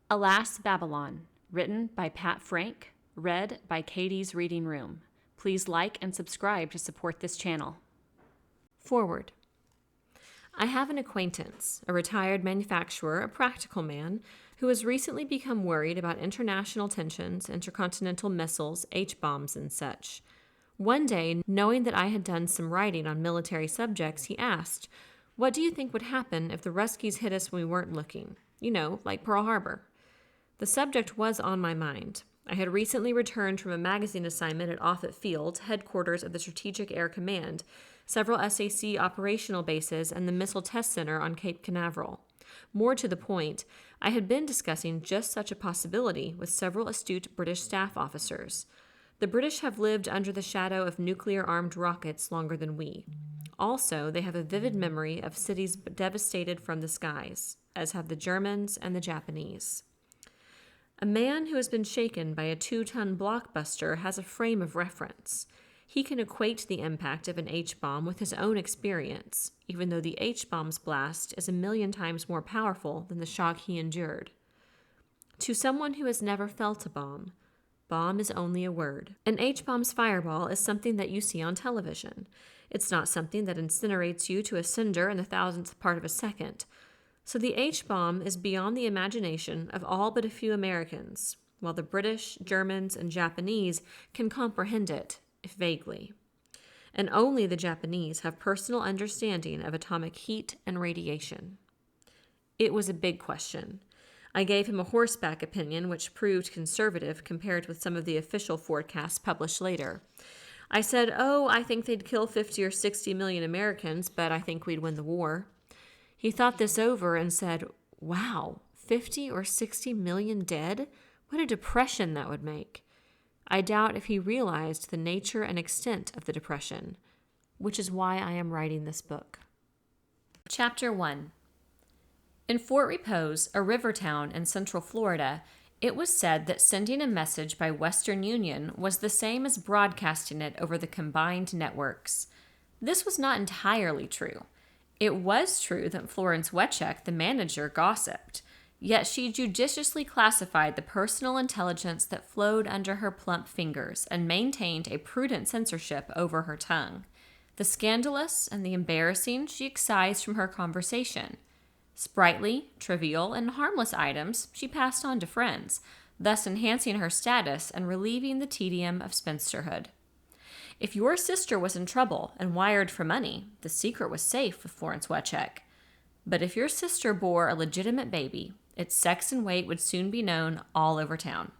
Alas, Babylon, written by Pat Frank, read by Katy's Reading Room. Please like and subscribe to support this channel. Foreword. I have an acquaintance, a retired manufacturer, a practical man, who has recently become worried about international tensions, intercontinental missiles, H-bombs, and such. One day, knowing that I had done some writing on military subjects, he asked, "What do you think would happen if the Ruskies hit us when we weren't looking? You know, like Pearl Harbor." The subject was on my mind. I had recently returned from a magazine assignment at Offutt Field, headquarters of the Strategic Air Command, several SAC operational bases, and the Missile Test Center on Cape Canaveral. More to the point, I had been discussing just such a possibility with several astute British staff officers. The British have lived under the shadow of nuclear-armed rockets longer than we. Also, they have a vivid memory of cities devastated from the skies, as have the Germans and the Japanese. A man who has been shaken by a 2-ton blockbuster has a frame of reference. He can equate the impact of an H-bomb with his own experience, even though the H-bomb's blast is 1,000,000 times more powerful than the shock he endured. To someone who has never felt a bomb is only a word. An H-bomb's fireball is something that you see on television. It's not something that incinerates you to a cinder in the 1,000th part of a second. So the H-bomb is beyond the imagination of all but a few Americans, while the British, Germans, and Japanese can comprehend it, if vaguely. And only the Japanese have personal understanding of atomic heat and radiation. It was a big question. I gave him a horseback opinion, which proved conservative compared with some of the official forecasts published later. I said, I think they'd kill 50 or 60 million Americans, but I think we'd win the war. He thought this over and said, "Wow, 50 or 60 million dead? What a depression that would make." I doubt if he realized the nature and extent of the depression, which is why I am writing this book. Chapter 1. In Fort Repose, a river town in central Florida, it was said that sending a message by Western Union was the same as broadcasting it over the combined networks. This was not entirely true. It was true that Florence Wetchek, the manager, gossiped, yet she judiciously classified the personal intelligence that flowed under her plump fingers and maintained a prudent censorship over her tongue. The scandalous and the embarrassing she excised from her conversation. Sprightly, trivial, and harmless items she passed on to friends, thus enhancing her status and relieving the tedium of spinsterhood. If your sister was in trouble and wired for money, the secret was safe with Florence Wetchek. But if your sister bore a legitimate baby, its sex and weight would soon be known all over town.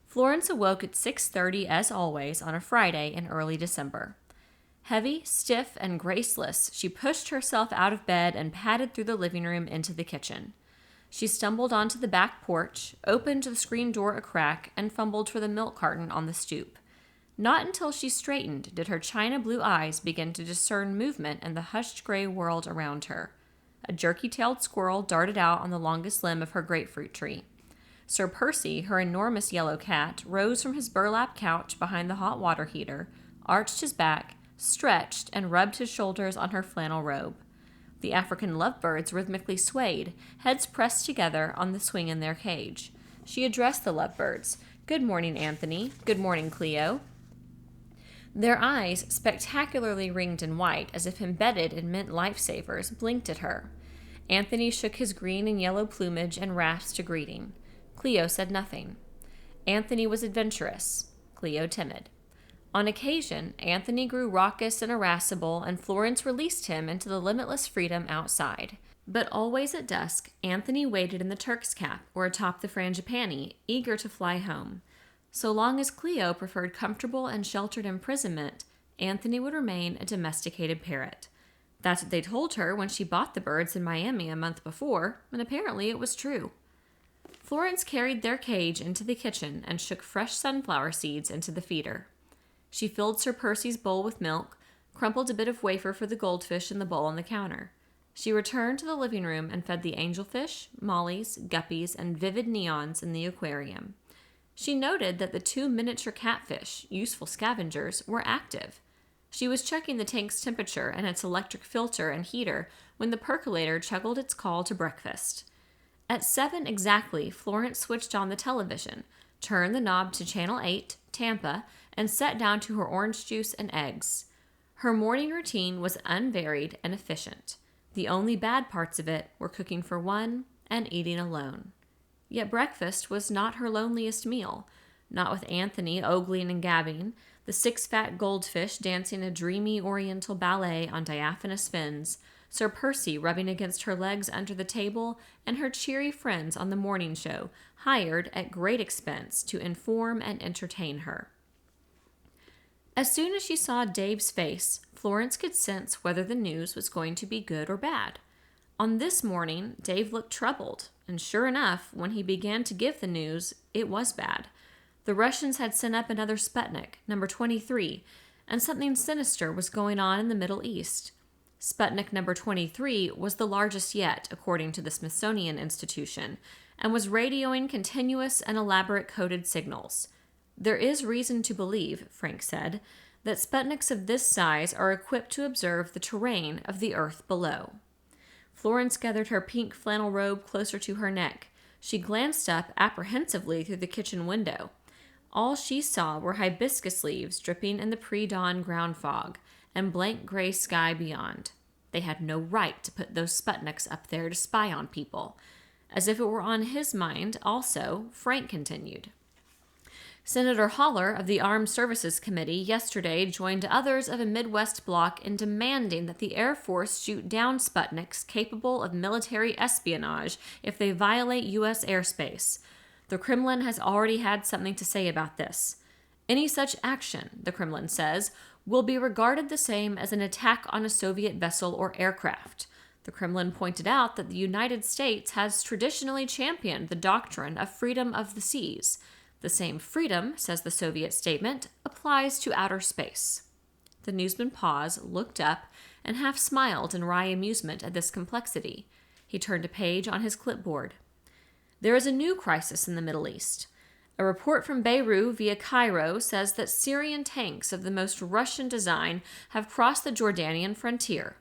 Florence awoke at 6:30 as always on a Friday in early December. Heavy, stiff, and graceless, she pushed herself out of bed and padded through the living room into the kitchen. She stumbled onto the back porch, opened the screen door a crack, and fumbled for the milk carton on the stoop. Not until she straightened did her china blue eyes begin to discern movement in the hushed gray world around her. A jerky-tailed squirrel darted out on the longest limb of her grapefruit tree. Sir Percy, her enormous yellow cat, rose from his burlap couch behind the hot water heater, arched his back, stretched, and rubbed his shoulders on her flannel robe. The African lovebirds rhythmically swayed, heads pressed together on the swing in their cage. She addressed the lovebirds. "Good morning, Anthony. Good morning, Cleo." Their eyes, spectacularly ringed and white, as if embedded in mint lifesavers, blinked at her. Anthony shook his green and yellow plumage and rasped a greeting. Cleo said nothing. Anthony was adventurous, Cleo timid. On occasion, Anthony grew raucous and irascible, and Florence released him into the limitless freedom outside. But always at dusk, Anthony waited in the Turk's cap or atop the frangipani, eager to fly home. So long as Cleo preferred comfortable and sheltered imprisonment, Anthony would remain a domesticated parrot. That's what they told her when she bought the birds in Miami a month before, and apparently it was true. Florence carried their cage into the kitchen and shook fresh sunflower seeds into the feeder. She filled Sir Percy's bowl with milk, crumpled a bit of wafer for the goldfish in the bowl on the counter. She returned to the living room and fed the angelfish, mollies, guppies, and vivid neons in the aquarium. She noted that the 2 miniature catfish, useful scavengers, were active. She was checking the tank's temperature and its electric filter and heater when the percolator chuckled its call to breakfast. At 7 exactly, Florence switched on the television, turned the knob to Channel 8, Tampa, and sat down to her orange juice and eggs. Her morning routine was unvaried and efficient. The only bad parts of it were cooking for one and eating alone. Yet breakfast was not her loneliest meal, not with Anthony ogling and gabbing, the 6 fat goldfish dancing a dreamy oriental ballet on diaphanous fins, Sir Percy rubbing against her legs under the table, and her cheery friends on the morning show, hired at great expense to inform and entertain her. As soon as she saw Dave's face, Florence could sense whether the news was going to be good or bad. On this morning, Dave looked troubled, and sure enough, when he began to give the news, it was bad. The Russians had sent up another Sputnik, number 23, and something sinister was going on in the Middle East. Sputnik number 23 was the largest yet, according to the Smithsonian Institution, and was radioing continuous and elaborate coded signals. There is reason to believe, Frank said, that Sputniks of this size are equipped to observe the terrain of the Earth below. Florence gathered her pink flannel robe closer to her neck. She glanced up apprehensively through the kitchen window. All she saw were hibiscus leaves dripping in the pre-dawn ground fog, and blank gray sky beyond. They had no right to put those Sputniks up there to spy on people. As if it were on his mind also, Frank continued. Senator Haller of the Armed Services Committee yesterday joined others of a Midwest bloc in demanding that the Air Force shoot down Sputniks capable of military espionage if they violate U.S. airspace. The Kremlin has already had something to say about this. Any such action, the Kremlin says, will be regarded the same as an attack on a Soviet vessel or aircraft. The Kremlin pointed out that the United States has traditionally championed the doctrine of freedom of the seas. The same freedom, says the Soviet statement, applies to outer space. The newsman paused, looked up, and half smiled in wry amusement at this complexity. He turned a page on his clipboard. There is a new crisis in the Middle East. A report from Beirut via Cairo says that Syrian tanks of the most Russian design have crossed the Jordanian frontier.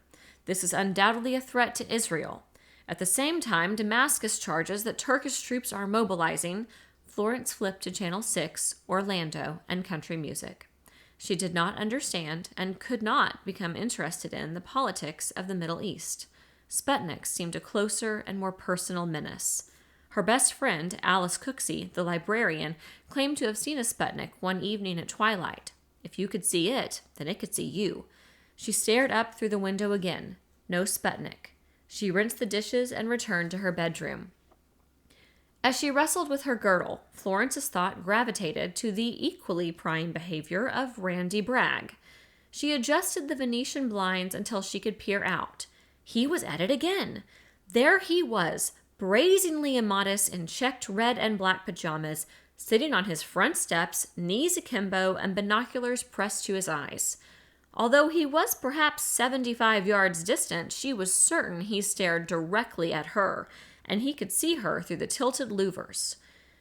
This is undoubtedly a threat to Israel. At the same time, Damascus charges that Turkish troops are mobilizing. Florence flipped to Channel 6, Orlando, and country music. She did not understand and could not become interested in the politics of the Middle East. Sputniks seemed a closer and more personal menace. Her best friend, Alice Cooksey, the librarian, claimed to have seen a Sputnik one evening at twilight. If you could see it, then it could see you. She stared up through the window again. No Sputnik. She rinsed the dishes and returned to her bedroom. As she wrestled with her girdle, Florence's thought gravitated to the equally prying behavior of Randy Bragg. She adjusted the Venetian blinds until she could peer out. He was at it again. There he was, brazenly immodest in checked red and black pajamas, sitting on his front steps, knees akimbo, and binoculars pressed to his eyes. Although he was perhaps 75 yards distant, she was certain he stared directly at her, and he could see her through the tilted louvers.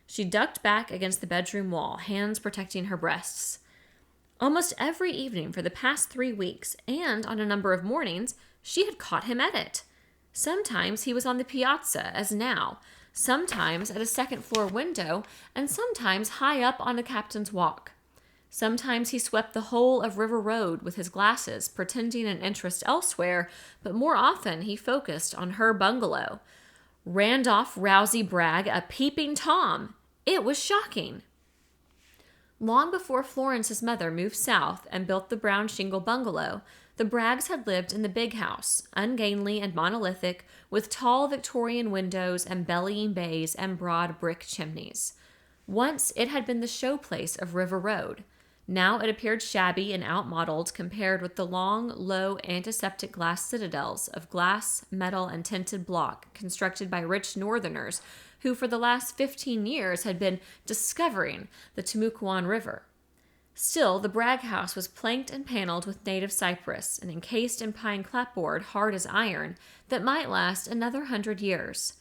She ducked back against the bedroom wall, hands protecting her breasts. Almost every evening for the past 3 weeks, and on a number of mornings, she had caught him at it. Sometimes he was on the piazza, as now, sometimes at a second-floor window, and sometimes high up on the captain's walk. Sometimes he swept the whole of River Road with his glasses, pretending an interest elsewhere, but more often he focused on her bungalow. Randolph Rousey Bragg, a peeping Tom. It was shocking. Long before Florence's mother moved south and built the brown shingle bungalow, the Braggs had lived in the big house, ungainly and monolithic, with tall Victorian windows and bellying bays and broad brick chimneys. Once it had been the showplace of River Road. Now it appeared shabby and outmodeled compared with the long, low, antiseptic glass citadels of glass, metal, and tinted block constructed by rich northerners who for the last 15 years had been discovering the Timucuan River. Still, the Bragg house was planked and paneled with native cypress and encased in pine clapboard hard as iron that might last another 100 years.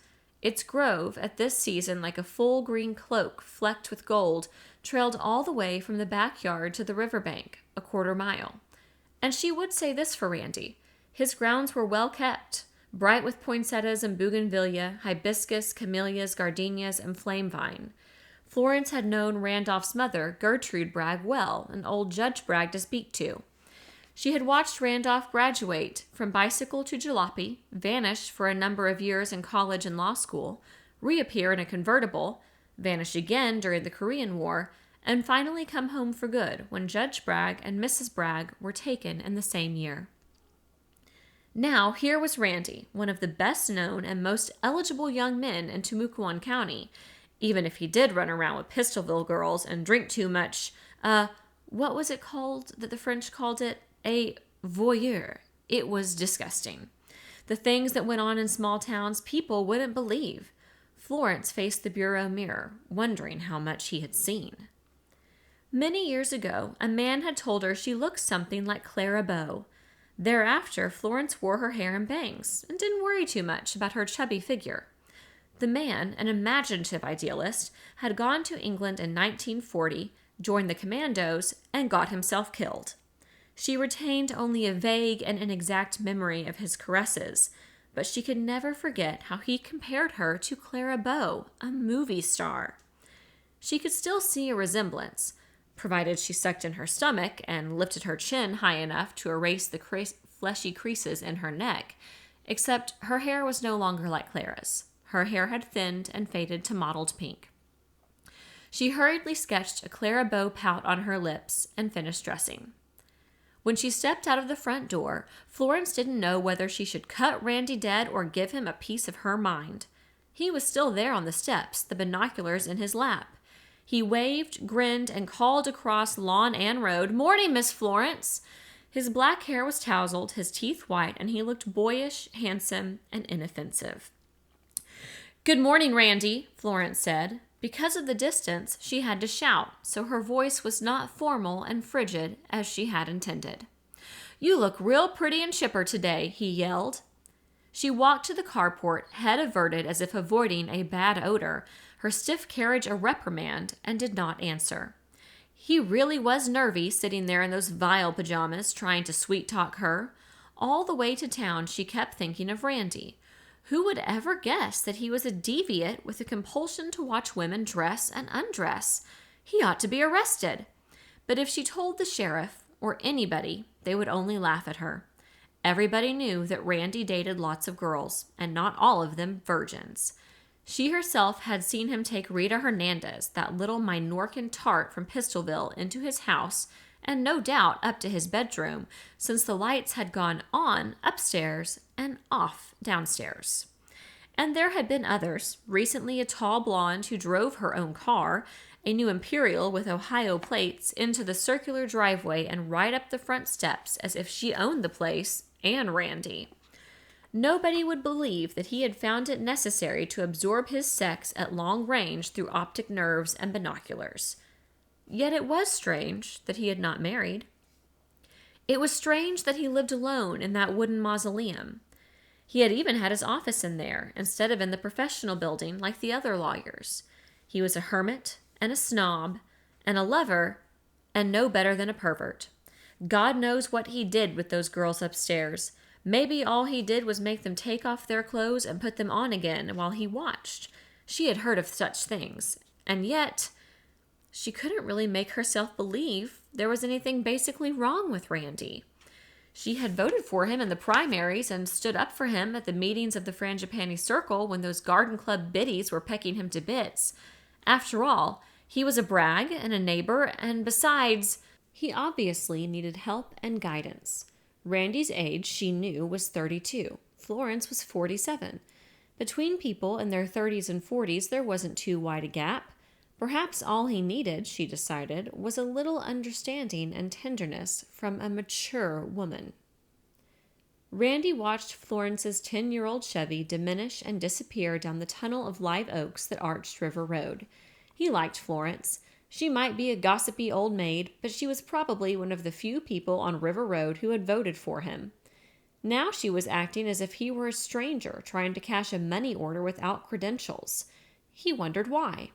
Its grove, at this season like a full green cloak flecked with gold, trailed all the way from the backyard to the riverbank, a quarter mile. And she would say this for Randy. His grounds were well kept. bright with poinsettias and bougainvillea, hibiscus, camellias, gardenias, and flame vine. Florence had known Randolph's mother, Gertrude Bragg, well, and old Judge Bragg to speak to. She had watched Randolph graduate from bicycle to jalopy, vanish for a number of years in college and law school, reappear in a convertible, vanish again during the Korean War, and finally come home for good when Judge Bragg and Mrs. Bragg were taken in the same year. Now, here was Randy, one of the best-known and most eligible young men in Timucuan County, even if he did run around with Pistolville girls and drink too much, what was it called that the French called it? A voyeur. It was disgusting. The things that went on in small towns people wouldn't believe. Florence faced the bureau mirror, wondering how much he had seen. Many years ago, a man had told her she looked something like Clara Bow. Thereafter, Florence wore her hair in bangs and didn't worry too much about her chubby figure. The man, an imaginative idealist, had gone to England in 1940, joined the commandos, and got himself killed. She retained only a vague and inexact memory of his caresses, but she could never forget how he compared her to Clara Bow, a movie star. She could still see a resemblance, provided she sucked in her stomach and lifted her chin high enough to erase the fleshy creases in her neck, except her hair was no longer like Clara's. Her hair had thinned and faded to mottled pink. She hurriedly sketched a Clara Bow pout on her lips and finished dressing. When she stepped out of the front door, Florence didn't know whether she should cut Randy dead or give him a piece of her mind. He was still there on the steps, the binoculars in his lap. He waved, grinned, and called across lawn and road, "Morning, Miss Florence!" His black hair was tousled, his teeth white, and he looked boyish, handsome, and inoffensive. "Good morning, Randy," Florence said. Because of the distance, she had to shout, so her voice was not formal and frigid as she had intended. "You look real pretty and chipper today," he yelled. She walked to the carport, head averted as if avoiding a bad odor, her stiff carriage a reprimand, and did not answer. He really was nervy sitting there in those vile pajamas trying to sweet-talk her. All the way to town she kept thinking of Randy. Who would ever guess that he was a deviant with a compulsion to watch women dress and undress? He ought to be arrested. But if she told the sheriff, or anybody, they would only laugh at her. Everybody knew that Randy dated lots of girls, and not all of them virgins. She herself had seen him take Rita Hernandez, that little Minorcan tart from Pistolville, into his house, and no doubt up to his bedroom, since the lights had gone on upstairs and off downstairs. And there had been others, recently a tall blonde who drove her own car, a new Imperial with Ohio plates, into the circular driveway and right up the front steps as if she owned the place and Randy. Nobody would believe that he had found it necessary to absorb his sex at long range through optic nerves and binoculars. Yet it was strange that he had not married. It was strange that he lived alone in that wooden mausoleum. He had even had his office in there, instead of in the professional building like the other lawyers. He was a hermit and a snob and a lover and no better than a pervert. God knows what he did with those girls upstairs. Maybe all he did was make them take off their clothes and put them on again while he watched. She had heard of such things. And yet, she couldn't really make herself believe there was anything basically wrong with Randy. She had voted for him in the primaries and stood up for him at the meetings of the Frangipani Circle when those garden club biddies were pecking him to bits. After all, he was a Bragg and a neighbor, and besides, he obviously needed help and guidance. Randy's age, she knew, was 32. Florence was 47. Between people in their 30s and 40s, there wasn't too wide a gap. Perhaps all he needed, she decided, was a little understanding and tenderness from a mature woman. Randy watched Florence's 10-year-old Chevy diminish and disappear down the tunnel of live oaks that arched River Road. He liked Florence. She might be a gossipy old maid, but she was probably one of the few people on River Road who had voted for him. Now she was acting as if he were a stranger trying to cash a money order without credentials. He wondered why.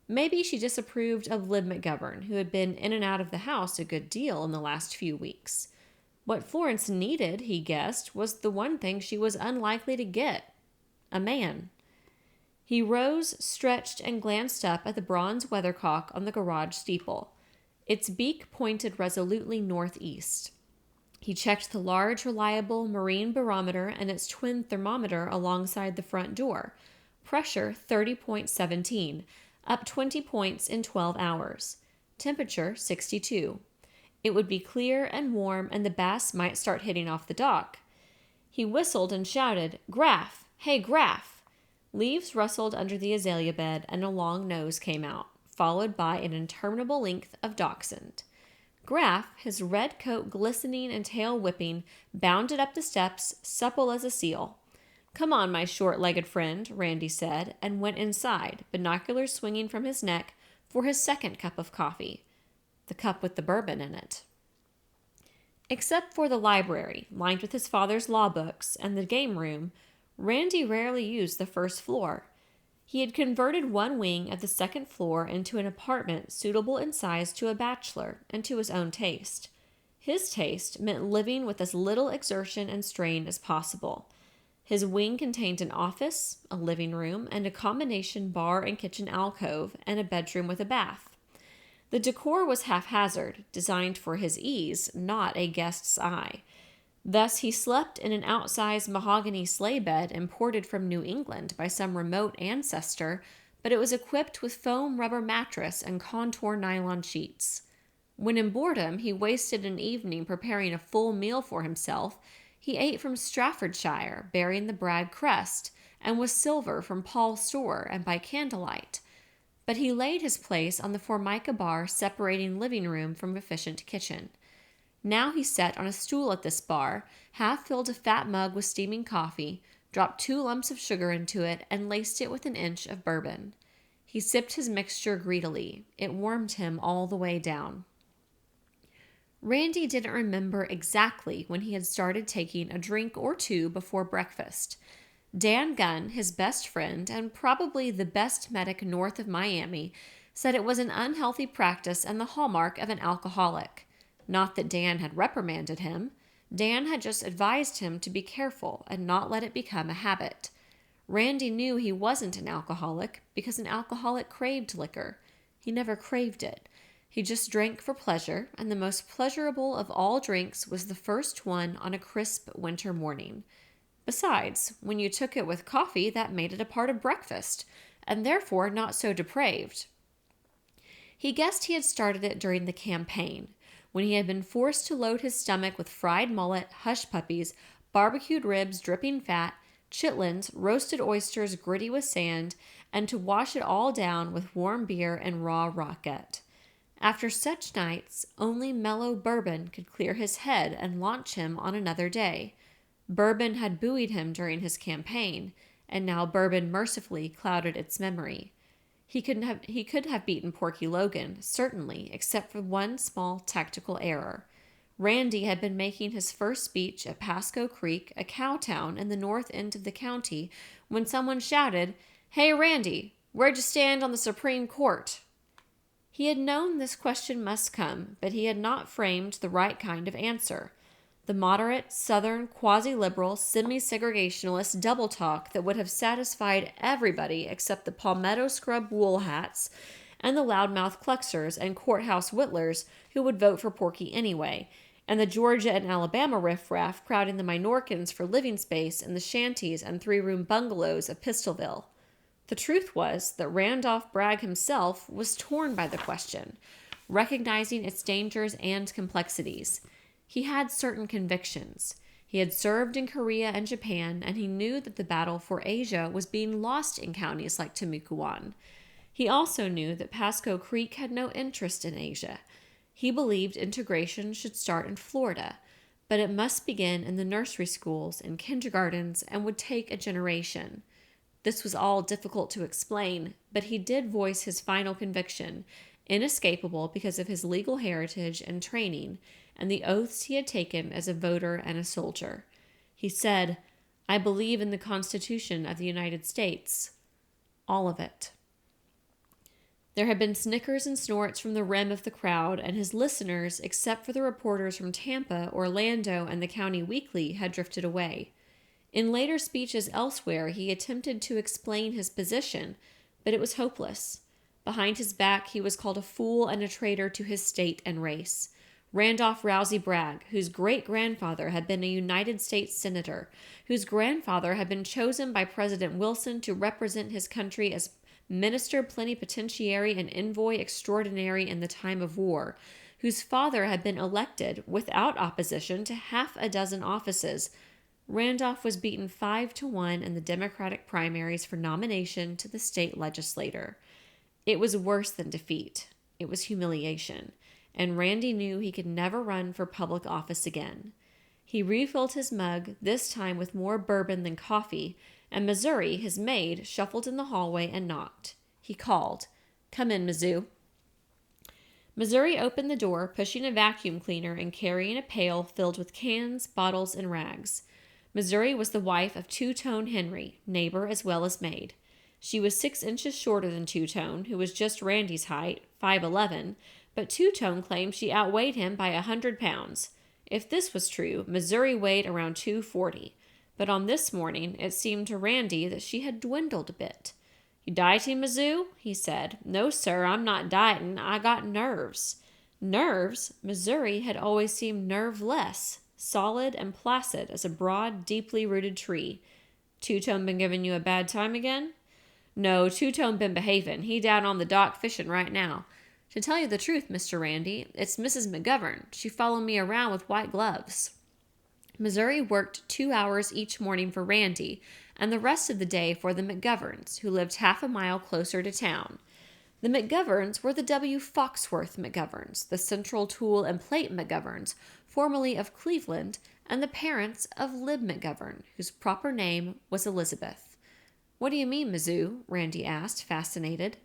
Maybe she disapproved of Lib McGovern, who had been in and out of the house a good deal in the last few weeks. What Florence needed, he guessed, was the one thing she was unlikely to get: a man. He rose, stretched, and glanced up at the bronze weathercock on the garage steeple. Its beak pointed resolutely northeast. He checked the large, reliable marine barometer and its twin thermometer alongside the front door. Pressure 30.17, up 20 points in 12 hours. Temperature 62. It would be clear and warm, and the bass might start hitting off the dock. He whistled and shouted, "Graff! Hey, Graff!" Leaves rustled under the azalea bed, and a long nose came out, followed by an interminable length of dachshund. Graff, his red coat glistening and tail whipping, bounded up the steps, supple as a seal. "Come on, my short-legged friend," Randy said, and went inside, binoculars swinging from his neck, for his second cup of coffee. The cup with the bourbon in it. Except for the library, lined with his father's law books, and the game room, Randy rarely used the first floor. He had converted one wing of the second floor into an apartment suitable in size to a bachelor and to his own taste. His taste meant living with as little exertion and strain as possible. His wing contained an office, a living room, and a combination bar and kitchen alcove, and a bedroom with a bath. The decor was haphazard, designed for his ease, not a guest's eye. Thus, he slept in an outsized mahogany sleigh bed imported from New England by some remote ancestor, but it was equipped with foam rubber mattress and contour nylon sheets. When in boredom he wasted an evening preparing a full meal for himself, he ate from Staffordshire, bearing the Bragg crest, and was silver from Paul's store and by candlelight. But he laid his place on the formica bar separating living room from efficient kitchen. Now he sat on a stool at this bar, half filled a fat mug with steaming coffee, dropped 2 lumps of sugar into it, and laced it with an inch of bourbon. He sipped his mixture greedily. It warmed him all the way down. Randy didn't remember exactly when he had started taking a drink or two before breakfast. Dan Gunn, his best friend and probably the best medic north of Miami, said it was an unhealthy practice and the hallmark of an alcoholic. Not that Dan had reprimanded him. Dan had just advised him to be careful and not let it become a habit. Randy knew he wasn't an alcoholic because an alcoholic craved liquor. He never craved it. He just drank for pleasure, and the most pleasurable of all drinks was the first one on a crisp winter morning. Besides, when you took it with coffee, that made it a part of breakfast, and therefore not so depraved. He guessed he had started it during the campaign, when he had been forced to load his stomach with fried mullet, hush puppies, barbecued ribs dripping fat, chitlins, roasted oysters gritty with sand, and to wash it all down with warm beer and raw rocket. After such nights, only mellow bourbon could clear his head and launch him on another day. Bourbon had buoyed him during his campaign, and now bourbon mercifully clouded its memory. He could have beaten Porky Logan, certainly, except for one small tactical error. Randy had been making his first speech at Pasco Creek, a cow town in the north end of the county, when someone shouted, "Hey, Randy, where'd you stand on the Supreme Court?" He had known this question must come, but he had not framed the right kind of answer. The moderate, southern, quasi-liberal, semi-segregationalist double talk that would have satisfied everybody except the palmetto scrub wool hats and the loudmouth Kluxers and courthouse whittlers who would vote for Porky anyway, and the Georgia and Alabama riffraff crowding the Minorcans for living space in the shanties and 3-room bungalows of Pistolville. The truth was that Randolph Bragg himself was torn by the question, recognizing its dangers and complexities. He had certain convictions. He had served in Korea and Japan, and he knew that the battle for Asia was being lost in counties like Timucuan. He also knew that Pasco Creek had no interest in Asia. He believed integration should start in Florida, but it must begin in the nursery schools and kindergartens and would take a generation. This was all difficult to explain, but he did voice his final conviction, inescapable because of his legal heritage and training, and the oaths he had taken as a voter and a soldier. He said, "I believe in the Constitution of the United States. All of it." There had been snickers and snorts from the rim of the crowd, and his listeners, except for the reporters from Tampa, Orlando, and the County Weekly, had drifted away. In later speeches elsewhere, he attempted to explain his position, but it was hopeless. Behind his back, he was called a fool and a traitor to his state and race. Randolph Rousey Bragg, whose great-grandfather had been a United States Senator, whose grandfather had been chosen by President Wilson to represent his country as Minister Plenipotentiary and Envoy Extraordinary in the time of war, whose father had been elected, without opposition, to half a dozen offices. Randolph was beaten 5-1 in the Democratic primaries for nomination to the state legislature. It was worse than defeat. It was humiliation, and Randy knew he could never run for public office again. He refilled his mug, this time with more bourbon than coffee, and Missouri, his maid, shuffled in the hallway and knocked. He called, "Come in, Mizzou." Missouri opened the door, pushing a vacuum cleaner and carrying a pail filled with cans, bottles, and rags. Missouri was the wife of Two-Tone Henry, neighbor as well as maid. She was 6 inches shorter than Two-Tone, who was just Randy's height, 5'11", but Two-Tone claimed she outweighed him by 100 pounds. If this was true, Missouri weighed around 240. But on this morning, it seemed to Randy that she had dwindled a bit. "You dieting, Mizzou?" he said. "No, sir, I'm not dieting. I got nerves." Nerves? Missouri had always seemed nerveless, solid and placid as a broad, deeply rooted tree. "Two-Tone been giving you a bad time again?" "No, Two-Tone been behaving. He down on the dock fishing right now." "To tell you the truth, Mr. Randy, it's Mrs. McGovern. She followed me around with white gloves." Missouri worked 2 hours each morning for Randy, and the rest of the day for the McGoverns, who lived half a mile closer to town. The McGoverns were the W. Foxworth McGoverns, the Central Tool and Plate McGoverns, formerly of Cleveland, and the parents of Lib McGovern, whose proper name was Elizabeth. "What do you mean, Mizzou?" Randy asked, fascinated.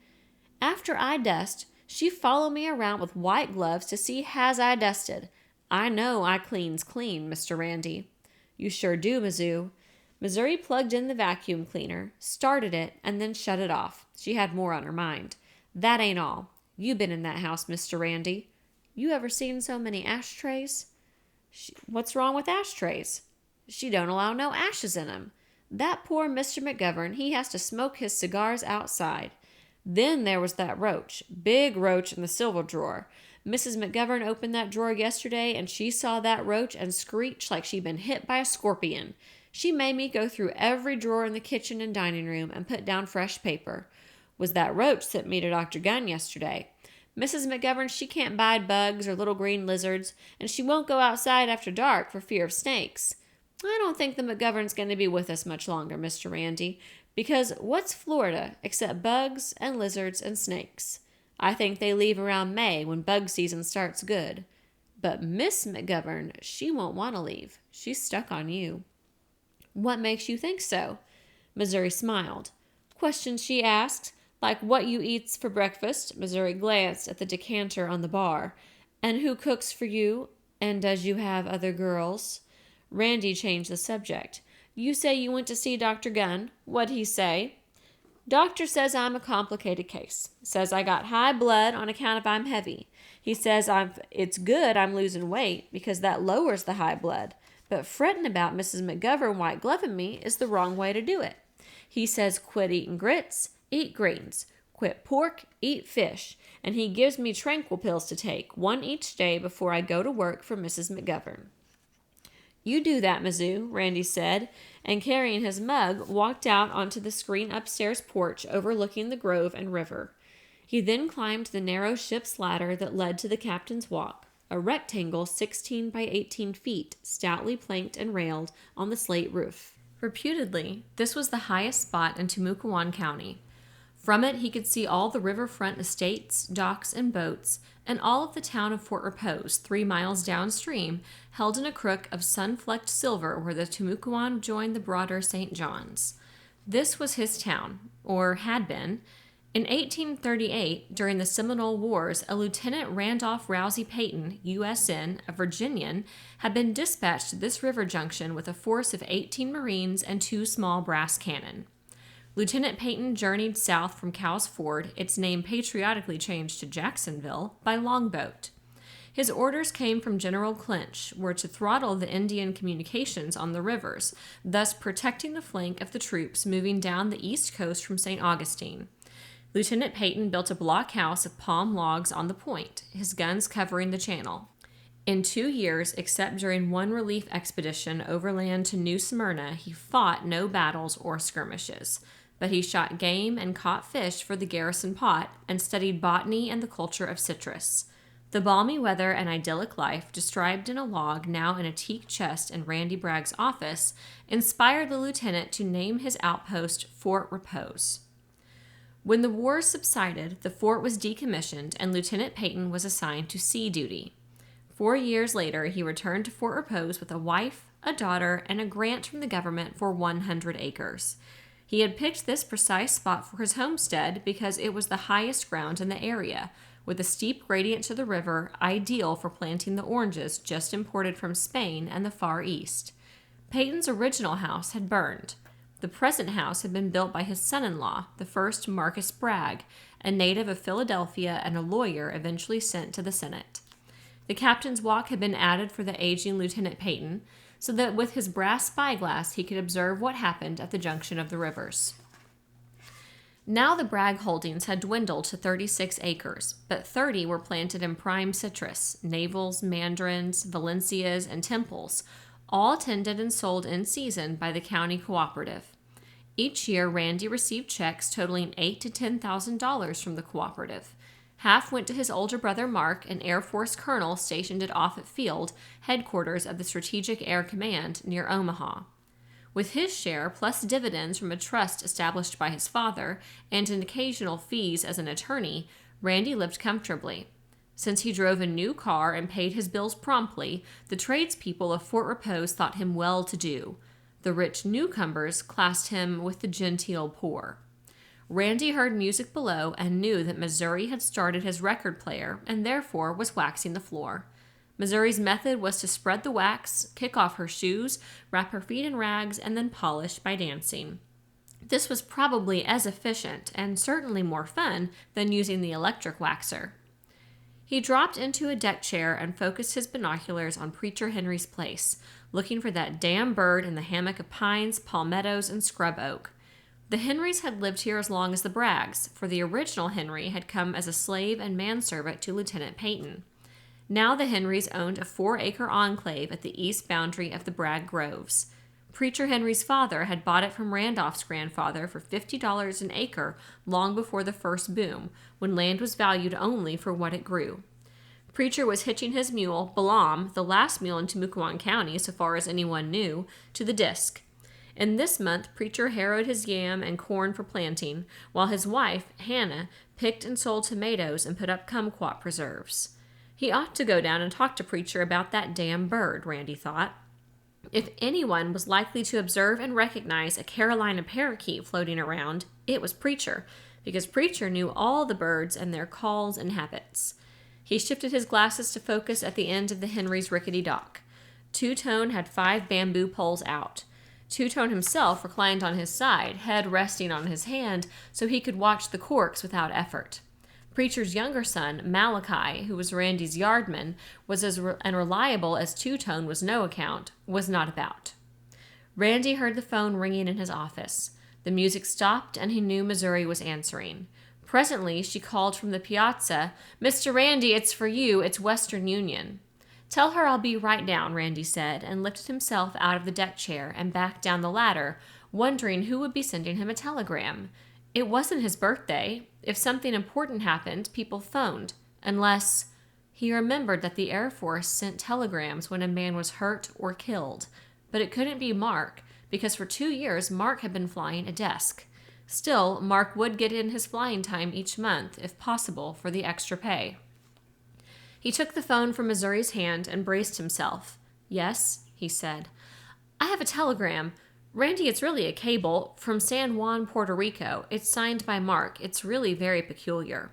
"After I dust, she followed me around with white gloves to see has I dusted. I know I cleans clean, Mr. Randy." "You sure do, Mizzou." Missouri plugged in the vacuum cleaner, started it, and then shut it off. She had more on her mind. "That ain't all. You been in that house, Mr. Randy. You ever seen so many ashtrays?" "What's wrong with ashtrays?" "She don't allow no ashes in 'em. That poor Mr. McGovern, he has to smoke his cigars outside. Then there was that roach, big roach in the silver drawer. Mrs. McGovern opened that drawer yesterday, and she saw that roach and screeched like she'd been hit by a scorpion. She made me go through every drawer in the kitchen and dining room and put down fresh paper. Was that roach sent me to Dr. Gunn yesterday. Mrs. McGovern, she can't bide bugs or little green lizards, and she won't go outside after dark for fear of snakes. I don't think the McGovern's going to be with us much longer, Mr. Randy, because what's Florida except bugs and lizards and snakes? I think they leave around May when bug season starts good. But Miss McGovern, she won't want to leave. She's stuck on you." "What makes you think so?" Missouri smiled. "Questions she asked, like what you eats for breakfast." Missouri glanced at the decanter on the bar. "And who cooks for you? And does you have other girls?" Randy changed the subject. "You say you went to see Dr. Gunn. What'd he say?" "Doctor says I'm a complicated case. Says I got high blood on account of I'm heavy. He says it's good I'm losing weight because that lowers the high blood. But fretting about Mrs. McGovern white gloving me is the wrong way to do it. He says quit eating grits, eat greens. Quit pork, eat fish. And he gives me tranquil pills to take, 1 each day before I go to work for Mrs. McGovern." "You do that, Mizzou," Randy said, and carrying his mug, walked out onto the screen upstairs porch overlooking the grove and river. He then climbed the narrow ship's ladder that led to the captain's walk, a rectangle 16 by 18 feet, stoutly planked and railed on the slate roof. Reputedly, this was the highest spot in Timucuan County. From it, he could see all the riverfront estates, docks, and boats, and all of the town of Fort Repose, 3 miles downstream, held in a crook of sun-flecked silver where the Timucuan joined the broader St. John's. This was his town, or had been. In 1838, during the Seminole Wars, a Lieutenant Randolph Rousey Peyton, U.S.N., a Virginian, had been dispatched to this river junction with a force of 18 Marines and 2 small brass cannon. Lieutenant Peyton journeyed south from Cow's Ford, its name patriotically changed to Jacksonville, by longboat. His orders came from General Clinch, were to throttle the Indian communications on the rivers, thus protecting the flank of the troops moving down the east coast from St. Augustine. Lieutenant Peyton built a blockhouse of palm logs on the point, his guns covering the channel. In 2 years, except during one relief expedition overland to New Smyrna, he fought no battles or skirmishes. But he shot game and caught fish for the garrison pot and studied botany and the culture of citrus. The balmy weather and idyllic life, described in a log now in a teak chest in Randy Bragg's office, inspired the lieutenant to name his outpost Fort Repose. When the war subsided, the fort was decommissioned and Lieutenant Peyton was assigned to sea duty. 4 years later, he returned to Fort Repose with a wife, a daughter, and a grant from the government for 100 acres. He had picked this precise spot for his homestead because it was the highest ground in the area, with a steep gradient to the river, ideal for planting the oranges just imported from Spain and the Far East. Peyton's original house had burned. The present house had been built by his son-in-law, the first Marcus Bragg, a native of Philadelphia and a lawyer eventually sent to the Senate. The captain's walk had been added for the aging Lieutenant Peyton, so that with his brass spyglass he could observe what happened at the junction of the rivers. Now the Bragg holdings had dwindled to 36 acres, but 30 were planted in prime citrus, navels, mandarins, valencias, and temples, all tended and sold in season by the county cooperative. Each year, Randy received checks totaling $8,000 to $10,000 from the cooperative. Half went to his older brother Mark, an Air Force colonel stationed at Offutt Field, headquarters of the Strategic Air Command near Omaha. With his share, plus dividends from a trust established by his father, and an occasional fees as an attorney, Randy lived comfortably. Since he drove a new car and paid his bills promptly, the tradespeople of Fort Repose thought him well-to-do. The rich newcomers classed him with the genteel poor. Randy heard music below and knew that Missouri had started his record player and therefore was waxing the floor. Missouri's method was to spread the wax, kick off her shoes, wrap her feet in rags, and then polish by dancing. This was probably as efficient and certainly more fun than using the electric waxer. He dropped into a deck chair and focused his binoculars on Preacher Henry's place, looking for that damn bird in the hammock of pines, palmettos, and scrub oak. The Henrys had lived here as long as the Braggs, for the original Henry had come as a slave and manservant to Lieutenant Peyton. Now the Henrys owned a 4-acre enclave at the east boundary of the Bragg Groves. Preacher Henry's father had bought it from Randolph's grandfather for $50 an acre long before the first boom, when land was valued only for what it grew. Preacher was hitching his mule, Balaam, the last mule in Timucuan County so far as anyone knew, to the disc. In this month, Preacher harrowed his yam and corn for planting, while his wife, Hannah, picked and sold tomatoes and put up kumquat preserves. He ought to go down and talk to Preacher about that damn bird, Randy thought. If anyone was likely to observe and recognize a Carolina parakeet floating around, it was Preacher, because Preacher knew all the birds and their calls and habits. He shifted his glasses to focus at the end of the Henry's rickety dock. Two-Tone had 5 bamboo poles out. Two-Tone himself reclined on his side, head resting on his hand, so he could watch the corks without effort. Preacher's younger son, Malachi, who was Randy's yardman, was as unreliable as Two-Tone was no account, was not about. Randy heard the phone ringing in his office. The music stopped, and he knew Missouri was answering. Presently, she called from the piazza, "Mr. Randy, it's for you. It's Western Union." "Tell her I'll be right down," Randy said, and lifted himself out of the deck chair and back down the ladder, wondering who would be sending him a telegram. It wasn't his birthday. If something important happened, people phoned. Unless... He remembered that the Air Force sent telegrams when a man was hurt or killed. But it couldn't be Mark, because for 2 years Mark had been flying a desk. Still, Mark would get in his flying time each month, if possible, for the extra pay. He took the phone from Missouri's hand and braced himself. "Yes," he said. "I have a telegram. Randy, it's really a cable from San Juan, Puerto Rico. It's signed by Mark. It's really very peculiar."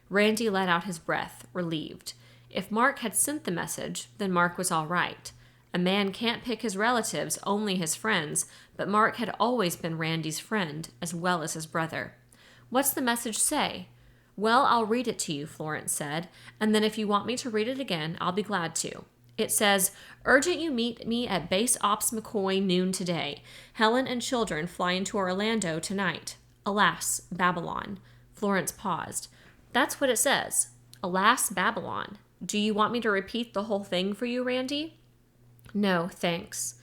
Randy let out his breath, relieved. If Mark had sent the message, then Mark was all right. A man can't pick his relatives, only his friends, but Mark had always been Randy's friend, as well as his brother. What's the message say? Well, I'll read it to you, Florence said, and then if you want me to read it again, I'll be glad to. It says, urgent you meet me at Base Ops McCoy noon today. Helen and children fly into Orlando tonight. Alas, Babylon. Florence paused. That's what it says. Alas, Babylon. Do you want me to repeat the whole thing for you, Randy? No, thanks.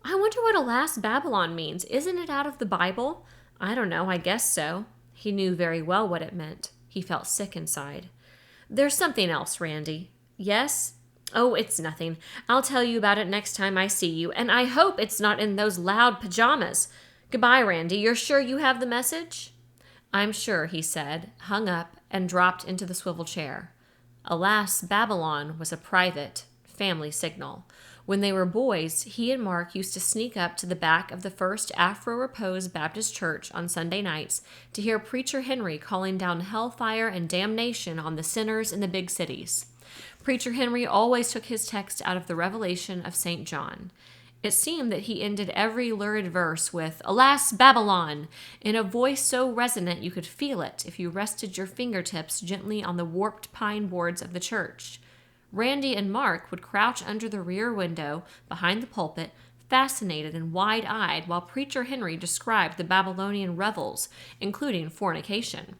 I wonder what alas, Babylon means. Isn't it out of the Bible? I don't know, I guess so. He knew very well what it meant. He felt sick inside. There's something else, Randy. Yes? Oh, it's nothing. I'll tell you about it next time I see you, and I hope it's not in those loud pajamas. Goodbye, Randy. You're sure you have the message? I'm sure, he said, hung up, and dropped into the swivel chair. Alas, Babylon was a private family signal. When they were boys, he and Mark used to sneak up to the back of the First Afro-Repose Baptist Church on Sunday nights to hear Preacher Henry calling down hellfire and damnation on the sinners in the big cities. Preacher Henry always took his text out of the Revelation of St. John. It seemed that he ended every lurid verse with, Alas, Babylon, in a voice so resonant you could feel it if you rested your fingertips gently on the warped pine boards of the church. Randy and Mark would crouch under the rear window behind the pulpit, fascinated and wide-eyed, while Preacher Henry described the Babylonian revels, including fornication.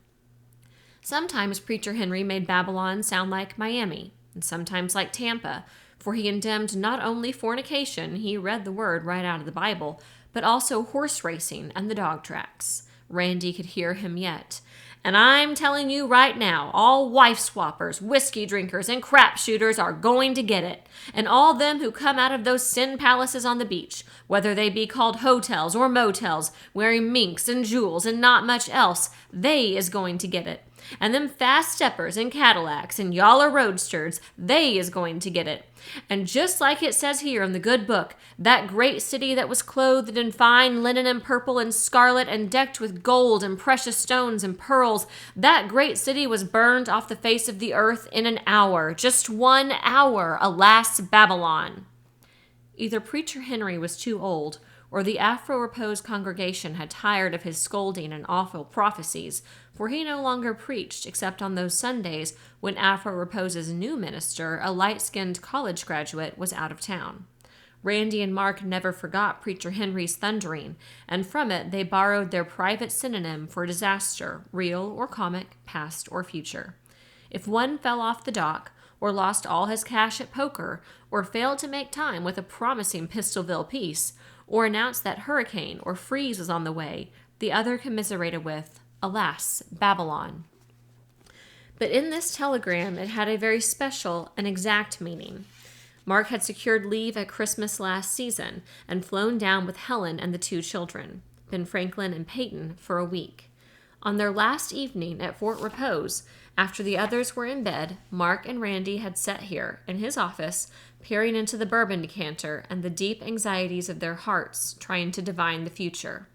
Sometimes Preacher Henry made Babylon sound like Miami, and sometimes like Tampa, for he condemned not only fornication, he read the word right out of the Bible, but also horse racing and the dog tracks. Randy could hear him yet. And I'm telling you right now, all wife swappers, whiskey drinkers, and crap shooters are going to get it. And all them who come out of those sin palaces on the beach, whether they be called hotels or motels, wearing minks and jewels and not much else, they is going to get it. And them fast steppers and Cadillacs and yaller roadsters, they is going to get it. And just like it says here in the good book, that great city that was clothed in fine linen and purple and scarlet and decked with gold and precious stones and pearls, that great city was burned off the face of the earth in an hour, just 1 hour, alas, Babylon. Either Preacher Henry was too old, or the Afro-Repose congregation had tired of his scolding and awful prophecies, for he no longer preached except on those Sundays when Afro-Repose's new minister, a light-skinned college graduate, was out of town. Randy and Mark never forgot Preacher Henry's thundering, and from it they borrowed their private synonym for disaster, real or comic, past or future. If one fell off the dock, or lost all his cash at poker, or failed to make time with a promising Pistolville piece, or announced that hurricane or freeze was on the way, the other commiserated with, Alas, Babylon. But in this telegram, it had a very special and exact meaning. Mark had secured leave at Christmas last season and flown down with Helen and the 2 children, Ben Franklin and Peyton, for a week. On their last evening at Fort Repose, after the others were in bed, Mark and Randy had sat here, in his office, peering into the bourbon decanter and the deep anxieties of their hearts, trying to divine the future.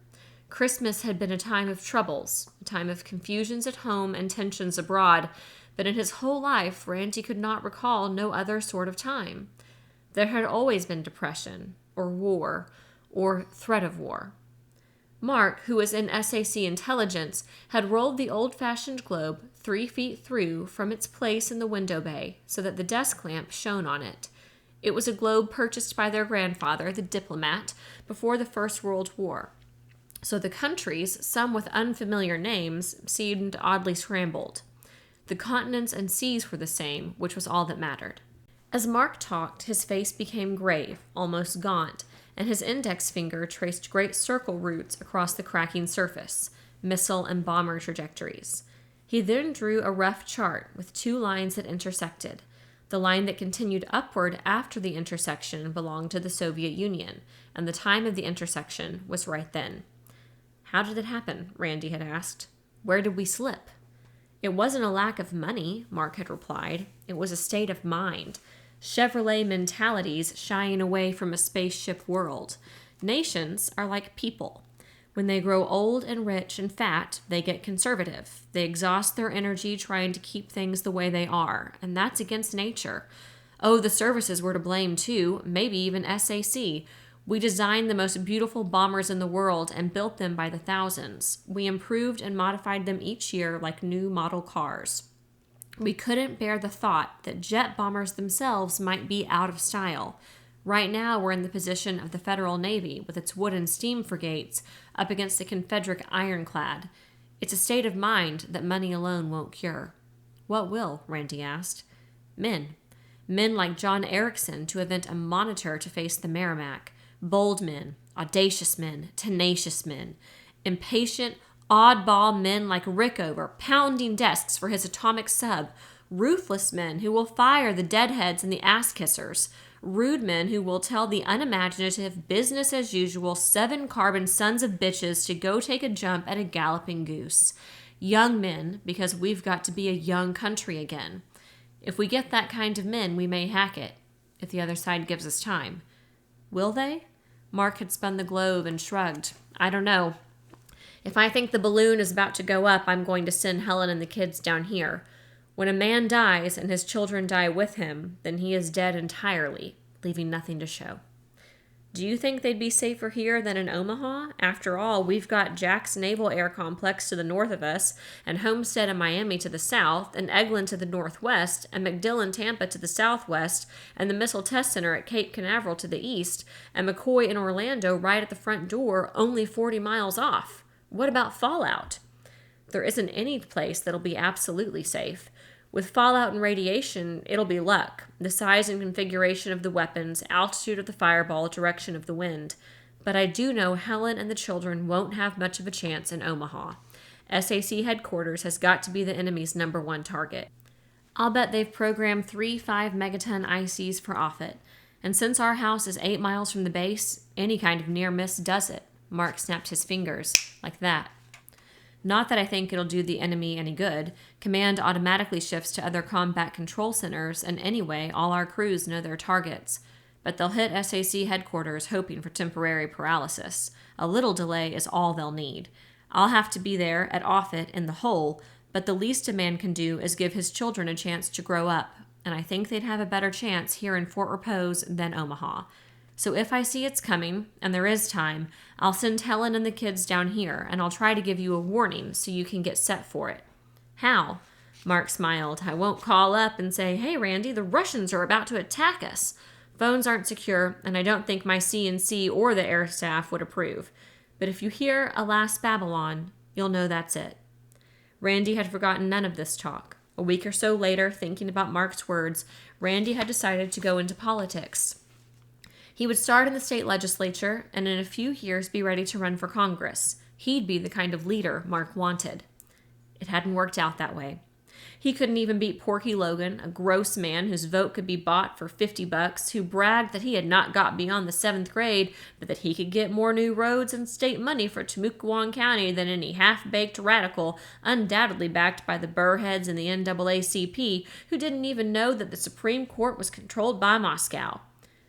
Christmas had been a time of troubles, a time of confusions at home and tensions abroad, but in his whole life, Randy could not recall no other sort of time. There had always been depression, or war, or threat of war. Mark, who was in SAC intelligence, had rolled the old-fashioned globe 3 feet through from its place in the window bay so that the desk lamp shone on it. It was a globe purchased by their grandfather, the diplomat, before the First World War. So the countries, some with unfamiliar names, seemed oddly scrambled. The continents and seas were the same, which was all that mattered. As Mark talked, his face became grave, almost gaunt, and his index finger traced great circle routes across the cracking surface, missile and bomber trajectories. He then drew a rough chart with 2 lines that intersected. The line that continued upward after the intersection belonged to the Soviet Union, and the time of the intersection was right then. How did it happen? Randy had asked. Where did we slip? It wasn't a lack of money, Mark had replied. It was a state of mind. Chevrolet mentalities shying away from a spaceship world. Nations are like people. When they grow old and rich and fat, they get conservative. They exhaust their energy trying to keep things the way they are, and that's against nature. Oh, the services were to blame too, maybe even SAC. We designed the most beautiful bombers in the world and built them by the thousands. We improved and modified them each year like new model cars. We couldn't bear the thought that jet bombers themselves might be out of style. Right now, we're in the position of the Federal Navy with its wooden steam frigates up against the Confederate ironclad. It's a state of mind that money alone won't cure. What will? Randy asked. Men. Men like John Erickson to invent a monitor to face the Merrimack. Bold men, audacious men, tenacious men. Impatient, oddball men like Rickover, pounding desks for his atomic sub. Ruthless men who will fire the deadheads and the ass-kissers. Rude men who will tell the unimaginative, business-as-usual, seven-carbon sons of bitches to go take a jump at a galloping goose. Young men, because we've got to be a young country again. If we get that kind of men, we may hack it, if the other side gives us time. Will they? Mark had spun the globe and shrugged. I don't know. If I think the balloon is about to go up, I'm going to send Helen and the kids down here. When a man dies and his children die with him, then he is dead entirely, leaving nothing to show. Do you think they'd be safer here than in Omaha? After all, we've got Jack's Naval Air Complex to the north of us, and Homestead and Miami to the south, and Eglin to the northwest, and MacDill and Tampa to the southwest, and the Missile Test Center at Cape Canaveral to the east, and McCoy in Orlando right at the front door, only 40 miles off. What about fallout? There isn't any place that'll be absolutely safe. With fallout and radiation, it'll be luck. The size and configuration of the weapons, altitude of the fireball, direction of the wind. But I do know Helen and the children won't have much of a chance in Omaha. SAC headquarters has got to be the enemy's #1 target. I'll bet they've programmed 3 5-megaton ICs for Offutt. And since our house is 8 miles from the base, any kind of near miss does it. Mark snapped his fingers, like that. Not that I think it'll do the enemy any good. Command automatically shifts to other combat control centers, and anyway, all our crews know their targets. But they'll hit SAC headquarters hoping for temporary paralysis. A little delay is all they'll need. I'll have to be there at Offutt in the hole, but the least a man can do is give his children a chance to grow up, and I think they'd have a better chance here in Fort Repose than Omaha. So if I see it's coming, and there is time, I'll send Helen and the kids down here, and I'll try to give you a warning so you can get set for it. How? Mark smiled. I won't call up and say, hey, Randy, the Russians are about to attack us. Phones aren't secure, and I don't think my CNC or the air staff would approve. But if you hear Alas Babylon, you'll know that's it. Randy had forgotten none of this talk. A week or so later, thinking about Mark's words, Randy had decided to go into politics. He would start in the state legislature and in a few years be ready to run for Congress. He'd be the kind of leader Mark wanted. It hadn't worked out that way. He couldn't even beat Porky Logan, a gross man whose vote could be bought for $50, who bragged that he had not got beyond the 7th grade, but that he could get more new roads and state money for Timucuan County than any half-baked radical, undoubtedly backed by the burrheads in the NAACP, who didn't even know that the Supreme Court was controlled by Moscow.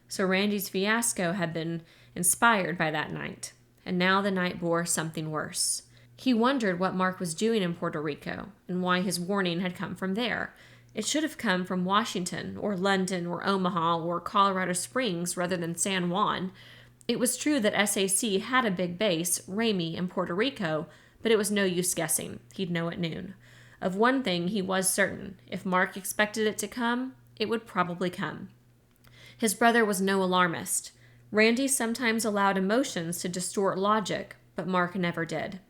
So Randy's fiasco had been inspired by that night, and now the night bore something worse. He wondered what Mark was doing in Puerto Rico, and why his warning had come from there. It should have come from Washington, or London, or Omaha, or Colorado Springs, rather than San Juan. It was true that SAC had a big base, Ramey, in Puerto Rico, but it was no use guessing. He'd know at noon. Of one thing he was certain. If Mark expected it to come, it would probably come. His brother was no alarmist. Randy sometimes allowed emotions to distort logic, but Mark never did.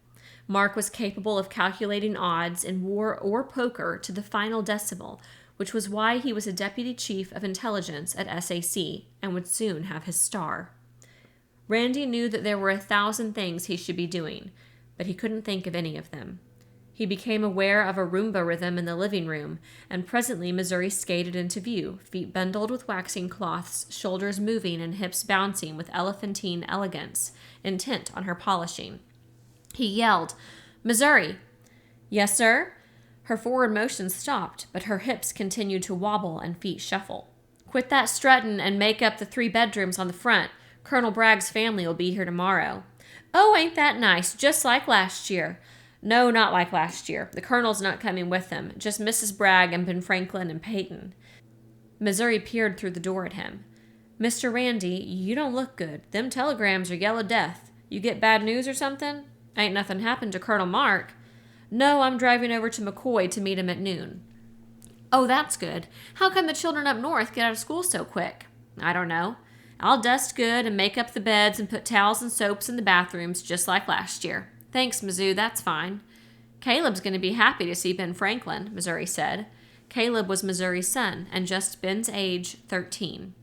Mark was capable of calculating odds in war or poker to the final decimal, which was why he was a deputy chief of intelligence at SAC and would soon have his star. Randy knew that there were 1,000 things he should be doing, but he couldn't think of any of them. He became aware of a Roomba rhythm in the living room, and presently Missouri skated into view, feet bundled with waxing cloths, shoulders moving and hips bouncing with elephantine elegance, intent on her polishing. He yelled, "Missouri!" "Yes, sir?" Her forward motion stopped, but her hips continued to wobble and feet shuffle. "Quit that strutting and make up the 3 bedrooms on the front. Colonel Bragg's family will be here tomorrow." "Oh, ain't that nice, just like last year." "No, not like last year. The Colonel's not coming with them, just Mrs. Bragg and Ben Franklin and Peyton." Missouri peered through the door at him. "Mr. Randy, you don't look good. Them telegrams are yellow death. You get bad news or something? Ain't nothing happened to Colonel Mark." "No, I'm driving over to McCoy to meet him at noon." "Oh, that's good. How come the children up north get out of school so quick?" "I don't know. I'll dust good and make up the beds and put towels and soaps in the bathrooms just like last year." "Thanks, Mizzou, that's fine." "Caleb's going to be happy to see Ben Franklin," Missouri said. Caleb was Missouri's son and just Ben's age, 13.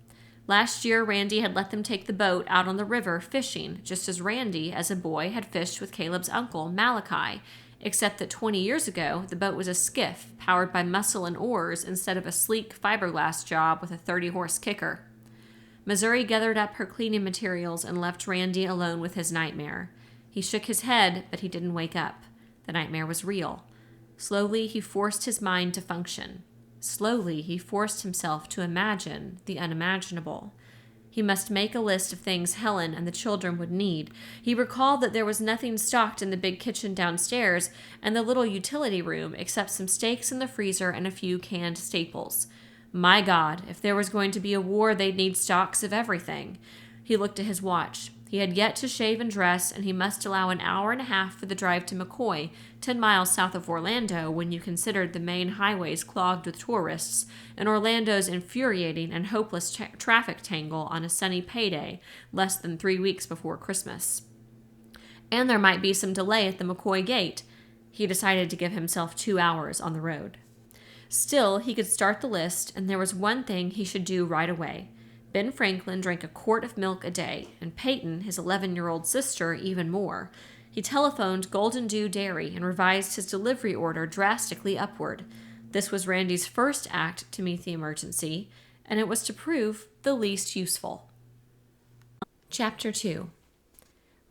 Last year, Randy had let them take the boat out on the river fishing, just as Randy, as a boy, had fished with Caleb's uncle, Malachi, except that 20 years ago, the boat was a skiff powered by muscle and oars instead of a sleek fiberglass job with a 30-horse kicker. Missouri gathered up her cleaning materials and left Randy alone with his nightmare. He shook his head, but he didn't wake up. The nightmare was real. Slowly, he forced his mind to function. Slowly, he forced himself to imagine the unimaginable. He must make a list of things Helen and the children would need. He recalled that there was nothing stocked in the big kitchen downstairs and the little utility room except some steaks in the freezer and a few canned staples. My God, if there was going to be a war, they'd need stocks of everything. He looked at his watch. He had yet to shave and dress, and he must allow an hour and a half for the drive to McCoy, 10 miles south of Orlando, when you considered the main highways clogged with tourists, and Orlando's infuriating and hopeless traffic tangle on a sunny payday less than 3 weeks before Christmas. And there might be some delay at the McCoy gate. He decided to give himself 2 hours on the road. Still, he could start the list, and there was one thing he should do right away. Ben Franklin drank a quart of milk a day, and Peyton, his 11-year-old sister, even more. He telephoned Golden Dew Dairy and revised his delivery order drastically upward. This was Randy's first act to meet the emergency, and it was to prove the least useful. Chapter 2.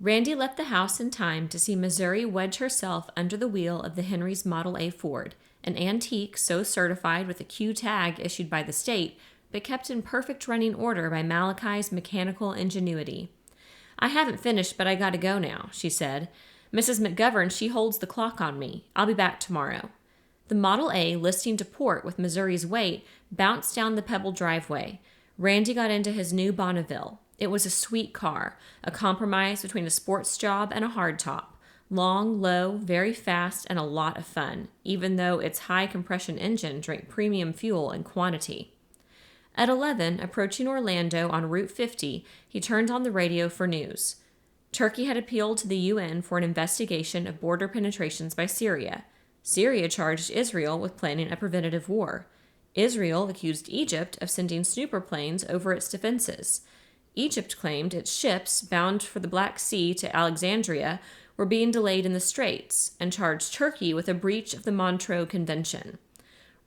Randy left the house in time to see Missouri wedge herself under the wheel of the Henry's Model A Ford, an antique so certified with a Q tag issued by the state, but kept in perfect running order by Malachi's mechanical ingenuity. "I haven't finished, but I gotta go now," she said. "Mrs. McGovern, she holds the clock on me. I'll be back tomorrow." The Model A, listing to port with Missouri's weight, bounced down the pebbled driveway. Randy got into his new Bonneville. It was a sweet car, a compromise between a sports job and a hardtop. Long, low, very fast, and a lot of fun, even though its high-compression engine drank premium fuel in quantity. At 11, approaching Orlando on Route 50, he turned on the radio for news. Turkey had appealed to the UN for an investigation of border penetrations by Syria. Syria charged Israel with planning a preventative war. Israel accused Egypt of sending snooper planes over its defenses. Egypt claimed its ships, bound for the Black Sea to Alexandria, were being delayed in the Straits, and charged Turkey with a breach of the Montreux Convention.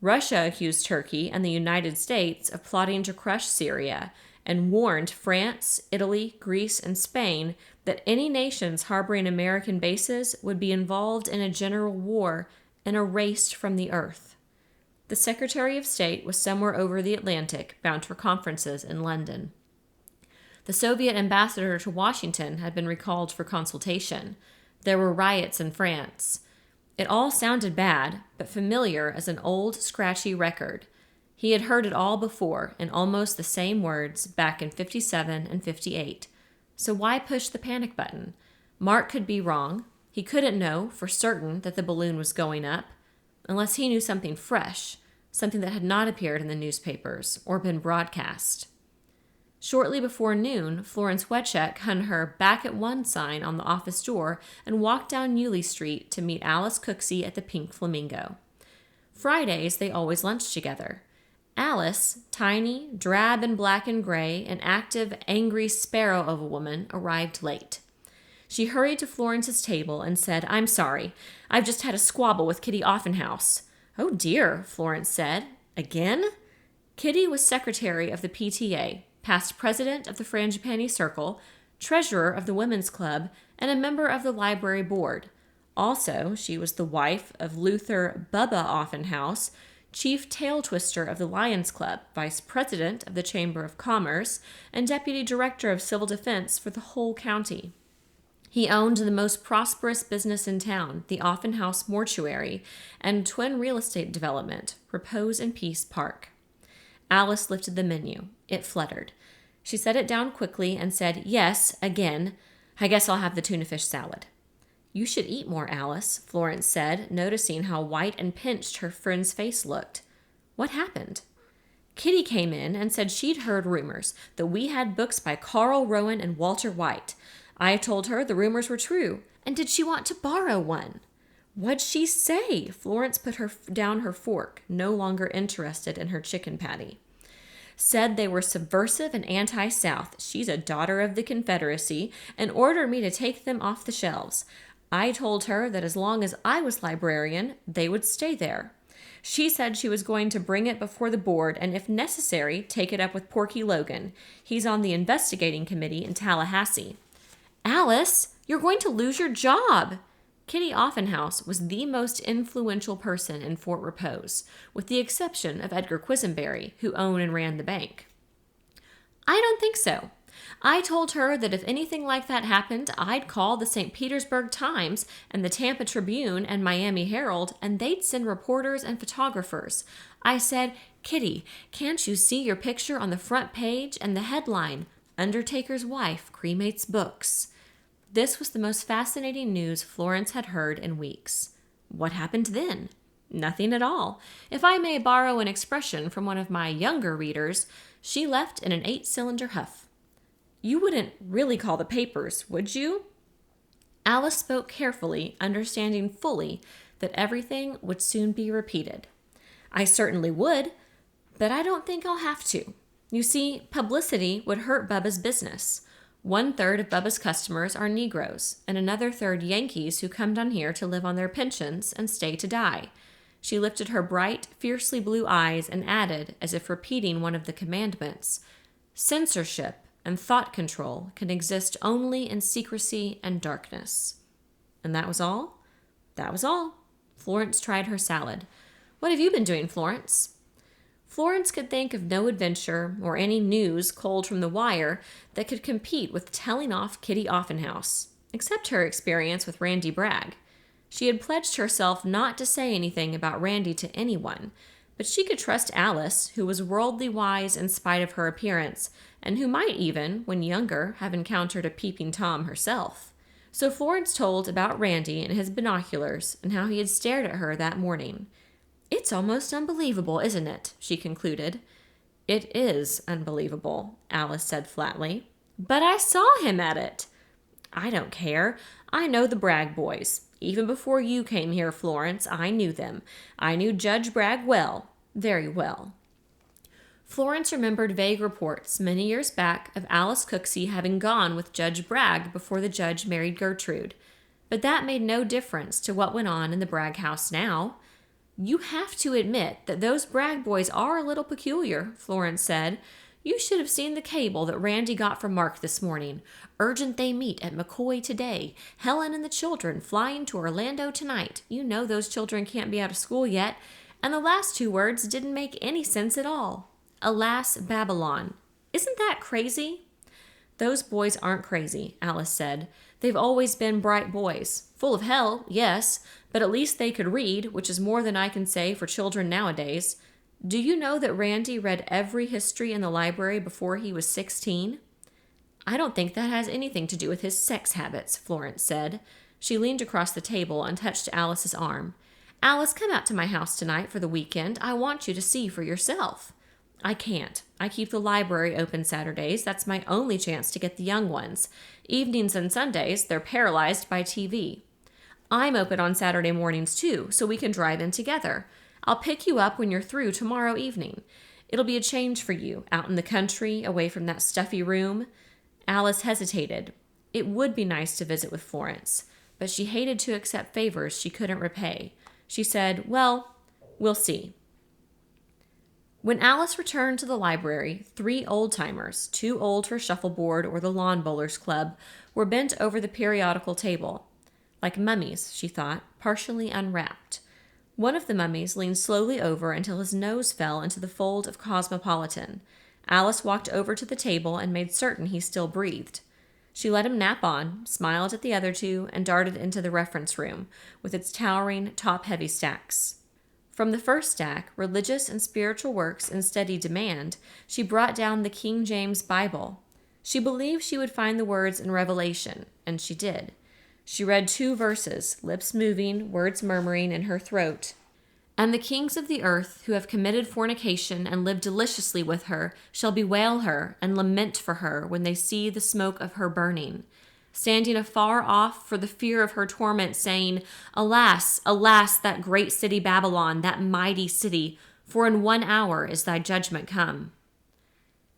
Russia accused Turkey and the United States of plotting to crush Syria and warned France, Italy, Greece, and Spain that any nations harboring American bases would be involved in a general war and erased from the earth. The Secretary of State was somewhere over the Atlantic, bound for conferences in London. The Soviet ambassador to Washington had been recalled for consultation. There were riots in France. It all sounded bad, but familiar as an old, scratchy record. He had heard it all before, in almost the same words, back in 57 and 58. So why push the panic button? Mark could be wrong. He couldn't know for certain that the balloon was going up, unless he knew something fresh, something that had not appeared in the newspapers or been broadcast. Shortly before noon, Florence Wetchek hung her "Back at One" sign on the office door and walked down Yulee Street to meet Alice Cooksey at the Pink Flamingo. Fridays, they always lunched together. Alice, tiny, drab and black and gray, an active, angry sparrow of a woman, arrived late. She hurried to Florence's table and said, "I'm sorry. I've just had a squabble with Kitty Offenhouse." "Oh dear," Florence said. "Again?" Kitty was secretary of the PTA, past president of the Frangipani Circle, treasurer of the Women's Club, and a member of the library board. Also, she was the wife of Luther Bubba Offenhouse, chief tail twister of the Lions Club, vice president of the Chamber of Commerce, and deputy director of civil defense for the whole county. He owned the most prosperous business in town, the Offenhouse Mortuary, and twin real estate development, Repose and Peace Park. Alice lifted the menu. It fluttered. She set it down quickly and said, "Yes," again. "I guess I'll have the tuna fish salad." "You should eat more, Alice," Florence said, noticing how white and pinched her friend's face looked. "What happened?" "Kitty came in and said she'd heard rumors that we had books by Carl Rowan and Walter White. I told her the rumors were true, and did she want to borrow one?" "What'd she say?" Florence put down her fork, no longer interested in her chicken patty. "Said they were subversive and anti-South. She's a daughter of the Confederacy, and ordered me to take them off the shelves. I told her that as long as I was librarian, they would stay there. She said she was going to bring it before the board and, if necessary, take it up with Porky Logan. He's on the investigating committee in Tallahassee." "Alice, you're going to lose your job!" Kitty Offenhouse was the most influential person in Fort Repose, with the exception of Edgar Quisenberry, who owned and ran the bank. "I don't think so. I told her that if anything like that happened, I'd call the St. Petersburg Times and the Tampa Tribune and Miami Herald, and they'd send reporters and photographers. I said, 'Kitty, can't you see your picture on the front page and the headline, Undertaker's Wife Cremates Books?'" This was the most fascinating news Florence had heard in weeks. What happened then? Nothing at all. If I may borrow an expression from one of my younger readers, she left in an 8-cylinder huff. "You wouldn't really call the papers, would you?" Alice spoke carefully, understanding fully that everything would soon be repeated. "I certainly would, but I don't think I'll have to. You see, publicity would hurt Bubba's business. 1/3 of Bubba's customers are Negroes, and another third Yankees who come down here to live on their pensions and stay to die." She lifted her bright, fiercely blue eyes and added, as if repeating one of the commandments, "Censorship and thought control can exist only in secrecy and darkness." And that was all? That was all. Florence tried her salad. "What have you been doing, Florence?" Florence could think of no adventure or any news culled from the wire that could compete with telling off Kitty Offenhouse, except her experience with Randy Bragg. She had pledged herself not to say anything about Randy to anyone, but she could trust Alice, who was worldly wise in spite of her appearance, and who might even, when younger, have encountered a peeping Tom herself. So Florence told about Randy and his binoculars and how he had stared at her that morning. "It's almost unbelievable, isn't it?" she concluded. "It is unbelievable," Alice said flatly. "But I saw him at it." "I don't care. I know the Bragg boys. Even before you came here, Florence, I knew them. I knew Judge Bragg well, very well." Florence remembered vague reports many years back of Alice Cooksey having gone with Judge Bragg before the judge married Gertrude. But that made no difference to what went on in the Bragg house now. "You have to admit that those Bragg boys are a little peculiar," Florence said. "You should have seen the cable that Randy got from Mark this morning. Urgent they meet at McCoy today. Helen and the children flying to Orlando tonight. You know those children can't be out of school yet. And the last 2 words didn't make any sense at all. Alas, Babylon. Isn't that crazy?" "Those boys aren't crazy," Alice said. "They've always been bright boys. Full of hell, yes, but at least they could read, which is more than I can say for children nowadays. Do you know that Randy read every history in the library before he was 16? "I don't think that has anything to do with his sex habits," Florence said. She leaned across the table and touched Alice's arm. "Alice, come out to my house tonight for the weekend. I want you to see for yourself." "I can't. I keep the library open Saturdays. That's my only chance to get the young ones. Evenings and Sundays, they're paralyzed by TV. I'm open on Saturday mornings, too, so we can drive in together. I'll pick you up when you're through tomorrow evening. It'll be a change for you, out in the country, away from that stuffy room." Alice hesitated. It would be nice to visit with Florence, but she hated to accept favors she couldn't repay. She said, "Well, we'll see." When Alice returned to the library, 3 old-timers, too old for shuffleboard or the lawn bowlers club, were bent over the periodical table. Like mummies, she thought, partially unwrapped. One of the mummies leaned slowly over until his nose fell into the fold of Cosmopolitan. Alice walked over to the table and made certain he still breathed. She let him nap on, smiled at the other 2, and darted into the reference room, with its towering, top-heavy stacks. From the first stack, Religious and Spiritual Works in Steady Demand, she brought down the King James Bible. She believed she would find the words in Revelation, and she did. She read 2 verses, lips moving, words murmuring in her throat. And the kings of the earth who have committed fornication and lived deliciously with her shall bewail her and lament for her when they see the smoke of her burning, standing afar off for the fear of her torment, saying, Alas, alas, that great city Babylon, that mighty city, for in 1 hour is thy judgment come.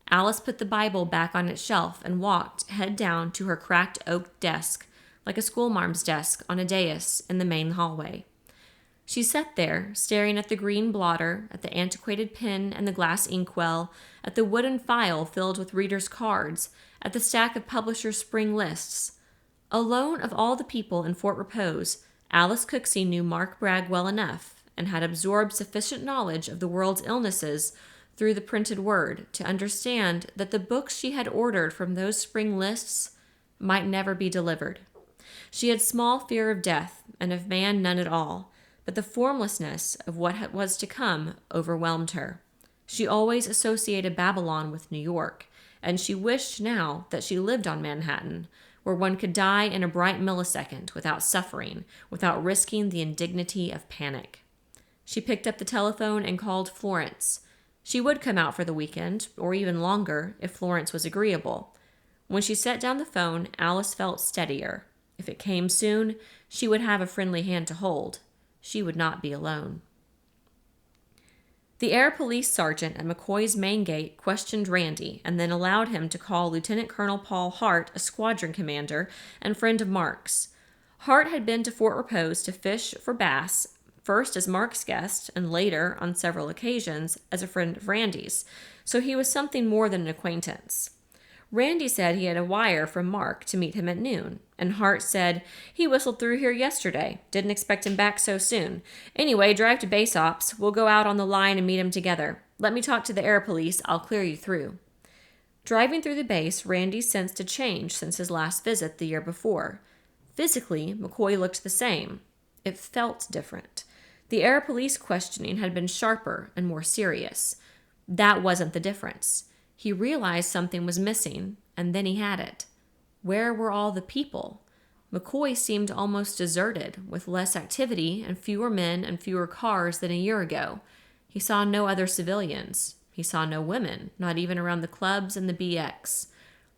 Alice put the Bible back on its shelf and walked, head down, to her cracked oak desk, like a schoolmarm's desk on a dais in the main hallway. She sat there, staring at the green blotter, at the antiquated pen and the glass inkwell, at the wooden file filled with readers' cards, at the stack of publishers' spring lists. Alone of all the people in Fort Repose, Alice Cooksey knew Mark Bragg well enough and had absorbed sufficient knowledge of the world's illnesses through the printed word to understand that the books she had ordered from those spring lists might never be delivered. She had small fear of death, and of man none at all, but the formlessness of what was to come overwhelmed her. She always associated Babylon with New York, and she wished now that she lived on Manhattan, where one could die in a bright millisecond without suffering, without risking the indignity of panic. She picked up the telephone and called Florence. She would come out for the weekend, or even longer, if Florence was agreeable. When she set down the phone, Alice felt steadier. If it came soon, she would have a friendly hand to hold. She would not be alone. The air police sergeant at McCoy's main gate questioned Randy and then allowed him to call Lieutenant Colonel Paul Hart, a squadron commander and friend of Mark's. Hart had been to Fort Repose to fish for bass, first as Mark's guest and later, on several occasions, as a friend of Randy's, so he was something more than an acquaintance. Randy said he had a wire from Mark to meet him at noon, and Hart said, he whistled through here yesterday. Didn't expect him back so soon. Anyway, drive to base ops. We'll go out on the line and meet him together. Let me talk to the air police. I'll clear you through. Driving through the base, Randy sensed a change since his last visit the year before. Physically, McCoy looked the same. It felt different. The air police questioning had been sharper and more serious. That wasn't the difference. He realized something was missing, and then he had it. Where were all the people? McCoy seemed almost deserted, with less activity and fewer men and fewer cars than a year ago. He saw no other civilians. He saw no women, not even around the clubs and the BX.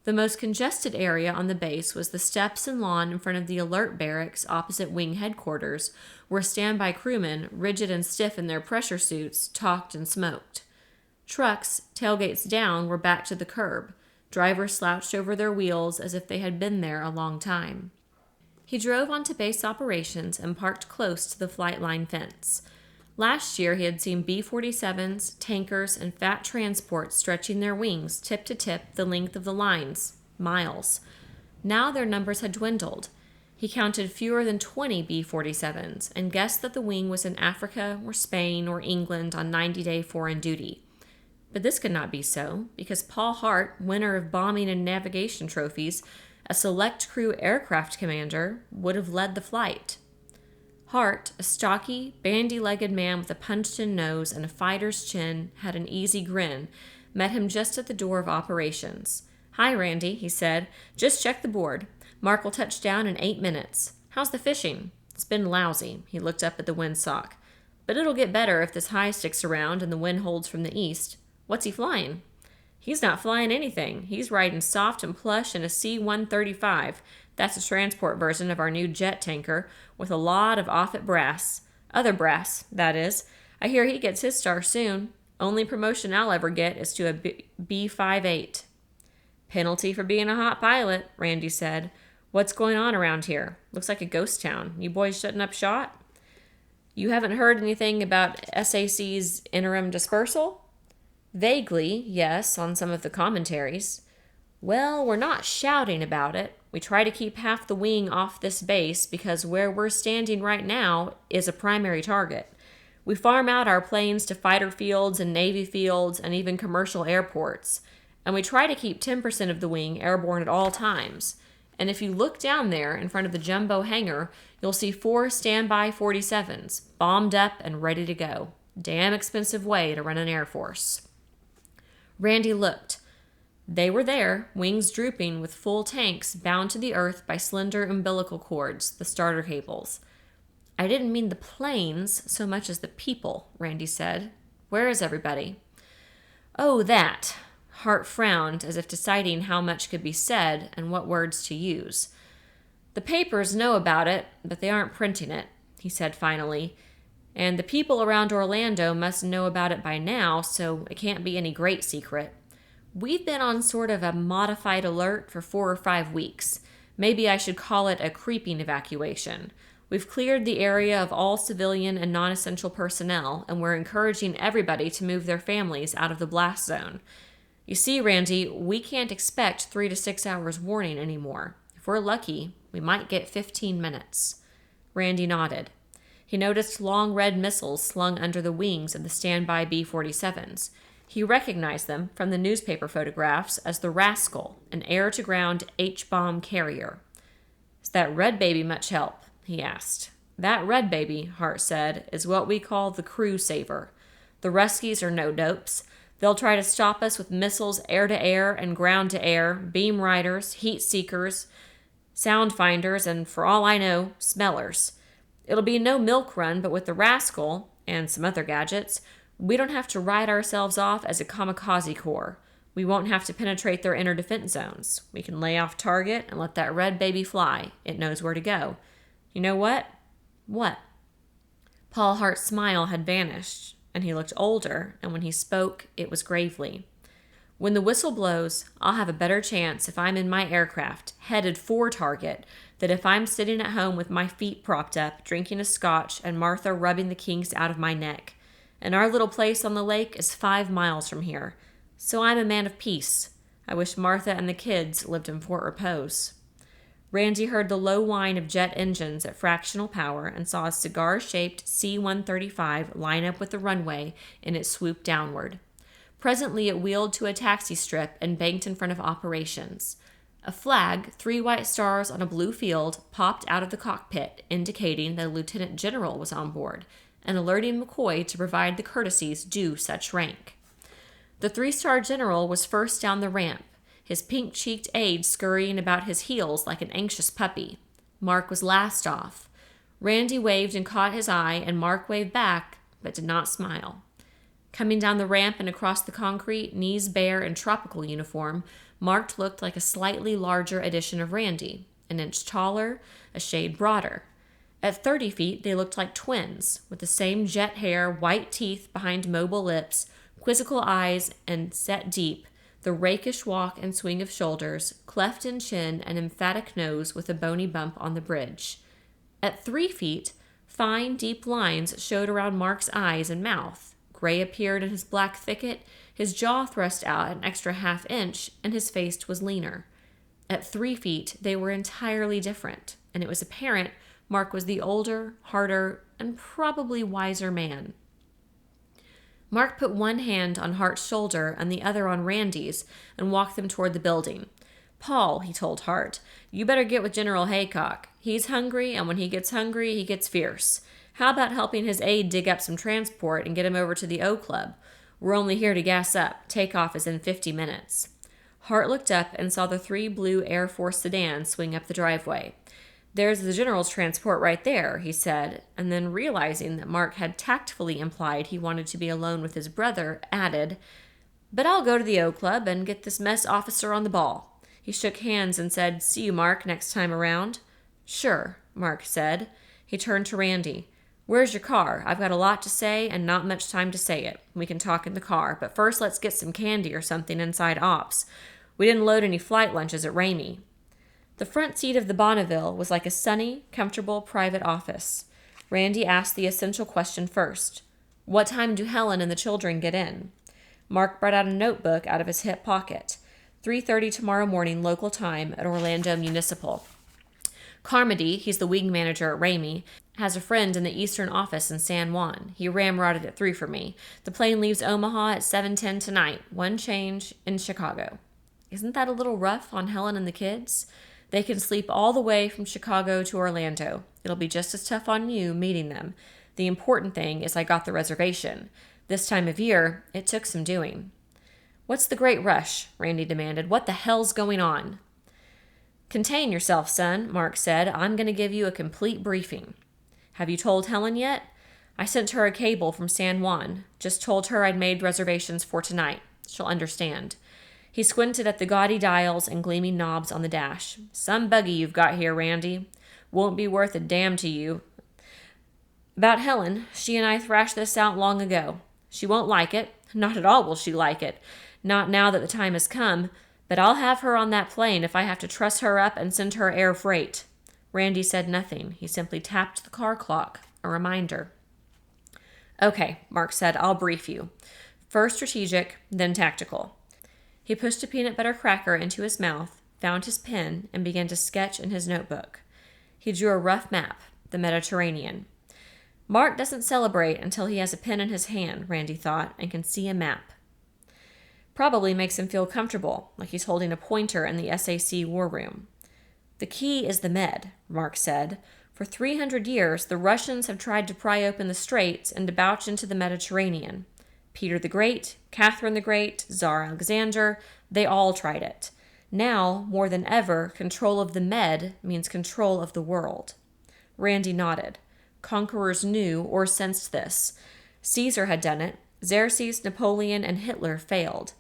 The most congested area on the base was the steps and lawn in front of the Alert Barracks opposite Wing Headquarters, where standby crewmen, rigid and stiff in their pressure suits, talked and smoked. Trucks, tailgates down, were back to the curb. Drivers slouched over their wheels as if they had been there a long time. He drove onto base operations and parked close to the flight line fence. Last year, he had seen B-47s, tankers, and fat transports stretching their wings tip to tip the length of the lines, miles. Now their numbers had dwindled. He counted fewer than 20 B-47s and guessed that the wing was in Africa or Spain or England on 90-day foreign duty. But this could not be so, because Paul Hart, winner of bombing and navigation trophies, a select crew aircraft commander, would have led the flight. Hart, a stocky, bandy-legged man with a punched-in nose and a fighter's chin, had an easy grin, met him just at the door of operations. "Hi, Randy," he said. "Just check the board. Mark will touch down in 8 minutes. How's the fishing?" "It's been lousy." He looked up at the windsock. "But it'll get better if this high sticks around and the wind holds from the east. What's he flying?" "He's not flying anything. He's riding soft and plush in a C-135. That's a transport version of our new jet tanker, with a lot of Offutt brass. Other brass, that is. I hear he gets his star soon. Only promotion I'll ever get is to a B-58. "Penalty for being a hot pilot," Randy said. "What's going on around here? Looks like a ghost town. You boys shutting up shop?" "You haven't heard anything about SAC's interim dispersal?" "Vaguely, yes, on some of the commentaries." "Well, we're not shouting about it. We try to keep half the wing off this base because where we're standing right now is a primary target. We farm out our planes to fighter fields and Navy fields and even commercial airports. And we try to keep 10% of the wing airborne at all times. And if you look down there in front of the jumbo hangar, you'll see 4 standby 47s, bombed up and ready to go. Damn expensive way to run an Air Force. Randy looked. They were there, wings drooping, with full tanks bound to the earth by slender umbilical cords, the starter cables. I didn't mean the planes so much as the people, Randy said. Where is everybody? Oh, that. Hart frowned, as if deciding how much could be said and what words to use. The papers know about it, but they aren't printing it, he said finally. And the people around Orlando must know about it by now, so it can't be any great secret. We've been on sort of a modified alert for 4 or 5 weeks. Maybe I should call it a creeping evacuation. We've cleared the area of all civilian and non-essential personnel, and we're encouraging everybody to move their families out of the blast zone. You see, Randy, we can't expect 3 to 6 hours warning anymore. If we're lucky, we might get 15 minutes. Randy nodded. He noticed long red missiles slung under the wings of the standby B-47s. He recognized them from the newspaper photographs as the Rascal, an air-to-ground H-bomb carrier. Is that red baby much help? He asked. That red baby, Hart said, is what we call the crew saver. The Ruskies are no dopes. They'll try to stop us with missiles air-to-air and ground-to-air, beam riders, heat seekers, sound finders, and, for all I know, smellers. It'll be no milk run, but with the Rascal, and some other gadgets, we don't have to ride ourselves off as a kamikaze corps. We won't have to penetrate their inner defense zones. We can lay off target and let that red baby fly. It knows where to go. You know what? What? Paul Hart's smile had vanished, and he looked older, and when he spoke, it was gravely. When the whistle blows, I'll have a better chance if I'm in my aircraft, headed for target, than if I'm sitting at home with my feet propped up, drinking a scotch, and Martha rubbing the kinks out of my neck. And our little place on the lake is 5 miles from here. So I'm a man of peace. I wish Martha and the kids lived in Fort Repose. Randy heard the low whine of jet engines at fractional power and saw a cigar-shaped C-135 line up with the runway in its swoop downward. Presently it wheeled to a taxi strip and banked in front of operations. A flag, 3 white stars on a blue field, popped out of the cockpit, indicating that a lieutenant general was on board, and alerting McCoy to provide the courtesies due such rank. The 3-star general was first down the ramp, his pink-cheeked aide scurrying about his heels like an anxious puppy. Mark was last off. Randy waved and caught his eye, and Mark waved back, but did not smile. Coming down the ramp and across the concrete, knees bare in tropical uniform, Mark looked like a slightly larger edition of Randy, an inch taller, a shade broader. At 30 feet, they looked like twins, with the same jet hair, white teeth behind mobile lips, quizzical eyes, and set deep, the rakish walk and swing of shoulders, cleft in chin, and emphatic nose with a bony bump on the bridge. At 3 feet, fine, deep lines showed around Mark's eyes and mouth. Gray appeared in his black thicket, his jaw thrust out an extra half-inch, and his face was leaner. At 3 feet, they were entirely different, and it was apparent Mark was the older, harder, and probably wiser man. Mark put one hand on Hart's shoulder and the other on Randy's and walked them toward the building. Paul, he told Hart, you better get with General Haycock. He's hungry, and when he gets hungry, he gets fierce. How about helping his aide dig up some transport and get him over to the O Club? We're only here to gas up. Takeoff is in 50 minutes. Hart looked up and saw the 3 blue Air Force sedans swing up the driveway. There's the general's transport right there, he said, and then realizing that Mark had tactfully implied he wanted to be alone with his brother, added, but I'll go to the O Club and get this mess officer on the ball. He shook hands and said, see you, Mark, next time around. Sure, Mark said. He turned to Randy. Where's your car? I've got a lot to say and not much time to say it. We can talk in the car, but first let's get some candy or something inside ops. We didn't load any flight lunches at Ramey. The front seat of the Bonneville was like a sunny, comfortable private office. Randy asked the essential question first. What time do Helen and the children get in? Mark brought out a notebook out of his hip pocket. 3:30 tomorrow morning local time at Orlando Municipal. Carmody, he's the wing manager at Ramey, has a friend in the eastern office in San Juan. He ramrodded at 3 for me. The plane leaves Omaha at 7:10 tonight. One change in Chicago. Isn't that a little rough on Helen and the kids? They can sleep all the way from Chicago to Orlando. It'll be just as tough on you meeting them. The important thing is I got the reservation. This time of year, it took some doing." "What's the great rush?" Randy demanded. "What the hell's going on?" "Contain yourself, son," Mark said. "I'm going to give you a complete briefing." "Have you told Helen yet?" "I sent her a cable from San Juan. Just told her I'd made reservations for tonight. She'll understand." He squinted at the gaudy dials and gleaming knobs on the dash. "Some buggy you've got here, Randy. Won't be worth a damn to you. About Helen, she and I thrashed this out long ago. She won't like it. Not at all will she like it. Not now that the time has come. But I'll have her on that plane if I have to truss her up and send her air freight." Randy said nothing. He simply tapped the car clock, a reminder. "Okay," Mark said, "I'll brief you. First strategic, then tactical." He pushed a peanut butter cracker into his mouth, found his pen, and began to sketch in his notebook. He drew a rough map, the Mediterranean. Mark doesn't celebrate until he has a pen in his hand, Randy thought, and can see a map. Probably makes him feel comfortable, like he's holding a pointer in the SAC war room. "The key is the Med," Mark said. "For 300 years, the Russians have tried to pry open the straits and debouch into the Mediterranean. Peter the Great, Catherine the Great, Tsar Alexander, they all tried it. Now, more than ever, control of the Med means control of the world." Randy nodded. Conquerors knew or sensed this. Caesar had done it. Xerxes, Napoleon, and Hitler failed.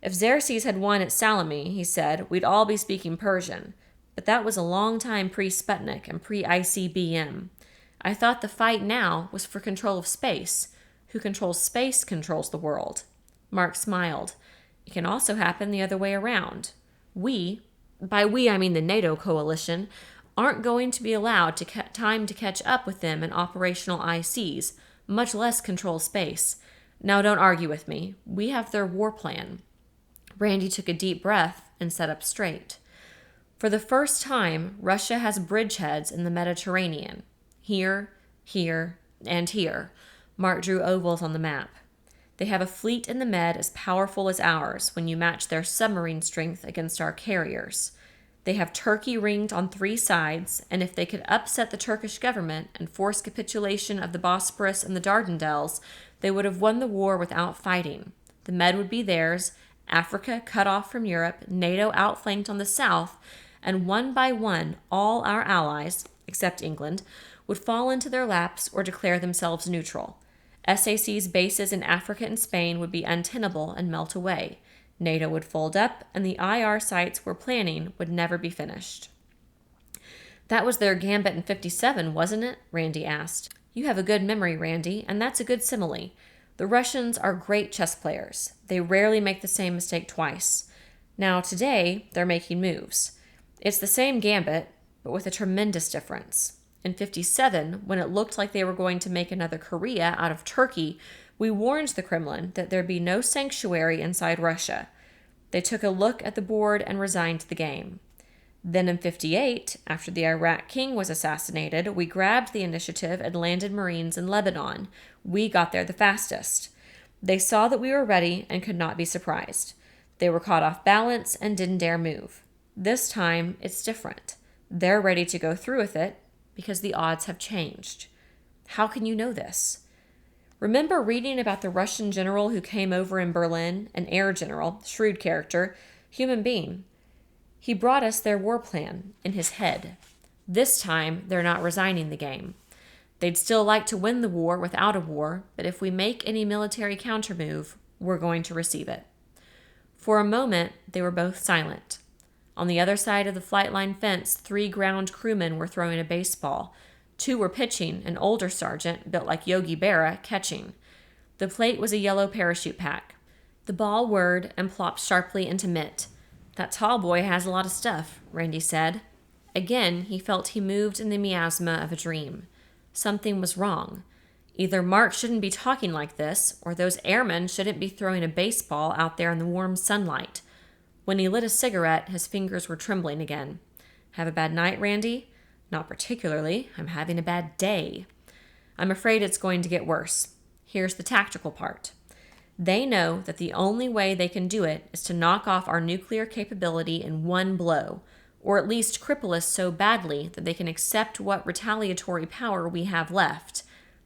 If Xerxes had won at Salome, he said, we'd all be speaking Persian. But that was a long time pre-Sputnik and pre-ICBM. I thought the fight now was for control of space. Who controls space controls the world. Mark smiled. It can also happen the other way around. We, by we I mean the NATO coalition, aren't going to be allowed time to catch up with them in operational ICs, much less control space. Now don't argue with me. We have their war plan. Randy took a deep breath and sat up straight. For the first time, Russia has bridgeheads in the Mediterranean. Here, here, and here. Mark drew ovals on the map. They have a fleet in the Med as powerful as ours when you match their submarine strength against our carriers. They have Turkey ringed on 3 sides, and if they could upset the Turkish government and force capitulation of the Bosporus and the Dardanelles, they would have won the war without fighting. The Med would be theirs, Africa cut off from Europe, NATO outflanked on the south, and one by one, all our allies, except England, would fall into their laps or declare themselves neutral. SAC's bases in Africa and Spain would be untenable and melt away. NATO would fold up, and the IR sites we're planning would never be finished. That was their gambit in 57, wasn't it? Randy asked. You have a good memory, Randy, and that's a good simile. The Russians are great chess players. They rarely make the same mistake twice. Now, today, they're making moves. It's the same gambit, but with a tremendous difference. In 57, when it looked like they were going to make another Korea out of Turkey, we warned the Kremlin that there'd be no sanctuary inside Russia. They took a look at the board and resigned the game. Then in 58, after the Iraq king was assassinated, we grabbed the initiative and landed Marines in Lebanon. We got there the fastest. They saw that we were ready and could not be surprised. They were caught off balance and didn't dare move. This time, it's different. They're ready to go through with it because the odds have changed. How can you know this? Remember reading about the Russian general who came over in Berlin, an air general, shrewd character, human being. He brought us their war plan in his head. This time, they're not resigning the game. They'd still like to win the war without a war, but if we make any military countermove, we're going to receive it. For a moment, they were both silent. On the other side of the flight line fence, 3 ground crewmen were throwing a baseball. 2 were pitching, an older sergeant, built like Yogi Berra, catching. The plate was a yellow parachute pack. The ball whirred and plopped sharply into mitt. That tall boy has a lot of stuff, Randy said. Again, he felt he moved in the miasma of a dream. Something was wrong. Either Mark shouldn't be talking like this, or those airmen shouldn't be throwing a baseball out there in the warm sunlight. When he lit a cigarette, his fingers were trembling again. Have a bad night, Randy? Not particularly. I'm having a bad day. I'm afraid it's going to get worse. Here's the tactical part. They know that the only way they can do it is to knock off our nuclear capability in one blow. or at least cripple us so badly that they can accept what retaliatory power we have left.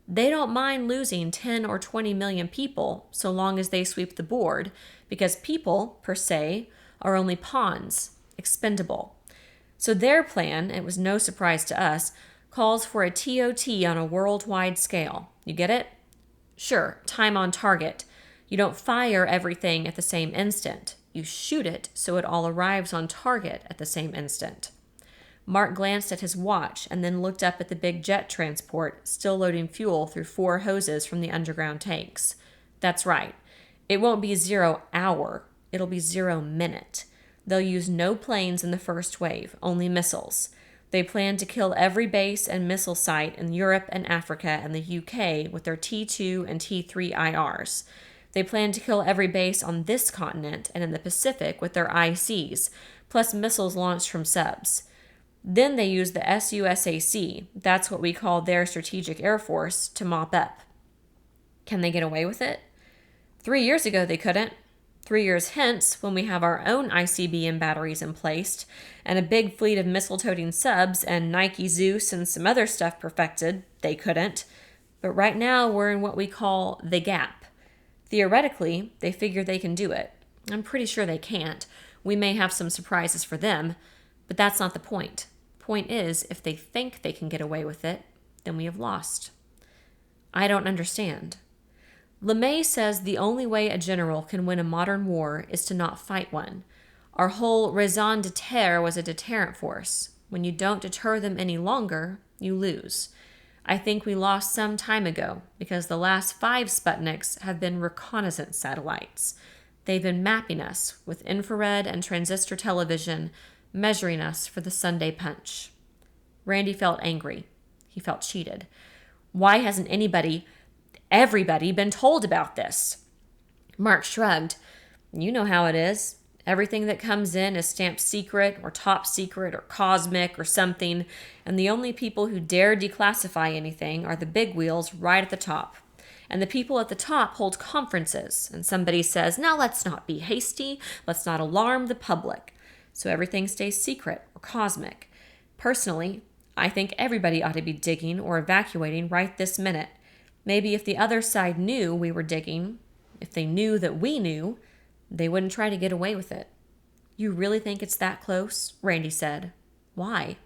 They don't mind losing 10 or 20 million people so long as they sweep the board, because people, per se, are only pawns, expendable. So their plan, it was no surprise to us, calls for a TOT on a worldwide scale. You get it? Sure, time on target. You don't fire everything at the same instant. You shoot it so it all arrives on target at the same instant. Mark glanced at his watch and then looked up at the big jet transport, still loading fuel through 4 hoses from the underground tanks. That's right. It won't be 0 hour. It'll be 0 minute. They'll use no planes in the first wave, only missiles. They plan to kill every base and missile site in Europe and Africa and the UK with their T2 and T3 IRs. They plan to kill every base on this continent and in the Pacific with their ICs, plus missiles launched from subs. Then they use the SUSAC, that's what we call their strategic air force, to mop up. Can they get away with it? 3 years ago they couldn't. 3 years hence, when we have our own ICBM batteries in place, and a big fleet of missile-toting subs and Nike Zeus and some other stuff perfected, they couldn't. But right now we're in what we call the gap. Theoretically, they figure they can do it. I'm pretty sure they can't. We may have some surprises for them, but that's not the point. Point is, if they think they can get away with it, then we have lost. I don't understand. LeMay says the only way a general can win a modern war is to not fight one. Our whole raison d'etre was a deterrent force. When you don't deter them any longer, you lose. I think we lost some time ago because the last 5 Sputniks have been reconnaissance satellites. They've been mapping us with infrared and transistor television, measuring us for the Sunday punch. Randy felt angry. He felt cheated. Why hasn't everybody been told about this? Mark shrugged. You know how it is. Everything that comes in is stamped secret or top secret or cosmic or something, and the only people who dare declassify anything are the big wheels right at the top. And the people at the top hold conferences, and somebody says, now let's not be hasty, let's not alarm the public. So everything stays secret or cosmic. Personally, I think everybody ought to be digging or evacuating right this minute. Maybe if the other side knew we were digging, if they knew that we knew, they wouldn't try to get away with it. You really think it's that close? Randy said. Why?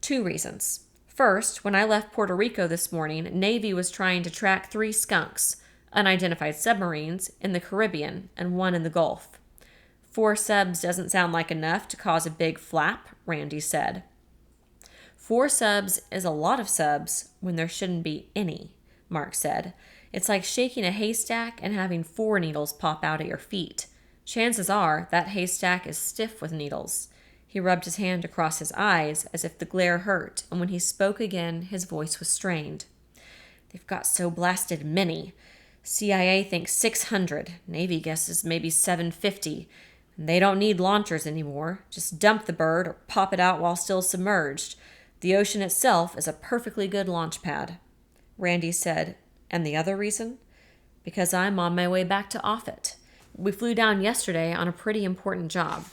2 reasons. First, when I left Puerto Rico this morning, Navy was trying to track 3 skunks, unidentified submarines, in the Caribbean and 1 in the Gulf. 4 subs doesn't sound like enough to cause a big flap, Randy said. 4 subs is a lot of subs when there shouldn't be any, Mark said. It's like shaking a haystack and having 4 needles pop out at your feet. Chances are that haystack is stiff with needles. He rubbed his hand across his eyes as if the glare hurt, and when he spoke again, his voice was strained. They've got so blasted many. CIA thinks 600. Navy guesses maybe 750. And they don't need launchers anymore. Just dump the bird or pop it out while still submerged. The ocean itself is a perfectly good launch pad. Randy said, and the other reason? Because I'm on my way back to Offutt. We flew down yesterday on a pretty important job.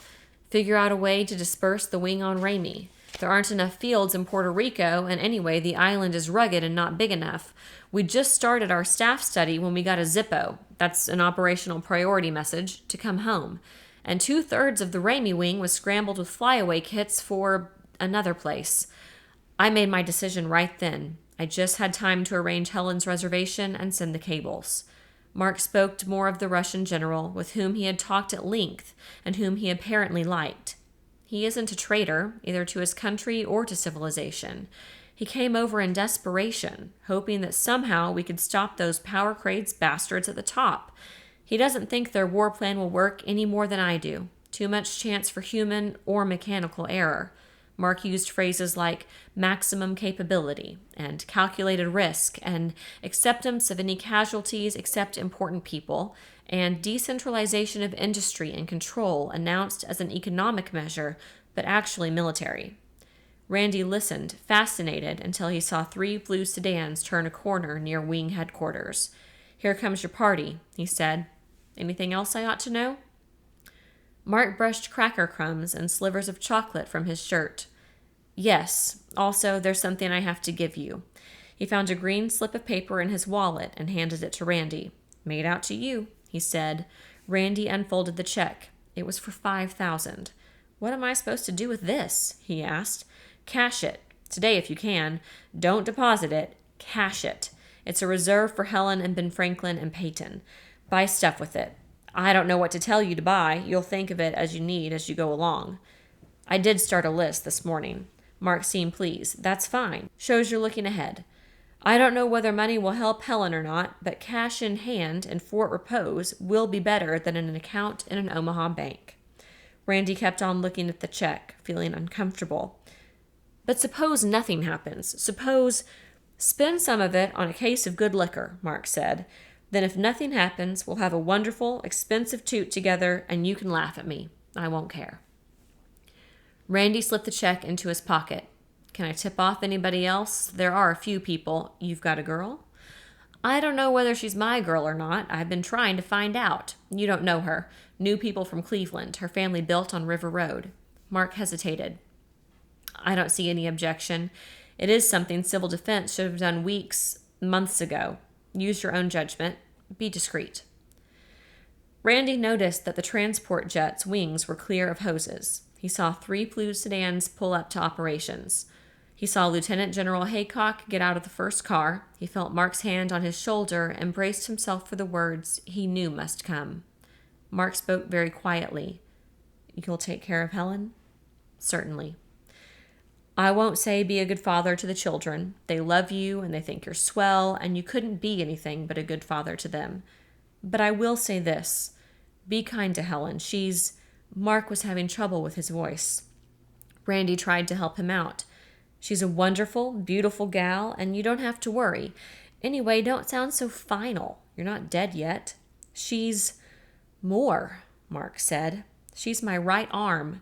Figure out a way to disperse the wing on Ramey. There aren't enough fields in Puerto Rico, and anyway, the island is rugged and not big enough. We just started our staff study when we got a Zippo, that's an operational priority message, to come home. And 2/3 of the Ramey wing was scrambled with flyaway kits for another place. I made my decision right then. I just had time to arrange Helen's reservation and send the cables. Mark spoke to more of the Russian general with whom he had talked at length and whom he apparently liked. He isn't a traitor, either to his country or to civilization. He came over in desperation, hoping that somehow we could stop those power craze bastards at the top. He doesn't think their war plan will work any more than I do. Too much chance for human or mechanical error. Mark used phrases like maximum capability and calculated risk and acceptance of any casualties except important people and decentralization of industry and control announced as an economic measure but actually military. Randy listened, fascinated, until he saw 3 blue sedans turn a corner near wing headquarters. Here comes your party, he said. Anything else I ought to know? Mark brushed cracker crumbs and slivers of chocolate from his shirt. Yes, also there's something I have to give you. He found a green slip of paper in his wallet and handed it to Randy. Made out to you, he said. Randy unfolded the check. It was for $5,000. What am I supposed to do with this? He asked. Cash it. Today if you can. Don't deposit it. Cash it. It's a reserve for Helen and Ben Franklin and Peyton. Buy stuff with it. I don't know what to tell you to buy. You'll think of it as you need as you go along. I did start a list this morning. Mark seemed pleased. That's fine. Shows you're looking ahead. I don't know whether money will help Helen or not, but cash in hand in Fort Repose will be better than an account in an Omaha bank. Randy kept on looking at the check, feeling uncomfortable. But suppose nothing happens. Suppose spend some of it on a case of good liquor, Mark said. Then if nothing happens, we'll have a wonderful, expensive toot together, and you can laugh at me. I won't care. Randy slipped the check into his pocket. Can I tip off anybody else? There are a few people. You've got a girl? I don't know whether she's my girl or not. I've been trying to find out. You don't know her. New people from Cleveland. Her family built on River Road. Mark hesitated. I don't see any objection. It is something civil defense should have done weeks, months ago. Use your own judgment. Be discreet. Randy noticed that the transport jet's wings were clear of hoses. He saw 3 blue sedans pull up to operations. He saw Lieutenant General Haycock get out of the first car. He felt Mark's hand on his shoulder and braced himself for the words he knew must come. Mark spoke very quietly. You'll take care of Helen? Certainly. I won't say be a good father to the children. They love you and they think you're swell, and you couldn't be anything but a good father to them. But I will say this. Be kind to Helen. Mark was having trouble with his voice. Randy tried to help him out. She's a wonderful, beautiful gal, and you don't have to worry. Anyway, don't sound so final. You're not dead yet. She's more, Mark said. She's my right arm.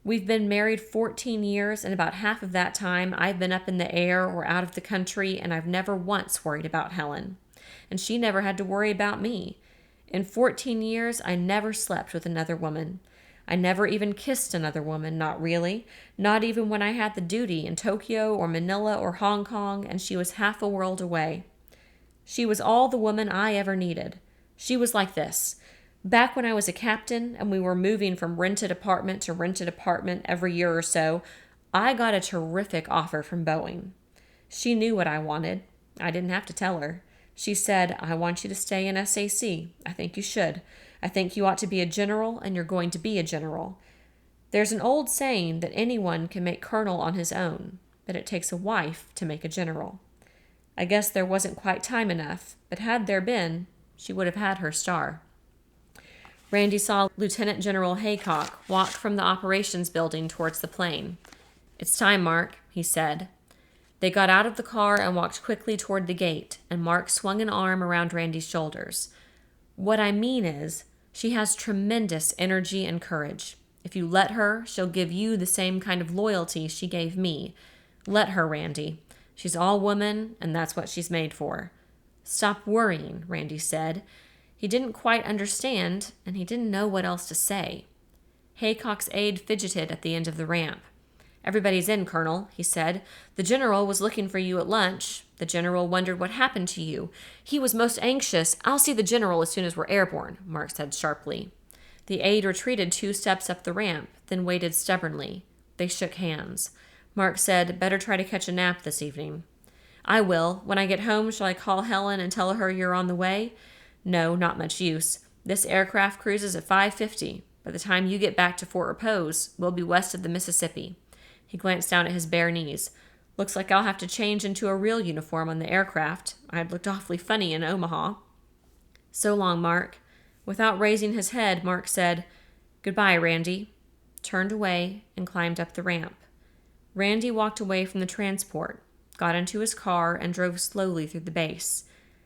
We've been married 14 years, and about half of that time I've been up in the air or out of the country, and I've never once worried about Helen. And she never had to worry about me. In 14 years, I never slept with another woman. I never even kissed another woman, not really. Not even when I had the duty in Tokyo or Manila or Hong Kong, and she was half a world away. She was all the woman I ever needed. She was like this. Back when I was a captain and we were moving from rented apartment to rented apartment every year or so, I got a terrific offer from Boeing. She knew what I wanted. I didn't have to tell her. She said, I want you to stay in SAC. I think you should. I think you ought to be a general, and you're going to be a general. There's an old saying that anyone can make colonel on his own, but it takes a wife to make a general. I guess there wasn't quite time enough, but had there been, she would have had her star. Randy saw Lieutenant General Haycock walk from the operations building towards the plane. It's time, Mark, he said. They got out of the car and walked quickly toward the gate, and Mark swung an arm around Randy's shoulders. What I mean is, she has tremendous energy and courage. If you let her, she'll give you the same kind of loyalty she gave me. Let her, Randy. She's all woman, and that's what she's made for. Stop worrying, Randy said. He didn't quite understand, and he didn't know what else to say. Haycock's aide fidgeted at the end of the ramp. Everybody's in, Colonel, he said. The general was looking for you at lunch. The general wondered what happened to you. He was most anxious. I'll see the general as soon as we're airborne, Mark said sharply. The aide retreated 2 steps up the ramp, then waited stubbornly. They shook hands. Mark said, better try to catch a nap this evening. I will. When I get home, shall I call Helen and tell her you're on the way? No, not much use. This aircraft cruises at 5:50. By the time you get back to Fort Repose, we'll be west of the Mississippi. He glanced down at his bare knees. Looks like I'll have to change into a real uniform on the aircraft. I'd looked awfully funny in Omaha. So long, Mark. Without raising his head, Mark said, Goodbye, Randy, turned away, and climbed up the ramp. Randy walked away from the transport, got into his car, and drove slowly through the base.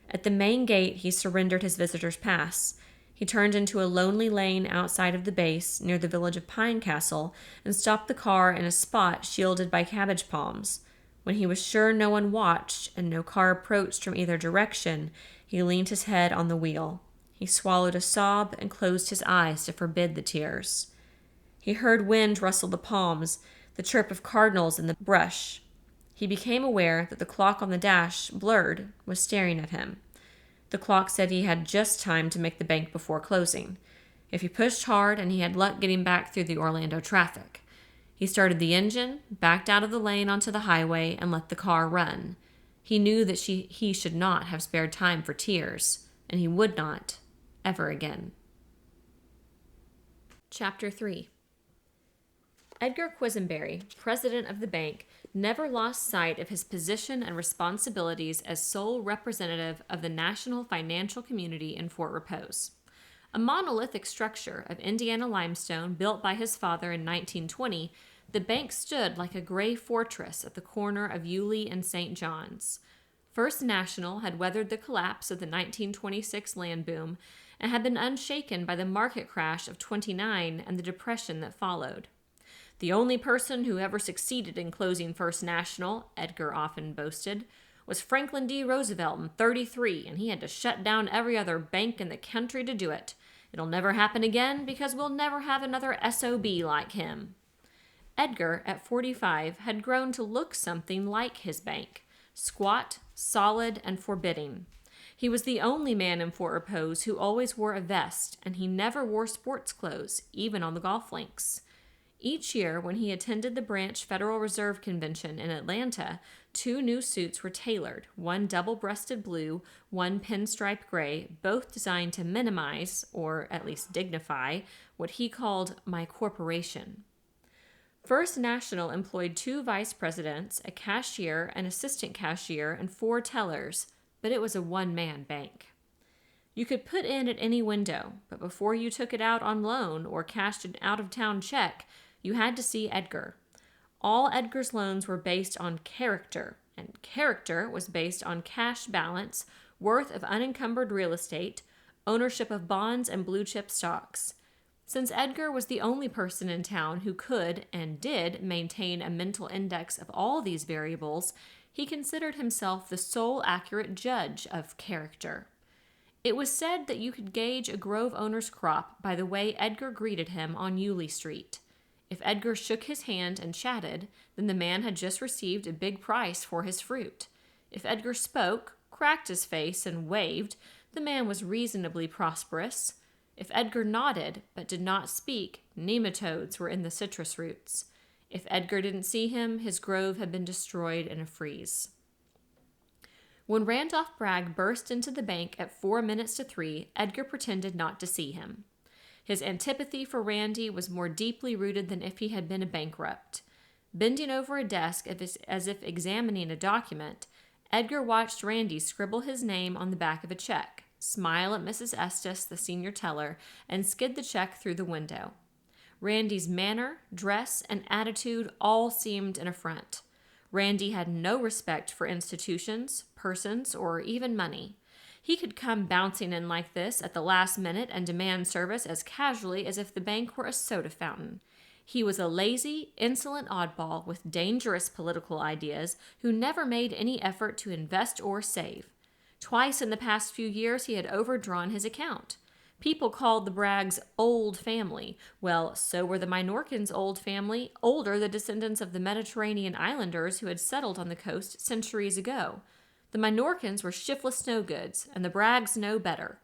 At the main gate, he surrendered his visitor's pass. He turned into a lonely lane outside of the base, near the village of Pine Castle, and stopped the car in a spot shielded by cabbage palms. When he was sure no one watched and no car approached from either direction, he leaned his head on the wheel. He swallowed a sob and closed his eyes to forbid the tears. He heard wind rustle the palms, the chirp of cardinals in the brush. He became aware that the clock on the dash, blurred, was staring at him. The clock said he had just time to make the bank before closing, if he pushed hard and he had luck getting back through the Orlando traffic. He started the engine, backed out of the lane onto the highway, and let the car run. He knew that he should not have spared time for tears, and he would not, ever again. Chapter 3. Edgar Quisenberry, president of the bank, never lost sight of his position and responsibilities as sole representative of the national financial community in Fort Repose. A monolithic structure of Indiana limestone built by his father in 1920, the bank stood like a gray fortress at the corner of Yulee and St. John's. First National had weathered the collapse of the 1926 land boom and had been unshaken by the market crash of '29 and the depression that followed. The only person who ever succeeded in closing First National, Edgar often boasted, was Franklin D. Roosevelt in '33, and he had to shut down every other bank in the country to do it. It'll never happen again because we'll never have another SOB like him. Edgar, at 45, had grown to look something like his bank, squat, solid, and forbidding. He was the only man in Fort Repose who always wore a vest, and he never wore sports clothes, even on the golf links. Each year, when he attended the branch Federal Reserve Convention in Atlanta, 2 new suits were tailored, one double-breasted blue, one pinstripe gray, both designed to minimize, or at least dignify, what he called my corporation. First National employed 2 vice presidents, a cashier, an assistant cashier, and 4 tellers, but it was a one-man bank. You could put in at any window, but before you took it out on loan or cashed an out-of-town check, you had to see Edgar. All Edgar's loans were based on character, and character was based on cash balance, worth of unencumbered real estate, ownership of bonds and blue-chip stocks. Since Edgar was the only person in town who could and did maintain a mental index of all these variables, he considered himself the sole accurate judge of character. It was said that you could gauge a grove owner's crop by the way Edgar greeted him on Yulee Street. If Edgar shook his hand and chatted, then the man had just received a big price for his fruit. If Edgar spoke, cracked his face, and waved, the man was reasonably prosperous. If Edgar nodded but did not speak, nematodes were in the citrus roots. If Edgar didn't see him, his grove had been destroyed in a freeze. When Randolph Bragg burst into the bank at 4 minutes to 3, Edgar pretended not to see him. His antipathy for Randy was more deeply rooted than if he had been a bankrupt. Bending over a desk as if examining a document, Edgar watched Randy scribble his name on the back of a check, smile at Mrs. Estes, the senior teller, and skid the check through the window. Randy's manner, dress, and attitude all seemed an affront. Randy had no respect for institutions, persons, or even money. He could come bouncing in like this at the last minute and demand service as casually as if the bank were a soda fountain. He was a lazy, insolent oddball with dangerous political ideas who never made any effort to invest or save. Twice in the past few years he had overdrawn his account. People called the Braggs old family. Well, so were the Minorcans' old family, older the descendants of the Mediterranean islanders who had settled on the coast centuries ago. The Minorcans were shiftless no-goods, and the Braggs no better.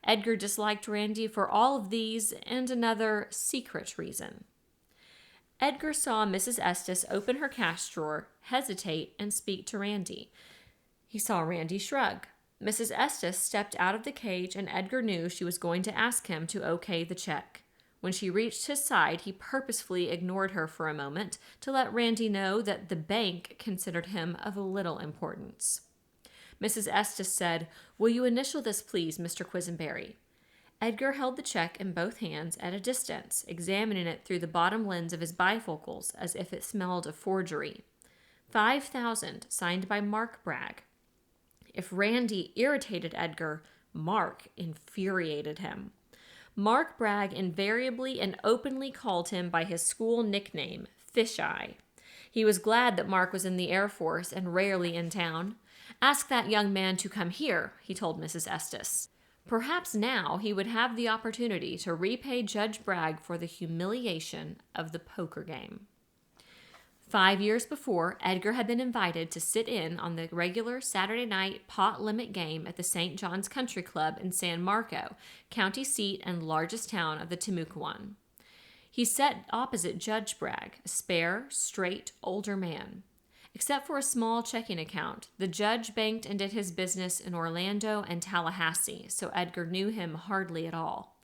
Edgar disliked Randy for all of these and another secret reason. Edgar saw Mrs. Estes open her cash drawer, hesitate, and speak to Randy. He saw Randy shrug. Mrs. Estes stepped out of the cage, and Edgar knew she was going to ask him to okay the check. When she reached his side, he purposefully ignored her for a moment to let Randy know that the bank considered him of little importance. Mrs. Estes said, "Will you initial this, please, Mr. Quisenberry?" Edgar held the check in both hands at a distance, examining it through the bottom lens of his bifocals as if it smelled of forgery. 5,000, signed by Mark Bragg. If Randy irritated Edgar, Mark infuriated him. Mark Bragg invariably and openly called him by his school nickname, Fisheye. He was glad that Mark was in the Air Force and rarely in town. "Ask that young man to come here," he told Mrs. Estes. Perhaps now he would have the opportunity to repay Judge Bragg for the humiliation of the poker game. 5 years before, Edgar had been invited to sit in on the regular Saturday night pot limit game at the St. John's Country Club in San Marco, county seat and largest town of the Timucuan. He sat opposite Judge Bragg, a spare, straight, older man. Except for a small checking account, the judge banked and did his business in Orlando and Tallahassee, so Edgar knew him hardly at all.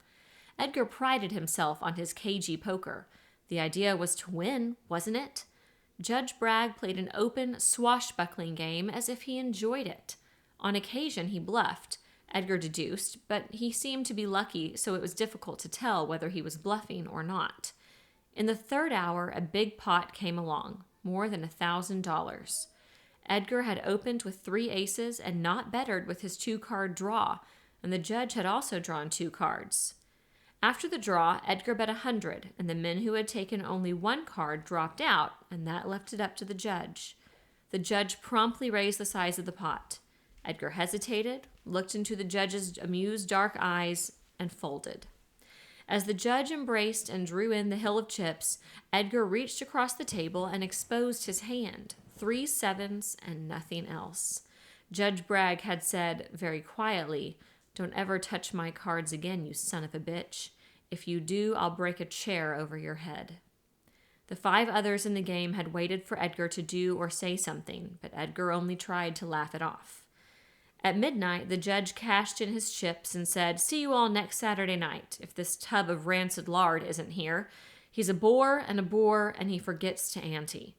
Edgar prided himself on his cagey poker. The idea was to win, wasn't it? Judge Bragg played an open, swashbuckling game as if he enjoyed it. On occasion, he bluffed, Edgar deduced, but he seemed to be lucky, so it was difficult to tell whether he was bluffing or not. In the third hour, a big pot came along, more than $1,000. Edgar had opened with 3 aces and not bettered with his 2-card draw, and the judge had also drawn 2 cards. After the draw, Edgar bet 100, and the men who had taken only 1 card dropped out, and that left it up to the judge. The judge promptly raised the size of the pot. Edgar hesitated, looked into the judge's amused dark eyes, and folded. As the judge embraced and drew in the hill of chips, Edgar reached across the table and exposed his hand. 3 sevens and nothing else. Judge Bragg had said, very quietly, "Don't ever touch my cards again, you son of a bitch. If you do, I'll break a chair over your head." The 5 others in the game had waited for Edgar to do or say something, but Edgar only tried to laugh it off. At midnight, the judge cashed in his chips and said, "See you all next Saturday night, if this tub of rancid lard isn't here. He's a bore, and he forgets to ante."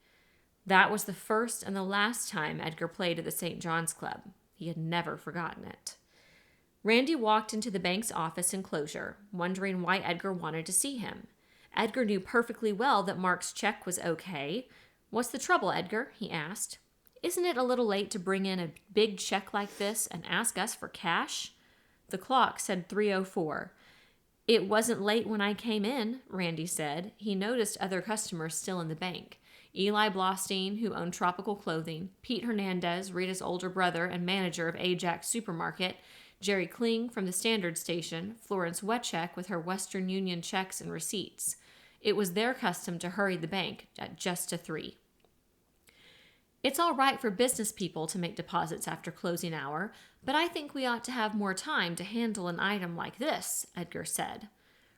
That was the first and the last time Edgar played at the St. John's Club. He had never forgotten it. Randy walked into the bank's office enclosure, wondering why Edgar wanted to see him. Edgar knew perfectly well that Mark's check was okay. "What's the trouble, Edgar?" he asked. "Isn't it a little late to bring in a big check like this and ask us for cash?" The clock said 3:04. "It wasn't late when I came in," Randy said. He noticed other customers still in the bank. Eli Blostein, who owned Tropical Clothing, Pete Hernandez, Rita's older brother and manager of Ajax Supermarket, Jerry Kling from the Standard Station, Florence Wetcheck with her Western Union checks and receipts. It was their custom to hurry the bank at just to 3. "It's all right for business people to make deposits after closing hour, but I think we ought to have more time to handle an item like this," Edgar said.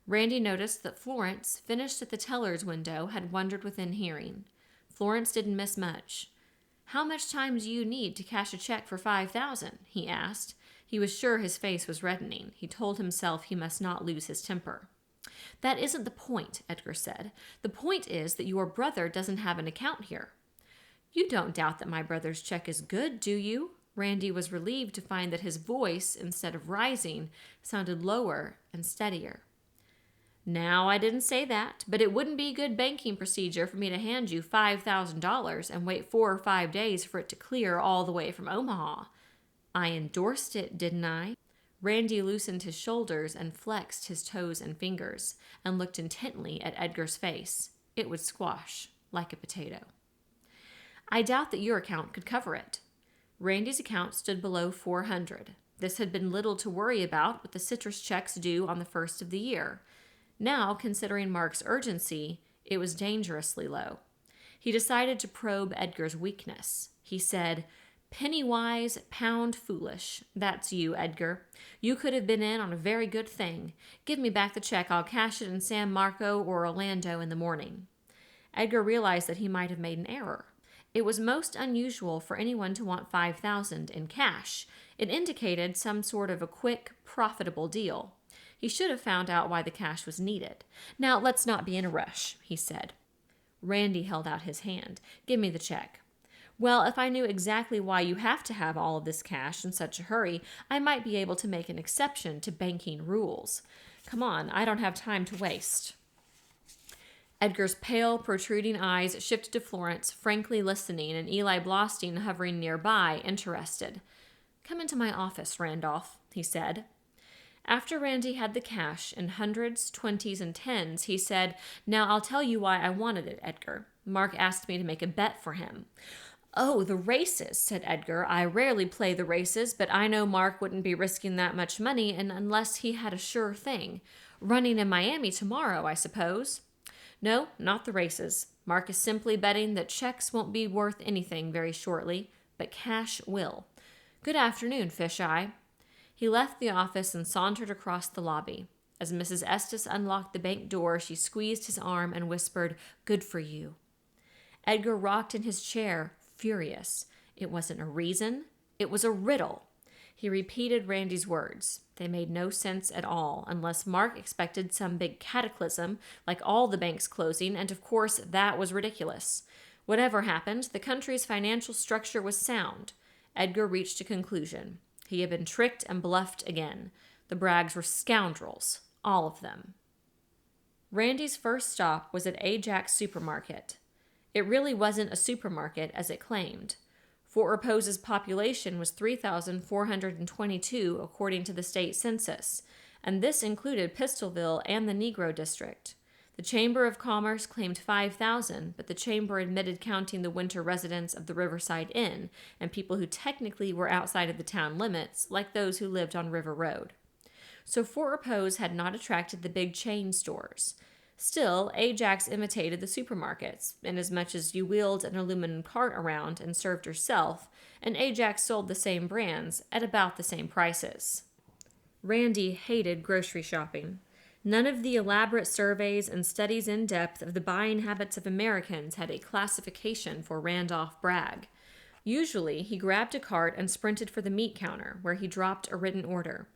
Randy noticed that Florence, finished at the teller's window, had wandered within hearing. Florence didn't miss much. "How much time do you need to cash a check for $5,000? He asked. He was sure his face was reddening. He told himself he must not lose his temper. "That isn't the point," Edgar said. "The point is that your brother doesn't have an account here." "You don't doubt that my brother's check is good, do you?" Randy was relieved to find that his voice, instead of rising, sounded lower and steadier. "Now, I didn't say that, but it wouldn't be good banking procedure for me to hand you $5,000 and wait 4 or 5 days for it to clear all the way from Omaha. I endorsed it, didn't I?" Randy loosened his shoulders and flexed his toes and fingers, and looked intently at Edgar's face. It would squash like a potato. "I doubt that your account could cover it." Randy's account stood below 400. This had been little to worry about with the citrus checks due on the 1st of the year. Now, considering Mark's urgency, it was dangerously low. He decided to probe Edgar's weakness. He said, "Penny wise, pound foolish. That's you, Edgar. You could have been in on a very good thing. Give me back the check. I'll cash it in San Marco or Orlando in the morning." Edgar realized that he might have made an error. It was most unusual for anyone to want $5,000 in cash. It indicated some sort of a quick, profitable deal. He should have found out why the cash was needed. "Now, let's not be in a rush," he said. Randy held out his hand. "Give me the check." "Well, if I knew exactly why you have to have all of this cash in such a hurry, I might be able to make an exception to banking rules. Come on, I don't have time to waste." Edgar's pale, protruding eyes shifted to Florence, frankly listening, and Eli Blostein hovering nearby, interested. "Come into my office, Randolph," he said. After Randy had the cash in hundreds, 20s, and 10s, he said, "Now I'll tell you why I wanted it, Edgar. Mark asked me to make a bet for him." "Oh, the races," said Edgar. "I rarely play the races, but I know Mark wouldn't be risking that much money unless he had a sure thing. Running in Miami tomorrow, I suppose." "No, not the races. Mark is simply betting that checks won't be worth anything very shortly, but cash will. Good afternoon, Fisheye." He left the office and sauntered across the lobby. As Mrs. Estes unlocked the bank door, she squeezed his arm and whispered, "Good for you." Edgar rocked in his chair, furious. It wasn't a reason. It was a riddle. He repeated Randy's words. They made no sense at all, unless Mark expected some big cataclysm, like all the banks closing, and of course that was ridiculous. Whatever happened, the country's financial structure was sound. Edgar reached a conclusion. He had been tricked and bluffed again. The Braggs were scoundrels, all of them. Randy's first stop was at Ajax Supermarket. It really wasn't a supermarket as it claimed. Fort Repose's population was 3,422 according to the state census, and this included Pistolville and the Negro District. The Chamber of Commerce claimed 5,000, but the chamber admitted counting the winter residents of the Riverside Inn and people who technically were outside of the town limits, like those who lived on River Road. So Fort Repose had not attracted the big chain stores. Still, Ajax imitated the supermarkets, inasmuch as you wheeled an aluminum cart around and served yourself, and Ajax sold the same brands at about the same prices. Randy hated grocery shopping. None of the elaborate surveys and studies in depth of the buying habits of Americans had a classification for Randolph Bragg. Usually, he grabbed a cart and sprinted for the meat counter, where he dropped a written order.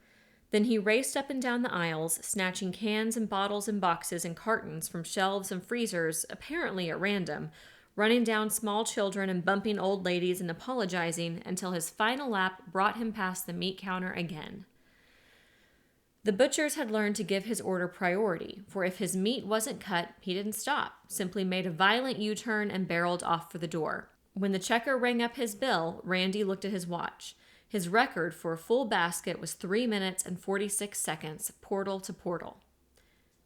Then he raced up and down the aisles, snatching cans and bottles and boxes and cartons from shelves and freezers, apparently at random, running down small children and bumping old ladies and apologizing until his final lap brought him past the meat counter again. The butchers had learned to give his order priority, for if his meat wasn't cut, he didn't stop, simply made a violent U-turn and barreled off for the door. When the checker rang up his bill, Randy looked at his watch. His record for a full basket was 3 minutes and 46 seconds, portal to portal.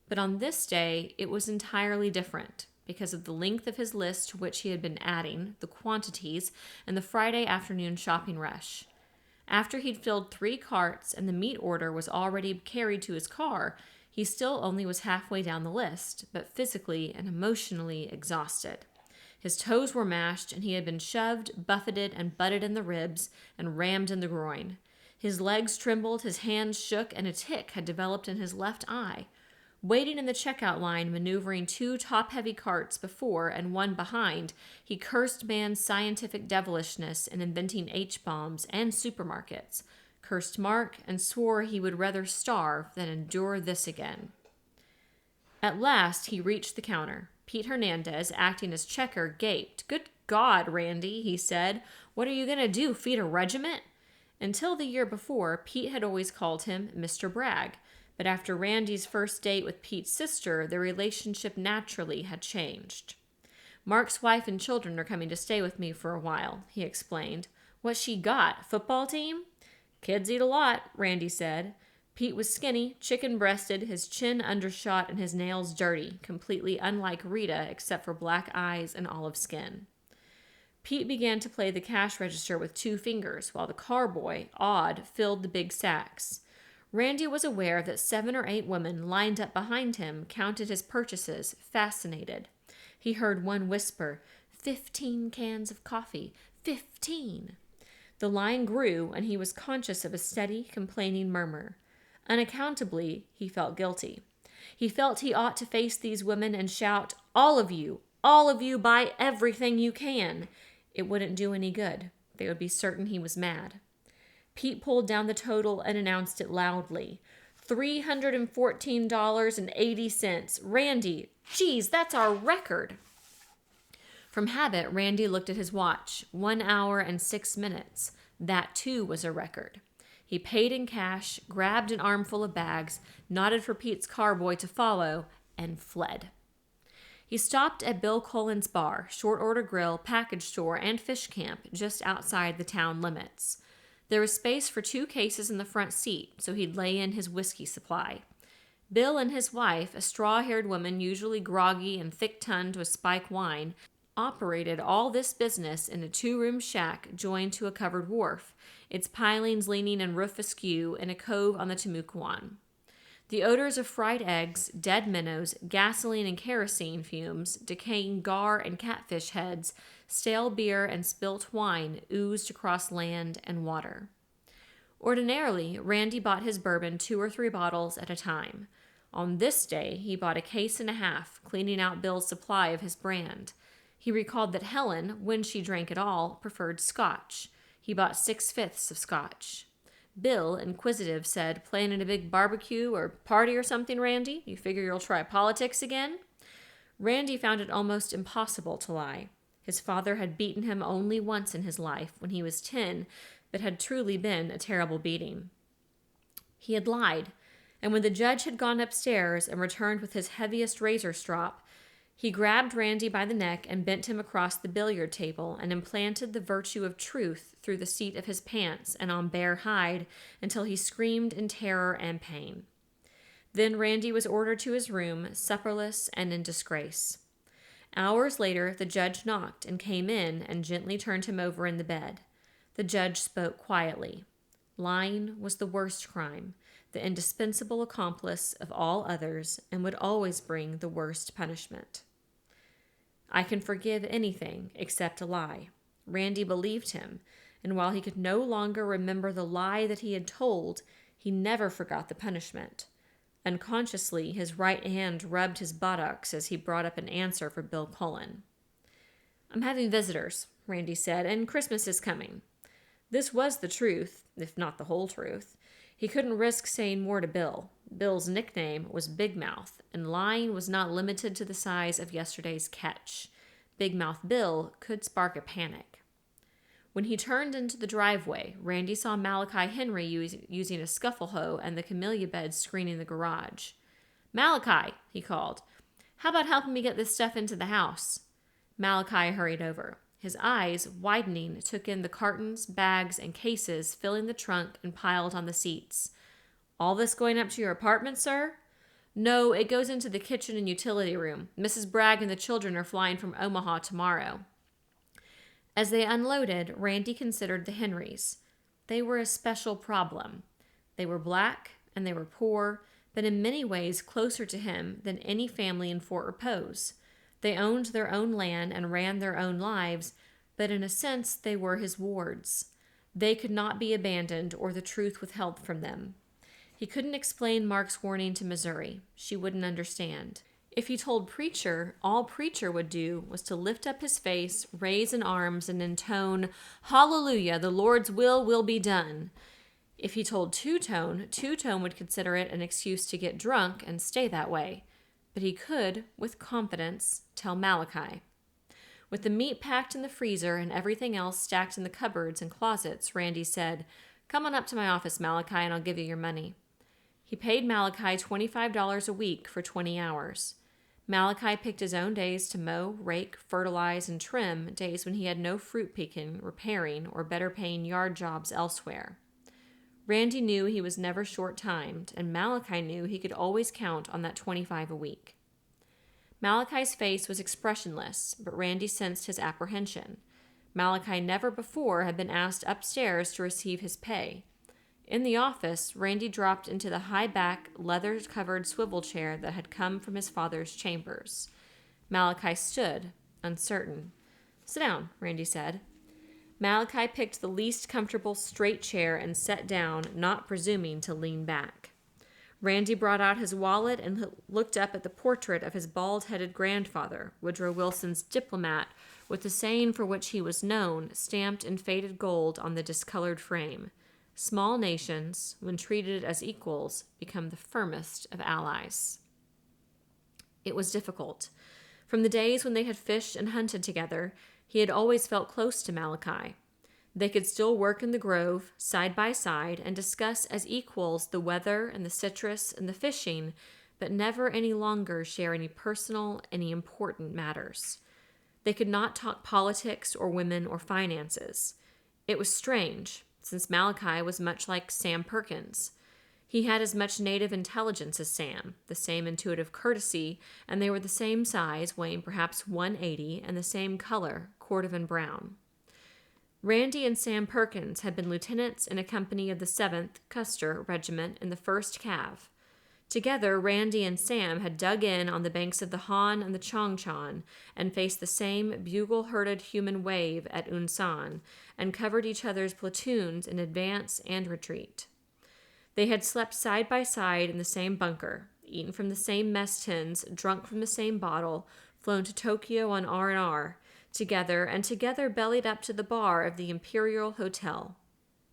But on this day, it was entirely different, because of the length of his list to which he had been adding, the quantities, and the Friday afternoon shopping rush. After he'd filled 3 carts and the meat order was already carried to his car, he still only was halfway down the list, but physically and emotionally exhausted. His toes were mashed, and he had been shoved, buffeted, and butted in the ribs, and rammed in the groin. His legs trembled, his hands shook, and a tic had developed in his left eye. Waiting in the checkout line, maneuvering 2 top-heavy carts before and 1 behind, he cursed man's scientific devilishness in inventing H-bombs and supermarkets, cursed Mark, and swore he would rather starve than endure this again. At last, he reached the counter. Pete Hernandez, acting as checker, gaped. "Good God, Randy," he said. "What are you going to do, feed a regiment?" Until the year before, Pete had always called him Mr. Bragg, but after Randy's first date with Pete's sister, their relationship naturally had changed. "Mark's wife and children are coming to stay with me for a while," he explained. "What's she got, football team?" "Kids eat a lot," Randy said. Pete was skinny, chicken-breasted, his chin undershot and his nails dirty, completely unlike Rita except for black eyes and olive skin. Pete began to play the cash register with 2 fingers, while the carboy, Aud, filled the big sacks. Randy was aware that 7 or 8 women lined up behind him counted his purchases, fascinated. He heard one whisper, 15 cans of coffee, 15. The line grew, and he was conscious of a steady, complaining murmur. Unaccountably, he felt guilty. He felt he ought to face these women and shout, all of you, buy everything you can." It wouldn't do any good. They would be certain he was mad. Pete pulled down the total and announced it loudly. $314.80. Randy, geez, that's our record. From habit, Randy looked at his watch. 1 hour and 6 minutes. That, too, was a record. He paid in cash, grabbed an armful of bags, nodded for Pete's carboy to follow, and fled. He stopped at Bill Cullen's bar, short-order grill, package store, and fish camp just outside the town limits. There was space for 2 cases in the front seat, so he'd lay in his whiskey supply. Bill and his wife, a straw-haired woman usually groggy and thick-tongued with spike wine, operated all this business in a 2-room shack joined to a covered wharf, its pilings leaning and roof askew in a cove on the Timucuan. The odors of fried eggs, dead minnows, gasoline and kerosene fumes, decaying gar and catfish heads, stale beer and spilt wine oozed across land and water. Ordinarily, Randy bought his bourbon 2 or 3 bottles at a time. On this day, he bought a case and a half, cleaning out Bill's supply of his brand. He recalled that Helen, when she drank at all, preferred scotch. He bought 6/5 of scotch. Bill, inquisitive, said, "Planning a big barbecue or party or something, Randy? You figure you'll try politics again?" Randy found it almost impossible to lie. His father had beaten him only once in his life, when he was 10, but had truly been a terrible beating. He had lied, and when the judge had gone upstairs and returned with his heaviest razor strop, he grabbed Randy by the neck and bent him across the billiard table and implanted the virtue of truth through the seat of his pants and on bare hide until he screamed in terror and pain. Then Randy was ordered to his room, supperless and in disgrace. Hours later, the judge knocked and came in and gently turned him over in the bed. The judge spoke quietly. Lying was the worst crime, the indispensable accomplice of all others, and would always bring the worst punishment. "I can forgive anything except a lie." Randy believed him, and while he could no longer remember the lie that he had told, he never forgot the punishment. Unconsciously, his right hand rubbed his buttocks as he brought up an answer for Bill Cullen. "I'm having visitors," Randy said, "and Christmas is coming." This was the truth, if not the whole truth. He couldn't risk saying more to Bill. Bill's nickname was Big Mouth, and lying was not limited to the size of yesterday's catch. Big Mouth Bill could spark a panic. When he turned into the driveway, Randy saw Malachi Henry using a scuffle hoe and the camellia bed screening the garage. "Malachi," he called, "how about helping me get this stuff into the house?" Malachi hurried over. His eyes, widening, took in the cartons, bags, and cases filling the trunk and piled on the seats. "All this going up to your apartment, sir?" "No, it goes into the kitchen and utility room. Mrs. Bragg and the children are flying from Omaha tomorrow." As they unloaded, Randy considered the Henrys. They were a special problem. They were black and they were poor, but in many ways closer to him than any family in Fort Repose. They owned their own land and ran their own lives, but in a sense they were his wards. They could not be abandoned or the truth withheld from them. He couldn't explain Mark's warning to Missouri. She wouldn't understand. If he told Preacher, all Preacher would do was to lift up his face, raise an arms, and intone, "Hallelujah, the Lord's will be done." If he told Two-Tone, Two-Tone would consider it an excuse to get drunk and stay that way. But he could, with confidence, tell Malachi. With the meat packed in the freezer and everything else stacked in the cupboards and closets, Randy said, "Come on up to my office, Malachi, and I'll give you your money." He paid Malachi $25 a week for 20 hours. Malachi picked his own days to mow, rake, fertilize, and trim, days when he had no fruit picking, repairing, or better-paying yard jobs elsewhere. Randy knew he was never short-timed, and Malachi knew he could always count on that 25 a week. Malachi's face was expressionless, but Randy sensed his apprehension. Malachi never before had been asked upstairs to receive his pay. In the office, Randy dropped into the high-back, leather-covered swivel chair that had come from his father's chambers. Malachi stood, uncertain. "Sit down," Randy said. Malachi picked the least comfortable straight chair and sat down, not presuming to lean back. Randy brought out his wallet and looked up at the portrait of his bald-headed grandfather, Woodrow Wilson's diplomat, with the saying for which he was known stamped in faded gold on the discolored frame. "Small nations, when treated as equals, become the firmest of allies." It was difficult. From the days when they had fished and hunted together, he had always felt close to Malachi. They could still work in the grove, side by side, and discuss as equals the weather and the citrus and the fishing, but never any longer share any personal, any important matters. They could not talk politics or women or finances. It was strange, since Malachi was much like Sam Perkins. He had as much native intelligence as Sam, the same intuitive courtesy, and they were the same size, weighing perhaps 180, and the same color, cordovan brown. Randy and Sam Perkins had been lieutenants in a company of the 7th Custer Regiment in the 1st Cav. Together, Randy and Sam had dug in on the banks of the Han and the Chongchon and faced the same bugle-herded human wave at Unsan and covered each other's platoons in advance and retreat. They had slept side by side in the same bunker, eaten from the same mess tins, drunk from the same bottle, flown to Tokyo on R&R, together bellied up to the bar of the Imperial Hotel.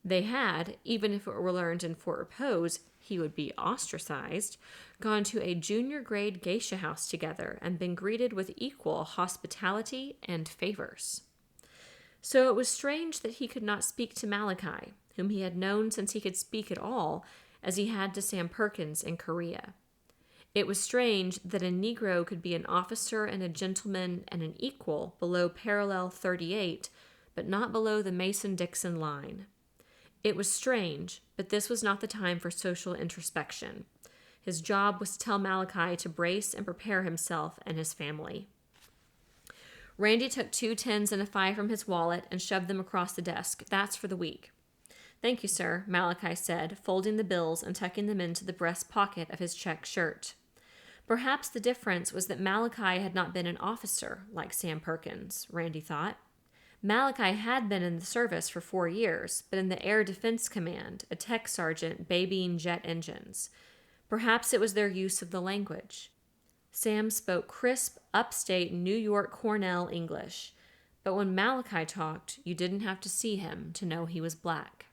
They had, even if it were learned in Fort Repose he would be ostracized, gone to a junior grade geisha house together and been greeted with equal hospitality and favors. So it was strange that he could not speak to Malachi, whom he had known since he could speak at all, as he had to Sam Perkins in Korea. It was strange that a Negro could be an officer and a gentleman and an equal below parallel 38, but not below the Mason-Dixon line. It was strange, but this was not the time for social introspection. His job was to tell Malachi to brace and prepare himself and his family. Randy took 2 tens and a 5 from his wallet and shoved them across the desk. That's for the week. Thank you, sir, Malachi said, folding the bills and tucking them into the breast pocket of his check shirt. Perhaps the difference was that Malachi had not been an officer like Sam Perkins, Randy thought. Malachi had been in the service for 4 years, but in the Air Defense Command, a tech sergeant babying jet engines. Perhaps it was their use of the language. Sam spoke crisp, upstate New York Cornell English, but when Malachi talked, you didn't have to see him to know he was black.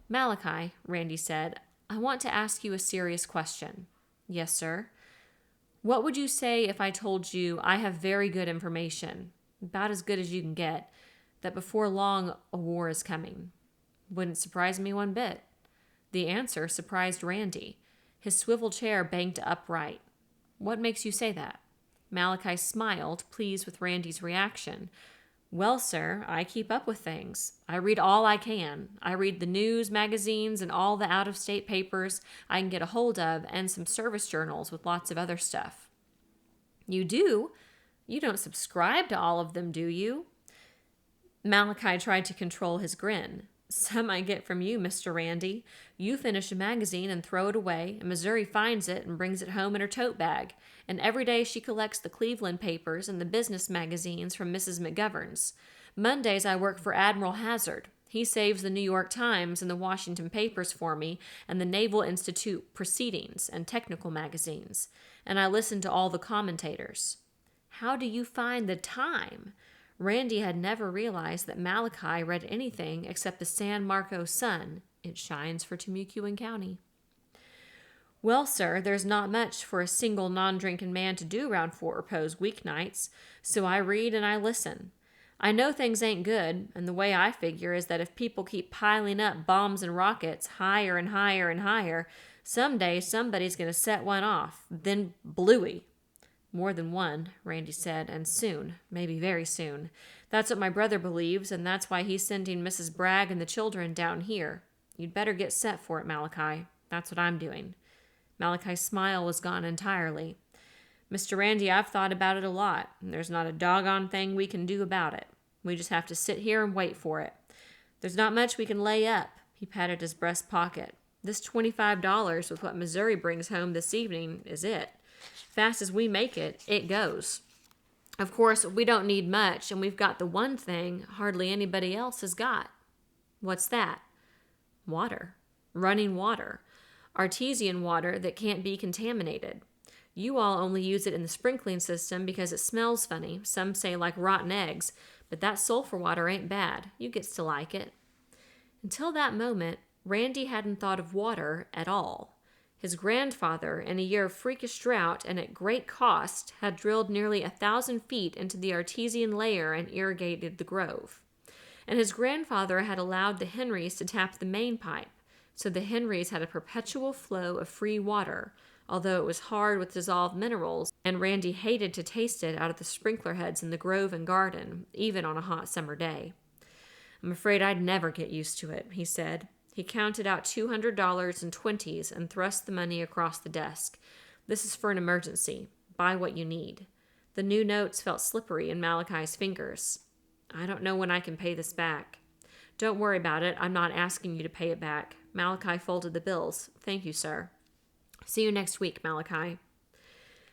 Malachi, Randy said, I want to ask you a serious question. Yes, sir. What would you say if I told you I have very good information, about as good as you can get, that before long a war is coming? Wouldn't surprise me one bit. The answer surprised Randy. His swivel chair banked upright. What makes you say that? Malachi smiled, pleased with Randy's reaction. Well, sir, I keep up with things. I read all I can. I read the news, magazines, and all the out-of-state papers I can get a hold of, and some service journals with lots of other stuff. You do? You don't subscribe to all of them, do you? Malachi tried to control his grin. Some I get from you, Mr. Randy. You finish a magazine and throw it away, and Missouri finds it and brings it home in her tote bag. And every day she collects the Cleveland papers and the business magazines from Mrs. McGovern's. Mondays I work for Admiral Hazard. He saves the New York Times and the Washington papers for me, and the Naval Institute proceedings and technical magazines. And I listen to all the commentators. How do you find the time? Randy had never realized that Malachi read anything except the San Marcos Sun. It shines for Temecula County. Well, sir, there's not much for a single non-drinking man to do around Fort Repose weeknights, so I read and I listen. I know things ain't good, and the way I figure is that if people keep piling up bombs and rockets higher and higher and higher, someday somebody's going to set one off, then bluey. More than one, Randy said, and soon, maybe very soon. That's what my brother believes, and that's why he's sending Mrs. Bragg and the children down here. You'd better get set for it, Malachi. That's what I'm doing. Malachi's smile was gone entirely. Mr. Randy, I've thought about it a lot, and there's not a doggone thing we can do about it. We just have to sit here and wait for it. There's not much we can lay up. He patted his breast pocket. This $25 with what Missouri brings home this evening is it. Fast as we make it, it goes. Of course, we don't need much, and we've got the one thing hardly anybody else has got. What's that? Water. Running water. Artesian water that can't be contaminated. You all only use it in the sprinkling system because it smells funny. Some say like rotten eggs, but that sulfur water ain't bad. You gets to like it. Until that moment, Randy hadn't thought of water at all. His grandfather, in a year of freakish drought and at great cost, had drilled nearly 1,000 feet into the artesian layer and irrigated the grove. And his grandfather had allowed the Henrys to tap the main pipe, so the Henrys had a perpetual flow of free water, although it was hard with dissolved minerals, and Randy hated to taste it out of the sprinkler heads in the grove and garden, even on a hot summer day. I'm afraid I'd never get used to it, he said. He counted out $200 in 20s and thrust the money across the desk. This is for an emergency. Buy what you need. The new notes felt slippery in Malachi's fingers. I don't know when I can pay this back. Don't worry about it. I'm not asking you to pay it back. Malachi folded the bills. Thank you, sir. See you next week, Malachi.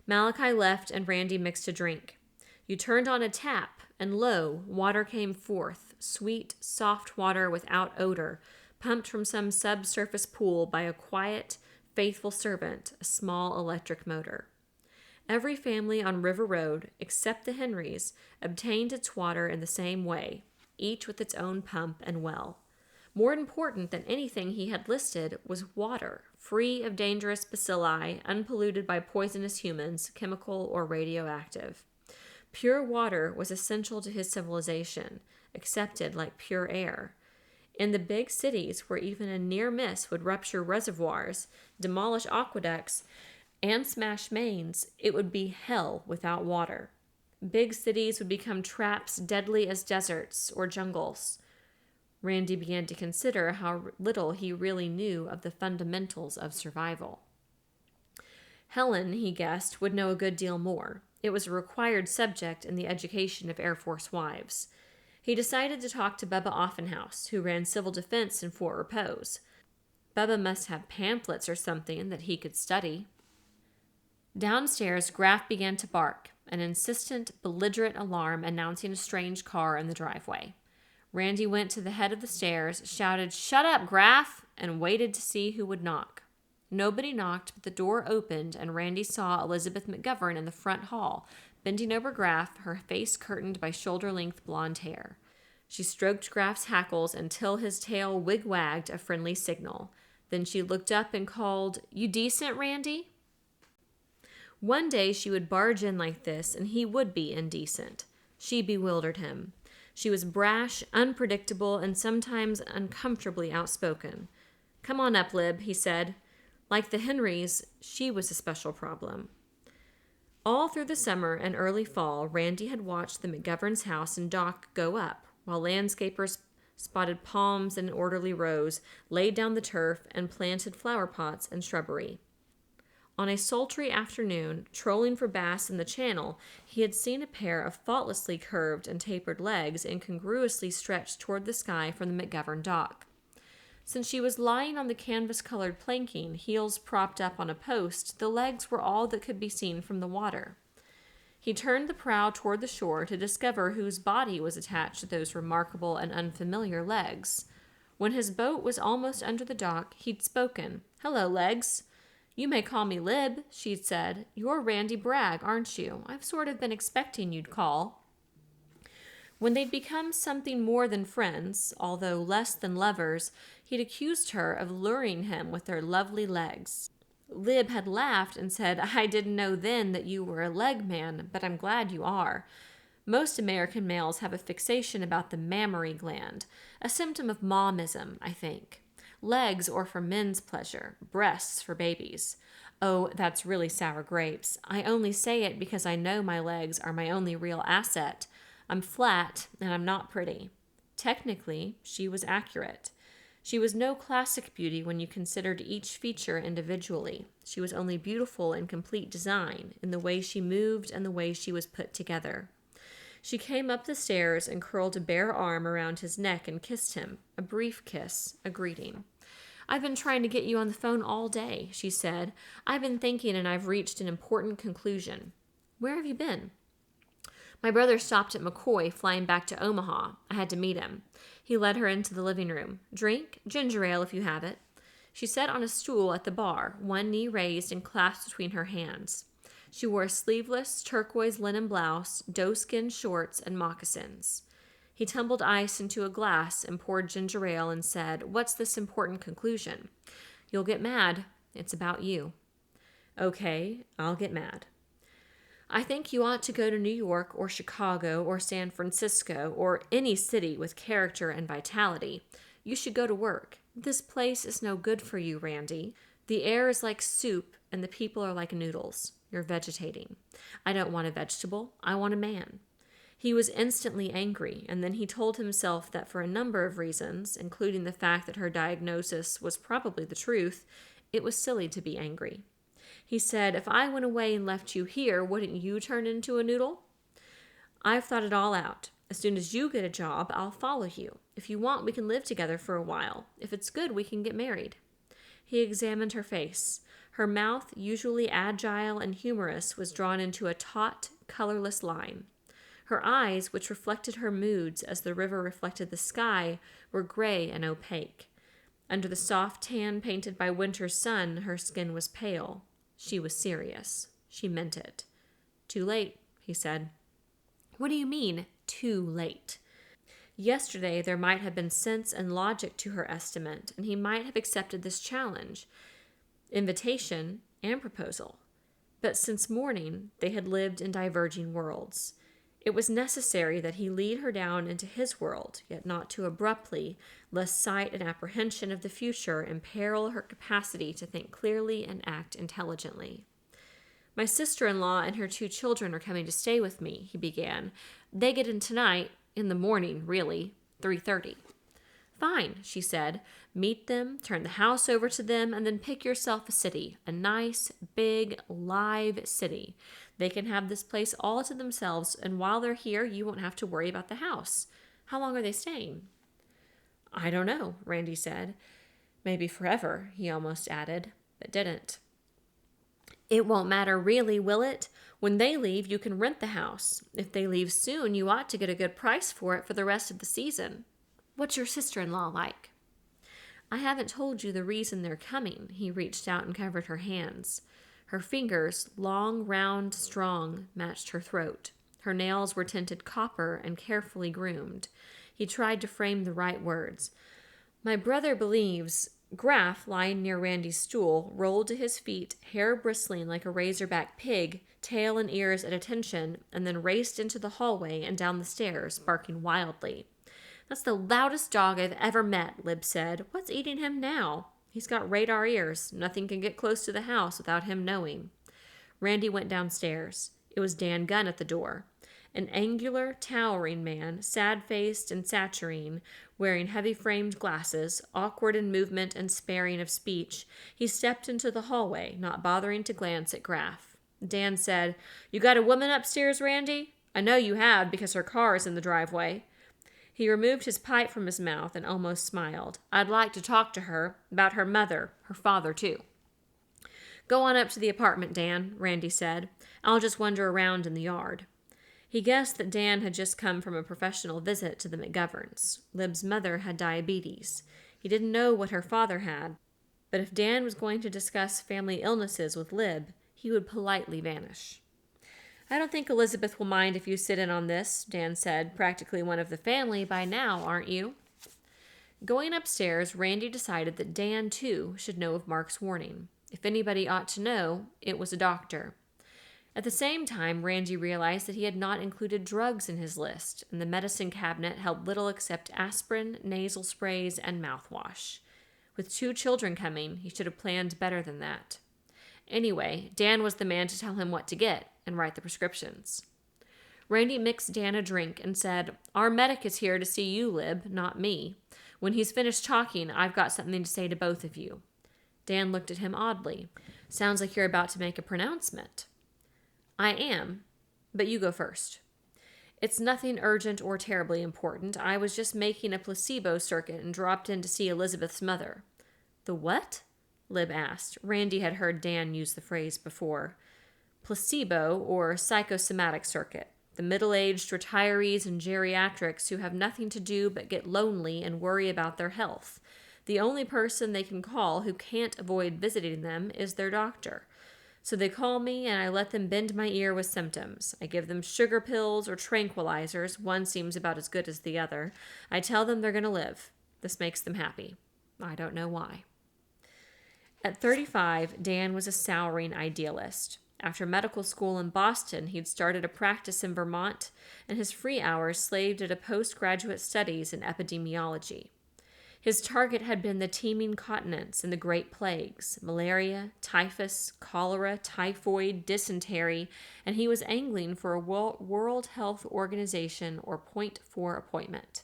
Malachi left and Randy mixed a drink. You turned on a tap, and lo, water came forth, sweet, soft water without odor, pumped from some subsurface pool by a quiet, faithful servant, a small electric motor. Every family on River Road, except the Henrys, obtained its water in the same way, each with its own pump and well. More important than anything he had listed was water, free of dangerous bacilli, unpolluted by poisonous humans, chemical or radioactive. Pure water was essential to his civilization, accepted like pure air. In the big cities, where even a near miss would rupture reservoirs, demolish aqueducts, and smash mains, it would be hell without water. Big cities would become traps deadly as deserts or jungles. Randy began to consider how little he really knew of the fundamentals of survival. Helen, he guessed, would know a good deal more. It was a required subject in the education of Air Force wives. He decided to talk to Bubba Offenhouse, who ran civil defense in Fort Repose. Bubba must have pamphlets or something that he could study. Downstairs, Graff began to bark, an insistent, belligerent alarm announcing a strange car in the driveway. Randy went to the head of the stairs, shouted, "Shut up, Graff!" and waited to see who would knock. Nobody knocked, but the door opened, and Randy saw Elizabeth McGovern in the front hall, bending over Graff, her face curtained by shoulder-length blonde hair. She stroked Graff's hackles until his tail wig-wagged a friendly signal. Then she looked up and called, "You decent, Randy?" One day she would barge in like this, and he would be indecent. She bewildered him. She was brash, unpredictable, and sometimes uncomfortably outspoken. "Come on up, Lib," he said. Like the Henrys, she was a special problem. All through the summer and early fall, Randy had watched the McGovern's house and dock go up, while landscapers spotted palms in orderly rows, laid down the turf, and planted flower pots and shrubbery. On a sultry afternoon, trolling for bass in the channel, he had seen a pair of faultlessly curved and tapered legs incongruously stretched toward the sky from the McGovern dock. Since she was lying on the canvas-colored planking, heels propped up on a post, the legs were all that could be seen from the water. He turned the prow toward the shore to discover whose body was attached to those remarkable and unfamiliar legs. When his boat was almost under the dock, he'd spoken. "Hello, legs." "You may call me Lib," she'd said. "You're Randy Bragg, aren't you? I've sort of been expecting you'd call." When they'd become something more than friends, although less than lovers, he'd accused her of luring him with their lovely legs. Lib had laughed and said, "I didn't know then that you were a leg man, but I'm glad you are. Most American males have a fixation about the mammary gland, a symptom of momism, I think. Legs are for men's pleasure, breasts for babies. Oh, that's really sour grapes. I only say it because I know my legs are my only real asset. I'm flat, and I'm not pretty." Technically, she was accurate. She was no classic beauty when you considered each feature individually. She was only beautiful in complete design, in the way she moved and the way she was put together. She came up the stairs and curled a bare arm around his neck and kissed him, a brief kiss, a greeting. "I've been trying to get you on the phone all day," she said. "I've been thinking and I've reached an important conclusion." "Where have you been?" "My brother stopped at McCoy flying back to Omaha. I had to meet him." He led her into the living room. "Drink? Ginger ale if you have it." She sat on a stool at the bar, one knee raised and clasped between her hands. She wore a sleeveless, turquoise linen blouse, doeskin shorts, and moccasins. He tumbled ice into a glass and poured ginger ale and said, "What's this important conclusion?" "You'll get mad. It's about you." "Okay, I'll get mad." "I think you ought to go to New York or Chicago or San Francisco or any city with character and vitality. You should go to work. This place is no good for you, Randy. The air is like soup and the people are like noodles. You're vegetating. I don't want a vegetable. I want a man." He was instantly angry, and then he told himself that for a number of reasons, including the fact that her diagnosis was probably the truth, it was silly to be angry. He said, "If I went away and left you here, wouldn't you turn into a noodle? I've thought it all out. As soon as you get a job, I'll follow you. If you want, we can live together for a while. If it's good, we can get married." He examined her face. Her mouth, usually agile and humorous, was drawn into a taut, colorless line. Her eyes, which reflected her moods as the river reflected the sky, were gray and opaque. Under the soft tan painted by winter's sun, her skin was pale. She was serious. She meant it. "Too late," he said. "What do you mean, too late?" Yesterday there might have been sense and logic to her estimate, and he might have accepted this challenge, invitation, and proposal. But since morning, they had lived in diverging worlds. It was necessary that he lead her down into his world, yet not too abruptly, lest sight and apprehension of the future imperil her capacity to think clearly and act intelligently. "My sister-in-law and her 2 children are coming to stay with me," he began. "They get in tonight, in the morning, really, 3:30. "Fine," she said. "Meet them, turn the house over to them, and then pick yourself a city, a nice, big, live city. They can have this place all to themselves, and while they're here, you won't have to worry about the house. How long are they staying?" "I don't know," Randy said. "Maybe forever," he almost added, but didn't. "It won't matter really, will it? When they leave, you can rent the house. If they leave soon, you ought to get a good price for it for the rest of the season. What's your sister-in-law like?" "I haven't told you the reason they're coming." He reached out and covered her hands. Her fingers, long, round, strong, matched her throat. Her nails were tinted copper and carefully groomed. He tried to frame the right words. "My brother believes—" Graff, lying near Randy's stool, rolled to his feet, hair bristling like a razorback pig, tail and ears at attention, and then raced into the hallway and down the stairs, barking wildly. "That's the loudest dog I've ever met," Lib said. "What's eating him now? He's got radar ears. Nothing can get close to the house without him knowing." Randy went downstairs. It was Dan Gunn at the door. An angular, towering man, sad-faced and saturnine, wearing heavy-framed glasses, awkward in movement and sparing of speech, he stepped into the hallway, not bothering to glance at Graff. Dan said, "You got a woman upstairs, Randy? I know you have, because her car is in the driveway." He removed his pipe from his mouth and almost smiled. "I'd like to talk to her, about her mother, her father, too." "Go on up to the apartment, Dan," Randy said. "I'll just wander around in the yard." He guessed that Dan had just come from a professional visit to the McGoverns. Lib's mother had diabetes. He didn't know what her father had, but if Dan was going to discuss family illnesses with Lib, he would politely vanish. "I don't think Elizabeth will mind if you sit in on this," Dan said. "Practically one of the family by now, aren't you?" Going upstairs, Randy decided that Dan, too, should know of Mark's warning. If anybody ought to know, it was a doctor. At the same time, Randy realized that he had not included drugs in his list, and the medicine cabinet held little except aspirin, nasal sprays, and mouthwash. With 2 children coming, he should have planned better than that. Anyway, Dan was the man to tell him what to get and write the prescriptions. Randy mixed Dan a drink and said, "Our medic is here to see you, Lib, not me. When he's finished talking, I've got something to say to both of you." Dan looked at him oddly. "Sounds like you're about to make a pronouncement." "I am, but you go first." "It's nothing urgent or terribly important. I was just making a placebo circuit and dropped in to see Elizabeth's mother." "The what?" Lib asked. Randy had heard Dan use the phrase before. "Placebo, or psychosomatic circuit. The middle-aged retirees and geriatrics who have nothing to do but get lonely and worry about their health. The only person they can call who can't avoid visiting them is their doctor. So they call me, and I let them bend my ear with symptoms. I give them sugar pills or tranquilizers. One seems about as good as the other. I tell them they're going to live. This makes them happy. I don't know why." At 35, Dan was a souring idealist. After medical school in Boston, he'd started a practice in Vermont, and his free hours slaved at a postgraduate studies in epidemiology. His target had been the teeming continents and the great plagues, malaria, typhus, cholera, typhoid, dysentery, and he was angling for a World Health Organization or Point 4 appointment.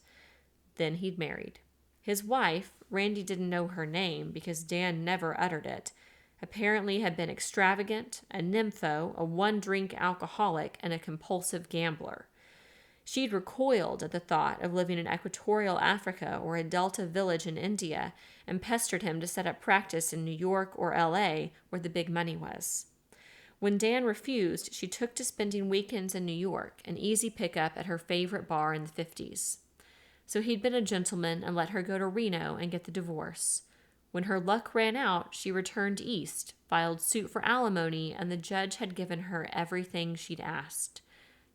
Then he'd married. His wife, Randy didn't know her name because Dan never uttered it, apparently had been extravagant, a nympho, a one-drink alcoholic, and a compulsive gambler. She'd recoiled at the thought of living in equatorial Africa or a delta village in India and pestered him to set up practice in New York or L.A., where the big money was. When Dan refused, she took to spending weekends in New York, an easy pickup at her favorite bar in the 50s. So he'd been a gentleman and let her go to Reno and get the divorce. When her luck ran out, she returned east, filed suit for alimony, and the judge had given her everything she'd asked.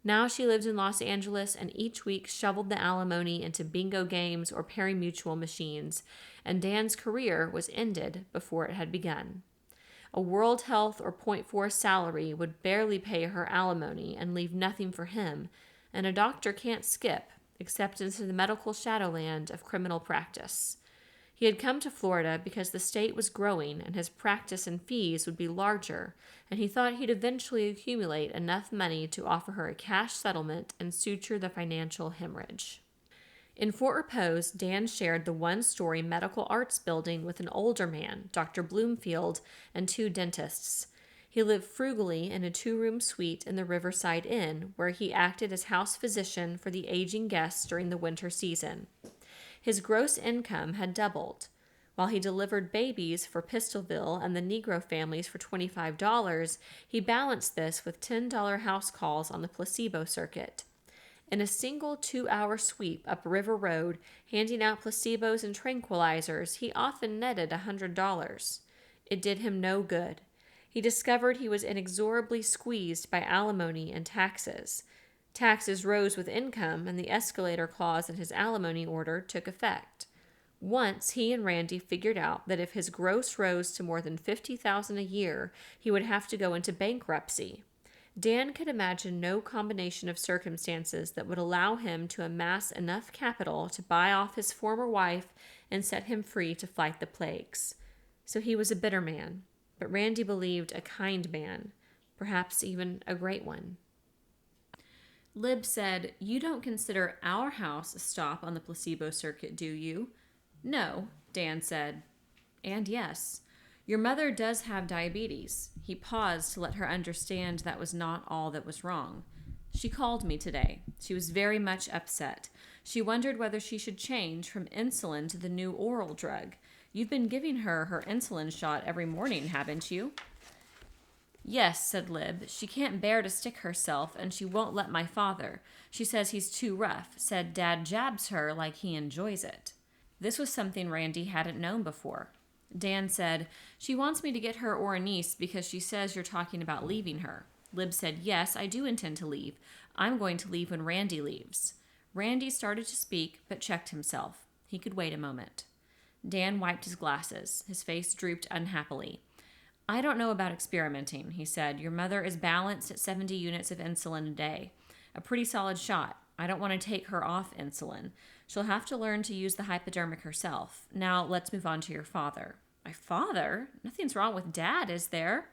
Now she lived in Los Angeles and each week shoveled the alimony into bingo games or pari-mutuel machines, and Dan's career was ended before it had begun. A World Health or Point 4 salary would barely pay her alimony and leave nothing for him, and a doctor can't skip, except into the medical shadowland of criminal practice. He had come to Florida because the state was growing and his practice and fees would be larger, and he thought he'd eventually accumulate enough money to offer her a cash settlement and suture the financial hemorrhage. In Fort Repose, Dan shared the one-story medical arts building with an older man, Dr. Bloomfield, and 2 dentists. He lived frugally in a 2-room suite in the Riverside Inn, where he acted as house physician for the aging guests during the winter season. His gross income had doubled. While he delivered babies for Pistolville and the Negro families for $25, he balanced this with $10 house calls on the placebo circuit. In a single 2-hour sweep up River Road, handing out placebos and tranquilizers, he often netted $100. It did him no good. He discovered he was inexorably squeezed by alimony and taxes. Taxes rose with income, and the escalator clause in his alimony order took effect. Once he and Randy figured out that if his gross rose to more than $50,000 a year, he would have to go into bankruptcy. Dan could imagine no combination of circumstances that would allow him to amass enough capital to buy off his former wife and set him free to fight the plagues. So he was a bitter man, but Randy believed a kind man, perhaps even a great one. Lib said, "You don't consider our house a stop on the placebo circuit, do you?" "No," Dan said. "And yes. Your mother does have diabetes." He paused to let her understand that was not all that was wrong. "She called me today. She was very much upset. She wondered whether she should change from insulin to the new oral drug. You've been giving her her insulin shot every morning, haven't you?" "Yes," said Lib. "She can't bear to stick herself, and she won't let my father. She says he's too rough, said Dad jabs her like he enjoys it." This was something Randy hadn't known before. Dan said, "She wants me to get her or a niece because she says you're talking about leaving her." Lib said, "Yes, I do intend to leave. I'm going to leave when Randy leaves." Randy started to speak, but checked himself. He could wait a moment. Dan wiped his glasses. His face drooped unhappily. "I don't know about experimenting," he said. "Your mother is balanced at 70 units of insulin a day. A pretty solid shot. I don't want to take her off insulin. She'll have to learn to use the hypodermic herself. Now, let's move on to your father." "My father? Nothing's wrong with Dad, is there?"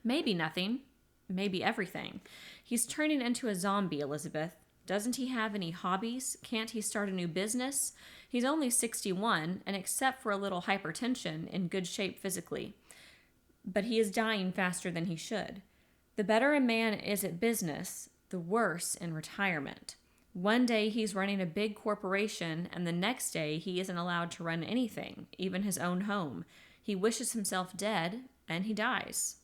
"Maybe nothing. Maybe everything. He's turning into a zombie, Elizabeth. Doesn't he have any hobbies? Can't he start a new business? He's only 61, and except for a little hypertension, in good shape physically. But he is dying faster than he should. The better a man is at business, the worse in retirement. One day he's running a big corporation, and the next day he isn't allowed to run anything, even his own home. He wishes himself dead, and he dies."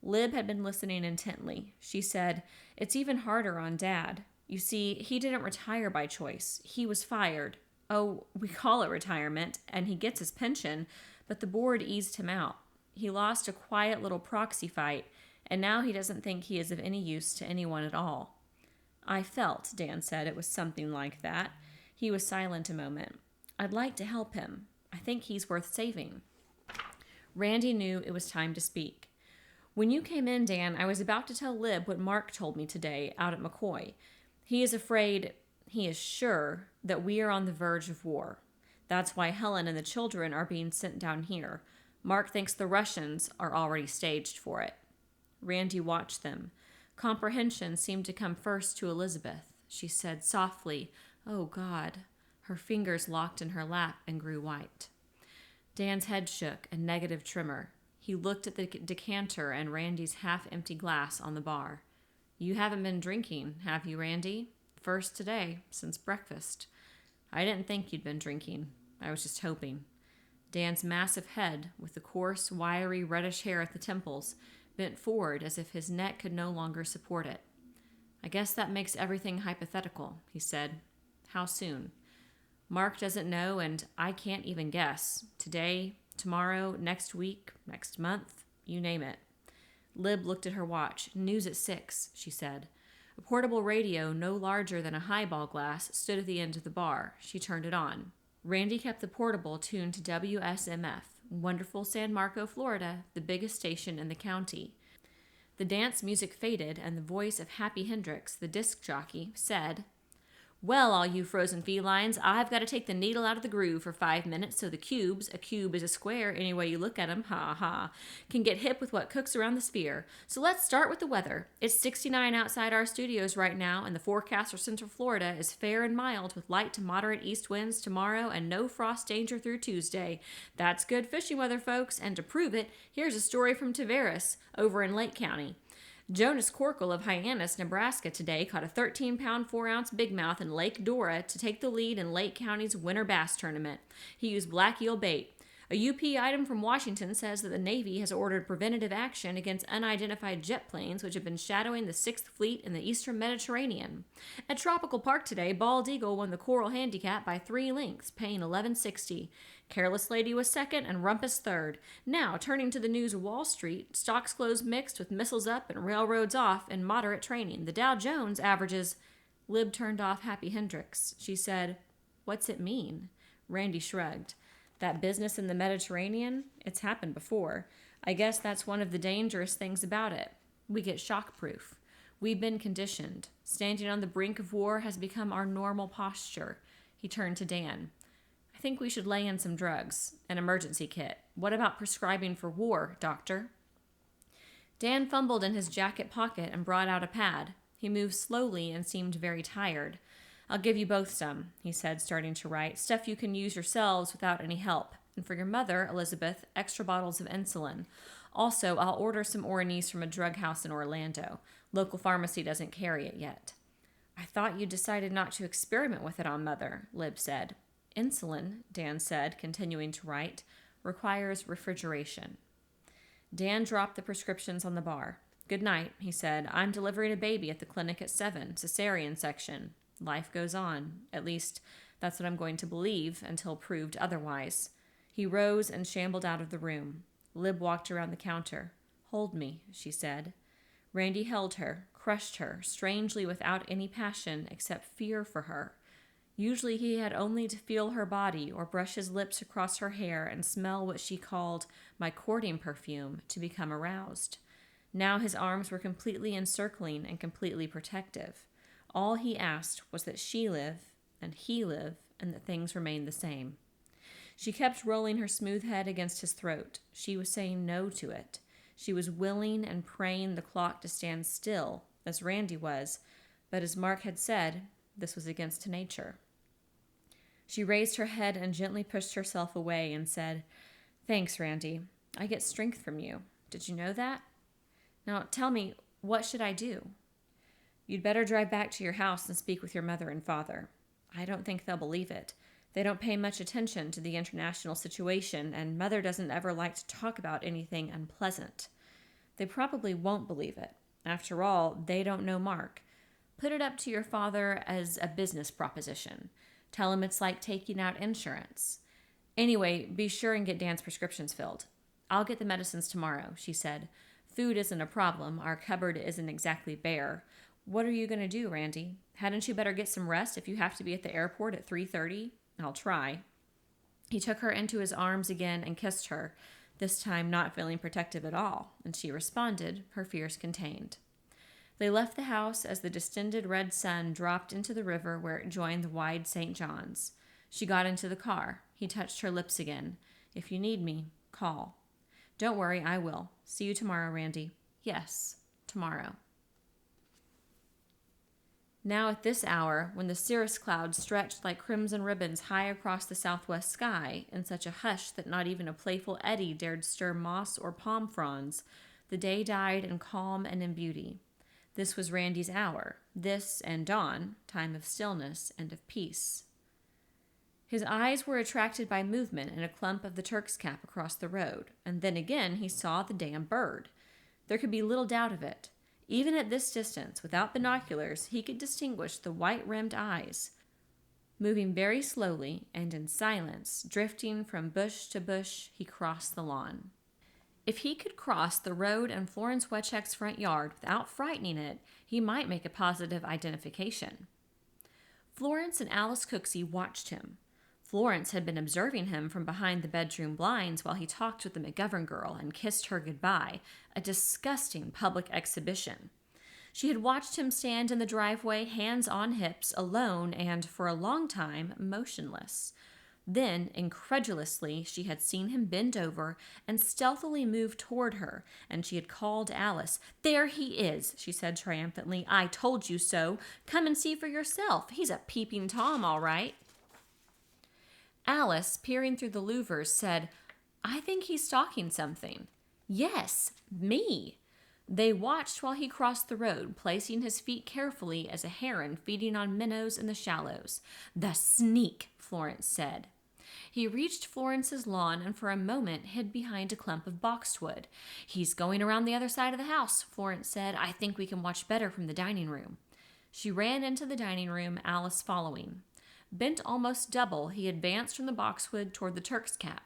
Lib had been listening intently. She said, "It's even harder on Dad. You see, he didn't retire by choice. He was fired. Oh, we call it retirement, and he gets his pension, but the board eased him out. He lost a quiet little proxy fight, and now he doesn't think he is of any use to anyone at all." "I felt," Dan said, "it was something like that." He was silent a moment. "I'd like to help him. I think he's worth saving." Randy knew it was time to speak. "When you came in, Dan, I was about to tell Lib what Mark told me today out at McCoy. He is afraid, he is sure, that we are on the verge of war. That's why Helen and the children are being sent down here. Mark thinks the Russians are already staged for it. Randy watched them. Comprehension seemed to come first to Elizabeth. She said softly, "Oh, God." Her fingers locked in her lap and grew white. Dan's head shook, a negative tremor. He looked at the decanter and Randy's half-empty glass on the bar. "You haven't been drinking, have you, Randy?" "First today, since breakfast." "I didn't think you'd been drinking. I was just hoping." Dan's massive head, with the coarse, wiry, reddish hair at the temples, bent forward as if his neck could no longer support it. "I guess that makes everything hypothetical," he said. "How soon?" "Mark doesn't know, and I can't even guess. Today, tomorrow, next week, next month, you name it." Lib looked at her watch. "News at 6, she said. A portable radio no larger than a highball glass stood at the end of the bar. She turned it on. Randy kept the portable tuned to WSMF, wonderful San Marco, Florida, the biggest station in the county. The dance music faded, and the voice of Happy Hendricks, the disc jockey, said, "Well, all you frozen felines, I've got to take the needle out of the groove for 5 minutes so the cubes, a cube is a square any way you look at 'em, ha ha, can get hip with what cooks around the sphere. So let's start with the weather. It's 69 outside our studios right now, and the forecast for Central Florida is fair and mild with light to moderate east winds tomorrow and no frost danger through Tuesday. That's good fishing weather, folks, and to prove it, here's a story from Tavares over in Lake County. Jonas Corkle of Hyannis, Nebraska today caught a 13-pound, 4-ounce bigmouth in Lake Dora to take the lead in Lake County's winter bass tournament. He used black eel bait. A UP item from Washington says that the Navy has ordered preventative action against unidentified jet planes which have been shadowing the 6th Fleet in the eastern Mediterranean. At Tropical Park today, Bald Eagle won the Coral Handicap by 3 lengths, paying $11.60. Careless Lady was second and Rumpus third. Now, turning to the news of Wall Street, stocks closed mixed with missiles up and railroads off in moderate training. The Dow Jones averages... Lib turned off Happy Hendricks. She said, "What's it mean?" Randy shrugged. "That business in the Mediterranean? It's happened before. I guess that's one of the dangerous things about it. We get shock-proof. We've been conditioned. Standing on the brink of war has become our normal posture." He turned to Dan. "I think we should lay in some drugs, an emergency kit. What about prescribing for war, doctor?" Dan fumbled in his jacket pocket and brought out a pad. He moved slowly and seemed very tired. "I'll give you both some," he said, starting to write. "Stuff you can use yourselves without any help. And for your mother, Elizabeth, extra bottles of insulin. Also, I'll order some Oronese from a drug house in Orlando. Local pharmacy doesn't carry it yet." "I thought you decided not to experiment with it on Mother," Lib said. "Insulin," Dan said, continuing to write, "requires refrigeration." Dan dropped the prescriptions on the bar. "Good night," he said. "I'm delivering a baby at the clinic at 7, cesarean section. Life goes on. At least, that's what I'm going to believe until proved otherwise." He rose and shambled out of the room. Lib walked around the counter. "Hold me," she said. Randy held her, crushed her, strangely without any passion except fear for her. Usually he had only to feel her body or brush his lips across her hair and smell what she called my courting perfume to become aroused. Now his arms were completely encircling and completely protective. All he asked was that she live and he live and that things remain the same. She kept rolling her smooth head against his throat. She was saying no to it. She was willing and praying the clock to stand still, as Randy was, but as Mark had said, this was against nature. She raised her head and gently pushed herself away and said, "Thanks, Randy. I get strength from you. Did you know that? Now tell me, what should I do?" "You'd better drive back to your house and speak with your mother and father. I don't think they'll believe it. They don't pay much attention to the international situation, and Mother doesn't ever like to talk about anything unpleasant. They probably won't believe it. After all, they don't know Mark. Put it up to your father as a business proposition. Tell him it's like taking out insurance. Anyway, be sure and get Dan's prescriptions filled. I'll get the medicines tomorrow," she said. "Food isn't a problem. Our cupboard isn't exactly bare. What are you going to do, Randy? Hadn't you better get some rest if you have to be at the airport at 3:30? I'll try." He took her into his arms again and kissed her, this time not feeling protective at all, and she responded, her fears contained. They left the house as the distended red sun dropped into the river where it joined the wide St. John's. She got into the car. He touched her lips again. "If you need me, call." "Don't worry, I will. See you tomorrow, Randy." "Yes, tomorrow." Now at this hour, when the cirrus clouds stretched like crimson ribbons high across the southwest sky, in such a hush that not even a playful eddy dared stir moss or palm fronds, the day died in calm and in beauty. This was Randy's hour, this and dawn, time of stillness and of peace. His eyes were attracted by movement in a clump of the Turk's Cap across the road, and then again he saw the damn bird. There could be little doubt of it. Even at this distance, without binoculars, he could distinguish the white-rimmed eyes, moving very slowly and in silence, drifting from bush to bush. He crossed the lawn. If he could cross the road in Florence Wetcheck's front yard without frightening it, he might make a positive identification. Florence and Alice Cooksey watched him. Florence had been observing him from behind the bedroom blinds while he talked with the McGovern girl and kissed her goodbye, a disgusting public exhibition. She had watched him stand in the driveway, hands on hips, alone and, for a long time, motionless. Then, incredulously, she had seen him bend over and stealthily move toward her, and she had called Alice. "There he is," she said triumphantly. "I told you so. Come and see for yourself. He's a peeping Tom, all right." Alice, peering through the louvers, said, "I think he's stalking something." "Yes, me." They watched while he crossed the road, placing his feet carefully as a heron feeding on minnows in the shallows. "The sneak," Florence said. He reached Florence's lawn and for a moment hid behind a clump of boxwood. "He's going around the other side of the house," Florence said. "I think we can watch better from the dining room." She ran into the dining room, Alice following. Bent almost double, he advanced from the boxwood toward the Turk's Cap.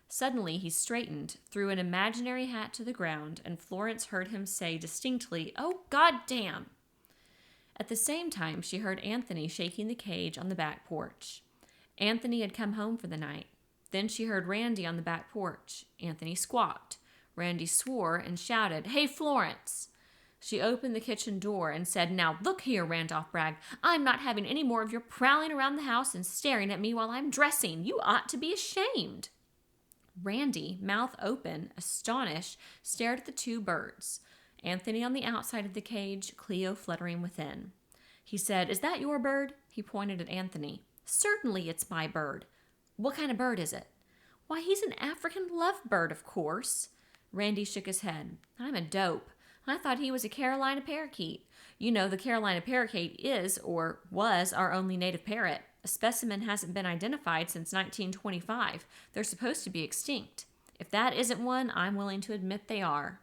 Suddenly he straightened, threw an imaginary hat to the ground, and Florence heard him say distinctly, "Oh, goddamn!" At the same time, she heard Anthony shaking the cage on the back porch. Anthony had come home for the night. Then she heard Randy on the back porch. Anthony squawked. Randy swore and shouted, "Hey, Florence!" She opened the kitchen door and said, "Now look here, Randolph Bragg, I'm not having any more of your prowling around the house and staring at me while I'm dressing. You ought to be ashamed." Randy, mouth open, astonished, stared at the two birds. Anthony on the outside of the cage, Cleo fluttering within. He said, "Is that your bird?" He pointed at Anthony. "Certainly it's my bird." "What kind of bird is it?" "Why, he's an African lovebird, of course." Randy shook his head. "I'm a dope. I thought he was a Carolina parakeet. You know, the Carolina parakeet is, or was, our only native parrot. A specimen hasn't been identified since 1925. They're supposed to be extinct. If that isn't one, I'm willing to admit they are."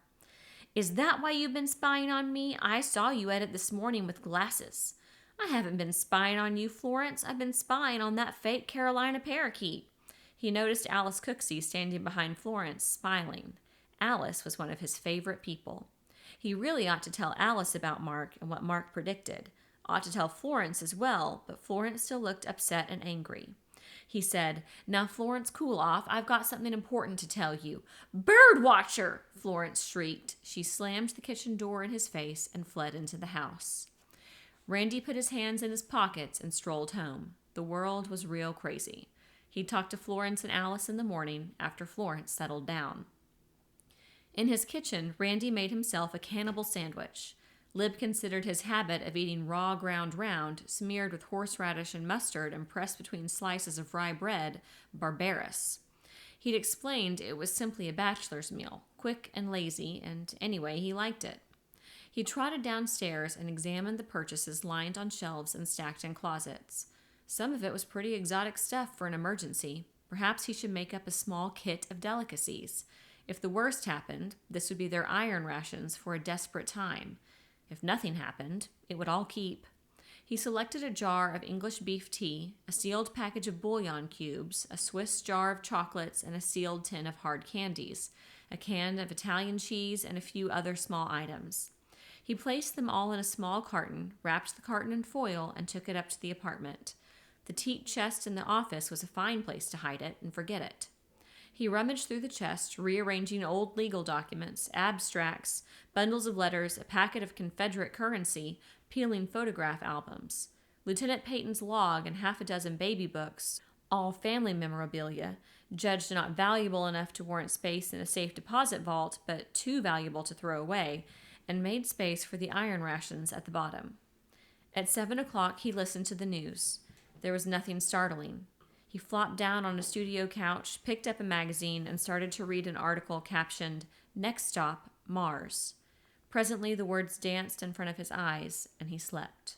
"Is that why you've been spying on me? I saw you at it this morning with glasses." "I haven't been spying on you, Florence. I've been spying on that fake Carolina parakeet." He noticed Alice Cooksey standing behind Florence, smiling. Alice was one of his favorite people. He really ought to tell Alice about Mark and what Mark predicted. Ought to tell Florence as well, but Florence still looked upset and angry. He said, "Now, Florence, cool off. I've got something important to tell you." "Bird watcher!" Florence shrieked. She slammed the kitchen door in his face and fled into the house. Randy put his hands in his pockets and strolled home. The world was real crazy. He'd talk to Florence and Alice in the morning after Florence settled down. In his kitchen, Randy made himself a cannibal sandwich. Lib considered his habit of eating raw ground round, smeared with horseradish and mustard and pressed between slices of rye bread, barbarous. He'd explained it was simply a bachelor's meal, quick and lazy, and anyway, he liked it. He trotted downstairs and examined the purchases lined on shelves and stacked in closets. Some of it was pretty exotic stuff for an emergency. Perhaps he should make up a small kit of delicacies. If the worst happened, this would be their iron rations for a desperate time. If nothing happened, it would all keep. He selected a jar of English beef tea, a sealed package of bouillon cubes, a Swiss jar of chocolates, and a sealed tin of hard candies, a can of Italian cheese, and a few other small items. He placed them all in a small carton, wrapped the carton in foil, and took it up to the apartment. The teak chest in the office was a fine place to hide it and forget it. He rummaged through the chest, rearranging old legal documents, abstracts, bundles of letters, a packet of Confederate currency, peeling photograph albums. Lieutenant Peyton's log and half a dozen baby books, All family memorabilia, judged not valuable enough to warrant space in a safe deposit vault, but too valuable to throw away, and made space for the iron rations at the bottom. At 7 o'clock, he listened to the news. There was nothing startling. He flopped down on a studio couch, picked up a magazine, and started to read an article captioned, "Next Stop, Mars." Presently, the words danced in front of his eyes, and he slept.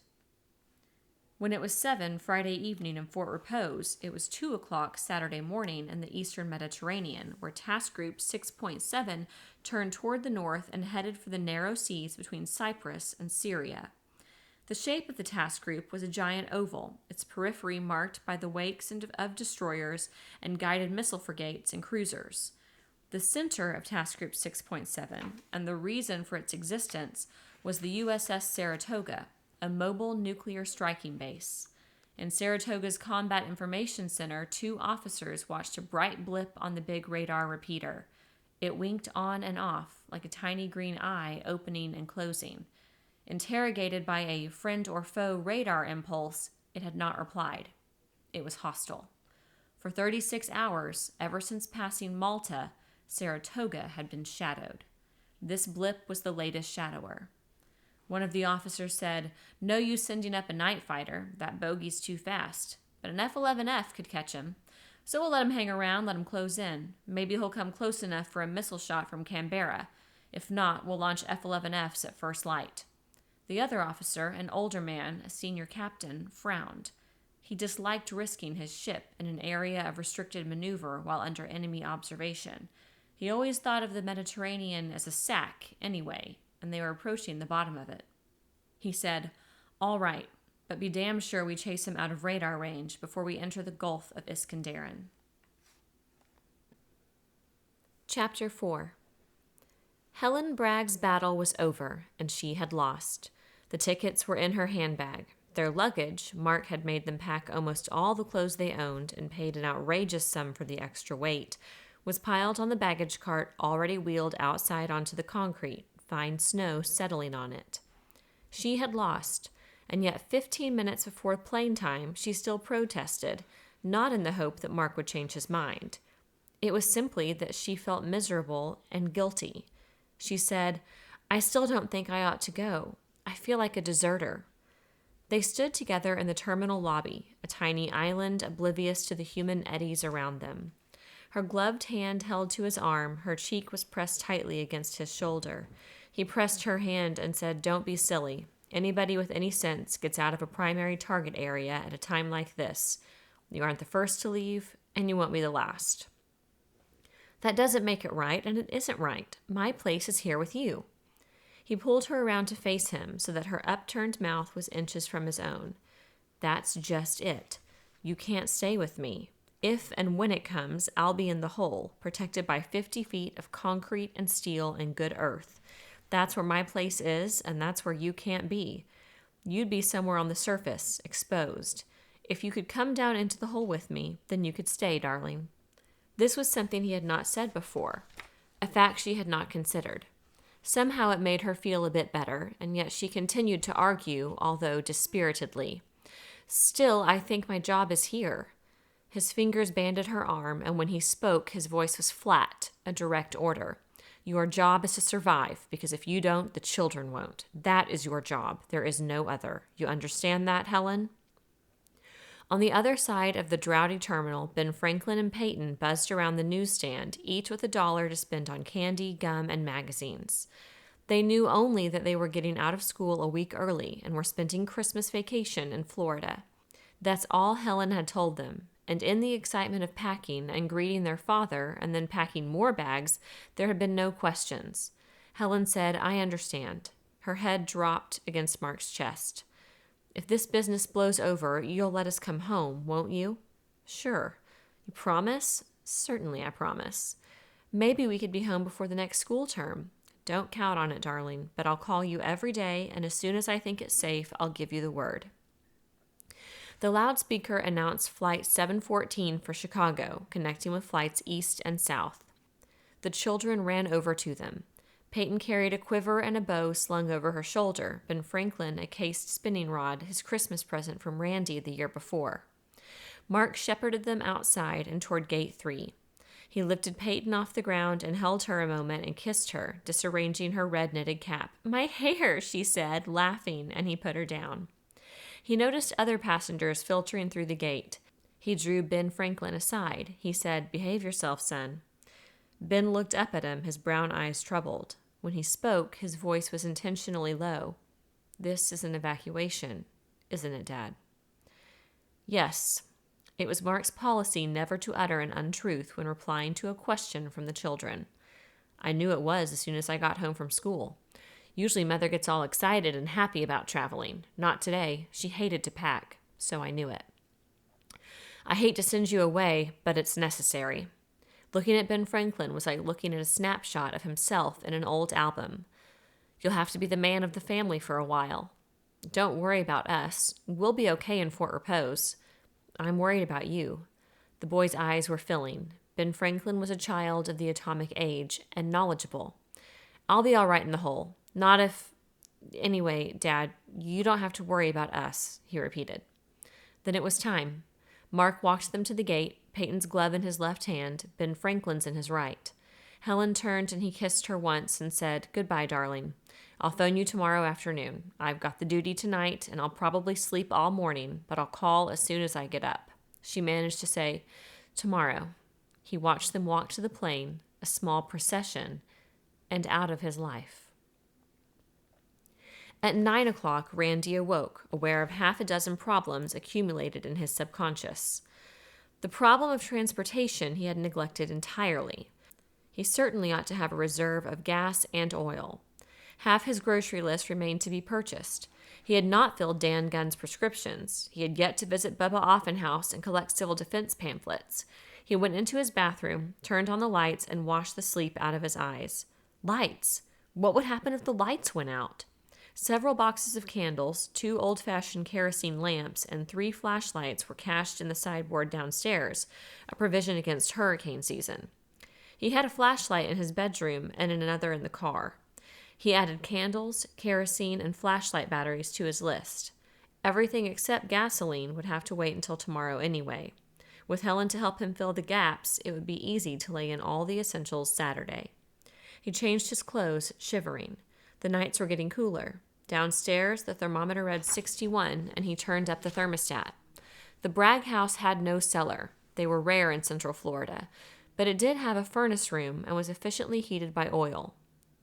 When it was 7 Friday evening in Fort Repose, it was 2 o'clock Saturday morning in the eastern Mediterranean, where Task Group 6.7 turned toward the north and headed for the narrow seas between Cyprus and Syria. The shape of the task group was a giant oval, its periphery marked by the wakes of destroyers and guided missile frigates and cruisers. The center of Task Group 6.7, and the reason for its existence, was the USS Saratoga, a mobile nuclear striking base. In Saratoga's Combat Information Center, 2 officers watched a bright blip on the big radar repeater. It winked on and off, like a tiny green eye opening and closing. Interrogated by a friend or foe radar impulse, it had not replied. It was hostile. For 36 hours, ever since passing Malta, Saratoga had been shadowed. This blip was the latest shadower. One of the officers said, "No use sending up a night fighter. That bogey's too fast. But an F-11F could catch him. So we'll let him hang around, let him close in. Maybe he'll come close enough for a missile shot from Canberra. If not, we'll launch F-11Fs at first light." The other officer, an older man, a senior captain, frowned. He disliked risking his ship in an area of restricted maneuver while under enemy observation. He always thought of the Mediterranean as a sack, anyway, and they were approaching the bottom of it. He said, "All right, but be damn sure we chase him out of radar range before we enter the Gulf of Iskenderun." Chapter 4. Helen Bragg's battle was over, and she had lost. The tickets were in her handbag. Their luggage, Mark had made them pack almost all the clothes they owned and paid an outrageous sum for the extra weight, was piled on the baggage cart already wheeled outside onto the concrete, fine snow settling on it. She had lost, and yet 15 minutes before plane time she still protested, not in the hope that Mark would change his mind. It was simply that she felt miserable and guilty. She said, "I still don't think I ought to go. I feel like a deserter." They stood together in the terminal lobby, a tiny island oblivious to the human eddies around them. Her gloved hand held to his arm, her cheek was pressed tightly against his shoulder. He pressed her hand and said, "Don't be silly. Anybody with any sense gets out of a primary target area at a time like this. You aren't the first to leave, and you won't be the last." "That doesn't make it right, and it isn't right. My place is here with you." He pulled her around to face him so that her upturned mouth was inches from his own. "That's just it. You can't stay with me. If and when it comes, I'll be in the hole, protected by 50 feet of concrete and steel and good earth. That's where my place is, and that's where you can't be. You'd be somewhere on the surface, exposed. If you could come down into the hole with me, then you could stay, darling." This was something he had not said before, a fact she had not considered. Somehow it made her feel a bit better, and yet she continued to argue, although dispiritedly. "Still, I think my job is here." His fingers banded her arm, and when he spoke, his voice was flat, a direct order. "Your job is to survive, because if you don't, the children won't. That is your job. There is no other. You understand that, Helen?" On the other side of the drowsy terminal, Ben Franklin and Peyton buzzed around the newsstand, each with $1 to spend on candy, gum, and magazines. They knew only that they were getting out of school a week early and were spending Christmas vacation in Florida. That's all Helen had told them, and in the excitement of packing and greeting their father and then packing more bags, there had been no questions. Helen said, "I understand." Her head dropped against Mark's chest. "If this business blows over, you'll let us come home, won't you?" "Sure." "You promise?" "Certainly, I promise." "Maybe we could be home before the next school term." "Don't count on it, darling, but I'll call you every day, and as soon as I think it's safe, I'll give you the word." The loudspeaker announced Flight 714 for Chicago, connecting with flights east and south. The children ran over to them. Peyton carried a quiver and a bow slung over her shoulder, Ben Franklin a cased spinning rod, his Christmas present from Randy the year before. Mark shepherded them outside and toward Gate 3. He lifted Peyton off the ground and held her a moment and kissed her, disarranging her red knitted cap. "My hair," she said, laughing, and he put her down. He noticed other passengers filtering through the gate. He drew Ben Franklin aside. He said, "Behave yourself, son." Ben looked up at him, his brown eyes troubled. When he spoke, his voice was intentionally low. "This is an evacuation, isn't it, Dad?" "Yes." It was Mark's policy never to utter an untruth when replying to a question from the children. "I knew it was as soon as I got home from school. Usually Mother gets all excited and happy about traveling. Not today. She hated to pack, so I knew it. I hate to send you away, but it's necessary." Looking at Ben Franklin was like looking at a snapshot of himself in an old album. "You'll have to be the man of the family for a while. Don't worry about us. We'll be okay in Fort Repose. I'm worried about you." The boy's eyes were filling. Ben Franklin was a child of the atomic age and knowledgeable. "I'll be all right in the hole. Not if... Anyway, Dad, you don't have to worry about us," he repeated. Then it was time. Mark walked them to the gate, Peyton's glove in his left hand, Ben Franklin's in his right. Helen turned and he kissed her once and said, "Goodbye, darling. I'll phone you tomorrow afternoon. I've got the duty tonight, and I'll probably sleep all morning, but I'll call as soon as I get up." She managed to say, "Tomorrow." He watched them walk to the plane, a small procession, and out of his life. At 9 o'clock, Randy awoke, aware of half a dozen problems accumulated in his subconscious. The problem of transportation he had neglected entirely. He certainly ought to have a reserve of gas and oil. Half his grocery list remained to be purchased. He had not filled Dan Gunn's prescriptions. He had yet to visit Bubba Offenhouse and collect civil defense pamphlets. He went into his bathroom, turned on the lights, and washed the sleep out of his eyes. Lights! What would happen if the lights went out? Several boxes of candles, 2 old-fashioned kerosene lamps, and 3 flashlights were cached in the sideboard downstairs, a provision against hurricane season. He had a flashlight in his bedroom and another in the car. He added candles, kerosene, and flashlight batteries to his list. Everything except gasoline would have to wait until tomorrow anyway. With Helen to help him fill the gaps, it would be easy to lay in all the essentials Saturday. He changed his clothes, shivering. The nights were getting cooler. Downstairs, the thermometer read 61, and he turned up the thermostat. The Bragg house had no cellar. They were rare in Central Florida. But it did have a furnace room and was efficiently heated by oil.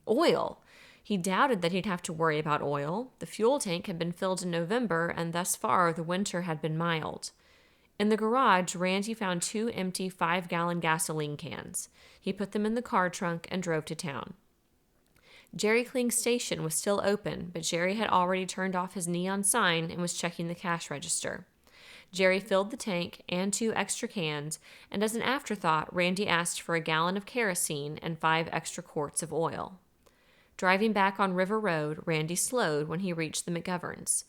Oil! He doubted that he'd have to worry about oil. The fuel tank had been filled in November, and thus far the winter had been mild. In the garage, Randy found 2 empty 5-gallon gasoline cans. He put them in the car trunk and drove to town. Jerry Kling's station was still open, but Jerry had already turned off his neon sign and was checking the cash register. Jerry filled the tank and 2 extra cans, and as an afterthought, Randy asked for a gallon of kerosene and 5 extra quarts of oil. Driving back on River Road, Randy slowed when he reached the McGoverns.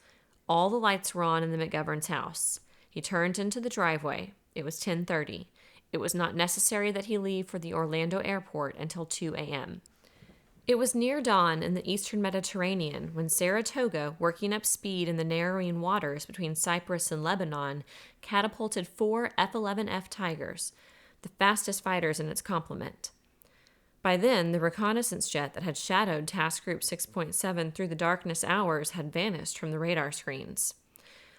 All the lights were on in the McGoverns' house. He turned into the driveway. It was 10:30. It was not necessary that he leave for the Orlando airport until 2 a.m. It was near dawn in the eastern Mediterranean when Saratoga, working up speed in the narrowing waters between Cyprus and Lebanon, catapulted 4 F-11F Tigers, the fastest fighters in its complement. By then, the reconnaissance jet that had shadowed Task Group 6.7 through the darkness hours had vanished from the radar screens.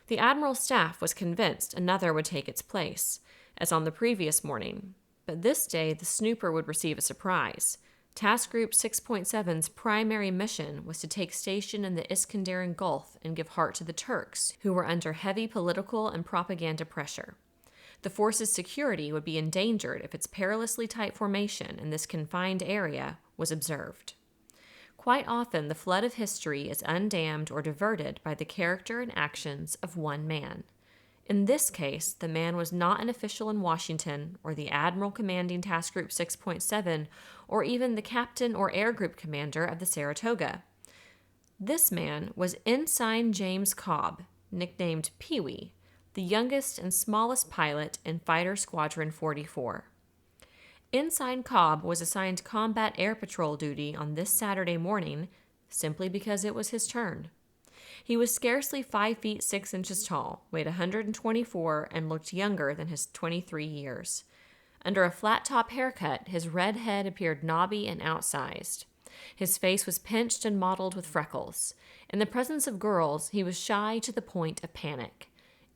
The Admiral's staff was convinced another would take its place, as on the previous morning, but this day the snooper would receive a surprise. Task Group 6.7's primary mission was to take station in the Iskenderun Gulf and give heart to the Turks, who were under heavy political and propaganda pressure. The force's security would be endangered if its perilously tight formation in this confined area was observed. Quite often, the flood of history is undammed or diverted by the character and actions of one man. In this case, the man was not an official in Washington, or the admiral commanding Task Group 6.7, or even the captain or air group commander of the Saratoga. This man was Ensign James Cobb, nicknamed Pee-wee, the youngest and smallest pilot in Fighter Squadron 44. Ensign Cobb was assigned combat air patrol duty on this Saturday morning simply because it was his turn. He was scarcely 5 feet 6 inches tall, weighed 124, and looked younger than his 23 years. Under a flat-top haircut, his red head appeared knobby and outsized. His face was pinched and mottled with freckles. In the presence of girls, he was shy to the point of panic.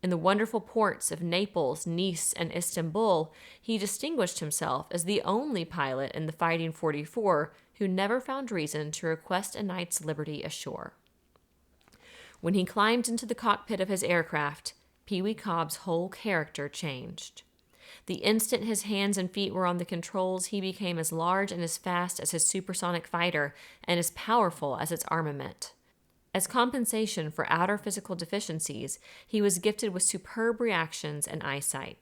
In the wonderful ports of Naples, Nice, and Istanbul, he distinguished himself as the only pilot in the Fighting 44 who never found reason to request a night's liberty ashore. When he climbed into the cockpit of his aircraft, Pee-wee Cobb's whole character changed. The instant his hands and feet were on the controls, he became as large and as fast as his supersonic fighter and as powerful as its armament. As compensation for outer physical deficiencies, he was gifted with superb reactions and eyesight.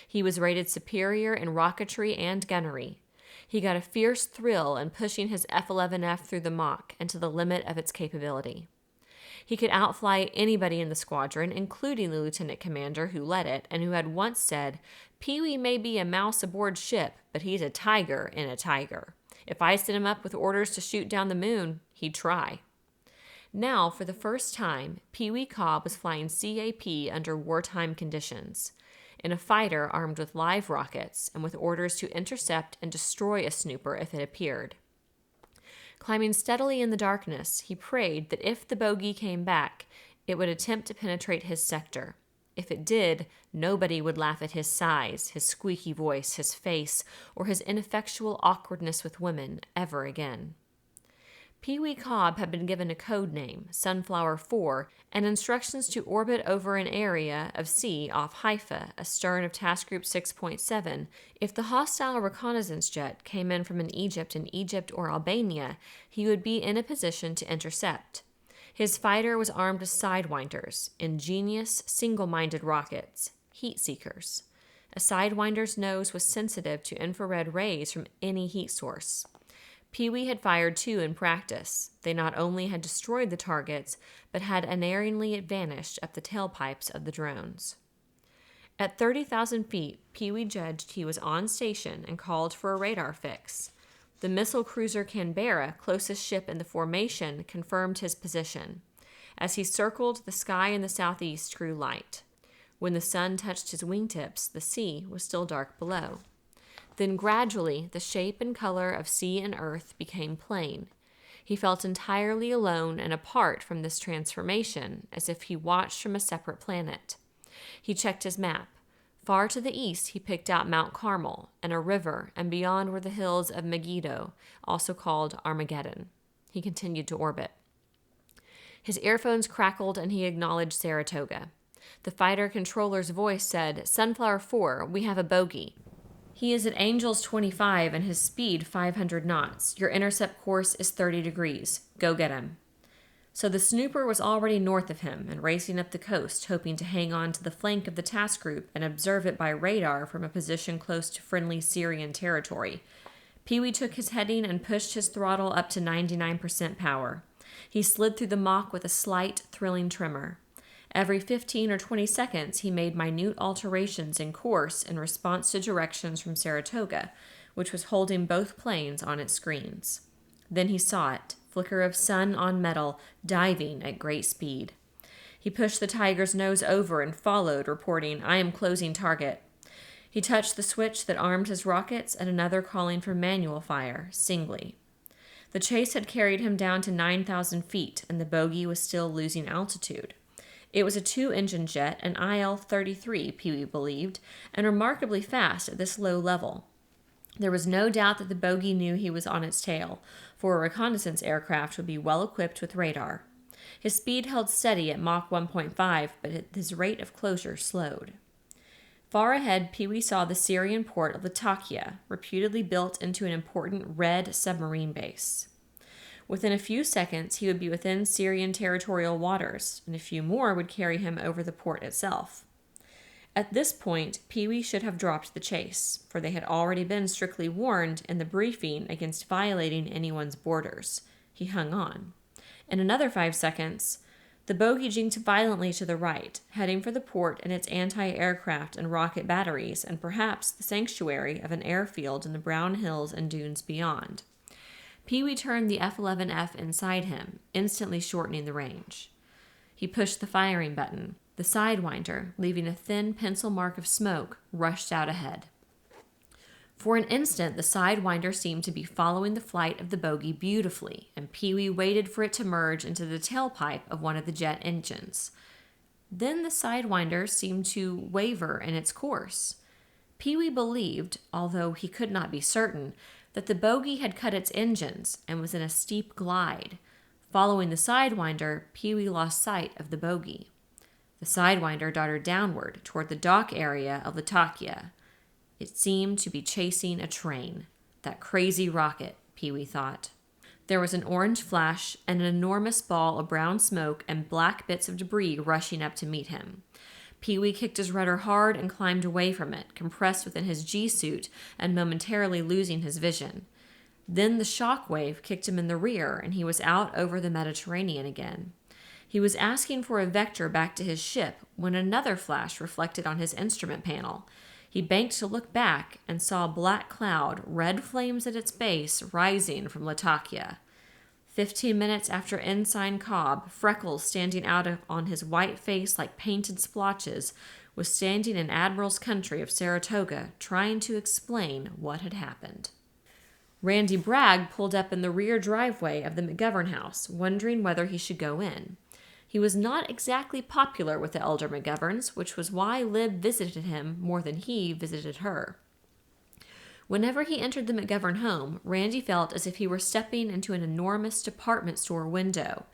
He was rated superior in rocketry and gunnery. He got a fierce thrill in pushing his F-11F through the Mach and to the limit of its capability. He could outfly anybody in the squadron, including the lieutenant commander who led it and who had once said, "Pee-wee may be a mouse aboard ship, but he's a tiger in a tiger. If I sent him up with orders to shoot down the moon, he'd try." Now, for the first time, Pee-wee Cobb was flying CAP under wartime conditions, in a fighter armed with live rockets and with orders to intercept and destroy a snooper if it appeared. Climbing steadily in the darkness, he prayed that if the bogey came back, it would attempt to penetrate his sector. If it did, nobody would laugh at his size, his squeaky voice, his face, or his ineffectual awkwardness with women ever again. Pee-wee Cobb had been given a code name, Sunflower 4, and instructions to orbit over an area of sea off Haifa, astern of Task Group 6.7. If the hostile reconnaissance jet came in from Egypt or Albania, he would be in a position to intercept. His fighter was armed with sidewinders, ingenious, single-minded rockets, heat seekers. A sidewinder's nose was sensitive to infrared rays from any heat source. Pee-wee had fired 2 in practice. They not only had destroyed the targets, but had unerringly vanished up the tailpipes of the drones. At 30,000 feet, Pee-wee judged he was on station and called for a radar fix. The missile cruiser Canberra, closest ship in the formation, confirmed his position. As he circled, the sky in the southeast grew light. When the sun touched his wingtips, the sea was still dark below. Then gradually, the shape and color of sea and earth became plain. He felt entirely alone and apart from this transformation, as if he watched from a separate planet. He checked his map. Far to the east, he picked out Mount Carmel and a river, and beyond were the hills of Megiddo, also called Armageddon. He continued to orbit. His earphones crackled, and he acknowledged Saratoga. The fighter controller's voice said, "Sunflower 4, we have a bogey. He is at Angels 25 and his speed 500 knots. Your intercept course is 30 degrees. Go get him." So the snooper was already north of him and racing up the coast, hoping to hang on to the flank of the task group and observe it by radar from a position close to friendly Syrian territory. Pee-wee took his heading and pushed his throttle up to 99% power. He slid through the Mach with a slight, thrilling tremor. Every 15 or 20 seconds, he made minute alterations in course in response to directions from Saratoga, which was holding both planes on its screens. Then he saw it, flicker of sun on metal, diving at great speed. He pushed the Tiger's nose over and followed, reporting, "I am closing target." He touched the switch that armed his rockets and another calling for manual fire, singly. The chase had carried him down to 9,000 feet, and the bogey was still losing altitude. It was a 2-engine jet, an IL-33, Pee-wee believed, and remarkably fast at this low level. There was no doubt that the bogey knew he was on its tail, for a reconnaissance aircraft would be well equipped with radar. His speed held steady at Mach 1.5, but his rate of closure slowed. Far ahead, Pee-wee saw the Syrian port of Latakia, reputedly built into an important red submarine base. Within a few seconds, he would be within Syrian territorial waters, and a few more would carry him over the port itself. At this point, Pee-wee should have dropped the chase, for they had already been strictly warned in the briefing against violating anyone's borders. He hung on. In another 5 seconds, the bogey jinked violently to the right, heading for the port and its anti-aircraft and rocket batteries, and perhaps the sanctuary of an airfield in the brown hills and dunes beyond. Pee-wee turned the F-11F inside him, instantly shortening the range. He pushed the firing button. The Sidewinder, leaving a thin pencil mark of smoke, rushed out ahead. For an instant, the Sidewinder seemed to be following the flight of the bogey beautifully, and Pee-wee waited for it to merge into the tailpipe of one of the jet engines. Then the Sidewinder seemed to waver in its course. Pee-wee believed, although he could not be certain, that the bogey had cut its engines and was in a steep glide. Following the Sidewinder, Pee-wee lost sight of the bogey. The Sidewinder darted downward toward the dock area of Latakia. It seemed to be chasing a train. That crazy rocket, Pee-wee thought. There was an orange flash and an enormous ball of brown smoke and black bits of debris rushing up to meet him. Pee-wee kicked his rudder hard and climbed away from it, compressed within his G-suit and momentarily losing his vision. Then the shock wave kicked him in the rear, and he was out over the Mediterranean again. He was asking for a vector back to his ship when another flash reflected on his instrument panel. He banked to look back and saw a black cloud, red flames at its base, rising from Latakia. 15 minutes after Ensign Cobb, freckles standing out on his white face like painted splotches, was standing in Admiral's country of Saratoga, trying to explain what had happened. Randy Bragg pulled up in the rear driveway of the McGovern house, wondering whether he should go in. He was not exactly popular with the elder McGoverns, which was why Lib visited him more than he visited her. Whenever he entered the McGovern home, Randy felt as if he were stepping into an enormous department store window.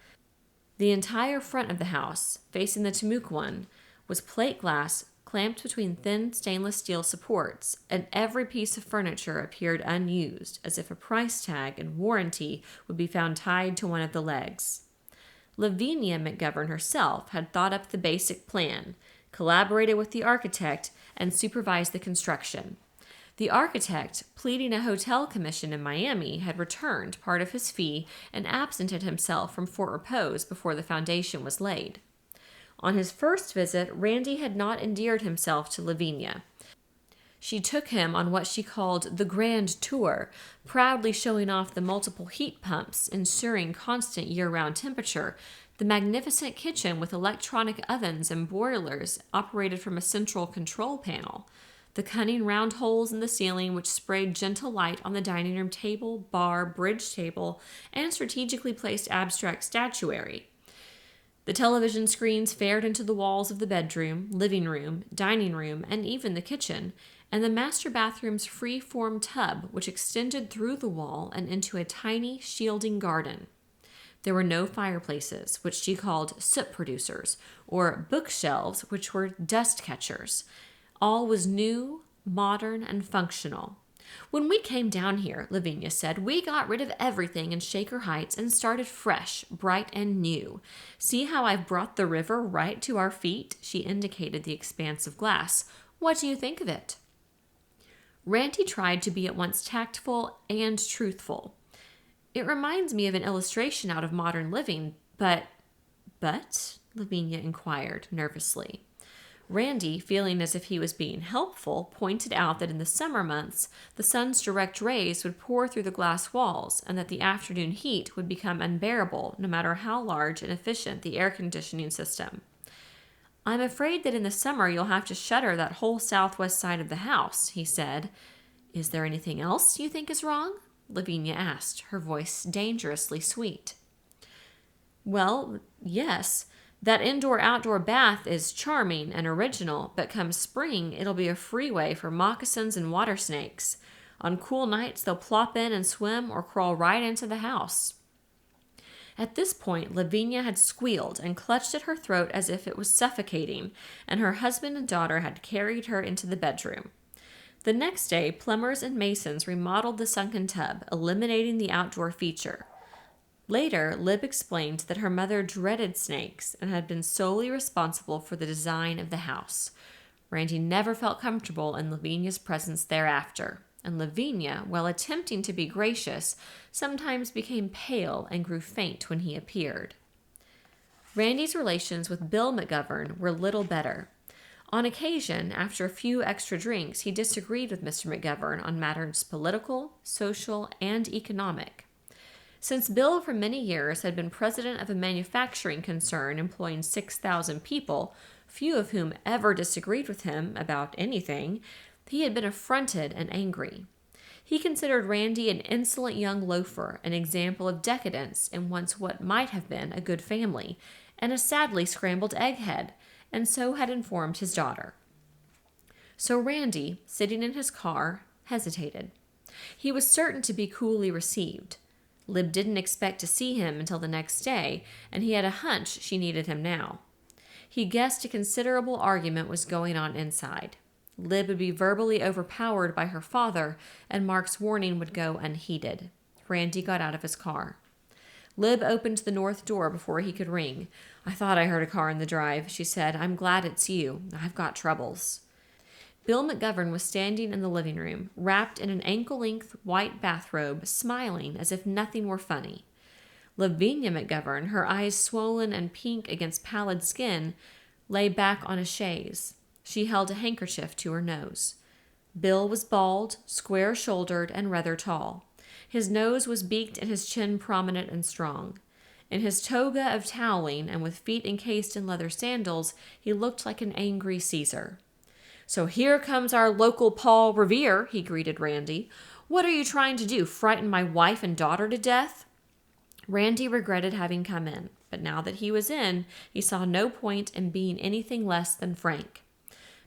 The entire front of the house, facing the Timucuan, was plate glass clamped between thin stainless steel supports, and every piece of furniture appeared unused, as if a price tag and warranty would be found tied to one of the legs. Lavinia McGovern herself had thought up the basic plan, collaborated with the architect, and supervised the construction. The architect, pleading a hotel commission in Miami, had returned part of his fee and absented himself from Fort Repose before the foundation was laid. On his first visit, Randy had not endeared himself to Lavinia. She took him on what she called the grand tour, proudly showing off the multiple heat pumps, ensuring constant year-round temperature, the magnificent kitchen with electronic ovens and boilers operated from a central control panel, the cunning round holes in the ceiling which sprayed gentle light on the dining room table, bar, bridge table, and strategically placed abstract statuary. The television screens fared into the walls of the bedroom, living room, dining room, and even the kitchen, and the master bathroom's free-form tub, which extended through the wall and into a tiny, shielding garden. There were no fireplaces, which she called soot producers, or bookshelves, which were dust catchers. All was new, modern, and functional. When we came down here, Lavinia said, we got rid of everything in Shaker Heights and started fresh, bright, and new. See how I've brought the river right to our feet? She indicated the expanse of glass. What do you think of it? Randy tried to be at once tactful and truthful. It reminds me of an illustration out of Modern Living, but, Lavinia inquired nervously. Randy, feeling as if he was being helpful, pointed out that in the summer months, the sun's direct rays would pour through the glass walls, and that the afternoon heat would become unbearable no matter how large and efficient the air conditioning system. I'm afraid that in the summer you'll have to shutter that whole southwest side of the house, he said. Is there anything else you think is wrong? Lavinia asked, her voice dangerously sweet. Well, yes. That indoor-outdoor bath is charming and original, but come spring, it'll be a freeway for moccasins and water snakes. On cool nights, they'll plop in and swim or crawl right into the house. At this point, Lavinia had squealed and clutched at her throat as if it was suffocating, and her husband and daughter had carried her into the bedroom. The next day, plumbers and masons remodeled the sunken tub, eliminating the outdoor feature. Later, Lib explained that her mother dreaded snakes and had been solely responsible for the design of the house. Randy never felt comfortable in Lavinia's presence thereafter, and Lavinia, while attempting to be gracious, sometimes became pale and grew faint when he appeared. Randy's relations with Bill McGovern were little better. On occasion, after a few extra drinks, he disagreed with Mr. McGovern on matters political, social, and economic. Since Bill for many years had been president of a manufacturing concern employing 6,000 people, few of whom ever disagreed with him about anything, he had been affronted and angry. He considered Randy an insolent young loafer, an example of decadence in once what might have been a good family, and a sadly scrambled egghead, and so had informed his daughter. So Randy, sitting in his car, hesitated. He was certain to be coolly received. Lib didn't expect to see him until the next day, and he had a hunch she needed him now. He guessed a considerable argument was going on inside. Lib would be verbally overpowered by her father, and Mark's warning would go unheeded. Randy got out of his car. Lib opened the north door before he could ring. "I thought I heard a car in the drive," she said. "I'm glad it's you. I've got troubles." Bill McGovern was standing in the living room, wrapped in an ankle-length white bathrobe, smiling as if nothing were funny. Lavinia McGovern, her eyes swollen and pink against pallid skin, lay back on a chaise. She held a handkerchief to her nose. Bill was bald, square-shouldered, and rather tall. His nose was beaked and his chin prominent and strong. In his toga of toweling and with feet encased in leather sandals, he looked like an angry Caesar. "So here comes our local Paul Revere," he greeted Randy. "What are you trying to do, frighten my wife and daughter to death?" Randy regretted having come in, but now that he was in, he saw no point in being anything less than frank.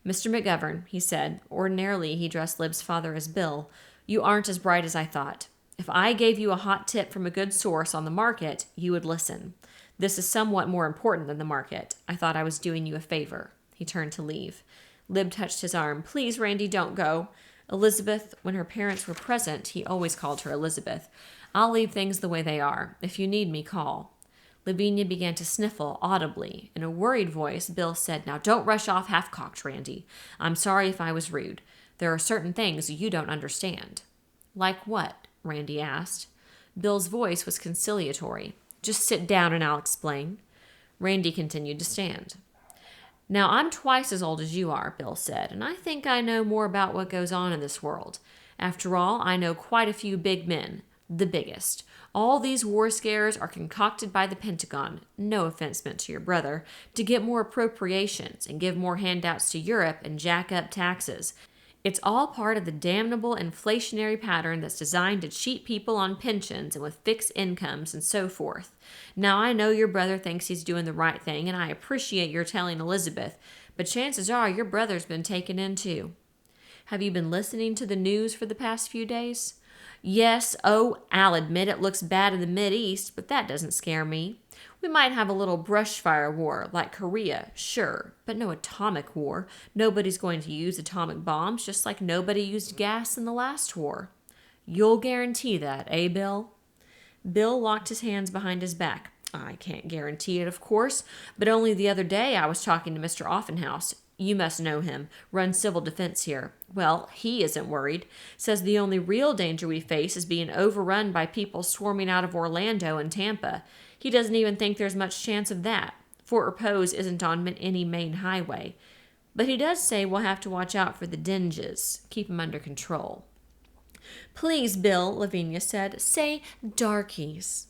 "Mr. McGovern," he said, ordinarily he dressed Lib's father as Bill, "you aren't as bright as I thought. If I gave you a hot tip from a good source on the market, you would listen. This is somewhat more important than the market. I thought I was doing you a favor." He turned to leave. Lib touched his arm. "Please, Randy, don't go." Elizabeth, when her parents were present, he always called her Elizabeth. "I'll leave things the way they are. If you need me, call." Lavinia began to sniffle audibly. In a worried voice, Bill said, "Now don't rush off half-cocked, Randy. I'm sorry if I was rude. There are certain things you don't understand." "Like what?" Randy asked. Bill's voice was conciliatory. "Just sit down and I'll explain." Randy continued to stand. "Now, I'm twice as old as you are," Bill said, "and I think I know more about what goes on in this world. After all, I know quite a few big men. The biggest. All these war scares are concocted by the Pentagon, no offense meant to your brother, to get more appropriations and give more handouts to Europe and jack up taxes. It's all part of the damnable inflationary pattern that's designed to cheat people on pensions and with fixed incomes and so forth. Now, I know your brother thinks he's doing the right thing, and I appreciate your telling Elizabeth, but chances are your brother's been taken in too." "Have you been listening to the news for the past few days?" "Yes. Oh, I'll admit it looks bad in the Mideast, but that doesn't scare me. We might have a little brush fire war, like Korea, sure, but no atomic war. Nobody's going to use atomic bombs, just like nobody used gas in the last war." "You'll guarantee that, eh, Bill?" Bill locked his hands behind his back. "I can't guarantee it, of course, but only the other day I was talking to Mr. Offenhouse. You must know him. Runs civil defense here. Well, he isn't worried. Says the only real danger we face is being overrun by people swarming out of Orlando and Tampa. He doesn't even think there's much chance of that. Fort Repose isn't on any main highway. But he does say we'll have to watch out for the dinges. Keep them under control." "Please, Bill," Lavinia said, "say darkies."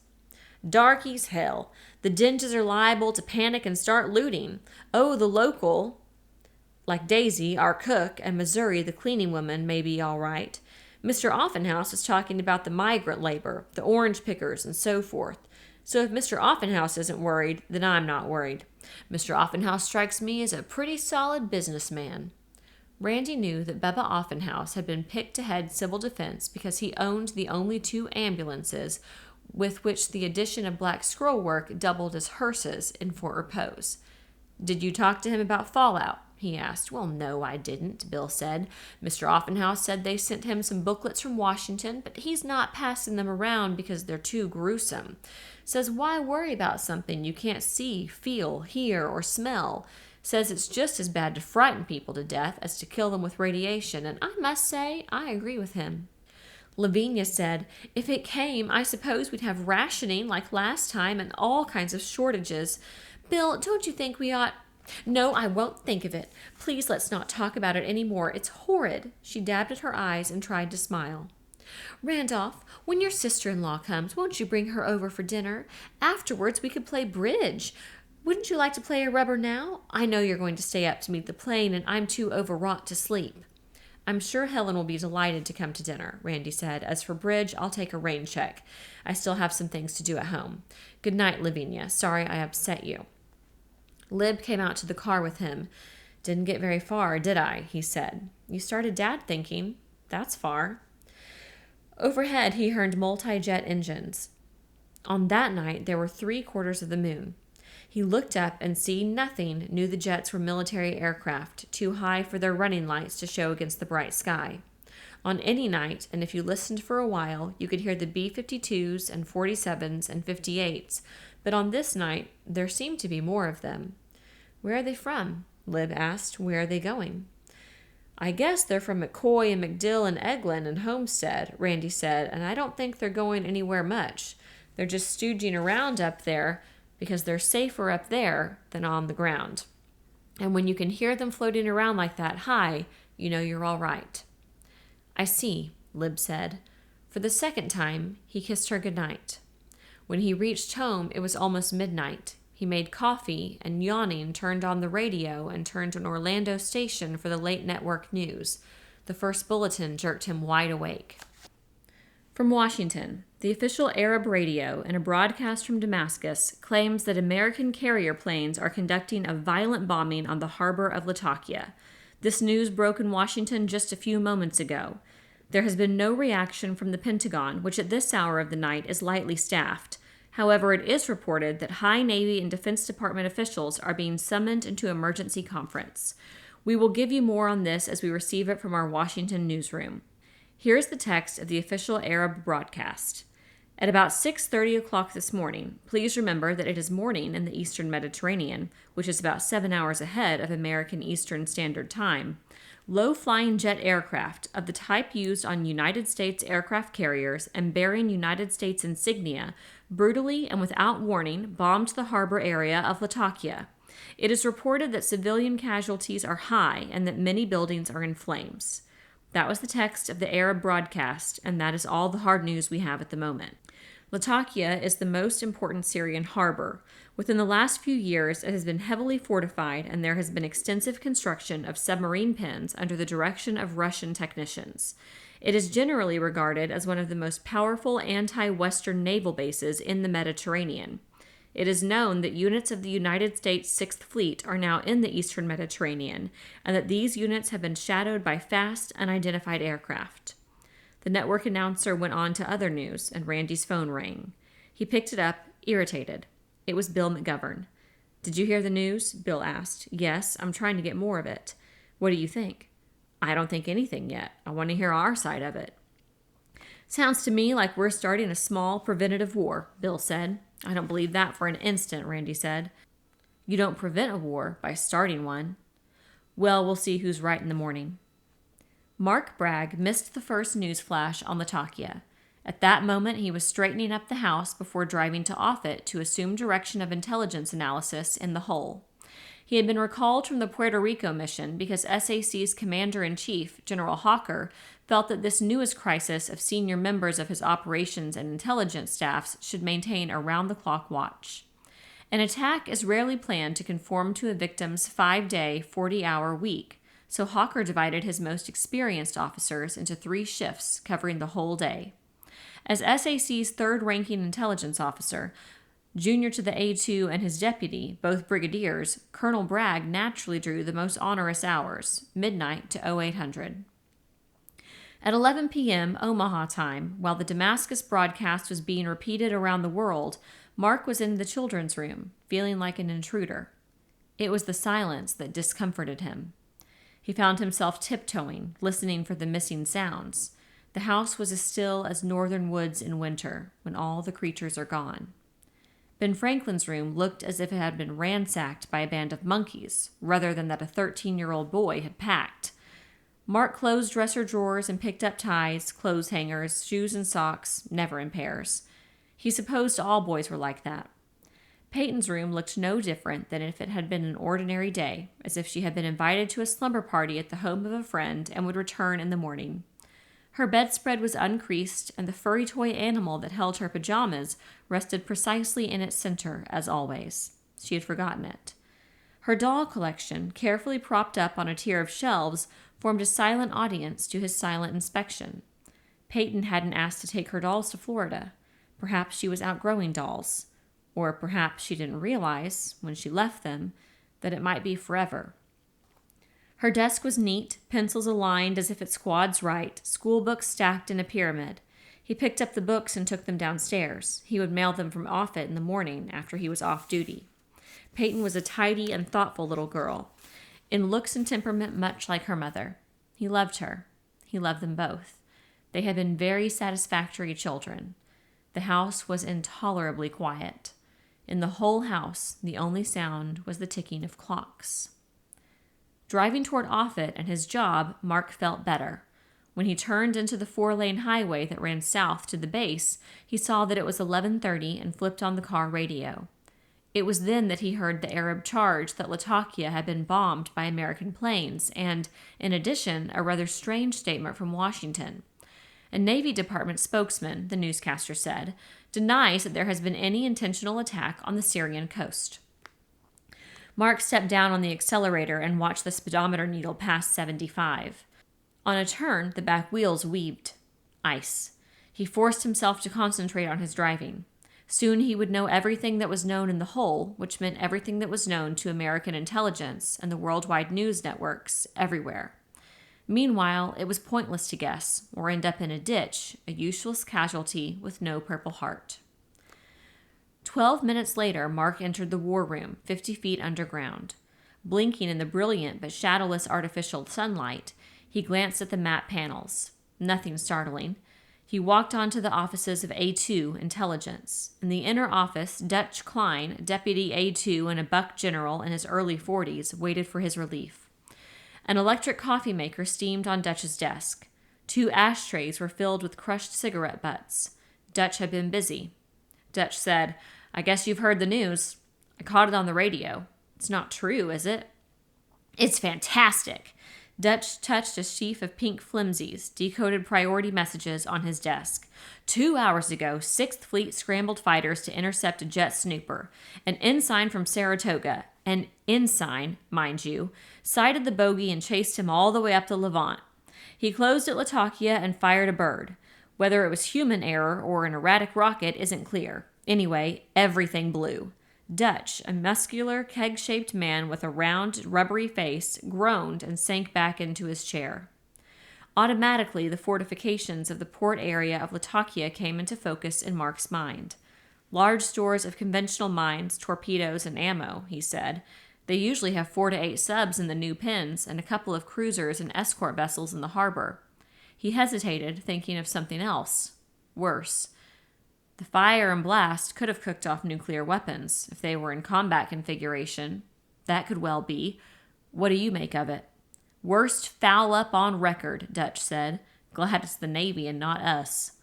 "Darkies, hell. The dinges are liable to panic and start looting. Oh, the local, like Daisy, our cook, and Missouri, the cleaning woman, may be all right. Mr. Offenhouse is talking about the migrant labor, the orange pickers, and so forth. So if Mr. Offenhouse isn't worried, then I'm not worried. Mr. Offenhouse strikes me as a pretty solid businessman." Randy knew that Bubba Offenhouse had been picked to head civil defense because he owned the only 2 ambulances with which the addition of black scroll work doubled as hearses in Fort Repose. "Did you talk to him about fallout?" he asked. "Well, no, I didn't," Bill said. "Mr. Offenhouse said they sent him some booklets from Washington, but he's not passing them around because they're too gruesome. Says why worry about something you can't see, feel, hear, or smell. Says it's just as bad to frighten people to death as to kill them with radiation, and I must say I agree with him." Lavinia said, "If it came, I suppose we'd have rationing like last time and all kinds of shortages. Bill, don't you think we ought—" "No, I won't think of it. Please let's not talk about it any more. It's horrid." She dabbed at her eyes and tried to smile. "Randolph, when your sister-in-law comes, won't you bring her over for dinner? Afterwards, we could play bridge. Wouldn't you like to play a rubber now? I know you're going to stay up to meet the plane, and I'm too overwrought to sleep." "I'm sure Helen will be delighted to come to dinner," Randy said. "As for bridge, I'll take a rain check. I still have some things to do at home. Good night, Lavinia. Sorry I upset you." Lib came out to the car with him. "Didn't get very far, did I?" he said. "You started Dad thinking. That's far." Overhead, he heard multi-jet engines. On that night, there were 3/4 of the moon. He looked up and, seeing nothing, knew the jets were military aircraft, too high for their running lights to show against the bright sky. On any night, and if you listened for a while, you could hear the B-52s and 47s and 58s, but on this night, there seemed to be more of them. "Where are they from?" Lib asked. "Where are they going?" "I guess they're from McCoy and MacDill and Eglin and Homestead," Randy said, "and I don't think they're going anywhere much. They're just stooging around up there because they're safer up there than on the ground. And when you can hear them floating around like that high, you know you're all right." "I see," Lib said. For the second time, he kissed her goodnight. When he reached home, it was almost midnight. He made coffee and, yawning, turned on the radio and turned an Orlando station for the late network news. The first bulletin jerked him wide awake. From Washington, the official Arab radio, in a broadcast from Damascus, claims that American carrier planes are conducting a violent bombing on the harbor of Latakia. This news broke in Washington just a few moments ago. There has been no reaction from the Pentagon, which at this hour of the night is lightly staffed. However, it is reported that high Navy and Defense Department officials are being summoned into emergency conference. We will give you more on this as we receive it from our Washington newsroom. Here is the text of the official Arab broadcast. At about 6:30 o'clock this morning, please remember that it is morning in the Eastern Mediterranean, which is about 7 hours ahead of American Eastern Standard Time. Low-flying jet aircraft of the type used on United States aircraft carriers and bearing United States insignia brutally and without warning bombed the harbor area of Latakia. It is reported that civilian casualties are high and that many buildings are in flames. That was the text of the Arab broadcast, and that is all the hard news we have at the moment. Latakia is the most important Syrian harbor. Within the last few years, it has been heavily fortified, and there has been extensive construction of submarine pens under the direction of Russian technicians. It is generally regarded as one of the most powerful anti-Western naval bases in the Mediterranean. It is known that units of the United States Sixth Fleet are now in the Eastern Mediterranean, and that these units have been shadowed by fast, unidentified aircraft. The network announcer went on to other news, and Randy's phone rang. He picked it up, irritated. It was Bill McGovern. "Did you hear the news?" Bill asked. "Yes, I'm trying to get more of it." "What do you think?" "I don't think anything yet. I want to hear our side of it." "Sounds to me like we're starting a small preventative war," Bill said. "I don't believe that for an instant," Randy said. "You don't prevent a war by starting one." "Well, we'll see who's right in the morning." Mark Bragg missed the first news flash on Latakia. At that moment, he was straightening up the house before driving to Offutt to assume direction of intelligence analysis in the Hull. He had been recalled from the Puerto Rico mission because SAC's Commander-in-Chief, General Hawker, felt that this newest crisis of senior members of his operations and intelligence staffs should maintain around-the-clock watch. An attack is rarely planned to conform to a victim's 5-day, 40-hour week, so Hawker divided his most experienced officers into 3 shifts covering the whole day. As SAC's third-ranking intelligence officer, junior to the A2 and his deputy, both brigadiers, Colonel Bragg naturally drew the most onerous hours, midnight to 0800. At 11 p.m. Omaha time, while the Damascus broadcast was being repeated around the world, Mark was in the children's room, feeling like an intruder. It was the silence that discomforted him. He found himself tiptoeing, listening for the missing sounds. The house was as still as northern woods in winter, when all the creatures are gone. Ben Franklin's room looked as if it had been ransacked by a band of monkeys, rather than that a 13-year-old boy had packed. Mark closed dresser drawers and picked up ties, clothes hangers, shoes and socks, never in pairs. He supposed all boys were like that. Peyton's room looked no different than if it had been an ordinary day, as if she had been invited to a slumber party at the home of a friend and would return in the morning. Her bedspread was uncreased, and the furry toy animal that held her pajamas rested precisely in its center, as always. She had forgotten it. Her doll collection, carefully propped up on a tier of shelves, formed a silent audience to his silent inspection. Peyton hadn't asked to take her dolls to Florida. Perhaps she was outgrowing dolls. Or perhaps she didn't realize, when she left them, that it might be forever. Her desk was neat, pencils aligned as if it squads right, school books stacked in a pyramid. He picked up the books and took them downstairs. He would mail them from Offutt in the morning after he was off duty. Peyton was a tidy and thoughtful little girl, in looks and temperament much like her mother. He loved her. He loved them both. They had been very satisfactory children. The house was intolerably quiet. In the whole house, the only sound was the ticking of clocks. Driving toward Offutt and his job, Mark felt better. When he turned into the 4-lane highway that ran south to the base, he saw that it was 11:30 and flipped on the car radio. It was then that he heard the Arab charge that Latakia had been bombed by American planes and, in addition, a rather strange statement from Washington. A Navy Department spokesman, the newscaster said, denies that there has been any intentional attack on the Syrian coast. Mark stepped down on the accelerator and watched the speedometer needle pass 75. On a turn, the back wheels weaved. Ice. He forced himself to concentrate on his driving. Soon he would know everything that was known in the whole, which meant everything that was known to American intelligence and the worldwide news networks everywhere. Meanwhile, it was pointless to guess, or end up in a ditch, a useless casualty with no Purple Heart. 12 minutes later, Mark entered the war room, 50 feet underground. Blinking in the brilliant but shadowless artificial sunlight, he glanced at the map panels. Nothing startling. He walked onto the offices of A2 Intelligence. In the inner office, Dutch Klein, Deputy A2 and a buck general in his early 40s, waited for his relief. An electric coffee maker steamed on Dutch's desk. 2 ashtrays were filled with crushed cigarette butts. Dutch had been busy. Dutch said, "I guess you've heard the news. I caught it on the radio. It's not true, is it?" "It's fantastic." Dutch touched a sheaf of pink flimsies, decoded priority messages on his desk. 2 hours ago, 6th Fleet scrambled fighters to intercept a jet snooper. An ensign from Saratoga, an ensign, mind you, sighted the bogey and chased him all the way up the Levant. He closed at Latakia and fired a bird. Whether it was human error or an erratic rocket isn't clear. Anyway, everything blew. Dutch, a muscular, keg-shaped man with a round, rubbery face, groaned and sank back into his chair. Automatically, the fortifications of the port area of Latakia came into focus in Mark's mind. Large stores of conventional mines, torpedoes, and ammo, he said. They usually have 4 to 8 subs in the new pens and a couple of cruisers and escort vessels in the harbor. He hesitated, thinking of something else. Worse. The fire and blast could have cooked off nuclear weapons if they were in combat configuration. That could well be. What do you make of it? "Worst foul up on record," Dutch said. "Glad it's the Navy and not us."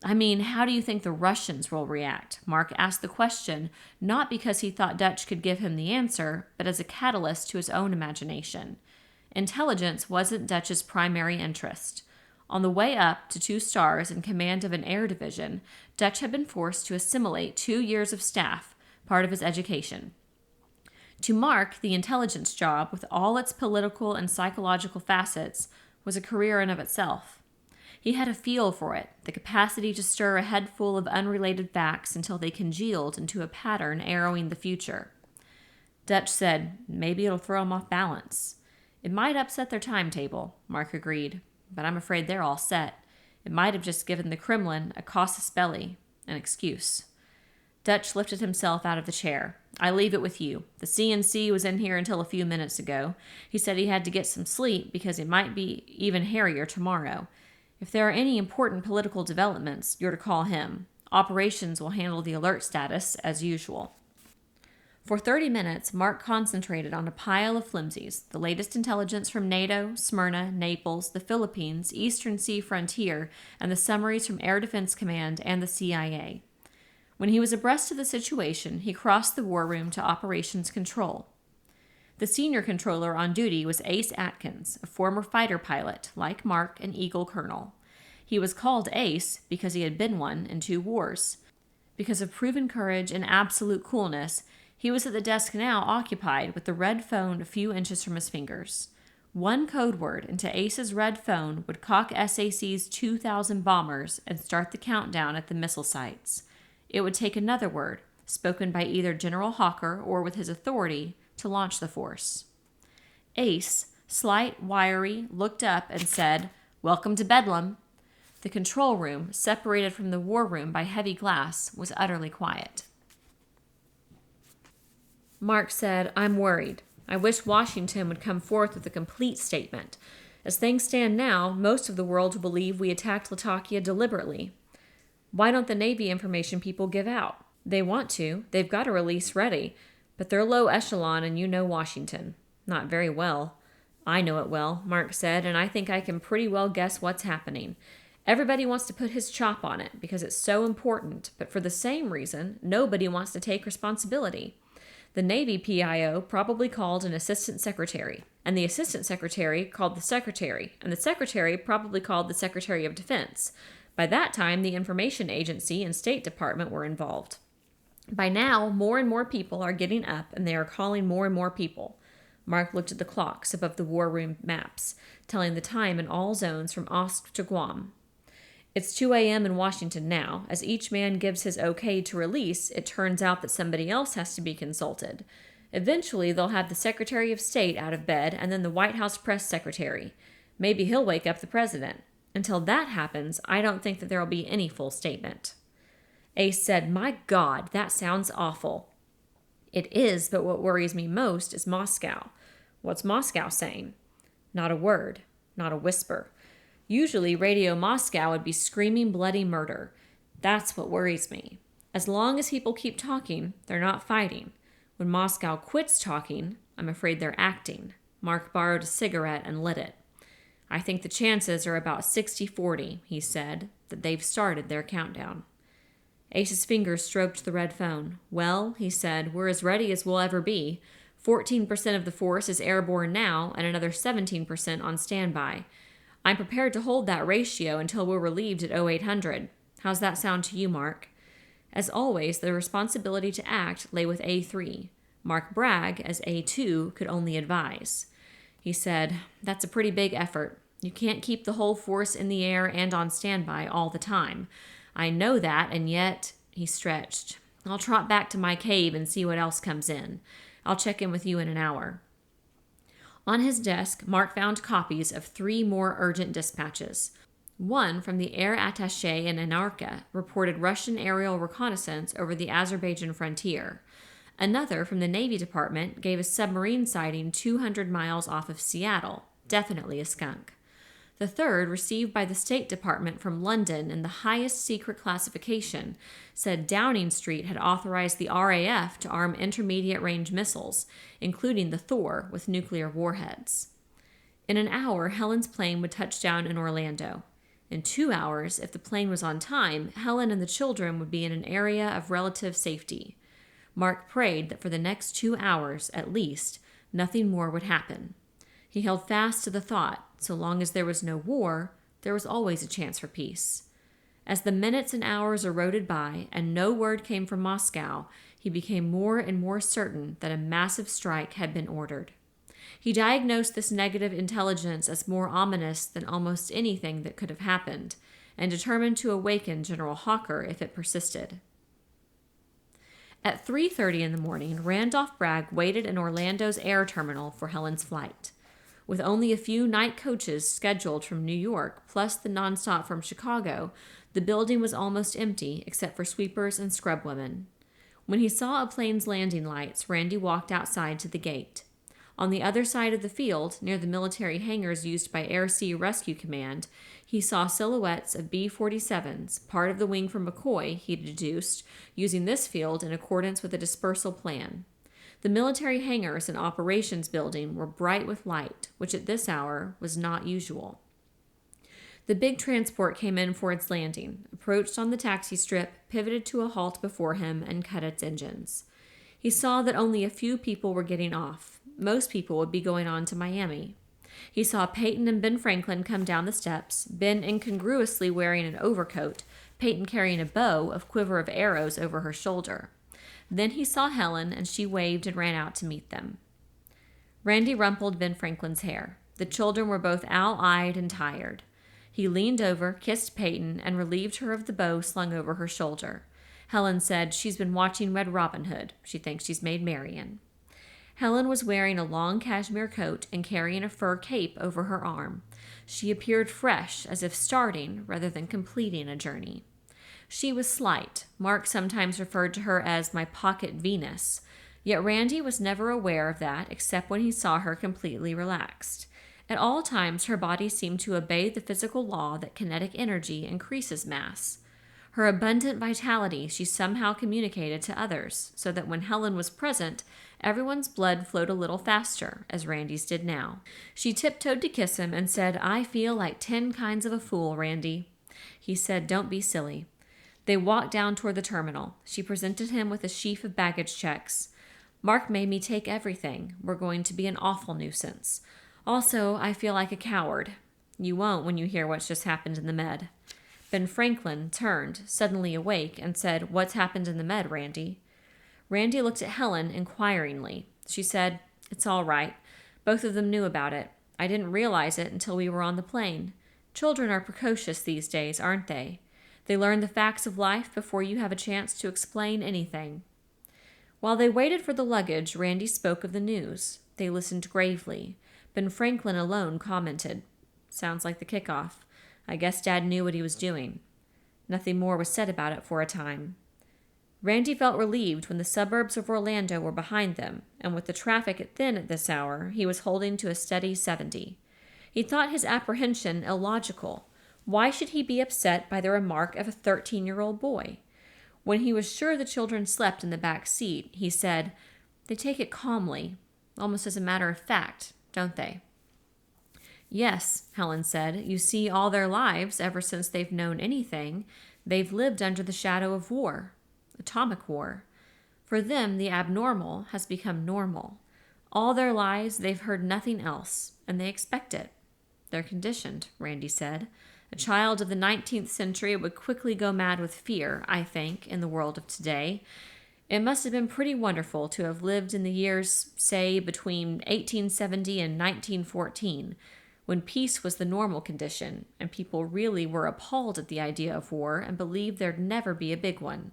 "I mean, how do you think the Russians will react?" Mark asked the question, not because he thought Dutch could give him the answer, but as a catalyst to his own imagination. Intelligence wasn't Dutch's primary interest. On the way up to 2 stars in command of an air division, Dutch had been forced to assimilate 2 years of staff, part of his education. To Mark, the intelligence job, with all its political and psychological facets, was a career in of itself. He had a feel for it, the capacity to stir a head full of unrelated facts until they congealed into a pattern arrowing the future. Dutch said, "Maybe it'll throw them off balance." "It might upset their timetable," Mark agreed. "But I'm afraid they're all set. It might have just given the Kremlin a casus belli, an excuse." Dutch lifted himself out of the chair. "I leave it with you. The CNC was in here until a few minutes ago. He said he had to get some sleep because it might be even hairier tomorrow. If there are any important political developments, you're to call him. Operations will handle the alert status as usual." For 30 minutes, Mark concentrated on a pile of flimsies, the latest intelligence from NATO, Smyrna, Naples, the Philippines, Eastern Sea Frontier, and the summaries from Air Defense Command and the CIA. When he was abreast of the situation, he crossed the war room to Operations Control. The senior controller on duty was Ace Atkins, a former fighter pilot, like Mark, an Eagle colonel. He was called Ace because he had been one in 2 wars. Because of proven courage and absolute coolness, he was at the desk now occupied with the red phone a few inches from his fingers. One code word into Ace's red phone would cock SAC's 2,000 bombers and start the countdown at the missile sites. It would take another word, spoken by either General Hawker or with his authority, to launch the force. Ace, slight, wiry, looked up and said, "Welcome to Bedlam." The control room, separated from the war room by heavy glass, was utterly quiet. Mark said, "I'm worried. I wish Washington would come forth with a complete statement. As things stand now, most of the world will believe we attacked Latakia deliberately. Why don't the Navy information people give out? They want to. They've got a release ready. But they're low echelon, and you know Washington. Not very well." "I know it well," Mark said, "and I think I can pretty well guess what's happening. Everybody wants to put his chop on it because it's so important, but for the same reason, nobody wants to take responsibility. The Navy PIO probably called an assistant secretary, and the assistant secretary called the secretary, and the secretary probably called the Secretary of Defense. By that time, the Information Agency and State Department were involved. By now, more and more people are getting up, and they are calling more and more people." Mark looked at the clocks above the war room maps, telling the time in all zones from Osk to Guam. "It's 2 a.m. in Washington now. As each man gives his okay to release, it turns out that somebody else has to be consulted. Eventually, they'll have the Secretary of State out of bed and then the White House press secretary. Maybe he'll wake up the president. Until that happens, I don't think that there will be any full statement." Ace said, "My God, that sounds awful." "It is, but what worries me most is Moscow." "What's Moscow saying?" "Not a word, not a whisper. Usually Radio Moscow would be screaming bloody murder. That's what worries me. As long as people keep talking, they're not fighting. When Moscow quits talking, I'm afraid they're acting." Mark borrowed a cigarette and lit it. "I think the chances are about 60-40, he said, that they've started their countdown. Ace's fingers stroked the red phone. "Well," he said, "we're as ready as we'll ever be. 14% of the force is airborne now, and another 17% on standby. I'm prepared to hold that ratio until we're relieved at 0800. How's that sound to you, Mark?" As always, the responsibility to act lay with A3. Mark Bragg, as A2, could only advise. He said, "That's a pretty big effort. You can't keep the whole force in the air and on standby all the time. I know that, and yet," he stretched, "I'll trot back to my cave and see what else comes in. I'll check in with you in an hour." On his desk, Mark found copies of 3 more urgent dispatches. One from the air attaché in Anarka reported Russian aerial reconnaissance over the Azerbaijan frontier. Another from the Navy Department gave a submarine sighting 200 miles off of Seattle, definitely a skunk. The third, received by the State Department from London in the highest secret classification, said Downing Street had authorized the RAF to arm intermediate-range missiles, including the Thor, with nuclear warheads. In an hour, Helen's plane would touch down in Orlando. In 2 hours, if the plane was on time, Helen and the children would be in an area of relative safety. Mark prayed that for the next 2 hours, at least, nothing more would happen. He held fast to the thought, so long as there was no war, there was always a chance for peace. As the minutes and hours eroded by and no word came from Moscow, he became more and more certain that a massive strike had been ordered. He diagnosed this negative intelligence as more ominous than almost anything that could have happened, and determined to awaken General Hawker if it persisted. At 3:30 in the morning, Randolph Bragg waited in Orlando's air terminal for Helen's flight. With only a few night coaches scheduled from New York, plus the nonstop from Chicago, the building was almost empty except for sweepers and scrubwomen. When he saw a plane's landing lights, Randy walked outside to the gate. On the other side of the field, near the military hangars used by Air Sea Rescue Command, he saw silhouettes of B-47s, part of the wing from McCoy, he deduced, using this field in accordance with a dispersal plan. The military hangars and operations building were bright with light, which at this hour was not usual. The big transport came in for its landing, approached on the taxi strip, pivoted to a halt before him, and cut its engines. He saw that only a few people were getting off. Most people would be going on to Miami. He saw Peyton and Ben Franklin come down the steps, Ben incongruously wearing an overcoat, Peyton carrying a bow of quiver of arrows over her shoulder. Then he saw Helen, and she waved and ran out to meet them. Randy rumpled Ben Franklin's hair. The children were both owl-eyed and tired. He leaned over, kissed Peyton, and relieved her of the bow slung over her shoulder. Helen said she's been watching Red Robin Hood. She thinks she's made Marian. Helen was wearing a long cashmere coat and carrying a fur cape over her arm. She appeared fresh, as if starting rather than completing a journey. She was slight. Mark sometimes referred to her as my pocket Venus, yet Randy was never aware of that except when he saw her completely relaxed. At all times, her body seemed to obey the physical law that kinetic energy increases mass. Her abundant vitality she somehow communicated to others, so that when Helen was present, everyone's blood flowed a little faster, as Randy's did now. She tiptoed to kiss him and said, "I feel like 10 kinds of a fool, Randy." He said, "Don't be silly." They walked down toward the terminal. She presented him with a sheaf of baggage checks. "Mark made me take everything. We're going to be an awful nuisance. Also, I feel like a coward. You won't when you hear what's just happened in the med." Ben Franklin turned, suddenly awake, and said, "What's happened in the med, Randy?" Randy looked at Helen inquiringly. She said, "It's all right. Both of them knew about it. I didn't realize it until we were on the plane. Children are precocious these days, aren't they? They learn the facts of life before you have a chance to explain anything." While they waited for the luggage, Randy spoke of the news. They listened gravely. Ben Franklin alone commented, "Sounds like the kickoff. I guess Dad knew what he was doing." Nothing more was said about it for a time. Randy felt relieved when the suburbs of Orlando were behind them, and with the traffic thin at this hour, he was holding to a steady 70. He thought his apprehension illogical. Why should he be upset by the remark of a 13-year-old boy? When he was sure the children slept in the back seat, he said, "They take it calmly, almost as a matter of fact, don't they?" "Yes," Helen said. "You see, all their lives, ever since they've known anything, they've lived under the shadow of war. Atomic war. For them, the abnormal has become normal. All their lives, they've heard nothing else, and they expect it. They're conditioned," Randy said. "A child of the 19th century would quickly go mad with fear, I think, in the world of today. It must have been pretty wonderful to have lived in the years, say, between 1870 and 1914, when peace was the normal condition, and people really were appalled at the idea of war and believed there'd never be a big one.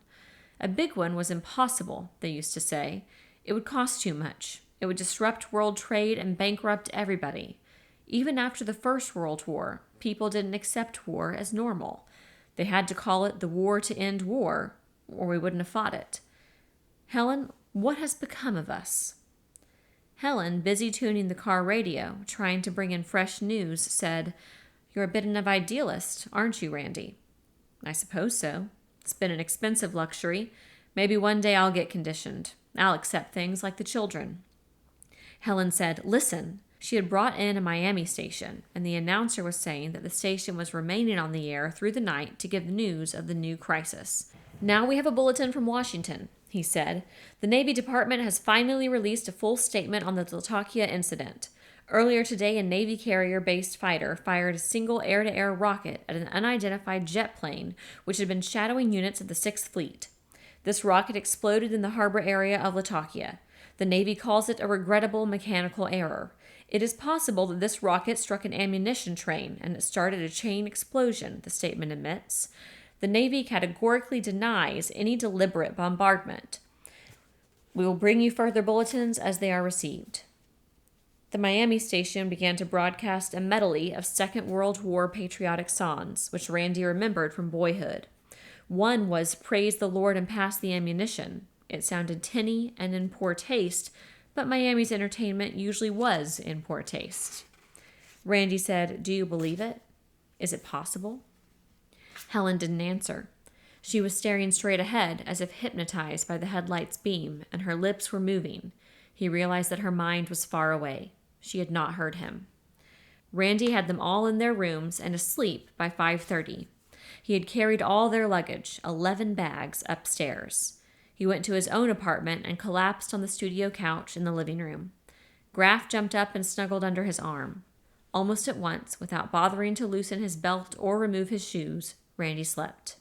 A big one was impossible, they used to say. It would cost too much. It would disrupt world trade and bankrupt everybody. Even after the First World War, people didn't accept war as normal. They had to call it the war to end war, or we wouldn't have fought it. Helen, what has become of us?" Helen, busy tuning the car radio, trying to bring in fresh news, said, "You're a bit of an idealist, aren't you, Randy?" "I suppose so. It's been an expensive luxury. Maybe one day I'll get conditioned. I'll accept things like the children." Helen said, "Listen." She had brought in a Miami station, and the announcer was saying that the station was remaining on the air through the night to give news of the new crisis. "Now we have a bulletin from Washington," he said. "The Navy Department has finally released a full statement on the Latakia incident. Earlier today, a Navy carrier-based fighter fired a single air-to-air rocket at an unidentified jet plane, which had been shadowing units of the 6th Fleet. This rocket exploded in the harbor area of Latakia. The Navy calls it a regrettable mechanical error. It is possible that this rocket struck an ammunition train and it started a chain explosion," the statement admits. "The Navy categorically denies any deliberate bombardment. We will bring you further bulletins as they are received." The Miami station began to broadcast a medley of Second World War patriotic songs, which Randy remembered from boyhood. One was "Praise the Lord and Pass the Ammunition." It sounded tinny and in poor taste, but Miami's entertainment usually was in poor taste. Randy said, "Do you believe it? Is it possible?" Helen didn't answer. She was staring straight ahead, as if hypnotized by the headlight's beam, and her lips were moving. He realized that her mind was far away. She had not heard him. Randy had them all in their rooms and asleep by 5:30. He had carried all their luggage, 11 bags, upstairs. He went to his own apartment and collapsed on the studio couch in the living room. Graff jumped up and snuggled under his arm. Almost at once, without bothering to loosen his belt or remove his shoes, Randy slept.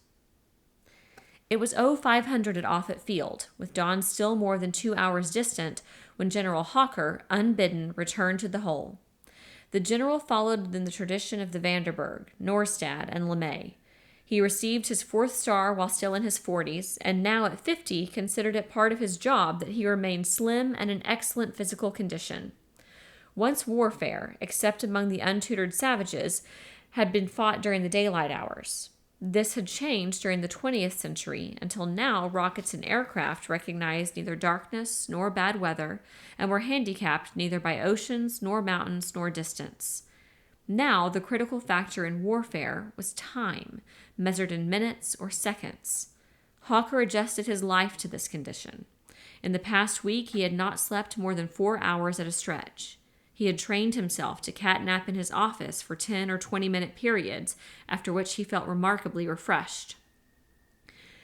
It was 0500 at Offutt Field, with dawn still more than 2 hours distant, when General Hawker, unbidden, returned to the hole. The general followed in the tradition of the Vanderburg, Norstad, and LeMay. He received his 4th star while still in his 40s, and now at 50 considered it part of his job that he remained slim and in excellent physical condition. Once warfare, except among the untutored savages, had been fought during the daylight hours. This had changed during the 20th century, until now rockets and aircraft recognized neither darkness nor bad weather, and were handicapped neither by oceans nor mountains nor distance. Now the critical factor in warfare was time, measured in minutes or seconds. Hawker adjusted his life to this condition. In the past week, he had not slept more than 4 hours at a stretch. He had trained himself to catnap in his office for 10 or 20-minute periods, after which he felt remarkably refreshed.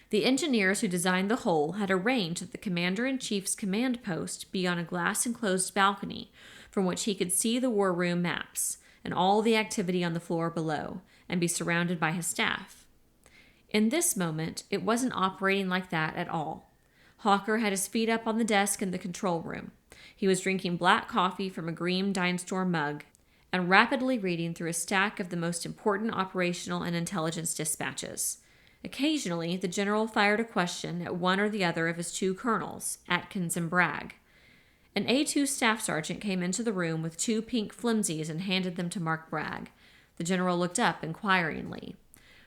The engineers who designed the hole had arranged that the commander-in-chief's command post be on a glass-enclosed balcony from which he could see the war room maps and all the activity on the floor below, and be surrounded by his staff. In this moment, it wasn't operating like that at all. Hawker had his feet up on the desk in the control room. He was drinking black coffee from a green dine store mug and rapidly reading through a stack of the most important operational and intelligence dispatches. Occasionally, the general fired a question at one or the other of his 2 colonels, Atkins and Bragg. An A2 staff sergeant came into the room with 2 pink flimsies and handed them to Mark Bragg. The general looked up inquiringly.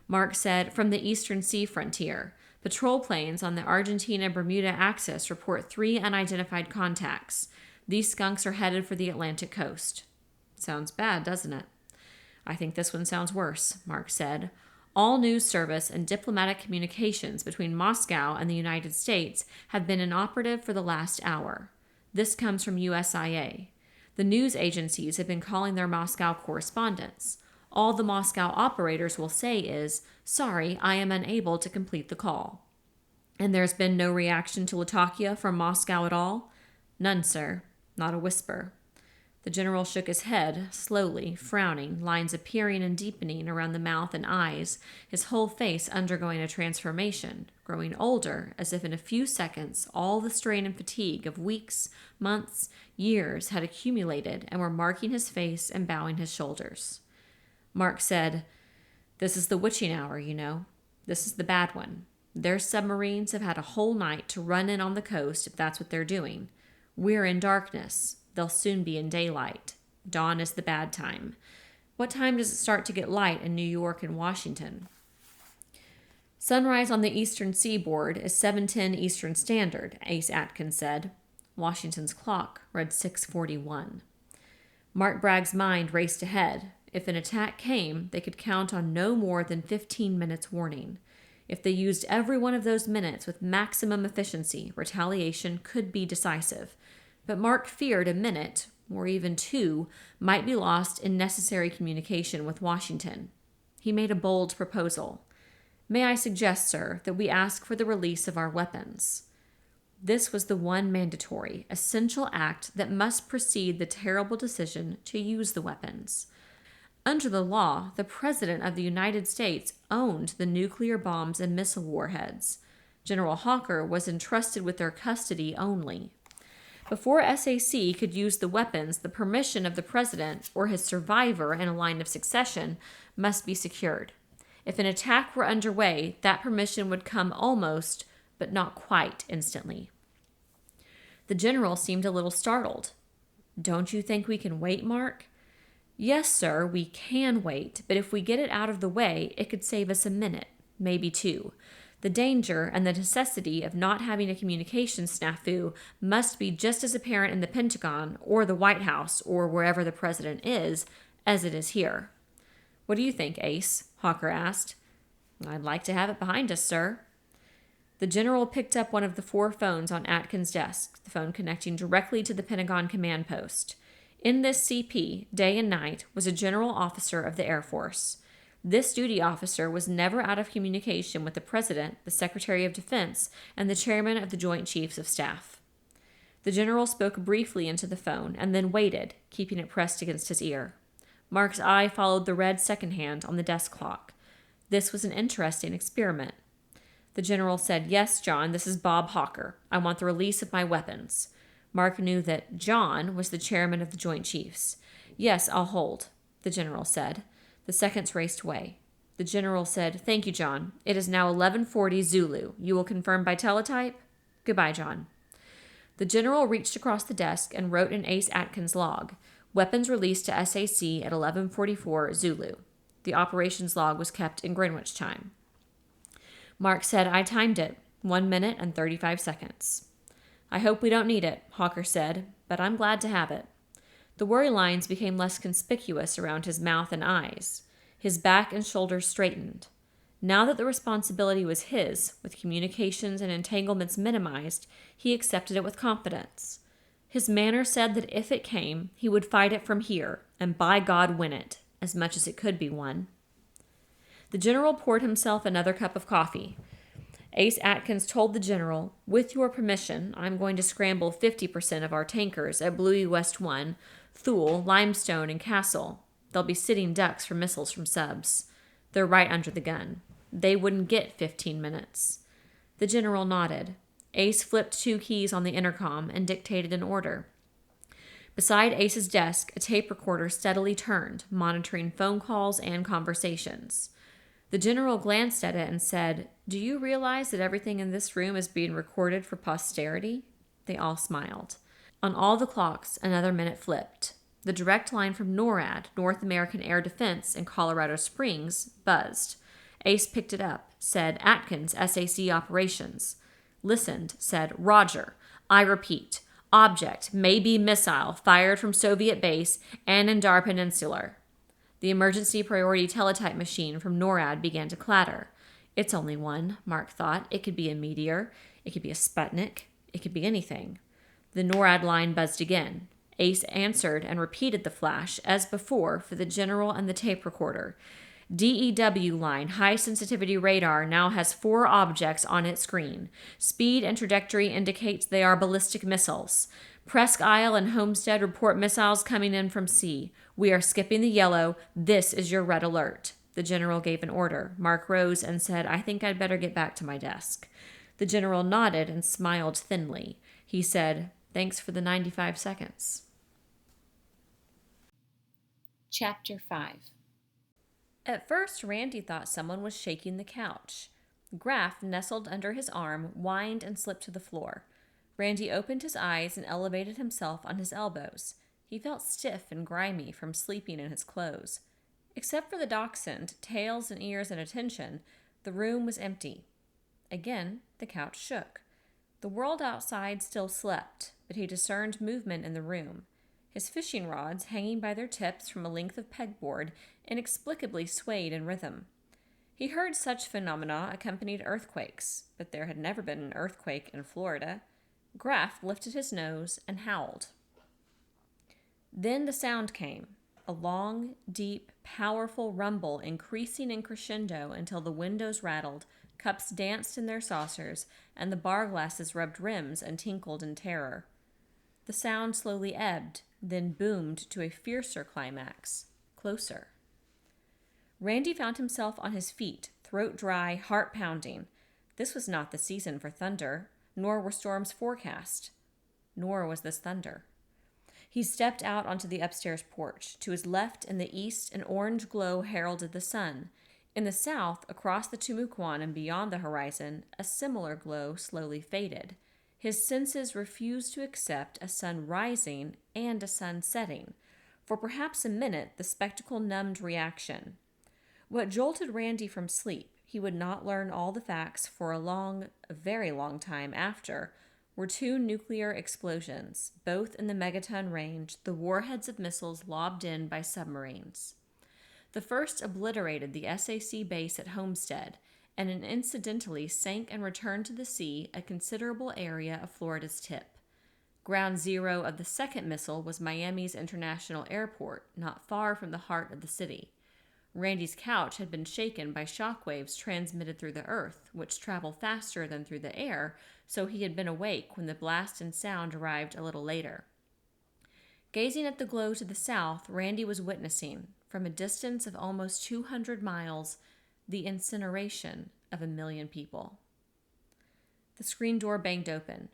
Mark said, "From the eastern sea frontier. Patrol planes on the Argentina-Bermuda axis report 3 unidentified contacts. These skunks are headed for the Atlantic coast." "Sounds bad, doesn't it?" "I think this one sounds worse," Mark said. "All news service and diplomatic communications between Moscow and the United States have been inoperative for the last hour. This comes from USIA. The news agencies have been calling their Moscow correspondents. All the Moscow operators will say is, 'Sorry, I am unable to complete the call.'" "And there's been no reaction to Latakia from Moscow at all?" "None, sir. Not a whisper." The general shook his head, slowly, frowning, lines appearing and deepening around the mouth and eyes, his whole face undergoing a transformation, growing older, as if in a few seconds all the strain and fatigue of weeks, months, years had accumulated and were marking his face and bowing his shoulders. Mark said, "This is the witching hour, you know. This is the bad one. Their submarines have had a whole night to run in on the coast if that's what they're doing. We're in darkness. They'll soon be in daylight. Dawn is the bad time. What time does it start to get light in New York and Washington?" "Sunrise on the eastern seaboard is 7:10 Eastern Standard," Ace Atkins said. Washington's clock read 6:41. Mark Bragg's mind raced ahead. If an attack came, they could count on no more than 15 minutes warning. If they used every one of those minutes with maximum efficiency, retaliation could be decisive. But Mark feared a minute, or even 2, might be lost in necessary communication with Washington. He made a bold proposal. "May I suggest, sir, that we ask for the release of our weapons?" This was the one mandatory, essential act that must precede the terrible decision to use the weapons. Under the law, the President of the United States owned the nuclear bombs and missile warheads. General Hawker was entrusted with their custody only. Before SAC could use the weapons, the permission of the President or his survivor in a line of succession must be secured. If an attack were underway, that permission would come almost, but not quite, instantly. The general seemed a little startled. "Don't you think we can wait, Mark?" "Yes, sir, we can wait, but if we get it out of the way, it could save us a minute, maybe 2. The danger and the necessity of not having a communication snafu must be just as apparent in the Pentagon or the White House or wherever the president is as it is here." "What do you think, Ace?" Hawker asked. "I'd like to have it behind us, sir." The general picked up one of the 4 phones on Atkins' desk, the phone connecting directly to the Pentagon command post. In this CP, day and night, was a general officer of the Air Force. This duty officer was never out of communication with the President, the Secretary of Defense, and the Chairman of the Joint Chiefs of Staff. The general spoke briefly into the phone and then waited, keeping it pressed against his ear. Mark's eye followed the red second hand on the desk clock. This was an interesting experiment. The general said, "Yes, John, this is Bob Hawker. I want the release of my weapons." Mark knew that John was the chairman of the Joint Chiefs. "Yes, I'll hold," the general said. The seconds raced away. The general said, "Thank you, John. It is now 11:40 Zulu. You will confirm by teletype? Goodbye, John." The general reached across the desk and wrote in Ace Atkins' log, "Weapons released to SAC at 11:44 Zulu." The operations log was kept in Greenwich time. Mark said, "I timed it. 1 minute and 35 seconds. "I hope we don't need it," Hawker said, "but I'm glad to have it." The worry lines became less conspicuous around his mouth and eyes. His back and shoulders straightened. Now that the responsibility was his, with communications and entanglements minimized, he accepted it with confidence. His manner said that if it came, he would fight it from here, and by God win it, as much as it could be won. The general poured himself another cup of coffee. Ace Atkins told the general, "With your permission, I'm going to scramble 50% of our tankers at Bluey West 1, Thule, Limestone, and Castle. They'll be sitting ducks for missiles from subs. They're right under the gun. They wouldn't get 15 minutes. The general nodded. Ace flipped 2 keys on the intercom and dictated an order. Beside Ace's desk, a tape recorder steadily turned, monitoring phone calls and conversations. The general glanced at it and said, "Do you realize that everything in this room is being recorded for posterity?" They all smiled. On all the clocks, another minute flipped. The direct line from NORAD, North American Air Defense, in Colorado Springs, buzzed. Ace picked it up, said, "Atkins, SAC Operations." Listened, said, "Roger. I repeat. Object may be missile fired from Soviet base Anandar Peninsular." The emergency priority teletype machine from NORAD began to clatter. It's only one, Mark thought. It could be a meteor. It could be a Sputnik. It could be anything. The NORAD line buzzed again. Ace answered and repeated the flash, as before, for the general and the tape recorder. "DEW line, high-sensitivity radar, now has 4 objects on its screen. Speed and trajectory indicates they are ballistic missiles. Presque Isle and Homestead report missiles coming in from sea. We are skipping the yellow. This is your red alert." The general gave an order. Mark rose and said, "I think I'd better get back to my desk." The general nodded and smiled thinly. He said, "Thanks for the 95 seconds. Chapter 5. At first, Randy thought someone was shaking the couch. Graff, nestled under his arm, whined and slipped to the floor. Randy opened his eyes and elevated himself on his elbows. He felt stiff and grimy from sleeping in his clothes. Except for the dachshund, tails and ears and attention, the room was empty. Again, the couch shook. The world outside still slept, but he discerned movement in the room. His fishing rods, hanging by their tips from a length of pegboard, inexplicably swayed in rhythm. He heard such phenomena accompanied earthquakes, but there had never been an earthquake in Florida. Graff lifted his nose and howled. Then the sound came, a long, deep, powerful rumble increasing in crescendo until the windows rattled, cups danced in their saucers, and the bar glasses rubbed rims and tinkled in terror. The sound slowly ebbed, then boomed to a fiercer climax, closer. Randy found himself on his feet, throat dry, heart pounding. This was not the season for thunder, nor were storms forecast. Nor was this thunder. He stepped out onto the upstairs porch. To his left, in the east, an orange glow heralded the sun. In the south, across the Timucuan and beyond the horizon, a similar glow slowly faded. His senses refused to accept a sun rising and a sun setting. For perhaps a minute, the spectacle numbed reaction. What jolted Randy from sleep, he would not learn all the facts for a very long time after, were 2 nuclear explosions, both in the megaton range, the warheads of missiles lobbed in by submarines. The first obliterated the SAC base at Homestead, and incidentally sank and returned to the sea a considerable area of Florida's tip. Ground zero of the second missile was Miami's International Airport, not far from the heart of the city. Randy's couch had been shaken by shock waves transmitted through the earth, which travel faster than through the air, so he had been awake when the blast and sound arrived a little later. Gazing at the glow to the south, Randy was witnessing, from a distance of almost 200 miles, the incineration of 1,000,000 people. The screen door banged open.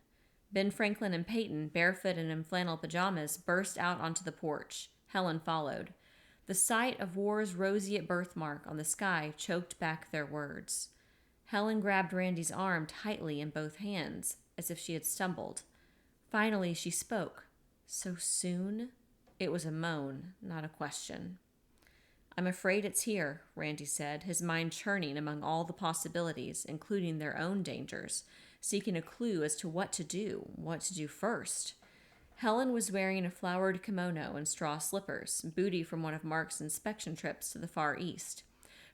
Ben Franklin and Peyton, barefoot and in flannel pajamas, burst out onto the porch. Helen followed. The sight of war's roseate birthmark on the sky choked back their words. Helen grabbed Randy's arm tightly in both hands, as if she had stumbled. Finally, she spoke. So soon? It was a moan, not a question. I'm afraid it's here, Randy said, his mind churning among all the possibilities, including their own dangers, seeking a clue as to what to do first. Helen was wearing a flowered kimono and straw slippers, booty from one of Mark's inspection trips to the Far East.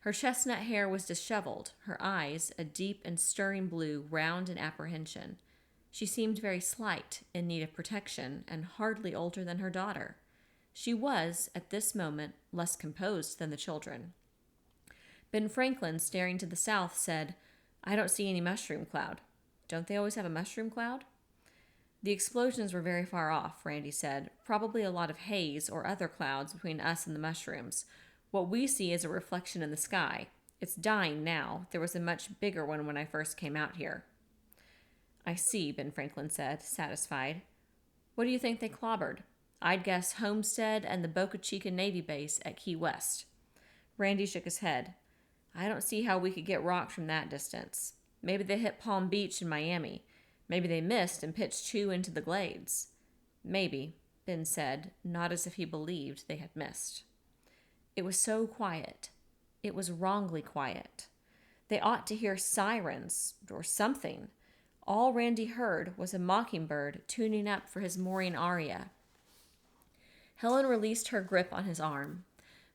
Her chestnut hair was disheveled, her eyes, a deep and stirring blue, round in apprehension. She seemed very slight, in need of protection, and hardly older than her daughter. She was, at this moment, less composed than the children. Ben Franklin, staring to the south, said, I don't see any mushroom cloud. Don't they always have a mushroom cloud? The explosions were very far off, Randy said. Probably a lot of haze or other clouds between us and the mushrooms. What we see is a reflection in the sky. It's dying now. There was a much bigger one when I first came out here. I see, Ben Franklin said, satisfied. What do you think they clobbered? I'd guess Homestead and the Boca Chica Navy base at Key West. Randy shook his head. I don't see how we could get rocked from that distance. Maybe they hit Palm Beach and Miami. Maybe they missed and pitched 2 into the Glades. Maybe, Ben said, not as if he believed they had missed. It was so quiet. It was wrongly quiet. They ought to hear sirens or something. All Randy heard was a mockingbird tuning up for his morning aria. Helen released her grip on his arm.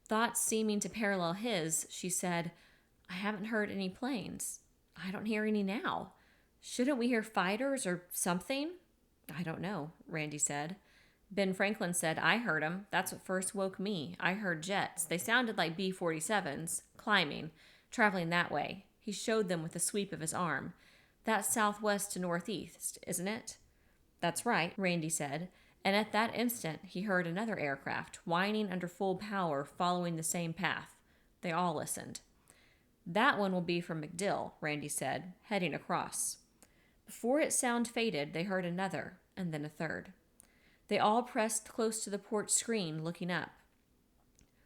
Thoughts seeming to parallel his, she said, I haven't heard any planes. I don't hear any now. Shouldn't we hear fighters or something? I don't know, Randy said. Ben Franklin said, I heard 'em. That's what first woke me. I heard jets. They sounded like B-47s, climbing, traveling that way. He showed them with a sweep of his arm. That's southwest to northeast, isn't it? That's right, Randy said, and at that instant he heard another aircraft, whining under full power, following the same path. They all listened. That one will be from MacDill, Randy said, heading across. Before its sound faded, they heard another, and then a third. They all pressed close to the porch screen, looking up.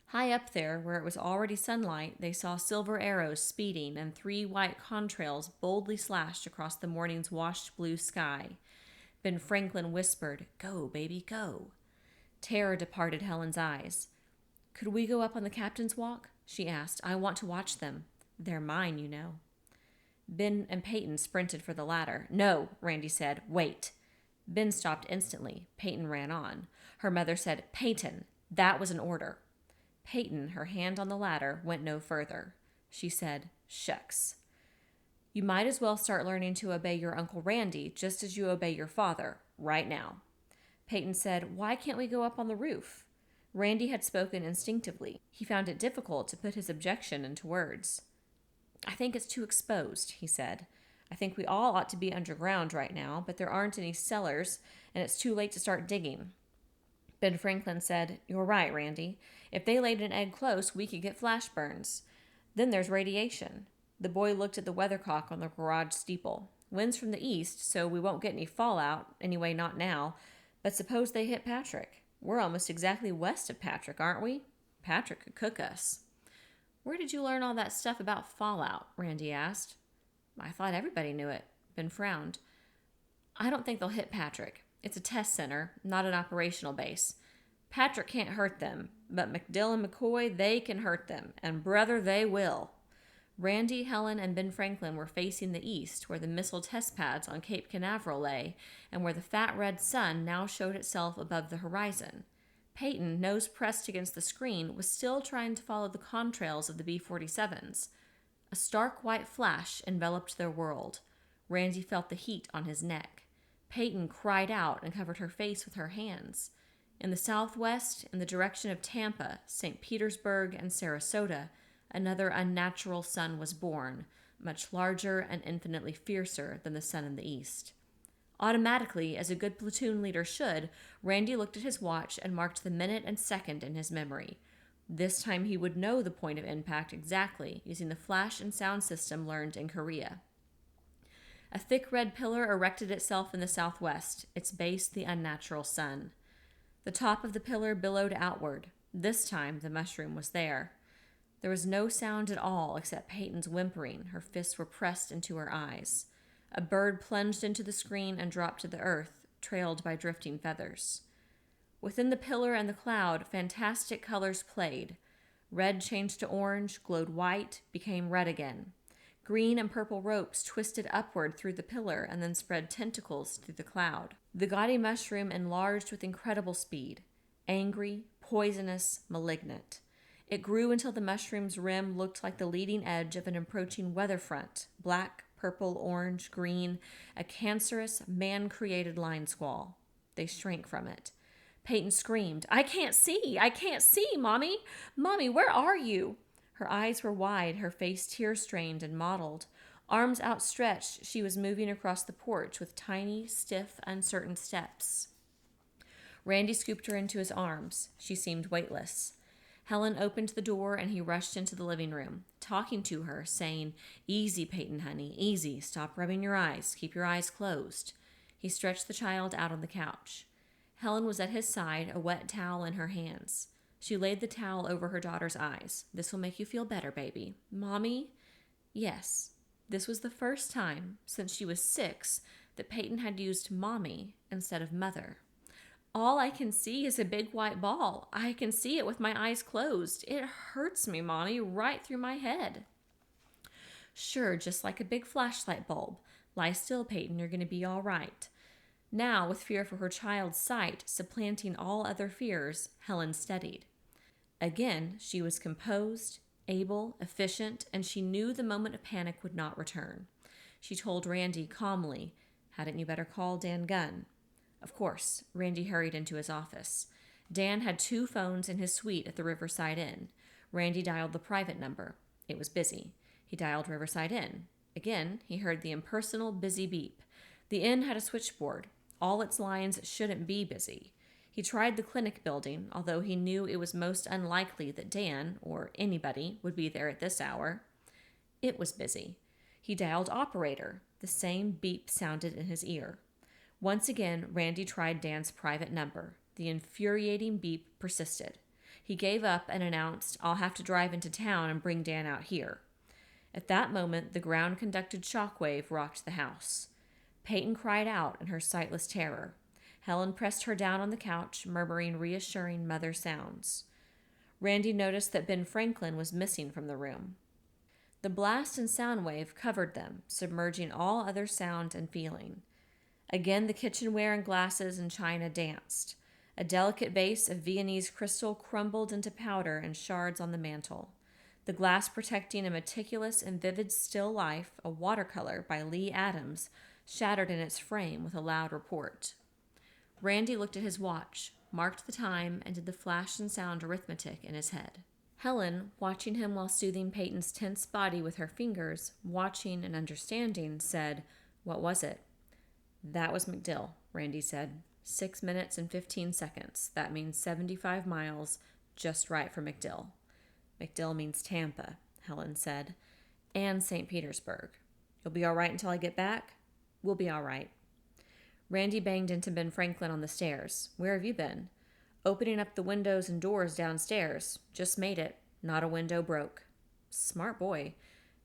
High up there, where it was already sunlight, they saw silver arrows speeding and 3 white contrails boldly slashed across the morning's washed blue sky. Ben Franklin whispered, Go, baby, go. Terror departed Helen's eyes. Could we go up on the captain's walk? She asked. I want to watch them. They're mine, you know. Ben and Peyton sprinted for the ladder. No, Randy said. Wait. Ben stopped instantly. Peyton ran on. Her mother said, Peyton, that was an order. Peyton, her hand on the ladder, went no further. She said, Shucks. You might as well start learning to obey your Uncle Randy just as you obey your father, right now. Peyton said, Why can't we go up on the roof? Randy had spoken instinctively. He found it difficult to put his objection into words. I think it's too exposed, he said. I think we all ought to be underground right now, but there aren't any cellars, and it's too late to start digging. Ben Franklin said, You're right, Randy. If they laid an egg close, we could get flash burns. Then there's radiation. The boy looked at the weathercock on the garage steeple. Wind's from the east, so we won't get any fallout, anyway not now, but suppose they hit Patrick. We're almost exactly west of Patrick, aren't we? Patrick could cook us. Where did you learn all that stuff about fallout? Randy asked. I thought everybody knew it. Ben frowned. I don't think they'll hit Patrick. It's a test center, not an operational base. Patrick can't hurt them, but MacDill and McCoy, they can hurt them, and brother, they will. Randy, Helen, and Ben Franklin were facing the east, where the missile test pads on Cape Canaveral lay, and where the fat red sun now showed itself above the horizon. Peyton, nose pressed against the screen, was still trying to follow the contrails of the B-47s. A stark white flash enveloped their world. Randy felt the heat on his neck. Peyton cried out and covered her face with her hands. In the southwest, in the direction of Tampa, St. Petersburg, and Sarasota, another unnatural sun was born, much larger and infinitely fiercer than the sun in the east. Automatically, as a good platoon leader should, Randy looked at his watch and marked the minute and second in his memory. This time he would know the point of impact exactly, using the flash and sound system learned in Korea. A thick red pillar erected itself in the southwest, its base the unnatural sun. The top of the pillar billowed outward. This time the mushroom was there. There was no sound at all except Peyton's whimpering. Her fists were pressed into her eyes. A bird plunged into the screen and dropped to the earth, trailed by drifting feathers. Within the pillar and the cloud, fantastic colors played. Red changed to orange, glowed white, became red again. Green and purple ropes twisted upward through the pillar and then spread tentacles through the cloud. The gaudy mushroom enlarged with incredible speed. Angry, poisonous, malignant. It grew until the mushroom's rim looked like the leading edge of an approaching weather front, black, purple, orange, green, a cancerous, man-created line squall. They shrank from it. Peyton screamed, I can't see, Mommy! Mommy, where are you? Her eyes were wide, her face tear-strained and mottled. Arms outstretched, she was moving across the porch with tiny, stiff, uncertain steps. Randy scooped her into his arms. She seemed weightless. Helen opened the door and he rushed into the living room, talking to her, saying, Easy, Peyton, honey, easy. Stop rubbing your eyes. Keep your eyes closed. He stretched the child out on the couch. Helen was at his side, a wet towel in her hands. She laid the towel over her daughter's eyes. This will make you feel better, baby. Mommy? Yes. This was the first time since she was 6 that Peyton had used mommy instead of mother. All I can see is a big white ball. I can see it with my eyes closed. It hurts me, Mommy, right through my head. Sure, just like a big flashlight bulb. Lie still, Peyton. You're going to be all right. Now, with fear for her child's sight supplanting all other fears, Helen steadied. Again, she was composed, able, efficient, and she knew the moment of panic would not return. She told Randy calmly, Hadn't you better call Dan Gunn? Of course, Randy hurried into his office. Dan had 2 phones in his suite at the Riverside Inn. Randy dialed the private number. It was busy. He dialed Riverside Inn. Again, he heard the impersonal, busy beep. The inn had a switchboard. All its lines shouldn't be busy. He tried the clinic building, although he knew it was most unlikely that Dan, or anybody, would be there at this hour. It was busy. He dialed operator. The same beep sounded in his ear. Once again, Randy tried Dan's private number. The infuriating beep persisted. He gave up and announced, I'll have to drive into town and bring Dan out here. At that moment, the ground-conducted shockwave rocked the house. Peyton cried out in her sightless terror. Helen pressed her down on the couch, murmuring reassuring mother sounds. Randy noticed that Ben Franklin was missing from the room. The blast and sound wave covered them, submerging all other sound and feeling. Again, the kitchenware and glasses and china danced. A delicate vase of Viennese crystal crumbled into powder and shards on the mantel. The glass protecting a meticulous and vivid still life, a watercolor by Lee Adams, shattered in its frame with a loud report. Randy looked at his watch, marked the time, and did the flash and sound arithmetic in his head. Helen, watching him while soothing Peyton's tense body with her fingers, watching and understanding, said, What was it? That was MacDill, Randy said. 6 minutes and 15 seconds. That means 75 miles, just right for MacDill. MacDill means Tampa, Helen said, and St. Petersburg. You'll be all right until I get back? We'll be all right. Randy banged into Ben Franklin on the stairs. Where have you been? Opening up the windows and doors downstairs. Just made it. Not a window broke. Smart boy.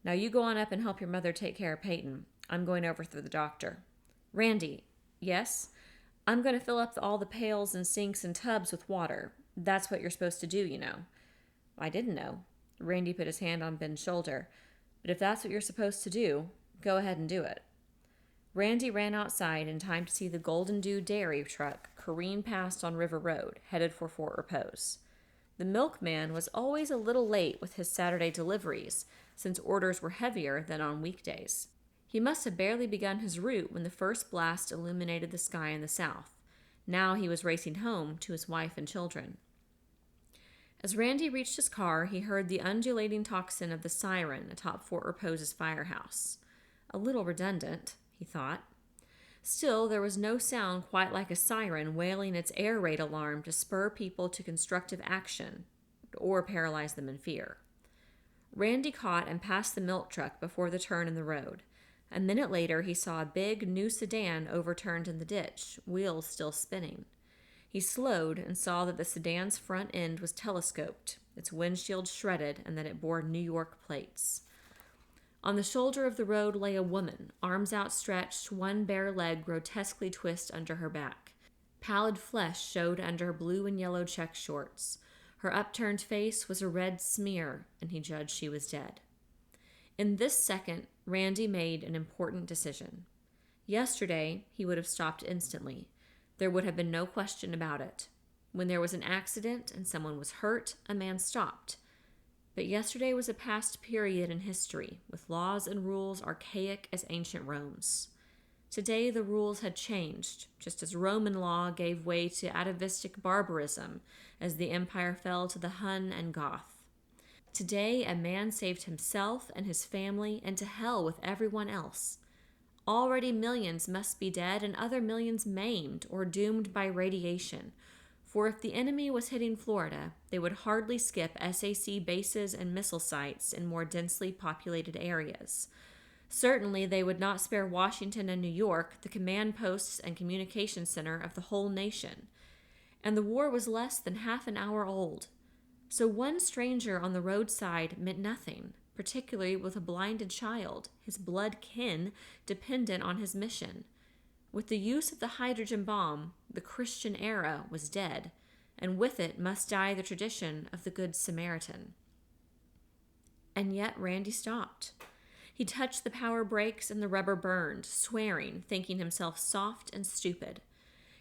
Now you go on up and help your mother take care of Peyton. I'm going over for the doctor. Randy. Yes? I'm going to fill up all the pails and sinks and tubs with water. That's what you're supposed to do, you know. I didn't know. Randy put his hand on Ben's shoulder. But if that's what you're supposed to do, go ahead and do it. Randy ran outside in time to see the Golden Dew dairy truck careen past on River Road, headed for Fort Repose. The milkman was always a little late with his Saturday deliveries, since orders were heavier than on weekdays. He must have barely begun his route when the first blast illuminated the sky in the south. Now he was racing home to his wife and children. As Randy reached his car, he heard the undulating tocsin of the siren atop Fort Repose's firehouse. A little redundant, he thought. Still, there was no sound quite like a siren wailing its air raid alarm to spur people to constructive action or paralyze them in fear. Randy caught and passed the milk truck before the turn in the road. A minute later, he saw a big, new sedan overturned in the ditch, wheels still spinning. He slowed and saw that the sedan's front end was telescoped, its windshield shredded, and that it bore New York plates. On the shoulder of the road lay a woman, arms outstretched, one bare leg grotesquely twisted under her back. Pallid flesh showed under her blue and yellow check shorts. Her upturned face was a red smear, and he judged she was dead. In this second, Randy made an important decision. Yesterday, he would have stopped instantly. There would have been no question about it. When there was an accident and someone was hurt, a man stopped. But yesterday was a past period in history, with laws and rules archaic as ancient Rome's. Today the rules had changed, just as Roman law gave way to atavistic barbarism as the empire fell to the Hun and Goth. Today a man saved himself and his family, and to hell with everyone else. Already millions must be dead and other millions maimed or doomed by radiation. For if the enemy was hitting Florida, they would hardly skip SAC bases and missile sites in more densely populated areas. Certainly they would not spare Washington and New York, the command posts and communication center of the whole nation. And the war was less than half an hour old. So one stranger on the roadside meant nothing, particularly with a blinded child, his blood kin, dependent on his mission. With the use of the hydrogen bomb, the Christian era was dead, and with it must die the tradition of the Good Samaritan. And yet Randy stopped. He touched the power brakes and the rubber burned, swearing, thinking himself soft and stupid.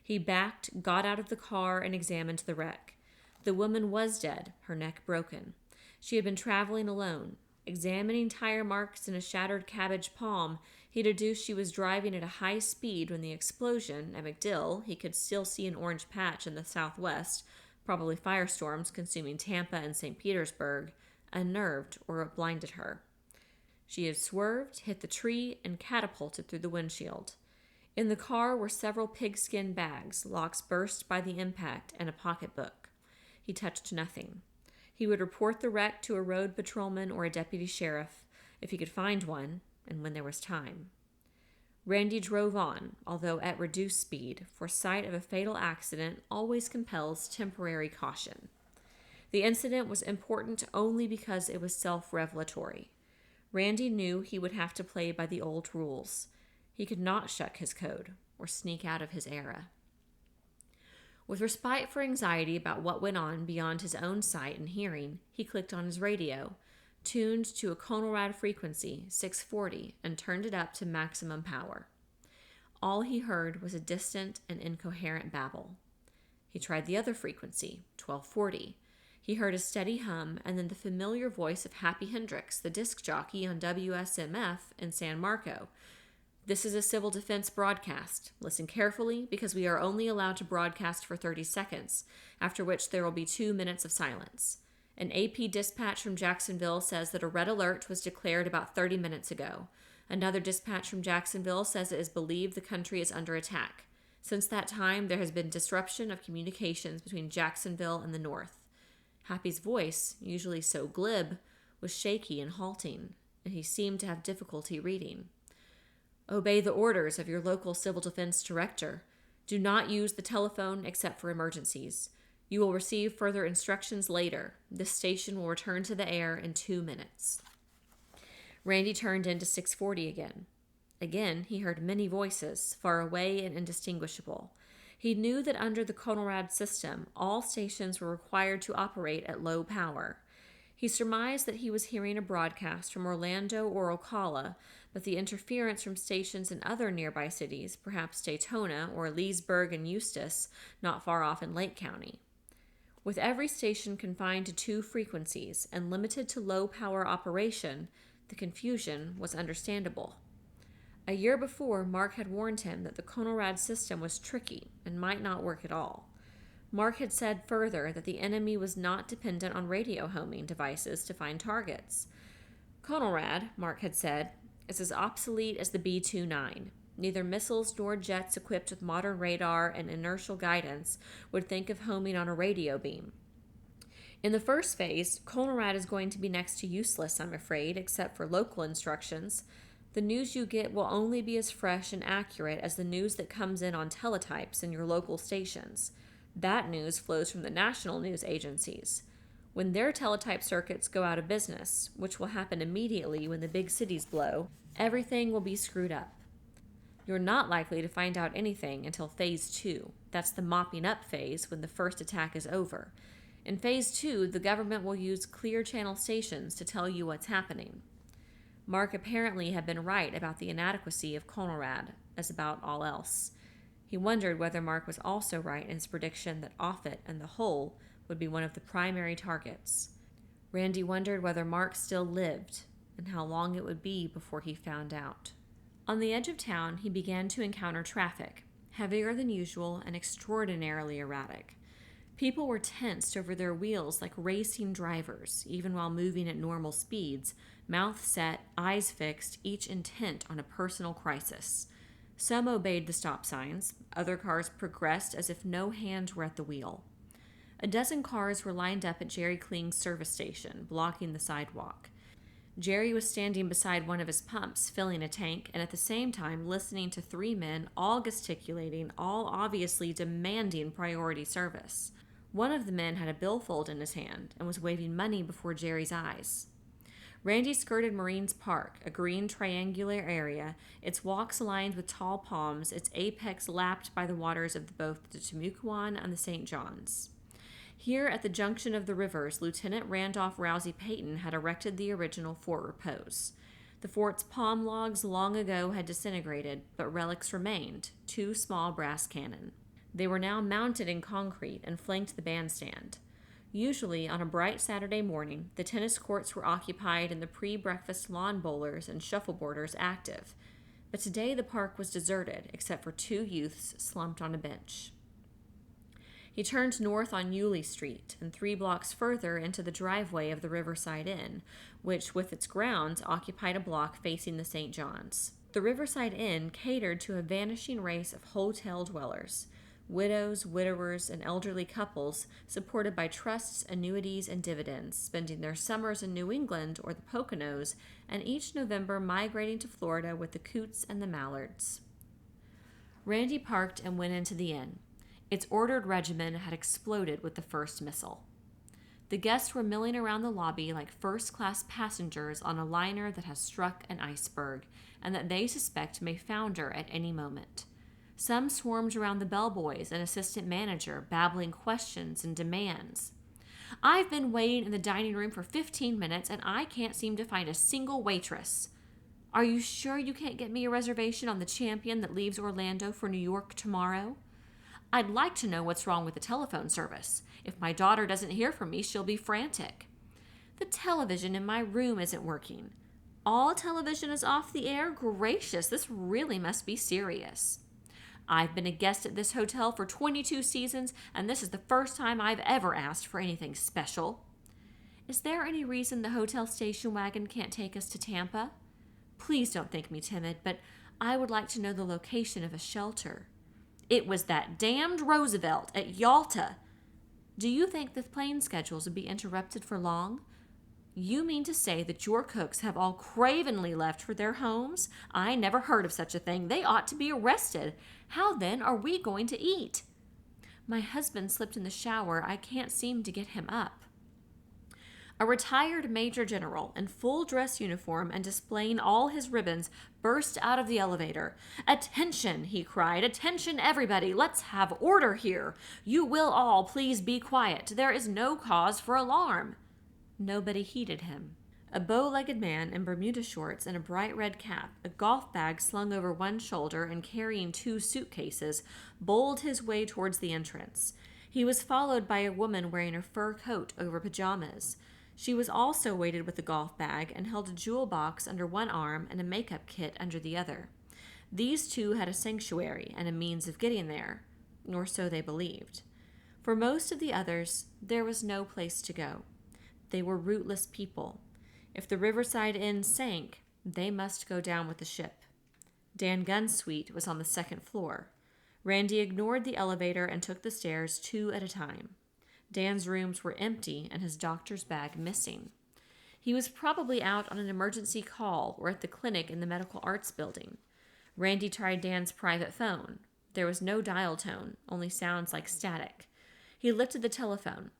He backed, got out of the car, and examined the wreck. The woman was dead, her neck broken. She had been traveling alone. Examining tire marks and a shattered cabbage palm, he deduced she was driving at a high speed when the explosion at MacDill, he could still see an orange patch in the southwest, probably firestorms consuming Tampa and St. Petersburg, unnerved or blinded her. She had swerved, hit the tree, and catapulted through the windshield. In the car were several pigskin bags, locks burst by the impact, and a pocketbook. He touched nothing. He would report the wreck to a road patrolman or a deputy sheriff, if he could find one, and when there was time. Randy drove on, although at reduced speed, for sight of a fatal accident always compels temporary caution. The incident was important only because it was self-revelatory. Randy knew he would have to play by the old rules. He could not shuck his code or sneak out of his era. With respite for anxiety about what went on beyond his own sight and hearing, he clicked on his radio, tuned to a Conrad frequency, 640, and turned it up to maximum power. All he heard was a distant and incoherent babble. He tried the other frequency, 1240. He heard a steady hum and then the familiar voice of Happy Hendricks, the disc jockey on WSMF in San Marco. This is a civil defense broadcast. Listen carefully because we are only allowed to broadcast for 30 seconds, after which there will be 2 minutes of silence. An AP dispatch from Jacksonville says that a red alert was declared about 30 minutes ago. Another dispatch from Jacksonville says it is believed the country is under attack. Since that time, there has been disruption of communications between Jacksonville and the north. Happy's voice, usually so glib, was shaky and halting, and he seemed to have difficulty reading. Obey the orders of your local civil defense director. Do not use the telephone except for emergencies. You will receive further instructions later. This station will return to the air in 2 minutes. Randy turned into 640 again. Again, he heard many voices, far away and indistinguishable. He knew that under the Conrad system, all stations were required to operate at low power. He surmised that he was hearing a broadcast from Orlando or Ocala, but the interference from stations in other nearby cities, perhaps Daytona or Leesburg and Eustis, not far off in Lake County. With every station confined to 2 frequencies and limited to low-power operation, the confusion was understandable. A year before, Mark had warned him that the Conrad system was tricky and might not work at all. Mark had said further that the enemy was not dependent on radio homing devices to find targets. Conrad, Mark had said, is as obsolete as the B-29. Neither missiles nor jets equipped with modern radar and inertial guidance would think of homing on a radio beam. In the first phase, Conrad is going to be next to useless, I'm afraid, except for local instructions. The news you get will only be as fresh and accurate as the news that comes in on teletypes in your local stations. That news flows from the national news agencies. When their teletype circuits go out of business, which will happen immediately when the big cities blow, everything will be screwed up. You're not likely to find out anything until Phase 2. That's the mopping up phase when the first attack is over. In Phase 2, the government will use clear channel stations to tell you what's happening. Mark apparently had been right about the inadequacy of Conrad, as about all else. He wondered whether Mark was also right in his prediction that Offutt and the Hole would be one of the primary targets. Randy wondered whether Mark still lived, and how long it would be before he found out. On the edge of town, he began to encounter traffic, heavier than usual and extraordinarily erratic. People were tensed over their wheels like racing drivers, even while moving at normal speeds, mouth set, eyes fixed, each intent on a personal crisis. Some obeyed the stop signs. Other cars progressed as if no hands were at the wheel. A dozen cars were lined up at Jerry Kling's service station, blocking the sidewalk. Jerry was standing beside one of his pumps, filling a tank, and at the same time listening to three men, all gesticulating, all obviously demanding priority service. One of the men had a billfold in his hand and was waving money before Jerry's eyes. Randy skirted Marines Park, a green triangular area, its walks lined with tall palms, its apex lapped by the waters of both the Timucuan and the St. John's. Here at the junction of the rivers, Lieutenant Randolph Rousey Peyton had erected the original fort repose. The fort's palm logs long ago had disintegrated, but relics remained, 2 small brass cannon. They were now mounted in concrete and flanked the bandstand. Usually, on a bright Saturday morning, the tennis courts were occupied and the pre-breakfast lawn bowlers and shuffleboarders active. But today the park was deserted, except for 2 youths slumped on a bench. He turned north on Yulee Street and 3 blocks further into the driveway of the Riverside Inn, which, with its grounds, occupied a block facing the St. John's. The Riverside Inn catered to a vanishing race of hotel dwellers. Widows, widowers, and elderly couples supported by trusts, annuities, and dividends, spending their summers in New England or the Poconos, and each November migrating to Florida with the coots and the mallards. Randy parked and went into the inn. Its ordered regimen had exploded with the first missile. The guests were milling around the lobby like first-class passengers on a liner that has struck an iceberg, and that they suspect may founder at any moment. Some swarmed around the bellboys and assistant manager, babbling questions and demands. "I've been waiting in the dining room for 15 minutes, and I can't seem to find a single waitress." "Are you sure you can't get me a reservation on the Champion that leaves Orlando for New York tomorrow?" "I'd like to know what's wrong with the telephone service. If my daughter doesn't hear from me, she'll be frantic." "The television in my room isn't working." "All television is off the air? Gracious, this really must be serious." "I've been a guest at this hotel for 22 seasons, and this is the first time I've ever asked for anything special." "Is there any reason the hotel station wagon can't take us to Tampa?" "Please don't think me timid, but I would like to know the location of a shelter." "It was that damned Roosevelt at Yalta." "Do you think the plane schedules would be interrupted for long?" "You mean to say that your cooks have all cravenly left for their homes? I never heard of such a thing. They ought to be arrested. How then are we going to eat?" "My husband slipped in the shower. I can't seem to get him up." A retired major general in full dress uniform and displaying all his ribbons burst out of the elevator. "Attention," he cried. "Attention, everybody. Let's have order here. You will all please be quiet. There is no cause for alarm." Nobody heeded him. A bow-legged man in Bermuda shorts and a bright red cap, a golf bag slung over one shoulder and carrying 2 suitcases, bowled his way towards the entrance. He was followed by a woman wearing a fur coat over pajamas. She was also weighted with a golf bag and held a jewel box under one arm and a makeup kit under the other. These 2 had a sanctuary and a means of getting there, or so they believed. For most of the others, there was no place to go. They were rootless people. If the Riverside Inn sank, they must go down with the ship. Dan Gunn's suite was on the second floor. Randy ignored the elevator and took the stairs 2 at a time. Dan's rooms were empty and his doctor's bag missing. He was probably out on an emergency call or at the clinic in the Medical Arts Building. Randy tried Dan's private phone. There was no dial tone, only sounds like static. He lifted the telephone.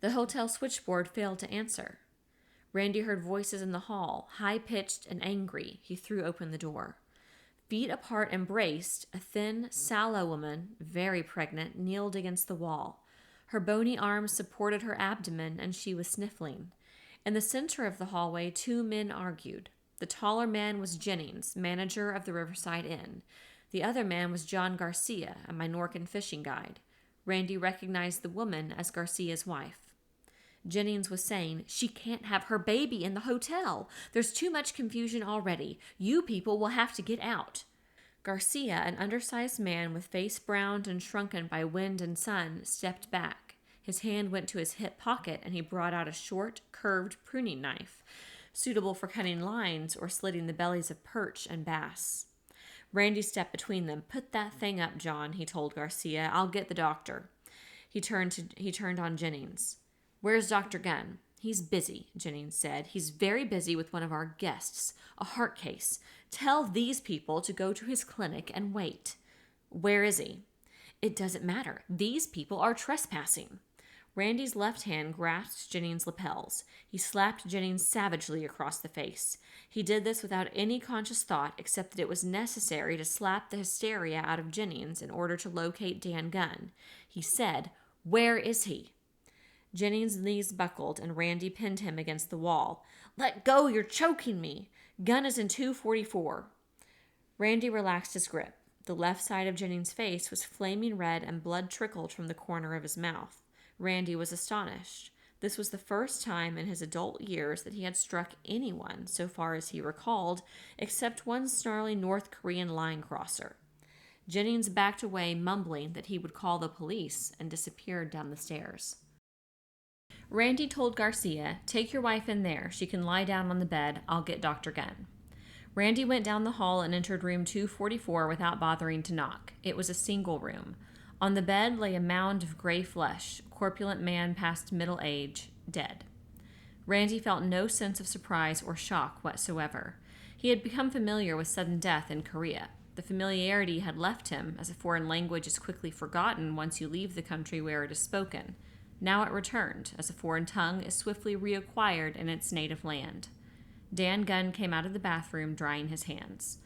The hotel switchboard failed to answer. Randy heard voices in the hall, high-pitched and angry. He threw open the door. Feet apart and braced, a thin, sallow woman, very pregnant, kneeled against the wall. Her bony arms supported her abdomen, and she was sniffling. In the center of the hallway, 2 men argued. The taller man was Jennings, manager of the Riverside Inn. The other man was John Garcia, a Minorcan fishing guide. Randy recognized the woman as Garcia's wife. Jennings was saying, "She can't have her baby in the hotel. There's too much confusion already. You people will have to get out." Garcia, an undersized man with face browned and shrunken by wind and sun, stepped back. His hand went to his hip pocket and he brought out a short, curved pruning knife, suitable for cutting lines or slitting the bellies of perch and bass. Randy stepped between them. "Put that thing up, John," he told Garcia. "I'll get the doctor." He turned on Jennings. "Where's Dr. Gunn?" "He's busy," Jennings said. "He's very busy with one of our guests, a heart case. Tell these people to go to his clinic and wait." "Where is he?" "It doesn't matter. These people are trespassing." Randy's left hand grasped Jennings' lapels. He slapped Jennings savagely across the face. He did this without any conscious thought except that it was necessary to slap the hysteria out of Jennings in order to locate Dan Gunn. He said, "Where is he?" Jennings' knees buckled and Randy pinned him against the wall. "Let go, you're choking me." "Gunn is in 244. Randy relaxed his grip. The left side of Jennings' face was flaming red and blood trickled from the corner of his mouth. Randy was astonished. This was the first time in his adult years that he had struck anyone, so far as he recalled, except one snarly North Korean line crosser. Jennings backed away, mumbling that he would call the police, and disappeared down the stairs. Randy told Garcia, "Take your wife in there. She can lie down on the bed. I'll get Dr. Gunn." Randy went down the hall and entered room 244 without bothering to knock. It was a single room. On the bed lay a mound of gray flesh, corpulent man past middle age, dead. Randy felt no sense of surprise or shock whatsoever. He had become familiar with sudden death in Korea. The familiarity had left him, as a foreign language is quickly forgotten once you leave the country where it is spoken. Now it returned, as a foreign tongue is swiftly reacquired in its native land. Dan Gunn came out of the bathroom, drying his hands.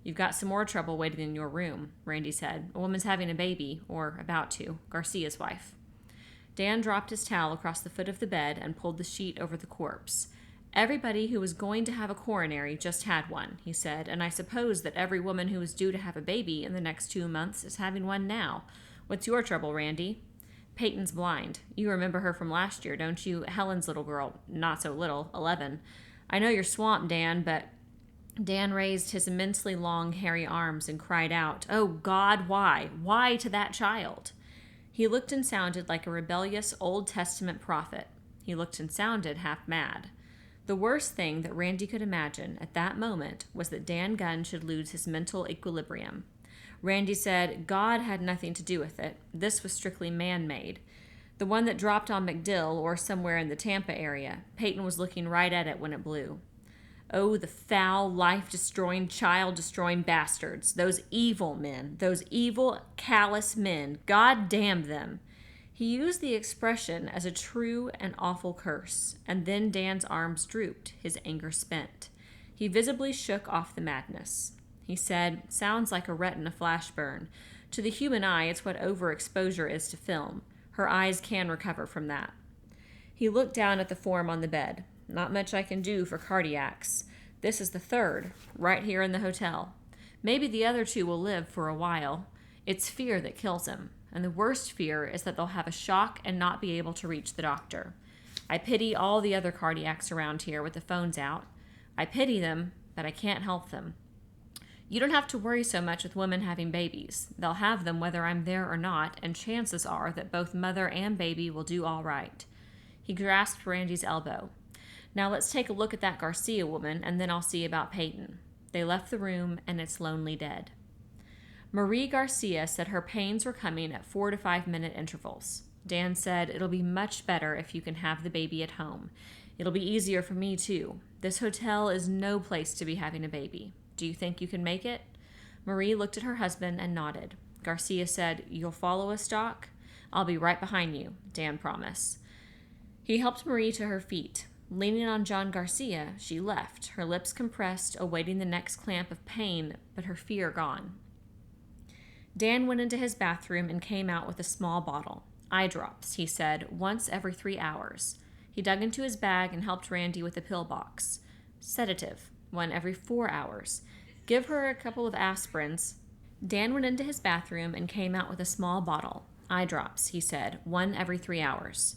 "You've got some more trouble waiting in your room," Randy said. "A woman's having a baby, or about to, Garcia's wife." Dan dropped his towel across the foot of the bed and pulled the sheet over the corpse. "Everybody who was going to have a coronary just had one," he said, "and I suppose that every woman who is due to have a baby in the next 2 months is having one now. What's your trouble, Randy?" "Peyton's blind. You remember her from last year, don't you? Helen's little girl. Not so little, 11. I know you're swamped, Dan, but..." Dan raised his immensely long, hairy arms and cried out, "Oh, God, why? Why to that child?" He looked and sounded like a rebellious Old Testament prophet. He looked and sounded half mad. The worst thing that Randy could imagine at that moment was that Dan Gunn should lose his mental equilibrium. Randy said God had nothing to do with it. This was strictly man-made. The one that dropped on MacDill or somewhere in the Tampa area. Peyton was looking right at it when it blew. Oh, the foul, life-destroying, child-destroying bastards. Those evil men. Those evil, callous men. God damn them. He used the expression as a true and awful curse, and then Dan's arms drooped, his anger spent. He visibly shook off the madness. He said, "Sounds like a retina flash burn. To the human eye, it's what overexposure is to film. Her eyes can recover from that." He looked down at the form on the bed. "Not much I can do for cardiacs. This is the third, right here in the hotel. Maybe the other 2 will live for a while. It's fear that kills him, and the worst fear is that they'll have a shock and not be able to reach the doctor. I pity all the other cardiacs around here with the phones out. I pity them, but I can't help them. You don't have to worry so much with women having babies. They'll have them whether I'm there or not, and chances are that both mother and baby will do all right." He grasped Randy's elbow. "Now let's take a look at that Garcia woman, and then I'll see about Peyton." They left the room and its lonely dead. Marie Garcia said her pains were coming at 4 to 5 minute intervals. Dan said, "It'll be much better if you can have the baby at home. It'll be easier for me, too. This hotel is no place to be having a baby. Do you think you can make it?" Marie looked at her husband and nodded. Garcia said, "You'll follow us, Doc?" "I'll be right behind you," Dan promised. He helped Marie to her feet. Leaning on John Garcia, she left, her lips compressed, awaiting the next clamp of pain, but her fear gone. Dan went into his bathroom and came out with a small bottle. "Eye drops," he said, "once every 3 hours. He dug into his bag and helped Randy with a pill box. "Sedative, 1 every 4 hours. Give her a couple of aspirins." Dan went into his bathroom and came out with a small bottle. "Eye drops," he said, 1 every 3 hours.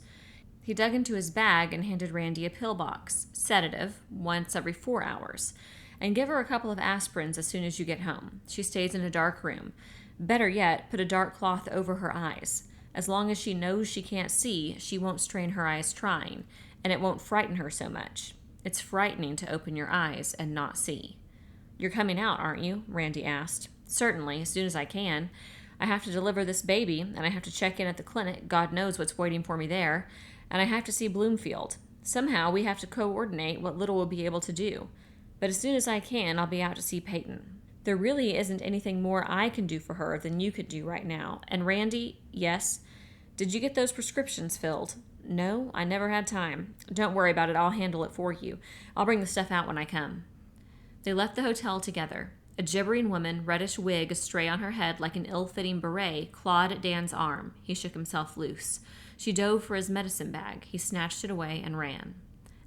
He dug into his bag and handed Randy a pill box. "Sedative, once every 4 hours. And give her a couple of aspirins as soon as you get home. She stays in a dark room. Better yet, put a dark cloth over her eyes. As long as she knows she can't see, she won't strain her eyes trying, and it won't frighten her so much. It's frightening to open your eyes and not see." "You're coming out, aren't you?" Randy asked. "Certainly, as soon as I can. I have to deliver this baby, and I have to check in at the clinic. God knows what's waiting for me there. And I have to see Bloomfield. Somehow we have to coordinate what little we'll be able to do. But as soon as I can, I'll be out to see Peyton. There really isn't anything more I can do for her than you could do right now. And Randy," "Yes?" "Did you get those prescriptions filled?" "No, I never had time." "Don't worry about it. I'll handle it for you. I'll bring the stuff out when I come." They left the hotel together. A gibbering woman, reddish wig astray on her head like an ill-fitting beret, clawed at Dan's arm. He shook himself loose. She dove for his medicine bag. He snatched it away and ran.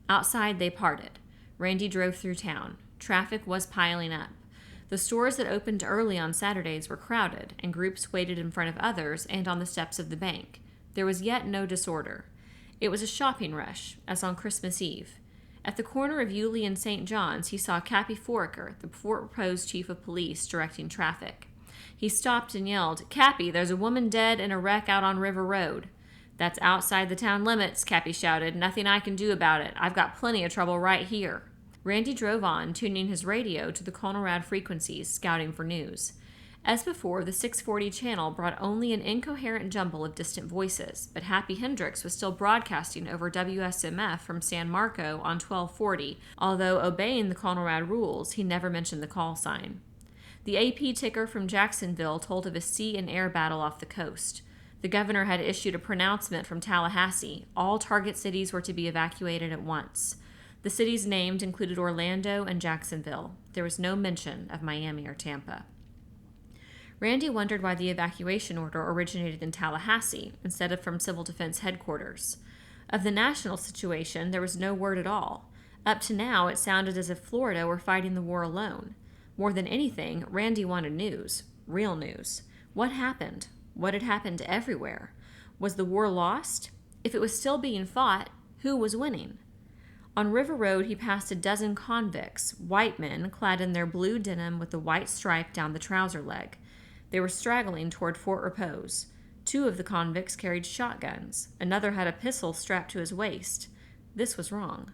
Outside, they parted. Randy drove through town. Traffic was piling up. The stores that opened early on Saturdays were crowded, and groups waited in front of others and on the steps of the bank. There was yet no disorder. It was a shopping rush, as on Christmas Eve. At the corner of Yulee and St. John's, he saw Cappy Foraker, the Fort Repose chief of police, directing traffic. He stopped and yelled, "Cappy, there's a woman dead in a wreck out on River Road." "That's outside the town limits," Cappy shouted. "Nothing I can do about it. I've got plenty of trouble right here." Randy drove on, tuning his radio to the Conrad frequencies, scouting for news. As before, the 640 channel brought only an incoherent jumble of distant voices, but Happy Hendricks was still broadcasting over WSMF from San Marco on 1240, although obeying the Conrad rules, he never mentioned the call sign. The AP ticker from Jacksonville told of a sea and air battle off the coast. The governor had issued a pronouncement from Tallahassee. All target cities were to be evacuated at once. The cities named included Orlando and Jacksonville. There was no mention of Miami or Tampa. Randy wondered why the evacuation order originated in Tallahassee instead of from Civil Defense Headquarters. Of the national situation, there was no word at all. Up to now, it sounded as if Florida were fighting the war alone. More than anything, Randy wanted news. Real news. What happened? What had happened everywhere? Was the war lost? If it was still being fought, who was winning? On River Road, he passed a dozen convicts, white men clad in their blue denim with a white stripe down the trouser leg. They were straggling toward Fort Repose. 2 of the convicts carried shotguns. Another had a pistol strapped to his waist. This was wrong.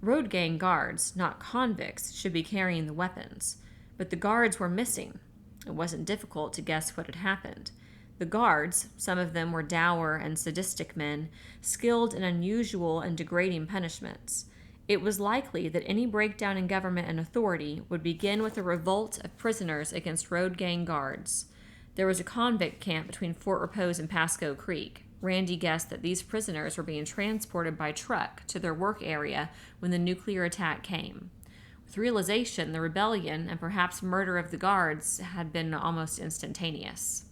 Road gang guards, not convicts, should be carrying the weapons. But the guards were missing. It wasn't difficult to guess what had happened. The guards, some of them were dour and sadistic men, skilled in unusual and degrading punishments. It was likely that any breakdown in government and authority would begin with a revolt of prisoners against road gang guards. There was a convict camp between Fort Repose and Pasco Creek. Randy guessed that these prisoners were being transported by truck to their work area when the nuclear attack came. With realization, the rebellion and perhaps murder of the guards had been almost instantaneous.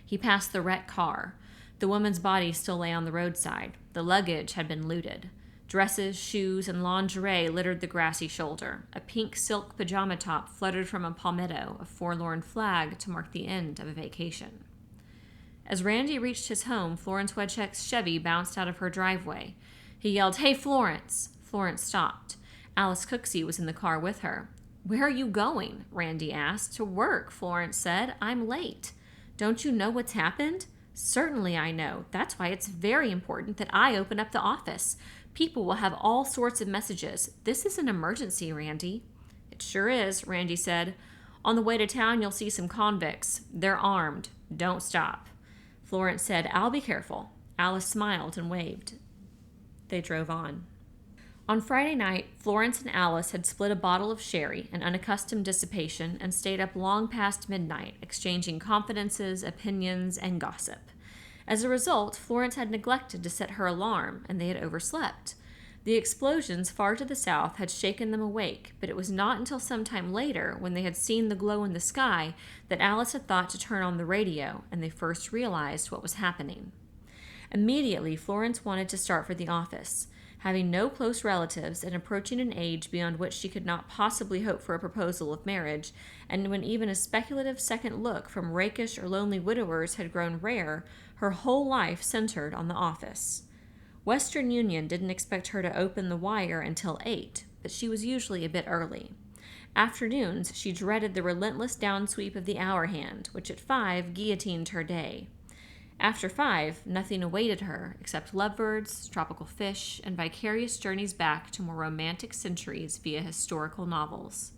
He passed the wrecked car. The woman's body still lay on the roadside. The luggage had been looted. Dresses, shoes, and lingerie littered the grassy shoulder. A pink silk pajama top fluttered from a palmetto, a forlorn flag to mark the end of a vacation. As Randy reached his home, Florence Wedcheck's Chevy bounced out of her driveway. He yelled, "Hey, Florence!" Florence stopped. Alice Cooksey was in the car with her. "Where are you going?" Randy asked. "To work," Florence said. "I'm late." "Don't you know what's happened?" "Certainly I know. That's why it's very important that I open up the office. People will have all sorts of messages. This is an emergency, Randy." It sure is, Randy said. On the way to town, you'll see some convicts. They're armed. Don't stop. Florence said, I'll be careful. Alice smiled and waved. They drove on. On Friday night, Florence and Alice had split a bottle of sherry, an unaccustomed dissipation, and stayed up long past midnight, exchanging confidences, opinions, and gossip. As a result, Florence had neglected to set her alarm, and they had overslept. The explosions far to the south had shaken them awake, but it was not until some time later, when they had seen the glow in the sky, that Alice had thought to turn on the radio, and they first realized what was happening. Immediately, Florence wanted to start for the office. Having no close relatives and approaching an age beyond which she could not possibly hope for a proposal of marriage, and when even a speculative second look from rakish or lonely widowers had grown rare, her whole life centered on the office. Western Union didn't expect her to open the wire until 8, but she was usually a bit early. Afternoons, she dreaded the relentless downsweep of the hour hand, which at 5 guillotined her day. After 5, nothing awaited her except lovebirds, tropical fish, and vicarious journeys back to more romantic centuries via historical novels.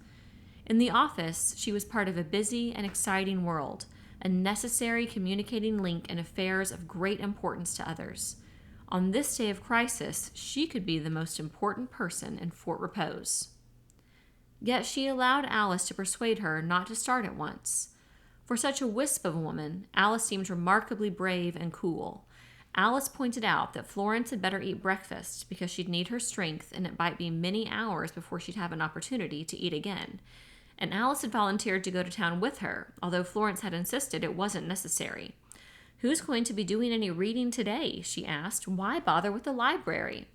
In the office, she was part of a busy and exciting world, a necessary communicating link in affairs of great importance to others. On this day of crisis, she could be the most important person in Fort Repose. Yet she allowed Alice to persuade her not to start at once. For such a wisp of a woman, Alice seemed remarkably brave and cool. Alice pointed out that Florence had better eat breakfast because she'd need her strength and it might be many hours before she'd have an opportunity to eat again. And Alice had volunteered to go to town with her, although Florence had insisted it wasn't necessary. Who's going to be doing any reading today? She asked. Why bother with the library?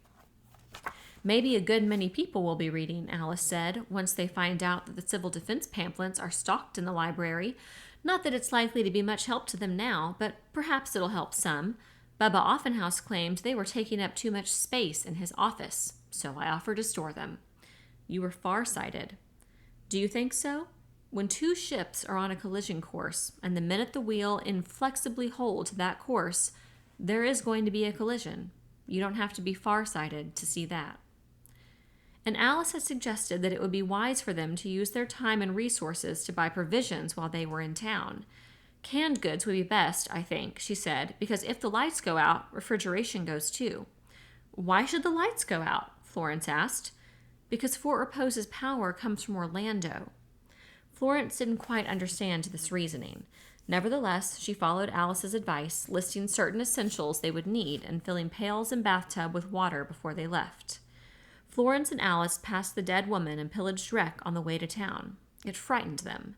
Maybe a good many people will be reading, Alice said, once they find out that the civil defense pamphlets are stocked in the library. Not that it's likely to be much help to them now, but perhaps it'll help some. Bubba Offenhouse claimed they were taking up too much space in his office, so I offered to store them. You were far-sighted. Do you think so? When two ships are on a collision course, and the men at the wheel inflexibly hold to that course, there is going to be a collision. You don't have to be far-sighted to see that. And Alice had suggested that it would be wise for them to use their time and resources to buy provisions while they were in town. Canned goods would be best, I think, she said, because if the lights go out, refrigeration goes too. Why should the lights go out? Florence asked. Because Fort Repose's power comes from Orlando. Florence didn't quite understand this reasoning. Nevertheless, she followed Alice's advice, listing certain essentials they would need and filling pails and bathtub with water before they left. Florence and Alice passed the dead woman and pillaged wreck on the way to town. It frightened them.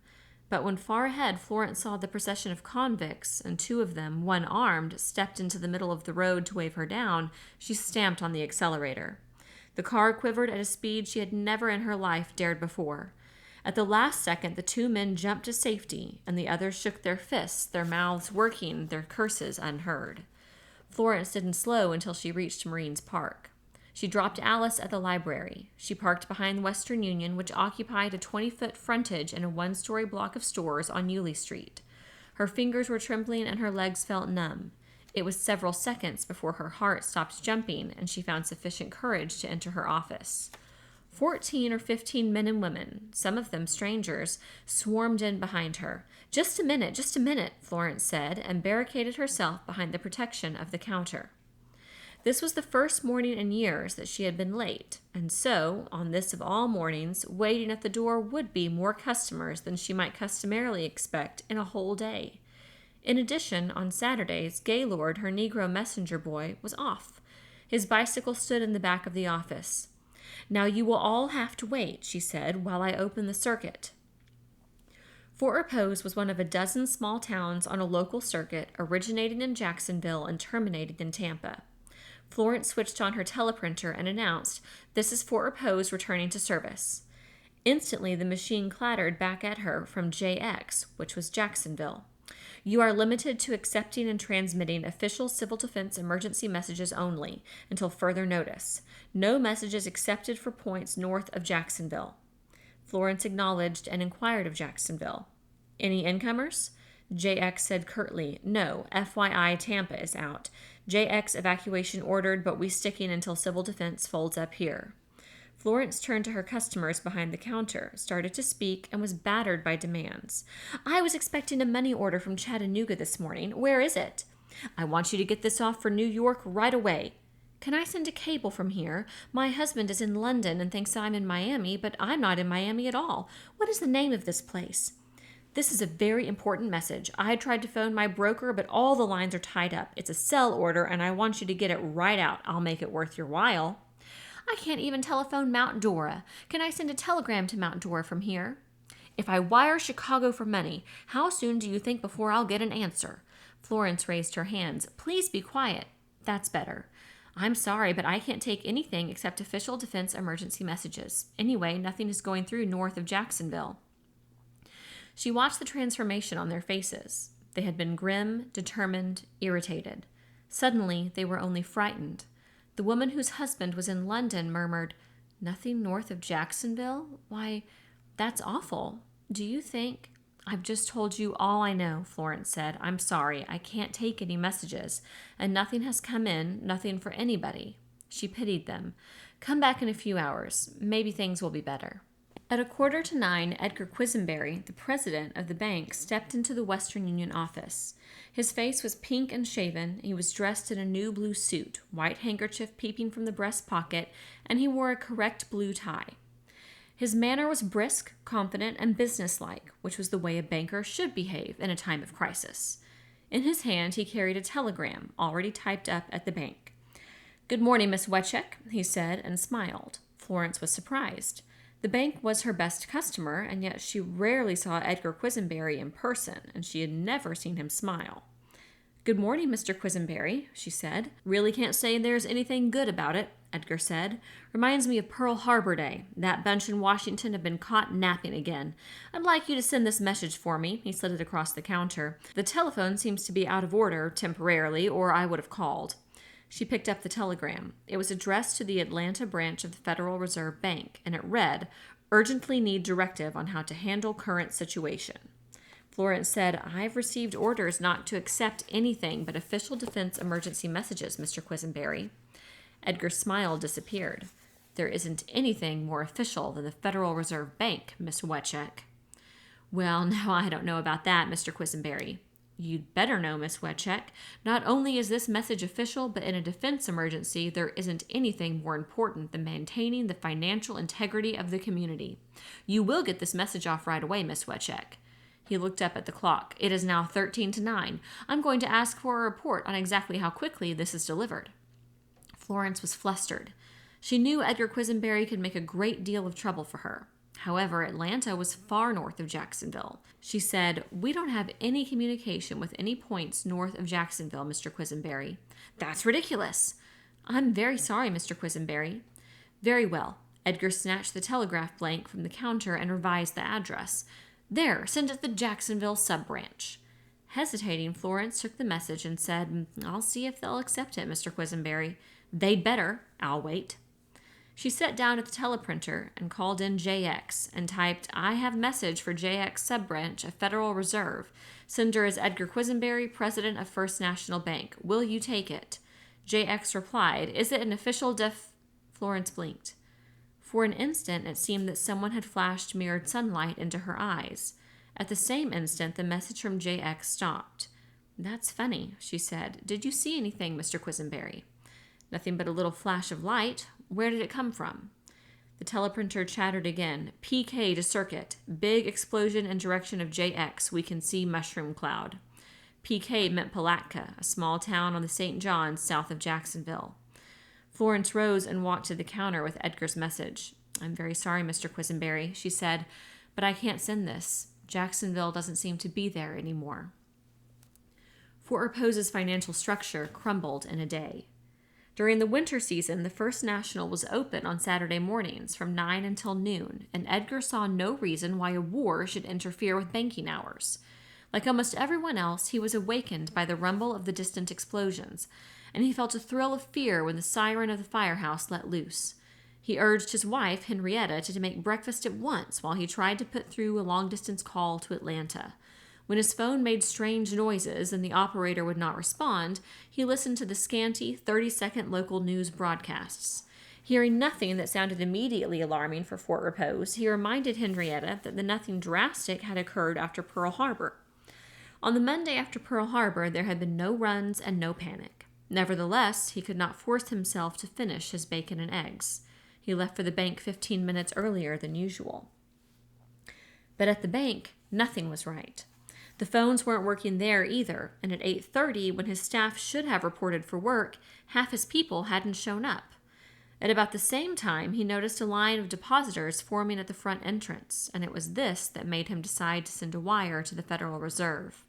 But when far ahead Florence saw the procession of convicts, and two of them, one armed, stepped into the middle of the road to wave her down, she stamped on the accelerator. The car quivered at a speed she had never in her life dared before. At the last second, the two men jumped to safety, and the others shook their fists, their mouths working, their curses unheard. Florence didn't slow until she reached Marines Park. She dropped Alice at the library. She parked behind Western Union, which occupied a 20-foot frontage in a one-story block of stores on Yulee Street. Her fingers were trembling and her legs felt numb. It was several seconds before her heart stopped jumping and she found sufficient courage to enter her office. 14 or 15 men and women, some of them strangers, swarmed in behind her. Just a minute, Florence said, and barricaded herself behind the protection of the counter. This was the first morning in years that she had been late, and so, on this of all mornings, waiting at the door would be more customers than she might customarily expect in a whole day. In addition, on Saturdays, Gaylord, her Negro messenger boy, was off. His bicycle stood in the back of the office. Now you will all have to wait, she said, while I open the circuit. Fort Repose was one of a dozen small towns on a local circuit originating in Jacksonville and terminating in Tampa. Florence switched on her teleprinter and announced, "This is Fort Repose returning to service." Instantly, the machine clattered back at her from JX, which was Jacksonville. "You are limited to accepting and transmitting official civil defense emergency messages only, until further notice. No messages accepted for points north of Jacksonville." Florence acknowledged and inquired of Jacksonville. "Any incomers?" JX said curtly, "No, FYI, Tampa is out. JX evacuation ordered, but we sticking until civil defense folds up here." Florence turned to her customers behind the counter, started to speak, and was battered by demands. "I was expecting a money order from Chattanooga this morning. Where is it? I want you to get this off for New York right away. Can I send a cable from here? My husband is in London and thinks I'm in Miami, but I'm not in Miami at all. What is the name of this place? This is a very important message. I tried to phone my broker, but all the lines are tied up. It's a sell order, and I want you to get it right out. I'll make it worth your while." "I can't even telephone Mount Dora. Can I send a telegram to Mount Dora from here?" "If I wire Chicago for money, how soon do you think before I'll get an answer?" Florence raised her hands. "Please be quiet." "That's better. I'm sorry, but I can't take anything except official defense emergency messages. Anyway, nothing is going through north of Jacksonville." She watched the transformation on their faces. They had been grim, determined, irritated. Suddenly, they were only frightened. The woman whose husband was in London murmured, "Nothing north of Jacksonville? Why, that's awful. Do you think—" "I've just told you all I know," Florence said. "I'm sorry. I can't take any messages, and nothing has come in, nothing for anybody." She pitied them. "Come back in a few hours. Maybe things will be better." At 8:45, Edgar Quisenberry, the president of the bank, stepped into the Western Union office. His face was pink and shaven. He was dressed in a new blue suit, white handkerchief peeping from the breast pocket, and he wore a correct blue tie. His manner was brisk, confident, and businesslike, which was the way a banker should behave in a time of crisis. In his hand, he carried a telegram, already typed up at the bank. "Good morning, Miss Wetchek," he said, and smiled. Florence was surprised. The bank was her best customer, and yet she rarely saw Edgar Quisenberry in person, and she had never seen him smile. "Good morning, Mr. Quisenberry," she said. "Really can't say there's anything good about it," Edgar said. "Reminds me of Pearl Harbor Day. That bunch in Washington have been caught napping again. I'd like you to send this message for me." He slid it across the counter. "The telephone seems to be out of order temporarily, or I would have called." She picked up the telegram. It was addressed to the Atlanta branch of the Federal Reserve Bank, and it read, "Urgently need directive on how to handle current situation." Florence said, "I've received orders not to accept anything but official defense emergency messages, Mr. Quisenberry." Edgar's smile disappeared. "There isn't anything more official than the Federal Reserve Bank, Miss Wetchek." "Well, now I don't know about that, Mr. Quisenberry." "You'd better know, Miss Wetchek. Not only is this message official, but in a defense emergency, there isn't anything more important than maintaining the financial integrity of the community. You will get this message off right away, Miss Wetchek." He looked up at the clock. "It is now 8:13. I'm going to ask for a report on exactly how quickly this is delivered." Florence was flustered. She knew Edgar Quisenberry could make a great deal of trouble for her. However, Atlanta was far north of Jacksonville. She said, "We don't have any communication with any points north of Jacksonville, Mr. Quisenberry." "That's ridiculous." "I'm very sorry, Mr. Quisenberry." "Very well." Edgar snatched the telegraph blank from the counter and revised the address. "There, send it to the Jacksonville sub-branch." Hesitating, Florence took the message and said, "I'll see if they'll accept it, Mr. Quisenberry." "They'd better. I'll wait." She sat down at the teleprinter and called in JX and typed, "I have message for JX sub-branch of Federal Reserve. Sender is Edgar Quisenberry, president of First National Bank. Will you take it?" JX replied, "Is it an official Florence blinked. For an instant, it seemed that someone had flashed mirrored sunlight into her eyes. At the same instant, the message from JX stopped. "That's funny," she said. "Did you see anything, Mr. Quisenberry?" "Nothing but a little flash of light. Where did it come from?" The teleprinter chattered again. "PK to circuit. Big explosion in direction of JX. We can see mushroom cloud." PK meant Palatka, a small town on the St. Johns south of Jacksonville. Florence rose and walked to the counter with Edgar's message. "I'm very sorry, Mr. Quisenberry," she said, "but I can't send this. Jacksonville doesn't seem to be there anymore." Fort Repose's financial structure crumbled in a day. During the winter season, the First National was open on Saturday mornings from 9 until noon, and Edgar saw no reason why a war should interfere with banking hours. Like almost everyone else, he was awakened by the rumble of the distant explosions, and he felt a thrill of fear when the siren of the firehouse let loose. He urged his wife, Henrietta, to make breakfast at once while he tried to put through a long-distance call to Atlanta. When his phone made strange noises and the operator would not respond, he listened to the scanty 30-second local news broadcasts. Hearing nothing that sounded immediately alarming for Fort Repose, he reminded Henrietta that the nothing drastic had occurred after Pearl Harbor. On the Monday after Pearl Harbor, there had been no runs and no panic. Nevertheless, he could not force himself to finish his bacon and eggs. He left for the bank 15 minutes earlier than usual. But at the bank, nothing was right. The phones weren't working there either, and at 8:30, when his staff should have reported for work, half his people hadn't shown up. At about the same time, he noticed a line of depositors forming at the front entrance, and it was this that made him decide to send a wire to the Federal Reserve.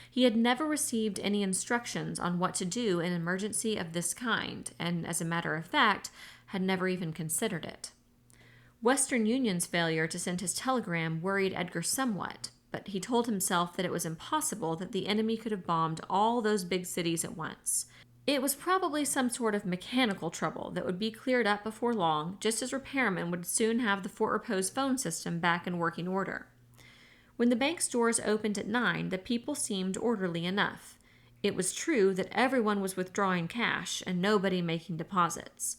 He had never received any instructions on what to do in an emergency of this kind, and as a matter of fact, had never even considered it. Western Union's failure to send his telegram worried Edgar somewhat, but he told himself that it was impossible that the enemy could have bombed all those big cities at once. It was probably some sort of mechanical trouble that would be cleared up before long, just as repairmen would soon have the Fort Repose phone system back in working order. When the bank's doors opened at 9, the people seemed orderly enough. It was true that everyone was withdrawing cash and nobody making deposits.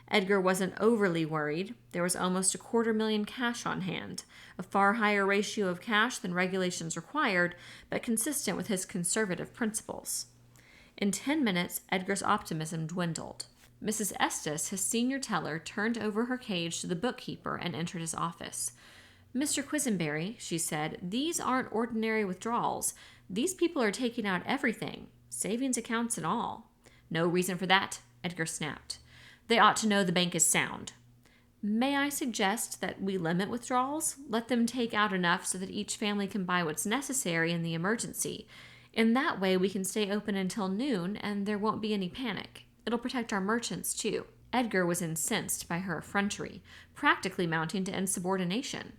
Edgar wasn't overly worried. There was almost $250,000 cash on hand, a far higher ratio of cash than regulations required, but consistent with his conservative principles. In 10 minutes, Edgar's optimism dwindled. Mrs. Estes, his senior teller, turned over her cage to the bookkeeper and entered his office. "Mr. Quisenberry," she said, "these aren't ordinary withdrawals. These people are taking out everything, savings accounts and all." "No reason for that," Edgar snapped. "They ought to know the bank is sound." "May I suggest that we limit withdrawals? Let them take out enough so that each family can buy what's necessary in the emergency. In that way, we can stay open until noon, and there won't be any panic. It'll protect our merchants, too." Edgar was incensed by her effrontery, practically mounting to insubordination.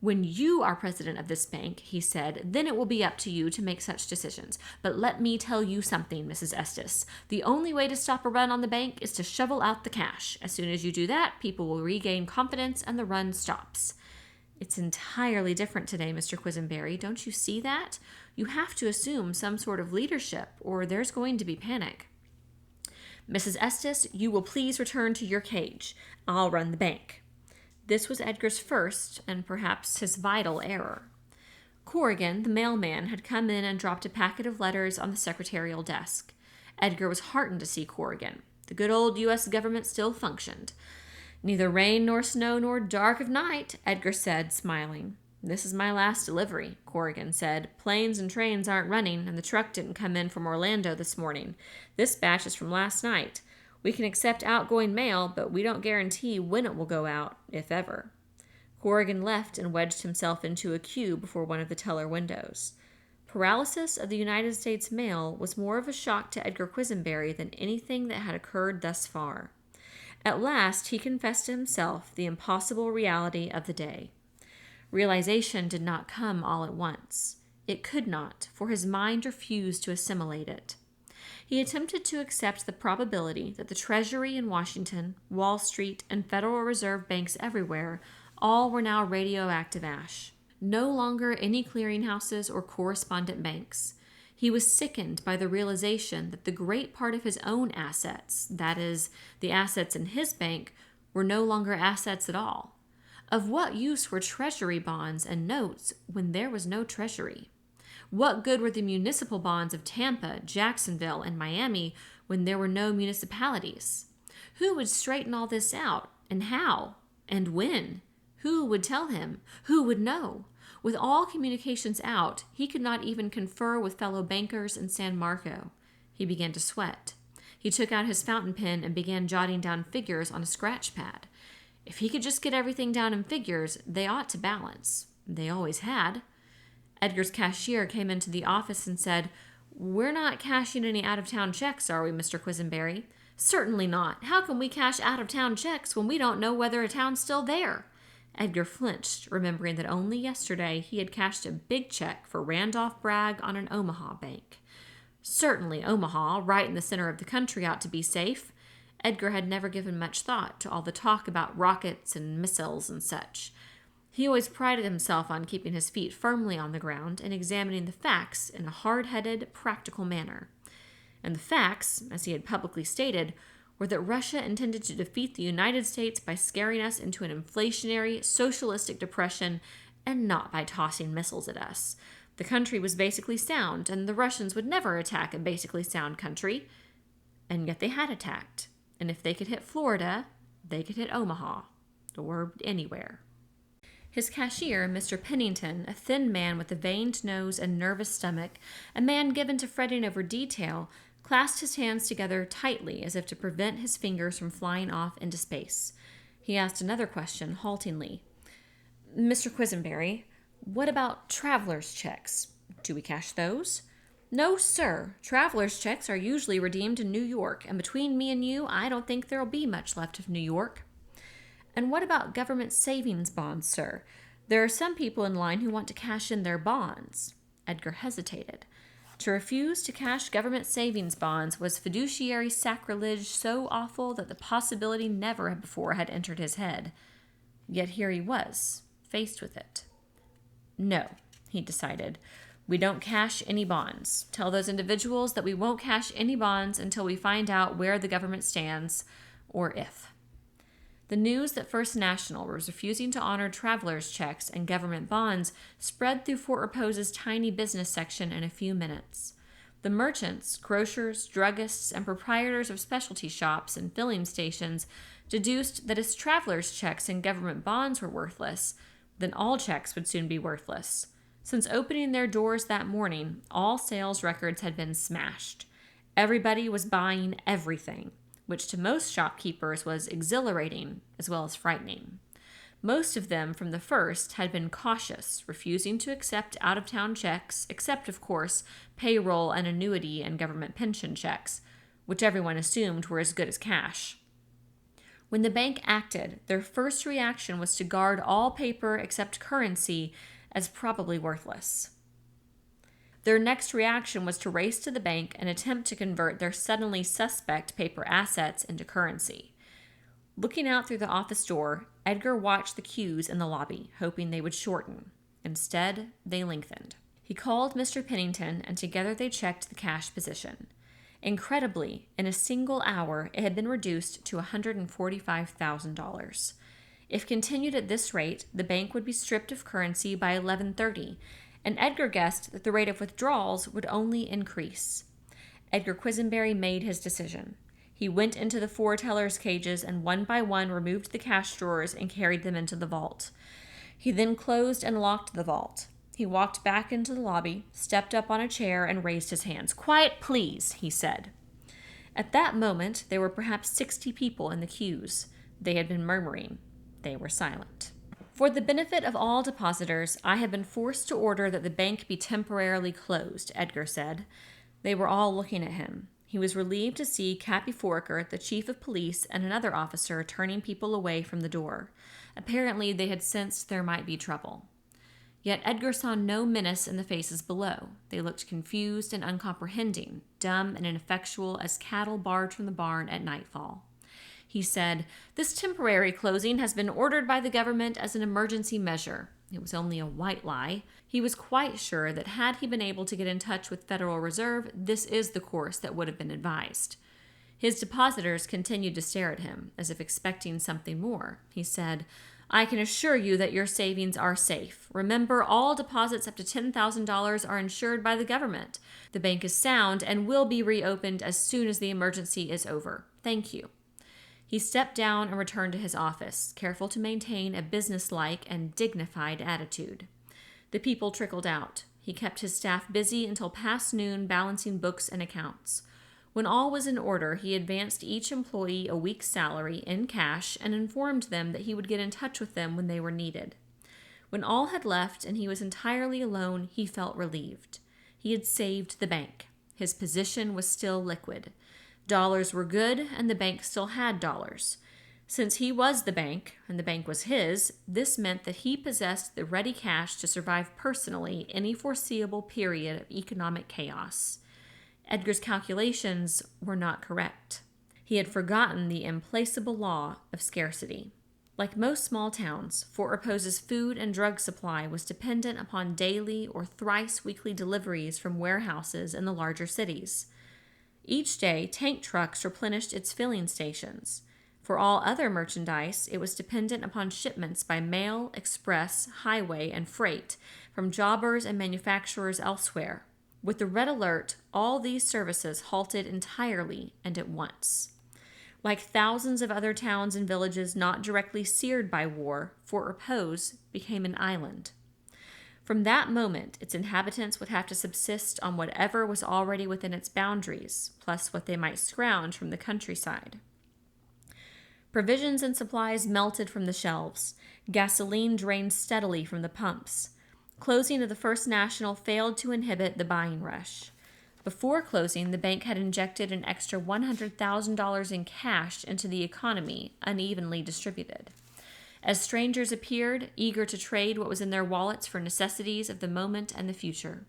"When you are president of this bank," he said, "then it will be up to you to make such decisions. But let me tell you something, Mrs. Estes. The only way to stop a run on the bank is to shovel out the cash. As soon as you do that, people will regain confidence and the run stops." "It's entirely different today, Mr. Quisenberry. Don't you see that? You have to assume some sort of leadership, or there's going to be panic." "Mrs. Estes, you will please return to your cage. I'll run the bank." This was Edgar's first, and perhaps his vital, error. Corrigan, the mailman, had come in and dropped a packet of letters on the secretarial desk. Edgar was heartened to see Corrigan. The good old U.S. government still functioned. "Neither rain nor snow nor dark of night," Edgar said, smiling. "This is my last delivery," Corrigan said. "Planes and trains aren't running, and the truck didn't come in from Orlando this morning. This batch is from last night. We can accept outgoing mail, but we don't guarantee when it will go out, if ever." Corrigan left and wedged himself into a queue before one of the teller windows. Paralysis of the United States mail was more of a shock to Edgar Quisenberry than anything that had occurred thus far. At last, he confessed to himself the impossible reality of the day. Realization did not come all at once. It could not, for his mind refused to assimilate it. He attempted to accept the probability that the Treasury in Washington, Wall Street, and Federal Reserve banks everywhere all were now radioactive ash. No longer any clearinghouses or correspondent banks. He was sickened by the realization that the great part of his own assets, that is, the assets in his bank, were no longer assets at all. Of what use were treasury bonds and notes when there was no treasury? What good were the municipal bonds of Tampa, Jacksonville, and Miami when there were no municipalities? Who would straighten all this out, and how, and when? Who would tell him? Who would know? With all communications out, he could not even confer with fellow bankers in San Marco. He began to sweat. He took out his fountain pen and began jotting down figures on a scratch pad. If he could just get everything down in figures, they ought to balance. They always had. Edgar's cashier came into the office and said, "We're not cashing any out-of-town checks, are we, Mr. Quisenberry?" "Certainly not. How can we cash out-of-town checks when we don't know whether a town's still there?" Edgar flinched, remembering that only yesterday he had cashed a big check for Randolph Bragg on an Omaha bank. Certainly Omaha, right in the center of the country, ought to be safe. Edgar had never given much thought to all the talk about rockets and missiles and such. He always prided himself on keeping his feet firmly on the ground and examining the facts in a hard-headed, practical manner. And the facts, as he had publicly stated, or that Russia intended to defeat the United States by scaring us into an inflationary, socialistic depression and not by tossing missiles at us. The country was basically sound, and the Russians would never attack a basically sound country. And yet they had attacked. And if they could hit Florida, they could hit Omaha, or anywhere. His cashier, Mr. Pennington, a thin man with a veined nose and nervous stomach, a man given to fretting over detail, clasped his hands together tightly as if to prevent his fingers from flying off into space. He asked another question, haltingly. Mr. Quisenberry, what about traveler's checks? Do we cash those? No, sir. Traveler's checks are usually redeemed in New York, and between me and you, I don't think there'll be much left of New York. And what about government savings bonds, sir? There are some people in line who want to cash in their bonds. Edgar hesitated. To refuse to cash government savings bonds was fiduciary sacrilege so awful that the possibility never before had entered his head. Yet here he was, faced with it. No, he decided. We don't cash any bonds. Tell those individuals that we won't cash any bonds until we find out where the government stands, or if. The news that First National was refusing to honor travelers' checks and government bonds spread through Fort Repose's tiny business section in a few minutes. The merchants, grocers, druggists, and proprietors of specialty shops and filling stations deduced that as travelers' checks and government bonds were worthless, then all checks would soon be worthless. Since opening their doors that morning, all sales records had been smashed. Everybody was buying everything, which to most shopkeepers was exhilarating as well as frightening. Most of them from the first had been cautious, refusing to accept out-of-town checks, except, of course, payroll and annuity and government pension checks, which everyone assumed were as good as cash. When the bank acted, their first reaction was to guard all paper except currency as probably worthless. Their next reaction was to race to the bank and attempt to convert their suddenly suspect paper assets into currency. Looking out through the office door, Edgar watched the queues in the lobby, hoping they would shorten. Instead, they lengthened. He called Mr. Pennington, and together they checked the cash position. Incredibly, in a single hour, it had been reduced to $145,000. If continued at this rate, the bank would be stripped of currency by 11:30, and Edgar guessed that the rate of withdrawals would only increase. Edgar Quisenberry made his decision. He went into the four tellers' cages and one by one removed the cash drawers and carried them into the vault. He then closed and locked the vault. He walked back into the lobby, stepped up on a chair, and raised his hands. "Quiet, please," he said. At that moment, there were perhaps 60 people in the queues. They had been murmuring. They were silent. For the benefit of all depositors, I have been forced to order that the bank be temporarily closed, Edgar said. They were all looking at him. He was relieved to see Cappy Foraker, the chief of police, and another officer turning people away from the door. Apparently, they had sensed there might be trouble. Yet Edgar saw no menace in the faces below. They looked confused and uncomprehending, dumb and ineffectual as cattle barred from the barn at nightfall. He said, "This temporary closing has been ordered by the government as an emergency measure." It was only a white lie. He was quite sure that had he been able to get in touch with Federal Reserve, this is the course that would have been advised. His depositors continued to stare at him, as if expecting something more. He said, "I can assure you that your savings are safe. Remember, all deposits up to $10,000 are insured by the government. The bank is sound and will be reopened as soon as the emergency is over. Thank you." He stepped down and returned to his office, careful to maintain a businesslike and dignified attitude. The people trickled out. He kept his staff busy until past noon balancing books and accounts. When all was in order, he advanced each employee a week's salary in cash and informed them that he would get in touch with them when they were needed. When all had left and he was entirely alone, he felt relieved. He had saved the bank. His position was still liquid. Dollars were good, and the bank still had dollars. Since he was the bank, and the bank was his, this meant that he possessed the ready cash to survive personally any foreseeable period of economic chaos. Edgar's calculations were not correct. He had forgotten the implacable law of scarcity. Like most small towns, Fort Repose's food and drug supply was dependent upon daily or thrice-weekly deliveries from warehouses in the larger cities. Each day, tank trucks replenished its filling stations. For all other merchandise, it was dependent upon shipments by mail, express, highway, and freight from jobbers and manufacturers elsewhere. With the red alert, all these services halted entirely and at once. Like thousands of other towns and villages not directly seared by war, Fort Repose became an island. From that moment, its inhabitants would have to subsist on whatever was already within its boundaries, plus what they might scrounge from the countryside. Provisions and supplies melted from the shelves. Gasoline drained steadily from the pumps. Closing of the First National failed to inhibit the buying rush. Before closing, the bank had injected an extra $100,000 in cash into the economy, unevenly distributed. As strangers appeared, eager to trade what was in their wallets for necessities of the moment and the future.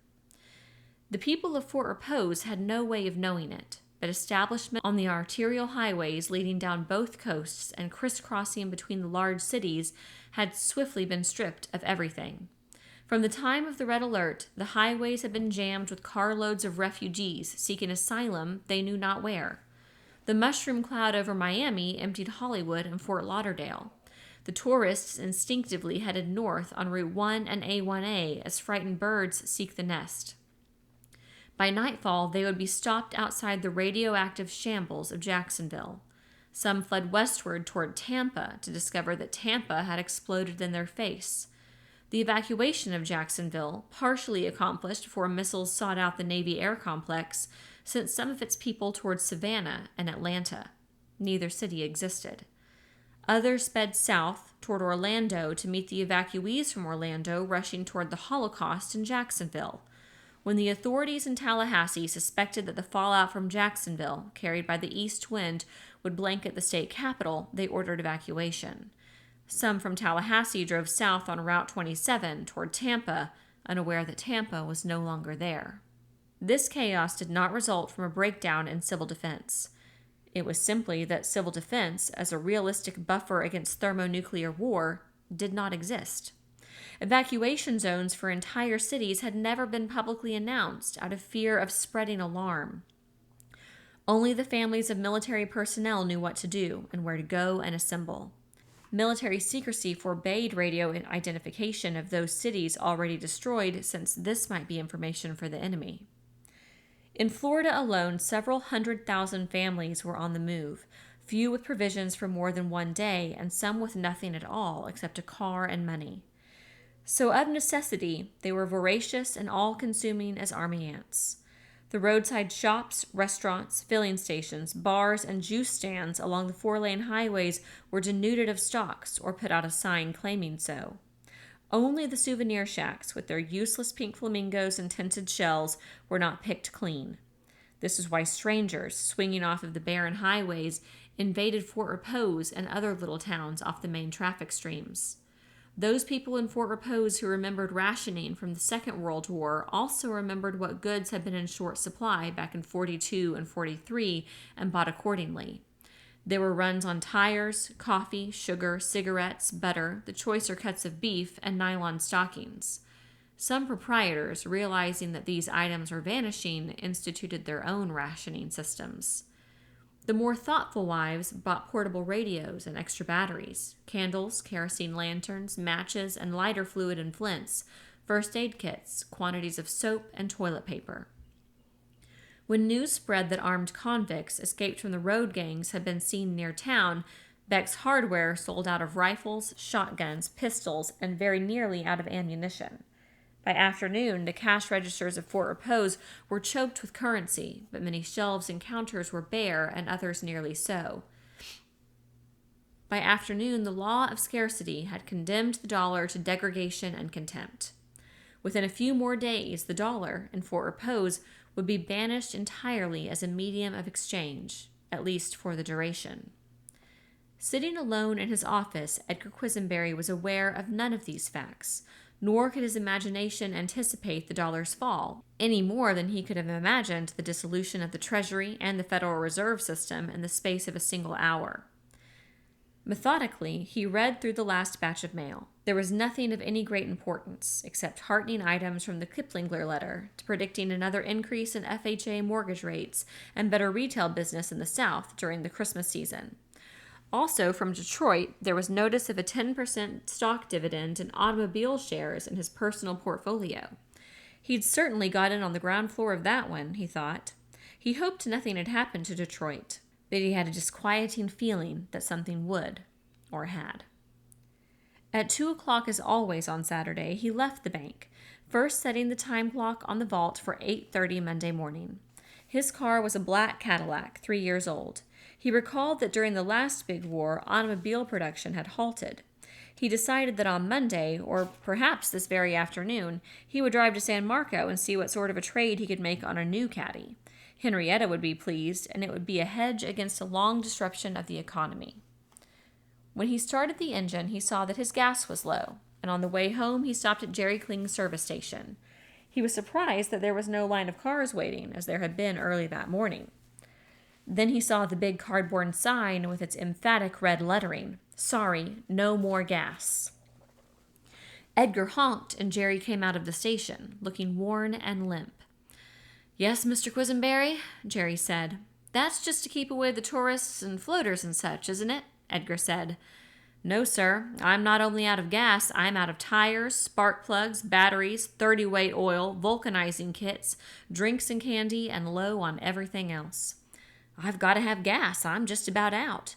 The people of Fort Repose had no way of knowing it, but establishment on the arterial highways leading down both coasts and crisscrossing between the large cities had swiftly been stripped of everything. From the time of the red alert, the highways had been jammed with carloads of refugees seeking asylum they knew not where. The mushroom cloud over Miami emptied Hollywood and Fort Lauderdale. The tourists instinctively headed north on Route 1 and A1A as frightened birds seek the nest. By nightfall, they would be stopped outside the radioactive shambles of Jacksonville. Some fled westward toward Tampa to discover that Tampa had exploded in their face. The evacuation of Jacksonville, partially accomplished before missiles sought out the Navy Air Complex, sent some of its people toward Savannah and Atlanta. Neither city existed. Others sped south toward Orlando to meet the evacuees from Orlando rushing toward the Holocaust in Jacksonville. When the authorities in Tallahassee suspected that the fallout from Jacksonville, carried by the east wind, would blanket the state capital, they ordered evacuation. Some from Tallahassee drove south on Route 27 toward Tampa, unaware that Tampa was no longer there. This chaos did not result from a breakdown in civil defense. It was simply that civil defense, as a realistic buffer against thermonuclear war, did not exist. Evacuation zones for entire cities had never been publicly announced out of fear of spreading alarm. Only the families of military personnel knew what to do and where to go and assemble. Military secrecy forbade radio identification of those cities already destroyed, since this might be information for the enemy. In Florida alone, several 100,000 families were on the move, few with provisions for more than one day, and some with nothing at all except a car and money. So of necessity, they were voracious and all-consuming as army ants. The roadside shops, restaurants, filling stations, bars, and juice stands along the 4-lane highways were denuded of stocks or put out a sign claiming so. Only the souvenir shacks, with their useless pink flamingos and tinted shells, were not picked clean. This is why strangers, swinging off of the barren highways, invaded Fort Repose and other little towns off the main traffic streams. Those people in Fort Repose who remembered rationing from the Second World War also remembered what goods had been in short supply back in 42 and 43 and bought accordingly. There were runs on tires, coffee, sugar, cigarettes, butter, the choicer cuts of beef, and nylon stockings. Some proprietors, realizing that these items were vanishing, instituted their own rationing systems. The more thoughtful wives bought portable radios and extra batteries, candles, kerosene lanterns, matches, and lighter fluid and flints, first aid kits, quantities of soap, and toilet paper. When news spread that armed convicts escaped from the road gangs had been seen near town, Beck's Hardware sold out of rifles, shotguns, pistols, and very nearly out of ammunition. By afternoon, the cash registers of Fort Repose were choked with currency, but many shelves and counters were bare and others nearly so. By afternoon, the law of scarcity had condemned the dollar to degradation and contempt. Within a few more days, the dollar, in Fort Repose, would be banished entirely as a medium of exchange, at least for the duration. Sitting alone in his office, Edgar Quisenberry was aware of none of these facts, nor could his imagination anticipate the dollar's fall, any more than he could have imagined the dissolution of the Treasury and the Federal Reserve System in the space of a single hour. Methodically, he read through the last batch of mail. There was nothing of any great importance, except heartening items from the Kiplinger letter, predicting another increase in FHA mortgage rates and better retail business in the South during the Christmas season. Also, from Detroit, there was notice of a 10% stock dividend in automobile shares in his personal portfolio. He'd certainly got in on the ground floor of that one, he thought. He hoped nothing had happened to Detroit, but he had a disquieting feeling that something would, or had. At 2 o'clock, as always on Saturday, he left the bank, first setting the time clock on the vault for 8:30 Monday morning. His car was a black Cadillac, 3 years old. He recalled that during the last big war, automobile production had halted. He decided that on Monday, or perhaps this very afternoon, he would drive to San Marco and see what sort of a trade he could make on a new Caddy. Henrietta would be pleased, and it would be a hedge against a long disruption of the economy. When he started the engine, he saw that his gas was low, and on the way home he stopped at Jerry Kling's service station. He was surprised that there was no line of cars waiting, as there had been early that morning. Then he saw the big cardboard sign with its emphatic red lettering, "Sorry, no more gas." Edgar honked, and Jerry came out of the station, looking worn and limp. "Yes, Mr. Quisenberry," Jerry said. "That's just to keep away the tourists and floaters and such, isn't it?" Edgar said. "No, sir. I'm not only out of gas, I'm out of tires, spark plugs, batteries, 30-weight oil, vulcanizing kits, drinks and candy, and low on everything else. I've got to have gas. I'm just about out.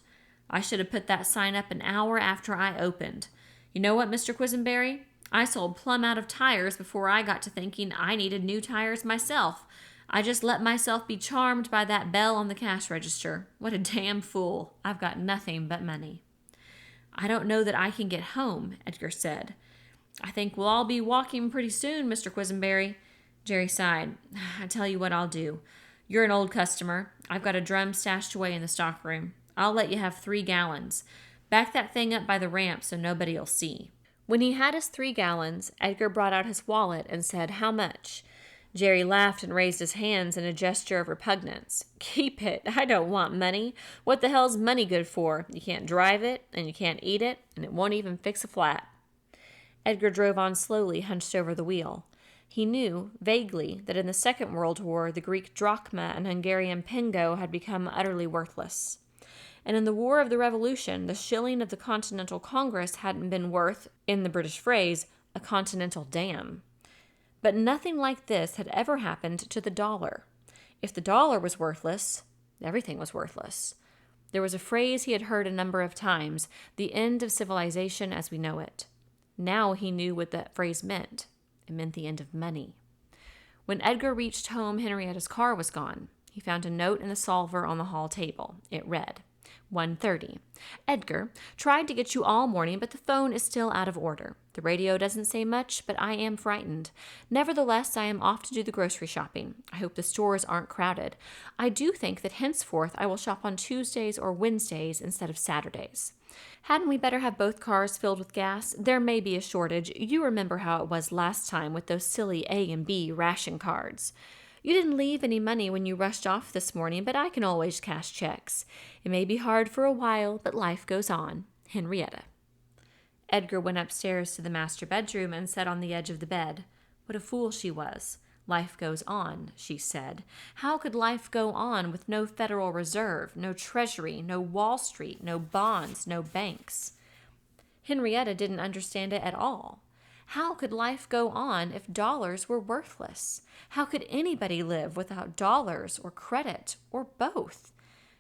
I should have put that sign up an hour after I opened. You know what, Mr. Quisenberry? I sold plumb out of tires before I got to thinking I needed new tires myself. I just let myself be charmed by that bell on the cash register. What a damn fool. I've got nothing but money." "I don't know that I can get home," Edgar said. "I think we'll all be walking pretty soon, Mr. Quisenberry." Jerry sighed. "I tell you what I'll do. You're an old customer. I've got a drum stashed away in the stockroom. I'll let you have 3 gallons. Back that thing up by the ramp so nobody'll see." When he had his 3 gallons, Edgar brought out his wallet and said, "How much?" Jerry laughed and raised his hands in a gesture of repugnance. "Keep it. I don't want money. What the hell's money good for? You can't drive it, and you can't eat it, and it won't even fix a flat." Edgar drove on slowly, hunched over the wheel. He knew, vaguely, that in the Second World War the Greek drachma and Hungarian pengo had become utterly worthless. And in the War of the Revolution, the shilling of the Continental Congress hadn't been worth, in the British phrase, a continental damn. But nothing like this had ever happened to the dollar. If the dollar was worthless, everything was worthless. There was a phrase he had heard a number of times, the end of civilization as we know it. Now he knew what that phrase meant. It meant the end of money. When Edgar reached home, Henrietta's car was gone. He found a note in the salver on the hall table. It read, 1:30. "Edgar, tried to get you all morning, but the phone is still out of order. The radio doesn't say much, but I am frightened. Nevertheless, I am off to do the grocery shopping. I hope the stores aren't crowded. I do think that henceforth I will shop on Tuesdays or Wednesdays instead of Saturdays. Hadn't we better have both cars filled with gas? There may be a shortage. You remember how it was last time with those silly A and B ration cards. You didn't leave any money when you rushed off this morning, but I can always cash checks. It may be hard for a while, but life goes on. Henrietta." Edgar went upstairs to the master bedroom and sat on the edge of the bed. What a fool she was. Life goes on, she said. How could life go on with no Federal Reserve, no Treasury, no Wall Street, no bonds, no banks? Henrietta didn't understand it at all. How could life go on if dollars were worthless? How could anybody live without dollars or credit or both?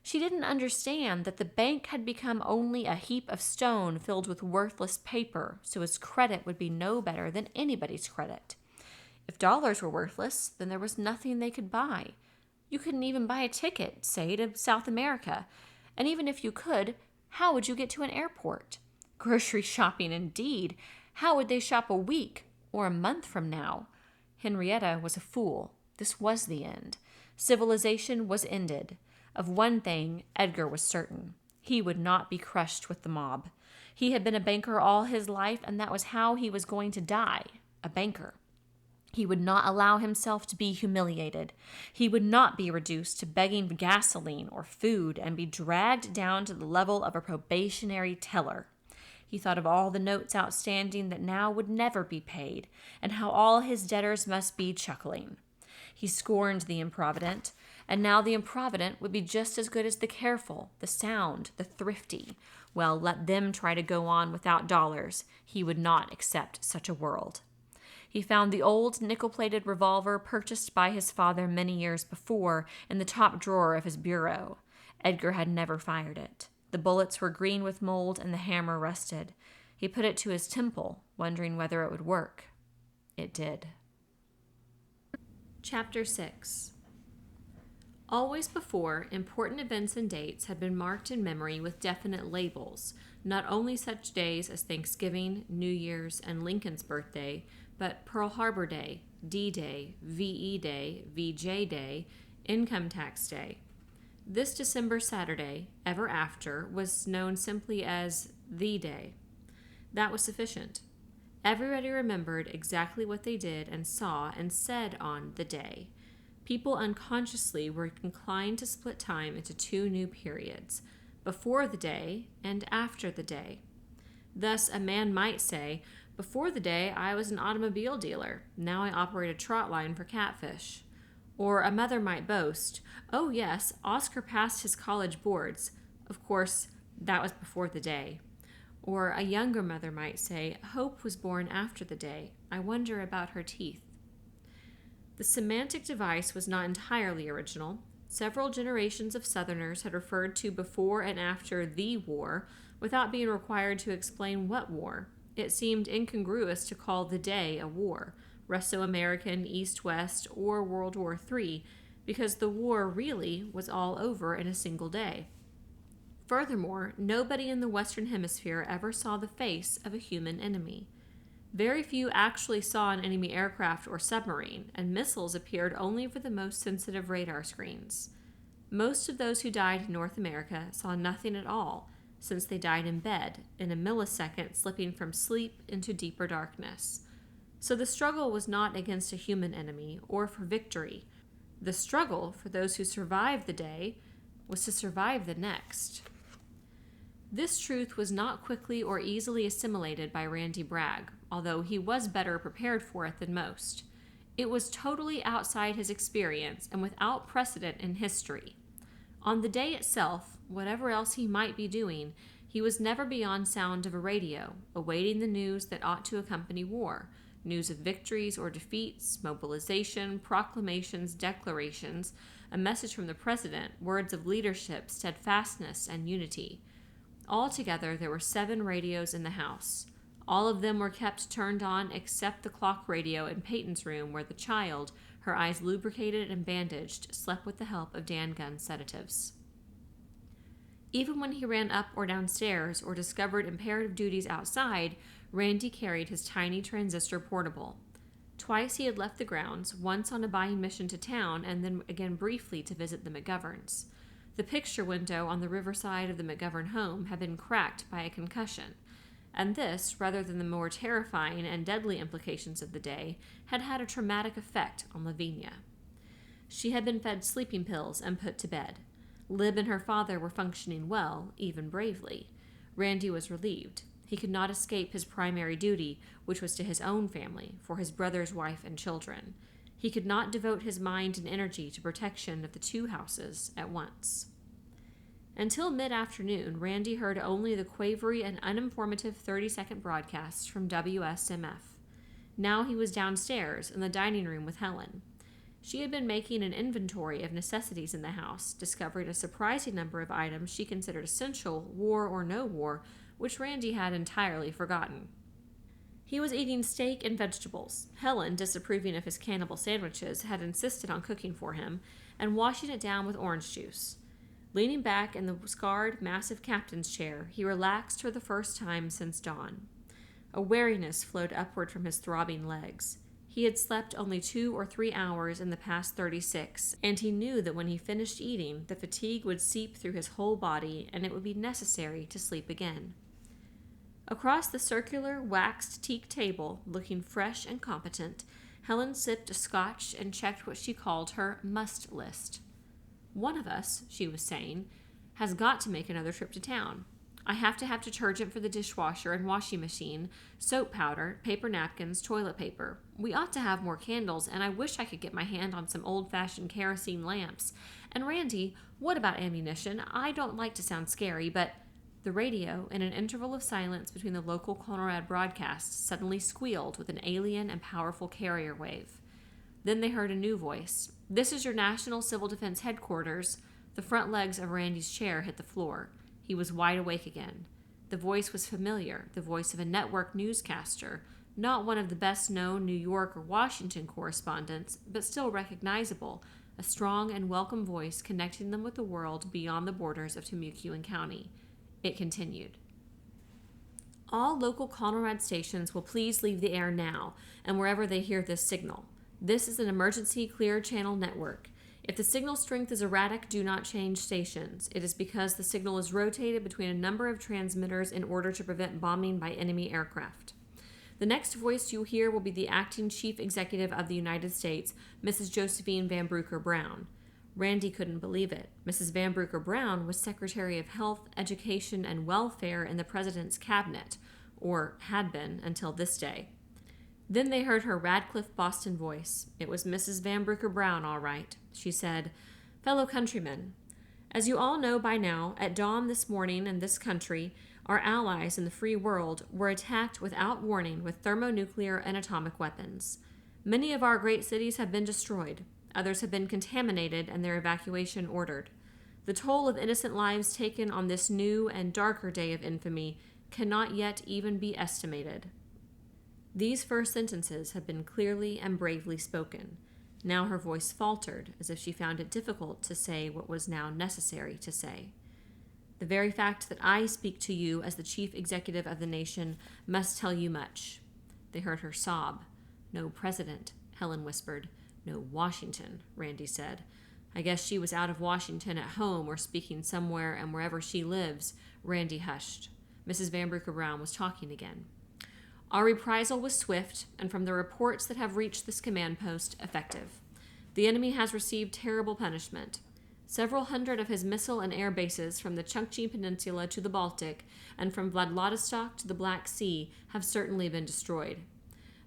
She didn't understand that the bank had become only a heap of stone filled with worthless paper, so his credit would be no better than anybody's credit. If dollars were worthless, then there was nothing they could buy. You couldn't even buy a ticket, say, to South America. And even if you could, how would you get to an airport? Grocery shopping, indeed. How would they shop a week or a month from now? Henrietta was a fool. This was the end. Civilization was ended. Of one thing, Edgar was certain. He would not be crushed with the mob. He had been a banker all his life, and that was how he was going to die, a banker. He would not allow himself to be humiliated. He would not be reduced to begging gasoline or food and be dragged down to the level of a probationary teller. He thought of all the notes outstanding that now would never be paid, and how all his debtors must be chuckling. He scorned the improvident, and now the improvident would be just as good as the careful, the sound, the thrifty. Well, let them try to go on without dollars. He would not accept such a world. He found the old nickel-plated revolver purchased by his father many years before in the top drawer of his bureau. Edgar had never fired it. The bullets were green with mold and the hammer rusted. He put it to his temple, wondering whether it would work. It did. Chapter 6. Always before, important events and dates had been marked in memory with definite labels, not only such days as Thanksgiving, New Year's, and Lincoln's birthday, but Pearl Harbor Day, D-Day, VE Day, VJ Day, Income Tax Day. This December Saturday, ever after, was known simply as the day. That was sufficient. Everybody remembered exactly what they did and saw and said on the day. People unconsciously were inclined to split time into two new periods, before the day and after the day. Thus, a man might say, before the day, I was an automobile dealer. Now I operate a trot line for catfish. Or a mother might boast, oh yes, Oscar passed his college boards. Of course, that was before the day. Or a younger mother might say, Hope was born after the day. I wonder about her teeth. The semantic device was not entirely original. Several generations of Southerners had referred to before and after the war without being required to explain what war. It seemed incongruous to call the day a war, Russo-American, East-West, or World War III, because the war really was all over in a single day. Furthermore, nobody in the Western Hemisphere ever saw the face of a human enemy. Very few actually saw an enemy aircraft or submarine, and missiles appeared only for the most sensitive radar screens. Most of those who died in North America saw nothing at all, since they died in bed, in a millisecond slipping from sleep into deeper darkness. So the struggle was not against a human enemy or for victory. The struggle for those who survived the day was to survive the next. This truth was not quickly or easily assimilated by Randy Bragg, although he was better prepared for it than most. It was totally outside his experience and without precedent in history. On the day itself, whatever else he might be doing, he was never beyond sound of a radio, awaiting the news that ought to accompany war, news of victories or defeats, mobilization, proclamations, declarations, a message from the president, words of leadership, steadfastness, and unity. Altogether, there were 7 radios in the house. All of them were kept turned on except the clock radio in Peyton's room, where the child, her eyes lubricated and bandaged, slept with the help of Dan Gunn's sedatives. Even when he ran up or downstairs or discovered imperative duties outside, Randy carried his tiny transistor portable. Twice he had left the grounds, once on a buying mission to town, and then again briefly to visit the McGoverns. The picture window on the riverside of the McGovern home had been cracked by a concussion, and this, rather than the more terrifying and deadly implications of the day, had had a traumatic effect on Lavinia. She had been fed sleeping pills and put to bed. Lib and her father were functioning well, even bravely. Randy was relieved. He could not escape his primary duty, which was to his own family, for his brother's wife and children. He could not devote his mind and energy to protection of the 2 houses at once. Until mid-afternoon, Randy heard only the quavery and uninformative 30-second broadcasts from WSMF. Now he was downstairs in the dining room with Helen. She had been making an inventory of necessities in the house, discovering a surprising number of items she considered essential, war or no war, which Randy had entirely forgotten. He was eating steak and vegetables. Helen, disapproving of his cannibal sandwiches, had insisted on cooking for him and washing it down with orange juice. Leaning back in the scarred, massive captain's chair, he relaxed for the first time since dawn. A weariness flowed upward from his throbbing legs. He had slept only 2 or 3 hours in the past 36, and he knew that when he finished eating, the fatigue would seep through his whole body, and it would be necessary to sleep again. Across the circular, waxed teak table, looking fresh and competent, Helen sipped a scotch and checked what she called her must list. One of us, she was saying, has got to make another trip to town. I have to have detergent for the dishwasher and washing machine, soap powder, paper napkins, toilet paper. We ought to have more candles, and I wish I could get my hand on some old-fashioned kerosene lamps. And Randy, what about ammunition? I don't like to sound scary, but... The radio, in an interval of silence between the local Conrad broadcasts, suddenly squealed with an alien and powerful carrier wave. Then they heard a new voice. "This is your National Civil Defense Headquarters." The front legs of Randy's chair hit the floor. He was wide awake again. The voice was familiar, the voice of a network newscaster, not one of the best-known New York or Washington correspondents, but still recognizable, a strong and welcome voice connecting them with the world beyond the borders of Temecula County. It continued. All local Conrad stations will please leave the air now, and wherever they hear this signal. This is an emergency clear channel network. If the signal strength is erratic, do not change stations. It is because the signal is rotated between a number of transmitters in order to prevent bombing by enemy aircraft. The next voice you hear will be the acting chief executive of the United States, Mrs. Josephine Van Brooker Brown. Randy couldn't believe it. Mrs. Van Brooker Brown was Secretary of Health, Education, and Welfare in the President's Cabinet, or had been until this day. Then they heard her Radcliffe Boston voice. It was Mrs. Van Brooker Brown, all right. She said, "Fellow countrymen, as you all know by now, at dawn this morning in this country, our allies in the free world were attacked without warning with thermonuclear and atomic weapons. Many of our great cities have been destroyed. Others have been contaminated and their evacuation ordered. The toll of innocent lives taken on this new and darker day of infamy cannot yet even be estimated." These first sentences had been clearly and bravely spoken. Now her voice faltered, as if she found it difficult to say what was now necessary to say. "The very fact that I speak to you as the chief executive of the nation must tell you much." They heard her sob. "No president," Helen whispered. "No Washington," Randy said. "I guess she was out of Washington at home or speaking somewhere, and wherever she lives," Randy hushed. Mrs. Van Brooker Brown was talking again. "Our reprisal was swift, and from the reports that have reached this command post, effective. The enemy has received terrible punishment. Several hundred of his missile and air bases from the Chukchi Peninsula to the Baltic and from Vladivostok to the Black Sea have certainly been destroyed.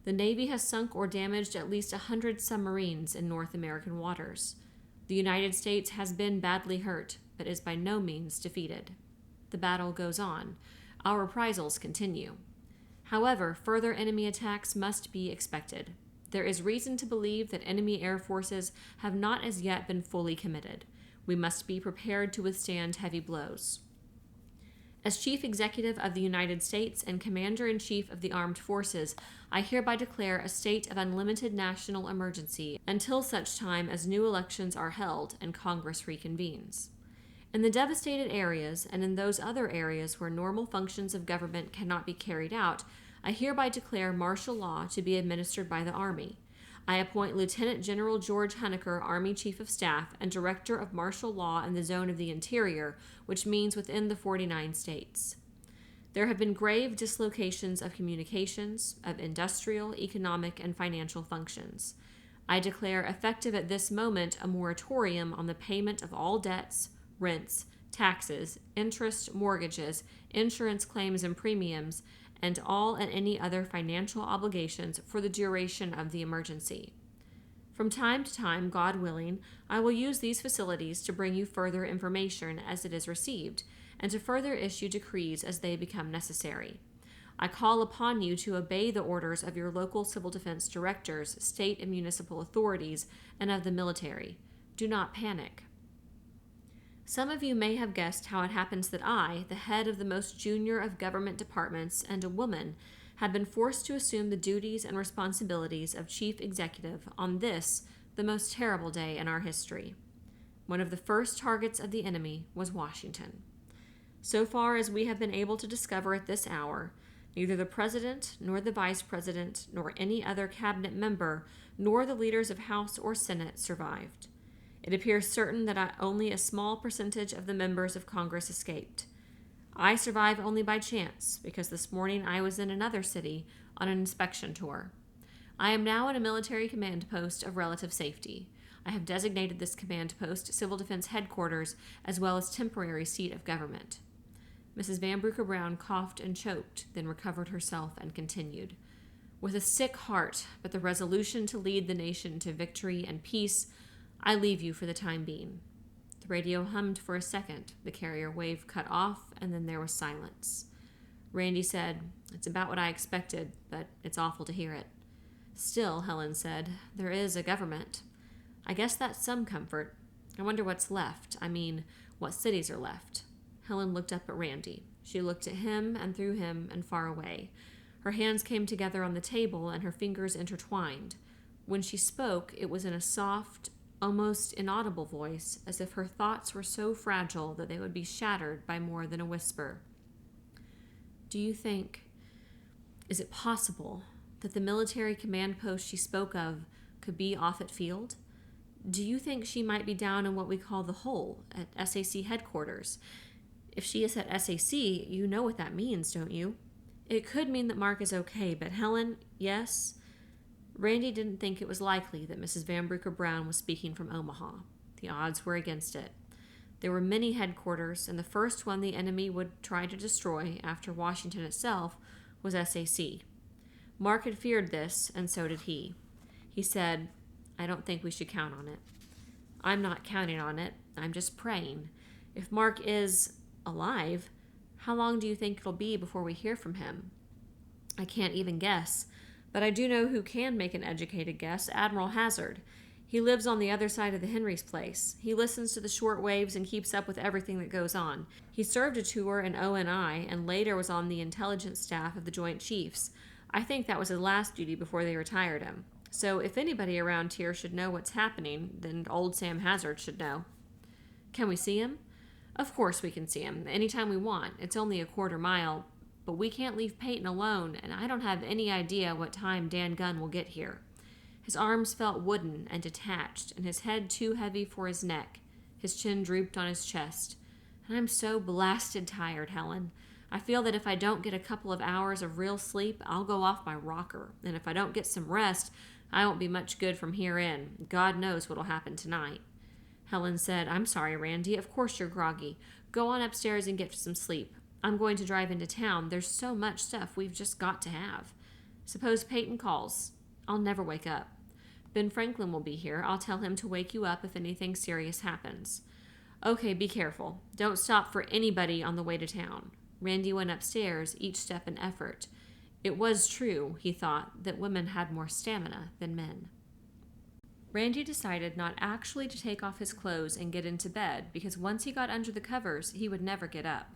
The Navy has sunk or damaged at least 100 submarines in North American waters. The United States has been badly hurt, but is by no means defeated. The battle goes on. Our reprisals continue. However, further enemy attacks must be expected. There is reason to believe that enemy air forces have not as yet been fully committed. We must be prepared to withstand heavy blows. As Chief Executive of the United States and Commander-in-Chief of the Armed Forces, I hereby declare a state of unlimited national emergency until such time as new elections are held and Congress reconvenes. In the devastated areas and in those other areas where normal functions of government cannot be carried out, I hereby declare martial law to be administered by the Army. I appoint Lieutenant General George Honecker, Army Chief of Staff, and Director of Martial Law in the Zone of the Interior, which means within the 49 states. There have been grave dislocations of communications, of industrial, economic, and financial functions. I declare effective at this moment a moratorium on the payment of all debts, rents, taxes, interest, mortgages, insurance claims and premiums, and all and any other financial obligations for the duration of the emergency. From time to time, God willing, I will use these facilities to bring you further information as it is received, and to further issue decrees as they become necessary. I call upon you to obey the orders of your local civil defense directors, state and municipal authorities, and of the military. Do not panic. Some of you may have guessed how it happens that I, the head of the most junior of government departments and a woman, have been forced to assume the duties and responsibilities of chief executive on this, the most terrible day in our history. One of the first targets of the enemy was Washington. So far as we have been able to discover at this hour, neither the President, nor the Vice President, nor any other cabinet member, nor the leaders of House or Senate survived. It appears certain that only a small percentage of the members of Congress escaped. I survive only by chance, because this morning I was in another city on an inspection tour. I am now in a military command post of relative safety. I have designated this command post Civil Defense Headquarters as well as temporary seat of government. Mrs. Van Brooker Brown coughed and choked, then recovered herself and continued. With a sick heart, but the resolution to lead the nation to victory and peace, I leave you for the time being. The radio hummed for a second. The carrier wave cut off, and then there was silence. Randy said, "It's about what I expected, but it's awful to hear it." "Still," Helen said, "there is a government. I guess that's some comfort. I wonder what's left. I mean, what cities are left." Helen looked up at Randy. She looked at him and through him and far away. Her hands came together on the table and her fingers intertwined. When she spoke, it was in a soft, almost inaudible voice, as if her thoughts were so fragile that they would be shattered by more than a whisper. "Do you think, is it possible that the military command post she spoke of could be Offutt Field? Do you think she might be down in what we call the hole at SAC headquarters? If she is at SAC, you know what that means, don't you? It could mean that Mark is okay, but Helen, yes?" Randy didn't think it was likely that Mrs. Van Brooker Brown was speaking from Omaha. The odds were against it. There were many headquarters, and the first one the enemy would try to destroy after Washington itself was SAC. Mark had feared this, and so did he. He said, "I don't think we should count on it." "I'm not counting on it. I'm just praying. If Mark is alive, how long do you think it'll be before we hear from him?" "I can't even guess. But I do know who can make an educated guess, Admiral Hazard. He lives on the other side of the Henry's place. He listens to the short waves and keeps up with everything that goes on. He served a tour in ONI and later was on the intelligence staff of the Joint Chiefs. I think that was his last duty before they retired him. So if anybody around here should know what's happening, then old Sam Hazard should know." "Can we see him?" "Of course we can see him, anytime we want. It's only a quarter mile. But we can't leave Peyton alone, and I don't have any idea what time Dan Gunn will get here." His arms felt wooden and detached, and his head too heavy for his neck. His chin drooped on his chest. "And I'm so blasted tired, Helen. I feel that if I don't get a couple of hours of real sleep, I'll go off my rocker. And if I don't get some rest, I won't be much good from here in. God knows what'll happen tonight." Helen said, "I'm sorry, Randy. Of course you're groggy. Go on upstairs and get some sleep. I'm going to drive into town. There's so much stuff we've just got to have. Suppose Peyton calls. I'll never wake up. Ben Franklin will be here. I'll tell him to wake you up if anything serious happens. Okay, be careful. Don't stop for anybody on the way to town." Randy went upstairs, each step an effort. It was true, he thought, that women had more stamina than men. Randy decided not actually to take off his clothes and get into bed, because once he got under the covers, he would never get up.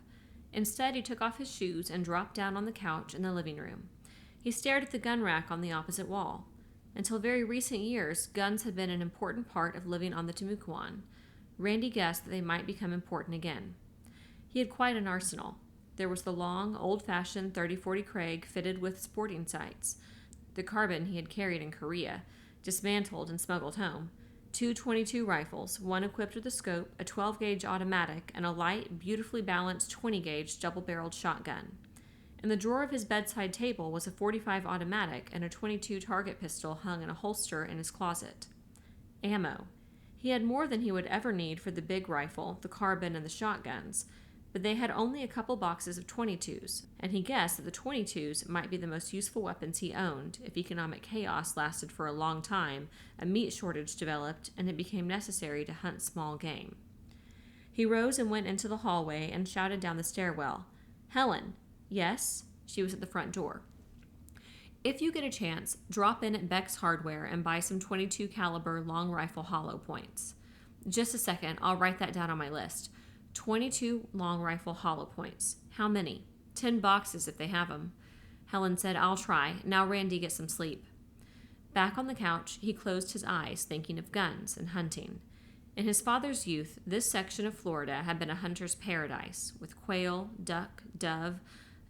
Instead, he took off his shoes and dropped down on the couch in the living room. He stared at the gun rack on the opposite wall. Until very recent years, guns had been an important part of living on the Timucuan. Randy guessed that they might become important again. He had quite an arsenal. There was the long, old-fashioned 30-40 Craig fitted with sporting sights, the carbine he had carried in Korea, dismantled and smuggled home, 2 .22 rifles, one equipped with a scope, a 12-gauge automatic, and a light, beautifully balanced 20-gauge double-barreled shotgun. In the drawer of his bedside table was a .45 automatic and a .22 target pistol hung in a holster in his closet. Ammo. He had more than he would ever need for the big rifle, the carbine, and the shotguns, but they had only a couple boxes of .22s, and he guessed that the .22s might be the most useful weapons he owned if economic chaos lasted for a long time, a meat shortage developed, and it became necessary to hunt small game. He rose and went into the hallway and shouted down the stairwell, "Helen!" "Yes?" She was at the front door. "If you get a chance, drop in at Beck's Hardware and buy some .22 caliber long rifle hollow points." "Just a second, I'll write that down on my list. 22 long rifle hollow points. How many?" 10 boxes if they have them. Helen said, "I'll try. Now Randy, get some sleep." Back on the couch, he closed his eyes, thinking of guns and hunting. In his father's youth, this section of Florida had been a hunter's paradise, with quail, duck, dove,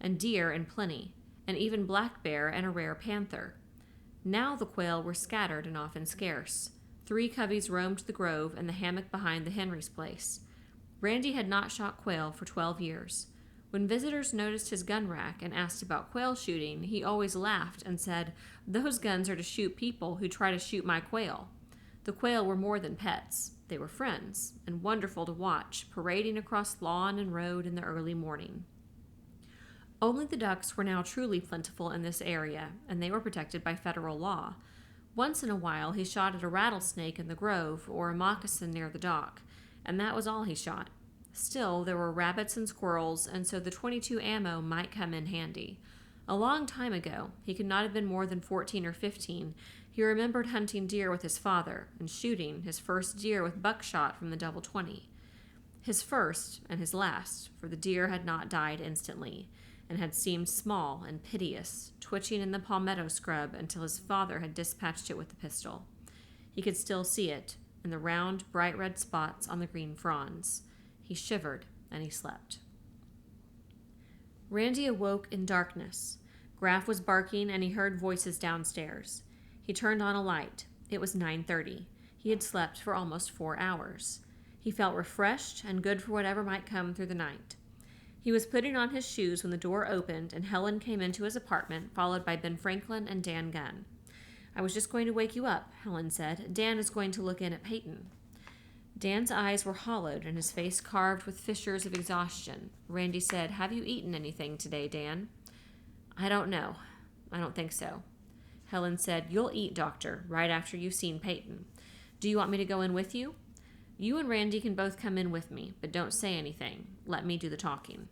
and deer in plenty, and even black bear and a rare panther. Now the quail were scattered and often scarce. 3 coveys roamed the grove and the hammock behind the Henry's place. Randy had not shot quail for 12 years. When visitors noticed his gun rack and asked about quail shooting, he always laughed and said, "Those guns are to shoot people who try to shoot my quail." The quail were more than pets. They were friends, and wonderful to watch, parading across lawn and road in the early morning. Only the ducks were now truly plentiful in this area, and they were protected by federal law. Once in a while he shot at a rattlesnake in the grove or a moccasin near the dock, and that was all he shot. Still, there were rabbits and squirrels, and so the .22 ammo might come in handy. A long time ago, he could not have been more than 14 or 15, he remembered hunting deer with his father and shooting his first deer with buckshot from the double .20. His first and his last, for the deer had not died instantly, and had seemed small and piteous, twitching in the palmetto scrub until his father had dispatched it with the pistol. He could still see it, in the round, bright red spots on the green fronds. He shivered, and he slept. Randy awoke in darkness. Graf was barking, and he heard voices downstairs. He turned on a light. It was 9:30. He had slept for almost 4 hours. He felt refreshed and good for whatever might come through the night. He was putting on his shoes when the door opened and Helen came into his apartment, followed by Ben Franklin and Dan Gunn. "I was just going to wake you up," Helen said. "Dan is going to look in at Peyton." Dan's eyes were hollowed and his face carved with fissures of exhaustion. Randy said, "Have you eaten anything today, Dan?" "I don't know. I don't think so." Helen said, "You'll eat, Doctor, right after you've seen Peyton. Do you want me to go in with you?" "You and Randy can both come in with me, but don't say anything. Let me do the talking."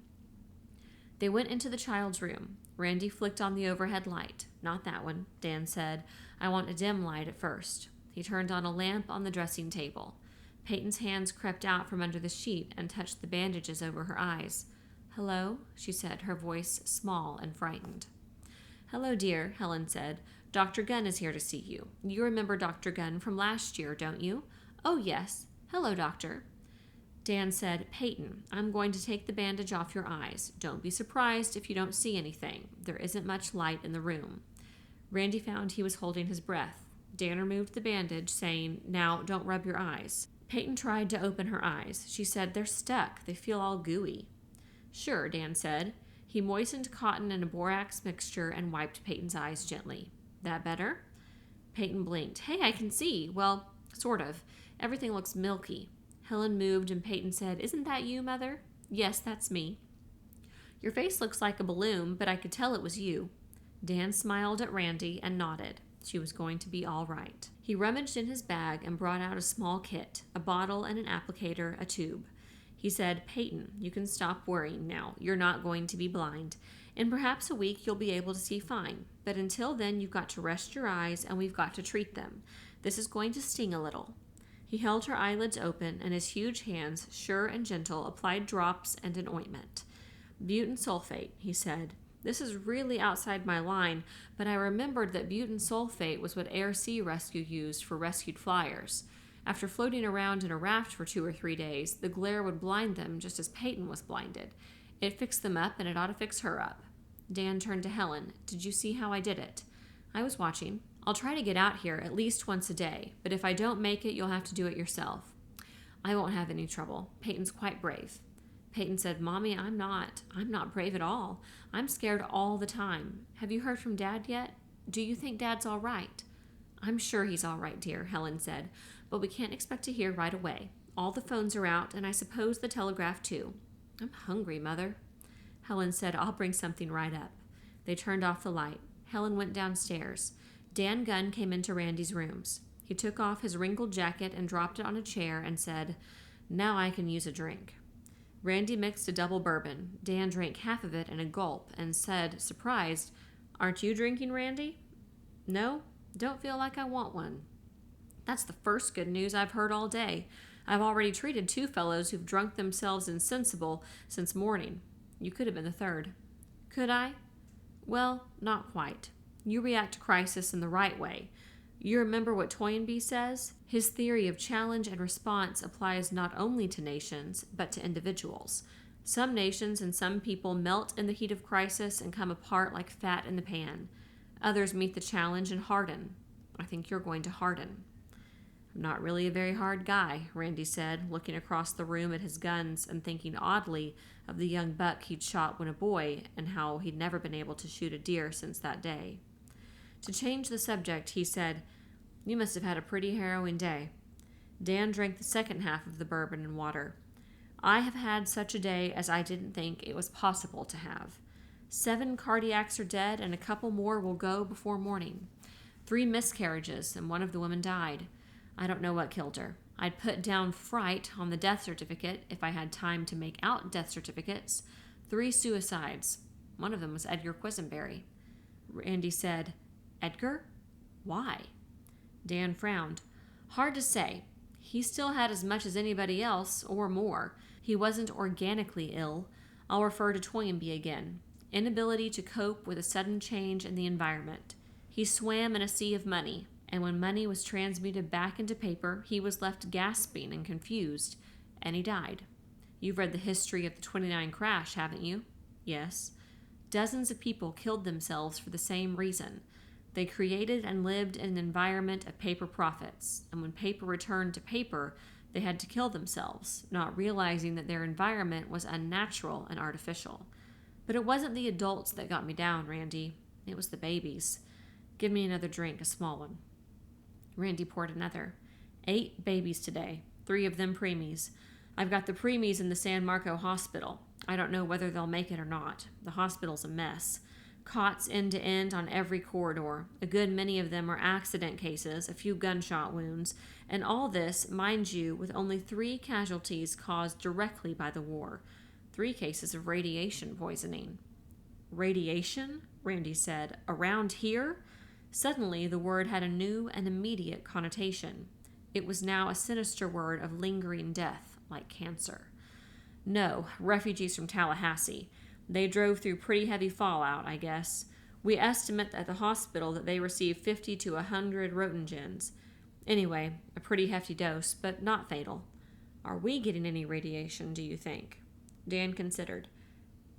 They went into the child's room. Randy flicked on the overhead light. "Not that one," Dan said. "I want a dim light at first." He turned on a lamp on the dressing table. Peyton's hands crept out from under the sheet and touched the bandages over her eyes. "Hello?" she said, her voice small and frightened. "Hello, dear," Helen said. "Dr. Gunn is here to see you. You remember Dr. Gunn from last year, don't you?" "Oh, yes. Hello, Doctor." Dan said, "Peyton, I'm going to take the bandage off your eyes. Don't be surprised if you don't see anything. There isn't much light in the room." Randy found he was holding his breath. Dan removed the bandage, saying, "Now, don't rub your eyes." Peyton tried to open her eyes. She said, "They're stuck. They feel all gooey." "Sure," Dan said. He moistened cotton in a borax mixture and wiped Peyton's eyes gently. "That better?" Peyton blinked. "Hey, I can see. Well, sort of. Everything looks milky." Helen moved and Peyton said, "Isn't that you, Mother?" "Yes, that's me." "Your face looks like a balloon, but I could tell it was you." Dan smiled at Randy and nodded. She was going to be all right. He rummaged in his bag and brought out a small kit, a bottle and an applicator, a tube. He said, "Peyton, you can stop worrying now. You're not going to be blind. In perhaps a week you'll be able to see fine. But until then you've got to rest your eyes and we've got to treat them. This is going to sting a little." He held her eyelids open, and his huge hands, sure and gentle, applied drops and an ointment. "Butin sulfate," he said. "This is really outside my line, but I remembered that butin sulfate was what Air Sea Rescue used for rescued flyers. After floating around in a raft for 2 or 3 days, the glare would blind them just as Peyton was blinded. It fixed them up, and it ought to fix her up." Dan turned to Helen. "Did you see how I did it?" "I was watching. I'll try to get out here at least once a day, but if I don't make it, you'll have to do it yourself." "I won't have any trouble. Peyton's quite brave." Peyton said, "Mommy, I'm not brave at all. I'm scared all the time. Have you heard from Dad yet? Do you think Dad's all right?" "I'm sure he's all right, dear," Helen said, "but we can't expect to hear right away. All the phones are out, and I suppose the telegraph too." "I'm hungry, Mother." Helen said, "I'll bring something right up." They turned off the light. Helen went downstairs. Dan Gunn came into Randy's rooms. He took off his wrinkled jacket and dropped it on a chair and said, "Now I can use a drink." Randy mixed a double bourbon. Dan drank half of it in a gulp and said, surprised, "Aren't you drinking, Randy?" "No, don't feel like I want one." "That's the first good news I've heard all day. I've already treated 2 fellows who've drunk themselves insensible since morning. You could have been the third." "Could I?" "Well, not quite. You react to crisis in the right way. You remember what Toynbee says? His theory of challenge and response applies not only to nations, but to individuals. Some nations and some people melt in the heat of crisis and come apart like fat in the pan. Others meet the challenge and harden. I think you're going to harden." I'm not really a very hard guy, Randy said, looking across the room at his guns and thinking oddly of the young buck he'd shot when a boy and how he'd never been able to shoot a deer since that day. To change the subject, he said, "You must have had a pretty harrowing day." Dan drank the second half of the bourbon and water. "I have had such a day as I didn't think it was possible to have. 7 cardiacs are dead, and a couple more will go before morning. 3 miscarriages, and one of the women died. I don't know what killed her. I'd put down fright on the death certificate if I had time to make out death certificates. 3 suicides. One of them was Edgar Quisenberry." Randy said, "Edgar? Why?" Dan frowned. "Hard to say. He still had as much as anybody else, or more. He wasn't organically ill. I'll refer to Toynbee again. Inability to cope with a sudden change in the environment. He swam in a sea of money, and when money was transmuted back into paper, he was left gasping and confused, and he died. You've read the history of the 29 crash, haven't you?" "Yes." "Dozens of people killed themselves for the same reason. They created and lived in an environment of paper profits, and when paper returned to paper, they had to kill themselves, not realizing that their environment was unnatural and artificial. But it wasn't the adults that got me down, Randy. It was the babies. Give me another drink, a small one." Randy poured another. 8 babies today, 3 of them preemies. I've got the preemies in the San Marco hospital. I don't know whether they'll make it or not. The hospital's a mess. Cots end to end on every corridor. A good many of them are accident cases, a few gunshot wounds, and all this, mind you, with only 3 casualties caused directly by the war. 3 cases of radiation poisoning. "Radiation?" Randy said. "Around here?" Suddenly, the word had a new and immediate connotation. It was now a sinister word of lingering death, like cancer. "No, refugees from Tallahassee. They drove through pretty heavy fallout, I guess. We estimate at the hospital that they received 50 to 100 roentgens. Anyway, a pretty hefty dose, but not fatal. Are we getting any radiation, do you think?" Dan considered.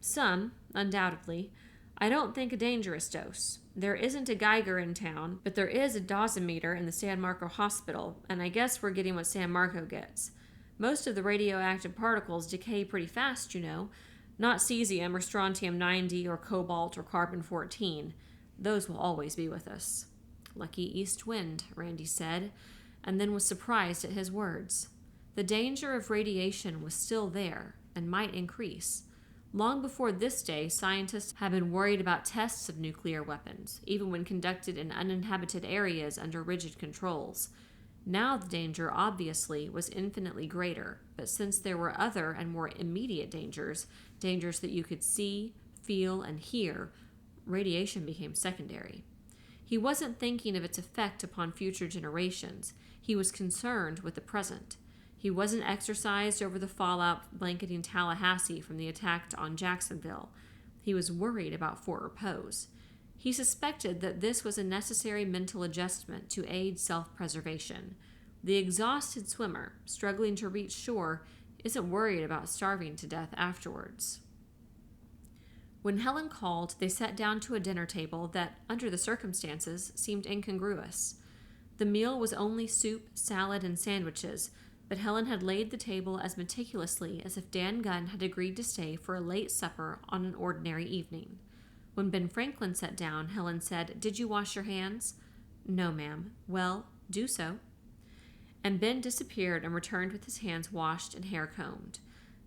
"Some, undoubtedly. I don't think a dangerous dose. There isn't a Geiger in town, but there is a dosimeter in the San Marco hospital, and I guess we're getting what San Marco gets. Most of the radioactive particles decay pretty fast, you know. Not cesium or strontium-90 or cobalt or carbon-14. Those will always be with us." "Lucky east wind," Randy said, and then was surprised at his words. The danger of radiation was still there and might increase. Long before this day, scientists had been worried about tests of nuclear weapons, even when conducted in uninhabited areas under rigid controls. Now the danger, obviously, was infinitely greater, but since there were other and more immediate dangers that you could see, feel, and hear, radiation became secondary. He wasn't thinking of its effect upon future generations. He was concerned with the present. He wasn't exercised over the fallout blanketing Tallahassee from the attack on Jacksonville. He was worried about Fort Repose. He suspected that this was a necessary mental adjustment to aid self-preservation. The exhausted swimmer, struggling to reach shore, isn't worried about starving to death afterwards. When Helen called, they sat down to a dinner table that, under the circumstances, seemed incongruous. The meal was only soup, salad, and sandwiches, but Helen had laid the table as meticulously as if Dan Gunn had agreed to stay for a late supper on an ordinary evening. When Ben Franklin sat down, Helen said, "Did you wash your hands?" "No, ma'am." "Well, do so." And Ben disappeared and returned with his hands washed and hair combed.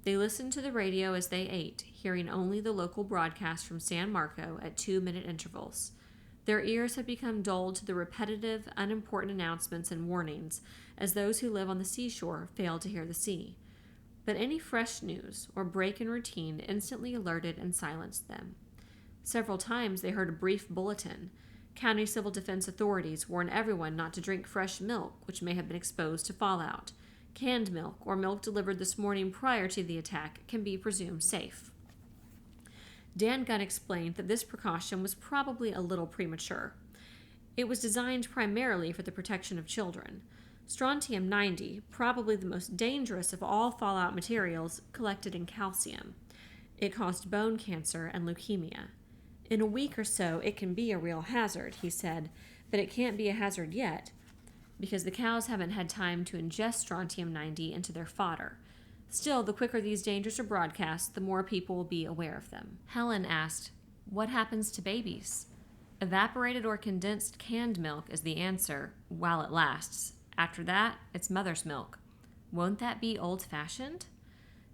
They listened to the radio as they ate, hearing only the local broadcast from San Marco at 2-minute intervals. Their ears had become dulled to the repetitive, unimportant announcements and warnings, as those who live on the seashore fail to hear the sea. But any fresh news or break in routine instantly alerted and silenced them. Several times they heard a brief bulletin. County Civil Defense authorities warn everyone not to drink fresh milk, which may have been exposed to fallout. Canned milk or milk delivered this morning prior to the attack can be presumed safe. Dan Gunn explained that this precaution was probably a little premature. It was designed primarily for the protection of children. Strontium-90, probably the most dangerous of all fallout materials, collected in calcium. It caused bone cancer and leukemia. In a week or so, it can be a real hazard, he said, but it can't be a hazard yet. because the cows haven't had time to ingest strontium-90 into their fodder. Still, the quicker these dangers are broadcast, the more people will be aware of them. Helen asked, "What happens to babies?" "Evaporated or condensed canned milk is the answer, while it lasts. After that, it's mother's milk." "Won't that be old-fashioned?"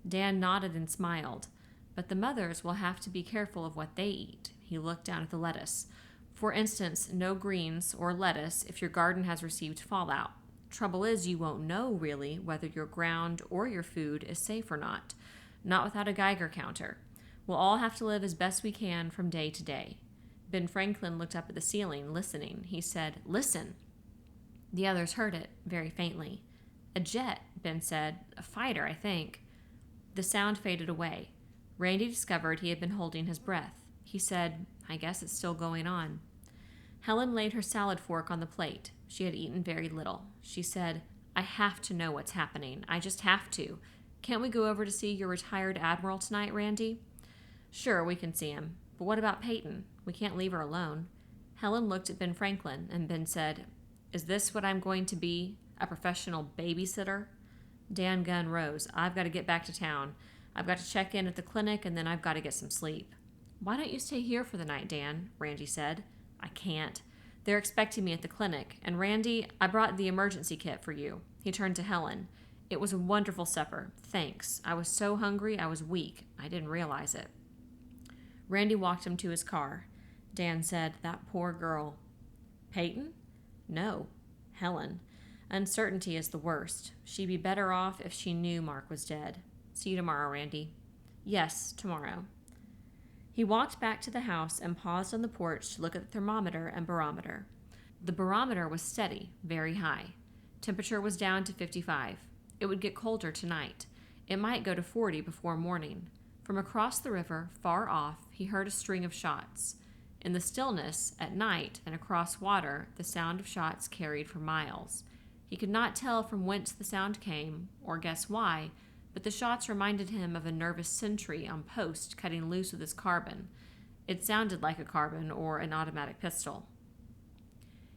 Dan nodded and smiled. "But the mothers will have to be careful of what they eat." He looked down at the lettuce. "For instance, no greens or lettuce if your garden has received fallout. Trouble is, you won't know, really, whether your ground or your food is safe or not. Not without a Geiger counter. We'll all have to live as best we can from day to day." Ben Franklin looked up at the ceiling, listening. He said, "Listen." The others heard it, very faintly. "A jet," Ben said. "A fighter, I think." The sound faded away. Randy discovered he had been holding his breath. He said, "I guess it's still going on." Helen laid her salad fork on the plate. She had eaten very little. She said, "I have to know what's happening. I just have to. Can't we go over to see your retired admiral tonight, Randy?" "Sure, we can see him. But what about Peyton? We can't leave her alone." Helen looked at Ben Franklin, and Ben said, "Is this what I'm going to be? A professional babysitter?" Dan Gunn rose. "I've got to get back to town. I've got to check in at the clinic, and then I've got to get some sleep." "Why don't you stay here for the night, Dan?" Randy said. "I can't. They're expecting me at the clinic. And Randy, I brought the emergency kit for you." He turned to Helen. "It was a wonderful supper. Thanks. I was so hungry I was weak. I didn't realize it." Randy walked him to his car. Dan said, "That poor girl." "Peyton?" "No. Helen. Uncertainty is the worst. She'd be better off if she knew Mark was dead. See you tomorrow, Randy." "Yes, tomorrow." He walked back to the house and paused on the porch to look at the thermometer and barometer. The barometer was steady, very high. Temperature was down to 55. It would get colder tonight. It might go to 40 before morning. From across the river, far off, he heard a string of shots. In the stillness, at night, and across water, the sound of shots carried for miles. He could not tell from whence the sound came, or guess why, but the shots reminded him of a nervous sentry on post cutting loose with his carbine. It sounded like a carbine or an automatic pistol.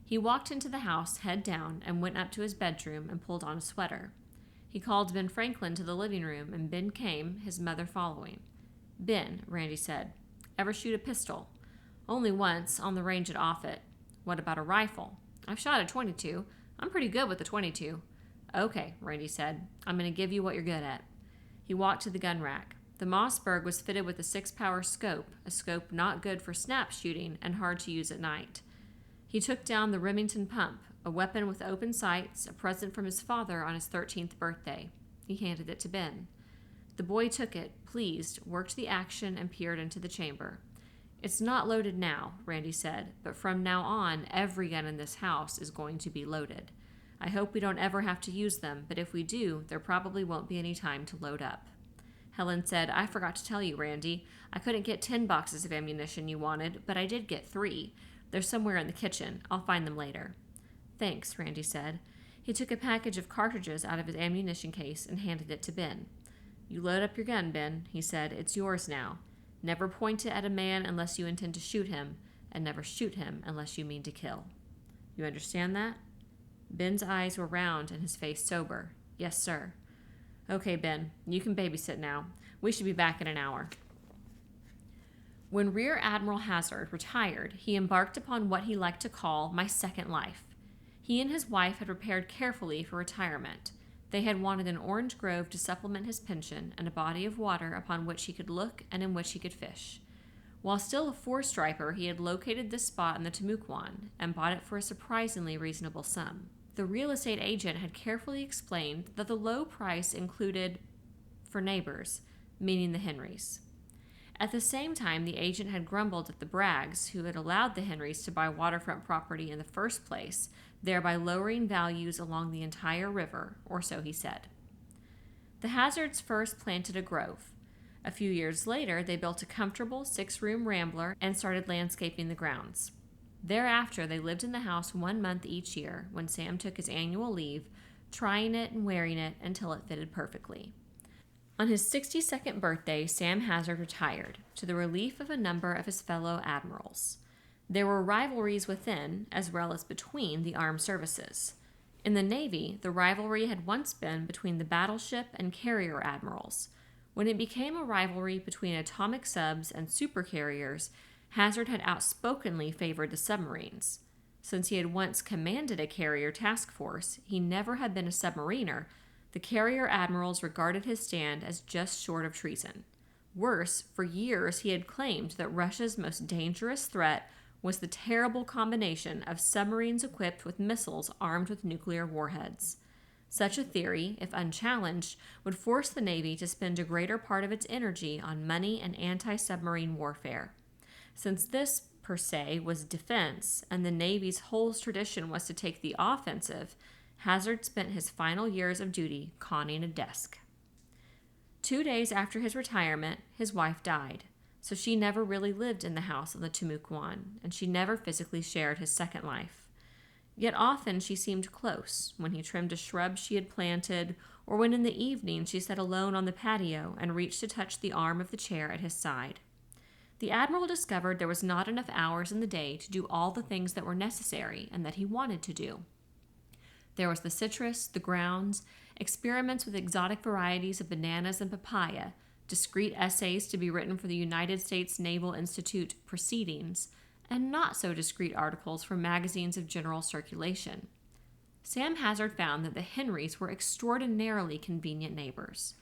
He walked into the house, head down, and went up to his bedroom and pulled on a sweater. He called Ben Franklin to the living room, and Ben came, his mother following. "Ben," Randy said, "ever shoot a pistol?" "Only once, on the range at Offutt." "What about a rifle?" "I've shot a .22. I'm pretty good with the .22. "Okay," Randy said. "I'm going to give you what you're good at." He walked to the gun rack. The Mossberg was fitted with a 6-power scope, a scope not good for snap shooting and hard to use at night. He took down the Remington pump, a weapon with open sights, a present from his father on his 13th birthday. He handed it to Ben. The boy took it, pleased, worked the action, and peered into the chamber. "It's not loaded now," Randy said, "but from now on, every gun in this house is going to be loaded. I hope we don't ever have to use them, but if we do, there probably won't be any time to load up." Helen said, "I forgot to tell you, Randy. I couldn't get 10 boxes of ammunition you wanted, but I did get 3. They're somewhere in the kitchen. I'll find them later." "Thanks," Randy said. He took a package of cartridges out of his ammunition case and handed it to Ben. "You load up your gun, Ben," he said. "It's yours now. Never point it at a man unless you intend to shoot him, and never shoot him unless you mean to kill. You understand that?" Ben's eyes were round and his face sober. "Yes, sir." "Okay, Ben, you can babysit now. We should be back in an hour." When Rear Admiral Hazard retired, he embarked upon what he liked to call "my second life." He and his wife had prepared carefully for retirement. They had wanted an orange grove to supplement his pension and a body of water upon which he could look and in which he could fish. While still a 4-striper, he had located this spot in the Timucuan and bought it for a surprisingly reasonable sum. The real estate agent had carefully explained that the low price included "for neighbors," meaning the Henrys. At the same time, the agent had grumbled at the Braggs, who had allowed the Henrys to buy waterfront property in the first place, thereby lowering values along the entire river, or so he said. The Hazards first planted a grove. A few years later, they built a comfortable 6-room rambler and started landscaping the grounds. Thereafter, they lived in the house 1 month each year when Sam took his annual leave, trying it and wearing it until it fitted perfectly. On his 62nd birthday, Sam Hazard retired, to the relief of a number of his fellow admirals. There were rivalries within, as well as between, the armed services. In the Navy, the rivalry had once been between the battleship and carrier admirals. When it became a rivalry between atomic subs and supercarriers, Hazard had outspokenly favored the submarines. Since he had once commanded a carrier task force, he never had been a submariner. The carrier admirals regarded his stand as just short of treason. Worse, for years he had claimed that Russia's most dangerous threat was the terrible combination of submarines equipped with missiles armed with nuclear warheads. Such a theory, if unchallenged, would force the Navy to spend a greater part of its energy on money and anti-submarine warfare. Since this, per se, was defense, and the Navy's whole tradition was to take the offensive, Hazard spent his final years of duty conning a desk. 2 days after his retirement, his wife died, so she never really lived in the house on the Timucuan, and she never physically shared his second life. Yet often she seemed close, when he trimmed a shrub she had planted, or when in the evening she sat alone on the patio and reached to touch the arm of the chair at his side. The Admiral discovered there was not enough hours in the day to do all the things that were necessary and that he wanted to do. There was the citrus, the grounds, experiments with exotic varieties of bananas and papaya, discrete essays to be written for the United States Naval Institute Proceedings, and not so discreet articles for magazines of general circulation. Sam Hazard found that the Henrys were extraordinarily convenient neighbors.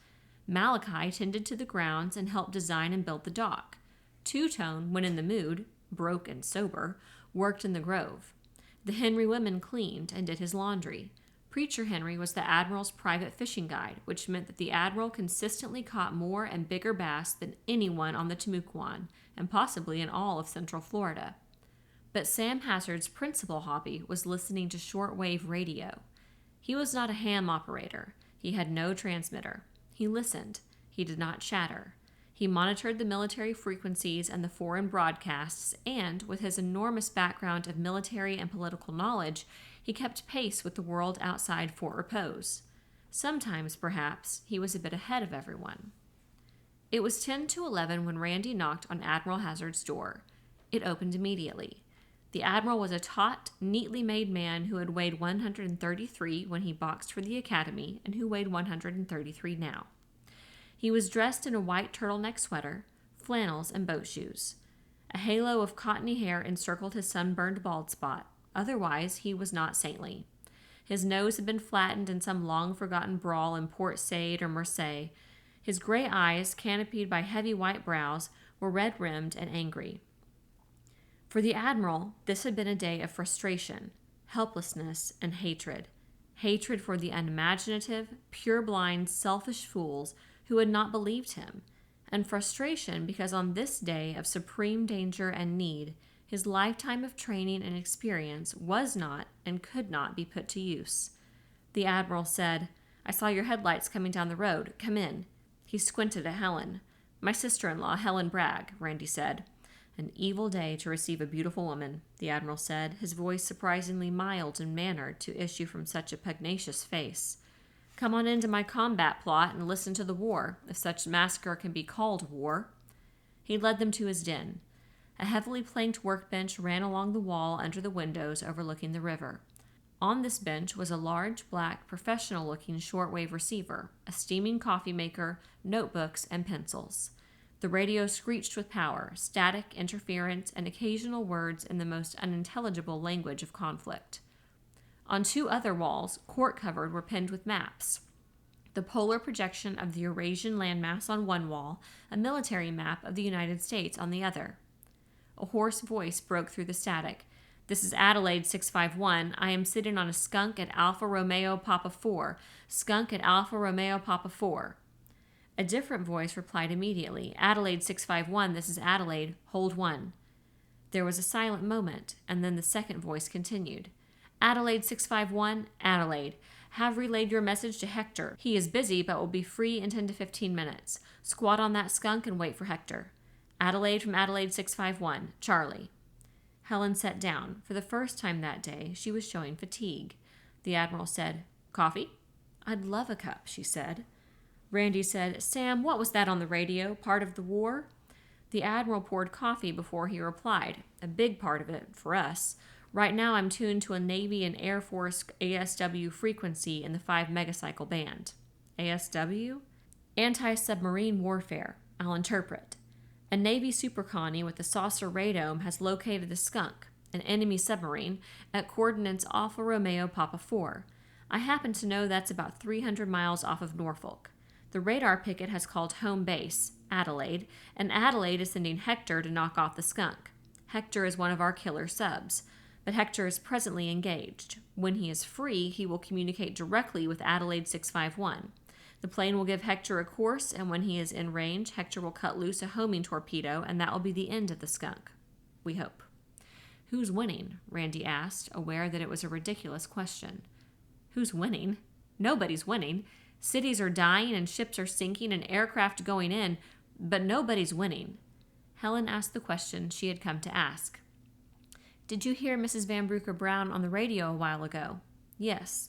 Malachi tended to the grounds and helped design and build the dock. Two-Tone, when in the mood, broke and sober, worked in the grove. The Henry women cleaned and did his laundry. Preacher Henry was the Admiral's private fishing guide, which meant that the Admiral consistently caught more and bigger bass than anyone on the Timucuan, and possibly in all of Central Florida. But Sam Hazard's principal hobby was listening to shortwave radio. He was not a ham operator. He had no transmitter. He listened. He did not chatter. He monitored the military frequencies and the foreign broadcasts, and, with his enormous background of military and political knowledge, he kept pace with the world outside Fort Repose. Sometimes, perhaps, he was a bit ahead of everyone. It was 10 to 11 when Randy knocked on Admiral Hazard's door. It opened immediately. The Admiral was a taut, neatly made man who had weighed 133 when he boxed for the Academy and who weighed 133 now. He was dressed in a white turtleneck sweater, flannels, and boat shoes. A halo of cottony hair encircled his sunburned bald spot. Otherwise, he was not saintly. His nose had been flattened in some long-forgotten brawl in Port Said or Marseille. His gray eyes, canopied by heavy white brows, were red-rimmed and angry. For the Admiral, this had been a day of frustration, helplessness, and hatred. Hatred for the unimaginative, pure-blind, selfish fools who had not believed him, and frustration because on this day of supreme danger and need, his lifetime of training and experience was not and could not be put to use. The Admiral said, "I saw your headlights coming down the road. Come in." He squinted at Helen. "My sister-in-law, Helen Bragg," Randy said. "An evil day to receive a beautiful woman," the Admiral said, his voice surprisingly mild in manner to issue from such a pugnacious face. "Come on into my combat plot and listen to the war, if such massacre can be called war." He led them to his den. A heavily planked workbench ran along the wall under the windows overlooking the river. On this bench was a large, black, professional-looking shortwave receiver, a steaming coffee maker, notebooks, and pencils. The radio screeched with power, static, interference, and occasional words in the most unintelligible language of conflict. On 2 other walls, cork-covered, were pinned with maps. The polar projection of the Eurasian landmass on one wall, a military map of the United States on the other. A hoarse voice broke through the static. "This is Adelaide 651. I am sitting on a skunk at Alpha Romeo Papa 4. Skunk at Alpha Romeo Papa 4. A different voice replied immediately. "Adelaide 651, this is Adelaide. Hold 1. There was a silent moment, and then the second voice continued. "Adelaide 651, Adelaide. Have relayed your message to Hector. He is busy, but will be free in 10 to 15 minutes. Squat on that skunk and wait for Hector. Adelaide from Adelaide 651, Charlie." Helen sat down. For the first time that day, she was showing fatigue. The Admiral said, "Coffee?" "I'd love a cup," she said. Randy said, "Sam, what was that on the radio? Part of the war?" The Admiral poured coffee before he replied. "A big part of it, for us. Right now I'm tuned to a Navy and Air Force ASW frequency in the 5 megacycle band. ASW? Anti-submarine warfare. I'll interpret. A Navy superconnie with a saucer radome has located the Skunk, an enemy submarine, at coordinates Alfa Romeo Papa 4. I happen to know that's about 300 miles off of Norfolk. The radar picket has called home base, Adelaide, and Adelaide is sending Hector to knock off the Skunk. Hector is one of our killer subs, but Hector is presently engaged. When he is free, he will communicate directly with Adelaide 651. The plane will give Hector a course, and when he is in range, Hector will cut loose a homing torpedo, and that will be the end of the Skunk. We hope. Who's winning? Randy asked, aware that it was a ridiculous question. Who's winning? Nobody's winning. Cities are dying and ships are sinking and aircraft going in, but nobody's winning. Helen asked the question she had come to ask. Did you hear Mrs. Van Brooker Brown on the radio a while ago? Yes.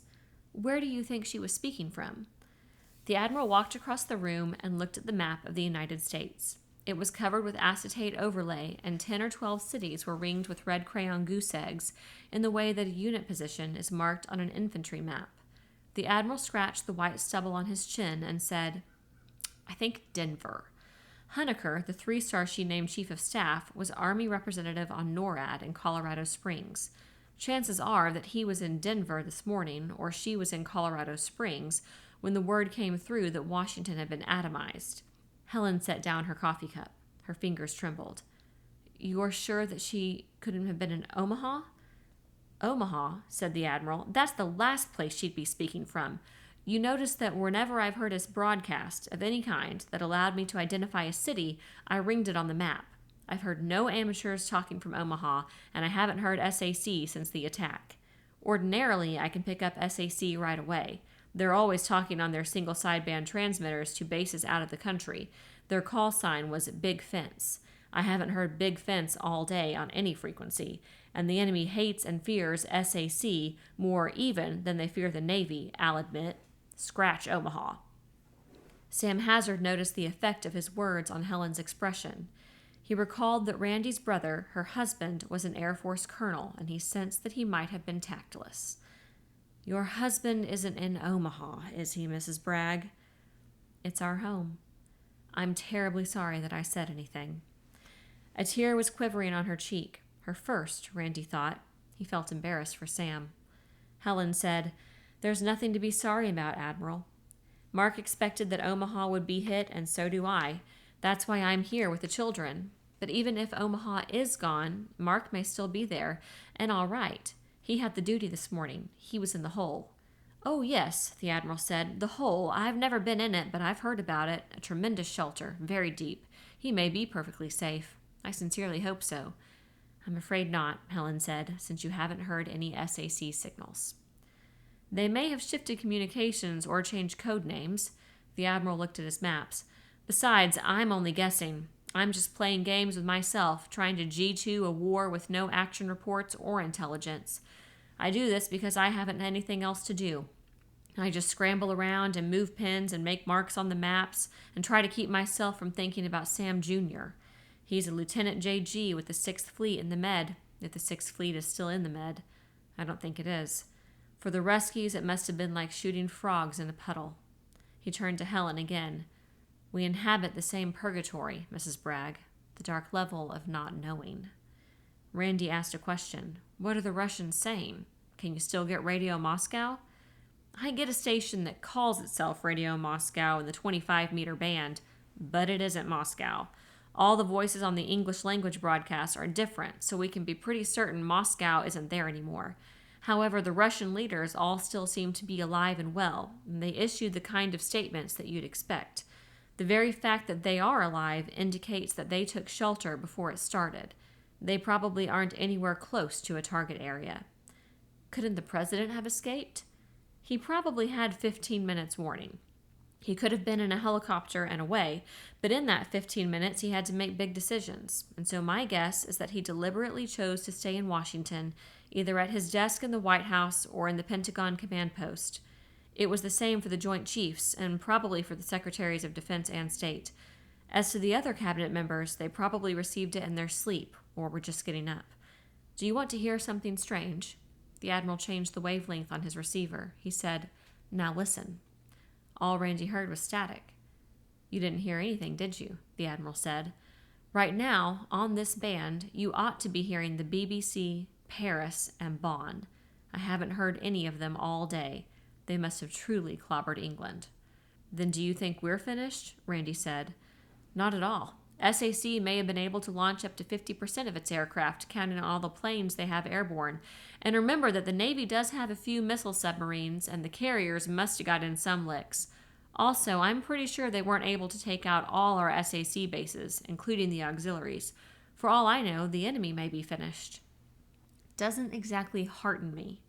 Where do you think she was speaking from? The Admiral walked across the room and looked at the map of the United States. It was covered with acetate overlay, and 10 or 12 cities were ringed with red crayon goose eggs in the way that a unit position is marked on an infantry map. The Admiral scratched the white stubble on his chin and said, I think Denver. Honecker, the 3-star she named Chief of Staff, was Army representative on NORAD in Colorado Springs. Chances are that he was in Denver this morning, or she was in Colorado Springs, when the word came through that Washington had been atomized. Helen set down her coffee cup. Her fingers trembled. You're sure that she couldn't have been in Omaha? Omaha, said the Admiral. That's the last place she'd be speaking from. You notice that whenever I've heard a broadcast of any kind that allowed me to identify a city, I ringed it on the map. I've heard no amateurs talking from Omaha, and I haven't heard SAC since the attack. Ordinarily, I can pick up SAC right away. They're always talking on their single sideband transmitters to bases out of the country. Their call sign was Big Fence. I haven't heard Big Fence all day on any frequency, and the enemy hates and fears SAC more even than they fear the Navy, I'll admit. Scratch Omaha. Sam Hazard noticed the effect of his words on Helen's expression. He recalled that Randy's brother, her husband, was an Air Force colonel, and he sensed that he might have been tactless. Your husband isn't in Omaha, is he, Mrs. Bragg? It's our home. I'm terribly sorry that I said anything. A tear was quivering on her cheek. Her first, Randy thought. He felt embarrassed for Sam. Helen said, There's nothing to be sorry about, Admiral. Mark expected that Omaha would be hit, and so do I. That's why I'm here with the children. But even if Omaha is gone, Mark may still be there, and all right. He had the duty this morning. He was in the hole. Oh, yes, the Admiral said. The hole. I've never been in it, but I've heard about it. A tremendous shelter, very deep. He may be perfectly safe. I sincerely hope so. I'm afraid not, Helen said, since you haven't heard any SAC signals. They may have shifted communications or changed code names. The Admiral looked at his maps. Besides, I'm only guessing. I'm just playing games with myself, trying to G2 a war with no action reports or intelligence. I do this because I haven't anything else to do. I just scramble around and move pins and make marks on the maps and try to keep myself from thinking about Sam Jr. He's a Lieutenant JG with the 6th Fleet in the Med, if the 6th Fleet is still in the Med. I don't think it is. For the Ruskies, it must have been like shooting frogs in a puddle. He turned to Helen again. We inhabit the same purgatory, Mrs. Bragg, the dark level of not knowing. Randy asked a question. What are the Russians saying? Can you still get Radio Moscow? I get a station that calls itself Radio Moscow in the 25-meter band, but it isn't Moscow. All the voices on the English language broadcasts are different, so we can be pretty certain Moscow isn't there anymore. However, the Russian leaders all still seem to be alive and well, and they issued the kind of statements that you'd expect. The very fact that they are alive indicates that they took shelter before it started. They probably aren't anywhere close to a target area. Couldn't the president have escaped? He probably had 15 minutes warning. He could have been in a helicopter and away, but in that 15 minutes he had to make big decisions, and so my guess is that he deliberately chose to stay in Washington, either at his desk in the White House or in the Pentagon command post. It was the same for the Joint Chiefs, and probably for the Secretaries of Defense and State. As to the other cabinet members, they probably received it in their sleep, or were just getting up. "Do you want to hear something strange?" The Admiral changed the wavelength on his receiver. He said, "Now listen." All Randy heard was static. "You didn't hear anything, did you?" the Admiral said. "Right now, on this band, you ought to be hearing the BBC, Paris, and Bonn. I haven't heard any of them all day. They must have truly clobbered England." "Then do you think we're finished?" Randy said. "Not at all. SAC may have been able to launch up to 50% of its aircraft, counting on all the planes they have airborne. And remember that the Navy does have a few missile submarines, and the carriers must have got in some licks. Also, I'm pretty sure they weren't able to take out all our SAC bases, including the auxiliaries. For all I know, the enemy may be finished." Doesn't exactly hearten me.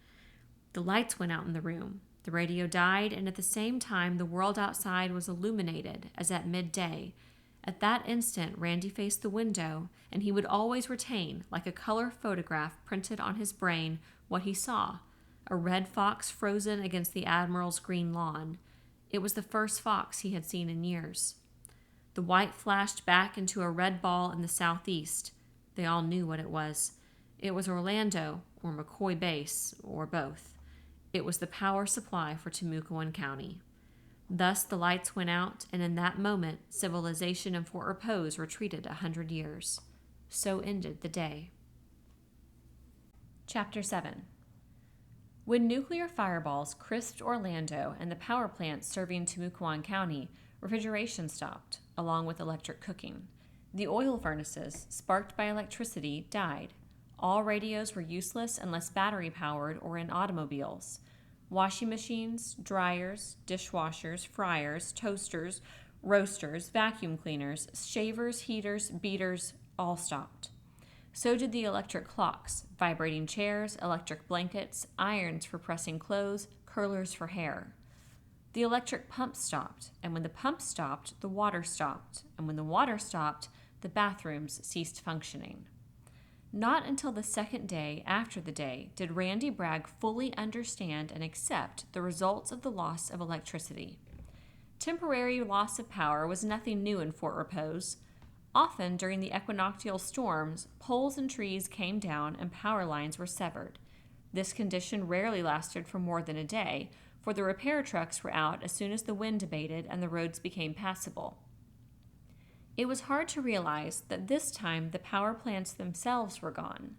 The lights went out in the room. The radio died, and at the same time, the world outside was illuminated, as at midday. At that instant, Randy faced the window, and he would always retain, like a color photograph printed on his brain, what he saw: a red fox frozen against the Admiral's green lawn. It was the first fox he had seen in years. The white flashed back into a red ball in the southeast. They all knew what it was. It was Orlando, or McCoy Base, or both. It was the power supply for Timucuan County. Thus the lights went out, and in that moment, civilization in Fort Repose retreated 100 years. So ended the day. Chapter 7. When nuclear fireballs crisped Orlando and the power plants serving Timucuan County, refrigeration stopped, along with electric cooking. The oil furnaces, sparked by electricity, died. All radios were useless unless battery-powered or in automobiles. Washing machines, dryers, dishwashers, fryers, toasters, roasters, vacuum cleaners, shavers, heaters, beaters, all stopped. So did the electric clocks, vibrating chairs, electric blankets, irons for pressing clothes, curlers for hair. The electric pumps stopped, and when the pumps stopped, the water stopped, and when the water stopped, the bathrooms ceased functioning. Not until the second day after the day did Randy Bragg fully understand and accept the results of the loss of electricity. Temporary loss of power was nothing new in Fort Repose. Often during the equinoctial storms, poles and trees came down and power lines were severed. This condition rarely lasted for more than a day, for the repair trucks were out as soon as the wind abated and the roads became passable. It was hard to realize that this time the power plants themselves were gone.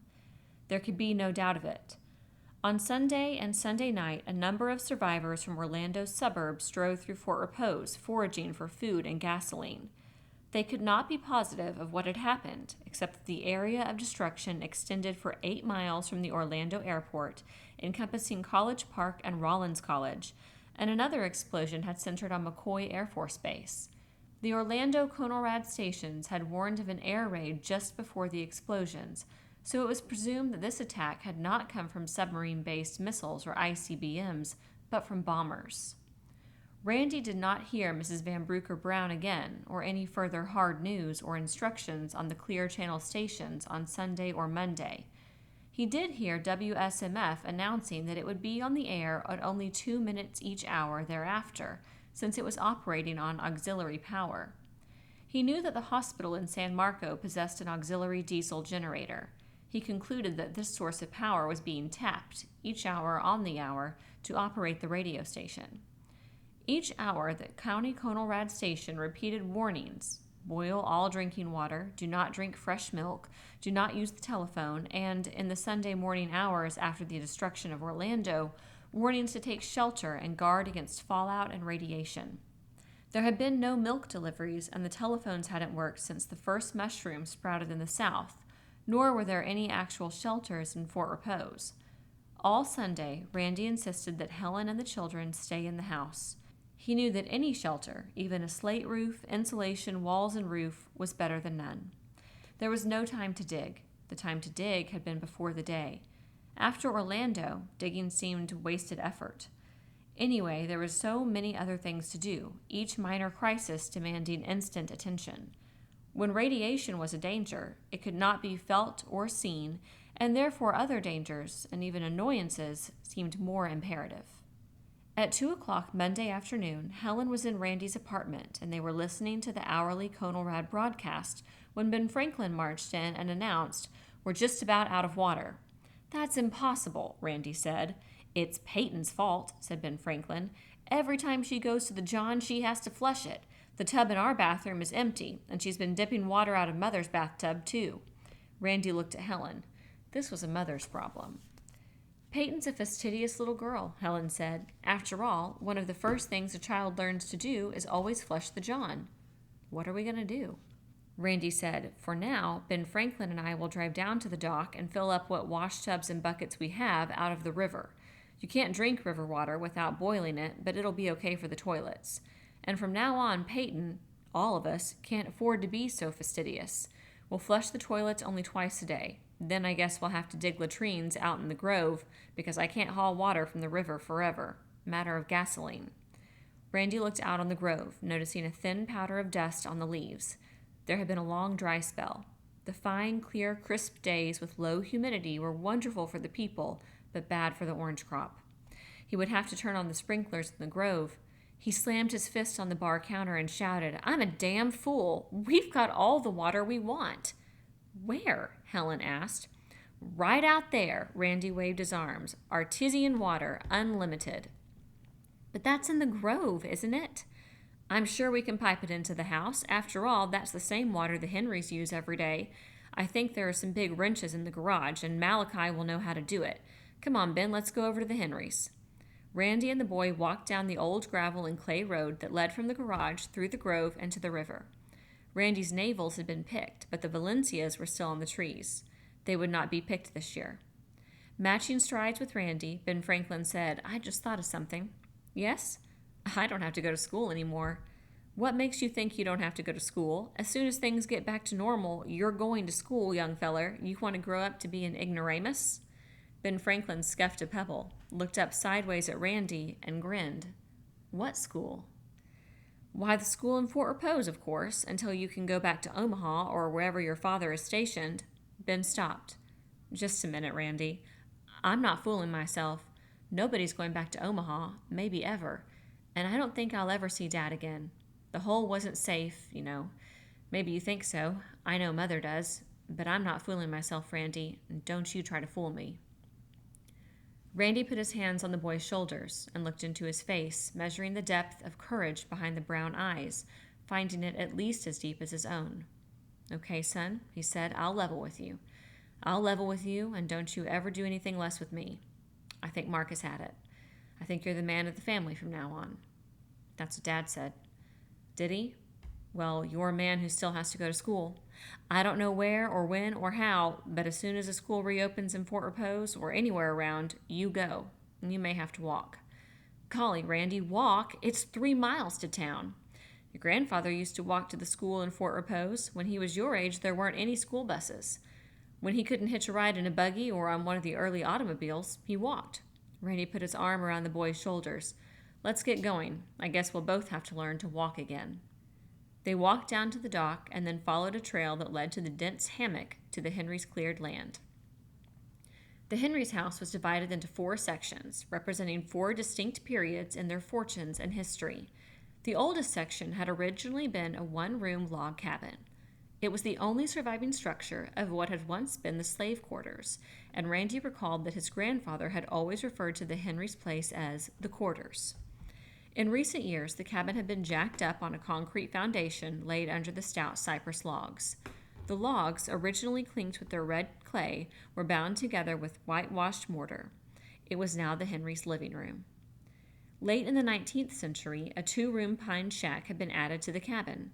There could be no doubt of it. On Sunday and Sunday night, a number of survivors from Orlando's suburbs drove through Fort Repose, foraging for food and gasoline. They could not be positive of what had happened, except that the area of destruction extended for 8 miles from the Orlando airport, encompassing College Park and Rollins College, and another explosion had centered on McCoy Air Force Base. The Orlando Conelrad stations had warned of an air raid just before the explosions, so it was presumed that this attack had not come from submarine-based missiles or ICBMs, but from bombers. Randy did not hear Mrs. Van Brooker Brown again, or any further hard news or instructions on the Clear Channel stations on Sunday or Monday. He did hear WSMF announcing that it would be on the air at only 2 minutes each hour thereafter, since it was operating on auxiliary power. He knew that the hospital in San Marco possessed an auxiliary diesel generator. He concluded that this source of power was being tapped, each hour on the hour, to operate the radio station. Each hour, the County Conelrad station repeated warnings: boil all drinking water, do not drink fresh milk, do not use the telephone, and, in the Sunday morning hours after the destruction of Orlando, warnings to take shelter and guard against fallout and radiation. There had been no milk deliveries, and the telephones hadn't worked since the first mushrooms sprouted in the south, nor were there any actual shelters in Fort Repose. All Sunday, Randy insisted that Helen and the children stay in the house. He knew that any shelter, even a slate roof, insulation, walls, and roof, was better than none. There was no time to dig. The time to dig had been before the day. After Orlando, digging seemed wasted effort. Anyway, there were so many other things to do, each minor crisis demanding instant attention. When radiation was a danger, it could not be felt or seen, and therefore other dangers, and even annoyances, seemed more imperative. At 2 o'clock Monday afternoon, Helen was in Randy's apartment, and they were listening to the hourly Conelrad broadcast when Ben Franklin marched in and announced, We're just about out of water." "That's impossible," Randy said. "It's Peyton's fault," said Ben Franklin. "Every time she goes to the John, she has to flush it. The tub in our bathroom is empty, and she's been dipping water out of Mother's bathtub, too." Randy looked at Helen. This was a mother's problem. "Peyton's a fastidious little girl," Helen said. "After all, one of the first things a child learns to do is always flush the John." "What are we going to do?" Randy said, "For now, Ben Franklin and I will drive down to the dock and fill up what wash tubs and buckets we have out of the river. You can't drink river water without boiling it, but it'll be okay for the toilets. And from now on, Peyton, all of us, can't afford to be so fastidious. We'll flush the toilets only twice a day. Then I guess we'll have to dig latrines out in the grove because I can't haul water from the river forever. Matter of gasoline." Randy looked out on the grove, noticing a thin powder of dust on the leaves. There had been a long dry spell. The fine, clear, crisp days with low humidity were wonderful for the people, but bad for the orange crop. He would have to turn on the sprinklers in the grove. He slammed his fist on the bar counter and shouted, "I'm a damn fool. We've got all the water we want." "Where?" Helen asked. "Right out there," Randy waved his arms. "Artesian water, unlimited." "But that's in the grove, isn't it?" "I'm sure we can pipe it into the house. After all, that's the same water the Henrys use every day. I think there are some big wrenches in the garage, and Malachi will know how to do it. Come on, Ben, let's go over to the Henrys." Randy and the boy walked down the old gravel and clay road that led from the garage through the grove and to the river. Randy's navels had been picked, but the Valencias were still on the trees. They would not be picked this year. Matching strides with Randy, Ben Franklin said, "I just thought of something." "Yes?" "I don't have to go to school anymore." "What makes you think you don't have to go to school? As soon as things get back to normal, you're going to school, young feller. You want to grow up to be an ignoramus?" Ben Franklin scuffed a pebble, looked up sideways at Randy, and grinned. "What school?" "Why, the school in Fort Repose, of course, until you can go back to Omaha or wherever your father is stationed." Ben stopped. "Just a minute, Randy. I'm not fooling myself. Nobody's going back to Omaha, maybe ever. And I don't think I'll ever see Dad again. The hole wasn't safe, you know. Maybe you think so. I know Mother does. But I'm not fooling myself, Randy. And don't you try to fool me." Randy put his hands on the boy's shoulders and looked into his face, measuring the depth of courage behind the brown eyes, finding it at least as deep as his own. "Okay, son," he said, "I'll level with you. I'll level with you, and don't you ever do anything less with me. I think Marcus had it. I think you're the man of the family from now on." "That's what Dad said." "Did he? Well, you're a man who still has to go to school. I don't know where or when or how, but as soon as the school reopens in Fort Repose or anywhere around, you go. You may have to walk." "Golly, Randy, walk? It's 3 miles to town." "Your grandfather used to walk to the school in Fort Repose. When he was your age, there weren't any school buses. When he couldn't hitch a ride in a buggy or on one of the early automobiles, he walked." Randy put his arm around the boy's shoulders. "Let's get going. I guess we'll both have to learn to walk again." They walked down to the dock and then followed a trail that led to the dense hammock to the Henrys' cleared land. The Henrys' house was divided into 4 sections, representing 4 distinct periods in their fortunes and history. The oldest section had originally been a 1-room log cabin. It was the only surviving structure of what had once been the slave quarters, and Randy recalled that his grandfather had always referred to the Henrys' place as the quarters. In recent years, the cabin had been jacked up on a concrete foundation laid under the stout cypress logs. The logs, originally clinked with their red clay, were bound together with whitewashed mortar. It was now the Henrys' living room. Late in the 19th century, a 2-room pine shack had been added to the cabin.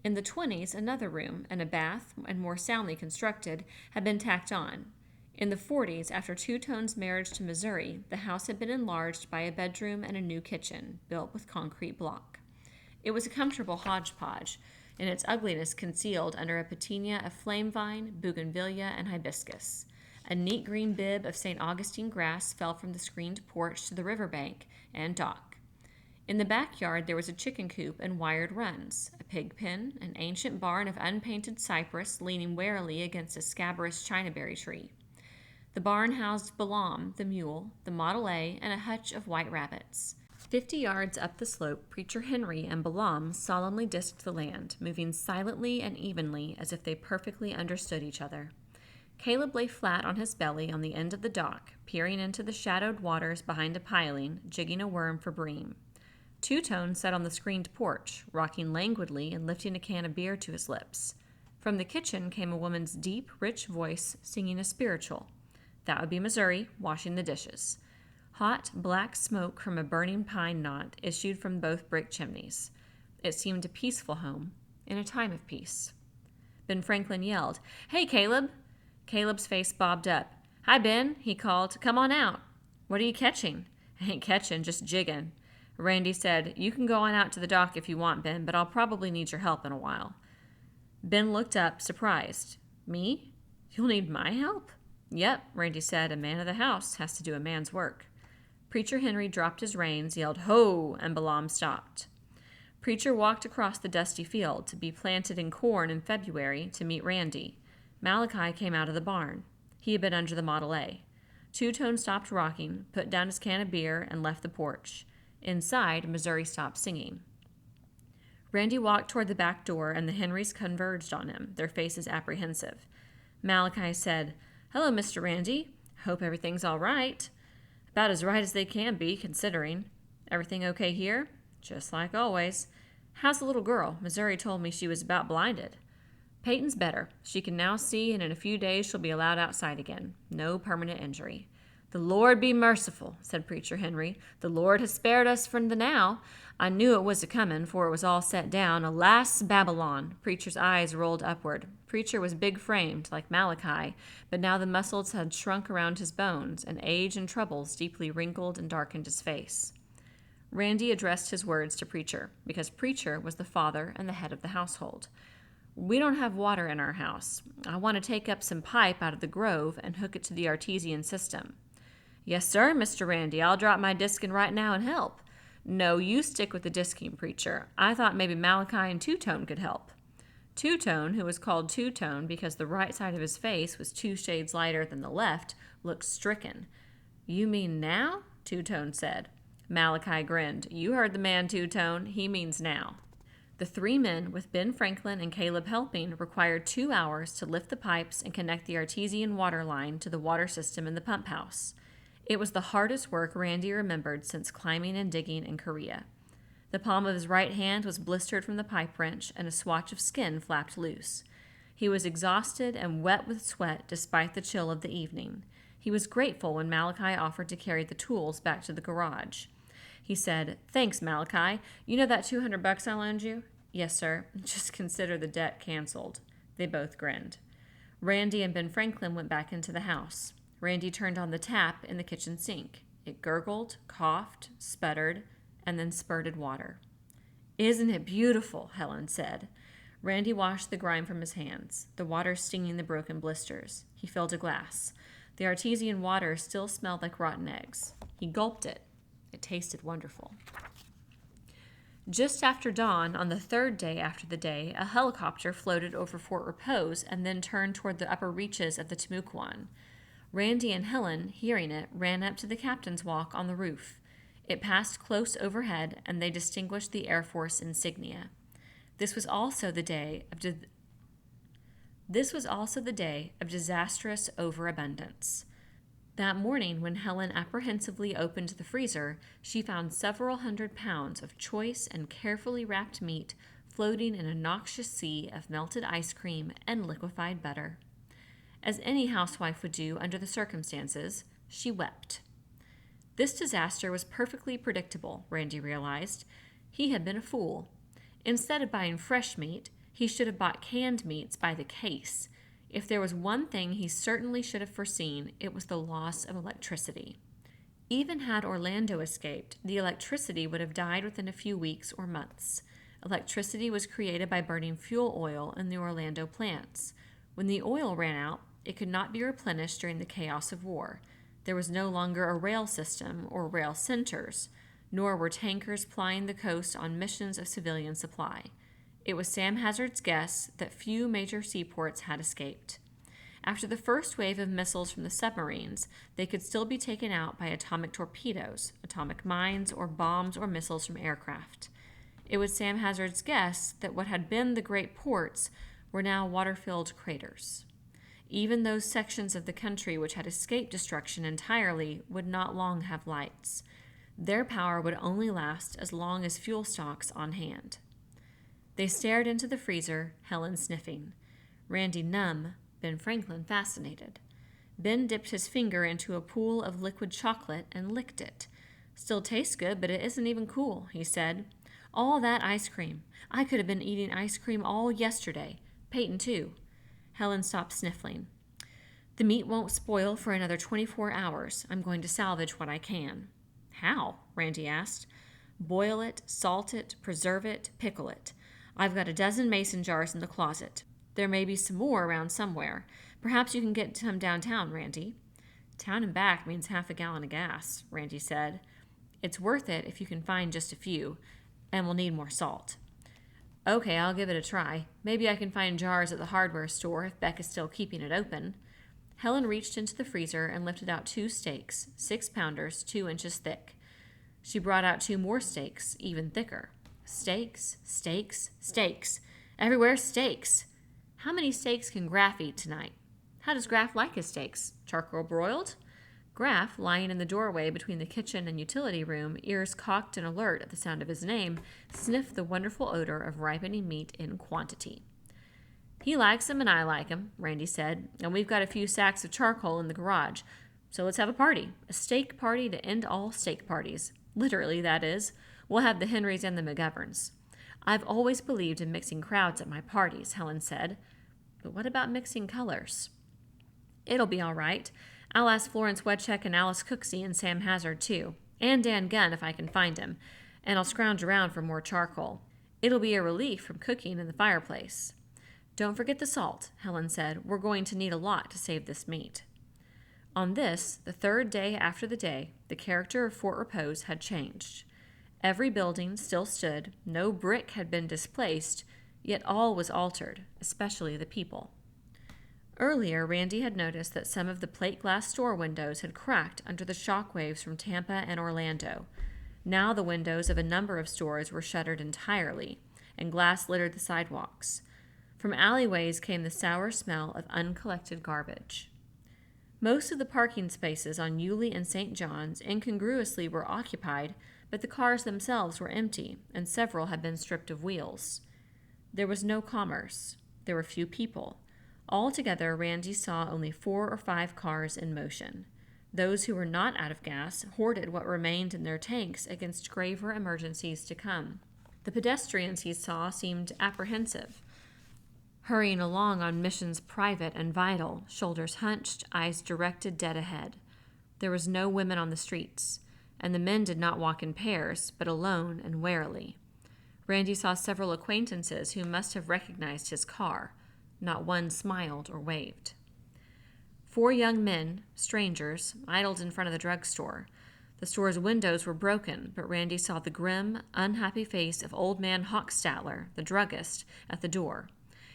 In the 20s, another room and a bath, and more soundly constructed, had been tacked on. In the 40s, after Two Tone's marriage to Missouri, the house had been enlarged by a bedroom and a new kitchen, built with concrete block. It was a comfortable hodgepodge, and its ugliness concealed under a patina of flame vine, bougainvillea, and hibiscus. A neat green bib of St. Augustine grass fell from the screened porch to the riverbank and dock. In the backyard there was a chicken coop and wired runs, a pig pen, an ancient barn of unpainted cypress leaning warily against a scabrous chinaberry tree. The barn housed Balaam, the mule, the Model A, and a hutch of white rabbits. 50 yards up the slope, Preacher Henry and Balaam solemnly disked the land, moving silently and evenly as if they perfectly understood each other. Caleb lay flat on his belly on the end of the dock, peering into the shadowed waters behind a piling, jigging a worm for bream. Two-Tone sat on the screened porch, rocking languidly and lifting a can of beer to his lips. From the kitchen came a woman's deep, rich voice singing a spiritual. That would be Missouri, washing the dishes. Hot, black smoke from a burning pine knot issued from both brick chimneys. It seemed a peaceful home, in a time of peace. Ben Franklin yelled, "Hey, Caleb!" Caleb's face bobbed up. "Hi, Ben," he called. "Come on out." "What are you catching?" "Ain't catching, just jigging." Randy said, "You can go on out to the dock if you want, Ben, but I'll probably need your help in a while." Ben looked up, surprised. "Me? You'll need my help?" "Yep," Randy said. "A man of the house has to do a man's work." Preacher Henry dropped his reins, yelled, "Ho!" and Balaam stopped. Preacher walked across the dusty field to be planted in corn in February to meet Randy. Malachi came out of the barn. He had been under the Model A. Two-Tone stopped rocking, put down his can of beer, and left the porch. Inside, Missouri stopped singing. Randy walked toward the back door, and the Henrys converged on him, their faces apprehensive. Malachi said, "Hello, Mr. Randy. Hope everything's all right." "About as right as they can be, considering." "Everything okay here?" "Just like always." "How's the little girl? Missouri told me she was about blinded." "Peyton's better. She can now see, and in a few days she'll be allowed outside again. No permanent injury." "The Lord be merciful," said Preacher Henry. "The Lord has spared us from the now. I knew it was a-comin', for it was all set down. Alas, Babylon!" Preacher's eyes rolled upward. Preacher was big-framed, like Malachi, but now the muscles had shrunk around his bones, and age and troubles deeply wrinkled and darkened his face. Randy addressed his words to Preacher, because Preacher was the father and the head of the household. "We don't have water in our house. I want to take up some pipe out of the grove and hook it to the artesian system." "Yes, sir, Mr. Randy. I'll drop my diskin right now and help." "No, you stick with the disking, Preacher. I thought maybe Malachi and Two-Tone could help." Two-Tone, who was called Two-Tone because the right side of his face was 2 shades lighter than the left, looked stricken. "You mean now?" Two-Tone said. Malachi grinned. "You heard the man, Two-Tone. He means now." The 3 men, with Ben Franklin and Caleb helping, required 2 hours to lift the pipes and connect the artesian water line to the water system in the pump house. It was the hardest work Randy remembered since climbing and digging in Korea. The palm of his right hand was blistered from the pipe wrench, and a swatch of skin flapped loose. He was exhausted and wet with sweat despite the chill of the evening. He was grateful when Malachi offered to carry the tools back to the garage. He said, "Thanks, Malachi. You know that $200 I loaned you?" "Yes, sir. Just consider the debt canceled." They both grinned. Randy and Ben Franklin went back into the house. Randy turned on the tap in the kitchen sink. It gurgled, coughed, sputtered, and then spurted water. "Isn't it beautiful?" Helen said. Randy washed the grime from his hands, the water stinging the broken blisters. He filled a glass. The artesian water still smelled like rotten eggs. He gulped it. It tasted wonderful. Just after dawn, on the 3rd day after the day, a helicopter floated over Fort Repose and then turned toward the upper reaches of the Timucuan. Randy and Helen, hearing it, ran up to the captain's walk on the roof. It passed close overhead, and they distinguished the Air Force insignia. This was also the day of disastrous overabundance. That morning, when Helen apprehensively opened the freezer, she found several hundred pounds of choice and carefully wrapped meat floating in a noxious sea of melted ice cream and liquefied butter. As any housewife would do under the circumstances, she wept. This disaster was perfectly predictable, Randy realized. He had been a fool. Instead of buying fresh meat, he should have bought canned meats by the case. If there was one thing he certainly should have foreseen, it was the loss of electricity. Even had Orlando escaped, the electricity would have died within a few weeks or months. Electricity was created by burning fuel oil in the Orlando plants. When the oil ran out, it could not be replenished during the chaos of war. There was no longer a rail system or rail centers, nor were tankers plying the coast on missions of civilian supply. It was Sam Hazard's guess that few major seaports had escaped. After the first wave of missiles from the submarines, they could still be taken out by atomic torpedoes, atomic mines, or bombs or missiles from aircraft. It was Sam Hazard's guess that what had been the great ports were now water-filled craters. Even those sections of the country which had escaped destruction entirely would not long have lights. Their power would only last as long as fuel stocks on hand. They stared into the freezer, Helen sniffing. Randy numb, Ben Franklin fascinated. Ben dipped his finger into a pool of liquid chocolate and licked it. "Still tastes good, but it isn't even cool," he said. "All that ice cream. I could have been eating ice cream all yesterday. Peyton, too." Helen stopped sniffling. "The meat won't spoil for another 24 hours. I'm going to salvage what I can." "How?" Randy asked. "Boil it, salt it, preserve it, pickle it. I've got a dozen mason jars in the closet. There may be some more around somewhere. Perhaps you can get some downtown, Randy." "Town and back means half a gallon of gas," Randy said. "It's worth it if you can find just a few, and we'll need more salt." "Okay, I'll give it a try. Maybe I can find jars at the hardware store if Beck is still keeping it open." Helen reached into the freezer and lifted out 2 steaks, 6-pounders, 2 inches thick. She brought out 2 more steaks, even thicker. Steaks, steaks, steaks. Everywhere steaks. How many steaks can Graff eat tonight? How does Graff like his steaks? Charcoal broiled? Graff, lying in the doorway between the kitchen and utility room, ears cocked and alert at the sound of his name, sniffed the wonderful odor of ripening meat in quantity. "He likes 'em and I like 'em," Randy said, "and we've got a few sacks of charcoal in the garage. So let's have a party. A steak party to end all steak parties. Literally, that is. We'll have the Henrys and the McGoverns." "I've always believed in mixing crowds at my parties," Helen said. "But what about mixing colors?" "It'll be all right. I'll ask Florence Wedchek and Alice Cooksey and Sam Hazard, too. And Dan Gunn, if I can find him. And I'll scrounge around for more charcoal. It'll be a relief from cooking in the fireplace." "Don't forget the salt," Helen said. "We're going to need a lot to save this meat." On this, the 3rd day after the day, the character of Fort Repose had changed. Every building still stood, no brick had been displaced, yet all was altered, especially the people. Earlier, Randy had noticed that some of the plate glass store windows had cracked under the shock waves from Tampa and Orlando. Now the windows of a number of stores were shuttered entirely, and glass littered the sidewalks. From alleyways came the sour smell of uncollected garbage. Most of the parking spaces on Yulee and St. John's incongruously were occupied, but the cars themselves were empty, and several had been stripped of wheels. There was no commerce. There were few people. Altogether, Randy saw only 4 or 5 cars in motion. Those who were not out of gas hoarded what remained in their tanks against graver emergencies to come. The pedestrians he saw seemed apprehensive, hurrying along on missions private and vital, shoulders hunched, eyes directed dead ahead. There was no women on the streets, and the men did not walk in pairs, but alone and warily. Randy saw several acquaintances who must have recognized his car. Not one smiled or waved. 4 young men, strangers, idled in front of the drugstore. The store's windows were broken, but Randy saw the grim, unhappy face of old man Hochstetler, the druggist, at the door.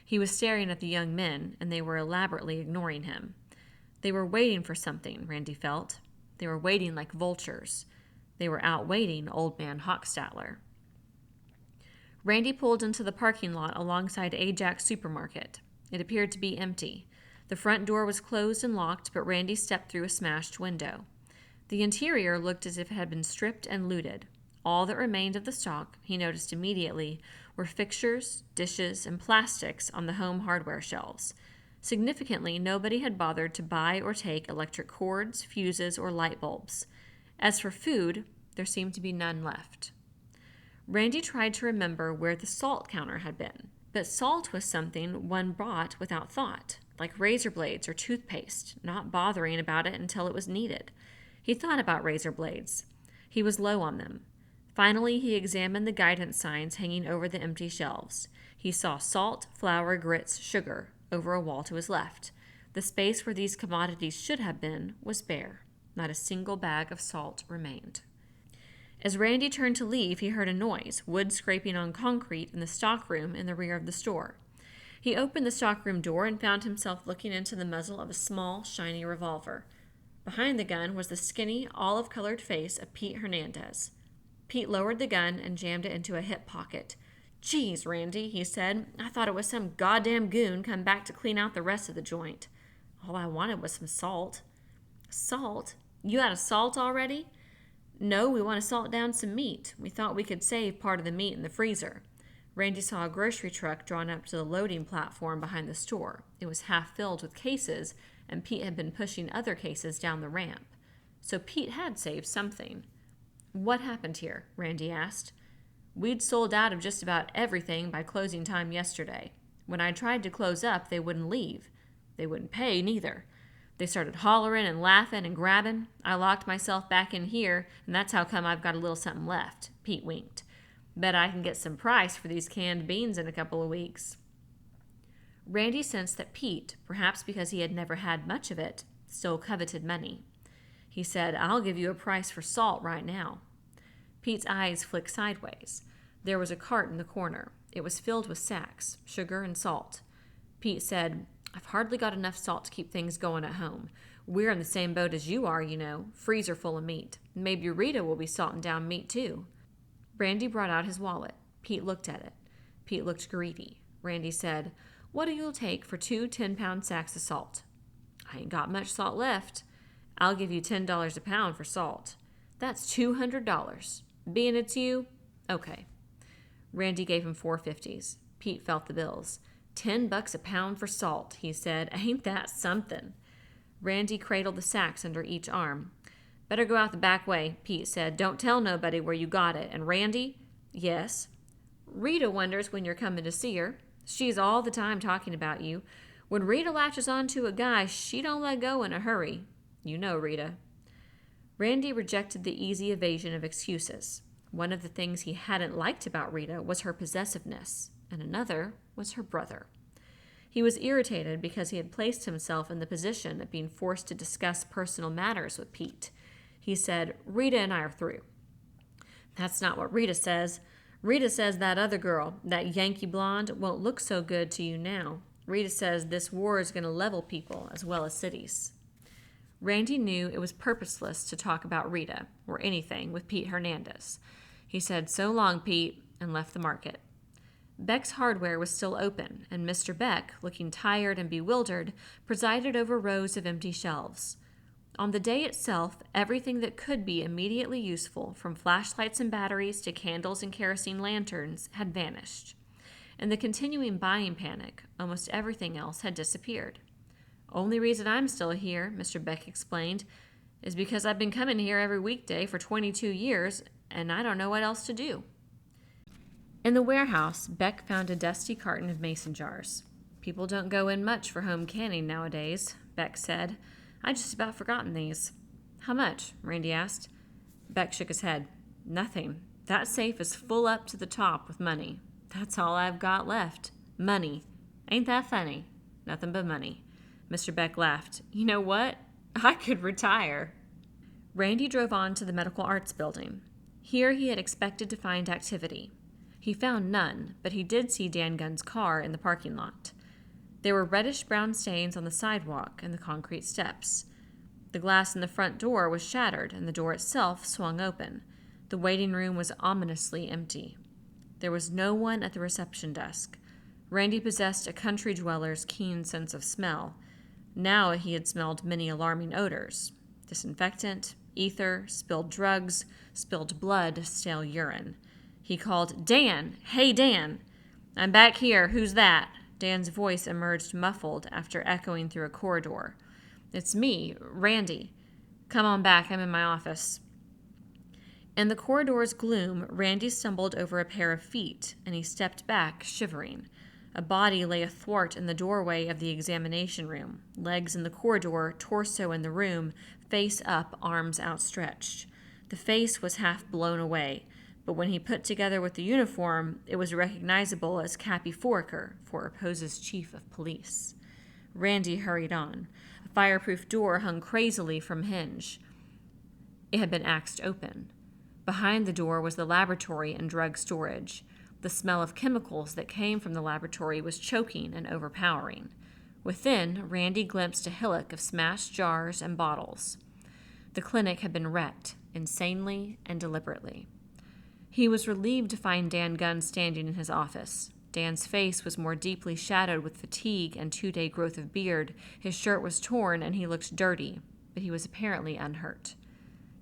He was staring at the young men, and they were elaborately ignoring him. They were waiting for something, Randy felt. They were waiting like vultures. They were outwaiting old man Hochstetler. Randy pulled into the parking lot alongside Ajax Supermarket. It appeared to be empty. The front door was closed and locked, but Randy stepped through a smashed window. The interior looked as if it had been stripped and looted. All that remained of the stock, he noticed immediately, were fixtures, dishes, and plastics on the home hardware shelves. Significantly, nobody had bothered to buy or take electric cords, fuses, or light bulbs. As for food, there seemed to be none left. Randy tried to remember where the salt counter had been, but salt was something one bought without thought, like razor blades or toothpaste, not bothering about it until it was needed. He thought about razor blades. He was low on them. Finally, he examined the guidance signs hanging over the empty shelves. He saw salt, flour, grits, sugar over a wall to his left. The space where these commodities should have been was bare. Not a single bag of salt remained. As Randy turned to leave, he heard a noise, wood scraping on concrete in the stockroom in the rear of the store. He opened the stockroom door and found himself looking into the muzzle of a small, shiny revolver. Behind the gun was the skinny, olive-colored face of Pete Hernandez. Pete lowered the gun and jammed it into a hip pocket. "Geez, Randy," he said, "I thought it was some goddamn goon come back to clean out the rest of the joint." All I wanted was some salt. Salt? You out of salt already? No, we want to salt down some meat. We thought we could save part of the meat in the freezer. Randy saw a grocery truck drawn up to the loading platform behind the store. It was half filled with cases, and Pete had been pushing other cases down the ramp. So Pete had saved something. What happened here? Randy asked. We'd sold out of just about everything by closing time yesterday. When I tried to close up, they wouldn't leave. They wouldn't pay, neither. They started hollering and laughing and grabbing. I locked myself back in here, and that's how come I've got a little something left. Pete winked. Bet I can get some price for these canned beans in a couple of weeks. Randy sensed that Pete, perhaps because he had never had much of it, still coveted money. He said, I'll give you a price for salt right now. Pete's eyes flicked sideways. There was a cart in the corner. It was filled with sacks, sugar and salt. Pete said, I've hardly got enough salt to keep things going at home. We're in the same boat as you are, you know, freezer full of meat. Maybe Rita will be salting down meat too. Randy brought out his wallet. Pete looked at it. Pete looked greedy. Randy said, What do you take for 2 10-pound sacks of salt? I ain't got much salt left. I'll give you $10 a pound for salt. That's $200. Being it's you? Okay. Randy gave him 4 50s. Pete felt the bills. $10 a pound for salt, he said. Ain't that something? Randy cradled the sacks under each arm. Better go out the back way, Pete said. Don't tell nobody where you got it. And Randy? Yes. Rita wonders when you're coming to see her. She's all the time talking about you. When Rita latches on to a guy, she don't let go in a hurry. You know Rita. Randy rejected the easy evasion of excuses. One of the things he hadn't liked about Rita was her possessiveness, and another was her brother. He was irritated because he had placed himself in the position of being forced to discuss personal matters with Pete. He said, Rita and I are through. That's not what Rita says. Rita says that other girl, that Yankee blonde, won't look so good to you now. Rita says this war is going to level people as well as cities. Randy knew it was purposeless to talk about Rita or anything with Pete Hernandez. He said, So long, Pete, and left the market. Beck's Hardware was still open, and Mr. Beck, looking tired and bewildered, presided over rows of empty shelves. On the day itself, everything that could be immediately useful, from flashlights and batteries to candles and kerosene lanterns, had vanished. In the continuing buying panic, almost everything else had disappeared. Only reason I'm still here, Mr. Beck explained, is because I've been coming here every weekday for 22 years, and I don't know what else to do. In the warehouse, Beck found a dusty carton of mason jars. People don't go in much for home canning nowadays, Beck said. I'd just about forgotten these. How much? Randy asked. Beck shook his head. Nothing. That safe is full up to the top with money. That's all I've got left. Money. Ain't that funny? Nothing but money. Mr. Beck laughed. You know what? I could retire. Randy drove on to the Medical Arts Building. Here he had expected to find activity. He found none, but he did see Dan Gunn's car in the parking lot. There were reddish-brown stains on the sidewalk and the concrete steps. The glass in the front door was shattered, and the door itself swung open. The waiting room was ominously empty. There was no one at the reception desk. Randy possessed a country dweller's keen sense of smell. Now he had smelled many alarming odors. Disinfectant, ether, spilled drugs, spilled blood, stale urine. He called, Dan! Hey, Dan! I'm back here. Who's that? Dan's voice emerged muffled after echoing through a corridor. It's me, Randy. Come on back. I'm in my office. In the corridor's gloom, Randy stumbled over a pair of feet, and he stepped back, shivering. A body lay athwart in the doorway of the examination room, legs in the corridor, torso in the room, face up, arms outstretched. The face was half blown away, but when he put together with the uniform, it was recognizable as Cappy Foraker, Forapose's chief of police. Randy hurried on. A fireproof door hung crazily from hinge. It had been axed open. Behind the door was the laboratory and drug storage. The smell of chemicals that came from the laboratory was choking and overpowering. Within, Randy glimpsed a hillock of smashed jars and bottles. The clinic had been wrecked, insanely and deliberately. He was relieved to find Dan Gunn standing in his office. Dan's face was more deeply shadowed with fatigue and 2-day growth of beard. His shirt was torn and he looked dirty, but he was apparently unhurt.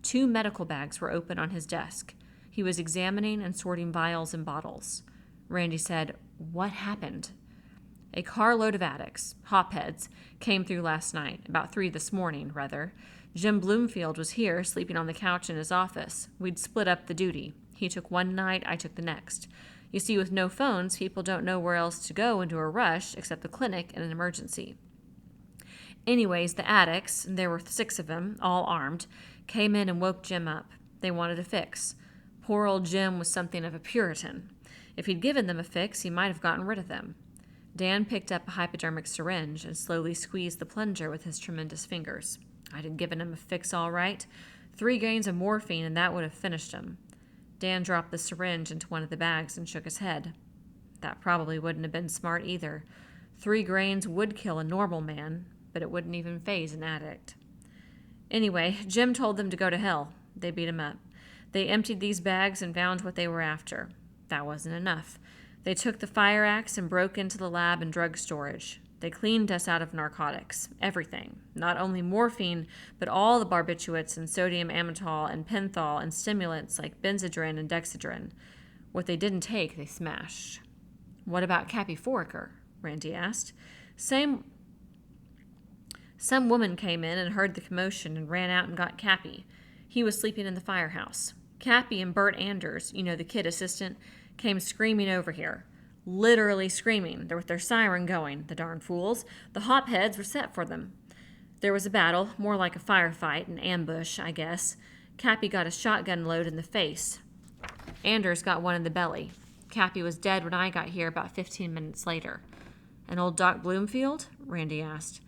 2 medical bags were open on his desk. He was examining and sorting vials and bottles. Randy said, "What happened?" "A carload of addicts, hopheads, came through last night, about 3 this morning, rather. Jim Bloomfield was here, sleeping on the couch in his office. We'd split up the duty. He took one night, I took the next. You see, with no phones, people don't know where else to go into a rush except the clinic in an emergency. Anyways, the addicts, and there were 6 of them, all armed, came in and woke Jim up. They wanted a fix. Poor old Jim was something of a Puritan. If he'd given them a fix, he might have gotten rid of them." Dan picked up a hypodermic syringe and slowly squeezed the plunger with his tremendous fingers. "I'd have given him a fix all right. 3 grains of morphine and that would have finished him." Dan dropped the syringe into one of the bags and shook his head. "That probably wouldn't have been smart either. 3 grains would kill a normal man, but it wouldn't even faze an addict. Anyway, Jim told them to go to hell. They beat him up. They emptied these bags and found what they were after. That wasn't enough. They took the fire axe and broke into the lab and drug storage. They cleaned us out of narcotics, everything. Not only morphine, but all the barbiturates and sodium amytal and penthol and stimulants like Benzedrine and Dexedrine. What they didn't take, they smashed." "What about Cappy Foraker?" Randy asked. Some woman came in and heard the commotion and ran out and got Cappy. He was sleeping in the firehouse. Cappy and Bert Anders, you know, the kid assistant, came screaming over here. Literally screaming. They're with their siren going, the darn fools. The hopheads were set for them. There was a battle, more like a firefight, an ambush, I guess. Cappy got a shotgun load in the face. Anders got one in the belly. Cappy was dead when I got here about 15 minutes later." "And old Doc Bloomfield?" Randy asked.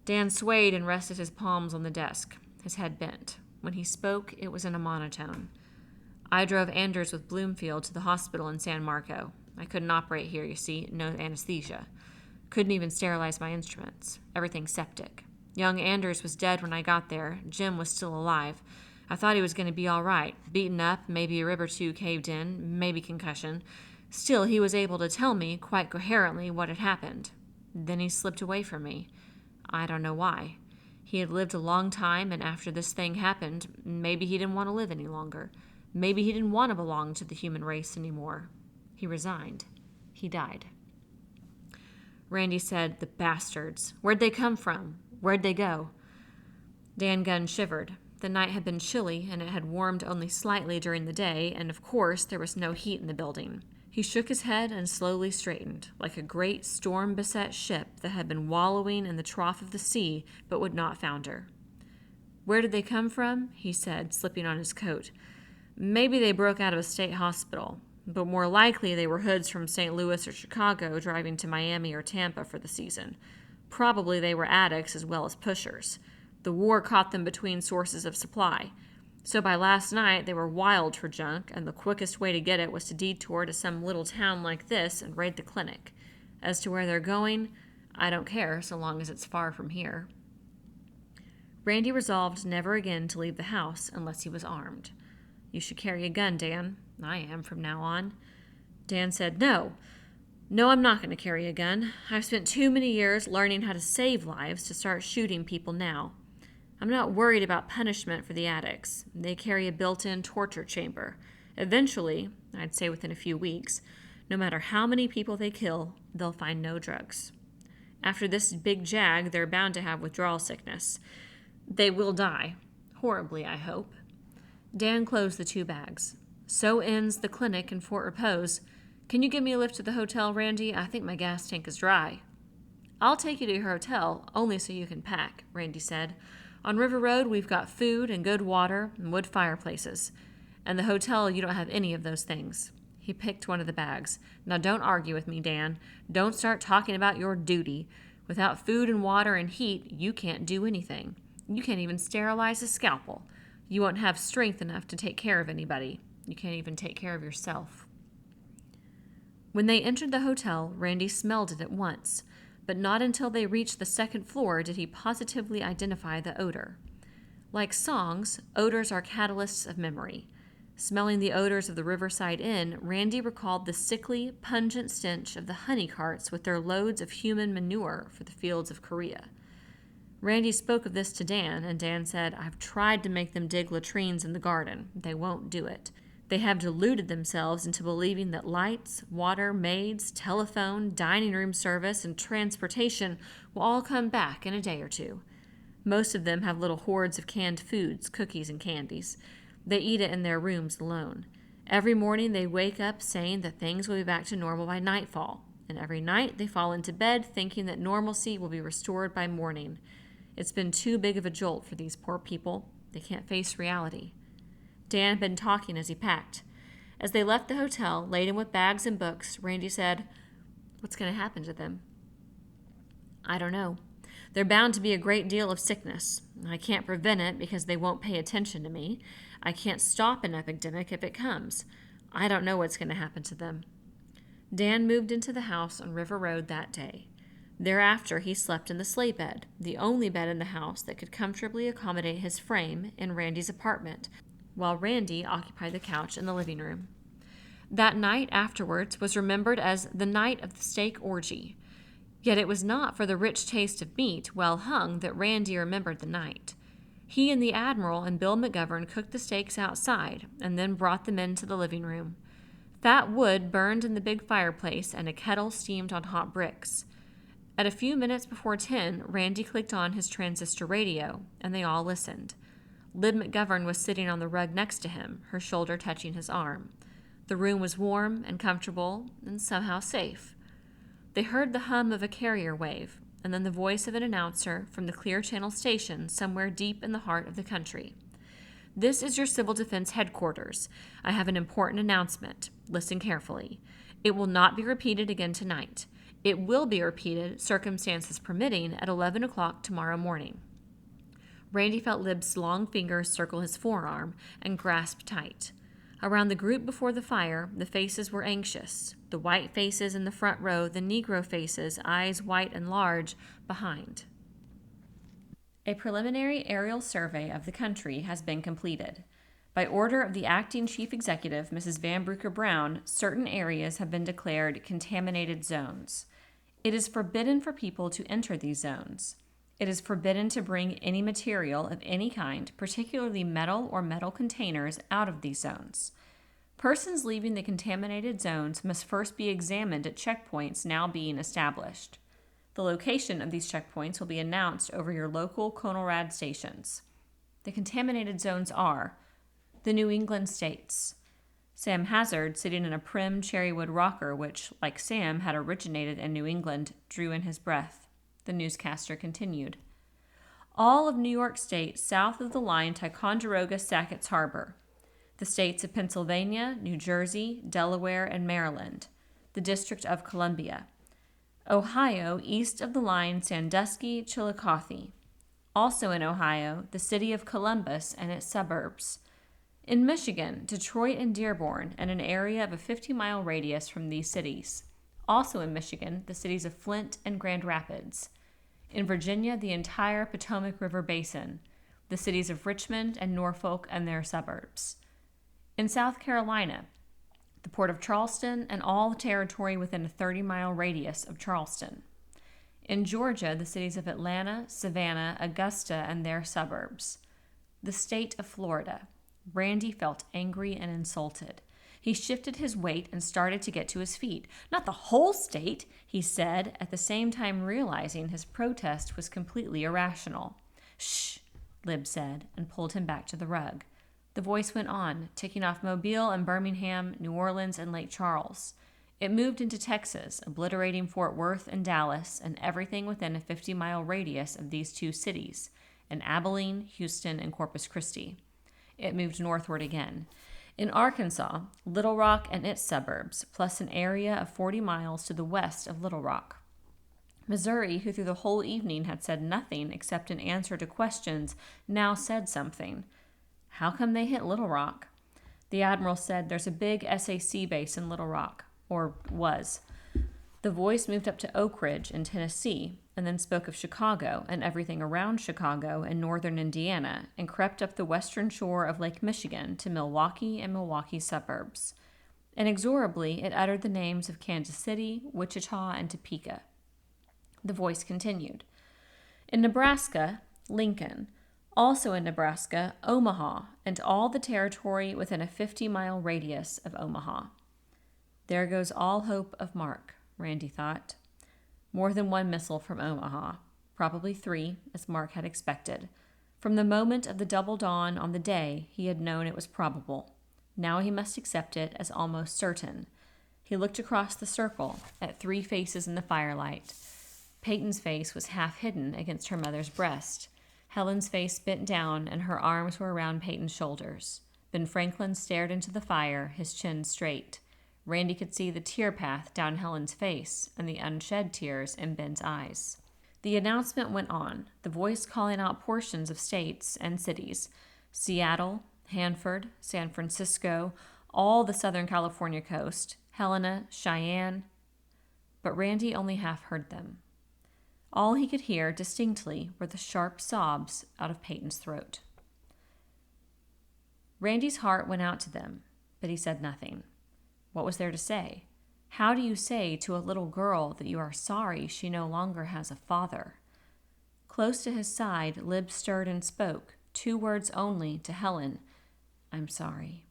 Dan swayed and rested his palms on the desk, his head bent. When he spoke, it was in a monotone. "I drove Anders with Bloomfield to the hospital in San Marco. I couldn't operate here, you see, no anesthesia. Couldn't even sterilize my instruments. Everything septic. Young Anders was dead when I got there. Jim was still alive. I thought he was going to be all right. Beaten up, maybe a rib or 2 caved in, maybe concussion. Still, he was able to tell me, quite coherently, what had happened. Then he slipped away from me. I don't know why. He had lived a long time, and after this thing happened, maybe he didn't want to live any longer. Maybe he didn't want to belong to the human race anymore. He resigned. He died." Randy said, "The bastards. Where'd they come from? Where'd they go?" Dan Gunn shivered. The night had been chilly, and it had warmed only slightly during the day, and of course there was no heat in the building. He shook his head and slowly straightened, like a great storm-beset ship that had been wallowing in the trough of the sea but would not founder. "Where did they come from?" he said, slipping on his coat. "Maybe they broke out of a state hospital, but more likely they were hoods from St. Louis or Chicago driving to Miami or Tampa for the season. Probably they were addicts as well as pushers. The war caught them between sources of supply. So by last night they were wild for junk, and the quickest way to get it was to detour to some little town like this and raid the clinic. As to where they're going, I don't care so long as it's far from here." Randy resolved never again to leave the house unless he was armed. "You should carry a gun, Dan. I am from now on." Dan said, No, I'm not going to carry a gun. I've spent too many years learning how to save lives to start shooting people now. I'm not worried about punishment for the addicts. They carry a built-in torture chamber. Eventually, I'd say within a few weeks, no matter how many people they kill, they'll find no drugs. After this big jag, they're bound to have withdrawal sickness. They will die. Horribly, I hope." Dan closed the 2 bags. "So ends the clinic in Fort Repose. Can you give me a lift to the hotel, Randy? I think my gas tank is dry." "I'll take you to your hotel, only so you can pack," Randy said. "On River Road, we've got food and good water and wood fireplaces. And the hotel, you don't have any of those things." He picked one of the bags. "Now don't argue with me, Dan. Don't start talking about your duty. Without food and water and heat, you can't do anything. You can't even sterilize a scalpel. You won't have strength enough to take care of anybody. You can't even take care of yourself." When they entered the hotel, Randy smelled it at once, but not until they reached the 2nd floor did he positively identify the odor. Like songs, odors are catalysts of memory. Smelling the odors of the Riverside Inn, Randy recalled the sickly, pungent stench of the honey carts with their loads of human manure for the fields of Korea. Randy spoke of this to Dan, and Dan said, "I've tried to make them dig latrines in the garden. They won't do it. They have deluded themselves into believing that lights, water, maids, telephone, dining room service, and transportation will all come back in a day or two. Most of them have little hoards of canned foods, cookies, and candies. They eat it in their rooms alone. Every morning they wake up saying that things will be back to normal by nightfall, and every night they fall into bed thinking that normalcy will be restored by morning. It's been too big of a jolt for these poor people. They can't face reality." Dan had been talking as he packed. As they left the hotel, laden with bags and books, Randy said, "What's going to happen to them?" "I don't know. They're bound to be a great deal of sickness. I can't prevent it because they won't pay attention to me. I can't stop an epidemic if it comes. I don't know what's going to happen to them." Dan moved into the house on River Road that day. Thereafter, he slept in the sleigh bed, the only bed in the house that could comfortably accommodate his frame, in Randy's apartment, while Randy occupied the couch in the living room. That night afterwards was remembered as the night of the steak orgy. Yet it was not for the rich taste of meat well hung that Randy remembered the night. He and the Admiral and Bill McGovern cooked the steaks outside and then brought them into the living room. Fat wood burned in the big fireplace and a kettle steamed on hot bricks. At a few minutes before 10, Randy clicked on his transistor radio, and they all listened. Lib McGovern was sitting on the rug next to him, her shoulder touching his arm. The room was warm and comfortable and somehow safe. They heard the hum of a carrier wave, and then the voice of an announcer from the Clear Channel station somewhere deep in the heart of the country. "This is your Civil Defense Headquarters. I have an important announcement. Listen carefully. It will not be repeated again tonight. It will be repeated, circumstances permitting, at 11 o'clock tomorrow morning." Randy felt Lib's long fingers circle his forearm and grasp tight. Around the group before the fire, the faces were anxious. The white faces in the front row, the Negro faces, eyes white and large, behind. A preliminary aerial survey of the country has been completed. By order of the acting chief executive, Mrs. Van Brooker Brown, certain areas have been declared contaminated zones. It is forbidden for people to enter these zones. It is forbidden to bring any material of any kind, particularly metal or metal containers, out of these zones. Persons leaving the contaminated zones must first be examined at checkpoints now being established. The location of these checkpoints will be announced over your local Conelrad stations. The contaminated zones are the New England states. Sam Hazard, sitting in a prim cherrywood rocker which, like Sam, had originated in New England, drew in his breath. The newscaster continued. All of New York State south of the line Ticonderoga-Sackett's Harbor. The states of Pennsylvania, New Jersey, Delaware, and Maryland. The District of Columbia. Ohio east of the line Sandusky-Chillicothe. Also in Ohio, the city of Columbus and its suburbs. In Michigan, Detroit and Dearborn, and an area of a 50-mile radius from these cities. Also in Michigan, the cities of Flint and Grand Rapids. In Virginia, the entire Potomac River Basin, the cities of Richmond and Norfolk and their suburbs. In South Carolina, the port of Charleston and all the territory within a 30-mile radius of Charleston. In Georgia, the cities of Atlanta, Savannah, Augusta, and their suburbs. The state of Florida. Randy felt angry and insulted. He shifted his weight and started to get to his feet. "Not the whole state," he said, at the same time realizing his protest was completely irrational. "Shh," Lib said, and pulled him back to the rug. The voice went on, ticking off Mobile and Birmingham, New Orleans, and Lake Charles. It moved into Texas, obliterating Fort Worth and Dallas and everything within a 50-mile radius of these two cities, and Abilene, Houston, and Corpus Christi. It moved northward again. In Arkansas, Little Rock and its suburbs, plus an area of 40 miles to the west of Little Rock. Missouri, who through the whole evening had said nothing except in answer to questions, now said something. How come they hit Little Rock? The Admiral said there's a big SAC base in Little Rock, or was. The voice moved up to Oak Ridge in Tennessee, and then spoke of Chicago and everything around Chicago and northern Indiana, and crept up the western shore of Lake Michigan to Milwaukee and Milwaukee's suburbs. Inexorably, it uttered the names of Kansas City, Wichita, and Topeka. The voice continued. In Nebraska, Lincoln. Also in Nebraska, Omaha, and all the territory within a 50-mile radius of Omaha. There goes all hope of Mark, Randy thought. More than one missile from Omaha, probably 3, as Mark had expected. From the moment of the double dawn on the day, he had known it was probable. Now he must accept it as almost certain. He looked across the circle at 3 faces in the firelight. Peyton's face was half hidden against her mother's breast. Helen's face bent down, and her arms were around Peyton's shoulders. Ben Franklin stared into the fire, his chin straight. Randy could see the tear path down Helen's face and the unshed tears in Ben's eyes. The announcement went on, the voice calling out portions of states and cities. Seattle, Hanford, San Francisco, all the Southern California coast, Helena, Cheyenne. But Randy only half heard them. All he could hear distinctly were the sharp sobs out of Peyton's throat. Randy's heart went out to them, but he said nothing. What was there to say? How do you say to a little girl that you are sorry she no longer has a father? Close to his side, Lib stirred and spoke, 2 words only, to Helen. I'm sorry.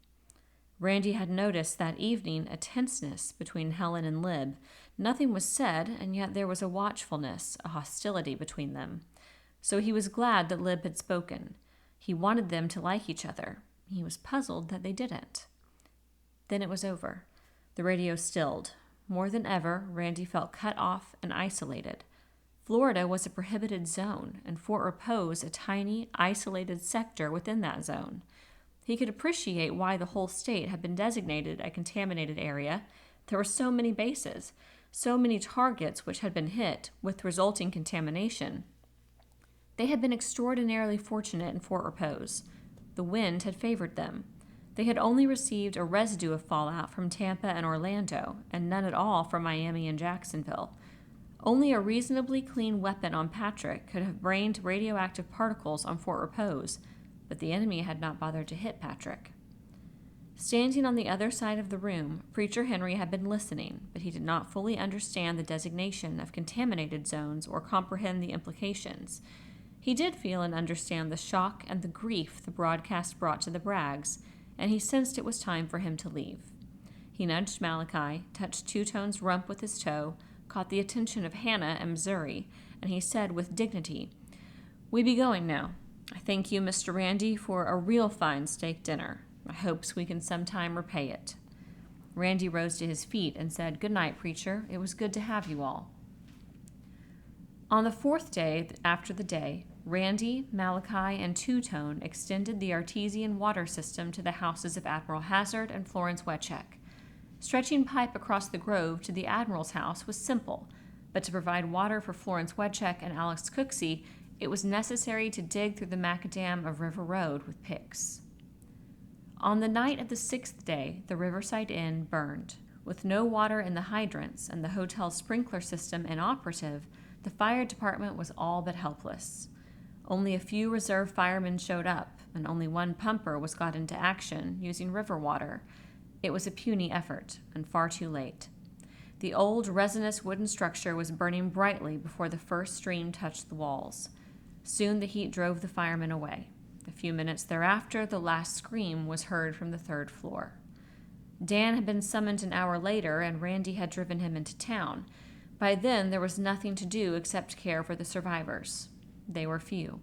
Randy had noticed that evening a tenseness between Helen and Lib. Nothing was said, and yet there was a watchfulness, a hostility between them. So he was glad that Lib had spoken. He wanted them to like each other. He was puzzled that they didn't. Then it was over. The radio stilled. More than ever, Randy felt cut off and isolated. Florida was a prohibited zone, and Fort Repose a tiny, isolated sector within that zone. He could appreciate why the whole state had been designated a contaminated area. There were so many bases, so many targets which had been hit, with resulting contamination. They had been extraordinarily fortunate in Fort Repose. The wind had favored them. They had only received a residue of fallout from Tampa and Orlando, and none at all from Miami and Jacksonville. Only a reasonably clean weapon on Patrick could have brained radioactive particles on Fort Repose, but the enemy had not bothered to hit Patrick. Standing on the other side of the room, Preacher Henry had been listening, but he did not fully understand the designation of contaminated zones or comprehend the implications. He did feel and understand the shock and the grief the broadcast brought to the Braggs, and he sensed it was time for him to leave. He nudged Malachi, touched Two-Tone's rump with his toe, caught the attention of Hannah and Missouri, and he said with dignity, "We be going now. I thank you, Mr. Randy, for a real fine steak dinner. I hopes we can sometime repay it." Randy rose to his feet and said, "Good night, preacher. It was good to have you all." On the 4th day after the day, Randy, Malachi, and Two-Tone extended the artesian water system to the houses of Admiral Hazard and Florence Wetcheck. Stretching pipe across the grove to the Admiral's house was simple, but to provide water for Florence Wetcheck and Alex Cooksey, it was necessary to dig through the macadam of River Road with picks. On the night of the 6th day, the Riverside Inn burned. With no water in the hydrants and the hotel's sprinkler system inoperative, the fire department was all but helpless. Only a few reserve firemen showed up, and only one pumper was got into action using river water. It was a puny effort, and far too late. The old resinous wooden structure was burning brightly before the first stream touched the walls. Soon the heat drove the firemen away. A few minutes thereafter, the last scream was heard from the 3rd floor. Dan had been summoned an hour later, and Randy had driven him into town. By then, there was nothing to do except care for the survivors. They were few.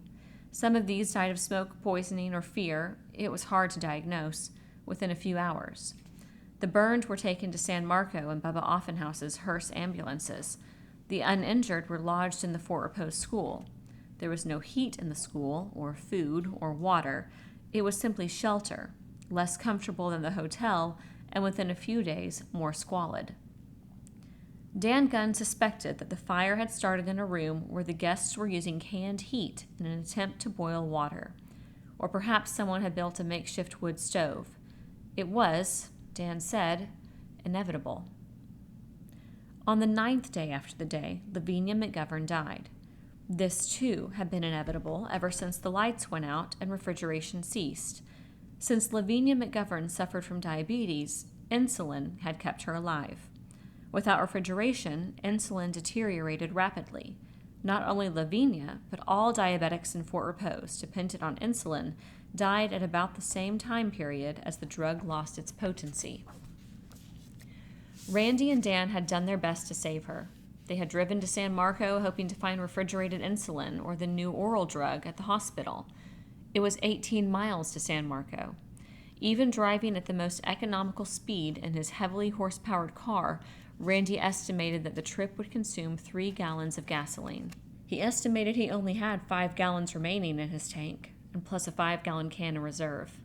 Some of these died of smoke poisoning or fear, it was hard to diagnose, within a few hours. The burned were taken to San Marco and Bubba Offenhouse's hearse ambulances. The uninjured were lodged in the Fort Repose school. There was no heat in the school, or food, or water. It was simply shelter, less comfortable than the hotel, and within a few days, more squalid. Dan Gunn suspected that the fire had started in a room where the guests were using canned heat in an attempt to boil water. Or perhaps someone had built a makeshift wood stove. It was, Dan said, inevitable. On the 9th day after the day, Lavinia McGovern died. This, too, had been inevitable ever since the lights went out and refrigeration ceased. Since Lavinia McGovern suffered from diabetes, insulin had kept her alive. Without refrigeration, insulin deteriorated rapidly. Not only Lavinia, but all diabetics in Fort Repose dependent on insulin died at about the same time period as the drug lost its potency. Randy and Dan had done their best to save her. They had driven to San Marco hoping to find refrigerated insulin or the new oral drug at the hospital. It was 18 miles to San Marco. Even driving at the most economical speed in his heavily horse-powered car, Randy estimated that the trip would consume 3 gallons of gasoline. He estimated he only had 5 gallons remaining in his tank, and plus a 5-gallon can in reserve.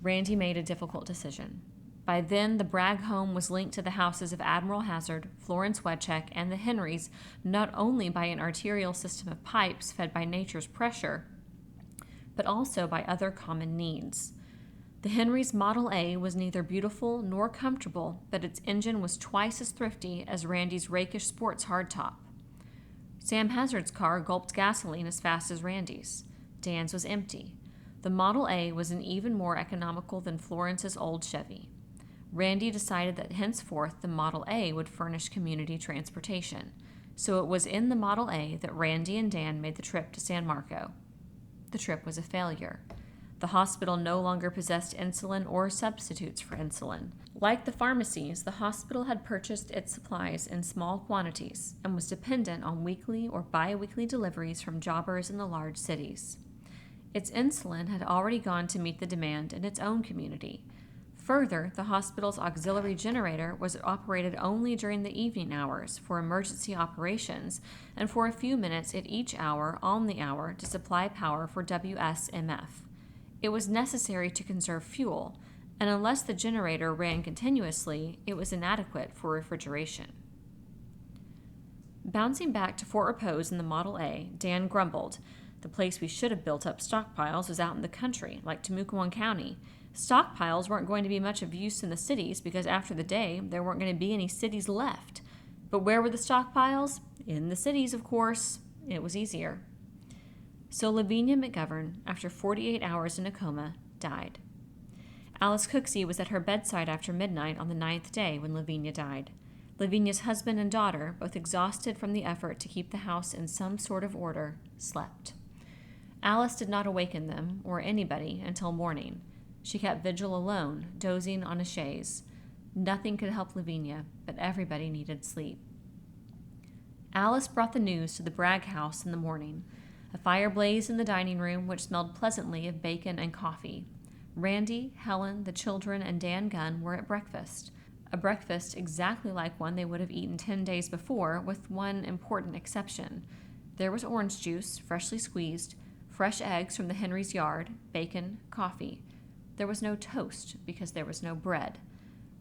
Randy made a difficult decision. By then, the Bragg home was linked to the houses of Admiral Hazard, Florence Wedchek, and the Henrys not only by an arterial system of pipes fed by nature's pressure, but also by other common needs. The Henrys' Model A was neither beautiful nor comfortable, but its engine was twice as thrifty as Randy's rakish sports hardtop. Sam Hazard's car gulped gasoline as fast as Randy's. Dan's was empty. The Model A was an even more economical than Florence's old Chevy. Randy decided that henceforth the Model A would furnish community transportation, so it was in the Model A that Randy and Dan made the trip to San Marco. The trip was a failure. The hospital no longer possessed insulin or substitutes for insulin. Like the pharmacies, the hospital had purchased its supplies in small quantities and was dependent on weekly or bi-weekly deliveries from jobbers in the large cities. Its insulin had already gone to meet the demand in its own community. Further, the hospital's auxiliary generator was operated only during the evening hours for emergency operations and for a few minutes at each hour on the hour to supply power for WSMF. It was necessary to conserve fuel, and unless the generator ran continuously, it was inadequate for refrigeration. Bouncing back to Fort Repose in the Model A, Dan grumbled. The place we should have built up stockpiles was out in the country, like Temecula County. Stockpiles weren't going to be much of use in the cities because after the day, there weren't going to be any cities left. But where were the stockpiles? In the cities, of course. It was easier. So Lavinia McGovern, after 48 hours in a coma, died. Alice Cooksey was at her bedside after midnight on the 9th day when Lavinia died. Lavinia's husband and daughter, both exhausted from the effort to keep the house in some sort of order, slept. Alice did not awaken them, or anybody, until morning. She kept vigil alone, dozing on a chaise. Nothing could help Lavinia, but everybody needed sleep. Alice brought the news to the Bragg house in the morning. A fire blazed in the dining room, which smelled pleasantly of bacon and coffee. Randy, Helen, the children, and Dan Gunn were at breakfast. A breakfast exactly like one they would have eaten 10 days before, with one important exception. There was orange juice, freshly squeezed, fresh eggs from the Henrys' yard, bacon, coffee. There was no toast because there was no bread.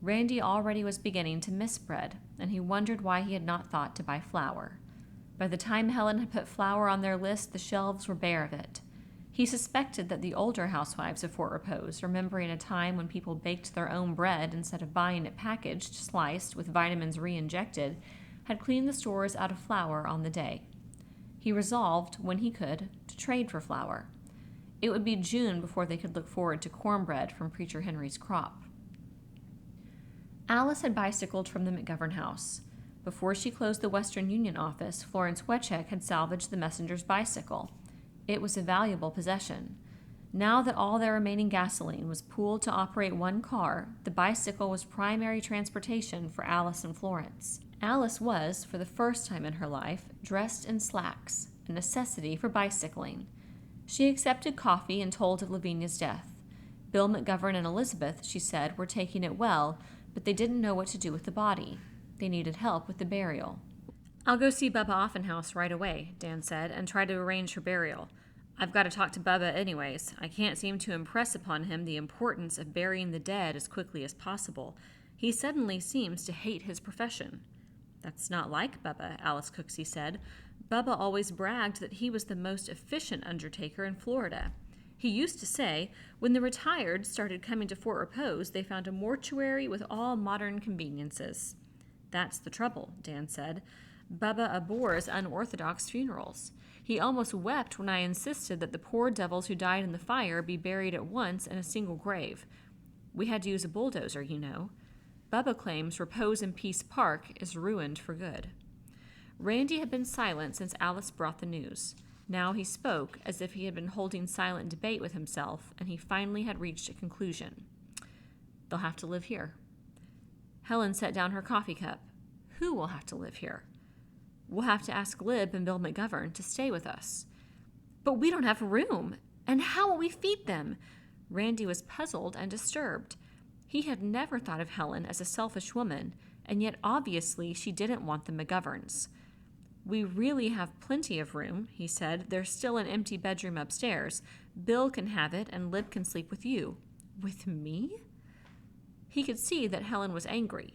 Randy already was beginning to miss bread, and he wondered why he had not thought to buy flour. By the time Helen had put flour on their list, the shelves were bare of it. He suspected that the older housewives of Fort Repose, remembering a time when people baked their own bread instead of buying it packaged, sliced, with vitamins re-injected, had cleaned the stores out of flour on the day. He resolved, when he could, to trade for flour. It would be June before they could look forward to cornbread from Preacher Henry's crop. Alice had bicycled from the McGovern house. Before she closed the Western Union office, Florence Wedchek had salvaged the messenger's bicycle. It was a valuable possession. Now that all their remaining gasoline was pooled to operate one car, the bicycle was primary transportation for Alice and Florence. Alice was, for the first time in her life, dressed in slacks, a necessity for bicycling. She accepted coffee and told of Lavinia's death. Bill McGovern and Elizabeth, she said, were taking it well, but they didn't know what to do with the body. They needed help with the burial. "I'll go see Bubba Offenhouse right away," Dan said, "and try to arrange her burial. I've got to talk to Bubba anyways. I can't seem to impress upon him the importance of burying the dead as quickly as possible. He suddenly seems to hate his profession." "That's not like Bubba," Alice Cooksey said. "Bubba always bragged that he was the most efficient undertaker in Florida. He used to say, when the retired started coming to Fort Repose, they found a mortuary with all modern conveniences." That's the trouble, Dan said. Bubba abhors unorthodox funerals. He almost wept when I insisted that the poor devils who died in the fire be buried at once in a single grave. We had to use a bulldozer, you know. Bubba claims Repose in Peace Park is ruined for good. Randy had been silent since Alice brought the news. Now he spoke as if he had been holding silent debate with himself, and he finally had reached a conclusion. They'll have to live here. Helen set down her coffee cup. Who will have to live here? We'll have to ask Lib and Bill McGovern to stay with us. But we don't have room. And how will we feed them? Randy was puzzled and disturbed. He had never thought of Helen as a selfish woman, and yet obviously she didn't want the McGoverns. We really have plenty of room, he said. There's still an empty bedroom upstairs. Bill can have it, and Lib can sleep with you. With me? He could see that Helen was angry.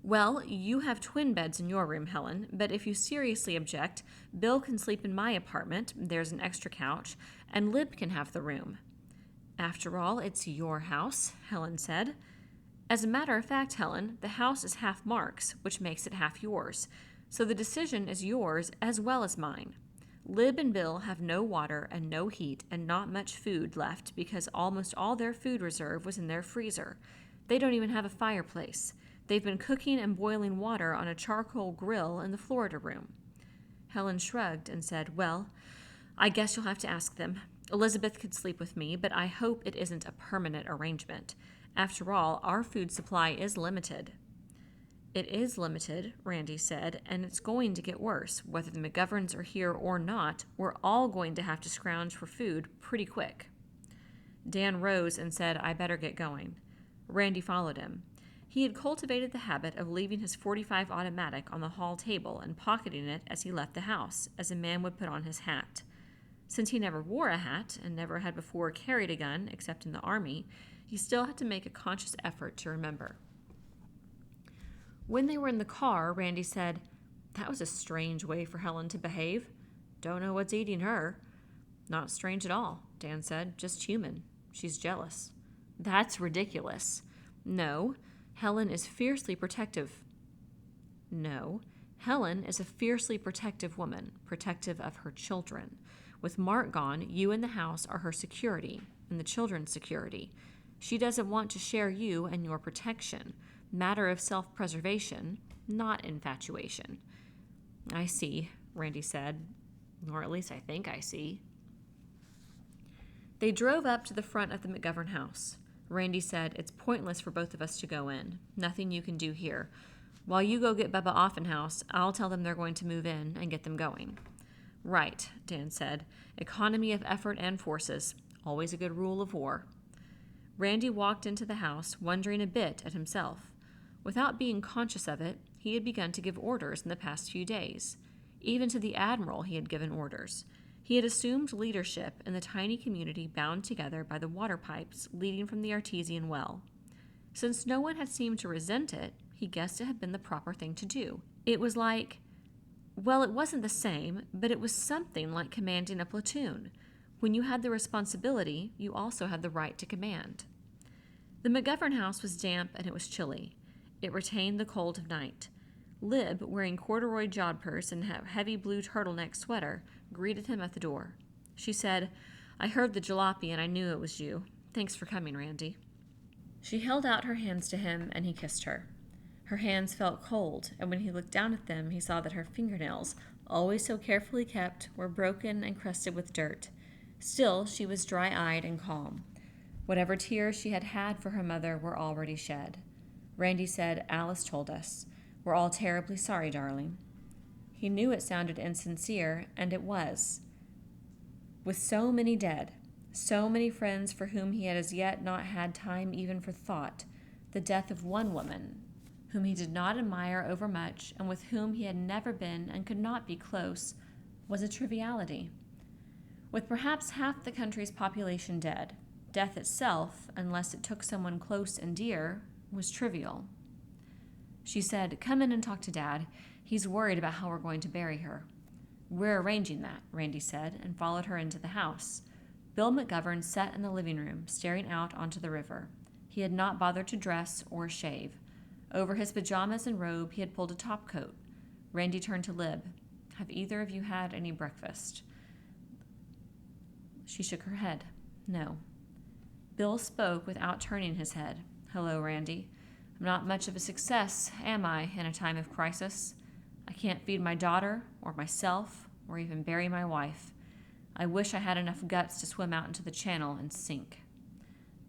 Well, you have twin beds in your room, Helen, but if you seriously object, Bill can sleep in my apartment, there's an extra couch, and Lib can have the room. After all, it's your house, Helen said. As a matter of fact, Helen, the house is half Mark's, which makes it half yours, so the decision is yours as well as mine. Lib and Bill have no water and no heat and not much food left because almost all their food reserve was in their freezer. They don't even have a fireplace. They've been cooking and boiling water on a charcoal grill in the Florida room. Helen shrugged and said, Well, I guess you'll have to ask them. Elizabeth could sleep with me, but I hope it isn't a permanent arrangement. After all, our food supply is limited. It is limited, Randy said, and it's going to get worse. Whether the McGoverns are here or not, we're all going to have to scrounge for food pretty quick. Dan rose and said, I better get going. Randy followed him. He had cultivated the habit of leaving his .45 automatic on the hall table and pocketing it as he left the house, as a man would put on his hat. Since he never wore a hat and never had before carried a gun except in the Army, he still had to make a conscious effort to remember. When they were in the car, Randy said, That was a strange way for Helen to behave. Don't know what's eating her. Not strange at all, Dan said, just human. She's jealous. That's ridiculous. No, Helen is fiercely protective. No, Helen is a fiercely protective woman, protective of her children. With Mark gone, you and the house are her security, and the children's security. She doesn't want to share you and your protection. Matter of self-preservation, not infatuation. I see, Randy said, or at least I think I see. They drove up to the front of the McGovern house. Randy said, It's pointless for both of us to go in. Nothing you can do here. While you go get Bubba Offenhouse, I'll tell them they're going to move in and get them going. Right, Dan said. Economy of effort and forces. Always a good rule of war. Randy walked into the house, wondering a bit at himself. Without being conscious of it, he had begun to give orders in the past few days. Even to the Admiral he had given orders. He had assumed leadership in the tiny community bound together by the water pipes leading from the artesian well. Since no one had seemed to resent it, he guessed it had been the proper thing to do. It was like, well, it wasn't the same, but it was something like commanding a platoon. When you had the responsibility, you also had the right to command. The McGovern house was damp and it was chilly. It retained the cold of night. Lib, wearing corduroy jodhpurs and a heavy blue turtleneck sweater, greeted him at the door. She said, I heard the jalopy and I knew it was you. Thanks for coming, Randy. She held out her hands to him and he kissed her. Her hands felt cold, and when he looked down at them, he saw that her fingernails, always so carefully kept, were broken and crusted with dirt. Still, she was dry-eyed and calm. Whatever tears she had had for her mother were already shed. Randy said, Alice told us. We're all terribly sorry, darling. He knew it sounded insincere, and it was. With so many dead, so many friends for whom he had as yet not had time even for thought, the death of one woman, whom he did not admire overmuch and with whom he had never been and could not be close, was a triviality. With perhaps half the country's population dead, death itself, unless it took someone close and dear, was trivial. She said, Come in and talk to Dad. He's worried about how we're going to bury her. We're arranging that, Randy said, and followed her into the house. Bill McGovern sat in the living room, staring out onto the river. He had not bothered to dress or shave. Over his pajamas and robe, he had pulled a topcoat. Randy turned to Lib. "Have either of you had any breakfast?" She shook her head. "No." Bill spoke without turning his head. "Hello, Randy. I'm not much of a success, am I, in a time of crisis? I can't feed my daughter, or myself, or even bury my wife. I wish I had enough guts to swim out into the channel and sink.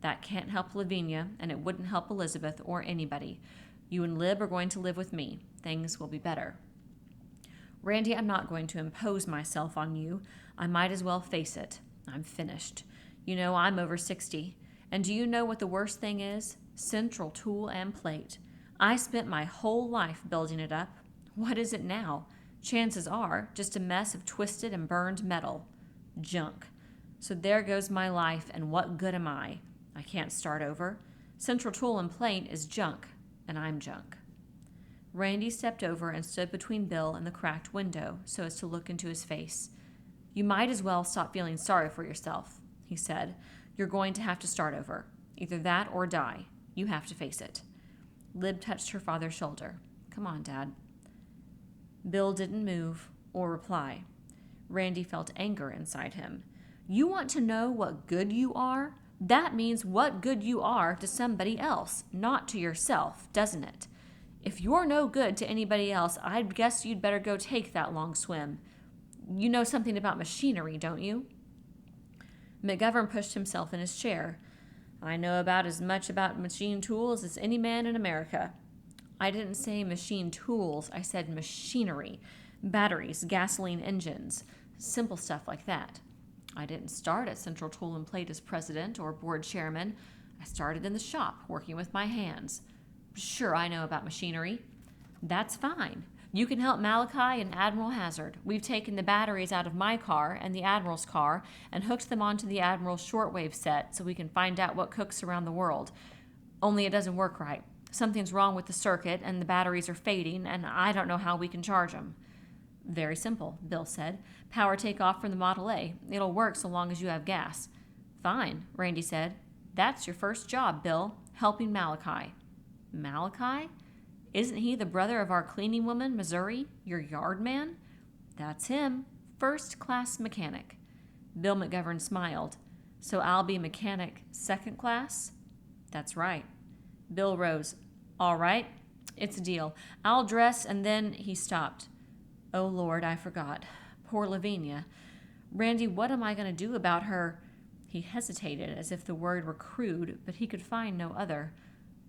That can't help Lavinia, and it wouldn't help Elizabeth or anybody. You and Lib are going to live with me. Things will be better." "Randy, I'm not going to impose myself on you. I might as well face it. I'm finished. You know, I'm over 60. And do you know what the worst thing is? Central Tool and Plate. I spent my whole life building it up. What is it now? Chances are just a mess of twisted and burned metal. Junk. So there goes my life, and what good am I? I can't start over. Central Tool and Plate is junk, and I'm junk." Randy stepped over and stood between Bill and the cracked window so as to look into his face. "You might as well stop feeling sorry for yourself," he said. "You're going to have to start over. Either that or die. You have to face it." Lib touched her father's shoulder. "Come on, Dad." Bill didn't move or reply. Randy felt anger inside him. "You want to know what good you are? That means what good you are to somebody else, not to yourself, doesn't it? If you're no good to anybody else, I'd guess you'd better go take that long swim. You know something about machinery, don't you?" McGovern pushed himself in his chair. "I know about as much about machine tools as any man in America." "I didn't say machine tools, I said machinery. Batteries, gasoline engines, simple stuff like that. I didn't start at Central Tool and Plate as president or board chairman. I started in the shop, working with my hands. Sure, I know about machinery." "That's fine. You can help Malachi and Admiral Hazard. We've taken the batteries out of my car and the Admiral's car and hooked them onto the Admiral's shortwave set so we can find out what cooks around the world. Only it doesn't work right. Something's wrong with the circuit and the batteries are fading, and I don't know how we can charge them." "Very simple," Bill said. "Power takeoff from the Model A. It'll work so long as you have gas." "Fine," Randy said. "That's your first job, Bill, helping Malachi." "Malachi? Isn't he the brother of our cleaning woman, Missouri, your yard man?" "That's him. First-class mechanic." Bill McGovern smiled. "So I'll be mechanic second class?" "That's right." Bill rose. "All right. It's a deal. I'll dress and then—" He stopped. "Oh, Lord, I forgot. Poor Lavinia. Randy, what am I going to do about her—" He hesitated as if the word were crude, but he could find no other.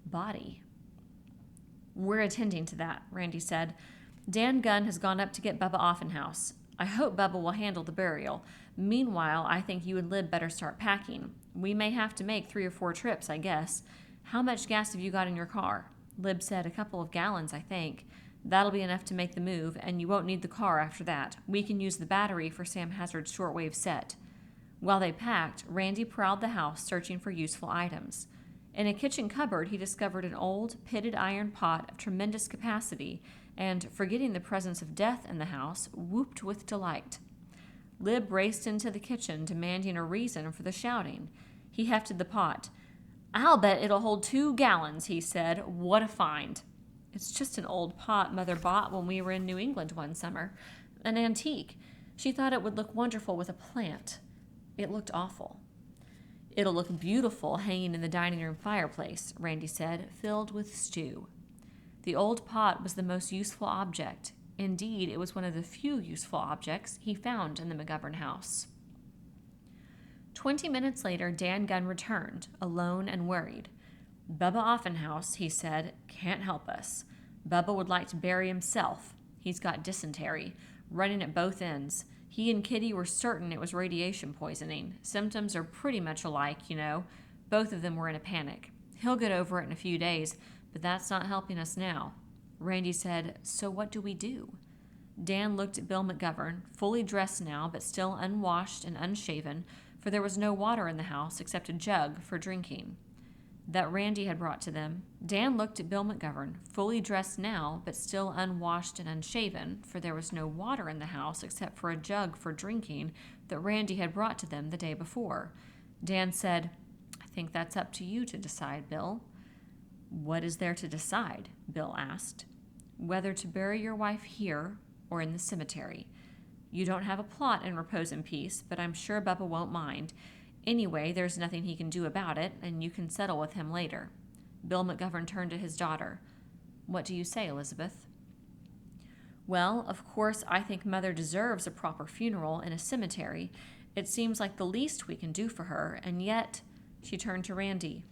"Body." "We're attending to that," Randy said. "Dan Gunn has gone up to get Bubba Offenhouse. I hope Bubba will handle the burial. Meanwhile, I think you and Lib better start packing. We may have to make 3 or 4 trips, I guess. How much gas have you got in your car?" Lib said a couple of gallons, I think. "That'll be enough to make the move, and you won't need the car after that. We can use the battery for Sam Hazard's shortwave set." While they packed, Randy prowled the house searching for useful items. In a kitchen cupboard, he discovered an old, pitted iron pot of tremendous capacity and, forgetting the presence of death in the house, whooped with delight. Lib raced into the kitchen, demanding a reason for the shouting. He hefted the pot. "I'll bet it'll hold 2 gallons, he said. "What a find." "It's just an old pot Mother bought when we were in New England one summer. An antique. She thought it would look wonderful with a plant. It looked awful." "It'll look beautiful hanging in the dining room fireplace," Randy said, "filled with stew." The old pot was the most useful object. Indeed, it was one of the few useful objects he found in the McGovern house. 20 minutes later, Dan Gunn returned, alone and worried. "Bubba Offenhouse," he said, "can't help us. Bubba would like to bury himself. He's got dysentery, running at both ends. He and Kitty were certain it was radiation poisoning. Symptoms are pretty much alike, you know. Both of them were in a panic. He'll get over it in a few days, but that's not helping us now." Randy said, "So what do we do?" Dan looked at Bill McGovern, fully dressed now but still unwashed and unshaven, for there was no water in the house except a jug for drinking that Randy had brought to them. Dan looked at Bill McGovern, fully dressed now, but still unwashed and unshaven, for there was no water in the house except for a jug for drinking that Randy had brought to them the day before. Dan said, "I think that's up to you to decide, Bill." "What is there to decide?" Bill asked. "Whether to bury your wife here or in the cemetery. You don't have a plot in Repose in Peace, but I'm sure Bubba won't mind. Anyway, there's nothing he can do about it, and you can settle with him later." Bill McGovern turned to his daughter. "What do you say, Elizabeth?" "Well, of course, I think Mother deserves a proper funeral in a cemetery. It seems like the least we can do for her, and yet—" She turned to Randy.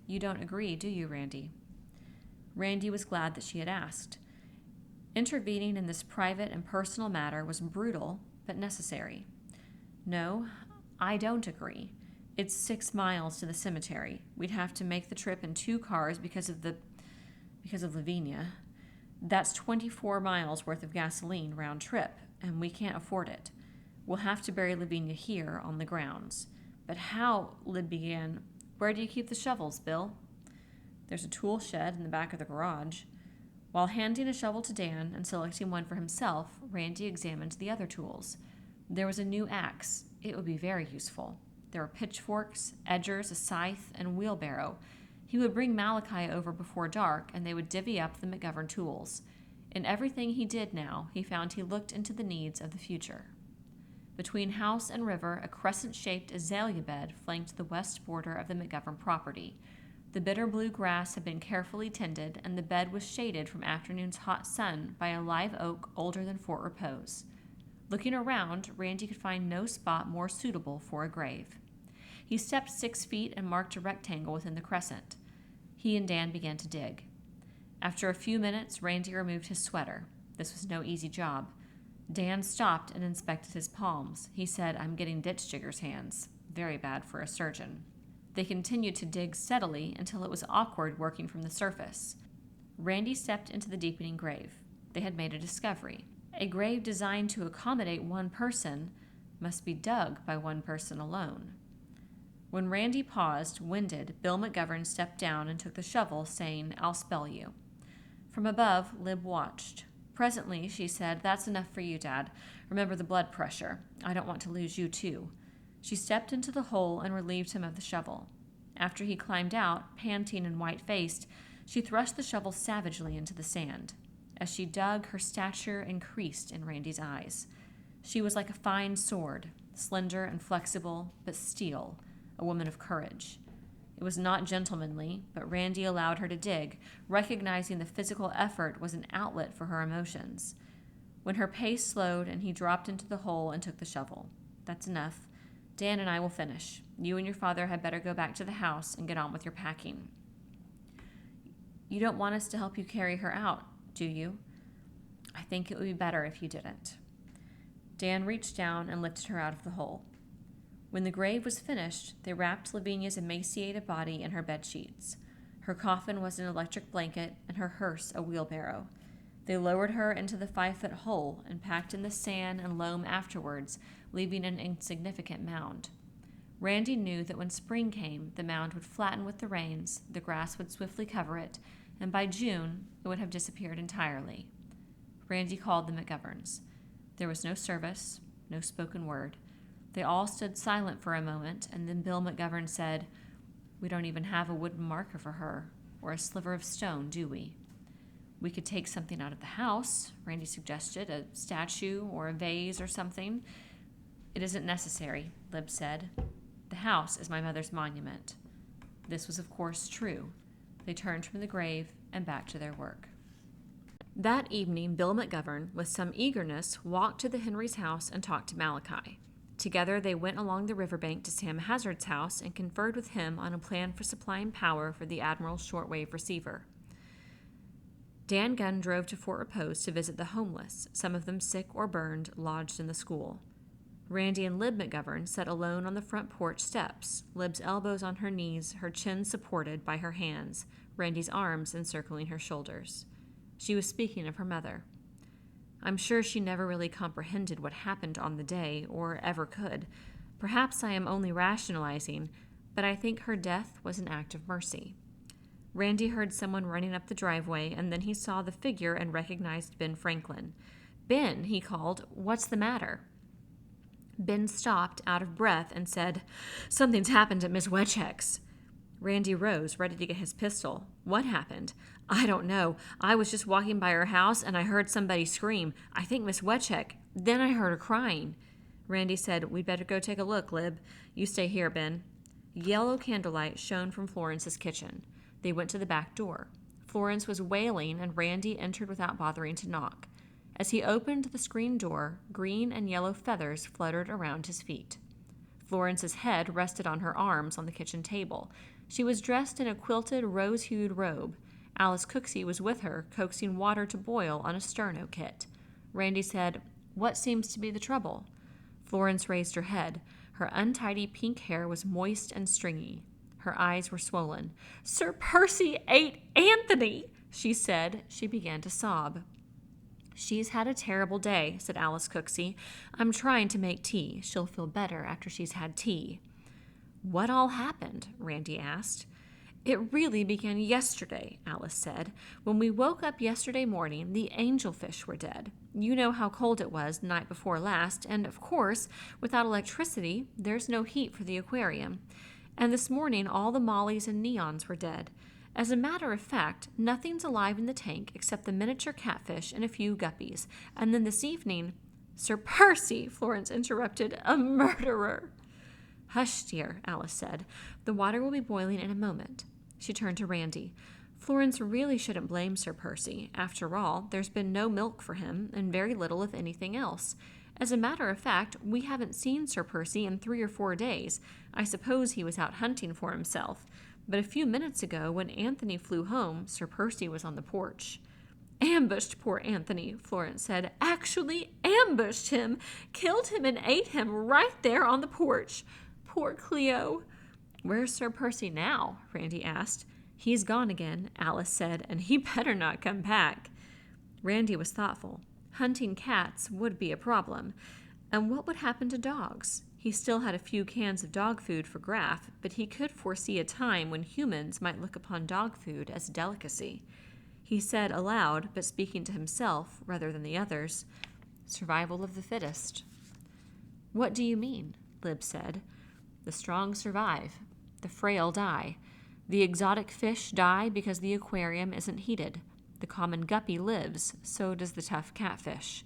"You don't agree, do you, Randy?" Randy was glad that she had asked. Intervening in this private and personal matter was brutal, but necessary. "No, I don't agree. It's 6 miles to the cemetery. We'd have to make the trip in 2 cars because of Lavinia. That's 24 miles worth of gasoline round trip, and we can't afford it. We'll have to bury Lavinia here on the grounds." "But how—" Lib began. "Where do you keep the shovels, Bill?" "There's a tool shed in the back of the garage." While handing a shovel to Dan and selecting one for himself, Randy examined the other tools. There was a new axe. It would be very useful. There were pitchforks, edgers, a scythe, and a wheelbarrow. He would bring Malachi over before dark, and they would divvy up the McGovern tools. In everything he did now, he found he looked into the needs of the future. Between house and river, a crescent-shaped azalea bed flanked the west border of the McGovern property. The bitter blue grass had been carefully tended, and the bed was shaded from afternoon's hot sun by a live oak older than Fort Repose. Looking around, Randy could find no spot more suitable for a grave. He stepped 6 feet and marked a rectangle within the crescent. He and Dan began to dig. After a few minutes, Randy removed his sweater. This was no easy job. Dan stopped and inspected his palms. He said, "I'm getting ditch digger's hands. Very bad for a surgeon." They continued to dig steadily until it was awkward working from the surface. Randy stepped into the deepening grave. They had made a discovery. A grave designed to accommodate one person must be dug by one person alone. When Randy paused, winded, Bill McGovern stepped down and took the shovel, saying, "I'll spell you." From above, Lib watched. Presently, she said, "That's enough for you, Dad. Remember the blood pressure. I don't want to lose you, too." She stepped into the hole and relieved him of the shovel. After he climbed out, panting and white-faced, she thrust the shovel savagely into the sand. As she dug, her stature increased in Randy's eyes. She was like a fine sword, slender and flexible, but steel, a woman of courage. It was not gentlemanly, but Randy allowed her to dig, recognizing the physical effort was an outlet for her emotions. When her pace slowed and he dropped into the hole and took the shovel. "That's enough. Dan and I will finish. You and your father had better go back to the house and get on with your packing." "You don't want us to help you carry her out, do you?" "I think it would be better if you didn't." Dan reached down and lifted her out of the hole. When the grave was finished, they wrapped Lavinia's emaciated body in her bed sheets. Her coffin was an electric blanket and her hearse a wheelbarrow. They lowered her into the 5-foot hole and packed in the sand and loam afterwards, leaving an insignificant mound. Randy knew that when spring came, the mound would flatten with the rains, the grass would swiftly cover it, and by June, it would have disappeared entirely. Randy called the McGoverns. There was no service, no spoken word. They all stood silent for a moment, and then Bill McGovern said, "We don't even have a wooden marker for her, or a sliver of stone, do we?" "We could take something out of the house," Randy suggested, "a statue or a vase or something." "It isn't necessary," Lib said. "The house is my mother's monument." This was, of course, true. They turned from the grave and back to their work. That evening, Bill McGovern, with some eagerness, walked to the Henrys' house and talked to Malachi. Together, they went along the riverbank to Sam Hazard's house and conferred with him on a plan for supplying power for the Admiral's shortwave receiver. Dan Gunn drove to Fort Repose to visit the homeless, some of them sick or burned, lodged in the school. Randy and Lib McGovern sat alone on the front porch steps, Lib's elbows on her knees, her chin supported by her hands, Randy's arms encircling her shoulders. She was speaking of her mother. "I'm sure she never really comprehended what happened on the day, or ever could. Perhaps I am only rationalizing, but I think her death was an act of mercy." Randy heard someone running up the driveway, and then he saw the figure and recognized Ben Franklin. "Ben," he called, "what's the matter?" Ben stopped, out of breath, and said, "Something's happened at Miss Wedgeheck's." Randy rose, ready to get his pistol. What happened? I don't know. I was just walking by her house and I heard somebody scream. I think Miss Wetcheck. Then I heard her crying. Randy said, We'd better go take a look, Lib. You stay here, Ben. Yellow candlelight shone from Florence's kitchen. They went to the back door. Florence was wailing and Randy entered without bothering to knock. As he opened the screen door, green and yellow feathers fluttered around his feet. Florence's head rested on her arms on the kitchen table. She was dressed in a quilted, rose-hued robe. Alice Cooksey was with her, coaxing water to boil on a sterno kit. Randy said, What seems to be the trouble? Florence raised her head. Her untidy pink hair was moist and stringy. Her eyes were swollen. Sir Percy ate Anthony, she said. She began to sob. She's had a terrible day, said Alice Cooksey. I'm trying to make tea. She'll feel better after she's had tea. What all happened? Randy asked. It really began yesterday, Alice said. When we woke up yesterday morning, the angelfish were dead. You know how cold it was the night before last, and of course, without electricity, there's no heat for the aquarium. And this morning, all the mollies and neons were dead. As a matter of fact, nothing's alive in the tank except the miniature catfish and a few guppies. And then this evening, Sir Percy, Florence interrupted, a murderer. Hush, dear, Alice said. The water will be boiling in a moment. She turned to Randy. Florence really shouldn't blame Sir Percy. After all, there's been no milk for him, and very little if anything else. As a matter of fact, we haven't seen Sir Percy in 3 or 4 days. I suppose he was out hunting for himself. But a few minutes ago, when Anthony flew home, Sir Percy was on the porch. Ambushed poor Anthony, Florence said. Actually ambushed him. Killed him and ate him right there on the porch. Poor Cleo. Where's Sir Percy now? Randy asked. He's gone again, Alice said, and he better not come back. Randy was thoughtful. Hunting cats would be a problem. And what would happen to dogs? He still had a few cans of dog food for Graff, but he could foresee a time when humans might look upon dog food as a delicacy. He said aloud, but speaking to himself rather than the others, Survival of the fittest. What do you mean? Lib said. The strong survive. The frail die. The exotic fish die because the aquarium isn't heated. The common guppy lives, so does the tough catfish.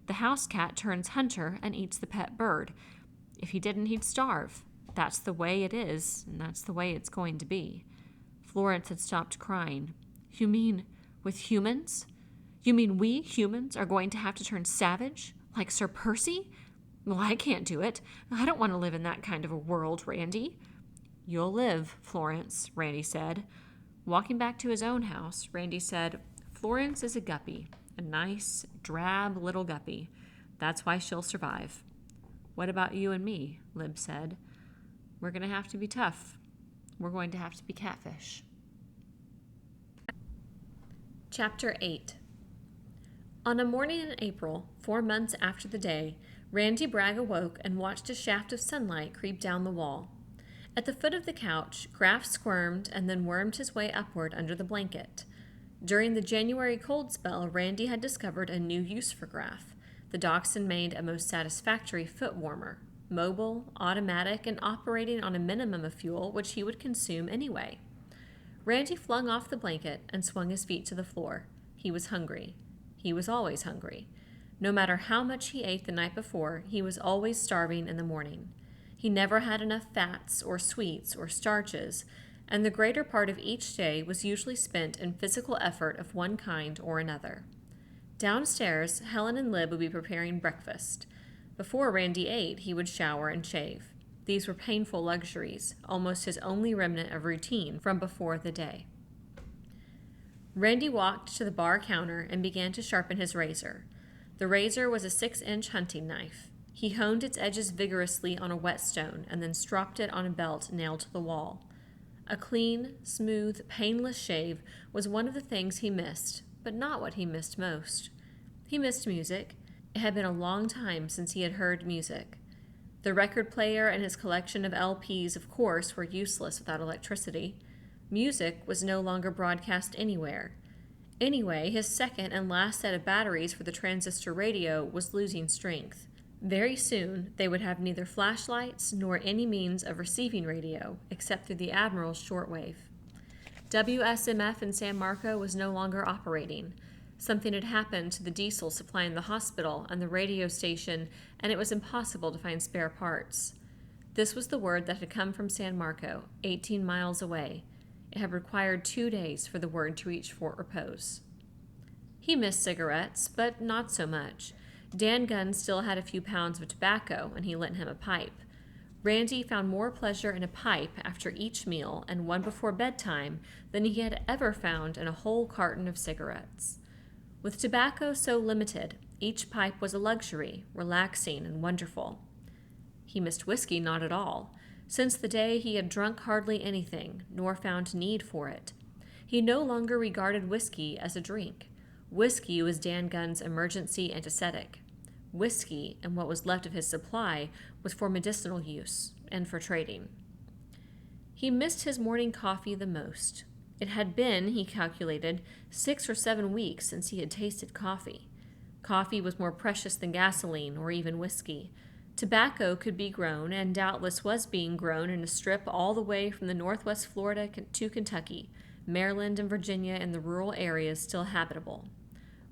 The house cat turns hunter and eats the pet bird. If he didn't, he'd starve. That's the way it is, and that's the way it's going to be. Florence had stopped crying. You mean with humans? You mean we humans are going to have to turn savage? Like Sir Percy? Well, I can't do it. I don't want to live in that kind of a world, Randy. You'll live, Florence, Randy said. Walking back to his own house, Randy said, Florence is a guppy, a nice, drab little guppy. That's why she'll survive. What about you and me? Lib said. We're going to have to be tough. We're going to have to be catfish. Chapter 8. On a morning in April, 4 months after the day, Randy Bragg awoke and watched a shaft of sunlight creep down the wall. At the foot of the couch, Graff squirmed and then wormed his way upward under the blanket. During the January cold spell, Randy had discovered a new use for Graff. The dachshund made a most satisfactory foot warmer, mobile, automatic, and operating on a minimum of fuel which he would consume anyway. Randy flung off the blanket and swung his feet to the floor. He was hungry. He was always hungry. No matter how much he ate the night before, he was always starving in the morning. He never had enough fats or sweets or starches, and the greater part of each day was usually spent in physical effort of one kind or another. Downstairs, Helen and Lib would be preparing breakfast. Before Randy ate, he would shower and shave. These were painful luxuries, almost his only remnant of routine from before the day. Randy walked to the bar counter and began to sharpen his razor. The razor was a 6-inch hunting knife. He honed its edges vigorously on a whetstone and then stropped it on a belt nailed to the wall. A clean, smooth, painless shave was one of the things he missed, but not what he missed most. He missed music. It had been a long time since he had heard music. The record player and his collection of LPs, of course, were useless without electricity. Music was no longer broadcast anywhere. Anyway, his second and last set of batteries for the transistor radio was losing strength. Very soon, they would have neither flashlights nor any means of receiving radio except through the Admiral's shortwave. WSMF in San Marco was no longer operating. Something had happened to the diesel supplying the hospital and the radio station, and it was impossible to find spare parts. This was the word that had come from San Marco, 18 miles away. It had required 2 days for the word to reach Fort Repose. He missed cigarettes, but not so much. Dan Gunn still had a few pounds of tobacco, and he lent him a pipe. Randy found more pleasure in a pipe after each meal and one before bedtime than he had ever found in a whole carton of cigarettes. With tobacco so limited, each pipe was a luxury, relaxing and wonderful. He missed whiskey not at all. Since the day he had drunk hardly anything, nor found need for it. He no longer regarded whiskey as a drink. Whiskey was Dan Gunn's emergency anesthetic. Whiskey, and what was left of his supply, was for medicinal use and for trading. He missed his morning coffee the most. It had been, he calculated, 6 or 7 weeks since he had tasted coffee. Coffee was more precious than gasoline or even whiskey. Tobacco could be grown, and doubtless was being grown in a strip all the way from the northwest Florida to Kentucky, Maryland and Virginia and the rural areas still habitable.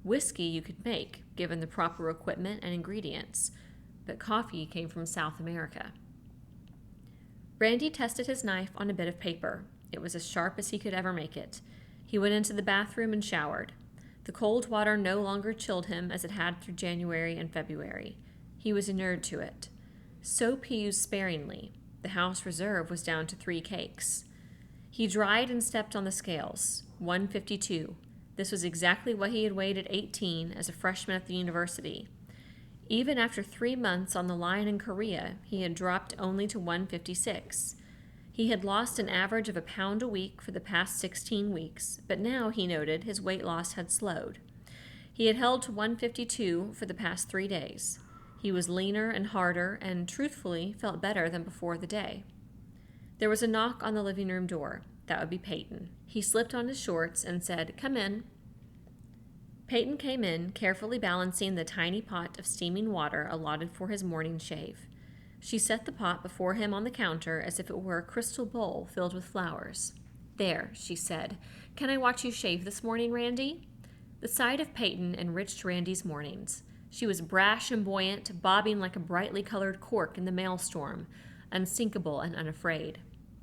Whiskey you could make, given the proper equipment and ingredients, but coffee came from South America. Randy tested his knife on a bit of paper. It was as sharp as he could ever make it. He went into the bathroom and showered. The cold water no longer chilled him as it had through January and February. He was inured to it. Soap he used sparingly. The house reserve was down to 3 cakes. He dried and stepped on the scales. 152. This was exactly what he had weighed at 18 as a freshman at the university. Even after 3 months on the line in Korea, he had dropped only to 156. He had lost an average of a pound a week for the past 16 weeks, but now, he noted, his weight loss had slowed. He had held to 152 for the past 3 days. He was leaner and harder and, truthfully, felt better than before the day. There was a knock on the living room door. That would be Peyton. He slipped on his shorts and said, "Come in." Peyton came in, carefully balancing the tiny pot of steaming water allotted for his morning shave. She set the pot before him on the counter as if it were a crystal bowl filled with flowers. "There," she said. "Can I watch you shave this morning, Randy?" The sight of Peyton enriched Randy's mornings. She was brash and buoyant, bobbing like a brightly colored cork in the maelstrom, unsinkable and unafraid.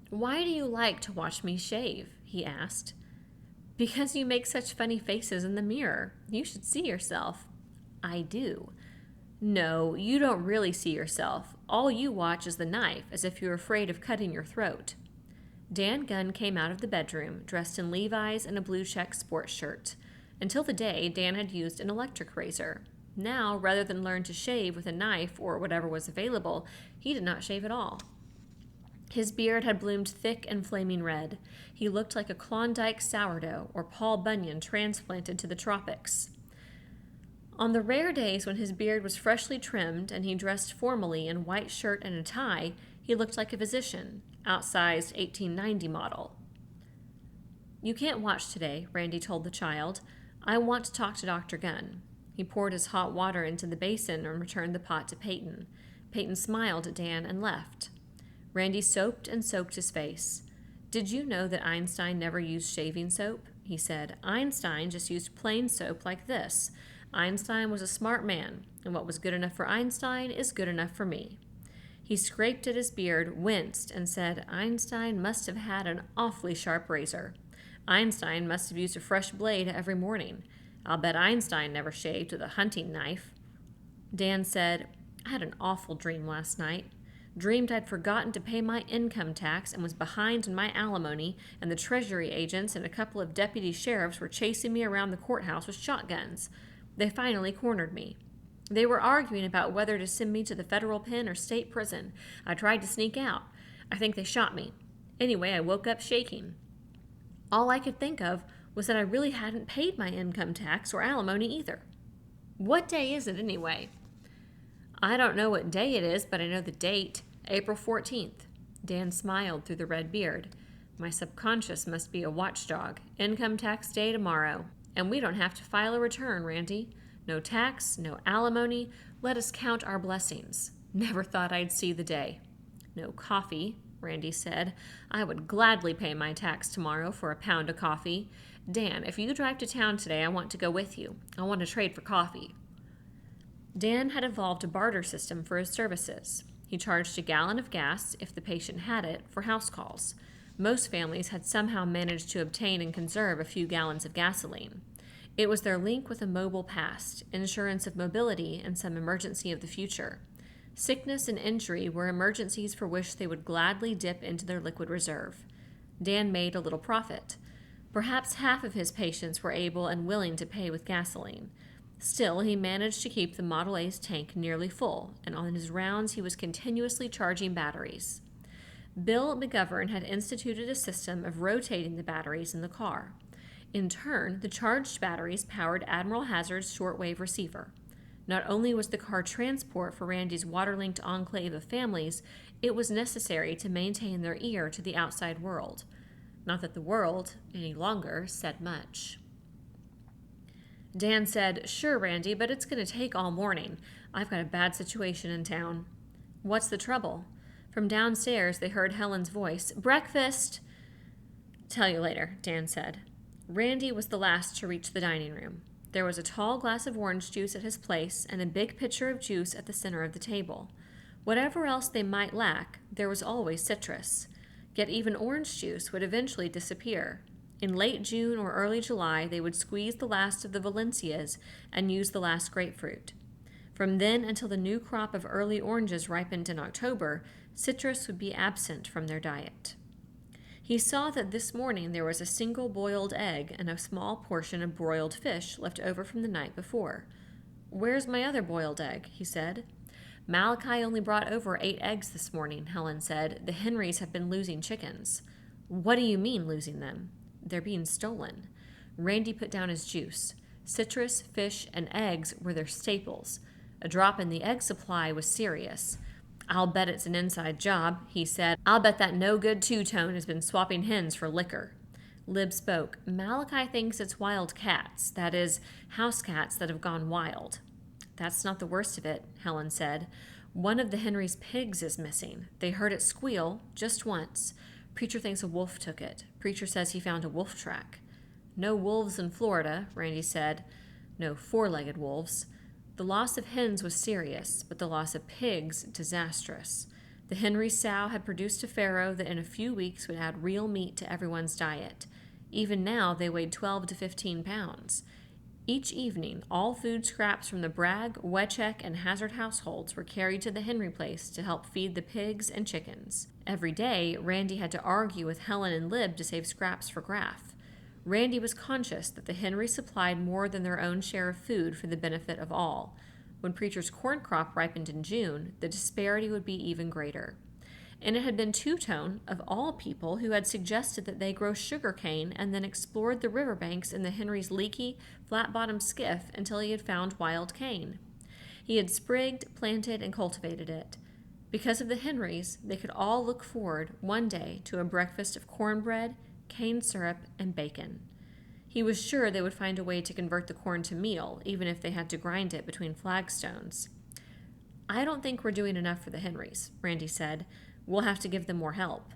"Why do you like to watch me shave?" he asked. "Because you make such funny faces in the mirror. You should see yourself." "I do." "No, you don't really see yourself. All you watch is the knife, as if you're afraid of cutting your throat." Dan Gunn came out of the bedroom, dressed in Levi's and a blue check sports shirt. Until the day, Dan had used an electric razor. Now, rather than learn to shave with a knife or whatever was available, he did not shave at all. His beard had bloomed thick and flaming red. He looked like a Klondike sourdough or Paul Bunyan transplanted to the tropics. On the rare days when his beard was freshly trimmed and he dressed formally in white shirt and a tie, he looked like a physician, outsized 1890 model. "You can't watch today," Randy told the child. "I want to talk to Dr. Gunn." He poured his hot water into the basin and returned the pot to Peyton. Peyton smiled at Dan and left. Randy soaped and soaked his face. "Did you know that Einstein never used shaving soap?" he said. "Einstein just used plain soap like this. Einstein was a smart man, and what was good enough for Einstein is good enough for me." He scraped at his beard, winced, and said, "Einstein must have had an awfully sharp razor. Einstein must have used a fresh blade every morning. I'll bet Einstein never shaved with a hunting knife." Dan said, "I had an awful dream last night. Dreamed I'd forgotten to pay my income tax and was behind in my alimony, and the Treasury agents and a couple of deputy sheriffs were chasing me around the courthouse with shotguns. They finally cornered me. They were arguing about whether to send me to the federal pen or state prison. I tried to sneak out. I think they shot me. Anyway, I woke up shaking. All I could think of was that I really hadn't paid my income tax or alimony either." "What day is it anyway?" "I don't know what day it is, but I know the date. April 14th. Dan smiled through the red beard. "My subconscious must be a watchdog. Income tax day tomorrow. And we don't have to file a return, Randy. No tax, no alimony. Let us count our blessings. Never thought I'd see the day. No coffee, Randy said. I would gladly pay my tax tomorrow for a pound of coffee. Dan, if you drive to town today, I want to go with you. I want to trade for coffee. Dan had evolved a barter system for his services. He charged a gallon of gas, if the patient had it, for house calls. Most families had somehow managed to obtain and conserve a few gallons of gasoline. It was their link with a mobile past, insurance of mobility, and some emergency of the future. Sickness and injury were emergencies for which they would gladly dip into their liquid reserve. Dan made a little profit. Perhaps half of his patients were able and willing to pay with gasoline. Still, he managed to keep the Model A's tank nearly full, and on his rounds he was continuously charging batteries. Bill McGovern had instituted a system of rotating the batteries in the car. In turn, the charged batteries powered Admiral Hazard's shortwave receiver. Not only was the car transport for Randy's water-linked enclave of families, it was necessary to maintain their ear to the outside world. Not that the world, any longer, said much. Dan said, "Sure, Randy, but it's going to take all morning. I've got a bad situation in town." "What's the trouble?" From downstairs, they heard Helen's voice. "Breakfast!" "Tell you later," Dan said. Randy was the last to reach the dining room. There was a tall glass of orange juice at his place and a big pitcher of juice at the center of the table. Whatever else they might lack, there was always citrus. Yet even orange juice would eventually disappear. In late June or early July, they would squeeze the last of the Valencias and use the last grapefruit. From then until the new crop of early oranges ripened in October, citrus would be absent from their diet. He saw that this morning there was a single boiled egg and a small portion of broiled fish left over from the night before. "Where's my other boiled egg?" he said. "Malachi only brought over 8 eggs this morning," Helen said. "The Henrys have been losing chickens." "What do you mean, losing them?" "They're being stolen." Randy put down his juice. Citrus, fish, and eggs were their staples. A drop in the egg supply was serious. "I'll bet it's an inside job," he said. "I'll bet that no-good two-tone has been swapping hens for liquor." Lib spoke. "Malachi thinks it's wild cats, that is, house cats that have gone wild." "That's not the worst of it," Helen said. "One of the Henry's pigs is missing. They heard it squeal, just once. Preacher thinks a wolf took it. Preacher says he found a wolf track." "No wolves in Florida," Randy said. "No four-legged wolves." The loss of hens was serious, but the loss of pigs disastrous. The Henry sow had produced a farrow that in a few weeks would add real meat to everyone's diet. Even now, they weighed 12 to 15 pounds. Each evening, all food scraps from the Bragg, Wetcheck, and Hazard households were carried to the Henry place to help feed the pigs and chickens. Every day, Randy had to argue with Helen and Lib to save scraps for Graff. Randy was conscious that the Henry supplied more than their own share of food for the benefit of all. When Preacher's corn crop ripened in June, the disparity would be even greater. And it had been Two-Tone, of all people, who had suggested that they grow sugar cane and then explored the riverbanks in the Henry's leaky, flat-bottomed skiff until he had found wild cane. He had sprigged, planted, and cultivated it. Because of the Henrys, they could all look forward one day to a breakfast of cornbread, cane syrup, and bacon. He was sure they would find a way to convert the corn to meal, even if they had to grind it between flagstones. "I don't think we're doing enough for the Henrys," Randy said. "We'll have to give them more help."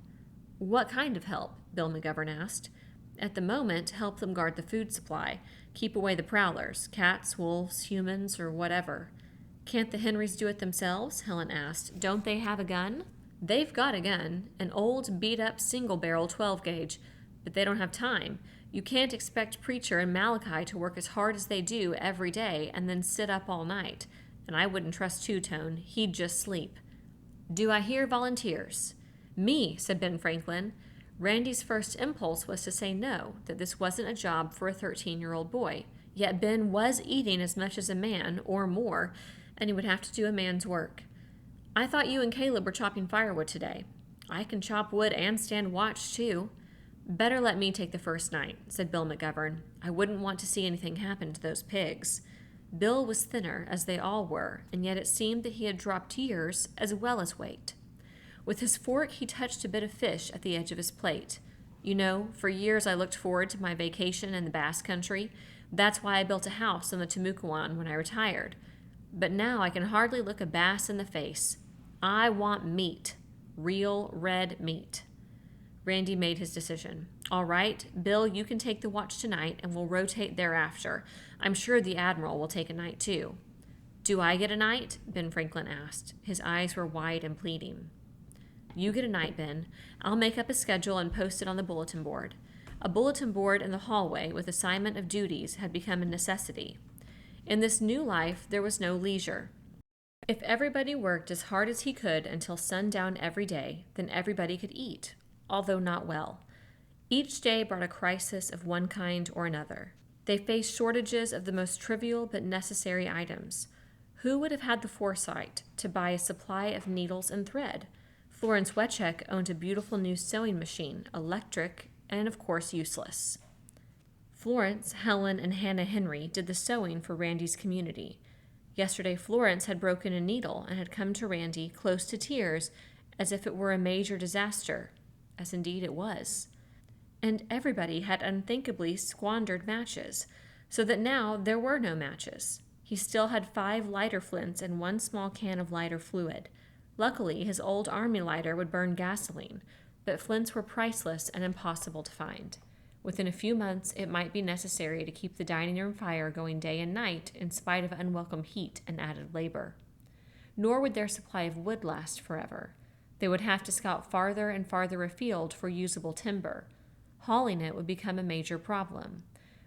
"What kind of help?" Bill McGovern asked. "At the moment, help them guard the food supply, keep away the prowlers, cats, wolves, humans, or whatever." "Can't the Henrys do it themselves?" Helen asked. "Don't they have a gun?" "They've got a gun, an old, beat-up, single-barrel 12-gauge, but they don't have time. You can't expect Preacher and Malachi to work as hard as they do every day and then sit up all night. And I wouldn't trust Two-Tone. He'd just sleep." "Do I hear volunteers?" "Me," said Ben Franklin. Randy's first impulse was to say no, that this wasn't a job for a 13-year-old boy. Yet Ben was eating as much as a man, or more, and he would have to do a man's work. "I thought you and Caleb were chopping firewood today." "I can chop wood and stand watch, too." "Better let me take the first night," said Bill McGovern. "I wouldn't want to see anything happen to those pigs." Bill was thinner, as they all were, and yet it seemed that he had dropped years as well as weight. With his fork, he touched a bit of fish at the edge of his plate. You know, for years I looked forward to my vacation in the Basque Country. That's why I built a house in the Timucuan when I retired. But now I can hardly look a bass in the face. I want meat. Real red meat. Randy made his decision. All right, Bill, you can take the watch tonight and we'll rotate thereafter. I'm sure the Admiral will take a night too. Do I get a night? Ben Franklin asked. His eyes were wide and pleading. You get a night, Ben. I'll make up a schedule and post it on the bulletin board. A bulletin board in the hallway with assignment of duties had become a necessity. In this new life, there was no leisure. If everybody worked as hard as he could until sundown every day, then everybody could eat, although not well. Each day brought a crisis of one kind or another. They faced shortages of the most trivial but necessary items. Who would have had the foresight to buy a supply of needles and thread? Florence Wetchek owned a beautiful new sewing machine, electric, and of course useless. Florence, Helen, and Hannah Henry did the sewing for Randy's community. Yesterday, Florence had broken a needle and had come to Randy close to tears as if it were a major disaster, as indeed it was. And everybody had unthinkably squandered matches, so that now there were no matches. He still had 5 lighter flints and 1 small can of lighter fluid. Luckily, his old army lighter would burn gasoline, but flints were priceless and impossible to find. Within a few months, it might be necessary to keep the dining room fire going day and night in spite of unwelcome heat and added labor. Nor would their supply of wood last forever. They would have to scout farther and farther afield for usable timber. Hauling it would become a major problem.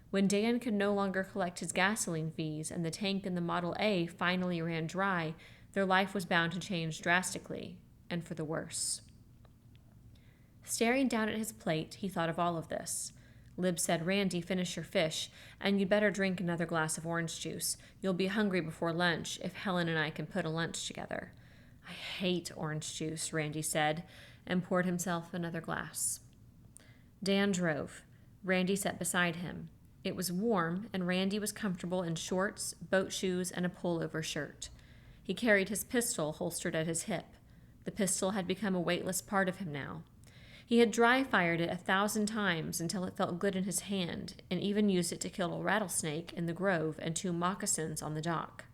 When Dan could no longer collect his gasoline fees and the tank in the Model A finally ran dry, their life was bound to change drastically, and for the worse. Staring down at his plate, he thought of all of this. Lib said, Randy, finish your fish, and you'd better drink another glass of orange juice. You'll be hungry before lunch if Helen and I can put a lunch together. I hate orange juice, Randy said, and poured himself another glass. Dan drove. Randy sat beside him. It was warm, and Randy was comfortable in shorts, boat shoes, and a pullover shirt. He carried his pistol holstered at his hip. The pistol had become a weightless part of him now. He had dry-fired it 1,000 times until it felt good in his hand, and even used it to kill a rattlesnake in the grove and 2 moccasins on the dock.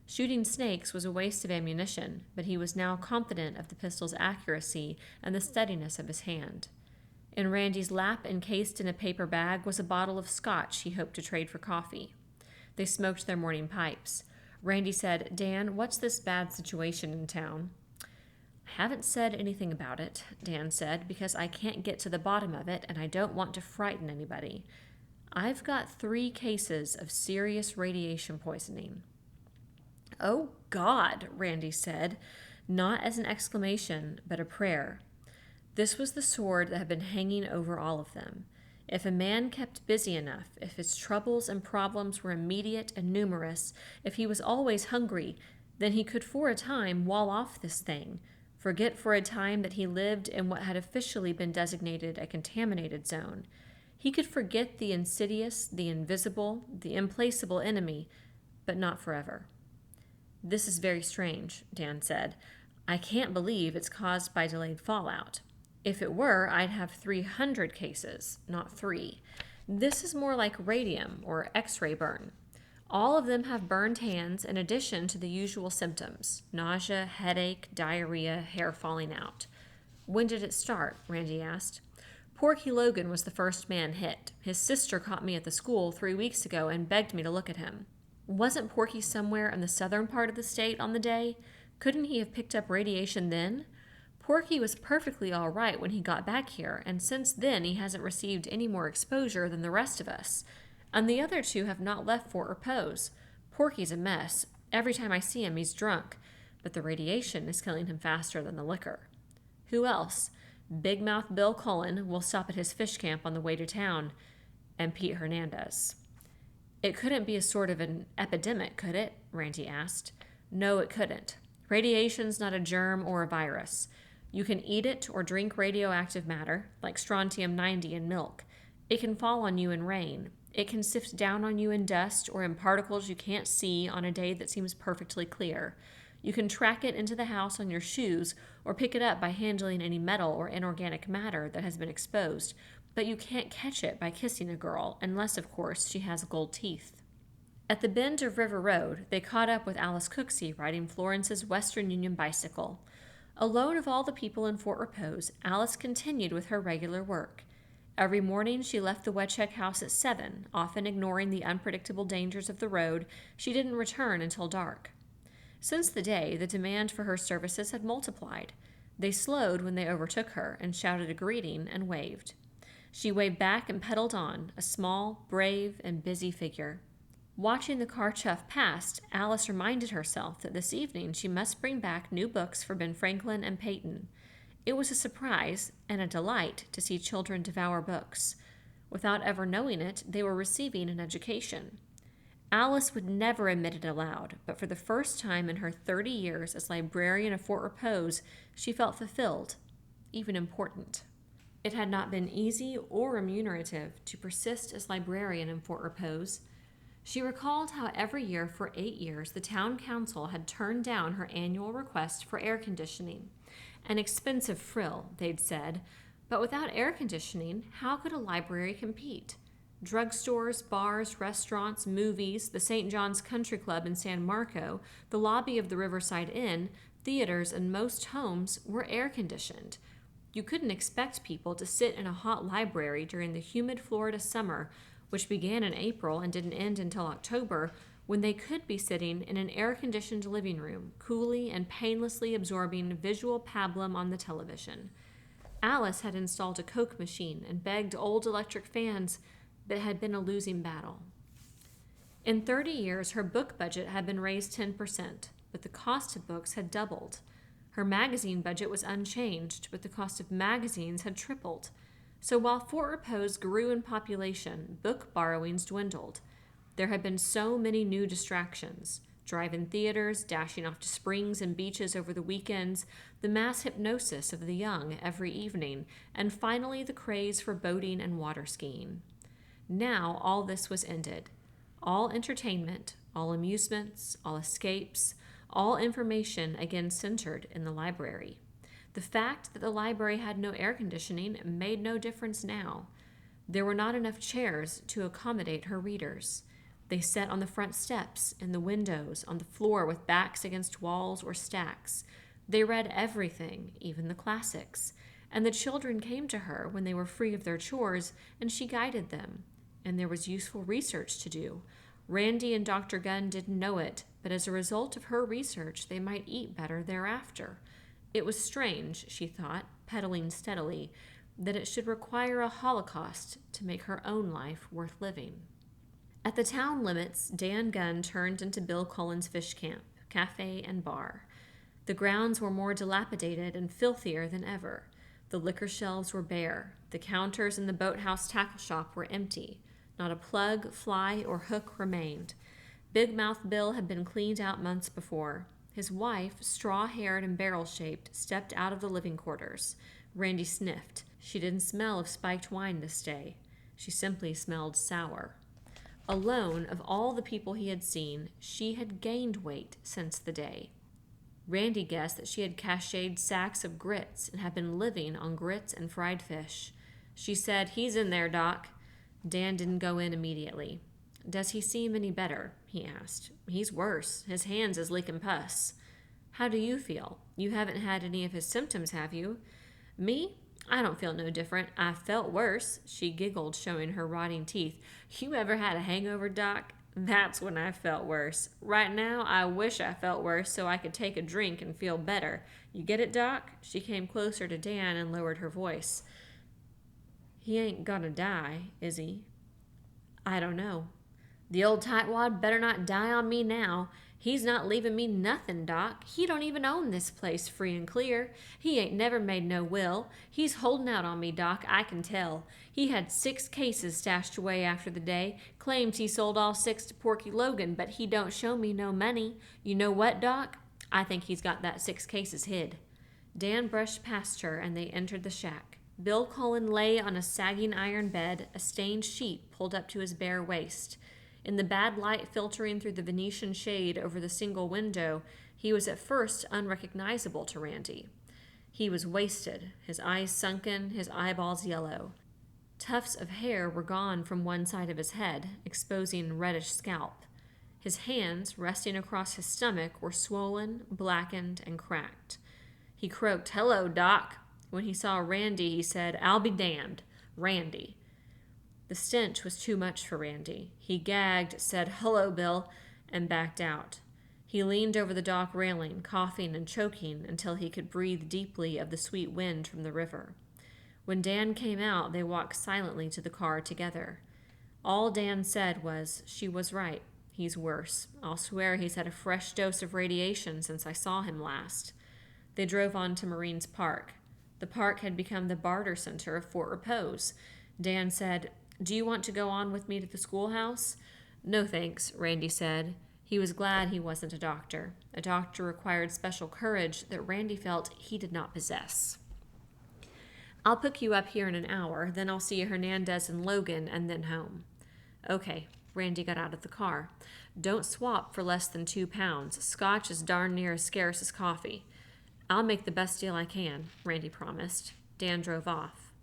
Shooting snakes was a waste of ammunition, but he was now confident of the pistol's accuracy and the steadiness of his hand. In Randy's lap, encased in a paper bag, was a bottle of scotch he hoped to trade for coffee. They smoked their morning pipes. Randy said, Dan, what's this bad situation in town? I haven't said anything about it, Dan said, because I can't get to the bottom of it and I don't want to frighten anybody. I've got 3 cases of serious radiation poisoning. Oh, God, Randy said, not as an exclamation, but a prayer. This was the sword that had been hanging over all of them. If a man kept busy enough, if his troubles and problems were immediate and numerous, if he was always hungry, then he could for a time wall off this thing, forget for a time that he lived in what had officially been designated a contaminated zone. He could forget the insidious, the invisible, the implacable enemy, but not forever. This is very strange, Dan said. I can't believe it's caused by delayed fallout. If it were, I'd have 300 cases, not 3. This is more like radium or X-ray burn. All of them have burned hands in addition to the usual symptoms: nausea, headache, diarrhea, hair falling out. When did it start? Randy asked. Porky Logan was the first man hit. His sister caught me at the school 3 weeks ago and begged me to look at him. Wasn't Porky somewhere in the southern part of the state on the day? Couldn't he have picked up radiation then? Porky was perfectly all right when he got back here, and since then he hasn't received any more exposure than the rest of us. And the other 2 have not left Fort Repose. Porky's a mess. Every time I see him, he's drunk. But the radiation is killing him faster than the liquor. Who else? Big Mouth Bill Cullen will stop at his fish camp on the way to town. And Pete Hernandez. It couldn't be a sort of an epidemic, could it? Randy asked. No, it couldn't. Radiation's not a germ or a virus. You can eat it or drink radioactive matter, like strontium-90 in milk. It can fall on you in rain. It can sift down on you in dust or in particles you can't see on a day that seems perfectly clear. You can track it into the house on your shoes or pick it up by handling any metal or inorganic matter that has been exposed, but you can't catch it by kissing a girl, unless, of course, she has gold teeth. At the bend of River Road, they caught up with Alice Cooksey riding Florence's Western Union bicycle. Alone of all the people in Fort Repose, Alice continued with her regular work. Every morning she left the Wedgeheck house at 7, often ignoring the unpredictable dangers of the road. She didn't return until dark. Since the day, the demand for her services had multiplied. They slowed when they overtook her and shouted a greeting and waved. She waved back and pedaled on, a small, brave, and busy figure. Watching the car chuff past, Alice reminded herself that this evening she must bring back new books for Ben Franklin and Peyton. It was a surprise and a delight to see children devour books. Without ever knowing it, they were receiving an education. Alice would never admit it aloud, but for the first time in her 30 years as librarian of Fort Repose, she felt fulfilled, even important. It had not been easy or remunerative to persist as librarian in Fort Repose. She recalled how every year for 8 years the town council had turned down her annual request for air conditioning. An expensive frill, they'd said, but without air conditioning, how could a library compete? Drugstores, bars, restaurants, movies, the St. John's Country Club in San Marco, the lobby of the Riverside Inn, theaters, and most homes were air-conditioned. You couldn't expect people to sit in a hot library during the humid Florida summer, which began in April and didn't end until October, when they could be sitting in an air-conditioned living room, coolly and painlessly absorbing visual pablum on the television. Alice had installed a Coke machine and begged old electric fans, but it had been a losing battle. In 30 years, her book budget had been raised 10%, but the cost of books had doubled. Her magazine budget was unchanged, but the cost of magazines had tripled. So while Fort Repose grew in population, book borrowings dwindled. There had been so many new distractions: drive-in theaters, dashing off to springs and beaches over the weekends, the mass hypnosis of the young every evening, and finally the craze for boating and water skiing. Now all this was ended. All entertainment, all amusements, all escapes, all information again centered in the library. The fact that the library had no air conditioning made no difference now. There were not enough chairs to accommodate her readers. They sat on the front steps, in the windows, on the floor with backs against walls or stacks. They read everything, even the classics. And the children came to her when they were free of their chores, and she guided them. And there was useful research to do. Randy and Dr. Gunn didn't know it, but as a result of her research, they might eat better thereafter. It was strange, she thought, pedaling steadily, that it should require a holocaust to make her own life worth living. At the town limits, Dan Gunn turned into Bill Cullen's fish camp, cafe, and bar. The grounds were more dilapidated and filthier than ever. The liquor shelves were bare. The counters in the boathouse tackle shop were empty. Not a plug, fly, or hook remained. Big Mouth Bill had been cleaned out months before. His wife, straw-haired and barrel-shaped, stepped out of the living quarters. Randy sniffed. She didn't smell of spiked wine this day. She simply smelled sour. Alone, of all the people he had seen, she had gained weight since the day. Randy guessed that she had cached sacks of grits and had been living on grits and fried fish. She said, "He's in there, Doc." Dan didn't go in immediately. "Does he seem any better?" he asked. "He's worse. His hands is leaking pus." "How do you feel? You haven't had any of his symptoms, have you?" "Me? I don't feel no different. I felt worse." She giggled, showing her rotting teeth. "You ever had a hangover, Doc? That's when I felt worse. Right now, I wish I felt worse so I could take a drink and feel better. You get it, Doc?" She came closer to Dan and lowered her voice. "He ain't gonna die, is he?" "I don't know." "The old tightwad better not die on me now. He's not leaving me nothing, Doc. He don't even own this place free and clear. He ain't never made no will. He's holding out on me, Doc, I can tell. He had 6 cases stashed away after the day. Claims he sold all 6 to Porky Logan, but he don't show me no money. You know what, Doc? I think he's got that 6 cases hid." Dan brushed past her, and they entered the shack. Bill Cullen lay on a sagging iron bed, a stained sheet pulled up to his bare waist. In the bad light filtering through the Venetian shade over the single window, He was at first unrecognizable to Randy. He was wasted, his eyes sunken, his eyeballs yellow. Tufts of hair were gone from one side of his head, exposing a reddish scalp. His hands, resting across his stomach, were swollen, blackened, and cracked. He croaked, "Hello, Doc." When he saw Randy, he said, "I'll be damned. Randy." The stench was too much for Randy. He gagged, said, "Hello, Bill," and backed out. He leaned over the dock railing, coughing and choking until he could breathe deeply of the sweet wind from the river. When Dan came out, they walked silently to the car together. All Dan said was, "She was right. He's worse. I'll swear he's had a fresh dose of radiation since I saw him last." They drove on to Marines Park. The park had become the barter center of Fort Repose. Dan said, "Do you want to go on with me to the schoolhouse?" "No, thanks," Randy said. He was glad he wasn't a doctor. A doctor required special courage that Randy felt he did not possess. "I'll pick you up here in an hour, then I'll see Hernandez and Logan, and then home." "Okay." Randy got out of the car. "Don't swap for less than £2. Scotch is darn near as scarce as coffee." "I'll make the best deal I can," Randy promised. Dan drove off.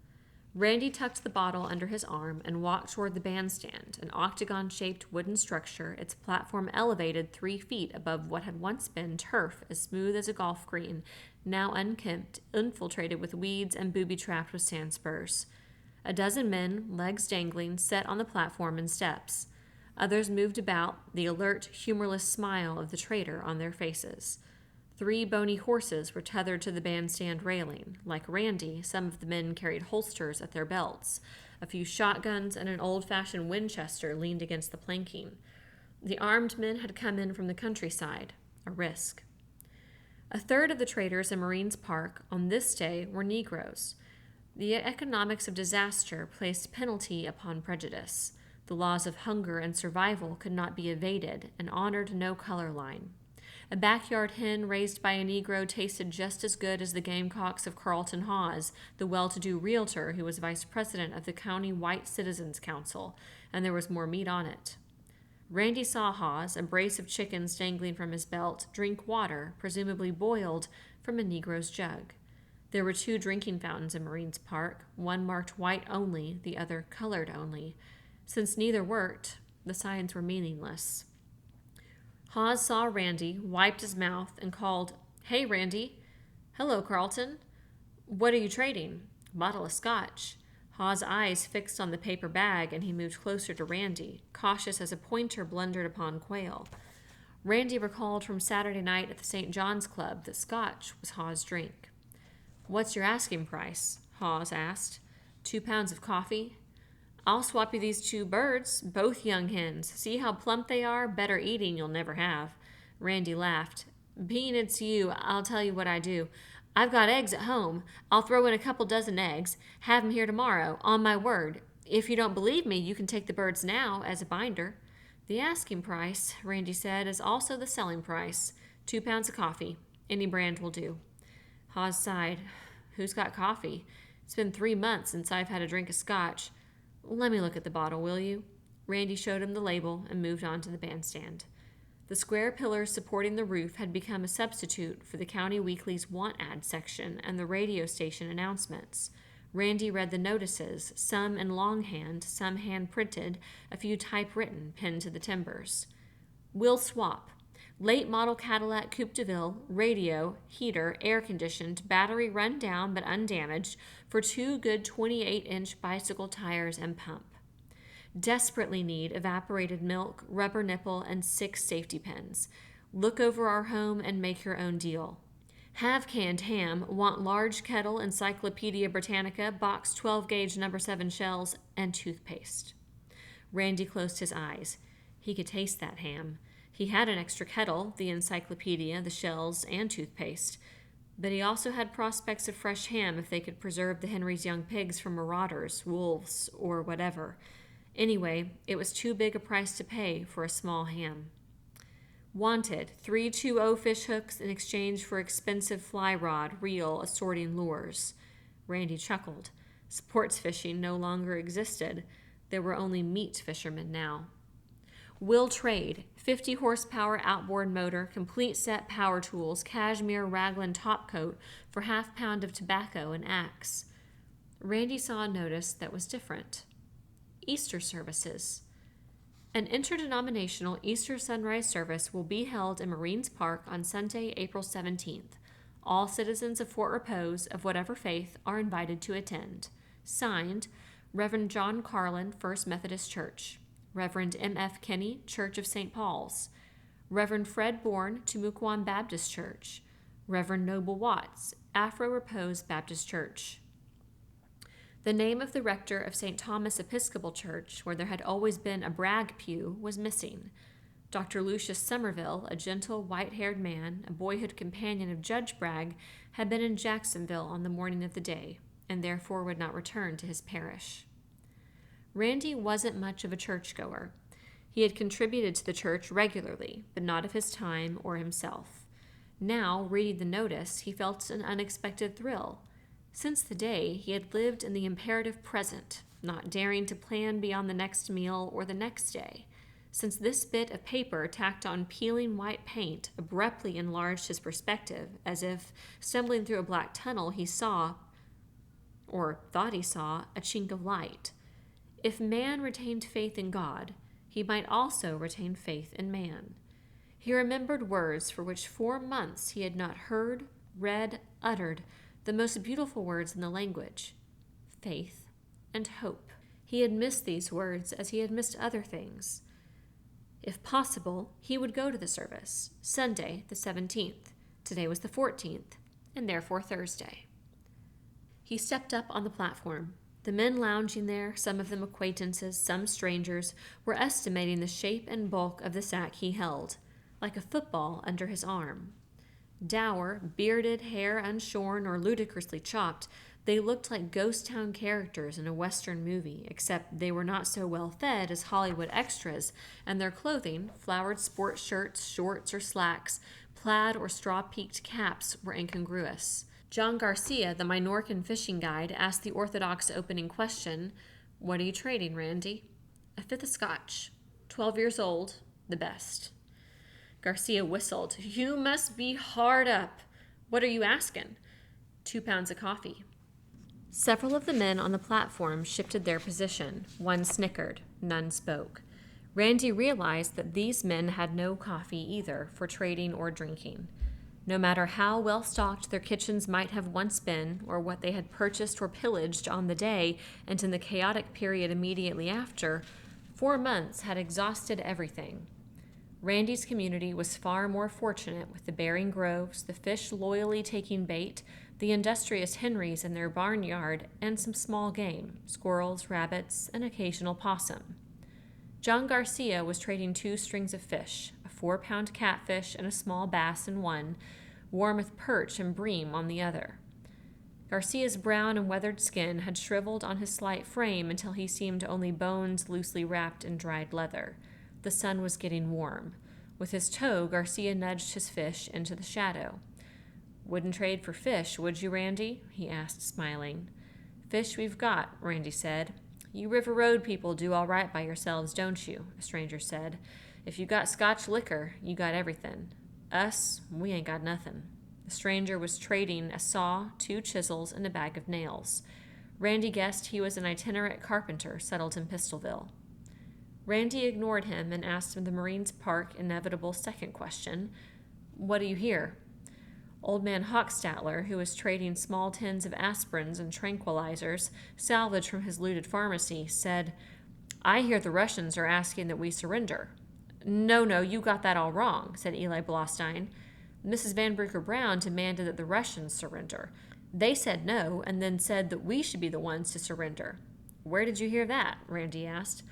Randy tucked the bottle under his arm and walked toward the bandstand, an octagon-shaped wooden structure, its platform elevated 3 feet above what had once been turf as smooth as a golf green, now unkempt, infiltrated with weeds and booby-trapped with sand spurs. A dozen men, legs dangling, sat on the platform and steps. Others moved about, the alert, humorless smile of the trader on their faces. 3 bony horses were tethered to the bandstand railing. Like Randy, some of the men carried holsters at their belts. A few shotguns and an old-fashioned Winchester leaned against the planking. The armed men had come in from the countryside, a risk. A third of the traders in Marines Park on this day were Negroes. The economics of disaster placed penalty upon prejudice. The laws of hunger and survival could not be evaded and honored no color line. A backyard hen raised by a Negro tasted just as good as the gamecocks of Carlton Hawes, the well-to-do realtor who was vice president of the County White Citizens Council, and there was more meat on it. Randy saw Hawes, a brace of chickens dangling from his belt, drink water, presumably boiled, from a Negro's jug. There were 2 drinking fountains in Marines Park, one marked white only, the other colored only. Since neither worked, the signs were meaningless. Hawes saw Randy, wiped his mouth, and called, "Hey, Randy." "Hello, Carlton." "What are you trading?" "Bottle of Scotch." Hawes' eyes fixed on the paper bag, and he moved closer to Randy, cautious as a pointer blundered upon quail. Randy recalled from Saturday night at the St. John's Club that Scotch was Hawes' drink. "What's your asking price?" Hawes asked. £2 of coffee. "I'll swap you these 2 birds, both young hens. See how plump they are? Better eating you'll never have." Randy laughed. "Being it's you, I'll tell you what I do. I've got eggs at home. I'll throw in a couple dozen eggs. Have 'em here tomorrow, on my word. If you don't believe me, you can take the birds now as a binder." "The asking price," Randy said, "is also the selling price. £2 of coffee. Any brand will do." Hawes sighed. "Who's got coffee? It's been 3 months since I've had a drink of Scotch." "Let me look at the bottle, will you?" Randy showed him the label and moved on to the bandstand. The square pillars supporting the roof had become a substitute for the County Weekly's want ad section and the radio station announcements. Randy read the notices, some in longhand, some hand-printed, a few typewritten, pinned to the timbers. "Will swap. Late model Cadillac Coupe de Ville, radio, heater, air-conditioned, battery run down but undamaged, for 2 good 28-inch bicycle tires and pump. Desperately need evaporated milk, rubber nipple, and 6 safety pins. Look over our home and make your own deal. Have canned ham, want large kettle Encyclopedia Britannica, box 12-gauge No. 7 shells, and toothpaste." Randy closed his eyes. He could taste that ham. He had an extra kettle, the encyclopedia, the shells, and toothpaste. But he also had prospects of fresh ham if they could preserve the Henry's young pigs from marauders, wolves, or whatever. Anyway, it was too big a price to pay for a small ham. "Wanted, 320 fish hooks in exchange for expensive fly rod, reel, assorting lures." Randy chuckled. Sports fishing no longer existed. There were only meat fishermen now. Will trade, 50 horsepower outboard motor, complete set power tools, cashmere raglan topcoat for half-pound of tobacco and axe. Randy saw a notice that was different. Easter services. An interdenominational Easter sunrise service will be held in Marines Park on Sunday, April 17th. All citizens of Fort Repose, of whatever faith, are invited to attend. Signed, Reverend John Carlin, First Methodist Church. Reverend M.F. Kinney, Church of St. Paul's. Reverend Fred Bourne, Timucuan Baptist Church. Reverend Noble Watts, Afro Repose Baptist Church. The name of the rector of St. Thomas Episcopal Church, where there had always been a brag pew, was missing. Dr. Lucius Somerville, a gentle, white-haired man, a boyhood companion of Judge Bragg, had been in Jacksonville on the morning of the day, and therefore would not return to his parish. Randy wasn't much of a churchgoer. He had contributed to the church regularly, but not of his time or himself. Now, reading the notice, he felt an unexpected thrill. Since the day, he had lived in the imperative present, not daring to plan beyond the next meal or the next day. Since this bit of paper tacked on peeling white paint abruptly enlarged his perspective, as if, stumbling through a black tunnel, he saw, or thought he saw, a chink of light. If man retained faith in God, he might also retain faith in man. He remembered words for which 4 months he had not heard, read, uttered, the most beautiful words in the language: faith and hope. He had missed these words as he had missed other things. If possible, he would go to the service, Sunday the 17th. Today was the 14th, and therefore Thursday. He stepped up on the platform. The men lounging there, some of them acquaintances, some strangers, were estimating the shape and bulk of the sack he held, like a football under his arm. Dour, bearded, hair unshorn or ludicrously chopped, they looked like ghost town characters in a Western movie, except they were not so well fed as Hollywood extras, and their clothing, flowered sport shirts, shorts, or slacks, plaid or straw-peaked caps, were incongruous. John Garcia, the Minorcan fishing guide, asked the orthodox opening question, "What are you trading, Randy?" "A fifth of Scotch. 12 years old, the best." Garcia whistled. "You must be hard up. What are you asking?" 2 pounds of coffee. Several of the men on the platform shifted their position. One snickered. None spoke. Randy realized that these men had no coffee either, for trading or drinking. No matter how well stocked their kitchens might have once been, or what they had purchased or pillaged on the day and in the chaotic period immediately after, 4 months had exhausted everything. Randy's community was far more fortunate with the bearing groves, the fish loyally taking bait, the industrious Henrys in their barnyard, and some small game, squirrels, rabbits, and occasional possum. John Garcia was trading 2 strings of fish, a 4-pound catfish and a small bass in one, Warmouth perch and bream on the other. Garcia's brown and weathered skin had shriveled on his slight frame until he seemed only bones loosely wrapped in dried leather. The sun was getting warm. With his toe, Garcia nudged his fish into the shadow. "Wouldn't trade for fish, would you, Randy?" he asked, smiling. "Fish we've got," Randy said. "You River Road people do all right by yourselves, don't you?" a stranger said. "If you got Scotch liquor, you got everything. Us, we ain't got nothing." The stranger was trading a saw, 2 chisels, and a bag of nails. Randy guessed he was an itinerant carpenter settled in Pistolville. Randy ignored him and asked him the Marines Park inevitable second question, "What do you hear?" Old man Hochstatler, who was trading small tins of aspirins and tranquilizers, salvaged from his looted pharmacy, said, "I hear the Russians are asking that we surrender." No, you got that all wrong," said Eli Blostein. "Mrs. Van Brooker-Brown demanded that the Russians surrender. They said no, and then said that we should be the ones to surrender." "Where did you hear that?" Randy asked.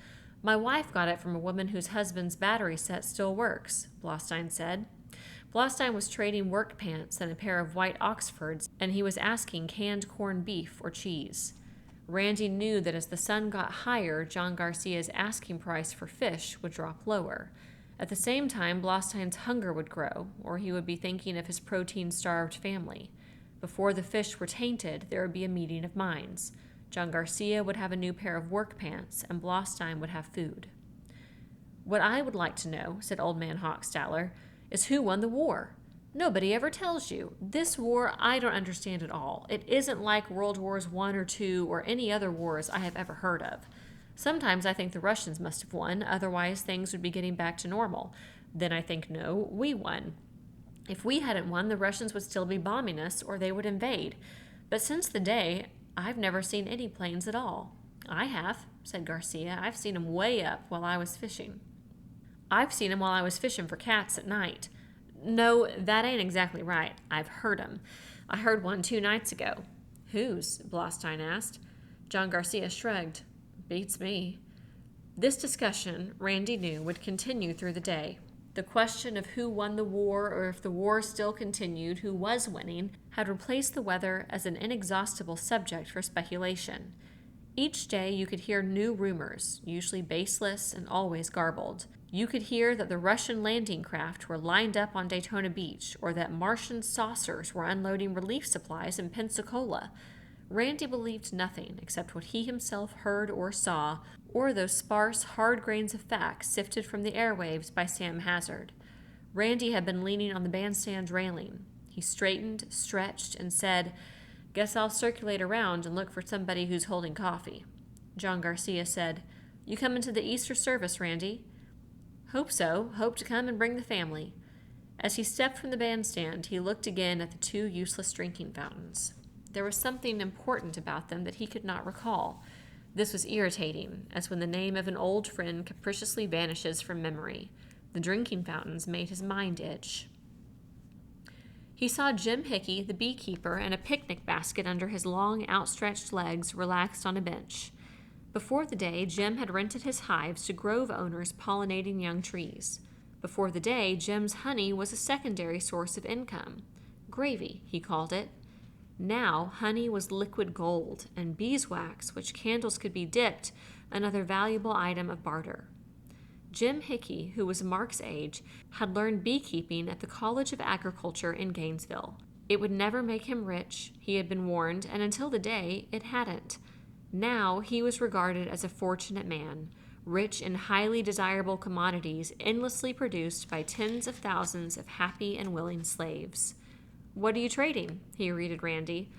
"My wife got it from a woman whose husband's battery set still works," Blostein said. Blostein was trading work pants and a pair of white Oxfords, and he was asking canned corned beef or cheese. Randy knew that as the sun got higher, John Garcia's asking price for fish would drop lower. At the same time, Blostein's hunger would grow, or he would be thinking of his protein-starved family. Before the fish were tainted, there would be a meeting of minds. John Garcia would have a new pair of work pants, and Blostein would have food. "What I would like to know," said Old Man Hawkstaller, "is who won the war. Nobody ever tells you. This war I don't understand at all. It isn't like World Wars I or II or any other wars I have ever heard of. Sometimes I think the Russians must have won, otherwise things would be getting back to normal. Then I think, no, we won. If we hadn't won, the Russians would still be bombing us, or they would invade. But since the day, I've never seen any planes at all." "I have," said Garcia. "I've seen 'em way up while I was fishing." "I've seen 'em while I was fishing for cats at night." "No, that ain't exactly right. I've heard 'em. I heard one 2 nights ago." "Whose?" Blostein asked. John Garcia shrugged. "Beats me." This discussion, Randy knew, would continue through the day. The question of who won the war, or if the war still continued, who was winning, had replaced the weather as an inexhaustible subject for speculation. Each day you could hear new rumors, usually baseless and always garbled. You could hear that the Russian landing craft were lined up on Daytona Beach, or that Martian saucers were unloading relief supplies in Pensacola. Randy believed nothing except what he himself heard or saw, or those sparse, hard grains of facts sifted from the airwaves by Sam Hazard. Randy had been leaning on the bandstand railing. He straightened, stretched, and said, "Guess I'll circulate around and look for somebody who's holding coffee." John Garcia said, "You coming to the Easter service, Randy?" "Hope so. Hope to come and bring the family." As he stepped from the bandstand, he looked again at the 2 useless drinking fountains. There was something important about them that he could not recall. This was irritating, as when the name of an old friend capriciously vanishes from memory. The drinking fountains made his mind itch. He saw Jim Hickey, the beekeeper, and a picnic basket under his long, outstretched legs, relaxed on a bench. Before the day, Jim had rented his hives to grove owners pollinating young trees. Before the day, Jim's honey was a secondary source of income. Gravy, he called it. Now, honey was liquid gold, and beeswax, which candles could be dipped, another valuable item of barter. Jim Hickey, who was Mark's age, had learned beekeeping at the College of Agriculture in Gainesville. It would never make him rich, he had been warned, and until the day, it hadn't. Now he was regarded as a fortunate man, rich in highly desirable commodities endlessly produced by tens of thousands of happy and willing slaves. "What are you trading?" he greeted Randy.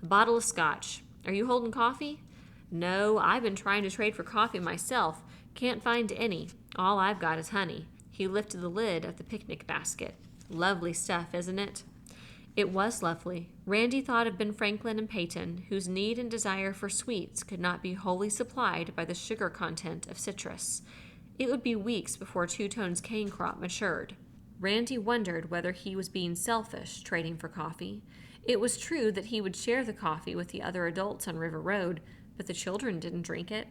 "A bottle of scotch. Are you holding coffee?" "No, I've been trying to trade for coffee myself. Can't find any. All I've got is honey." He lifted the lid of the picnic basket. "Lovely stuff, isn't it?" It was lovely. Randy thought of Ben Franklin and Peyton, whose need and desire for sweets could not be wholly supplied by the sugar content of citrus. It would be weeks before Two Tone's cane crop matured. Randy wondered whether he was being selfish, trading for coffee. It was true that he would share the coffee with the other adults on River Road, but the children didn't drink it.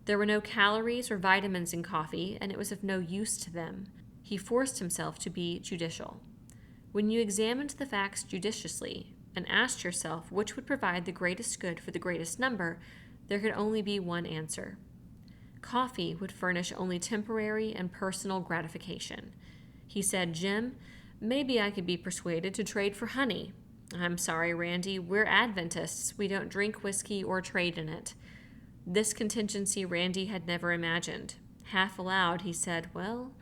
There were no calories or vitamins in coffee, and it was of no use to them. He forced himself to be judicial. When you examined the facts judiciously and asked yourself which would provide the greatest good for the greatest number, there could only be one answer. Coffee would furnish only temporary and personal gratification. He said, "Jim, maybe I could be persuaded to trade for honey." "I'm sorry, Randy, we're Adventists. We don't drink whiskey or trade in it." This contingency Randy had never imagined. Half aloud, he said, "Well,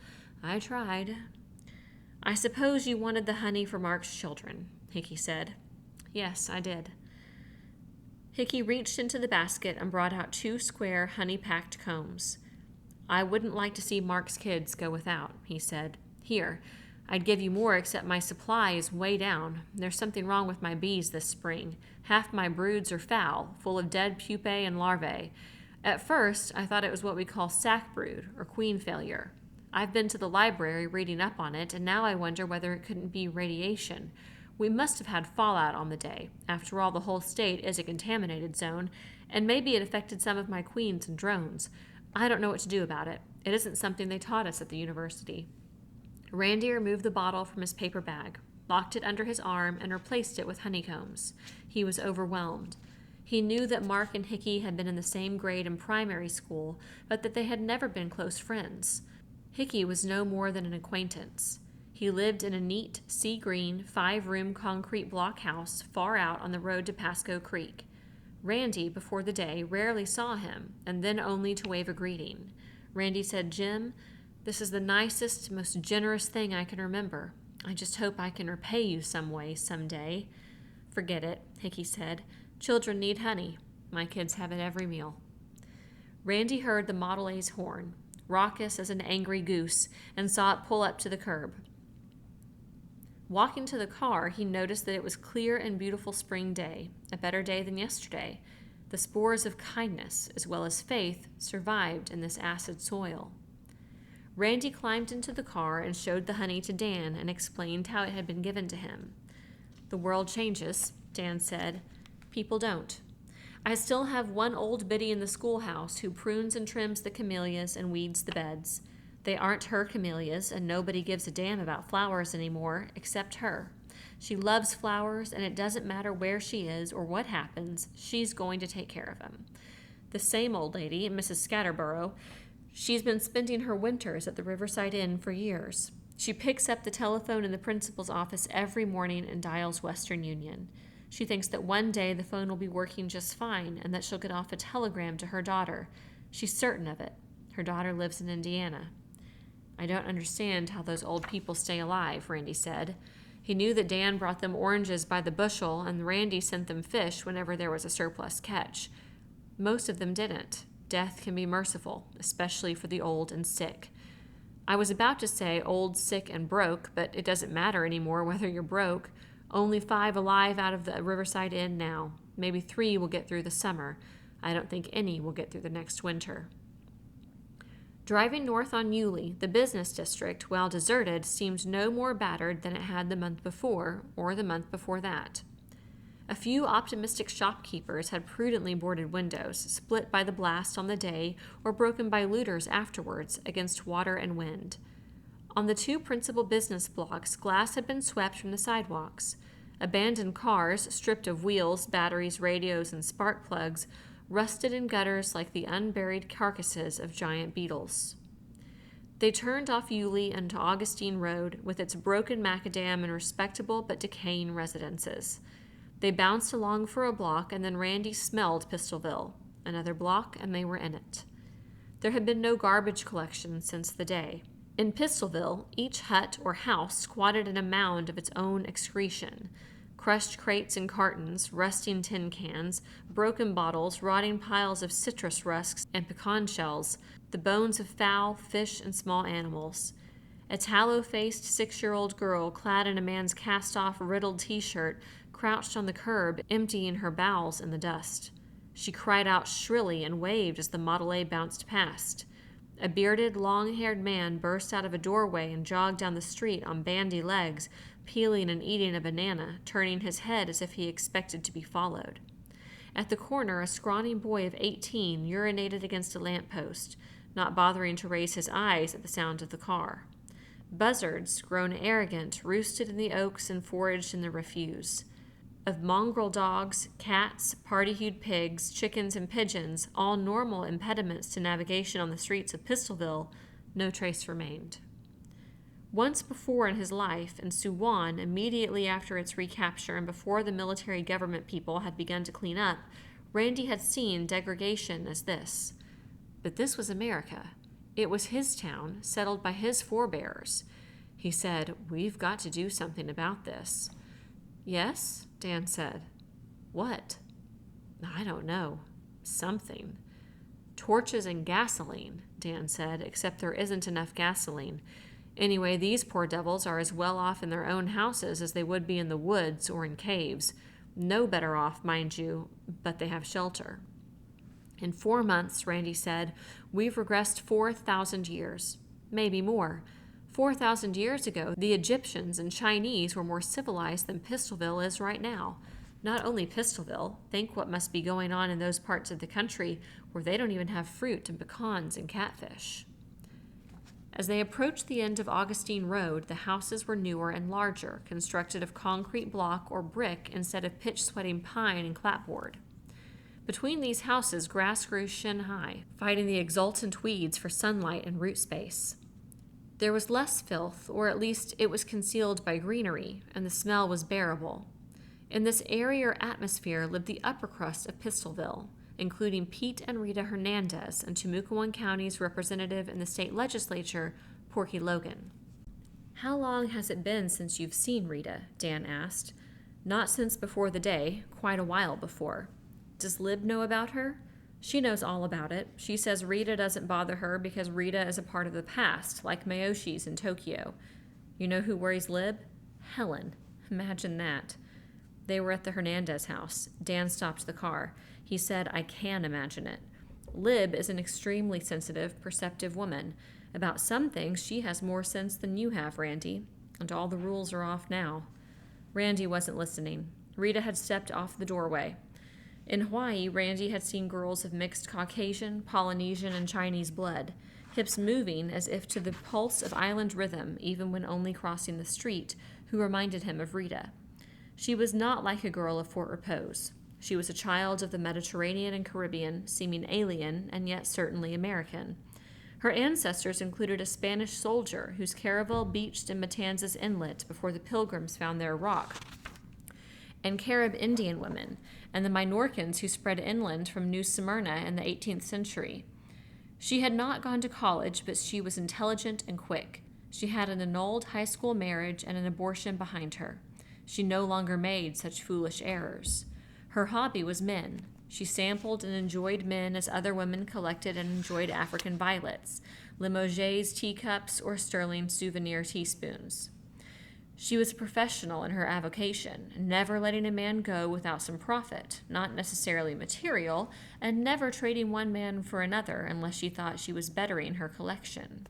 I tried." "I suppose you wanted the honey for Mark's children," Hickey said. "Yes, I did." Hickey reached into the basket and brought out 2 square, honey-packed combs. "I wouldn't like to see Mark's kids go without," he said. "Here, I'd give you more, except my supply is way down. There's something wrong with my bees this spring. Half my broods are foul, full of dead pupae and larvae. At first, I thought it was what we call sac brood, or queen failure. I've been to the library reading up on it, and now I wonder whether it couldn't be radiation. We must have had fallout on the day. After all, the whole state is a contaminated zone, and maybe it affected some of my queens and drones. I don't know what to do about it. It isn't something they taught us at the university." Randy removed the bottle from his paper bag, locked it under his arm, and replaced it with honeycombs. He was overwhelmed. He knew that Mark and Hickey had been in the same grade in primary school, but that they had never been close friends. Hickey was no more than an acquaintance. He lived in a neat, sea-green, 5-room concrete block house far out on the road to Pasco Creek. Randy, before the day, rarely saw him, and then only to wave a greeting. Randy said, "Jim, This is the nicest, most generous thing I can remember. I just hope I can repay you some way, someday." "Forget it," Hickey said. "Children need honey. My kids have it every meal." Randy heard the Model A's horn, raucous as an angry goose, and saw it pull up to the curb. Walking to the car, he noticed that it was clear and beautiful spring day, a better day than yesterday. The spores of kindness, as well as faith, survived in this acid soil. Randy climbed into the car and showed the honey to Dan and explained how it had been given to him. "The world changes," Dan said. "People don't. I still have one old biddy in the schoolhouse who prunes and trims the camellias and weeds the beds. They aren't her camellias, and nobody gives a damn about flowers anymore, except her. She loves flowers, and it doesn't matter where she is or what happens, she's going to take care of them. The same old lady, Mrs. Scatterborough, she's been spending her winters at the Riverside Inn for years. She picks up the telephone in the principal's office every morning and dials Western Union. She thinks that one day the phone will be working just fine and that she'll get off a telegram to her daughter. She's certain of it. Her daughter lives in Indiana." "I don't understand how those old people stay alive," Randy said. He knew that Dan brought them oranges by the bushel and Randy sent them fish whenever there was a surplus catch. Most of them didn't. Death can be merciful, especially for the old and sick. I was about to say old, sick, and broke, but it doesn't matter anymore whether you're broke. Only 5 alive out of the Riverside Inn now. Maybe 3 will get through the summer. I don't think any will get through the next winter. Driving north on Yulee, the business district, while deserted, seemed no more battered than it had the month before, or the month before that. A few optimistic shopkeepers had prudently boarded windows, split by the blast on the day or broken by looters afterwards against water and wind. On the 2 principal business blocks, glass had been swept from the sidewalks. Abandoned cars, stripped of wheels, batteries, radios, and spark plugs, rusted in gutters like the unburied carcasses of giant beetles. They turned off Yulee into Augustine Road, with its broken macadam and respectable but decaying residences. They bounced along for a block, and then Randy smelled Pistolville. Another block, and they were in it. There had been no garbage collection since the day. In Pistolville, each hut or house squatted in a mound of its own excretion. Crushed crates and cartons, rusting tin cans, broken bottles, rotting piles of citrus rusks and pecan shells, the bones of fowl, fish, and small animals. A tallow-faced 6-year-old girl, clad in a man's cast-off, riddled t-shirt, crouched on the curb, emptying her bowels in the dust. She cried out shrilly and waved as the Model A bounced past. A bearded, long-haired man burst out of a doorway and jogged down the street on bandy legs, peeling and eating a banana, turning his head as if he expected to be followed. At the corner, a scrawny boy of 18 urinated against a lamppost, not bothering to raise his eyes at the sound of the car. Buzzards, grown arrogant, roosted in the oaks and foraged in the refuse. Of mongrel dogs, cats, party-hued pigs, chickens, and pigeons, all normal impediments to navigation on the streets of Pistolville, no trace remained. Once before in his life, in Suwan, immediately after its recapture and before the military government people had begun to clean up, Randy had seen degradation as this. But this was America. It was his town, settled by his forebears. He said, "We've got to do something about this." "Yes?" Dan said. "What?" "I don't know. Something." "Torches and gasoline," Dan said, "except there isn't enough gasoline. Anyway, these poor devils are as well off in their own houses as they would be in the woods or in caves. No better off, mind you, but they have shelter." "In 4 months," Randy said, "we've regressed 4,000 years. Maybe more. 4,000 years ago, the Egyptians and Chinese were more civilized than Pistolville is right now. Not only Pistolville, think what must be going on in those parts of the country where they don't even have fruit and pecans and catfish." As they approached the end of Augustine Road, the houses were newer and larger, constructed of concrete block or brick instead of pitch-sweating pine and clapboard. Between these houses, grass grew shin-high, fighting the exultant weeds for sunlight and root space. There was less filth, or at least it was concealed by greenery, and the smell was bearable. In this airier atmosphere lived the upper crust of Pistolville, including Pete and Rita Hernandez and Timucuan County's representative in the state legislature, Porky Logan. "How long has it been since you've seen Rita?" Dan asked. "Not since before the day, quite a while before." "Does Lib know about her?" "She knows all about it. She says Rita doesn't bother her because Rita is a part of the past, like Mayoshi's in Tokyo. You know who worries Lib? Helen. Imagine that." They were at the Hernandez house. Dan stopped the car. He said, "I can imagine it. Lib is an extremely sensitive, perceptive woman. About some things, she has more sense than you have, Randy. And all the rules are off now." Randy wasn't listening. Rita had stepped off the doorway. In Hawaii, Randy had seen girls of mixed Caucasian, Polynesian, and Chinese blood, hips moving as if to the pulse of island rhythm, even when only crossing the street, who reminded him of Rita. She was not like a girl of Fort Repose. She was a child of the Mediterranean and Caribbean, seeming alien and yet certainly American. Her ancestors included a Spanish soldier whose caravel beached in Matanzas Inlet before the Pilgrims found their rock, and Carib Indian women, and the Minorcans who spread inland from New Smyrna in the 18th century. She had not gone to college, but she was intelligent and quick. She had an annulled high school marriage and an abortion behind her. She no longer made such foolish errors. Her hobby was men. She sampled and enjoyed men as other women collected and enjoyed African violets, Limoges teacups, or sterling souvenir teaspoons. She was a professional in her avocation, never letting a man go without some profit, not necessarily material, and never trading one man for another unless she thought she was bettering her collection.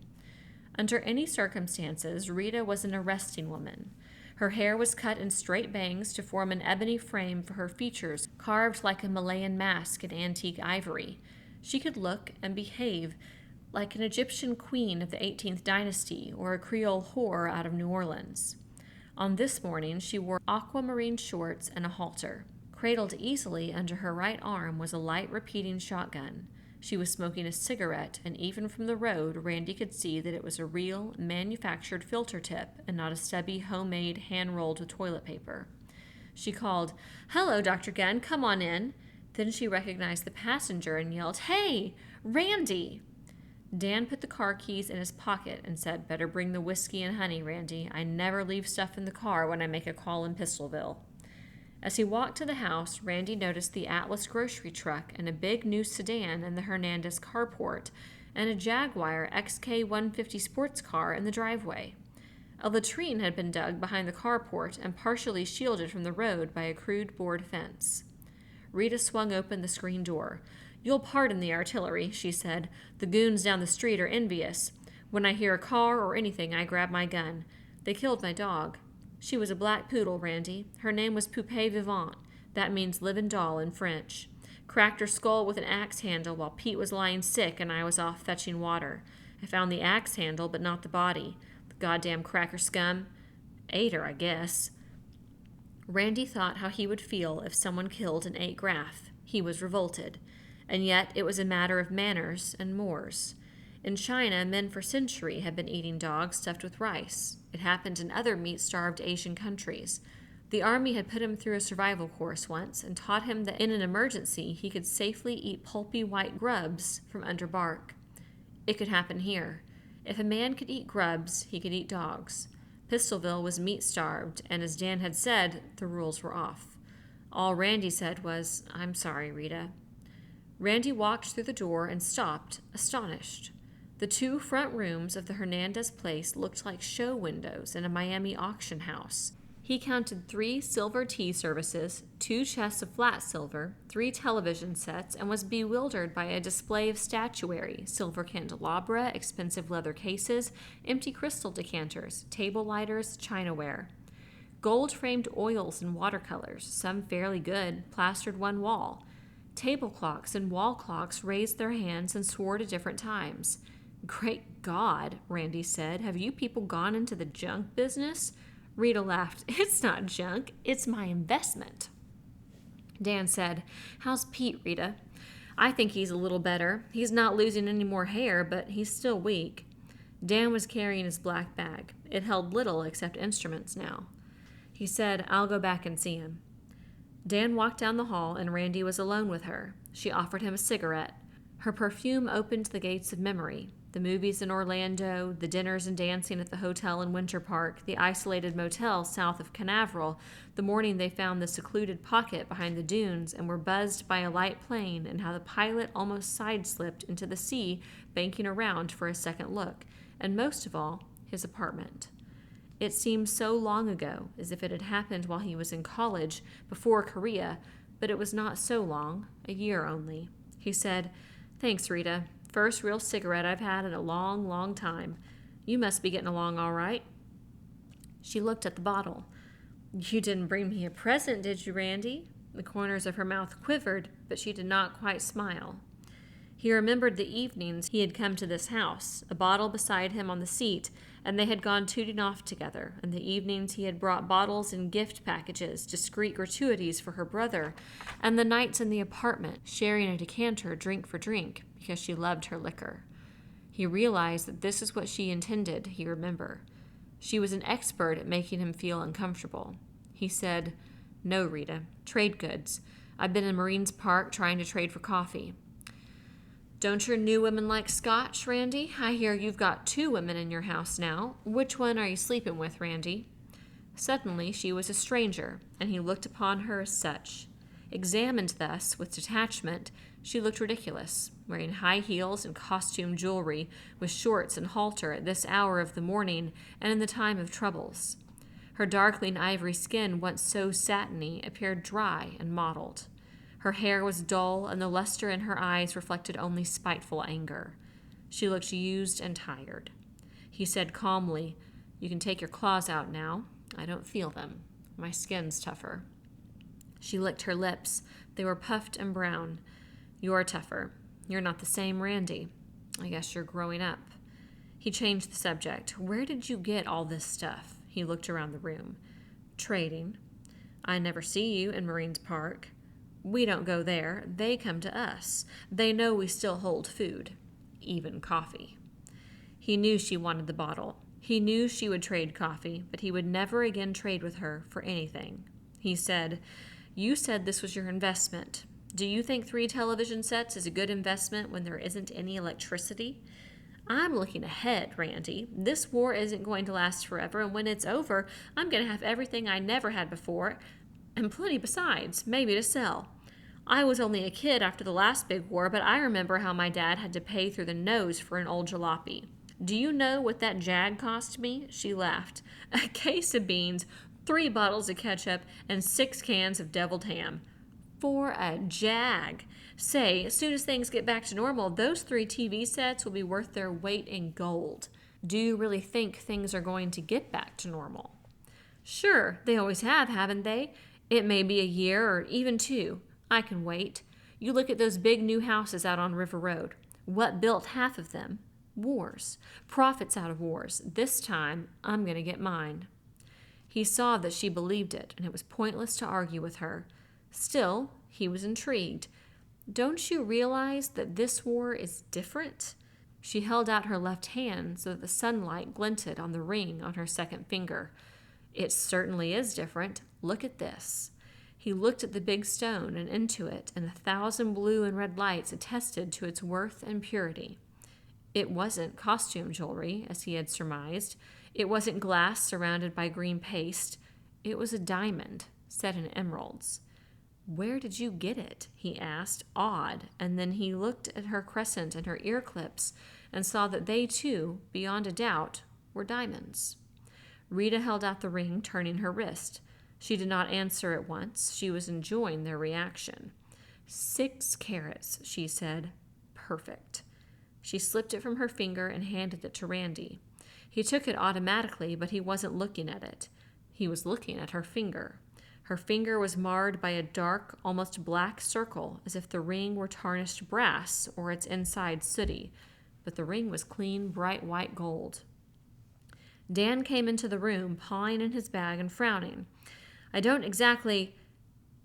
Under any circumstances, Rita was an arresting woman. Her hair was cut in straight bangs to form an ebony frame for her features, carved like a Malayan mask in antique ivory. She could look and behave like an Egyptian queen of the 18th dynasty or a Creole whore out of New Orleans. On this morning, she wore aquamarine shorts and a halter. Cradled easily under her right arm was a light repeating shotgun. She was smoking a cigarette, and even from the road, Randy could see that it was a real, manufactured filter tip and not a stubby, homemade, hand-rolled with toilet paper. She called, "Hello, Dr. Gunn, come on in." Then she recognized the passenger and yelled, "Hey, Randy!" Dan put the car keys in his pocket and said, "Better bring the whiskey and honey, Randy. I never leave stuff in the car when I make a call in Pistolville." As he walked to the house, Randy noticed the Atlas grocery truck and a big new sedan in the Hernandez carport, and a Jaguar XK150 sports car in the driveway. A latrine had been dug behind the carport and partially shielded from the road by a crude board fence. Rita swung open the screen door. "You'll pardon the artillery," she said. "The goons down the street are envious. When I hear a car or anything, I grab my gun. They killed my dog. She was a black poodle, Randy. Her name was Poupée Vivante. That means living doll in French. Cracked her skull with an axe handle while Pete was lying sick and I was off fetching water. I found the axe handle, but not the body. The goddamn cracker scum. Ate her, I guess." Randy thought how he would feel if someone killed and ate Graff. He was revolted. And yet it was a matter of manners and mores. In China, men for centuries had been eating dogs stuffed with rice. It happened in other meat-starved Asian countries. The army had put him through a survival course once and taught him that in an emergency he could safely eat pulpy white grubs from under bark. It could happen here. If a man could eat grubs, he could eat dogs. Pistolville was meat-starved, and as Dan had said, the rules were off. All Randy said was, "I'm sorry, Rita." Randy walked through the door and stopped, astonished. The two front rooms of the Hernandez place looked like show windows in a Miami auction house. He counted 3 silver tea services, 2 chests of flat silver, 3 television sets, and was bewildered by a display of statuary, silver candelabra, expensive leather cases, empty crystal decanters, table lighters, chinaware. Gold-framed oils and watercolors, some fairly good, plastered one wall. Table clocks and wall clocks raised their hands and swore to different times. "Great God," Randy said, "have you people gone into the junk business?" Rita laughed. "It's not junk, it's my investment." Dan said, "How's Pete, Rita?" "I think he's a little better. He's not losing any more hair, but he's still weak." Dan was carrying his black bag. It held little except instruments now. He said, "I'll go back and see him." Dan walked down the hall, and Randy was alone with her. She offered him a cigarette. Her perfume opened the gates of memory. The movies in Orlando, the dinners and dancing at the hotel in Winter Park, the isolated motel south of Canaveral, the morning they found the secluded pocket behind the dunes and were buzzed by a light plane, and how the pilot almost side-slipped into the sea, banking around for a second look, and most of all, his apartment. It seemed so long ago, as if it had happened while he was in college, before Korea, but it was not so long, a year only. He said, "Thanks, Rita. First real cigarette I've had in a long, long time. You must be getting along all right." She looked at the bottle. "You didn't bring me a present, did you, Randy?" The corners of her mouth quivered, but she did not quite smile. He remembered the evenings he had come to this house, a bottle beside him on the seat, and they had gone tooting off together, and the evenings he had brought bottles and gift packages, discreet gratuities for her brother, and the nights in the apartment, sharing a decanter drink for drink, because she loved her liquor. He realized that this is what she intended, he remembered. She was an expert at making him feel uncomfortable. He said, "No, Rita, trade goods. I've been in Marines Park trying to trade for coffee." "Don't your new women like scotch, Randy? I hear you've got 2 women in your house now. Which one are you sleeping with, Randy?" Suddenly she was a stranger, and he looked upon her as such. Examined thus, with detachment, she looked ridiculous, wearing high heels and costume jewelry, with shorts and halter at this hour of the morning and in the time of troubles. Her darkling ivory skin, once so satiny, appeared dry and mottled. Her hair was dull, and the luster in her eyes reflected only spiteful anger. She looked used and tired. He said calmly, "You can take your claws out now. I don't feel them. My skin's tougher." She licked her lips. They were puffed and brown. "You're tougher. You're not the same Randy. I guess you're growing up." He changed the subject. "Where did you get all this stuff?" He looked around the room. "Trading. I never see you in Marines Park. We don't go there. They come to us. They know we still hold food, even coffee." He knew she wanted the bottle. He knew she would trade coffee, but he would never again trade with her for anything. He said, "You said this was your investment. Do you think 3 television sets is a good investment when there isn't any electricity?" "I'm looking ahead, Randy. This war isn't going to last forever, and when it's over, I'm going to have everything I never had before, and plenty besides, maybe to sell. I was only a kid after the last big war, but I remember how my dad had to pay through the nose for an old jalopy. Do you know what that jag cost me?" She laughed. "A case of beans, 3 bottles of ketchup, and 6 cans of deviled ham. For a jag. Say, as soon as things get back to normal, those 3 TV sets will be worth their weight in gold." "Do you really think things are going to get back to normal?" "Sure, they always have, haven't they? It may be a year or even 2. I can wait. You look at those big new houses out on River Road. What built half of them? Wars. Profits out of wars. This time, I'm going to get mine." He saw that she believed it, and it was pointless to argue with her. Still, he was intrigued. "Don't you realize that this war is different?" She held out her left hand so that the sunlight glinted on the ring on her second finger. "It certainly is different. Look at this." He looked at the big stone and into it, and 1,000 blue and red lights attested to its worth and purity. It wasn't costume jewelry, as he had surmised. It wasn't glass surrounded by green paste. It was a diamond, set in emeralds. "Where did you get it?" he asked, awed, and then he looked at her crescent and her ear clips and saw that they, too, beyond a doubt, were diamonds. Rita held out the ring, turning her wrist. She did not answer at once. She was enjoying their reaction. 6 carats, she said. Perfect. She slipped it from her finger and handed it to Randy. He took it automatically, but he wasn't looking at it. He was looking at her finger. Her finger was marred by a dark, almost black circle, as if the ring were tarnished brass or its inside sooty, but the ring was clean, bright white gold. Dan came into the room, pawing in his bag and frowning. "I don't exactly—"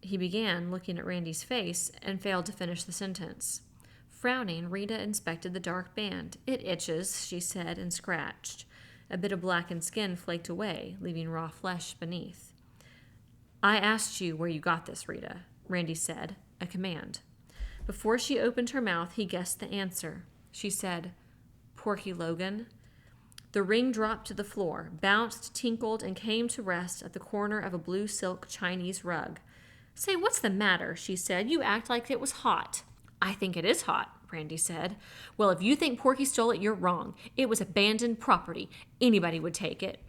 he began, looking at Randy's face, and failed to finish the sentence. Frowning, Rita inspected the dark band. "It itches," she said, and scratched. A bit of blackened skin flaked away, leaving raw flesh beneath. "I asked you where you got this, Rita," Randy said, a command. Before she opened her mouth, he guessed the answer. She said, Porky Logan. The ring dropped to the floor, bounced, tinkled, and came to rest at the corner of a blue silk Chinese rug. "Say, what's the matter?" she said. "You act like it was hot." "I think it is hot," Randy said. "Well, if you think Porky stole it, you're wrong. It was abandoned property. Anybody would take it."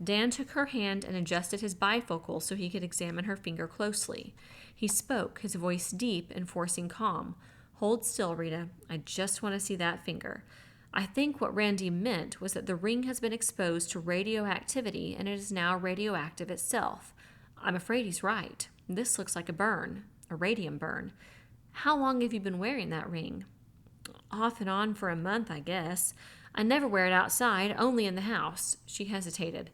Dan took her hand and adjusted his bifocal so he could examine her finger closely. He spoke, his voice deep, enforcing calm. "Hold still, Rita. I just want to see that finger." I think what Randy meant was that the ring has been exposed to radioactivity and it is now radioactive itself. I'm afraid he's right. This looks like a burn, a radium burn. "How long have you been wearing that ring?" "Off and on for a month, I guess. I never wear it outside, only in the house." She hesitated.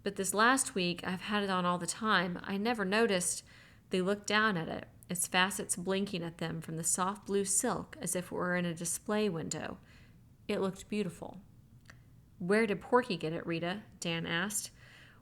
"But this last week, I've had it on all the time. I never noticed." They looked down at it, its facets blinking at them from the soft blue silk as if it were in a display window. It looked beautiful. "Where did Porky get it, Rita?" Dan asked.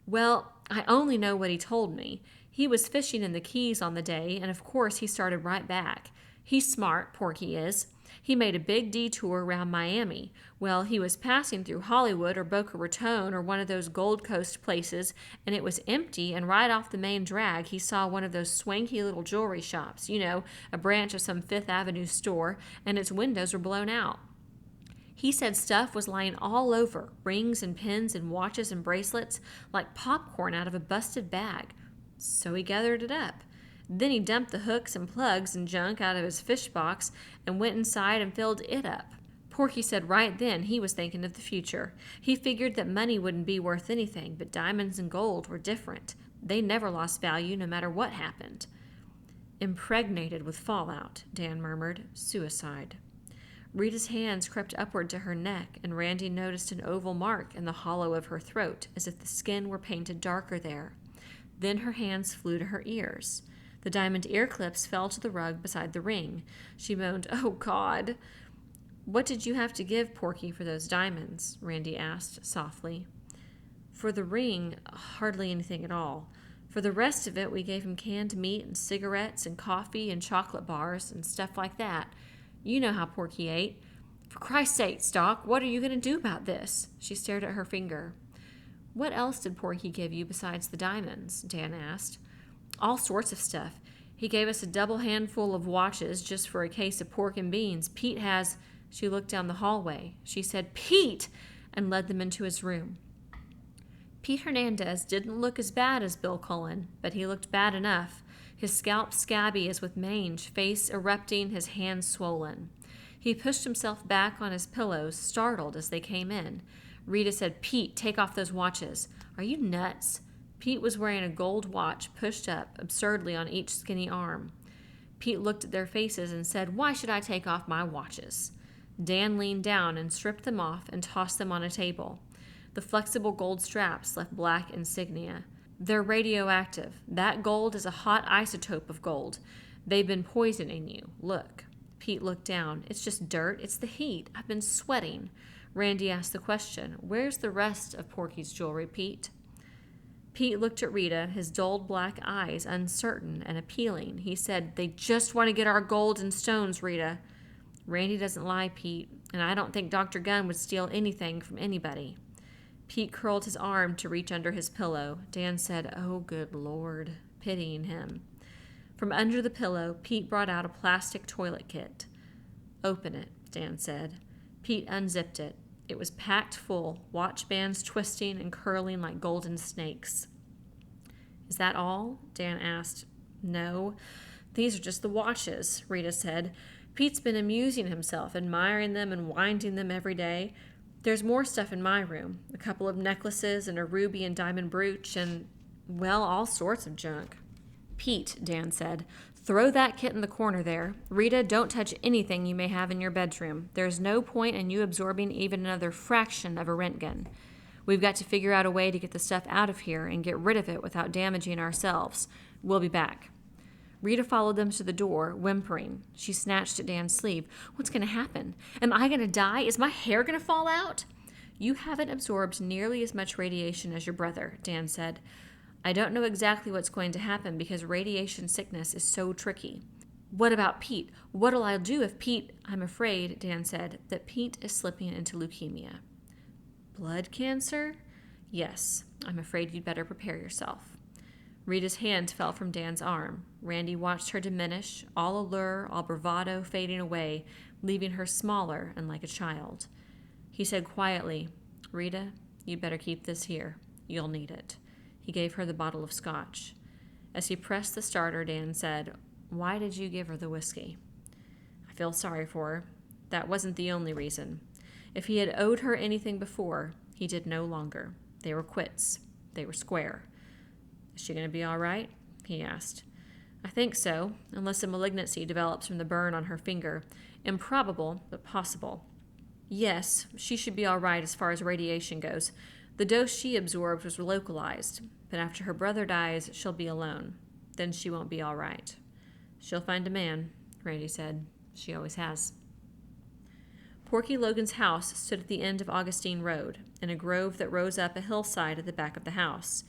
"Well, I only know what he told me. He was fishing in the Keys on the day, and of course he started right back. He's smart, Porky is. He made a big detour around Miami. Well, he was passing through Hollywood or Boca Raton or one of those Gold Coast places, and it was empty, and right off the main drag he saw one of those swanky little jewelry shops, you know, a branch of some Fifth Avenue store, and its windows were blown out. He said stuff was lying all over, rings and pins and watches and bracelets, like popcorn out of a busted bag. So he gathered it up. Then he dumped the hooks and plugs and junk out of his fish box and went inside and filled it up. Porky said right then he was thinking of the future. He figured that money wouldn't be worth anything, but diamonds and gold were different. They never lost value no matter what happened." "Impregnated with fallout," Dan murmured. "Suicide." Rita's hands crept upward to her neck, and Randy noticed an oval mark in the hollow of her throat, as if the skin were painted darker there. Then her hands flew to her ears. The diamond ear clips fell to the rug beside the ring. She moaned, "Oh, God." "What did you have to give Porky for those diamonds?" Randy asked softly. "For the ring, hardly anything at all. For the rest of it, we gave him canned meat and cigarettes and coffee and chocolate bars and stuff like that. You know how Porky ate. For Christ's sake, Stock, what are you going to do about this?" She stared at her finger. "What else did Porky give you besides the diamonds?" Dan asked. "All sorts of stuff. He gave us a double handful of watches just for a case of pork and beans. Pete has—" She looked down the hallway. She said, "Pete!" and led them into his room. Pete Hernandez didn't look as bad as Bill Cullen, but he looked bad enough. His scalp scabby as with mange, face erupting, his hands swollen. He pushed himself back on his pillows, startled as they came in. Rita said, "Pete, take off those watches." "Are you nuts?" Pete was wearing a gold watch pushed up absurdly on each skinny arm. Pete looked at their faces and said, "Why should I take off my watches?" Dan leaned down and stripped them off and tossed them on a table. The flexible gold straps left black insignia. "They're radioactive. That gold is a hot isotope of gold. They've been poisoning you. Look." Pete looked down. "It's just dirt. It's the heat. I've been sweating." Randy asked the question, "Where's the rest of Porky's jewelry, Pete?" Pete looked at Rita, his dulled black eyes uncertain and appealing. He said, "They just want to get our gold and stones, Rita." "Randy doesn't lie, Pete, and I don't think Dr. Gunn would steal anything from anybody." Pete curled his arm to reach under his pillow. Dan said, "Oh, good Lord," pitying him. From under the pillow, Pete brought out a plastic toilet kit. "Open it," Dan said. Pete unzipped it. It was packed full, watch bands twisting and curling like golden snakes. "Is that all?" Dan asked. "No, these are just the watches," Rita said. "Pete's been amusing himself, admiring them and winding them every day. There's more stuff in my room, a couple of necklaces and a ruby and diamond brooch and, well, all sorts of junk." "Pete," Dan said, "throw that kit in the corner there. Rita, don't touch anything you may have in your bedroom. There's no point in you absorbing even another fraction of a Rentgen. We've got to figure out a way to get the stuff out of here and get rid of it without damaging ourselves. We'll be back." Rita followed them to the door, whimpering. She snatched at Dan's sleeve. "What's going to happen? Am I going to die? Is my hair going to fall out?" "You haven't absorbed nearly as much radiation as your brother," Dan said. "I don't know exactly what's going to happen because radiation sickness is so tricky. What about Pete? What'll I do if Pete... I'm afraid, Dan said, that Pete is slipping into leukemia. Blood cancer? Yes, I'm afraid you'd better prepare yourself. Rita's hand fell from Dan's arm. Randy watched her diminish, all allure, all bravado fading away, leaving her smaller and like a child. He said quietly, Rita, you'd better keep this here. You'll need it. He gave her the bottle of scotch. As he pressed the starter, Dan said, Why did you give her the whiskey? I feel sorry for her. That wasn't the only reason. If he had owed her anything before, he did no longer. They were quits. They were square. Is she going to be all right? He asked. I think so, unless a malignancy develops from the burn on her finger. Improbable, but possible. Yes, she should be all right as far as radiation goes. The dose she absorbed was localized, but after her brother dies, she'll be alone. Then she won't be all right. She'll find a man, Randy said. She always has. Porky Logan's house stood at the end of Augustine Road, in a grove that rose up a hillside at the back of the house.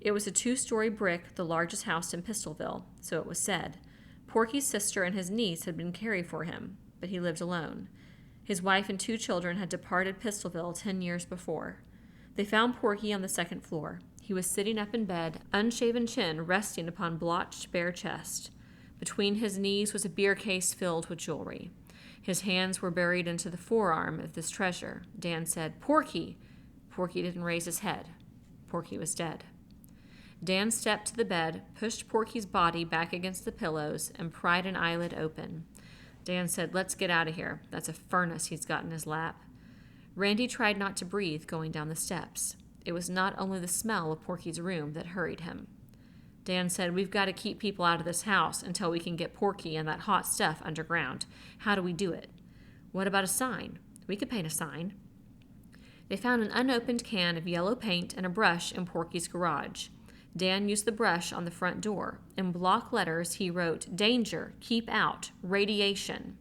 It was a 2-story brick, the largest house in Pistolville, so it was said. Porky's sister and his niece had been caring for him, but he lived alone. His wife and 2 children had departed Pistolville 10 years before. They found Porky on the 2nd floor. He was sitting up in bed, unshaven chin resting upon blotched bare chest. Between his knees was a beer case filled with jewelry. His hands were buried into the forearm of this treasure. Dan said, Porky! Porky didn't raise his head. Porky was dead. Dan stepped to the bed, pushed Porky's body back against the pillows, and pried an eyelid open. Dan said, Let's get out of here. That's a furnace he's got in his lap. Randy tried not to breathe going down the steps. It was not only the smell of Porky's room that hurried him. Dan said, We've got to keep people out of this house until we can get Porky and that hot stuff underground. How do we do it? What about a sign? We could paint a sign. They found an unopened can of yellow paint and a brush in Porky's garage. Dan used the brush on the front door. In block letters, he wrote, Danger, keep out, radiation.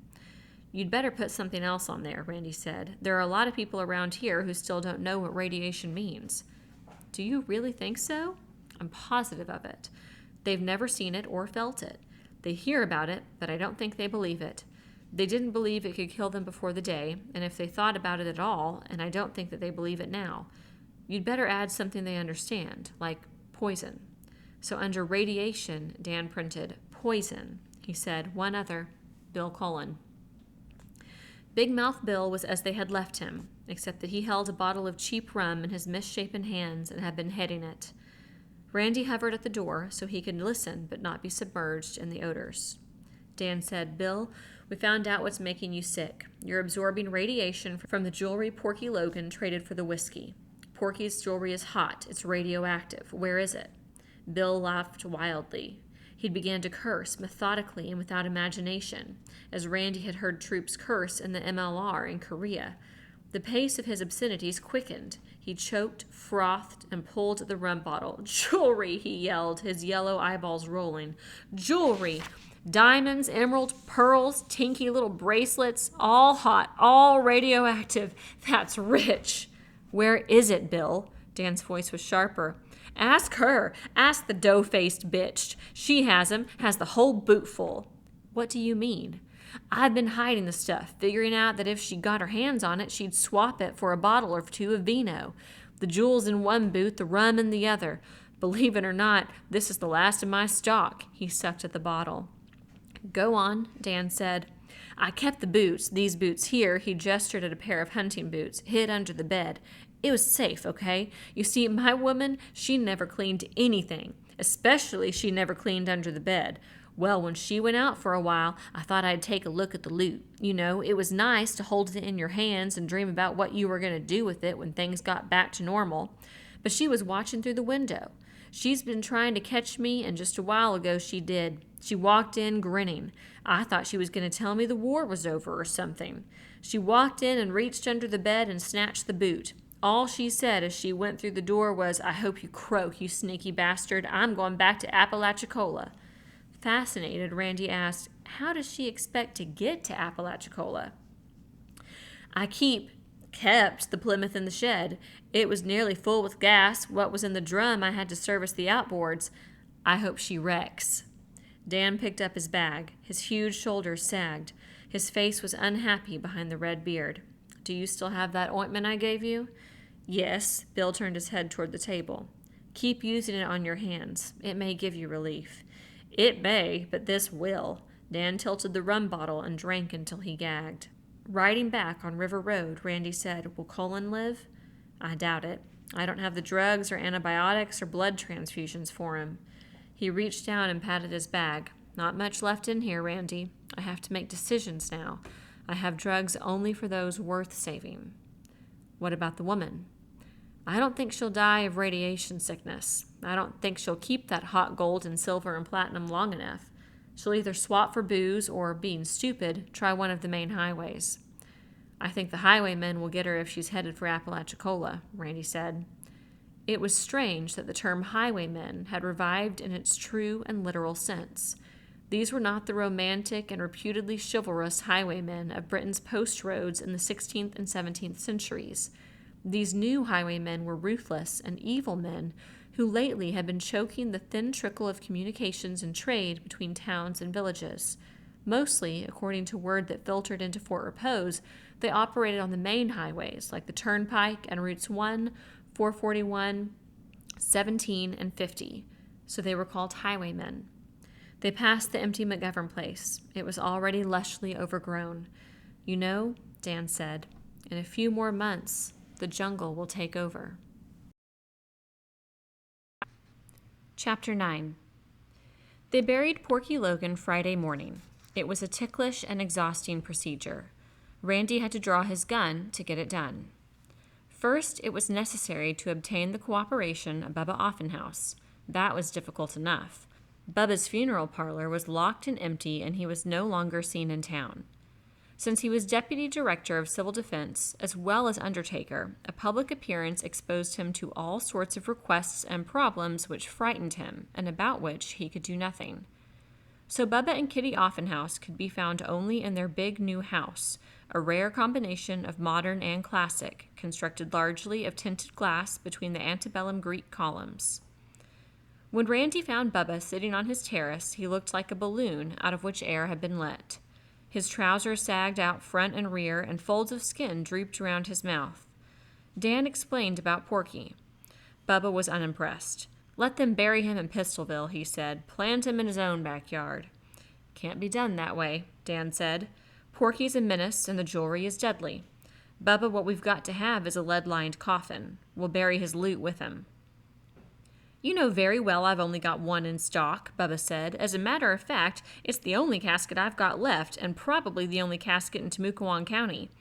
You'd better put something else on there, Randy said. There are a lot of people around here who still don't know what radiation means. Do you really think so? I'm positive of it. They've never seen it or felt it. They hear about it, but I don't think they believe it. They didn't believe it could kill them before the day, and if they thought about it at all, and I don't think that they believe it now, you'd better add something they understand, like poison. So under radiation, Dan printed poison. He said, One other, Bill Cullen. Big Mouth Bill was as they had left him, except that he held a bottle of cheap rum in his misshapen hands and had been heading it. Randy hovered at the door so he could listen but not be submerged in the odors. Dan said, Bill, we found out what's making you sick. You're absorbing radiation from the jewelry Porky Logan traded for the whiskey. Porky's jewelry is hot. It's radioactive. Where is it? Bill laughed wildly. He began to curse, methodically and without imagination, as Randy had heard troops curse in the MLR in Korea. The pace of his obscenities quickened. He choked, frothed, and pulled at the rum bottle. Jewelry, he yelled, his yellow eyeballs rolling. Jewelry! Diamonds, emeralds, pearls, tinky little bracelets, all hot, all radioactive. That's rich. Where is it, Bill? Dan's voice was sharper. Ask her. Ask the dough-faced bitch. She has 'em, has the whole boot full. What do you mean? I've been hiding the stuff, figuring out that if she got her hands on it, she'd swap it for a bottle or 2 of vino. The jewels in one boot, the rum in the other. Believe it or not, this is the last of my stock. He sucked at the bottle. Go on, Dan said. I kept the boots, these boots here, he gestured at a pair of hunting boots, hid under the bed. It was safe, okay? You see, my woman, she never cleaned anything. Especially she never cleaned under the bed. Well, when she went out for a while, I thought I'd take a look at the loot. You know, it was nice to hold it in your hands and dream about what you were going to do with it when things got back to normal. But she was watching through the window. She's been trying to catch me, and just a while ago she did. She walked in grinning. I thought she was going to tell me the war was over or something. She walked in and reached under the bed and snatched the boot. All she said as she went through the door was, I hope you croak, you sneaky bastard. I'm going back to Apalachicola. Fascinated, Randy asked, how does she expect to get to Apalachicola? I kept the Plymouth in the shed. It was nearly full with gas. What was in the drum, I had to service the outboards. I hope she wrecks. Dan picked up his bag. His huge shoulders sagged. His face was unhappy behind the red beard. "Do you still have that ointment I gave you?" "Yes." Bill turned his head toward the table. "Keep using it on your hands. It may give you relief." "It may, but this will." Dan tilted the rum bottle and drank until he gagged. Riding back on River Road, Randy said, "Will Colin live?" "I doubt it. I don't have the drugs or antibiotics or blood transfusions for him." He reached down and patted his bag. "Not much left in here, Randy. I have to make decisions now. I have drugs only for those worth saving." "What about the woman?" "I don't think she'll die of radiation sickness. I don't think she'll keep that hot gold and silver and platinum long enough. She'll either swap for booze or, being stupid, try one of the main highways." "I think the highwaymen will get her if she's headed for Apalachicola," Randy said. It was strange that the term highwaymen had revived in its true and literal sense. These were not the romantic and reputedly chivalrous highwaymen of Britain's post roads in the 16th and 17th centuries. These new highwaymen were ruthless and evil men who lately had been choking the thin trickle of communications and trade between towns and villages. Mostly, according to word that filtered into Fort Repose, they operated on the main highways like the Turnpike and Routes 1, 441, 17, and 50, so they were called highwaymen. They passed the empty McGovern place. It was already lushly overgrown. "You know," Dan said, "in a few more months, the jungle will take over." Chapter 9. They buried Porky Logan Friday morning. It was a ticklish and exhausting procedure. Randy had to draw his gun to get it done. First, it was necessary to obtain the cooperation of Bubba Offenhouse. That was difficult enough. Bubba's funeral parlor was locked and empty, and he was no longer seen in town. Since he was Deputy Director of Civil Defense, as well as Undertaker, a public appearance exposed him to all sorts of requests and problems which frightened him, and about which he could do nothing. So Bubba and Kitty Offenhouse could be found only in their big new house, a rare combination of modern and classic, constructed largely of tinted glass between the antebellum Greek columns. When Randy found Bubba sitting on his terrace, he looked like a balloon out of which air had been let. His trousers sagged out front and rear, and folds of skin drooped around his mouth. Dan explained about Porky. Bubba was unimpressed. "Let them bury him in Pistolville," he said. "Plant him in his own backyard." "Can't be done that way," Dan said. "Porky's a menace, and the jewelry is deadly. Bubba, what we've got to have is a lead-lined coffin. We'll bury his loot with him." "You know very well I've only got one in stock," Bubba said. "As a matter of fact, it's the only casket I've got left, and probably the only casket in Timucuan County.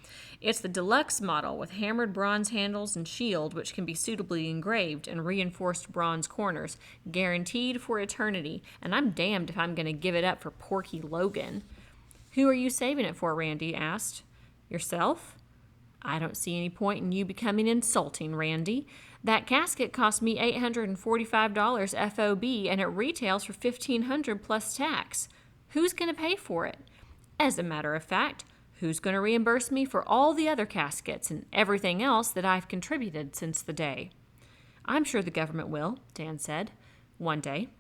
It's the deluxe model with hammered bronze handles and shield, which can be suitably engraved and reinforced bronze corners, guaranteed for eternity, and I'm damned if I'm going to give it up for Porky Logan." "Who are you saving it for?" Randy asked. "Yourself?" "I don't see any point in you becoming insulting, Randy. That casket cost me $845 FOB, and it retails for $1,500 plus tax. Who's going to pay for it? As a matter of fact, who's going to reimburse me for all the other caskets and everything else that I've contributed since the day?" "I'm sure the government will," Dan said. "One day."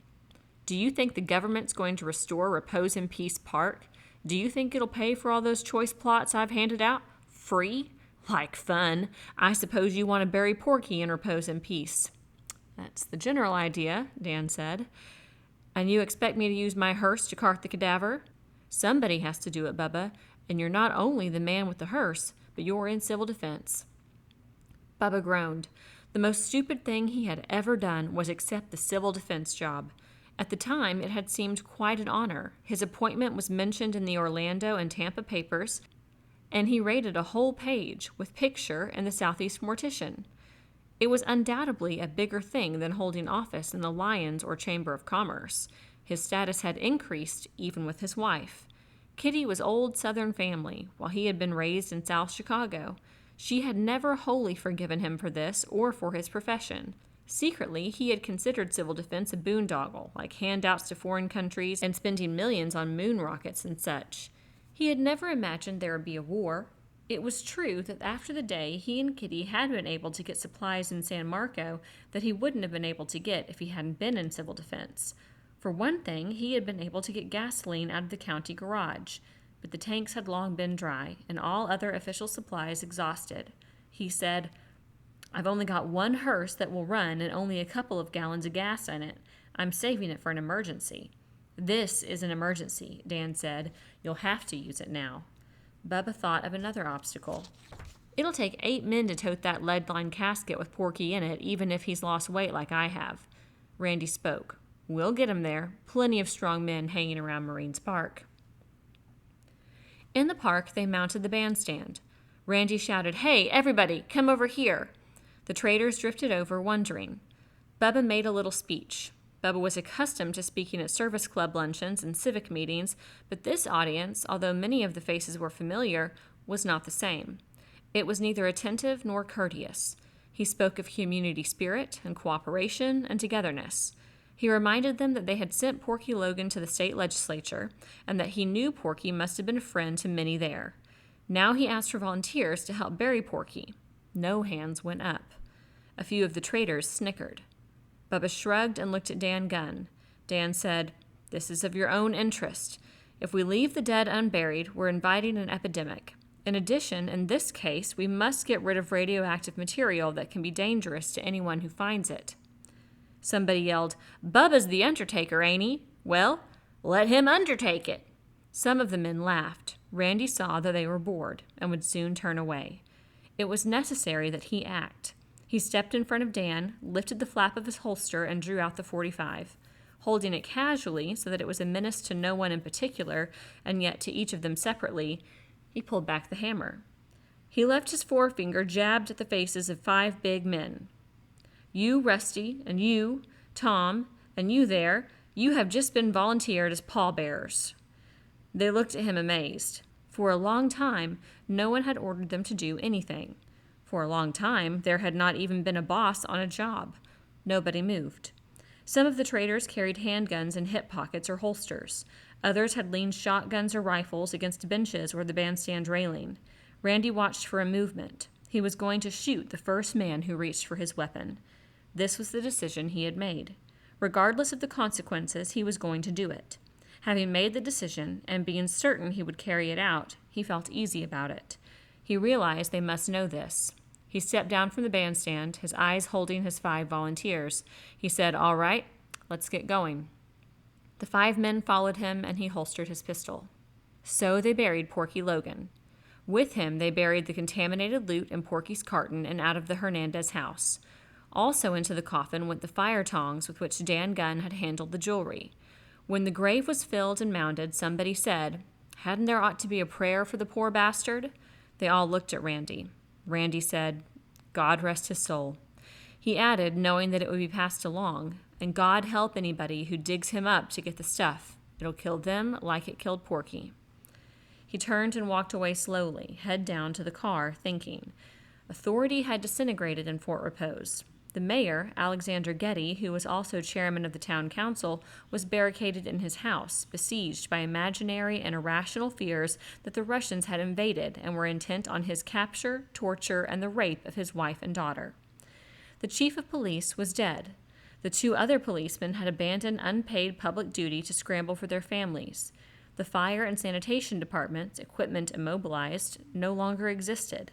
"Do you think the government's going to restore Repose in Peace Park? Do you think it'll pay for all those choice plots I've handed out? Free? Like fun. I suppose you want to bury Porky in Repose in Peace." "That's the general idea," Dan said. "And you expect me to use my hearse to cart the cadaver?" "Somebody has to do it, Bubba, and you're not only the man with the hearse, but you're in civil defense." Bubba groaned. The most stupid thing he had ever done was accept the civil defense job. At the time, it had seemed quite an honor. His appointment was mentioned in the Orlando and Tampa papers, and he rated a whole page with picture in the Southeast Mortician. It was undoubtedly a bigger thing than holding office in the Lions or Chamber of Commerce. His status had increased even with his wife. Kitty was old Southern family, while he had been raised in South Chicago. She had never wholly forgiven him for this or for his profession. Secretly, he had considered civil defense a boondoggle, like handouts to foreign countries and spending millions on moon rockets and such. He had never imagined there would be a war. It was true that after the day he and Kitty had been able to get supplies in San Marco that he wouldn't have been able to get if he hadn't been in civil defense. For one thing, he had been able to get gasoline out of the county garage, but the tanks had long been dry and all other official supplies exhausted. He said, "I've only got one hearse that will run and only a couple of gallons of gas in it. I'm saving it for an emergency." "This is an emergency," Dan said. "You'll have to use it now." Bubba thought of another obstacle. "It'll take 8 men to tote that lead-lined casket with Porky in it, even if he's lost weight like I have." Randy spoke. "We'll get him there. Plenty of strong men hanging around Marines Park." In the park, they mounted the bandstand. Randy shouted, "Hey, everybody, come over here." The traders drifted over, wondering. Bubba made a little speech. Bubba was accustomed to speaking at service club luncheons and civic meetings, but this audience, although many of the faces were familiar, was not the same. It was neither attentive nor courteous. He spoke of community spirit and cooperation and togetherness. He reminded them that they had sent Porky Logan to the state legislature and that he knew Porky must have been a friend to many there. Now he asked for volunteers to help bury Porky. No hands went up. A few of the traders snickered. Bubba shrugged and looked at Dan Gunn. Dan said, "This is of your own interest. If we leave the dead unburied, we're inviting an epidemic. In addition, in this case, we must get rid of radioactive material that can be dangerous to anyone who finds it." Somebody yelled, "Bubba's the undertaker, ain't he? Well, let him undertake it." Some of the men laughed. Randy saw that they were bored and would soon turn away. It was necessary that he act. He stepped in front of Dan, lifted the flap of his holster, and drew out the .45. Holding it casually so that it was a menace to no one in particular, and yet to each of them separately, he pulled back the hammer. He left his forefinger jabbed at the faces of 5 big men. "You, Rusty, and you, Tom, and you there, you have just been volunteered as pallbearers." They looked at him amazed. For a long time, no one had ordered them to do anything. For a long time, there had not even been a boss on a job. Nobody moved. Some of the traders carried handguns in hip pockets or holsters. Others had leaned shotguns or rifles against benches or the bandstand railing. Randy watched for a movement. He was going to shoot the first man who reached for his weapon. This was the decision he had made. Regardless of the consequences, he was going to do it. Having made the decision, and being certain he would carry it out, he felt easy about it. He realized they must know this. He stepped down from the bandstand, his eyes holding his 5 volunteers. He said, "All right, let's get going." The 5 men followed him, and he holstered his pistol. So they buried Porky Logan. With him, they buried the contaminated loot in Porky's carton and out of the Hernandez house. Also into the coffin went the fire tongs with which Dan Gunn had handled the jewelry. When the grave was filled and mounded, somebody said, "Hadn't there ought to be a prayer for the poor bastard?" They all looked at Randy. Randy said, "God rest his soul." He added, knowing that it would be passed along, "And God help anybody who digs him up to get the stuff. It'll kill them like it killed Porky." He turned and walked away slowly, head down to the car, thinking. Authority had disintegrated in Fort Repose. The mayor, Alexander Getty, who was also chairman of the town council, was barricaded in his house, besieged by imaginary and irrational fears that the Russians had invaded and were intent on his capture, torture, and the rape of his wife and daughter. The chief of police was dead. The 2 other policemen had abandoned unpaid public duty to scramble for their families. The fire and sanitation departments, equipment immobilized, no longer existed.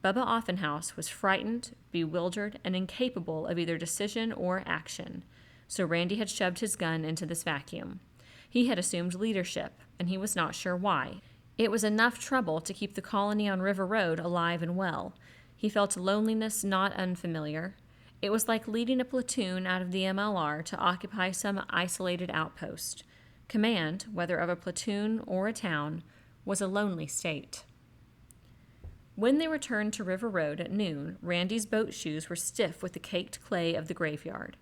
Bubba Offenhouse was frightened, bewildered, and incapable of either decision or action. So Randy had shoved his gun into this vacuum. He had assumed leadership, and he was not sure why. It was enough trouble to keep the colony on River Road alive and well. He felt a loneliness not unfamiliar. It was like leading a platoon out of the MLR to occupy some isolated outpost. Command, whether of a platoon or a town, was a lonely state. When they returned to River Road at noon, Randy's boat shoes were stiff with the caked clay of the graveyard.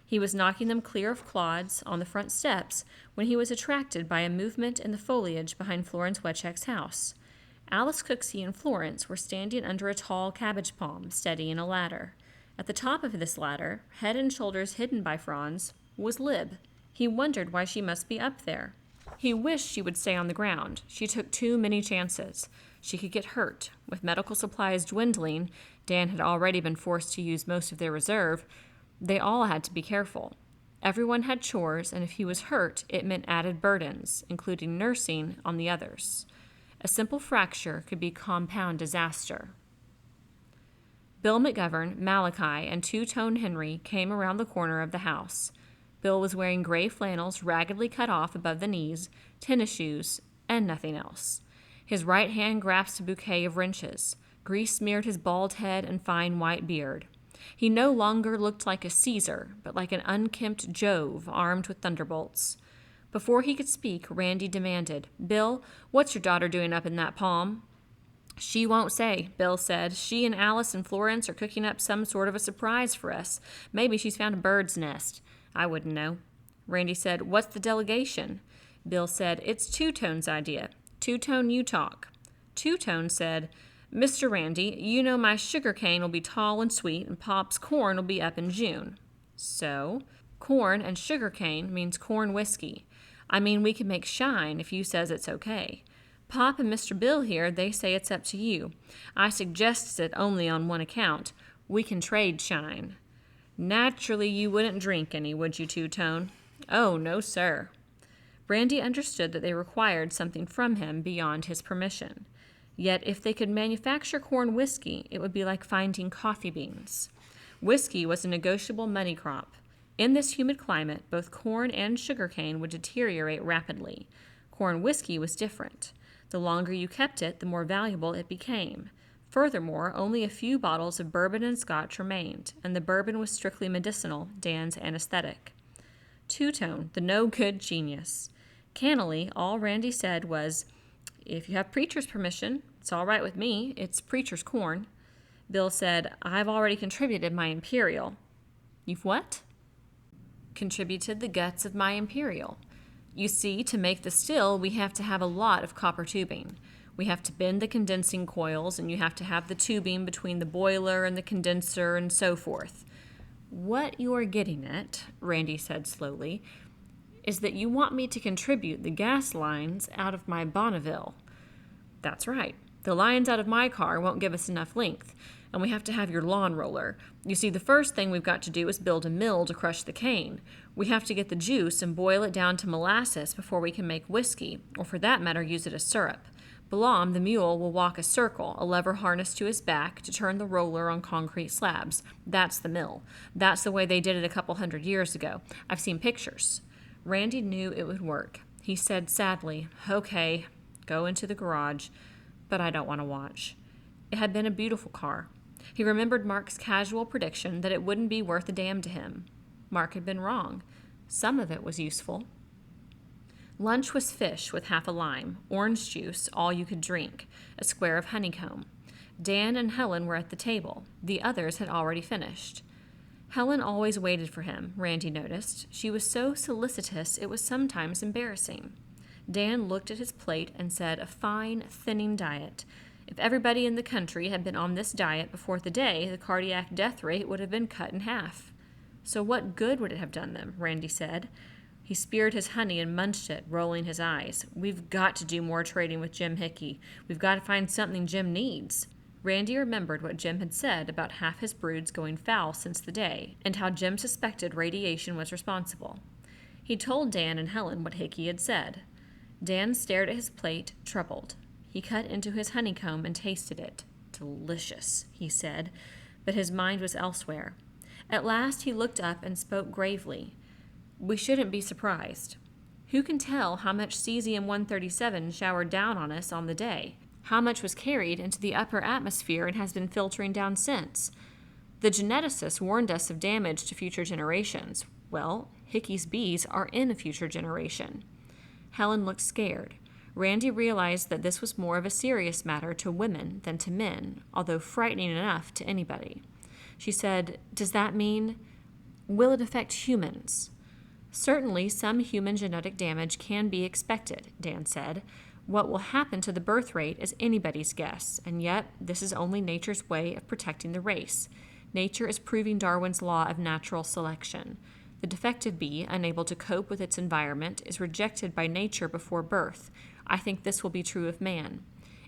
He was knocking them clear of clods on the front steps when he was attracted by a movement in the foliage behind Florence Wetcheck's house. Alice Cooksey and Florence were standing under a tall cabbage palm, steadying a ladder. At the top of this ladder, head and shoulders hidden by fronds, was Lib. He wondered why she must be up there. He wished she would stay on the ground. She took too many chances. She could get hurt. With medical supplies dwindling, Dan had already been forced to use most of their reserve. They all had to be careful. Everyone had chores, and if he was hurt, it meant added burdens, including nursing on the others. A simple fracture could be compound disaster. Bill McGovern, Malachi, and Two-Tone Henry came around the corner of the house. Bill was wearing gray flannels raggedly cut off above the knees, tennis shoes, and nothing else. His right hand grasped a bouquet of wrenches. Grease smeared his bald head and fine white beard. He no longer looked like a Caesar, but like an unkempt Jove armed with thunderbolts. Before he could speak, Randy demanded, "Bill, what's your daughter doing up in that palm?" "She won't say," Bill said. "She and Alice and Florence are cooking up some sort of a surprise for us. Maybe she's found a bird's nest. I wouldn't know." Randy said, "What's the delegation?" Bill said, "It's Two-Tone's idea. Two-Tone, you talk." Two-Tone said, "Mr. Randy, you know my sugar cane will be tall and sweet, and Pop's corn will be up in June." "So? Corn and sugar cane means corn whiskey. I mean, we can make shine if you says it's okay. Pop and Mr. Bill here, they say it's up to you. I suggested it only on one account. We can trade shine." "Naturally, you wouldn't drink any, would you, Two-Tone?" "Oh, no, sir." Randy understood that they required something from him beyond his permission. Yet if they could manufacture corn whiskey, it would be like finding coffee beans. Whiskey was a negotiable money crop. In this humid climate, both corn and sugarcane would deteriorate rapidly. Corn whiskey was different. The longer you kept it, the more valuable it became. Furthermore, only a few bottles of bourbon and scotch remained, and the bourbon was strictly medicinal, Dan's anesthetic. Two-Tone, the no-good genius. Cannily, all Randy said was, "If you have preacher's permission, it's all right with me. It's preacher's corn." Bill said, "I've already contributed my imperial." "You've what?" "Contributed the guts of my imperial. You see, to make the still, we have to have a lot of copper tubing. We have to bend the condensing coils, and you have to have the tubing between the boiler and the condenser and so forth." "What you are getting at," Randy said slowly, "is that you want me to contribute the gas lines out of my Bonneville." "That's right. The lines out of my car won't give us enough length, and we have to have your lawn roller. You see, the first thing we've got to do is build a mill to crush the cane. We have to get the juice and boil it down to molasses before we can make whiskey, or for that matter use it as syrup. Balaam, the mule, will walk a circle, a lever harnessed to his back, to turn the roller on concrete slabs. That's the mill. That's the way they did it a couple 100 years ago. I've seen pictures." Randy knew it would work. He said sadly, "Okay, go into the garage, but I don't want to watch." It had been a beautiful car. He remembered Mark's casual prediction that it wouldn't be worth a damn to him. Mark had been wrong. Some of it was useful. Lunch was fish with half a lime, orange juice, all you could drink, a square of honeycomb. Dan and Helen were at the table. The others had already finished. Helen always waited for him, Randy noticed. She was so solicitous it was sometimes embarrassing. Dan looked at his plate and said, "A fine, thinning diet. If everybody in the country had been on this diet before the day, the cardiac death rate would have been cut in half." "So what good would it have done them?" Randy said. He speared his honey and munched it, rolling his eyes. "We've got to do more trading with Jim Hickey. We've got to find something Jim needs." Randy remembered what Jim had said about half his broods going foul since the day, and how Jim suspected radiation was responsible. He told Dan and Helen what Hickey had said. Dan stared at his plate, troubled. He cut into his honeycomb and tasted it. "Delicious," he said, but his mind was elsewhere. At last he looked up and spoke gravely. "We shouldn't be surprised. Who can tell how much cesium-137 showered down on us on the day? How much was carried into the upper atmosphere and has been filtering down since? The geneticists warned us of damage to future generations. Well, Hickey's bees are in a future generation." Helen looked scared. Randy realized that this was more of a serious matter to women than to men, although frightening enough to anybody. She said, "Does that mean, will it affect humans?" "Certainly some human genetic damage can be expected," Dan said. "What will happen to the birth rate is anybody's guess, and yet this is only nature's way of protecting the race. Nature is proving Darwin's law of natural selection. The defective bee, unable to cope with its environment, is rejected by nature before birth. I think this will be true of man.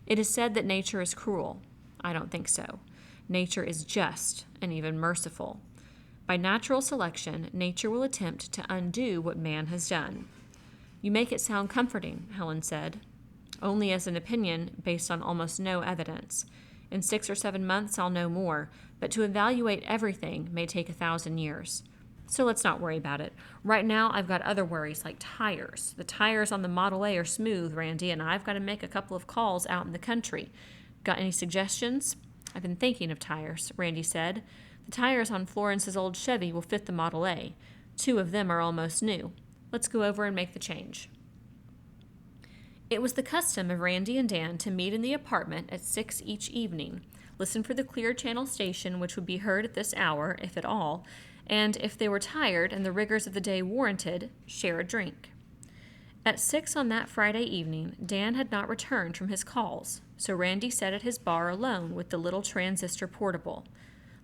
It is said that nature is cruel. I don't think so. Nature is just and even merciful. By natural selection, nature will attempt to undo what man has done. You make it sound comforting, Helen said. Only as an opinion based on almost no evidence. In 6 or 7 months, I'll know more, but to evaluate everything may take 1,000 years. So let's not worry about it. Right now, I've got other worries like tires. The tires on the Model A are smooth, Randy, and I've got to make a couple of calls out in the country. Got any suggestions? I've been thinking of tires, Randy said. The tires on Florence's old Chevy will fit the Model A. 2 of them are almost new. Let's go over and make the change. It was the custom of Randy and Dan to meet in the apartment at 6 each evening, listen for the Clear Channel station, which would be heard at this hour, if at all, and if they were tired and the rigors of the day warranted, share a drink. At 6 on that Friday evening, Dan had not returned from his calls, so Randy sat at his bar alone with the little transistor portable.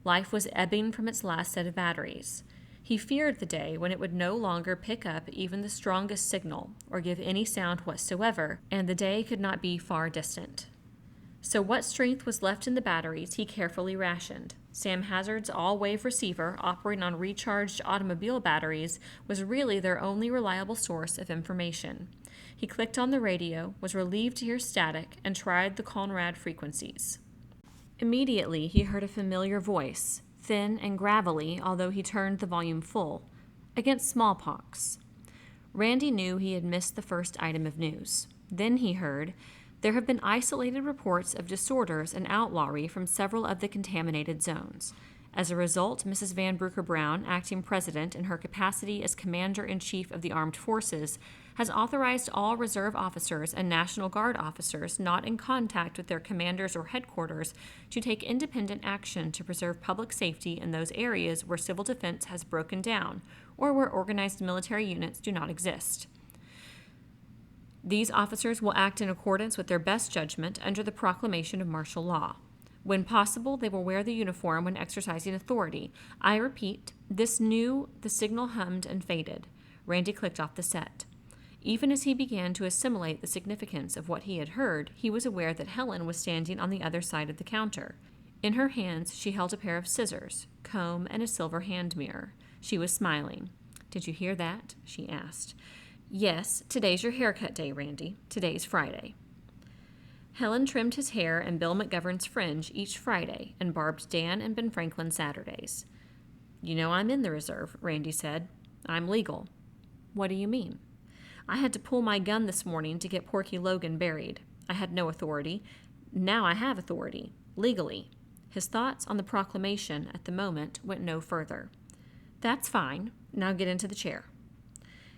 Life was ebbing from its last set of batteries. He feared the day when it would no longer pick up even the strongest signal or give any sound whatsoever, and the day could not be far distant. So what strength was left in the batteries he carefully rationed. Sam Hazard's all-wave receiver, operating on recharged automobile batteries, was really their only reliable source of information. He clicked on the radio, was relieved to hear static, and tried the Conrad frequencies. Immediately he heard a familiar voice, thin and gravelly, although he turned the volume full, against smallpox. Randy knew he had missed the first item of news. Then he heard, there have been isolated reports of disorders and outlawry from several of the contaminated zones. As a result, Mrs. Van Brooker Brown, acting president in her capacity as Commander-in-Chief of the Armed Forces, has authorized all reserve officers and National Guard officers not in contact with their commanders or headquarters to take independent action to preserve public safety in those areas where civil defense has broken down or where organized military units do not exist. These officers will act in accordance with their best judgment under the proclamation of martial law. When possible, they will wear the uniform when exercising authority. I repeat, the signal hummed and faded. Randy clicked off the set. Even as he began to assimilate the significance of what he had heard, he was aware that Helen was standing on the other side of the counter. In her hands, she held a pair of scissors, comb, and a silver hand mirror. She was smiling. "Did you hear that?" she asked. "Yes, today's your haircut day, Randy. Today's Friday." Helen trimmed his hair and Bill McGovern's fringe each Friday and barbed Dan and Ben Franklin Saturdays. "You know I'm in the reserve," Randy said. "I'm legal." "What do you mean?" "I had to pull my gun this morning to get Porky Logan buried. I had no authority. Now I have authority. Legally." His thoughts on the proclamation at the moment went no further. "That's fine. Now get into the chair."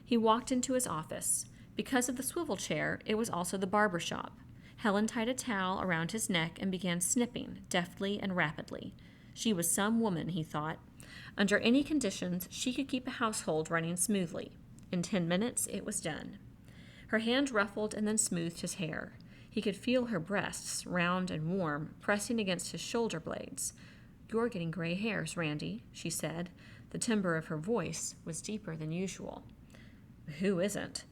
He walked into his office. Because of the swivel chair, it was also the barber shop. Helen tied a towel around his neck and began snipping, deftly and rapidly. She was some woman, he thought. Under any conditions, she could keep a household running smoothly. In 10 minutes, it was done. Her hand ruffled and then smoothed his hair. He could feel her breasts, round and warm, pressing against his shoulder blades. "You're getting gray hairs, Randy," she said. The timbre of her voice was deeper than usual. "Who isn't?"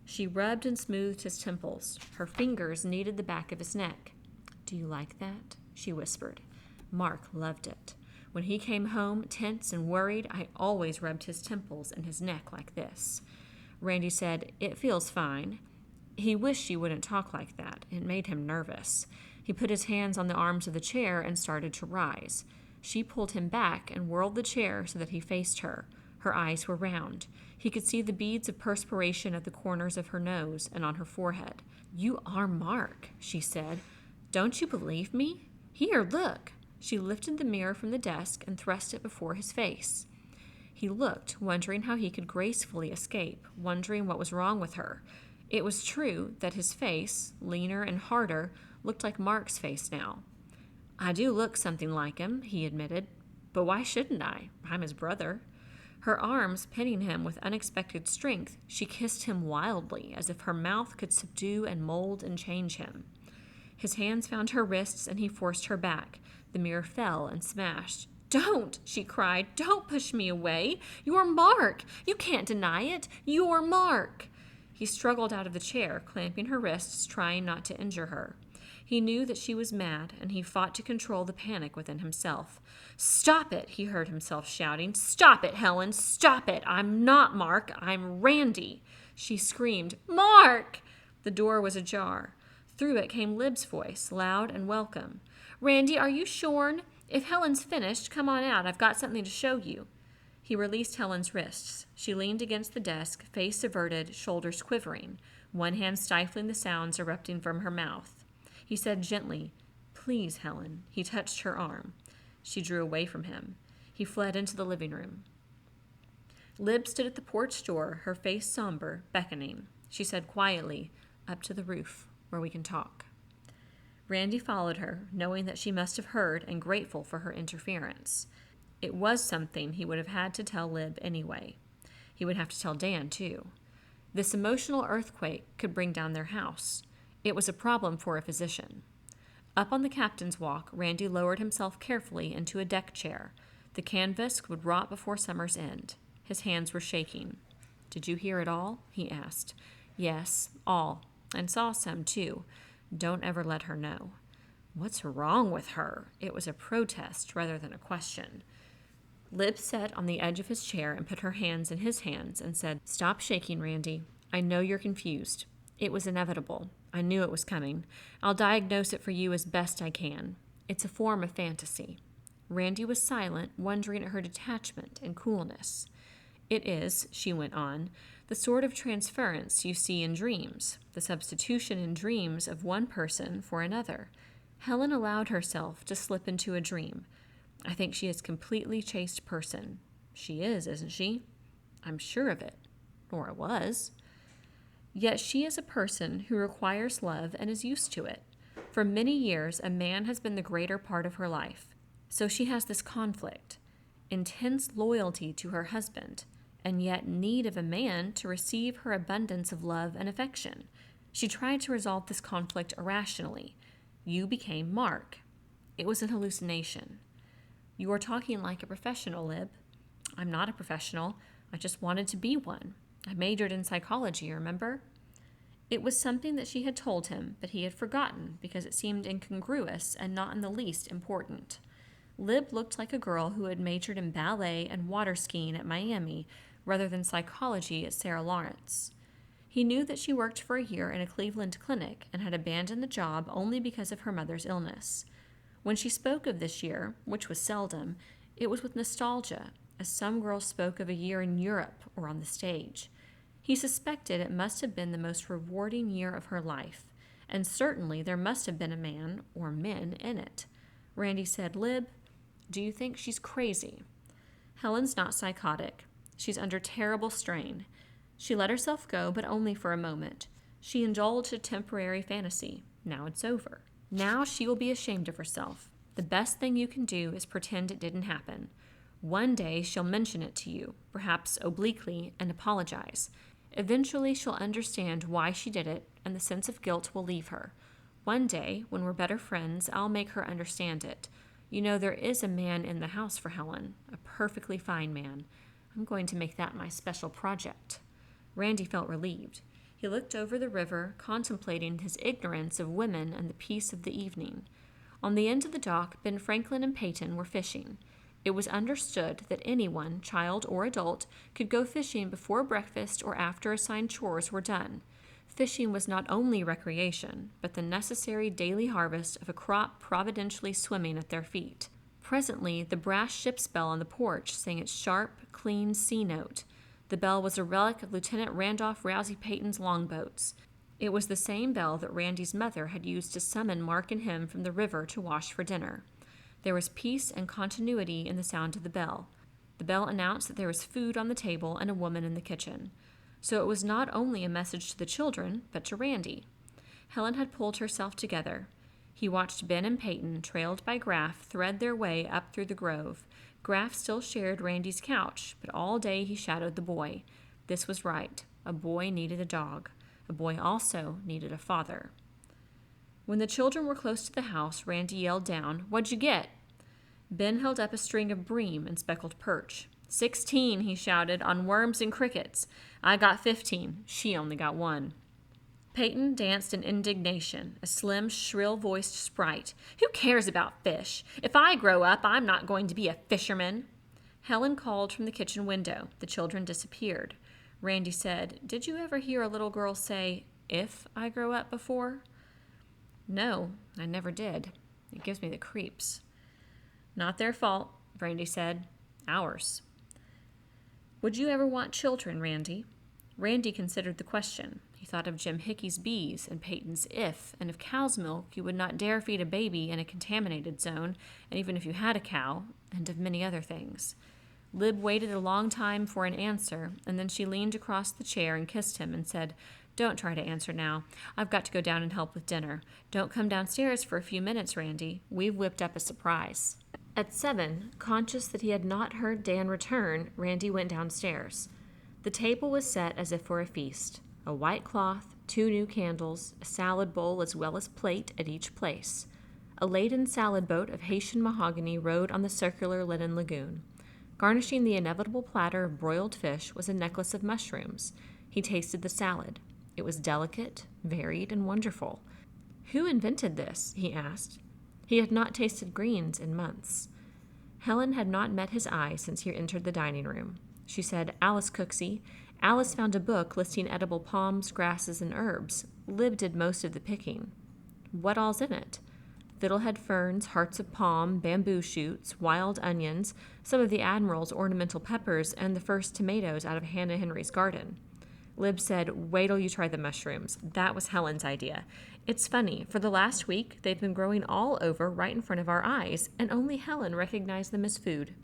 She rubbed and smoothed his temples. Her fingers kneaded the back of his neck. "Do you like that?" she whispered. Mark loved it. When he came home, tense and worried, I always rubbed his temples and his neck like this. Randy said, "It feels fine." He wished she wouldn't talk like that. It made him nervous. He put his hands on the arms of the chair and started to rise. She pulled him back and whirled the chair so that he faced her. Her eyes were round. He could see the beads of perspiration at the corners of her nose and on her forehead. "You are Mark," she said. "Don't you believe me? Here, look." She lifted the mirror from the desk and thrust it before his face. He looked, wondering how he could gracefully escape, wondering what was wrong with her. It was true that his face, leaner and harder, looked like Mark's face now. "I do look something like him," he admitted. "But why shouldn't I? I'm his brother." Her arms pinning him with unexpected strength, she kissed him wildly, as if her mouth could subdue and mold and change him. His hands found her wrists, and he forced her back. The mirror fell and smashed. "Don't!" she cried. "Don't push me away! You're Mark! You can't deny it! You're Mark!" He struggled out of the chair, clamping her wrists, trying not to injure her. He knew that she was mad, and he fought to control the panic within himself. "Stop it," he heard himself shouting. "Stop it, Helen, stop it. I'm not Mark, I'm Randy." She screamed, "Mark!" The door was ajar. Through it came Lib's voice, loud and welcome. "Randy, are you shorn? If Helen's finished, come on out. I've got something to show you." He released Helen's wrists. She leaned against the desk, face averted, shoulders quivering, one hand stifling the sounds erupting from her mouth. He said gently, "Please, Helen." He touched her arm. She drew away from him. He fled into the living room. Lib stood at the porch door, her face somber, beckoning. She said quietly, "Up to the roof, where we can talk." Randy followed her, knowing that she must have heard and grateful for her interference. It was something he would have had to tell Lib anyway. He would have to tell Dan, too. This emotional earthquake could bring down their house. It was a problem for a physician. Up on the captain's walk, Randy lowered himself carefully into a deck chair. The canvas would rot before summer's end. His hands were shaking. "Did you hear it all?" he asked. "Yes, all. And saw some, too. Don't ever let her know." What's wrong with her? It was a protest rather than a question. Lib sat on the edge of his chair and put her hands in his hands and said, "Stop shaking, Randy. I know you're confused. It was inevitable. I knew it was coming. I'll diagnose it for you as best I can. It's a form of fantasy." Randy was silent, wondering at her detachment and coolness. "It is," she went on, "the sort of transference you see in dreams, the substitution in dreams of one person for another. Helen allowed herself to slip into a dream. I think she is a completely chaste person. She is, isn't she?" "I'm sure of it. Or I was." "Yet she is a person who requires love and is used to it. For many years, a man has been the greater part of her life. So she has this conflict, intense loyalty to her husband, and yet need of a man to receive her abundance of love and affection. She tried to resolve this conflict irrationally. You became Mark. It was an hallucination." "You are talking like a professional, Lib." "I'm not a professional. I just wanted to be one. I majored in psychology, remember?" It was something that she had told him, but he had forgotten because it seemed incongruous and not in the least important. Lib looked like a girl who had majored in ballet and water skiing at Miami rather than psychology at Sarah Lawrence. He knew that she worked for a year in a Cleveland clinic and had abandoned the job only because of her mother's illness. When she spoke of this year, which was seldom, it was with nostalgia, as some girls spoke of a year in Europe or on the stage. He suspected it must have been the most rewarding year of her life, and certainly there must have been a man or men in it. Randy said, "Lib, do you think she's crazy?" "Helen's not psychotic. She's under terrible strain. She let herself go, but only for a moment. She indulged a temporary fantasy. Now it's over. Now she will be ashamed of herself. The best thing you can do is pretend it didn't happen. One day she'll mention it to you, perhaps obliquely, and apologize. Eventually she'll understand why she did it, and the sense of guilt will leave her. One day, when we're better friends, I'll make her understand it. You know, there is a man in the house for Helen, a perfectly fine man. I'm going to make that my special project." Randy felt relieved. He looked over the river, contemplating his ignorance of women and the peace of the evening. On the end of the dock, Ben Franklin and Peyton were fishing. It was understood that anyone, child or adult, could go fishing before breakfast or after assigned chores were done. Fishing was not only recreation, but the necessary daily harvest of a crop providentially swimming at their feet. Presently, the brass ship's bell on the porch sang its sharp, clean sea note. The bell was a relic of Lieutenant Randolph Rousey Peyton's longboats. It was the same bell that Randy's mother had used to summon Mark and him from the river to wash for dinner. There was peace and continuity in the sound of the bell. The bell announced that there was food on the table and a woman in the kitchen. So it was not only a message to the children, but to Randy. Helen had pulled herself together. He watched Ben and Peyton, trailed by Graff, thread their way up through the grove. Graff still shared Randy's couch, but all day he shadowed the boy. This was right. A boy needed a dog. A boy also needed a father. When the children were close to the house, Randy yelled down, "What'd you get?" Ben held up a string of bream and speckled perch. 16, he shouted, on worms and crickets. I got 15. She only got 1. Peyton danced in indignation, a slim, shrill-voiced sprite. Who cares about fish? If I grow up, I'm not going to be a fisherman. Helen called from the kitchen window. The children disappeared. Randy said, "Did you ever hear a little girl say, 'if I grow up' before?" "No, I never did. It gives me the creeps." "Not their fault," Randy said. "Ours." "Would you ever want children, Randy?" Randy considered the question. He thought of Jim Hickey's bees and Peyton's if, and of cow's milk you would not dare feed a baby in a contaminated zone, and even if you had a cow, and of many other things. Lib waited a long time for an answer, and then she leaned across the chair and kissed him and said, "Don't try to answer now. I've got to go down and help with dinner. Don't come downstairs for a few minutes, Randy. We've whipped up a surprise." At 7, conscious that he had not heard Dan return, Randy went downstairs. The table was set as if for a feast. A white cloth, 2 new candles, a salad bowl as well as plate at each place. A laden salad boat of Haitian mahogany rode on the circular linen lagoon. Garnishing the inevitable platter of broiled fish was a necklace of mushrooms. He tasted the salad. It was delicate, varied, and wonderful. Who invented this? He asked. He had not tasted greens in months. Helen had not met his eye since he entered the dining room. She said, "Alice Cooksey." Alice found a book listing edible palms, grasses, and herbs. Lib did most of the picking. What all's in it? Fiddlehead ferns, hearts of palm, bamboo shoots, wild onions, some of the Admiral's ornamental peppers, and the first tomatoes out of Hannah Henry's garden. Lib said, "Wait till you try the mushrooms." That was Helen's idea. It's funny, for the last week, they've been growing all over right in front of our eyes, and only Helen recognized them as food.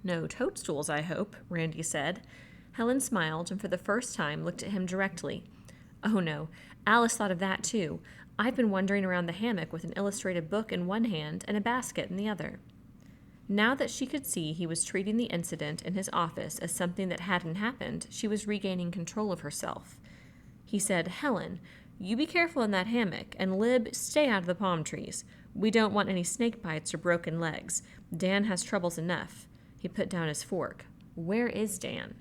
"No toadstools, I hope," Randy said. Helen smiled and for the first time looked at him directly. "Oh no, Alice thought of that too. I've been wandering around the hammock with an illustrated book in one hand and a basket in the other." Now that she could see he was treating the incident in his office as something that hadn't happened, she was regaining control of herself. He said, "Helen, you be careful in that hammock, and Lib, stay out of the palm trees. We don't want any snake bites or broken legs. Dan has troubles enough." He put down his fork. "Where is Dan?"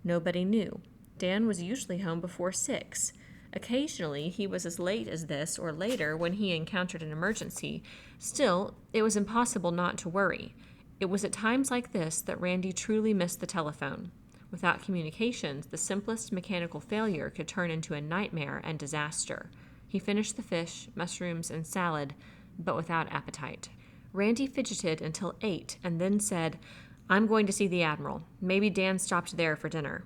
Nobody knew. Dan was usually home before 6. Occasionally, he was as late as this or later when he encountered an emergency. Still, it was impossible not to worry. It was at times like this that Randy truly missed the telephone. Without communications, the simplest mechanical failure could turn into a nightmare and disaster. He finished the fish, mushrooms, and salad, but without appetite. Randy fidgeted until 8 and then said, "I'm going to see the Admiral. Maybe Dan stopped there for dinner."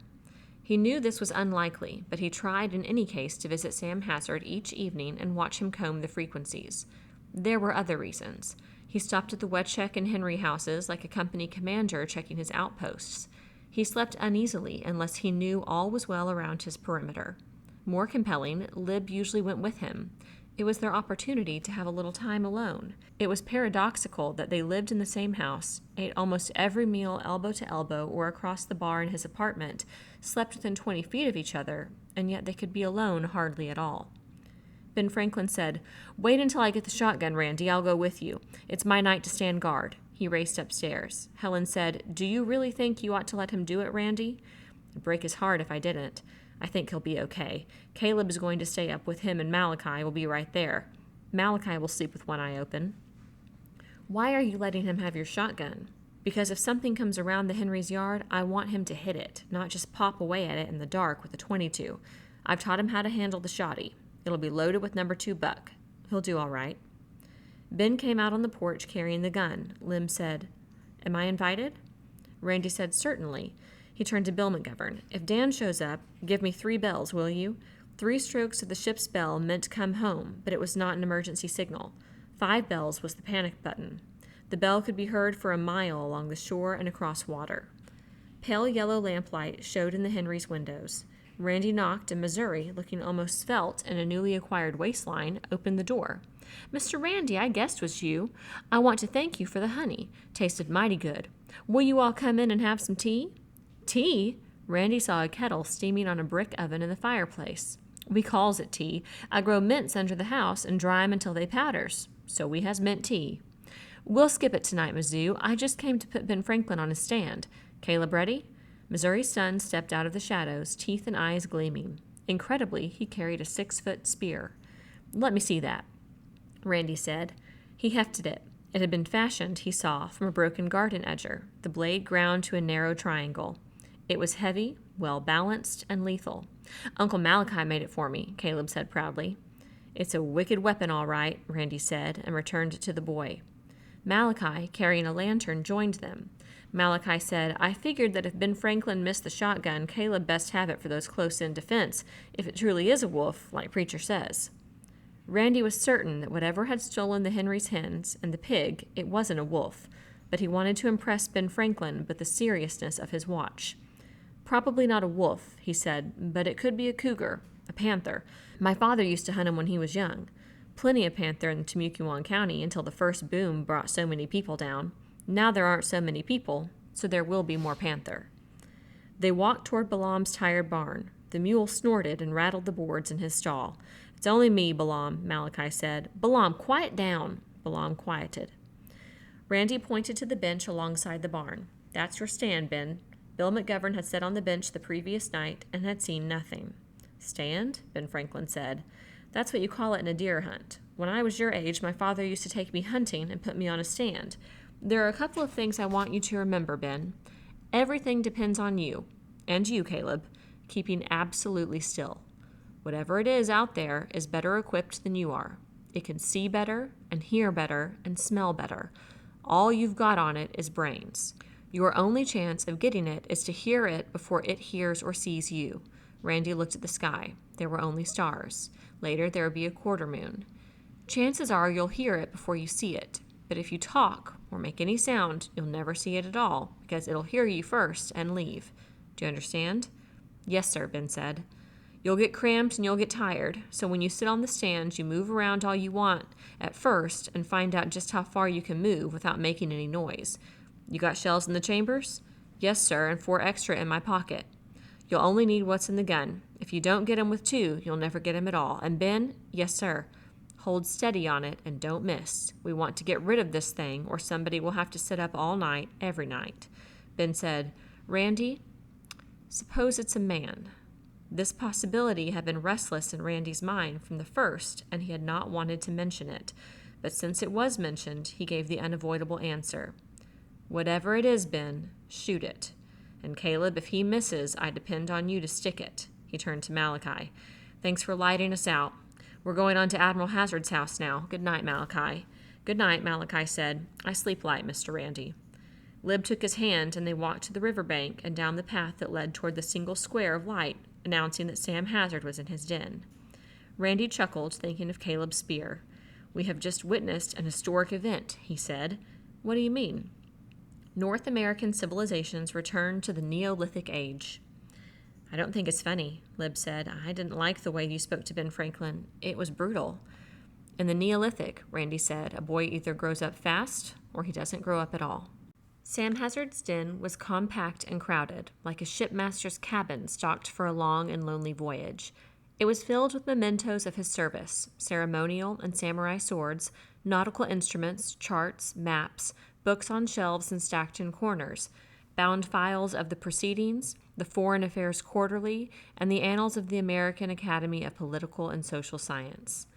He knew this was unlikely, but he tried in any case to visit Sam Hazard each evening and watch him comb the frequencies. There were other reasons. He stopped at the Wetcheck and Henry houses like a company commander checking his outposts. He slept uneasily unless he knew all was well around his perimeter. More compelling, Lib usually went with him. It was their opportunity to have a little time alone. It was paradoxical that they lived in the same house, ate almost every meal elbow to elbow or across the bar in his apartment, slept within 20 feet of each other, and yet they could be alone hardly at all. Ben Franklin said, "Wait until I get the shotgun, Randy. I'll go with you. It's my night to stand guard." He raced upstairs. Helen said, "Do you really think you ought to let him do it, Randy?" "It'd break his heart if I didn't. I think he'll be okay. Caleb is going to stay up with him, and Malachi will be right there. Malachi will sleep with one eye open." "Why are you letting him have your shotgun?" "Because if something comes around the Henry's yard, I want him to hit it, not just pop away at it in the dark with a .22. I've taught him how to handle the shotty. It'll be loaded with number 2 buck. He'll do all right." Ben came out on the porch carrying the gun. Lim said, "Am I invited?" Randy said, "Certainly." He turned to Bill McGovern. "If Dan shows up, give me 3 bells, will you?" 3 strokes of the ship's bell meant come home, but it was not an emergency signal. 5 bells was the panic button. The bell could be heard for a mile along the shore and across water. Pale yellow lamplight showed in the Henry's windows. Randy knocked, and Missouri, looking almost svelte in a newly acquired waistline, opened the door. "Mr. Randy, I guessed 'twas you. I want to thank you for the honey. Tasted mighty good. Will you all come in and have some tea?" "Tea?" Randy saw a kettle steaming on a brick oven in the fireplace. "We calls it tea. I grow mints under the house and dry 'em until they powders. So we has mint tea." "We'll skip it tonight, Mizzou. I just came to put Ben Franklin on his stand. Caleb ready?" Missouri's son stepped out of the shadows, teeth and eyes gleaming. Incredibly, he carried a 6-foot spear. "Let me see that," Randy said. He hefted it. It had been fashioned, he saw, from a broken garden edger, the blade ground to a narrow triangle. It was heavy, well-balanced, and lethal. "Uncle Malachi made it for me," Caleb said proudly. "It's a wicked weapon, all right," Randy said, and returned it to the boy. Malachi, carrying a lantern, joined them. Malachi said, "I figured that if Ben Franklin missed the shotgun, Caleb best have it for those close-in defense, if it truly is a wolf, like Preacher says." Randy was certain that whatever had stolen the Henry's hens and the pig, it wasn't a wolf, but he wanted to impress Ben Franklin with the seriousness of his watch. "Probably not a wolf," he said, "but it could be a cougar, a panther. My father used to hunt him when he was young. Plenty of panther in Temecula County until the first boom brought so many people down. Now there aren't so many people, so there will be more panther." They walked toward Balaam's tired barn. The mule snorted and rattled the boards in his stall. "It's only me, Balaam," Malachi said. "Balaam, quiet down." Balaam quieted. Randy pointed to the bench alongside the barn. "That's your stand, Ben." Bill McGovern had sat on the bench the previous night and had seen nothing. "Stand?" Ben Franklin said. "That's what you call it in a deer hunt. When I was your age, my father used to take me hunting and put me on a stand. There are a couple of things I want you to remember, Ben. Everything depends on you, and you, Caleb, keeping absolutely still. Whatever it is out there is better equipped than you are. It can see better and hear better and smell better. All you've got on it is brains. Your only chance of getting it is to hear it before it hears or sees you." Randy looked at the sky. There were only stars. Later there would be a quarter moon. "Chances are you'll hear it before you see it. But if you talk or make any sound, you'll never see it at all, because it'll hear you first and leave. Do you understand?" "Yes, sir," Ben said. "You'll get cramped and you'll get tired, so when you sit on the stand, you move around all you want at first and find out just how far you can move without making any noise. You got shells in the chambers?" "Yes, sir, and 4 extra in my pocket." "You'll only need what's in the gun. If you don't get 'em with 2, you'll never get 'em at all. And Ben," "Yes, sir." "Hold steady on it and don't miss. We want to get rid of this thing, or somebody will have to sit up all night, every night." Ben said, "Randy, suppose it's a man." This possibility had been restless in Randy's mind from the first, and he had not wanted to mention it. But since it was mentioned, he gave the unavoidable answer. "Whatever it is, Ben, shoot it. And Caleb, if he misses, I depend on you to stick it." He turned to Malachi. "Thanks for lighting us out. We're going on to Admiral Hazard's house now. Good night, Malachi." "Good night," Malachi said. "I sleep light, Mr. Randy." Lib took his hand, and they walked to the riverbank and down the path that led toward the single square of light, announcing that Sam Hazard was in his den. Randy chuckled, thinking of Caleb's spear. "We have just witnessed an historic event," he said. "What do you mean?" "North American civilizations returned to the Neolithic age." "I don't think it's funny," Lib said. "I didn't like the way you spoke to Ben Franklin. It was brutal." "In the Neolithic," Randy said, "a boy either grows up fast or he doesn't grow up at all." Sam Hazard's den was compact and crowded, like a shipmaster's cabin stocked for a long and lonely voyage. It was filled with mementos of his service, ceremonial and samurai swords, nautical instruments, charts, maps, books on shelves and stacked in corners, bound files of the proceedings, the Foreign Affairs Quarterly, and the annals of the American Academy of Political and Social Science.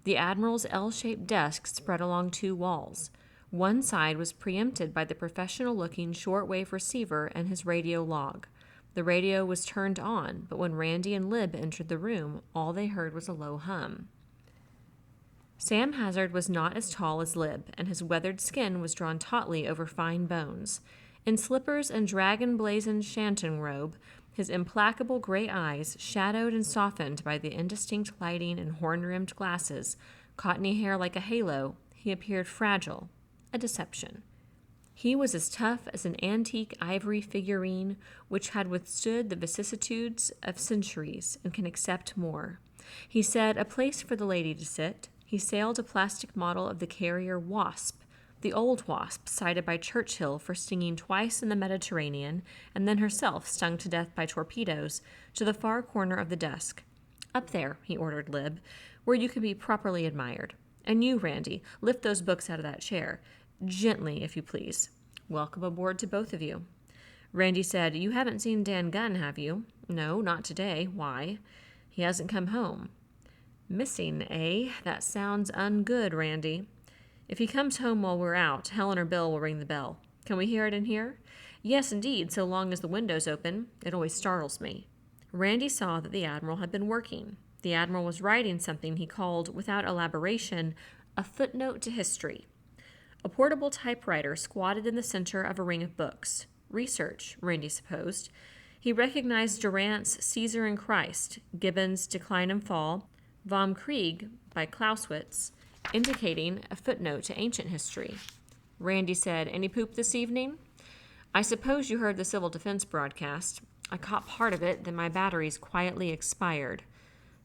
The Admiral's L-shaped desk spread along 2 walls. One side was preempted by the professional-looking shortwave receiver and his radio log. The radio was turned on, but when Randy and Lib entered the room, all they heard was a low hum. Sam Hazard was not as tall as Lib, and his weathered skin was drawn tautly over fine bones. In slippers and dragon-blazoned shantung robe, his implacable gray eyes, shadowed and softened by the indistinct lighting and horn-rimmed glasses, cottony hair like a halo, he appeared fragile, a deception. He was as tough as an antique ivory figurine which had withstood the vicissitudes of centuries and can accept more. He said, "A place for the lady to sit." He sailed a plastic model of the carrier Wasp, the old Wasp cited by Churchill for stinging twice in the Mediterranean and then herself stung to death by torpedoes, to the far corner of the desk. "Up there," he ordered Lib, "where you can be properly admired. And you, Randy, lift those books out of that chair. Gently, if you please. Welcome aboard to both of you." Randy said, "You haven't seen Dan Gunn, have you?" "No, not today. Why?" He hasn't come home. Missing, eh? That sounds ungood, Randy. If he comes home while we're out, Helen or Bill will ring the bell. Can we hear it in here? Yes, indeed, so long as the window's open. It always startles me. Randy saw that the Admiral had been working. The Admiral was writing something he called, without elaboration, a footnote to history. A portable typewriter squatted in the center of a ring of books. Research, Randy supposed. He recognized Durant's Caesar and Christ, Gibbon's Decline and Fall, Vom Krieg by Clausewitz, indicating a footnote to ancient history. Randy said, "Any poop this evening?" "I suppose you heard the Civil Defense broadcast. I caught part of it, then my batteries quietly expired."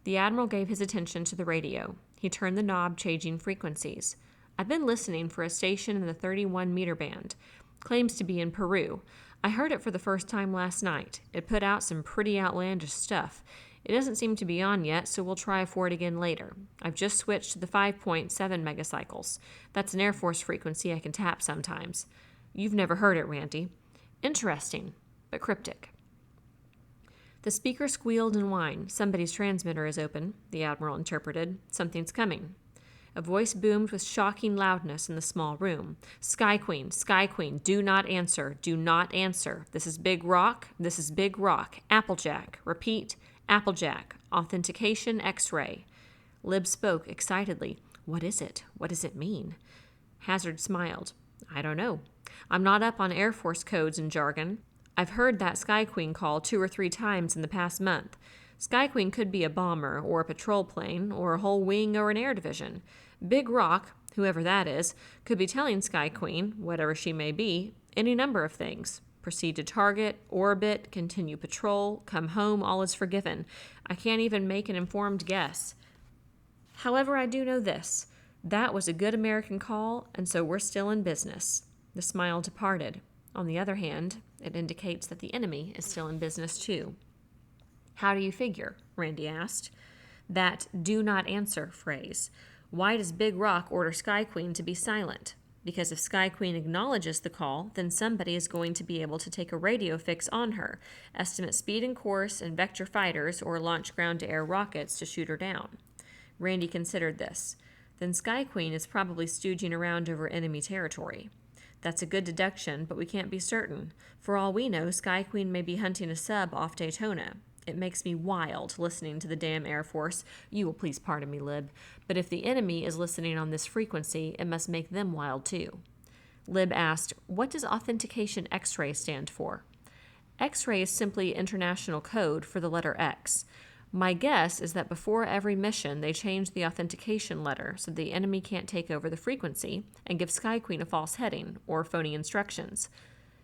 The Admiral gave his attention to the radio. He turned the knob, changing frequencies. "I've been listening for a station in the 31-meter band. Claims to be in Peru. I heard it for the first time last night. It put out some pretty outlandish stuff. It doesn't seem to be on yet, so we'll try for it again later. I've just switched to the 5.7 megacycles. That's an Air Force frequency I can tap sometimes. You've never heard it, Randy. Interesting, but cryptic." The speaker squealed and whined. "Somebody's transmitter is open," the Admiral interpreted. "Something's coming." A voice boomed with shocking loudness in the small room. Sky Queen, do not answer. Do not answer. This is Big Rock. This is Big Rock. Applejack. Repeat, Applejack. Authentication X-ray." Lib spoke excitedly. "What is it? What does it mean?" Hazard smiled. "I don't know. I'm not up on Air Force codes and jargon. I've heard that Sky Queen call 2 or 3 times in the past month. Sky Queen could be a bomber, or a patrol plane, or a whole wing or an air division. Big Rock, whoever that is, could be telling Sky Queen, whatever she may be, any number of things. Proceed to target, orbit, continue patrol, come home, all is forgiven. I can't even make an informed guess. However, I do know this. That was a good American call, and so we're still in business." The smile departed. On the other hand, it indicates that the enemy is still in business too. "How do you figure?" Randy asked. "That 'do not answer' phrase. Why does Big Rock order Sky Queen to be silent? Because if Sky Queen acknowledges the call, then somebody is going to be able to take a radio fix on her, estimate speed and course, and vector fighters or launch ground-to-air rockets to shoot her down." Randy considered this. Then Sky Queen is probably stooging around over enemy territory. That's a good deduction, but we can't be certain. For all we know, Sky Queen may be hunting a sub off Daytona. It makes me wild listening to the damn Air Force. You will please pardon me, Lib. But if the enemy is listening on this frequency, it must make them wild too. Lib asked, "What does Authentication X-ray stand for?" X-ray is simply international code for the letter X. My guess is that before every mission, they change the authentication letter so the enemy can't take over the frequency and give Sky Queen a false heading or phony instructions.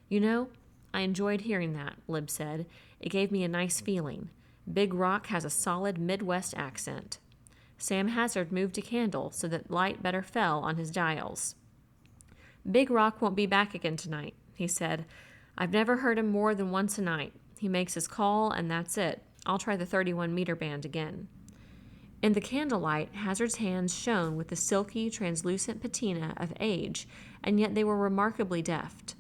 "You know, I enjoyed hearing that," Lib said. "It gave me a nice feeling. Big Rock has a solid Midwest accent." Sam Hazard moved a candle so that light better fell on his dials. "Big Rock won't be back again tonight," he said. "I've never heard him more than once a night. He makes his call, and that's it. I'll try the 31-meter band again." In the candlelight, Hazard's hands shone with the silky, translucent patina of age, and yet they were remarkably deft.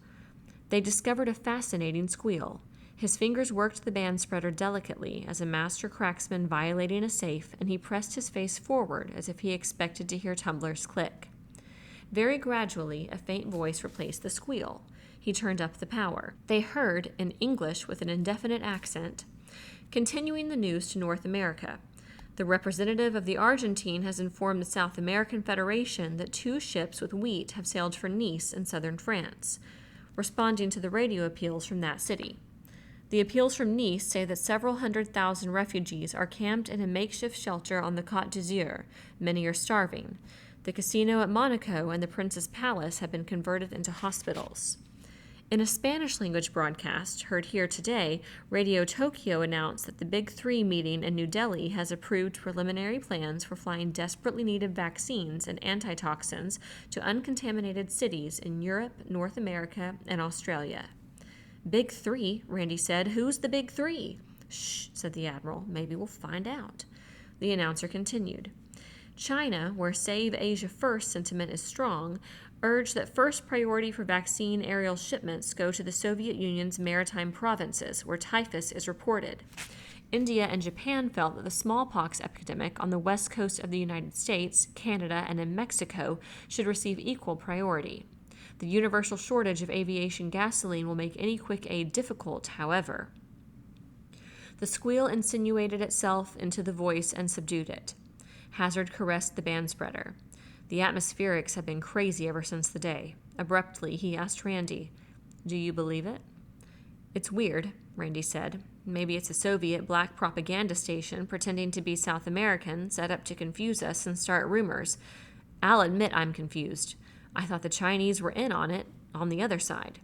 They discovered a fascinating squeal. His fingers worked the band spreader delicately as a master cracksman violating a safe, and he pressed his face forward as if he expected to hear tumblers click. Very gradually, a faint voice replaced the squeal. He turned up the power. They heard, in English with an indefinite accent, "Continuing the news to North America. The representative of the Argentine has informed the South American Federation that 2 ships with wheat have sailed for Nice in southern France," responding to the radio appeals from that city. The appeals from Nice say that several 100,000 refugees are camped in a makeshift shelter on the Côte d'Azur. Many are starving. The casino at Monaco and the Prince's Palace have been converted into hospitals. In a Spanish-language broadcast heard here today, Radio Tokyo announced that the Big Three meeting in New Delhi has approved preliminary plans for flying desperately needed vaccines and antitoxins to uncontaminated cities in Europe, North America, and Australia. "Big Three," Randy said. "Who's the Big Three?" "Shh," said the Admiral. "Maybe we'll find out." The announcer continued. China, where Save Asia First sentiment is strong, urged that first priority for vaccine aerial shipments go to the Soviet Union's maritime provinces, where typhus is reported. India and Japan felt that the smallpox epidemic on the west coast of the United States, Canada, and in Mexico should receive equal priority. The universal shortage of aviation gasoline will make any quick aid difficult, however. The squeal insinuated itself into the voice and subdued it. Hazard caressed the band spreader. The atmospherics had been crazy ever since the day. Abruptly, he asked Randy, "Do you believe it?" "It's weird," Randy said. "Maybe it's a Soviet black propaganda station pretending to be South American, set up to confuse us and start rumors. I'll admit I'm confused. I thought the Chinese were in on it, on the other side."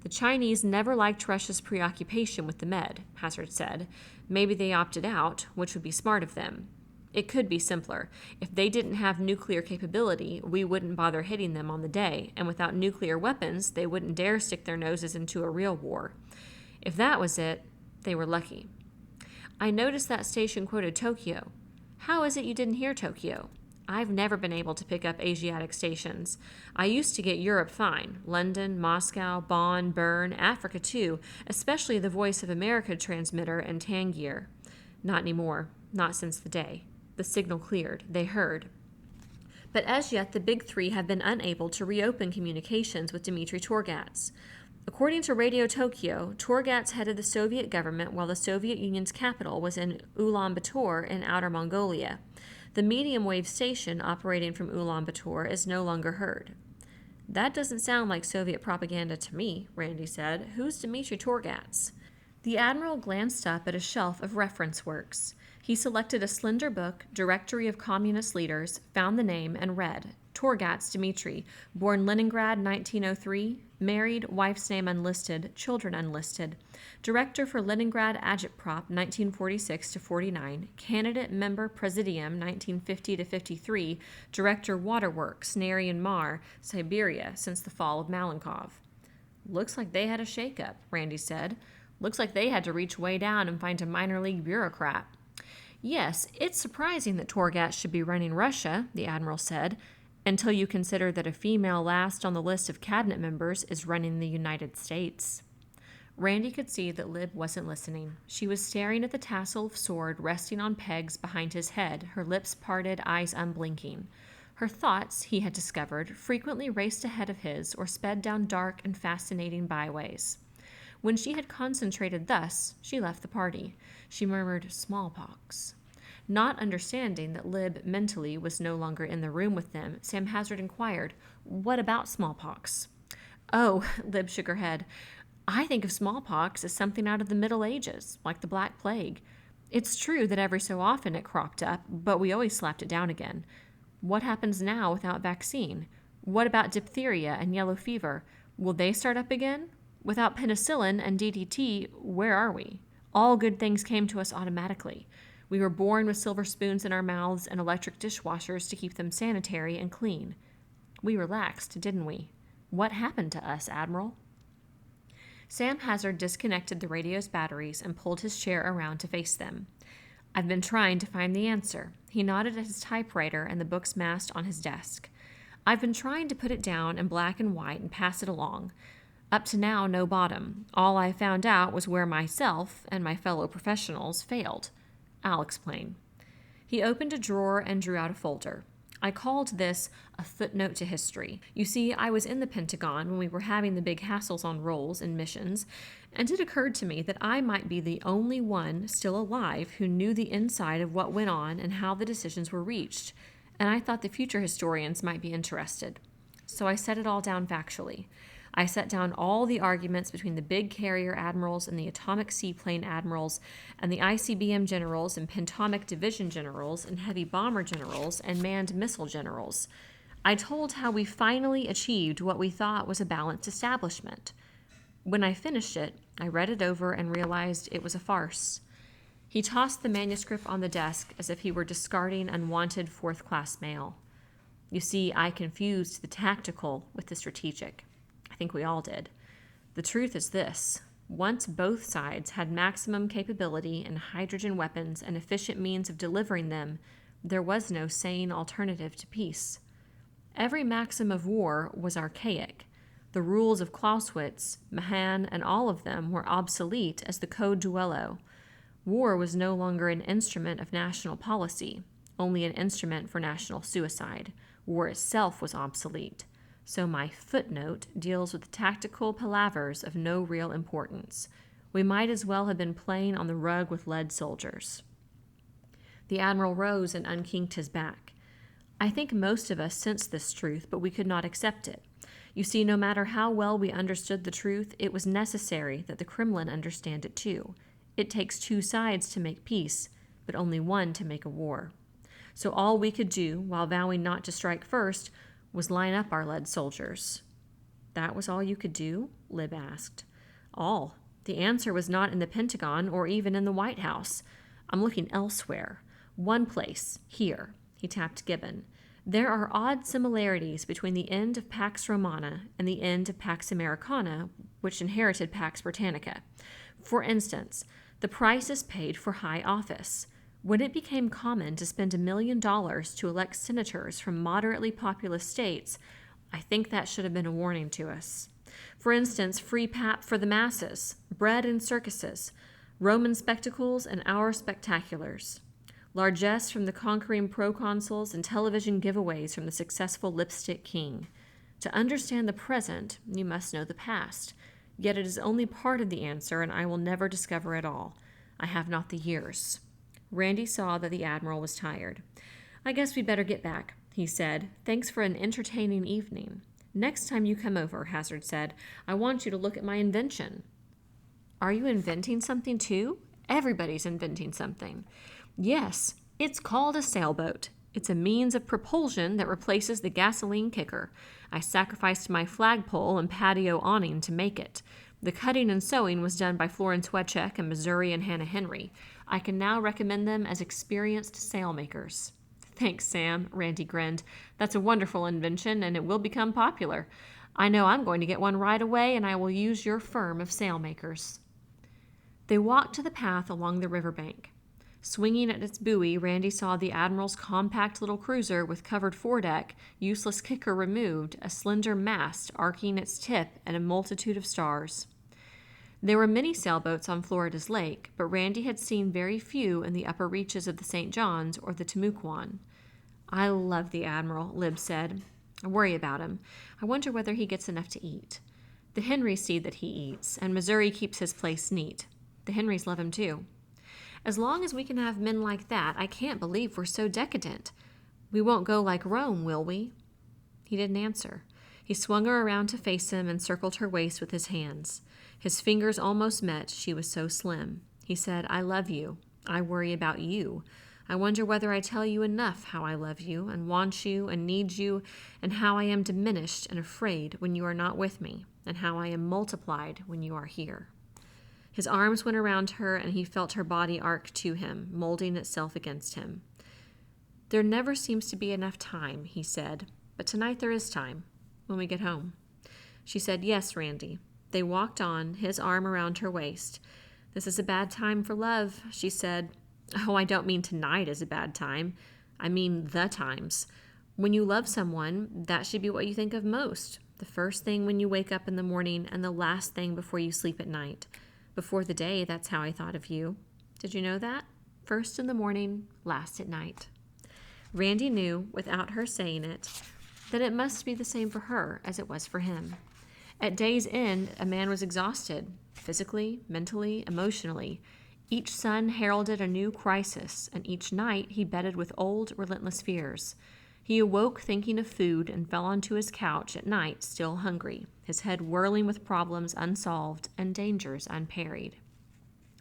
"The Chinese never liked Russia's preoccupation with the Med," Hazard said. "Maybe they opted out, which would be smart of them. It could be simpler. If they didn't have nuclear capability, we wouldn't bother hitting them on the day, and without nuclear weapons, they wouldn't dare stick their noses into a real war. If that was it, they were lucky." "I noticed that station quoted Tokyo. How is it you didn't hear Tokyo? I've never been able to pick up Asiatic stations. I used to get Europe fine. London, Moscow, Bonn, Bern, Africa too, especially the Voice of America transmitter and Tangier. Not anymore. Not since the day. The signal cleared. They heard. But as yet, the big three have been unable to reopen communications with Dmitry Torgats. According to Radio Tokyo, Torgats headed the Soviet government while the Soviet Union's capital was in Ulaanbaatar in Outer Mongolia. The medium-wave station operating from Ulaanbaatar is no longer heard. "That doesn't sound like Soviet propaganda to me," Randy said. "Who's Dmitry Torgats?" The Admiral glanced up at a shelf of reference works. He selected a slender book, Directory of Communist Leaders, found the name, and read, "Torgats Dmitry, born Leningrad 1903, married, wife's name unlisted, children unlisted, director for Leningrad Agitprop 1946-49, candidate member Presidium 1950-53, director Waterworks, Nary Mar, Siberia, since the fall of Malenkov." "Looks like they had a shakeup," Randy said. "Looks like they had to reach way down and find a minor league bureaucrat." "Yes, it's surprising that Torgats should be running Russia," the Admiral said, "until you consider that a female last on the list of cabinet members is running the United States." Randy could see that Lib wasn't listening. She was staring at the tassel of sword resting on pegs behind his head, her lips parted, eyes unblinking. Her thoughts, he had discovered, frequently raced ahead of his or sped down dark and fascinating byways. When she had concentrated thus, she left the party. She murmured, "Smallpox." Not understanding that Lib mentally was no longer in the room with them, Sam Hazard inquired, "What about smallpox?" "Oh," Lib shook her head, "I think of smallpox as something out of the Middle Ages, like the Black Plague. It's true that every so often it cropped up, but we always slapped it down again. What happens now without vaccine? What about diphtheria and yellow fever? Will they start up again? Without penicillin and DDT, where are we? All good things came to us automatically. We were born with silver spoons in our mouths and electric dishwashers to keep them sanitary and clean. We relaxed, didn't we? What happened to us, Admiral?" Sam Hazard disconnected the radio's batteries and pulled his chair around to face them. "I've been trying to find the answer." He nodded at his typewriter and the books massed on his desk. "I've been trying to put it down in black and white and pass it along. Up to now, no bottom. All I found out was where myself and my fellow professionals failed. I'll explain." He opened a drawer and drew out a folder. "I called this a footnote to history. You see, I was in the Pentagon when we were having the big hassles on roles and missions, and it occurred to me that I might be the only one still alive who knew the inside of what went on and how the decisions were reached, and I thought the future historians might be interested. So I set it all down factually. I set down all the arguments between the big carrier admirals and the atomic seaplane admirals and the ICBM generals and pentomic division generals and heavy bomber generals and manned missile generals. I told how we finally achieved what we thought was a balanced establishment. When I finished it, I read it over and realized it was a farce." He tossed the manuscript on the desk as if he were discarding unwanted fourth-class mail. "You see, I confused the tactical with the strategic. I think we all did. The truth is this. Once both sides had maximum capability and hydrogen weapons and efficient means of delivering them, there was no sane alternative to peace. Every maxim of war was archaic. The rules of Clausewitz, Mahan, and all of them were obsolete as the Code Duello. War was no longer an instrument of national policy, only an instrument for national suicide. War itself was obsolete. So my footnote deals with tactical palavers of no real importance. We might as well have been playing on the rug with lead soldiers. The Admiral rose and unkinked his back. I think most of us sensed this truth, but we could not accept it. You see, no matter how well we understood the truth, it was necessary that the Kremlin understand it too. It takes two sides to make peace, but only one to make a war. So all we could do, while vowing not to strike first, was line up our lead soldiers. That was all you could do? Lib asked. All. The answer was not in the Pentagon or even in the White House. I'm looking elsewhere. One place. Here. He tapped Gibbon. There are odd similarities between the end of Pax Romana and the end of Pax Americana, which inherited Pax Britannica. For instance, the price is paid for high office. When it became common to spend $1 million to elect senators from moderately populous states, I think that should have been a warning to us. For instance, free pap for the masses, bread and circuses, Roman spectacles and our spectaculars, largesse from the conquering proconsuls and television giveaways from the successful lipstick king. To understand the present, you must know the past. Yet it is only part of the answer, and I will never discover it all. I have not the years. Randy saw that the Admiral was tired. I guess we'd better get back, he said. Thanks for an entertaining evening. Next time you come over, Hazard said, I want you to look at my invention. Are you inventing something too? Everybody's inventing something. Yes, it's called a sailboat. It's a means of propulsion that replaces the gasoline kicker. I sacrificed my flagpole and patio awning to make it. The cutting and sewing was done by Florence Wetchek and Missouri and Hannah Henry. I can now recommend them as experienced sailmakers. Thanks, Sam, Randy grinned. That's a wonderful invention, and it will become popular. I know I'm going to get one right away, and I will use your firm of sailmakers. They walked to the path along the riverbank. Swinging at its buoy, Randy saw the Admiral's compact little cruiser with covered foredeck, useless kicker removed, a slender mast arcing its tip, and a multitude of stars. There were many sailboats on Florida's lake, but Randy had seen very few in the upper reaches of the St. John's or the Timucuan. I love the Admiral, Lib said. I worry about him. I wonder whether he gets enough to eat. The Henrys see that he eats, and Missouri keeps his place neat. The Henrys love him too. As long as we can have men like that, I can't believe we're so decadent. We won't go like Rome, will we? He didn't answer. He swung her around to face him and circled her waist with his hands. His fingers almost met, she was so slim. He said, I love you. I worry about you. I wonder whether I tell you enough how I love you and want you and need you, and how I am diminished and afraid when you are not with me, and how I am multiplied when you are here. His arms went around her, and he felt her body arc to him, molding itself against him. There never seems to be enough time, he said, but tonight there is time, when we get home. She said, yes, Randy. They walked on, his arm around her waist. This is a bad time for love, she said. Oh, I don't mean tonight is a bad time. I mean the times. When you love someone, that should be what you think of most. The first thing when you wake up in the morning and the last thing before you sleep at night. Before the day, that's how I thought of you. Did you know that? First in the morning, last at night. Randy knew, without her saying it, that it must be the same for her as it was for him. At day's end, a man was exhausted, physically, mentally, emotionally. Each sun heralded a new crisis, and each night he bedded with old, relentless fears. He awoke thinking of food and fell onto his couch at night, still hungry, his head whirling with problems unsolved and dangers unparried.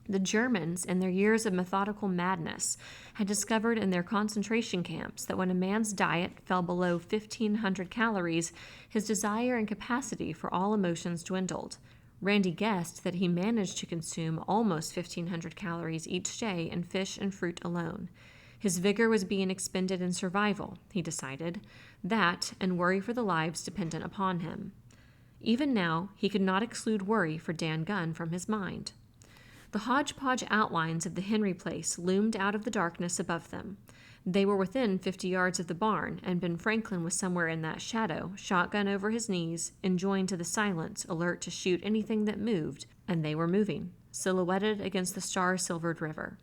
The Germans, in their years of methodical madness, had discovered in their concentration camps that when a man's diet fell below 1,500 calories, his desire and capacity for all emotions dwindled. Randy guessed that he managed to consume almost 1,500 calories each day in fish and fruit alone. His vigor was being expended in survival, he decided. That, and worry for the lives dependent upon him. Even now, he could not exclude worry for Dan Gunn from his mind. The hodgepodge outlines of the Henry place loomed out of the darkness above them. They were within 50 yards of the barn, and Ben Franklin was somewhere in that shadow, shotgun over his knees, enjoined to the silence, alert to shoot anything that moved, and they were moving. silhouetted against the star-silvered river.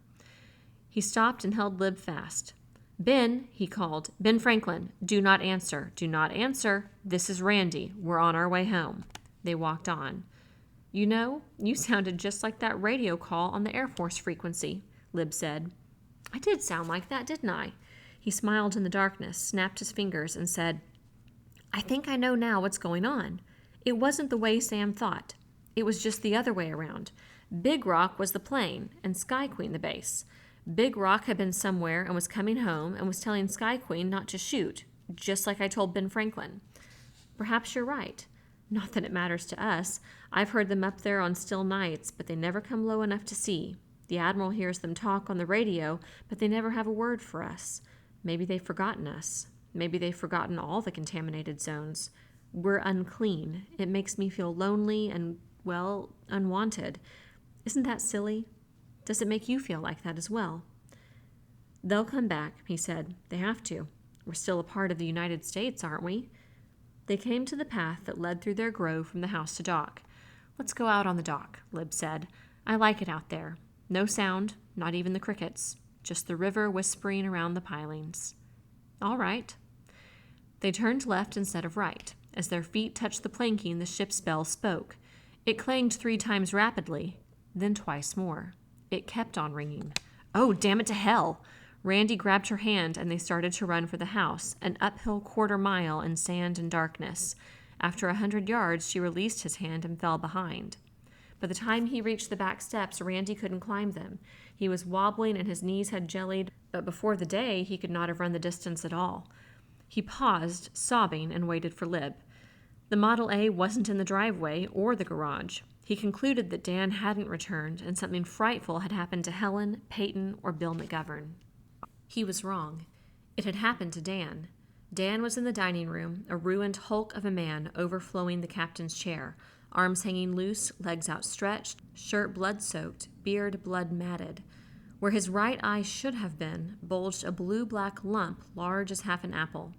He stopped and held Lib fast. "Ben," he called. "Ben Franklin, do not answer. Do not answer. This is Randy. We're on our way home." They walked on. "You know, you sounded just like that radio call on the Air Force frequency," Lib said. "I did sound like that, didn't I?" He smiled in the darkness, snapped his fingers, and said, "I think I know now what's going on. It wasn't the way Sam thought. It was just the other way around. Big Rock was the plane and Sky Queen the base. Big Rock had been somewhere and was coming home and was telling Sky Queen not to shoot, just like I told Ben Franklin. Perhaps you're right. Not that it matters to us. I've heard them up there on still nights, but they never come low enough to see. The Admiral hears them talk on the radio, but they never have a word for us. Maybe they've forgotten us. Maybe they've forgotten all the contaminated zones. We're unclean. It makes me feel lonely and, well, unwanted. Isn't that silly? Does it make you feel like that as well?" "They'll come back," he said. "They have to. We're still a part of the United States, aren't we?" They came to the path that led through their grove from the house to dock. "Let's go out on the dock," Lib said. "I like it out there. No sound, not even the crickets. Just the river whispering around the pilings." "All right." They turned left instead of right. As their feet touched the planking, the ship's bell spoke. It clanged 3 times rapidly, then twice more. It kept on ringing. "Oh, damn it to hell!" Randy grabbed her hand, and they started to run for the house, an uphill 1/4 mile in sand and darkness. After 100 yards, she released his hand and fell behind. By the time he reached the back steps, Randy couldn't climb them. He was wobbling and his knees had jellied, but before the day, he could not have run the distance at all. He paused, sobbing, and waited for Lib. The Model A wasn't in the driveway or the garage. He concluded that Dan hadn't returned and something frightful had happened to Helen, Peyton, or Bill McGovern. He was wrong. It had happened to Dan. Dan was in the dining room, a ruined hulk of a man overflowing the captain's chair, arms hanging loose, legs outstretched, shirt blood-soaked, beard blood-matted. Where his right eye should have been, bulged a blue-black lump large as half an apple.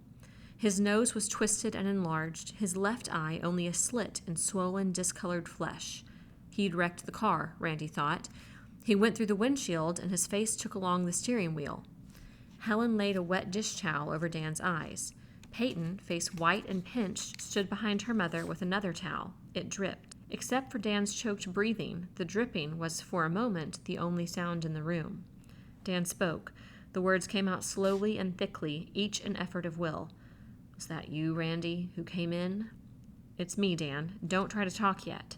His nose was twisted and enlarged, his left eye only a slit in swollen, discolored flesh. He'd wrecked the car, Randy thought. He went through the windshield, and his face took along the steering wheel. Helen laid a wet dish towel over Dan's eyes. Peyton, face white and pinched, stood behind her mother with another towel. It dripped. Except for Dan's choked breathing, the dripping was, for a moment, the only sound in the room. Dan spoke. The words came out slowly and thickly, each an effort of will. "Was that you, Randy, who came in?" "It's me, Dan. Don't try to talk yet."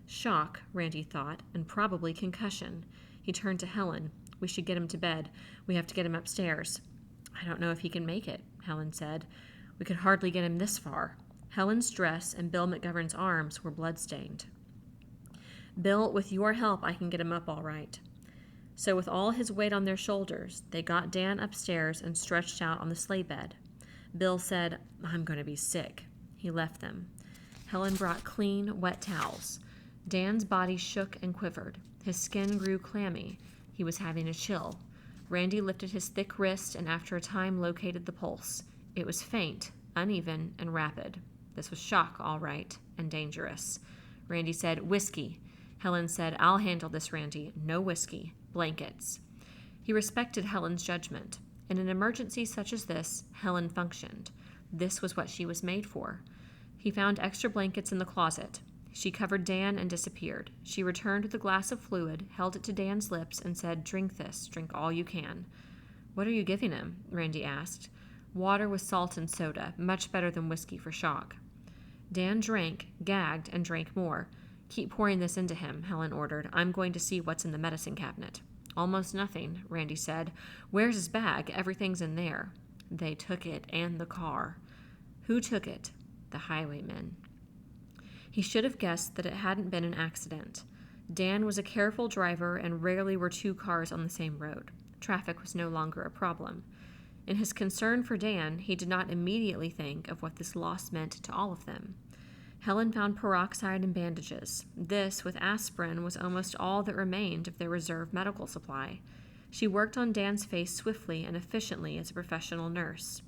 Shock, Randy thought, and probably concussion. He turned to Helen. "We should get him to bed. We have to get him upstairs." "I don't know if he can make it," Helen said. "We could hardly get him this far." Helen's dress and Bill McGovern's arms were blood-stained. "Bill, with your help, I can get him up all right." So with all his weight on their shoulders, they got Dan upstairs and stretched out on the sleigh bed. Bill said, "I'm going to be sick." He left them. Helen brought clean, wet towels. Dan's body shook and quivered. His skin grew clammy. He was having a chill. Randy lifted his thick wrist and after a time located the pulse. It was faint, uneven, and rapid. This was shock, all right, and dangerous. Randy said, "Whiskey." Helen said, "I'll handle this, Randy. No whiskey. Blankets." He respected Helen's judgment. In an emergency such as this, Helen functioned. This was what she was made for. He found extra blankets in the closet. She covered Dan and disappeared. She returned with a glass of fluid, held it to Dan's lips, and said, "Drink this. Drink all you can." "What are you giving him?" Randy asked. "Water with salt and soda. Much better than whiskey for shock." Dan drank, gagged, and drank more. "Keep pouring this into him," Helen ordered. "I'm going to see what's in the medicine cabinet." "Almost nothing," Randy said. "Where's his bag? Everything's in there." "They took it, and the car." "Who took it?" "The highwaymen." He should have guessed that it hadn't been an accident. Dan was a careful driver, and rarely were 2 cars on the same road. Traffic was no longer a problem. In his concern for Dan, he did not immediately think of what this loss meant to all of them. Helen found peroxide and bandages. This, with aspirin, was almost all that remained of their reserve medical supply. She worked on Dan's face swiftly and efficiently as a professional nurse.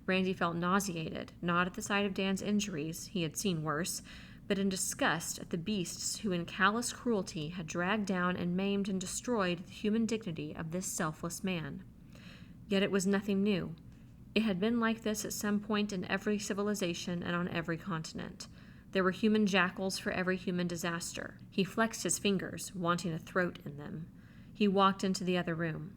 Randy felt nauseated, not at the sight of Dan's injuries, he had seen worse, but in disgust at the beasts who in callous cruelty had dragged down and maimed and destroyed the human dignity of this selfless man. Yet it was nothing new. It had been like this at some point in every civilization and on every continent. There were human jackals for every human disaster. He flexed his fingers, wanting a throat in them. He walked into the other room.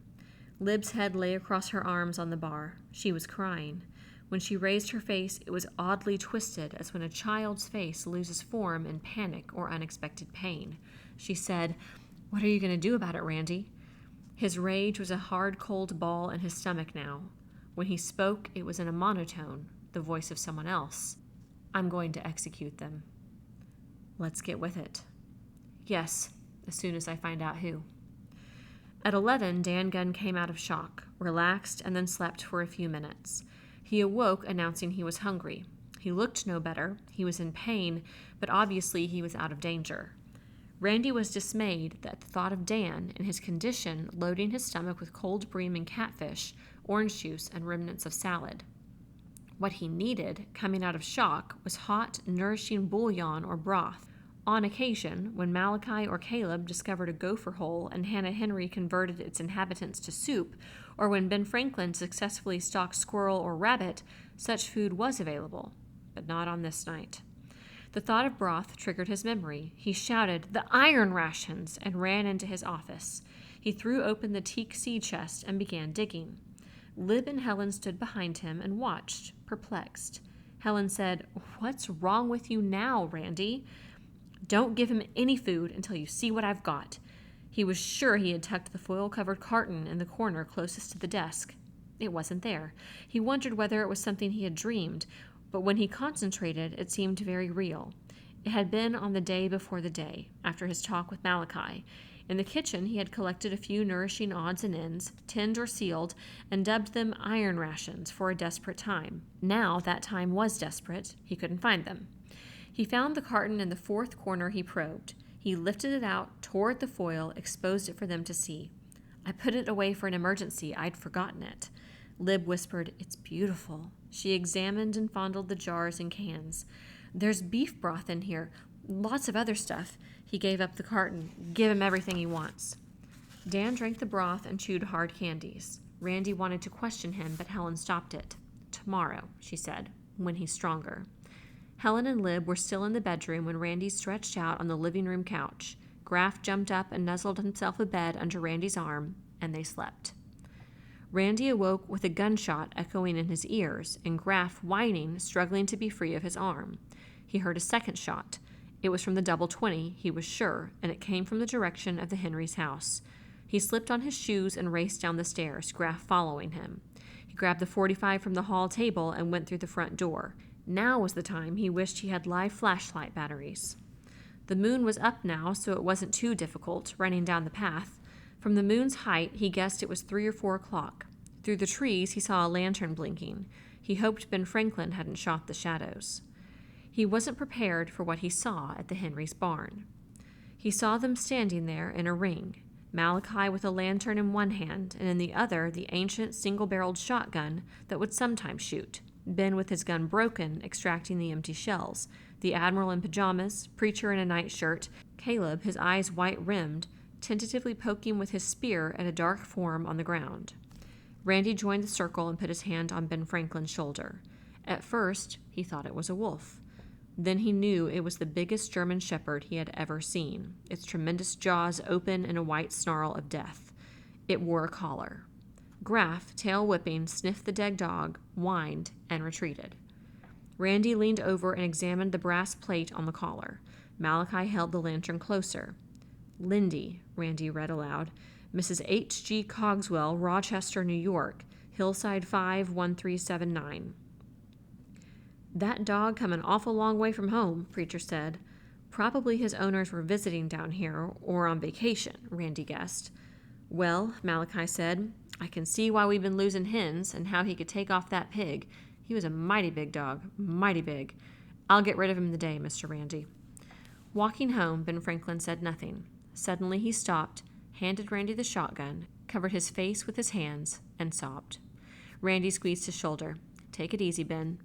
Lib's head lay across her arms on the bar. She was crying. When she raised her face, it was oddly twisted, as when a child's face loses form in panic or unexpected pain. She said, "What are you going to do about it, Randy?" His rage was a hard, cold ball in his stomach now. When he spoke, it was in a monotone, the voice of someone else. "I'm going to execute them." "Let's get with it." "Yes, as soon as I find out who." At 11, Dan Gunn came out of shock, relaxed, and then slept for a few minutes. He awoke, announcing he was hungry. He looked no better. He was in pain, but obviously he was out of danger. Randy was dismayed at the thought of Dan, in his condition, loading his stomach with cold bream and catfish, orange juice, and remnants of salad. What he needed, coming out of shock, was hot, nourishing bouillon or broth. On occasion, when Malachi or Caleb discovered a gopher hole and Hannah Henry converted its inhabitants to soup, or when Ben Franklin successfully stalked squirrel or rabbit, such food was available, but not on this night. The thought of broth triggered his memory. He shouted, "The iron rations!" and ran into his office. He threw open the teak sea chest and began digging. Lib and Helen stood behind him and watched, perplexed. Helen said, "What's wrong with you now, Randy?" "Don't give him any food until you see what I've got." He was sure he had tucked the foil-covered carton in the corner closest to the desk. It wasn't there. He wondered whether it was something he had dreamed, but when he concentrated, it seemed very real. It had been on the day before the day, after his talk with Malachi. In the kitchen, he had collected a few nourishing odds and ends, tinned or sealed, and dubbed them iron rations for a desperate time. Now that time was desperate. He couldn't find them. He found the carton in the fourth corner he probed. He lifted it out, tore at the foil, exposed it for them to see. "I put it away for an emergency. I'd forgotten it." Lib whispered, "It's beautiful." She examined and fondled the jars and cans. "There's beef broth in here. Lots of other stuff." He gave up the carton. "Give him everything he wants." Dan drank the broth and chewed hard candies. Randy wanted to question him, but Helen stopped it. "Tomorrow," she said, "when he's stronger." Helen and Lib were still in the bedroom when Randy stretched out on the living room couch. Graff jumped up and nuzzled himself a bed under Randy's arm, and they slept. Randy awoke with a gunshot echoing in his ears, and Graff whining, struggling to be free of his arm. He heard a second shot. It was from the double 20, he was sure, and it came from the direction of the Henrys' house. He slipped on his shoes and raced down the stairs, Graff following him. He grabbed the .45 from the hall table and went through the front door. Now was the time he wished he had live flashlight batteries. The moon was up now, so it wasn't too difficult, running down the path. From the moon's height, he guessed it was 3 or 4 o'clock. Through the trees, he saw a lantern blinking. He hoped Ben Franklin hadn't shot the shadows. He wasn't prepared for what he saw at the Henrys' barn. He saw them standing there in a ring, Malachi with a lantern in one hand, and in the other the ancient single-barreled shotgun that would sometimes shoot. Ben with his gun broken, extracting the empty shells, the Admiral in pajamas, Preacher in a nightshirt, Caleb, his eyes white-rimmed, tentatively poking with his spear at a dark form on the ground. Randy joined the circle and put his hand on Ben Franklin's shoulder. At first, he thought it was a wolf. Then he knew it was the biggest German shepherd he had ever seen, its tremendous jaws open in a white snarl of death. It wore a collar. Graff, tail whipping, sniffed the dead dog, whined, and retreated. Randy leaned over and examined the brass plate on the collar. Malachi held the lantern closer. "Lindy," Randy read aloud. "Mrs. H.G. Cogswell, Rochester, New York. Hillside 51379. "That dog come an awful long way from home," Preacher said. "Probably his owners were visiting down here, or on vacation," Randy guessed. "Well," Malachi said, "I can see why we've been losing hens, and how he could take off that pig. He was a mighty big dog, mighty big. I'll get rid of him today, Mr. Randy." Walking home, Ben Franklin said nothing. Suddenly he stopped, handed Randy the shotgun, covered his face with his hands, and sobbed. Randy squeezed his shoulder. "Take it easy, Ben."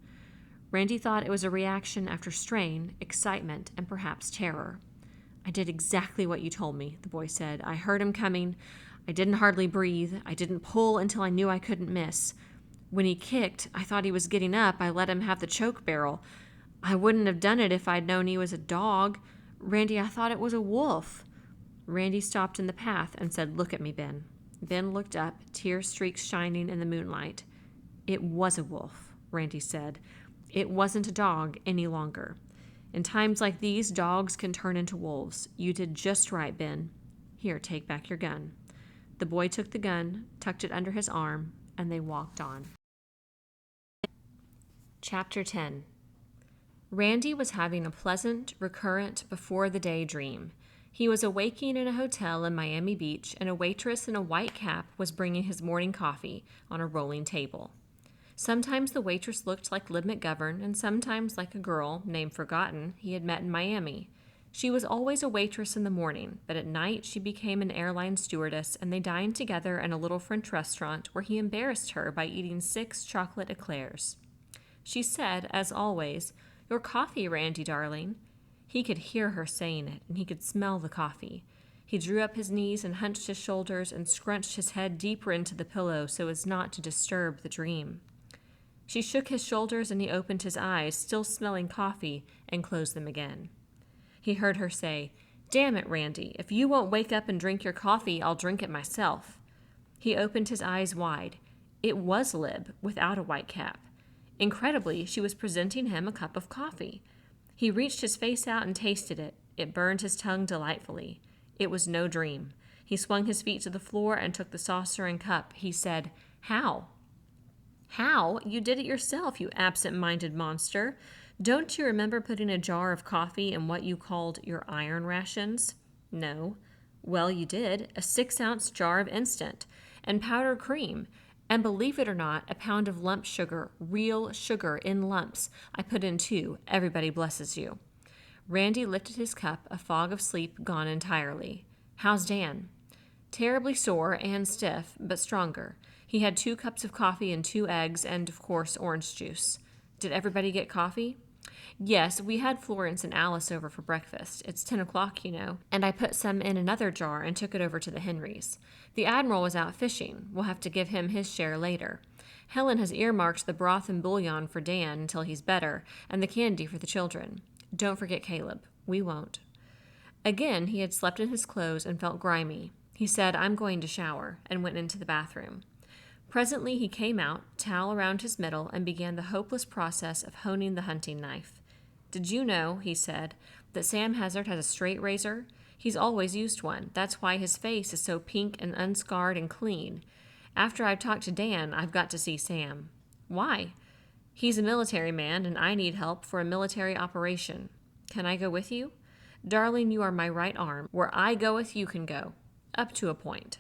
Randy thought it was a reaction after strain, excitement, and perhaps terror. "I did exactly what you told me," the boy said. "I heard him coming. I didn't hardly breathe. I didn't pull until I knew I couldn't miss. When he kicked, I thought he was getting up. I let him have the choke barrel. I wouldn't have done it if I'd known he was a dog. Randy, I thought it was a wolf." Randy stopped in the path and said, "Look at me, Ben." Ben looked up, tear streaks shining in the moonlight. "It was a wolf," Randy said. "It wasn't a dog any longer. In times like these, dogs can turn into wolves. You did just right, Ben. Here, take back your gun." The boy took the gun, tucked it under his arm, and they walked on. Chapter 10. Randy was having a pleasant, recurrent, before-the-day dream. He was awaking in a hotel in Miami Beach, and a waitress in a white cap was bringing his morning coffee on a rolling table. Sometimes the waitress looked like Lib McGovern, and sometimes like a girl named Forgotten he had met in Miami. She was always a waitress in the morning, but at night she became an airline stewardess, and they dined together in a little French restaurant where he embarrassed her by eating 6 chocolate eclairs. She said, as always, "Your coffee, Randy, darling." He could hear her saying it, and he could smell the coffee. He drew up his knees and hunched his shoulders and scrunched his head deeper into the pillow so as not to disturb the dream. She shook his shoulders, and he opened his eyes, still smelling coffee, and closed them again. He heard her say, "Damn it, Randy, if you won't wake up and drink your coffee, I'll drink it myself." He opened his eyes wide. It was Lib, without a white cap. Incredibly, she was presenting him a cup of coffee. He reached his face out and tasted it. It burned his tongue delightfully. It was no dream. He swung his feet to the floor and took the saucer and cup. He said, "How?" "How? You did it yourself, you absent-minded monster. Don't you remember putting a jar of coffee in what you called your iron rations?" "No." "Well, you did. A 6-ounce jar of instant. And powdered cream. And believe it or not, a pound of lump sugar, real sugar in lumps. I put in 2. Everybody blesses you." Randy lifted his cup, a fog of sleep gone entirely. "How's Dan?" "Terribly sore and stiff, but stronger. He had 2 cups of coffee and 2 eggs and, of course, orange juice." "Did everybody get coffee?" "Yes, we had Florence and Alice over for breakfast. It's 10 o'clock, you know. And I put some in another jar and took it over to the Henrys. The Admiral was out fishing. We'll have to give him his share later. Helen has earmarked the broth and bouillon for Dan until he's better, and the candy for the children. Don't forget Caleb. We won't." Again, he had slept in his clothes and felt grimy. He said, "I'm going to shower," and went into the bathroom. Presently he came out, towel around his middle, and began the hopeless process of honing the hunting knife. "Did you know," he said, "that Sam Hazard has a straight razor? He's always used one. That's why his face is so pink and unscarred and clean. After I've talked to Dan, I've got to see Sam." "Why?" "He's a military man, and I need help for a military operation." "Can I go with you?" "Darling, you are my right arm. Where I goeth, you can go. Up to a point."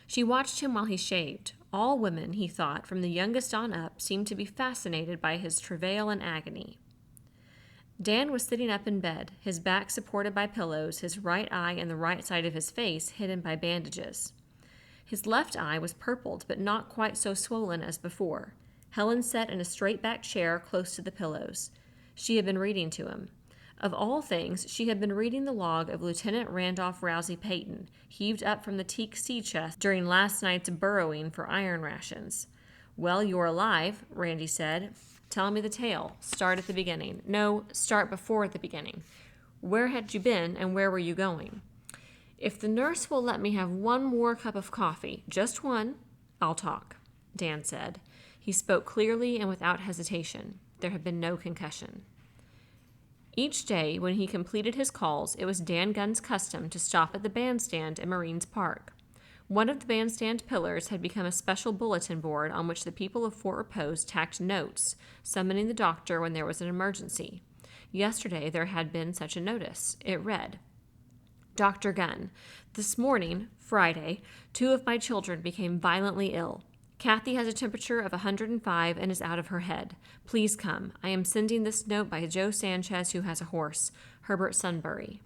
She watched him while he shaved. All women, he thought, from the youngest on up, seemed to be fascinated by his travail and agony. Dan was sitting up in bed, his back supported by pillows, his right eye and the right side of his face hidden by bandages. His left eye was purpled, but not quite so swollen as before. Helen sat in a straight-backed chair close to the pillows. She had been reading to him. Of all things, she had been reading the log of Lieutenant Randolph Rousey Peyton, heaved up from the teak sea chest during last night's burrowing for iron rations. "Well, you're alive," Randy said. "Tell me the tale. Start at the beginning." "No, start before the beginning. Where had you been, and where were you going?" "If the nurse will let me have one more cup of coffee, just one, I'll talk," Dan said. He spoke clearly and without hesitation. There had been no concussion. Each day, when he completed his calls, it was Dan Gunn's custom to stop at the bandstand in Marines Park. One of the bandstand pillars had become a special bulletin board on which the people of Fort Repose tacked notes, summoning the doctor when there was an emergency. Yesterday, there had been such a notice. It read, "Dr. Gunn, this morning, Friday, 2 of my children became violently ill. Kathy has a temperature of 105 and is out of her head. Please come. I am sending this note by Joe Sanchez, who has a horse. Herbert Sunbury."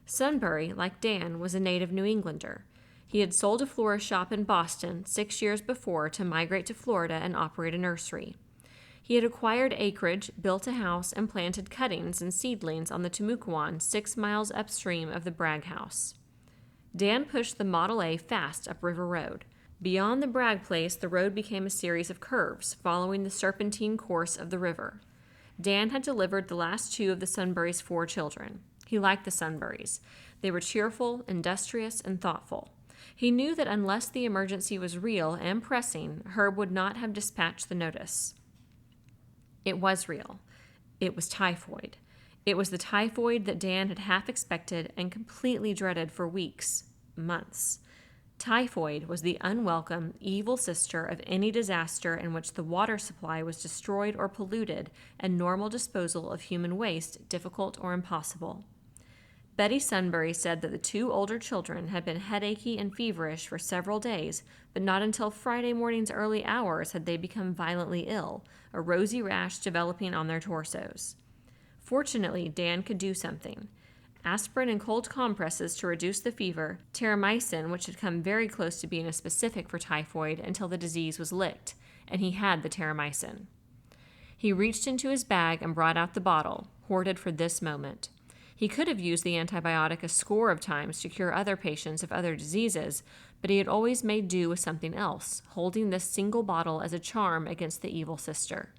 Sunbury, like Dan, was a native New Englander. He had sold a florist shop in Boston 6 years before to migrate to Florida and operate a nursery. He had acquired acreage, built a house, and planted cuttings and seedlings on the Timucuan 6 miles upstream of the Bragg house. Dan pushed the Model A fast up River Road. Beyond the Bragg place, the road became a series of curves, following the serpentine course of the river. Dan had delivered the last 2 of the Sunburys' 4 children. He liked the Sunburys. They were cheerful, industrious, and thoughtful. He knew that unless the emergency was real and pressing, Herb would not have dispatched the notice. It was real. It was typhoid. It was the typhoid that Dan had half expected and completely dreaded for weeks, months. Typhoid was the unwelcome, evil sister of any disaster in which the water supply was destroyed or polluted and normal disposal of human waste difficult or impossible. Betty Sunbury said that the 2 older children had been headachy and feverish for several days, but not until Friday morning's early hours had they become violently ill, a rosy rash developing on their torsos. Fortunately, Dan could do something. Aspirin and cold compresses to reduce the fever, terramycin, which had come very close to being a specific for typhoid until the disease was licked, and he had the terramycin. He reached into his bag and brought out the bottle, hoarded for this moment. He could have used the antibiotic a score of times to cure other patients of other diseases, but he had always made do with something else, holding this single bottle as a charm against the evil sister.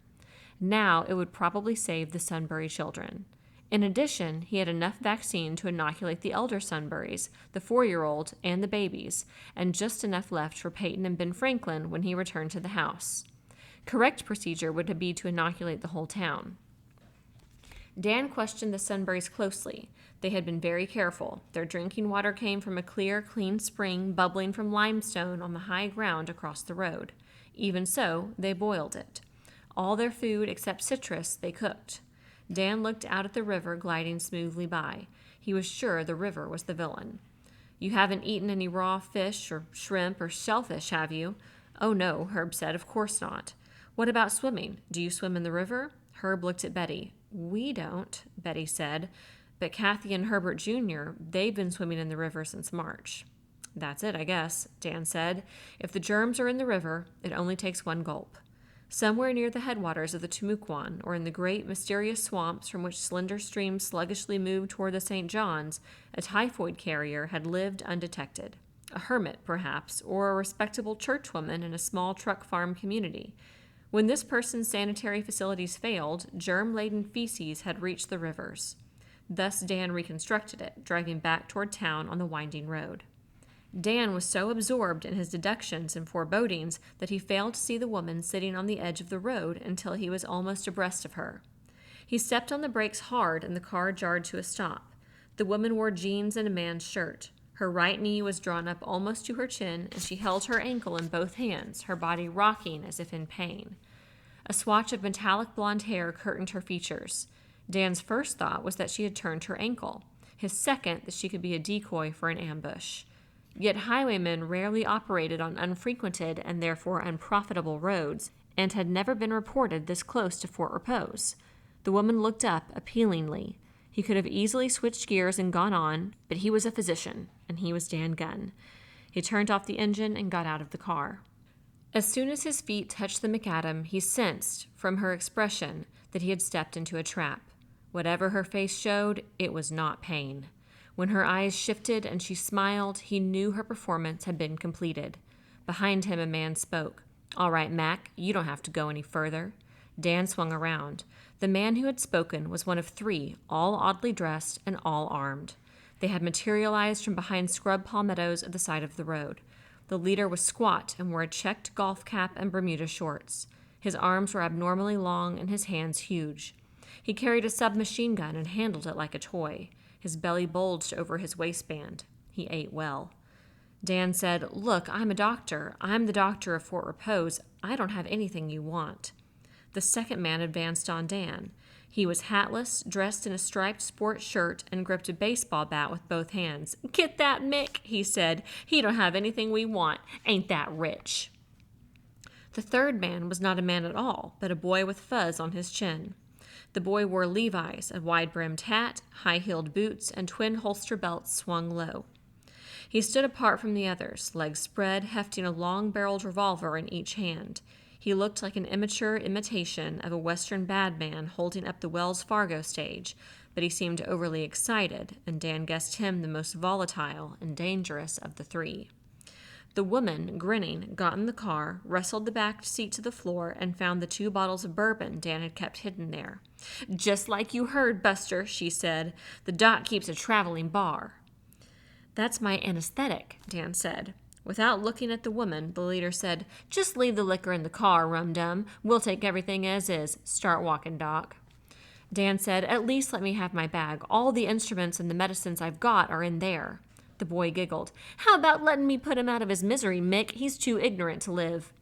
Now it would probably save the Sunbury children. In addition, he had enough vaccine to inoculate the elder Sunburys, the 4-year-old, and the babies, and just enough left for Peyton and Ben Franklin when he returned to the house. Correct procedure would be to inoculate the whole town. Dan questioned the Sunburys closely. They had been very careful. Their drinking water came from a clear, clean spring bubbling from limestone on the high ground across the road. Even so, they boiled it. All their food, except citrus, they cooked. Dan looked out at the river gliding smoothly by. He was sure the river was the villain. "You haven't eaten any raw fish or shrimp or shellfish, have you?" "Oh, no," Herb said. "Of course not." "What about swimming? Do you swim in the river?" Herb looked at Betty. "We don't," Betty said. "But Kathy and Herbert Jr., they've been swimming in the river since March." "That's it, I guess," Dan said. "If the germs are in the river, it only takes 1 gulp." Somewhere near the headwaters of the Timucuan, or in the great mysterious swamps from which slender streams sluggishly moved toward the St. John's, a typhoid carrier had lived undetected. A hermit, perhaps, or a respectable churchwoman in a small truck farm community. When this person's sanitary facilities failed, germ-laden feces had reached the rivers. Thus Dan reconstructed it, driving back toward town on the winding road. Dan was so absorbed in his deductions and forebodings that he failed to see the woman sitting on the edge of the road until he was almost abreast of her. He stepped on the brakes hard and the car jarred to a stop. The woman wore jeans and a man's shirt. Her right knee was drawn up almost to her chin, and she held her ankle in both hands, her body rocking as if in pain. A swatch of metallic blonde hair curtained her features. Dan's first thought was that she had turned her ankle. His second, that she could be a decoy for an ambush. Yet highwaymen rarely operated on unfrequented and therefore unprofitable roads, and had never been reported this close to Fort Repose. The woman looked up appealingly. He could have easily switched gears and gone on, but he was a physician, and he was Dan Gunn. He turned off the engine and got out of the car. As soon as his feet touched the macadam, he sensed, from her expression, that he had stepped into a trap. Whatever her face showed, it was not pain. When her eyes shifted and she smiled, he knew her performance had been completed. Behind him, a man spoke. "All right, Mac, you don't have to go any further." Dan swung around. The man who had spoken was one of 3, all oddly dressed and all armed. They had materialized from behind scrub palmettos at the side of the road. The leader was squat and wore a checked golf cap and Bermuda shorts. His arms were abnormally long and his hands huge. He carried a submachine gun and handled it like a toy. His belly bulged over his waistband. He ate well. Dan said, "Look, I'm a doctor. I'm the doctor of Fort Repose. I don't have anything you want." The second man advanced on Dan. He was hatless, dressed in a striped sports shirt, and gripped a baseball bat with both hands. "Get that, Mick," he said. "He don't have anything we want. Ain't that rich?" The third man was not a man at all, but a boy with fuzz on his chin. The boy wore Levi's, a wide-brimmed hat, high-heeled boots, and twin holster belts swung low. He stood apart from the others, legs spread, hefting a long-barreled revolver in each hand. He looked like an immature imitation of a Western bad man holding up the Wells Fargo stage, but he seemed overly excited, and Dan guessed him the most volatile and dangerous of the three. The woman, grinning, got in the car, wrestled the back seat to the floor, and found the 2 bottles of bourbon Dan had kept hidden there. "Just like you heard, Buster," she said. "The doc keeps a traveling bar." "That's my anesthetic," Dan said. Without looking at the woman, the leader said, "Just leave the liquor in the car, rum-dum. We'll take everything as is. Start walking, Doc." Dan said, "At least let me have my bag. All the instruments and the medicines I've got are in there." The boy giggled. "How about letting me put him out of his misery, Mick? He's too ignorant to live."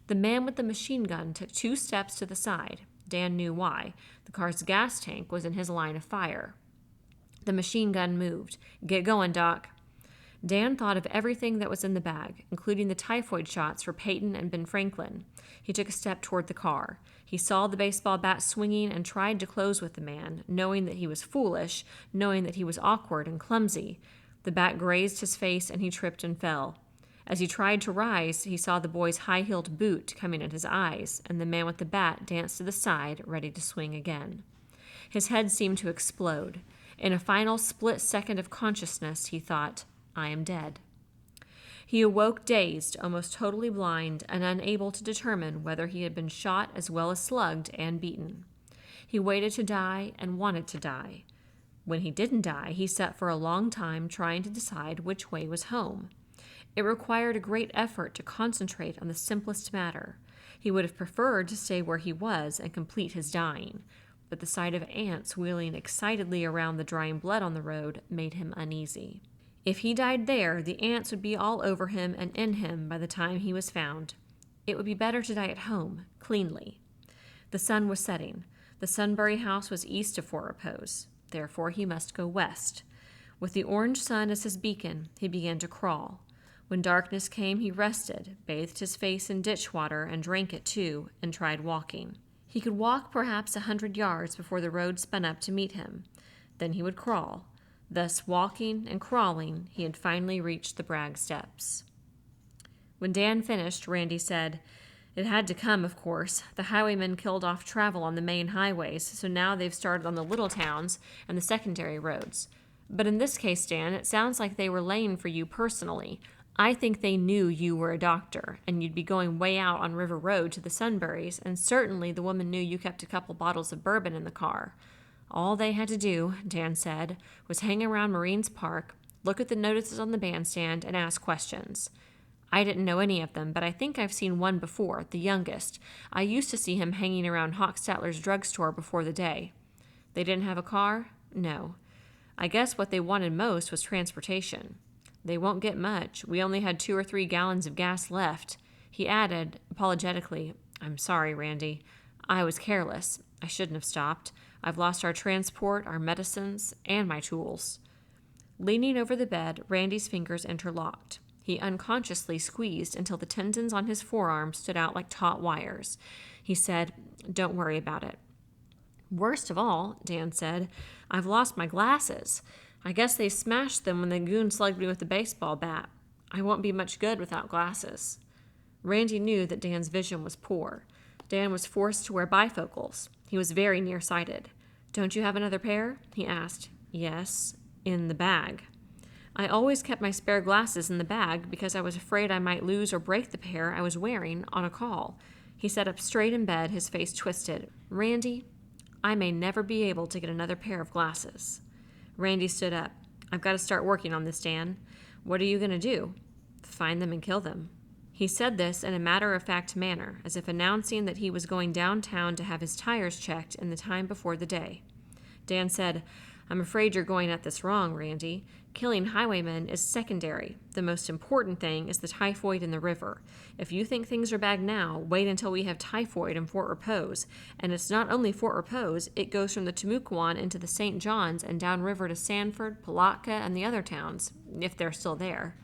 The man with the machine gun took 2 steps to the side. Dan knew why. The car's gas tank was in his line of fire. The machine gun moved. "Get going, Doc." Dan thought of everything that was in the bag, including the typhoid shots for Peyton and Ben Franklin. He took a step toward the car. He saw the baseball bat swinging and tried to close with the man, knowing that he was foolish, knowing that he was awkward and clumsy. The bat grazed his face and he tripped and fell. As he tried to rise, he saw the boy's high-heeled boot coming at his eyes, and the man with the bat danced to the side, ready to swing again. His head seemed to explode. In a final split second of consciousness, he thought, "I am dead." He awoke dazed, almost totally blind, and unable to determine whether he had been shot as well as slugged and beaten. He waited to die and wanted to die. When he didn't die, he sat for a long time trying to decide which way was home. It required a great effort to concentrate on the simplest matter. He would have preferred to stay where he was and complete his dying, but the sight of ants wheeling excitedly around the drying blood on the road made him uneasy. If he died there, the ants would be all over him and in him by the time he was found. It would be better to die at home, cleanly. The sun was setting. The Sunbury house was east of Fort Repose. Therefore, he must go west. With the orange sun as his beacon, he began to crawl. When darkness came, he rested, bathed his face in ditch water and drank it too, and tried walking. He could walk perhaps 100 yards before the road spun up to meet him. Then he would crawl. Thus, walking and crawling, he had finally reached the Bragg steps. When Dan finished, Randy said, "It had to come, of course. The highwaymen killed off travel on the main highways, so now they've started on the little towns and the secondary roads. But in this case, Dan, it sounds like they were laying for you personally. I think they knew you were a doctor, and you'd be going way out on River Road to the Sunburys, and certainly the woman knew you kept a couple bottles of bourbon in the car. All they had to do," Dan said, "was hang around Marines Park, look at the notices on the bandstand, and ask questions. I didn't know any of them, but I think I've seen one before, the youngest. I used to see him hanging around Hochstetler's drugstore before the day. They didn't have a car? No. I guess what they wanted most was transportation. They won't get much. We only had 2 or 3 gallons of gas left." He added, apologetically, "I'm sorry, Randy. I was careless. I shouldn't have stopped. I've lost our transport, our medicines, and my tools." Leaning over the bed, Randy's fingers interlocked. He unconsciously squeezed until the tendons on his forearms stood out like taut wires. He said, "Don't worry about it." "Worst of all," Dan said, "I've lost my glasses. I guess they smashed them when the goon slugged me with the baseball bat. I won't be much good without glasses." Randy knew that Dan's vision was poor. Dan was forced to wear bifocals. He was very nearsighted. "Don't you have another pair?" he asked. "Yes, in the bag." "I always kept my spare glasses in the bag because I was afraid I might lose or break the pair I was wearing on a call." He sat up straight in bed, his face twisted. "Randy, I may never be able to get another pair of glasses." Randy stood up. "I've got to start working on this, Dan." "What are you going to do?" "Find them and kill them." He said this in a matter-of-fact manner, as if announcing that he was going downtown to have his tires checked in the time before the day. Dan said, "I'm afraid you're going at this wrong, Randy. Killing highwaymen is secondary. The most important thing is the typhoid in the river. If you think things are bad now, wait until we have typhoid in Fort Repose. And it's not only Fort Repose, it goes from the Timucuan into the St. Johns and downriver to Sanford, Palatka, and the other towns, if they're still there.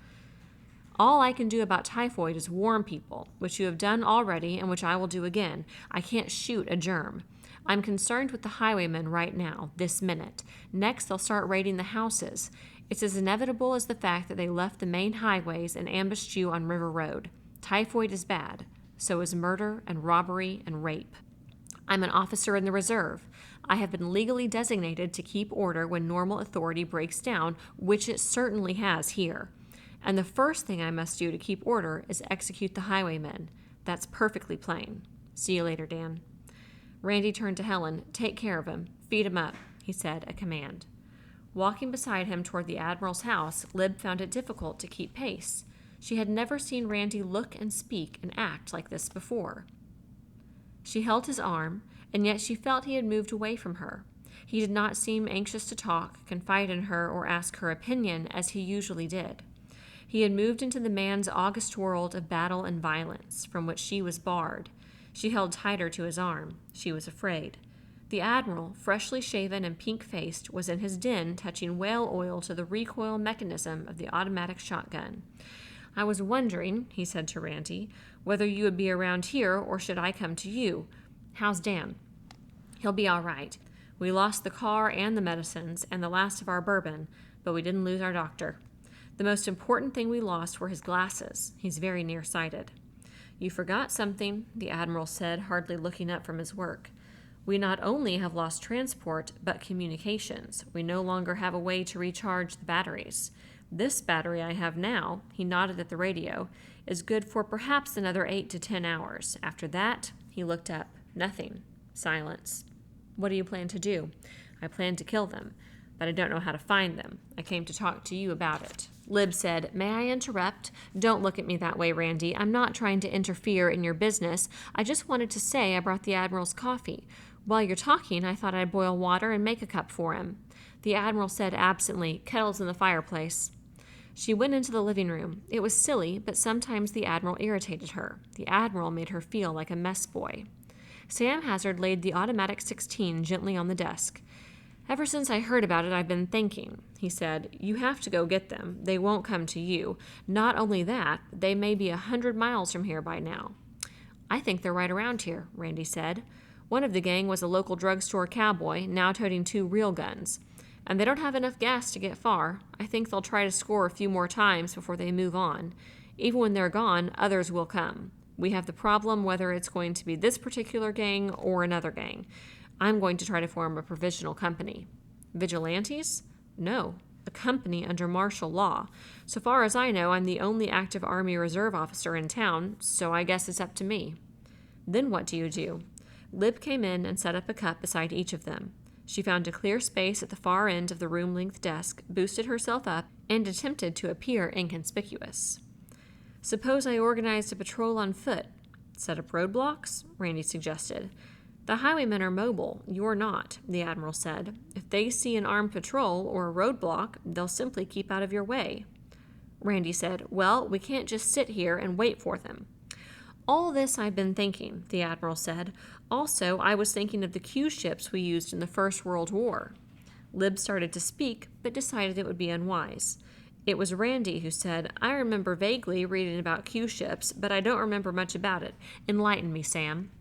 All I can do about typhoid is warn people, which you have done already and which I will do again. I can't shoot a germ. I'm concerned with the highwaymen right now, this minute. Next, they'll start raiding the houses. It's as inevitable as the fact that they left the main highways and ambushed you on River Road. Typhoid is bad. So is murder and robbery and rape. I'm an officer in the reserve. I have been legally designated to keep order when normal authority breaks down, which it certainly has here. And the first thing I must do to keep order is execute the highwaymen. That's perfectly plain. See you later, Dan. Randy turned to Helen. Take care of him. Feed him up, he said, a command. Walking beside him toward the Admiral's house, Lib found it difficult to keep pace. She had never seen Randy look and speak and act like this before. She held his arm, and yet she felt he had moved away from her. He did not seem anxious to talk, confide in her, or ask her opinion as he usually did. He had moved into the man's august world of battle and violence, from which she was barred. She held tighter to his arm. She was afraid. The Admiral, freshly shaven and pink-faced, was in his den touching whale oil to the recoil mechanism of the automatic shotgun. I was wondering, he said to Randy, whether you would be around here or should I come to you. How's Dan? He'll be all right. We lost the car and the medicines and the last of our bourbon, but we didn't lose our doctor. The most important thing we lost were his glasses. He's very nearsighted. You forgot something, the Admiral said, hardly looking up from his work. We not only have lost transport, but communications. We no longer have a way to recharge the batteries. This battery I have now, he nodded at the radio, is good for perhaps another 8 to 10 hours. After that, he looked up. Nothing. Silence. What do you plan to do? I plan to kill them, but I don't know how to find them. I came to talk to you about it. Lib said, May I interrupt? Don't look at me that way, Randy. I'm not trying to interfere in your business. I just wanted to say I brought the Admiral's coffee. While you're talking, I thought I'd boil water and make a cup for him. The Admiral said absently, Kettle's in the fireplace. She went into the living room. It was silly, but sometimes the Admiral irritated her. The Admiral made her feel like a mess boy. Sam Hazard laid the automatic 16 gently on the desk. Ever since I heard about it, I've been thinking, he said. You have to go get them. They won't come to you. Not only that, they may be 100 miles from here by now. I think they're right around here, Randy said. One of the gang was a local drugstore cowboy, now toting 2 real guns. And they don't have enough gas to get far. I think they'll try to score a few more times before they move on. Even when they're gone, others will come. We have the problem whether it's going to be this particular gang or another gang. I'm going to try to form a provisional company. Vigilantes? No, a company under martial law. So far as I know, I'm the only active Army Reserve officer in town, so I guess it's up to me. Then what do you do? Lib came in and set up a cup beside each of them. She found a clear space at the far end of the room-length desk, boosted herself up, and attempted to appear inconspicuous. Suppose I organized a patrol on foot. Set up roadblocks? Randy suggested. The highwaymen are mobile. You're not, the Admiral said. If they see an armed patrol or a roadblock, they'll simply keep out of your way. Randy said, Well, we can't just sit here and wait for them. All this I've been thinking, the Admiral said. Also, I was thinking of the Q ships we used in the First World War. Lib started to speak, but decided it would be unwise. It was Randy who said, I remember vaguely reading about Q ships, but I don't remember much about it. Enlighten me, Sam.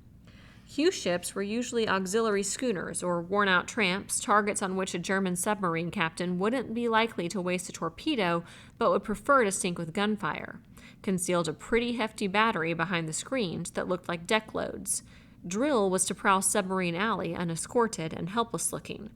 Q ships were usually auxiliary schooners or worn-out tramps, targets on which a German submarine captain wouldn't be likely to waste a torpedo, but would prefer to sink with gunfire. Concealed a pretty hefty battery behind the screens that looked like deck loads. Drill was to prowl Submarine Alley unescorted and helpless-looking.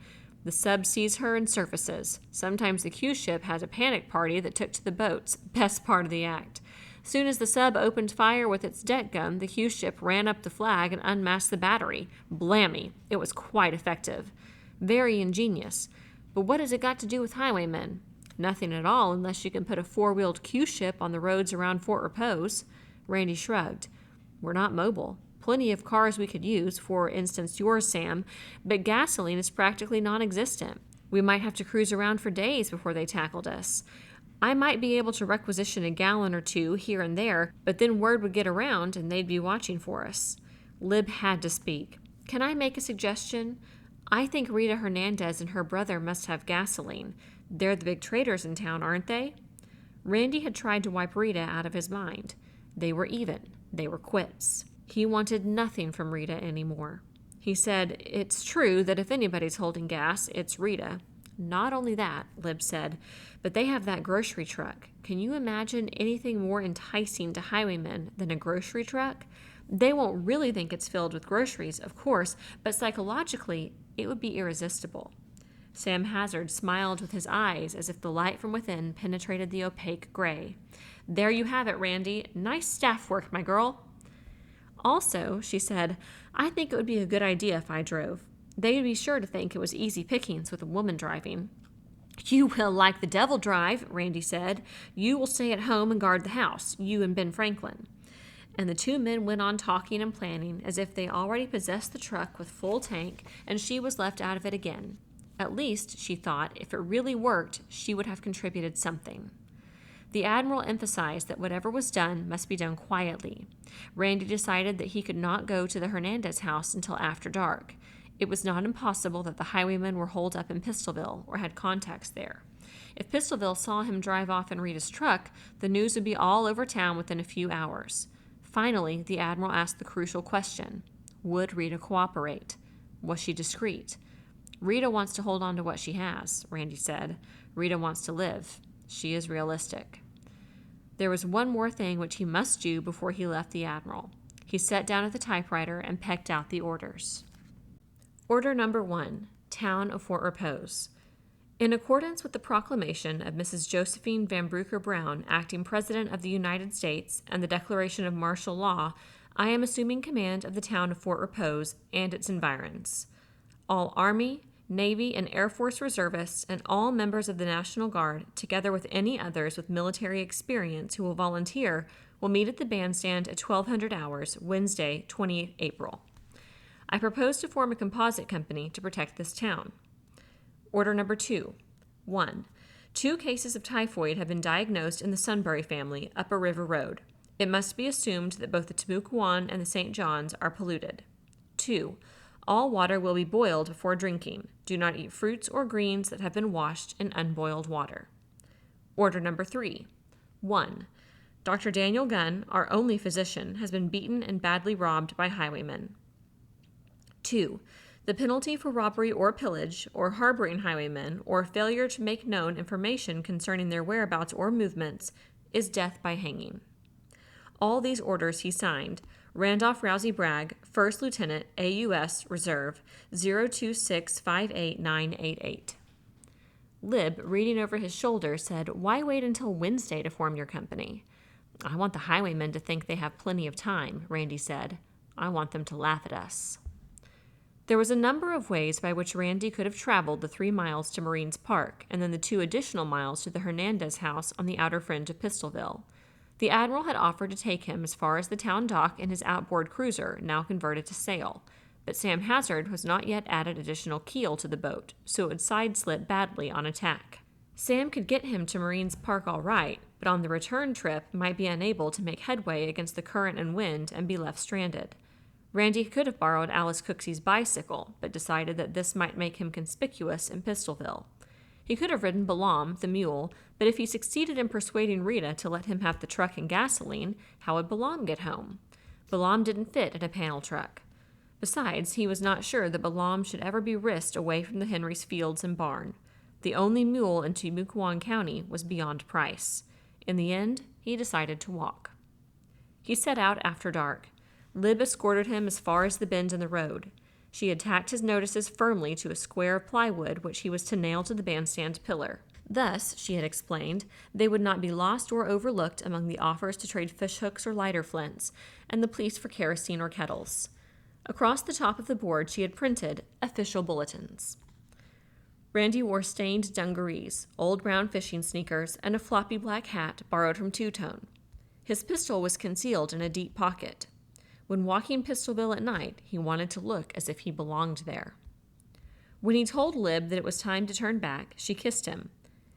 The sub sees her and surfaces. Sometimes the Q ship had a panic party that took to the boats, best part of the act. Soon as the sub opened fire with its deck gun, the Q ship ran up the flag and unmasked the battery. Blammy! It was quite effective. Very ingenious. But what has it got to do with highwaymen? Nothing at all unless you can put a 4-wheeled Q ship on the roads around Fort Repose. Randy shrugged. We're not mobile. Plenty of cars we could use, for instance yours, Sam, but gasoline is practically non-existent. We might have to cruise around for days before they tackled us. I might be able to requisition a gallon or 2 here and there, but then word would get around and they'd be watching for us. Lib had to speak. Can I make a suggestion? I think Rita Hernandez and her brother must have gasoline. They're the big traders in town, aren't they? Randy had tried to wipe Rita out of his mind. They were even. They were quits. He wanted nothing from Rita anymore. He said, It's true that if anybody's holding gas, it's Rita. Not only that, Lib said, but they have that grocery truck. Can you imagine anything more enticing to highwaymen than a grocery truck? They won't really think it's filled with groceries, of course, but psychologically, it would be irresistible. Sam Hazard smiled with his eyes as if the light from within penetrated the opaque gray. There you have it, Randy. Nice staff work, my girl. Also, she said, I think it would be a good idea if I drove. They'd be sure to think it was easy pickings with a woman driving. You will like the devil drive, Randy said. You will stay at home and guard the house, you and Ben Franklin. And the two men went on talking and planning as if they already possessed the truck with full tank and she was left out of it again. At least, she thought, if it really worked, she would have contributed something. The Admiral emphasized that whatever was done must be done quietly. Randy decided that he could not go to the Hernandez house until after dark. It was not impossible that the highwaymen were holed up in Pistolville or had contacts there. If Pistolville saw him drive off in Rita's truck, the news would be all over town within a few hours. Finally, the Admiral asked the crucial question. Would Rita cooperate? Was she discreet? Rita wants to hold on to what she has, Randy said. Rita wants to live. She is realistic. There was one more thing which he must do before he left the Admiral. He sat down at the typewriter and pecked out the orders. Order number 1, Town of Fort Repose. In accordance with the proclamation of Mrs. Josephine Van Brooker Brown, acting President of the United States, and the declaration of martial law, I am assuming command of the town of Fort Repose and its environs. All Army, Navy, and Air Force reservists and all members of the National Guard, together with any others with military experience who will volunteer, will meet at the bandstand at 1200 hours, Wednesday, 20 April. I propose to form a composite company to protect this town. Order number 2. 1. 2 cases of typhoid have been diagnosed in the Sunbury family, Upper River Road. It must be assumed that both the Timucuan and the St. John's are polluted. 2. All water will be boiled before drinking. Do not eat fruits or greens that have been washed in unboiled water. Order number 3. 1. Dr. Daniel Gunn, our only physician, has been beaten and badly robbed by highwaymen. 2. The penalty for robbery or pillage, or harboring highwaymen, or failure to make known information concerning their whereabouts or movements is death by hanging. All these orders he signed. Randolph Rousey Bragg, 1st Lieutenant, AUS Reserve, 026588988. Lib, reading over his shoulder, said, Why wait until Wednesday to form your company? I want the highwaymen to think they have plenty of time, Randy said. I want them to laugh at us. There was a number of ways by which Randy could have traveled the 3 miles to Marines Park and then the 2 additional miles to the Hernandez house on the outer fringe of Pistolville. The Admiral had offered to take him as far as the town dock in his outboard cruiser, now converted to sail, but Sam Hazard was not yet added additional keel to the boat, so it would side-slip badly on attack. Sam could get him to Marines Park all right, but on the return trip might be unable to make headway against the current and wind and be left stranded. Randy could have borrowed Alice Cooksey's bicycle, but decided that this might make him conspicuous in Pistolville. He could have ridden Balaam, the mule, but if he succeeded in persuading Rita to let him have the truck and gasoline, how would Balaam get home? Balaam didn't fit in a panel truck. Besides, he was not sure that Balaam should ever be risked away from the Henrys' fields and barn. The only mule in Timucuan County was beyond price. In the end, he decided to walk. He set out after dark. Lib escorted him as far as the bend in the road. She had tacked his notices firmly to a square of plywood which he was to nail to the bandstand pillar. Thus, she had explained, they would not be lost or overlooked among the offers to trade fishhooks or lighter flints, and the pleas for kerosene or kettles. Across the top of the board she had printed official bulletins. Randy wore stained dungarees, old brown fishing sneakers, and a floppy black hat borrowed from Two-Tone. His pistol was concealed in a deep pocket. When walking Pistolville at night, he wanted to look as if he belonged there. When he told Lib that it was time to turn back, she kissed him.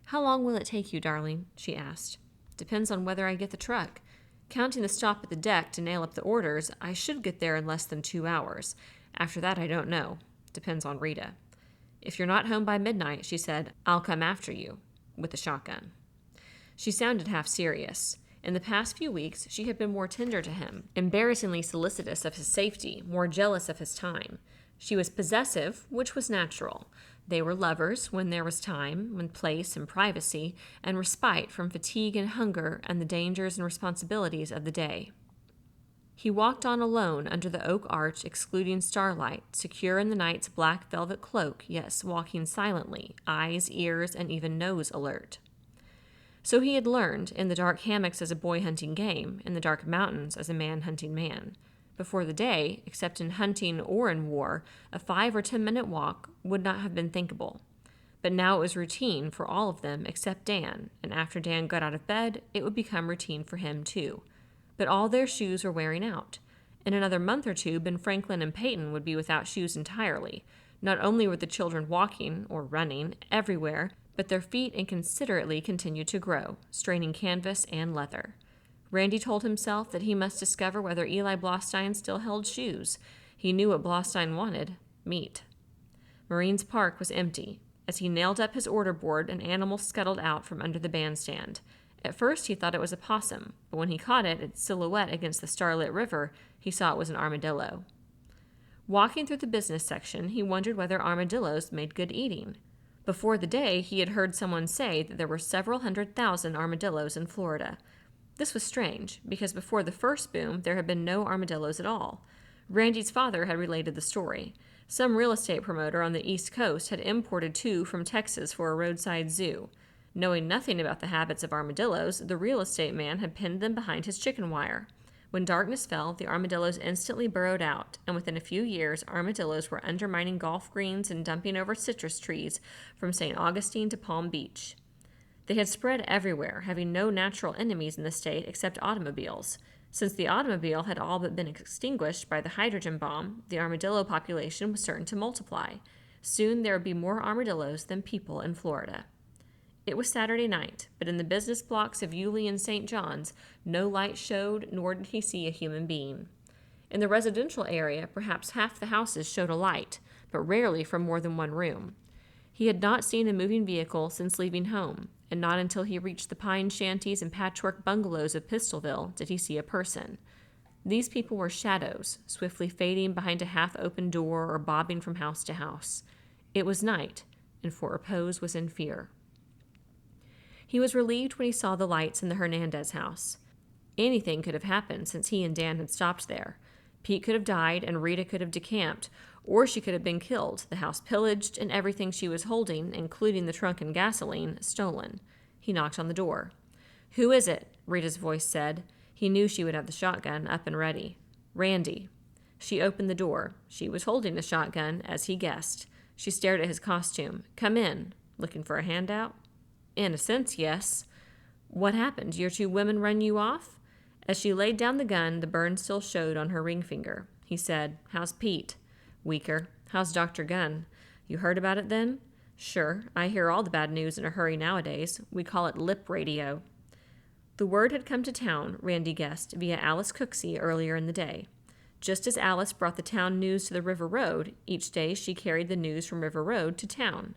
How long will it take you, darling? She asked. Depends on whether I get the truck. Counting the stop at the deck to nail up the orders, I should get there in less than 2 hours. After that, I don't know. Depends on Rita. If you're not home by midnight, she said, I'll come after you, with the shotgun. She sounded half serious. In the past few weeks, she had been more tender to him, embarrassingly solicitous of his safety, more jealous of his time. She was possessive, which was natural. They were lovers when there was time, when place and privacy, and respite from fatigue and hunger and the dangers and responsibilities of the day. He walked on alone under the oak arch, excluding starlight, secure in the night's black velvet cloak, yet walking silently, eyes, ears, and even nose alert. So he had learned, in the dark hammocks as a boy hunting game, in the dark mountains as a man hunting man. Before the day, except in hunting or in war, a 5 or 10 minute walk would not have been thinkable. But now it was routine for all of them except Dan, and after Dan got out of bed, it would become routine for him too. But all their shoes were wearing out. In another month or two, Ben Franklin and Peyton would be without shoes entirely. Not only were the children walking, or running, everywhere, but their feet inconsiderately continued to grow, straining canvas and leather. Randy told himself that he must discover whether Eli Blostein still held shoes. He knew what Blostein wanted: meat. Marine's Park was empty. As he nailed up his order board, an animal scuttled out from under the bandstand. At first he thought it was a possum, but when he caught it, its silhouette against the starlit river, he saw it was an armadillo. Walking through the business section, he wondered whether armadillos made good eating. Before the day, he had heard someone say that there were several 100,000 armadillos in Florida. This was strange, because before the first boom, there had been no armadillos at all. Randy's father had related the story. Some real estate promoter on the East Coast had imported 2 from Texas for a roadside zoo. Knowing nothing about the habits of armadillos, the real estate man had pinned them behind his chicken wire. When darkness fell, the armadillos instantly burrowed out, and within a few years, armadillos were undermining golf greens and dumping over citrus trees from St. Augustine to Palm Beach. They had spread everywhere, having no natural enemies in the state except automobiles. Since the automobile had all but been extinguished by the hydrogen bomb, the armadillo population was certain to multiply. Soon there would be more armadillos than people in Florida. It was Saturday night, but in the business blocks of Yulee and St. John's, no light showed, nor did he see a human being. In the residential area, perhaps half the houses showed a light, but rarely from more than one room. He had not seen a moving vehicle since leaving home, and not until he reached the pine shanties and patchwork bungalows of Pistolville did he see a person. These people were shadows, swiftly fading behind a half-open door or bobbing from house to house. It was night, and Fort Repose was in fear. He was relieved when he saw the lights in the Hernandez house. Anything could have happened since he and Dan had stopped there. Pete could have died and Rita could have decamped, or she could have been killed, the house pillaged, and everything she was holding, including the trunk and gasoline, stolen. He knocked on the door. "Who is it?" Rita's voice said. He knew she would have the shotgun up and ready. "Randy." She opened the door. She was holding a shotgun, as he guessed. She stared at his costume. "Come in." "Looking for a handout?" "In a sense, yes." "What happened? Your 2 women run you off?" As she laid down the gun, the burn still showed on her ring finger. He said, "How's Pete?" "Weaker." "How's Dr. Gunn?" "You heard about it then?" "Sure. I hear all the bad news in a hurry nowadays. We call it lip radio." The word had come to town, Randy guessed, via Alice Cooksey earlier in the day. Just as Alice brought the town news to the River Road, each day she carried the news from River Road to town.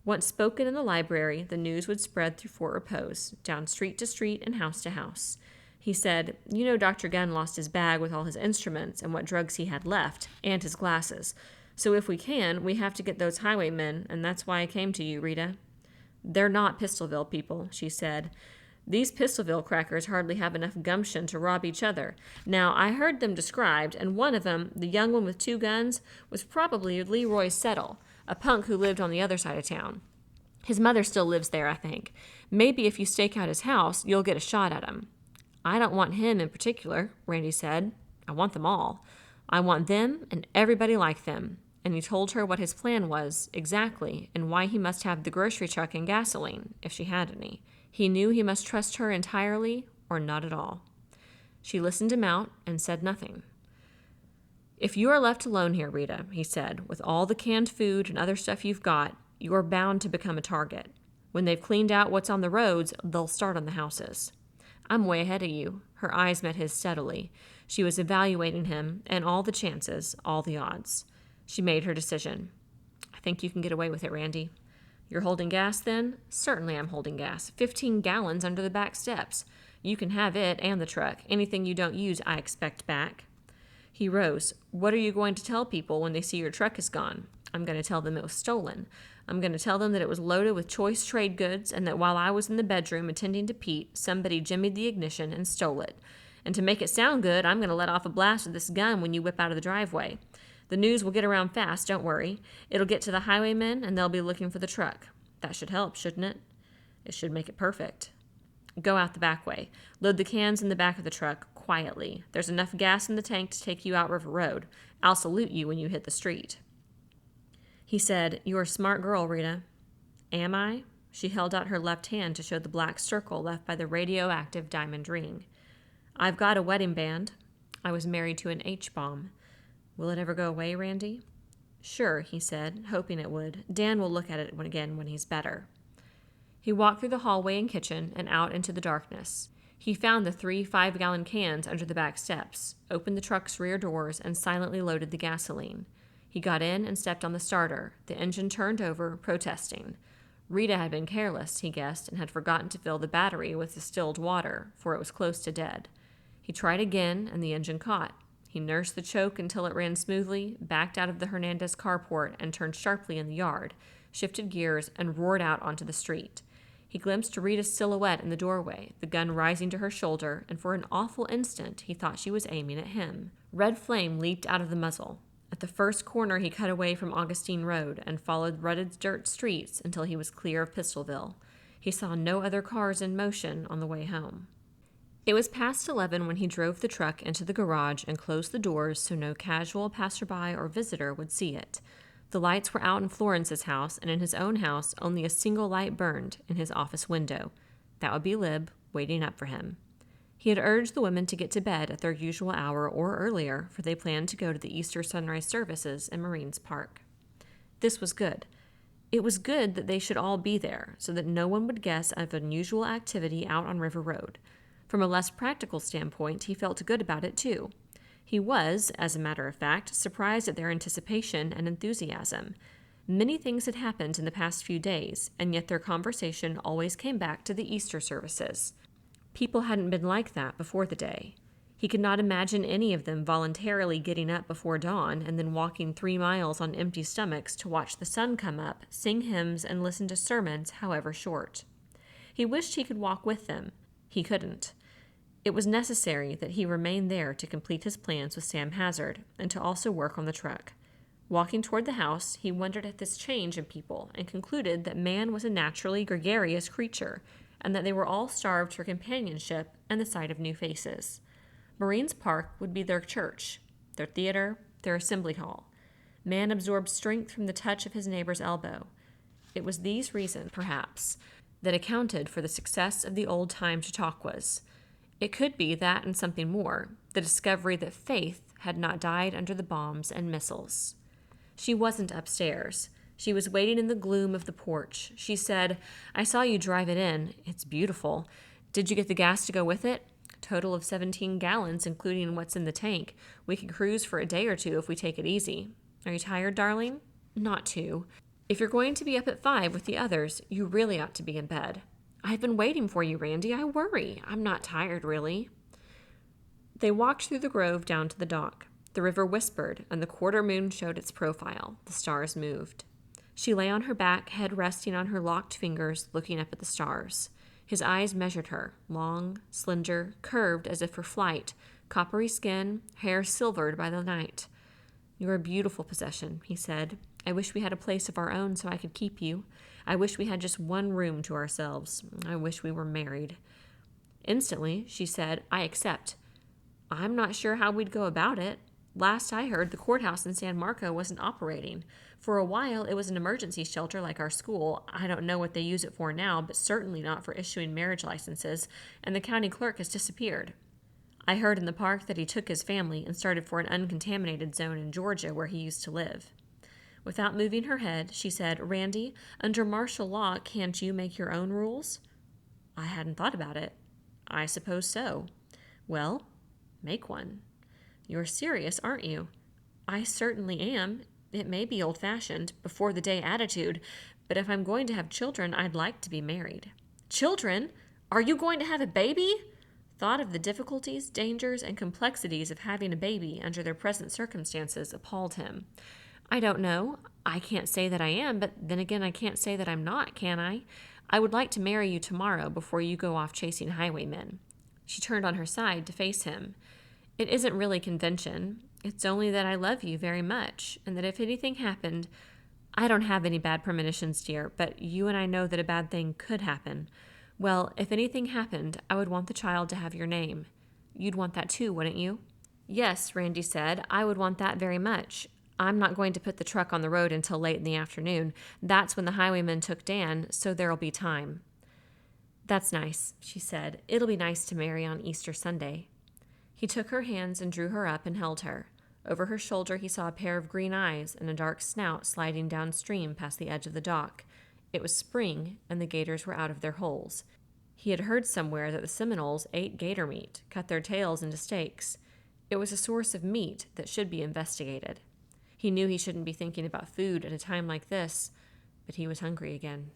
Once spoken in the library, the news would spread through Fort Repose, down street to street and house to house. He said, "You know Dr. Gunn lost his bag with all his instruments and what drugs he had left, and his glasses. So if we can, we have to get those highwaymen, and that's why I came to you, Rita." "They're not Pistolville people," she said. "These Pistolville crackers hardly have enough gumption to rob each other. Now, I heard them described, and one of them, the young one with 2 guns, was probably Leroy Settle, a punk who lived on the other side of town. His mother still lives there, I think. Maybe if you stake out his house, you'll get a shot at him." "I don't want him in particular," Randy said. "I want them all. I want them and everybody like them." And he told her what his plan was, exactly, and why he must have the grocery truck and gasoline, if she had any. He knew he must trust her entirely or not at all. She listened him out and said nothing. "If you are left alone here, Rita," he said, "with all the canned food and other stuff you've got, you are bound to become a target. When they've cleaned out what's on the roads, they'll start on the houses." "I'm way ahead of you." Her eyes met his steadily. She was evaluating him and all the chances, all the odds. She made her decision. "I think you can get away with it, Randy." "You're holding gas, then?" "Certainly I'm holding gas. 15 gallons under the back steps. You can have it and the truck. Anything you don't use, I expect back." He rose. "What are you going to tell people when they see your truck is gone?" "I'm going to tell them it was stolen. I'm going to tell them that it was loaded with choice trade goods and that while I was in the bedroom attending to Pete, somebody jimmied the ignition and stole it. And to make it sound good, I'm going to let off a blast of this gun when you whip out of the driveway. The news will get around fast, don't worry. It'll get to the highwaymen, and they'll be looking for the truck. That should help, shouldn't it? It should make it perfect. Go out the back way. Load the cans in the back of the truck quietly. There's enough gas in the tank to take you out River Road. I'll salute you when you hit the street. He said, "You're a smart girl, Rita." Am I? She held out her left hand to show the black circle left by the radioactive diamond ring. I've got a wedding band. I was married to an H-bomb. Will it ever go away, Randy? Sure, he said, hoping it would. Dan will look at it again when he's better. He walked through the hallway and kitchen and out into the darkness. He found the 3 5-gallon cans under the back steps, opened the truck's rear doors, and silently loaded the gasoline. He got in and stepped on the starter. The engine turned over, protesting. Rita had been careless, he guessed, and had forgotten to fill the battery with distilled water, for it was close to dead. He tried again, and the engine caught. He nursed the choke until it ran smoothly, backed out of the Hernandez carport, and turned sharply in the yard, shifted gears, and roared out onto the street. He glimpsed Rita's silhouette in the doorway, the gun rising to her shoulder, and for an awful instant he thought she was aiming at him. Red flame leaped out of the muzzle. At the first corner he cut away from Augustine Road and followed rutted dirt streets until he was clear of Pistolville. He saw no other cars in motion on the way home. It was past 11 when he drove the truck into the garage and closed the doors so no casual passerby or visitor would see it. The lights were out in Florence's house, and in his own house only a single light burned in his office window. That would be Lib, waiting up for him. He had urged the women to get to bed at their usual hour or earlier, for they planned to go to the Easter sunrise services in Marines Park. This was good. It was good that they should all be there, so that no one would guess of unusual activity out on River Road. From a less practical standpoint, he felt good about it, too. He was, as a matter of fact, surprised at their anticipation and enthusiasm. Many things had happened in the past few days, and yet their conversation always came back to the Easter services. People hadn't been like that before the day. He could not imagine any of them voluntarily getting up before dawn and then walking 3 miles on empty stomachs to watch the sun come up, sing hymns, and listen to sermons, however short. He wished he could walk with them. He couldn't. It was necessary that he remain there to complete his plans with Sam Hazard and to also work on the truck. Walking toward the house, he wondered at this change in people and concluded that man was a naturally gregarious creature and that they were all starved for companionship and the sight of new faces. Marines Park would be their church, their theater, their assembly hall. Man absorbed strength from the touch of his neighbor's elbow. It was these reasons, perhaps, that accounted for the success of the old-time Chautauquas. It could be that and something more, the discovery that Faith had not died under the bombs and missiles. She wasn't upstairs. She was waiting in the gloom of the porch. She said, "I saw you drive it in. It's beautiful. Did you get the gas to go with it? Total of 17 gallons, including what's in the tank. We could cruise for a day or two if we take it easy. Are you tired, darling?" "Not too. If you're going to be up at 5 with the others, you really ought to be in bed." "I've been waiting for you, Randy. I worry. I'm not tired, really." They walked through the grove down to the dock. The river whispered, and the quarter moon showed its profile. The stars moved. She lay on her back, head resting on her locked fingers, looking up at the stars. His eyes measured her, long, slender, curved as if for flight, coppery skin, hair silvered by the night. "You're a beautiful possession," he said. "I wish we had a place of our own so I could keep you. I wish we had just one room to ourselves. I wish we were married." Instantly, she said, "I accept." "I'm not sure how we'd go about it. Last I heard, the courthouse in San Marco wasn't operating. For a while, it was an emergency shelter like our school. I don't know what they use it for now, but certainly not for issuing marriage licenses, and the county clerk has disappeared. I heard in the park that he took his family and started for an uncontaminated zone in Georgia where he used to live." Without moving her head, she said, "Randy, under martial law, can't you make your own rules?" "I hadn't thought about it." "I suppose so." "Well, make one." "You're serious, aren't you?" "I certainly am. It may be old-fashioned, before-the-day attitude, but if I'm going to have children, I'd like to be married." "Children? Are you going to have a baby?" Thought of the difficulties, dangers, and complexities of having a baby under their present circumstances appalled him. "I don't know. I can't say that I am, but then again I can't say that I'm not, can I? I would like to marry you tomorrow before you go off chasing highwaymen." She turned on her side to face him. It isn't really convention. It's only that I love you very much, and that if anything happened, I don't have any bad premonitions, dear, but you and I know that a bad thing could happen. Well, if anything happened, I would want the child to have your name. You'd want that too, wouldn't you? Yes, Randy said. I would want that very much. I'm not going to put the truck on the road until late in the afternoon. That's when the highwayman took Dan, so there'll be time. That's nice, she said. It'll be nice to marry on Easter Sunday. He took her hands and drew her up and held her. Over her shoulder he saw a pair of green eyes and a dark snout sliding downstream past the edge of the dock. It was spring, and the gators were out of their holes. He had heard somewhere that the Seminoles ate gator meat, cut their tails into steaks. It was a source of meat that should be investigated. He knew he shouldn't be thinking about food at a time like this, but he was hungry again.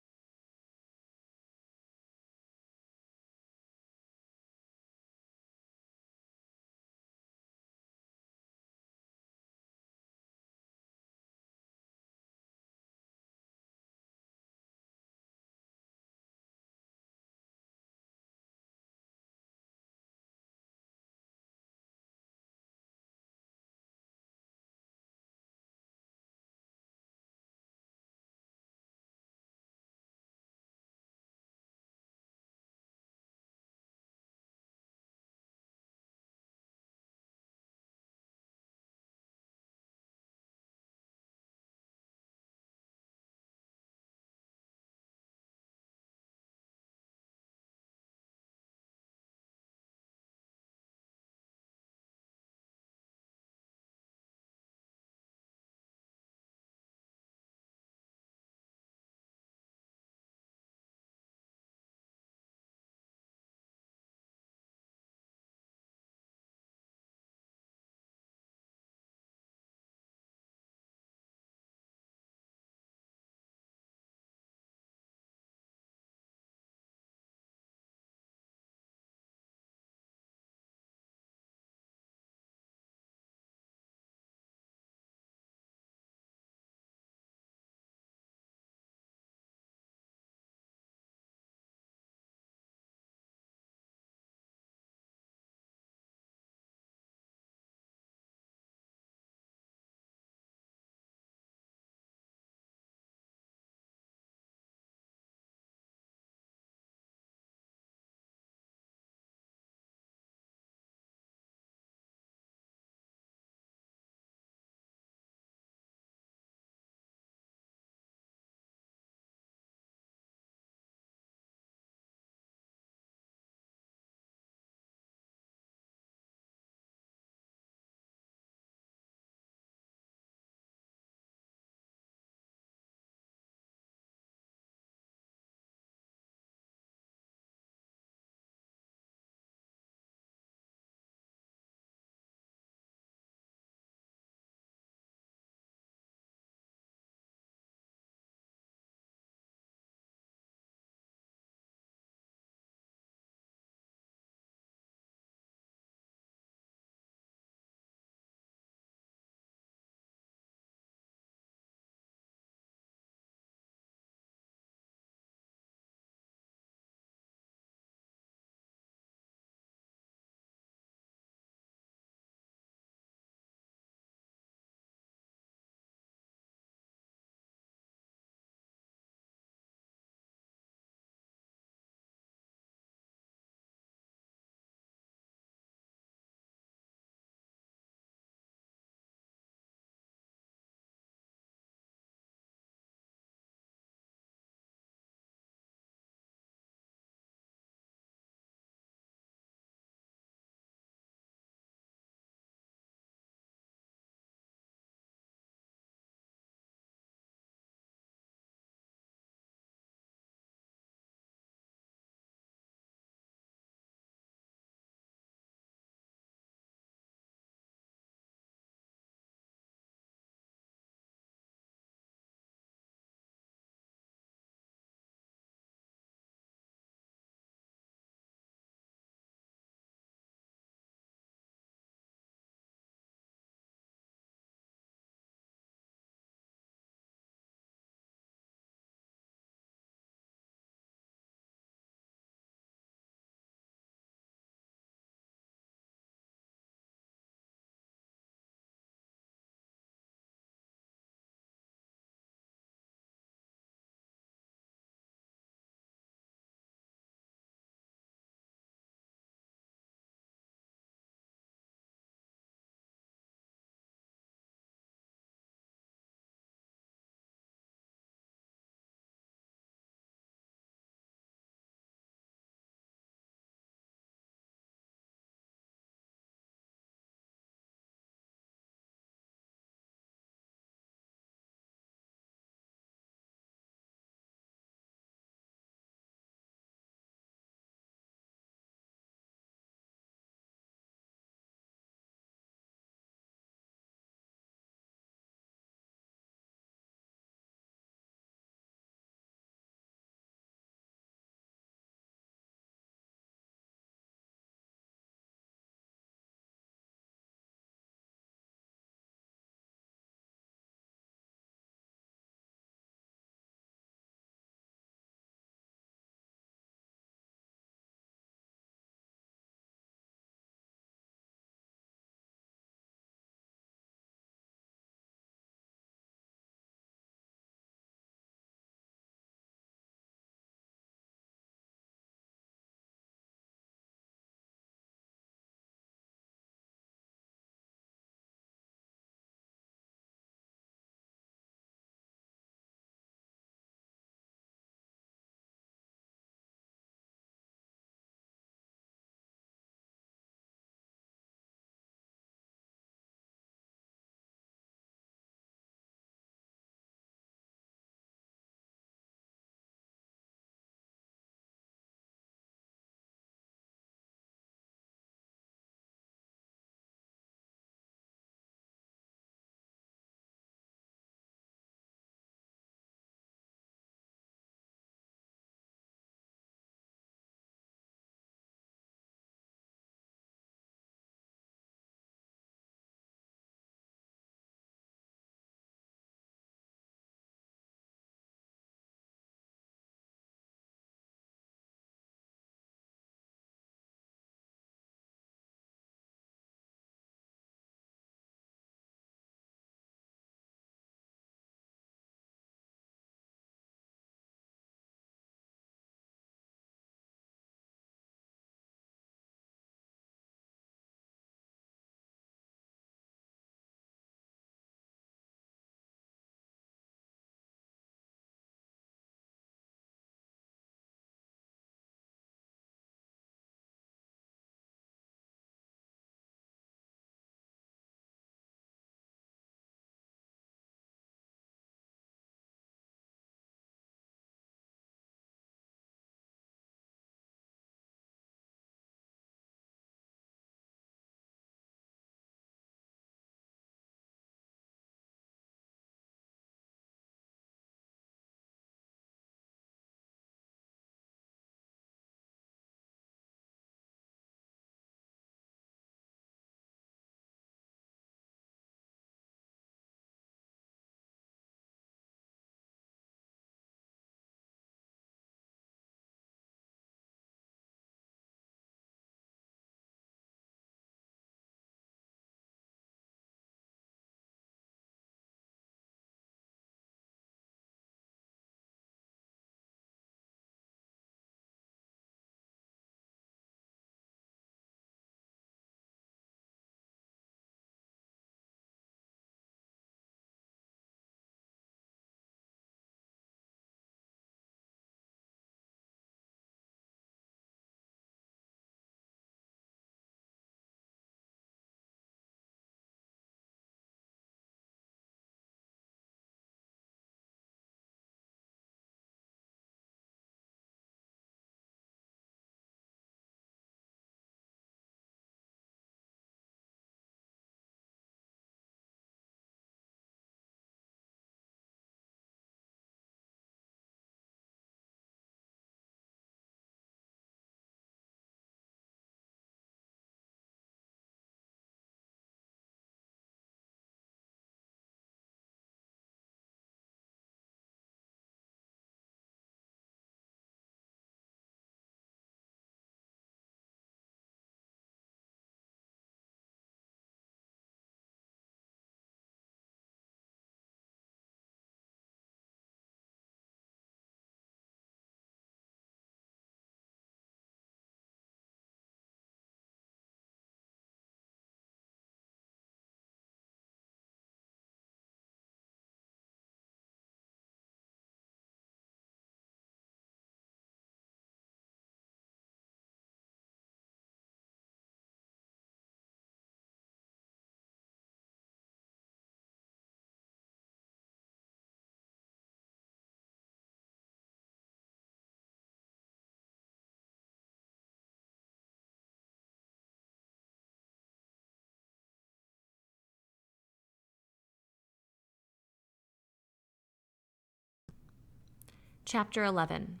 Chapter 11.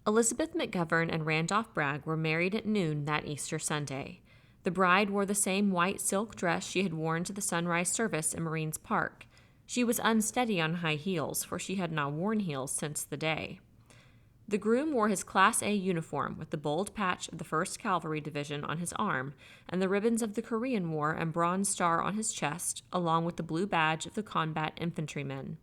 Elizabeth McGovern and Randolph Bragg were married at noon that Easter Sunday. The bride wore the same white silk dress she had worn to the sunrise service in Marines Park. She was unsteady on high heels, for she had not worn heels since the day. The groom wore his Class A uniform with the bold patch of the 1st Cavalry Division on his arm and the ribbons of the Korean War and bronze star on his chest, along with the blue badge of the combat infantrymen.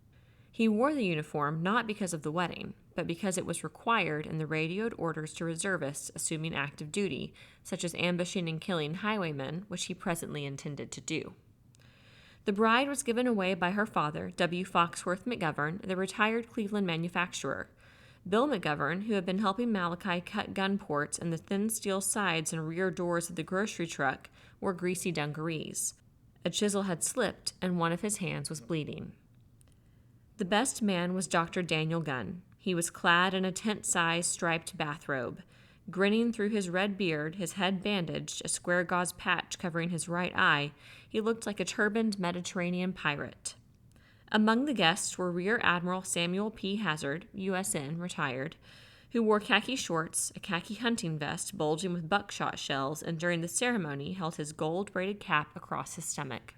He wore the uniform not because of the wedding, but because it was required in the radioed orders to reservists assuming active duty, such as ambushing and killing highwaymen, which he presently intended to do. The bride was given away by her father, W. Foxworth McGovern, the retired Cleveland manufacturer. Bill McGovern, who had been helping Malachi cut gun ports and the thin steel sides and rear doors of the grocery truck, wore greasy dungarees. A chisel had slipped, and one of his hands was bleeding. The best man was Dr. Daniel Gunn. He was clad in a tent-sized striped bathrobe. Grinning through his red beard, his head bandaged, a square gauze patch covering his right eye, he looked like a turbaned Mediterranean pirate. Among the guests were Rear Admiral Samuel P. Hazard, USN, retired, who wore khaki shorts, a khaki hunting vest bulging with buckshot shells, and during the ceremony held his gold-braided cap across his stomach.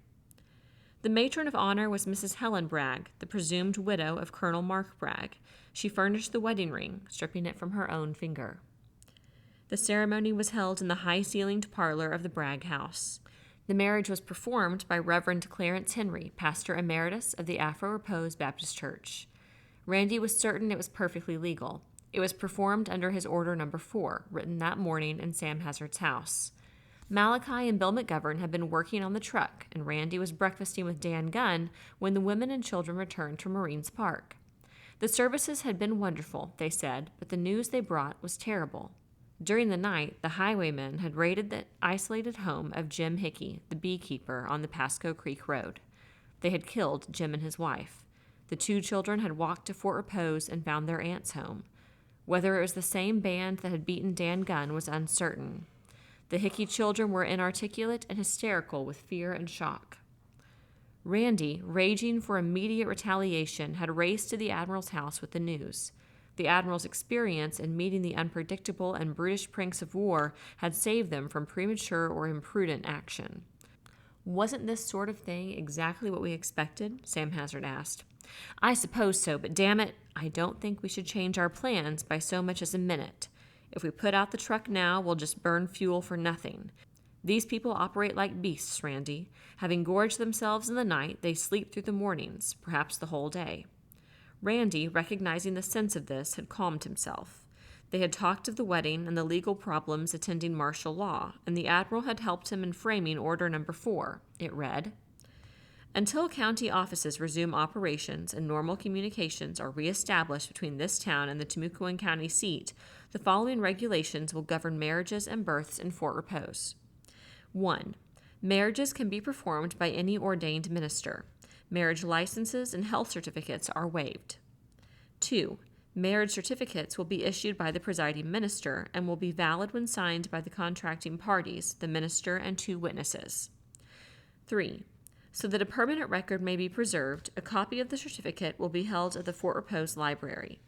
The matron of honor was Mrs. Helen Bragg, the presumed widow of Colonel Mark Bragg. She furnished the wedding ring, stripping it from her own finger. The ceremony was held in the high-ceilinged parlor of the Bragg house. The marriage was performed by Reverend Clarence Henry, pastor emeritus of the Afro-Repose Baptist Church. Randy was certain it was perfectly legal. It was performed under his Order No. 4, written that morning in Sam Hazard's house. Malachi and Bill McGovern had been working on the truck, and Randy was breakfasting with Dan Gunn when the women and children returned to Marines Park. The services had been wonderful, they said, but the news they brought was terrible. During the night, the highwaymen had raided the isolated home of Jim Hickey, the beekeeper, on the Pasco Creek Road. They had killed Jim and his wife. The 2 children had walked to Fort Repose and found their aunt's home. Whether it was the same band that had beaten Dan Gunn was uncertain. The Hickey children were inarticulate and hysterical with fear and shock. Randy, raging for immediate retaliation, had raced to the Admiral's house with the news. The Admiral's experience in meeting the unpredictable and brutish pranks of war had saved them from premature or imprudent action. "Wasn't this sort of thing exactly what we expected?" Sam Hazard asked. "I suppose so, but damn it, I don't think we should change our plans by so much as a minute. If we put out the truck now, we'll just burn fuel for nothing. These people operate like beasts, Randy. Having gorged themselves in the night, they sleep through the mornings, perhaps the whole day." Randy, recognizing the sense of this, had calmed himself. They had talked of the wedding and the legal problems attending martial law, and the Admiral had helped him in framing Order No. 4. It read, "Until county offices resume operations and normal communications are reestablished between this town and the Timucuan County seat, the following regulations will govern marriages and births in Fort Repose. 1. Marriages can be performed by any ordained minister. Marriage licenses and health certificates are waived. 2. Marriage certificates will be issued by the presiding minister and will be valid when signed by the contracting parties, the minister, and 2 witnesses. 3. So that a permanent record may be preserved, a copy of the certificate will be held at the Fort Repose Library.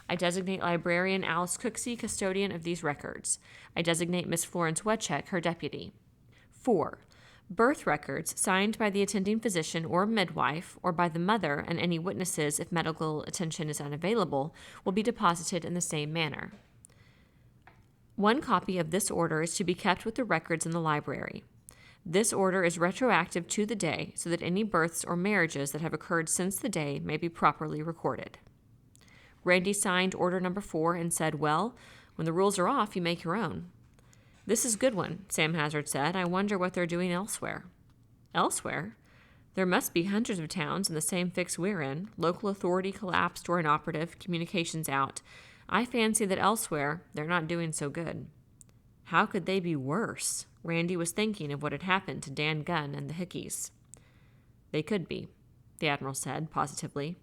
I designate librarian Alice Cooksey custodian of these records. I designate Miss Florence Wedcheck her deputy. 4. Birth records signed by the attending physician or midwife, or by the mother and any witnesses if medical attention is unavailable, will be deposited in the same manner. 1 copy of this order is to be kept with the records in the library. This order is retroactive to the day, so that any births or marriages that have occurred since the day may be properly recorded." Randy signed Order No. 4 and said, "Well, when the rules are off, you make your own." "This is a good one," Sam Hazard said. "I wonder what they're doing elsewhere." "Elsewhere? There must be hundreds of towns in the same fix we're in. Local authority collapsed or inoperative, communications out. I fancy that elsewhere they're not doing so good." How could they be worse? Randy was thinking of what had happened to Dan Gunn and the Hickeys. "They could be," the Admiral said positively.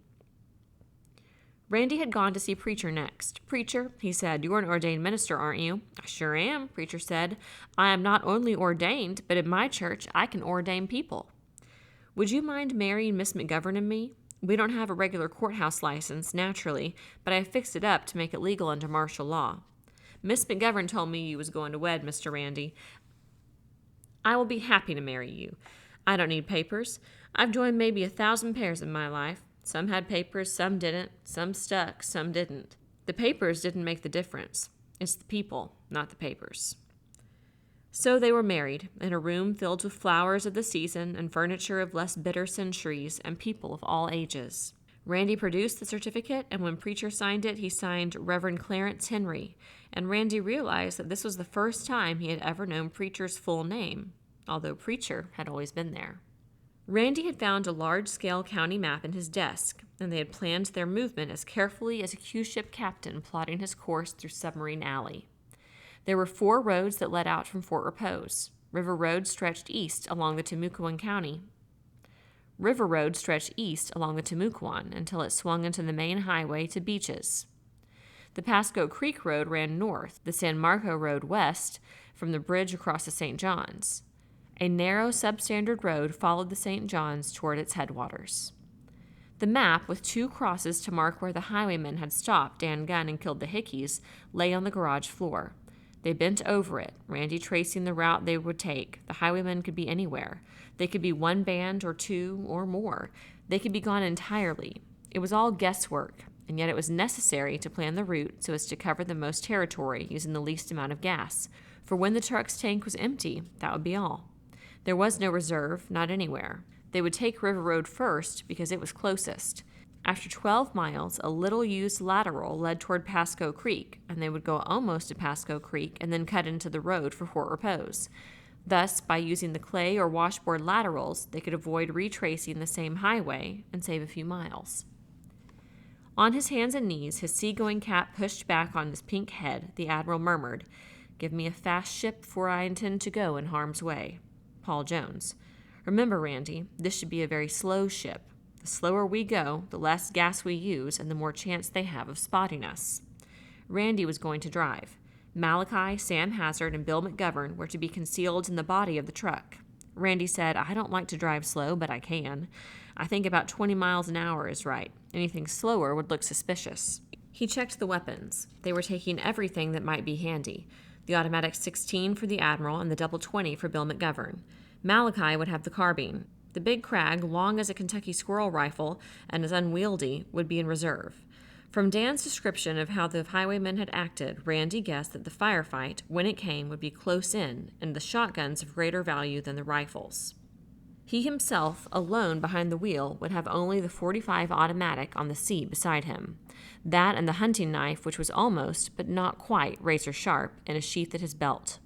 Randy had gone to see Preacher next. "Preacher," he said, "you're an ordained minister, aren't you?" "I sure am," Preacher said. "I am not only ordained, but in my church I can ordain people." "Would you mind marrying Miss McGovern and me?" We don't have a regular courthouse license, naturally, but I fixed it up to make it legal under martial law. Miss McGovern told me you was going to wed, Mr. Randy. I will be happy to marry you. I don't need papers. I've joined maybe 1,000 pairs in my life. Some had papers, some didn't. Some stuck, some didn't. The papers didn't make the difference. It's the people, not the papers. So they were married, in a room filled with flowers of the season and furniture of less bitter centuries and people of all ages. Randy produced the certificate, and when Preacher signed it, he signed Reverend Clarence Henry, and Randy realized that this was the first time he had ever known Preacher's full name, although Preacher had always been there. Randy had found a large-scale county map in his desk, and they had planned their movement as carefully as a Q-ship captain plotting his course through Submarine Alley. There were 4 roads that led out from Fort Repose. River Road stretched east along the Timucuan until it swung into the main highway to Beaches. The Pasco Creek Road ran north, the San Marco Road west, from the bridge across the St. Johns. A narrow substandard road followed the St. Johns toward its headwaters. The map, with 2 crosses to mark where the highwaymen had stopped Dan Gunn and killed the Hickeys, lay on the garage floor. They bent over it, Randy tracing the route they would take. The highwaymen could be anywhere. They could be 1 band or 2 or more. They could be gone entirely. It was all guesswork, and yet it was necessary to plan the route so as to cover the most territory using the least amount of gas. For when the truck's tank was empty, that would be all. There was no reserve, not anywhere. They would take River Road first because it was closest. After 12 miles, a little-used lateral led toward Pasco Creek, and they would go almost to Pasco Creek and then cut into the road for Fort Repose. Thus, by using the clay or washboard laterals, they could avoid retracing the same highway and save a few miles. On his hands and knees, his seagoing cap pushed back on his pink head, the Admiral murmured, "Give me a fast ship, for I intend to go in harm's way." Paul Jones. Remember, Randy, this should be a very slow ship. The slower we go, the less gas we use, and the more chance they have of spotting us. Randy was going to drive. Malachi, Sam Hazard, and Bill McGovern were to be concealed in the body of the truck. Randy said, "I don't like to drive slow, but I can. I think about 20 miles an hour is right. Anything slower would look suspicious." He checked the weapons. They were taking everything that might be handy. The automatic 16 for the Admiral and the double 20 for Bill McGovern. Malachi would have the carbine. The big Krag, long as a Kentucky squirrel rifle and as unwieldy, would be in reserve. From Dan's description of how the highwaymen had acted, Randy guessed that the firefight, when it came, would be close in, and the shotguns of greater value than the rifles. He himself, alone behind the wheel, would have only the .45 automatic on the seat beside him. That and the hunting knife, which was almost, but not quite, razor-sharp, in a sheath at his belt.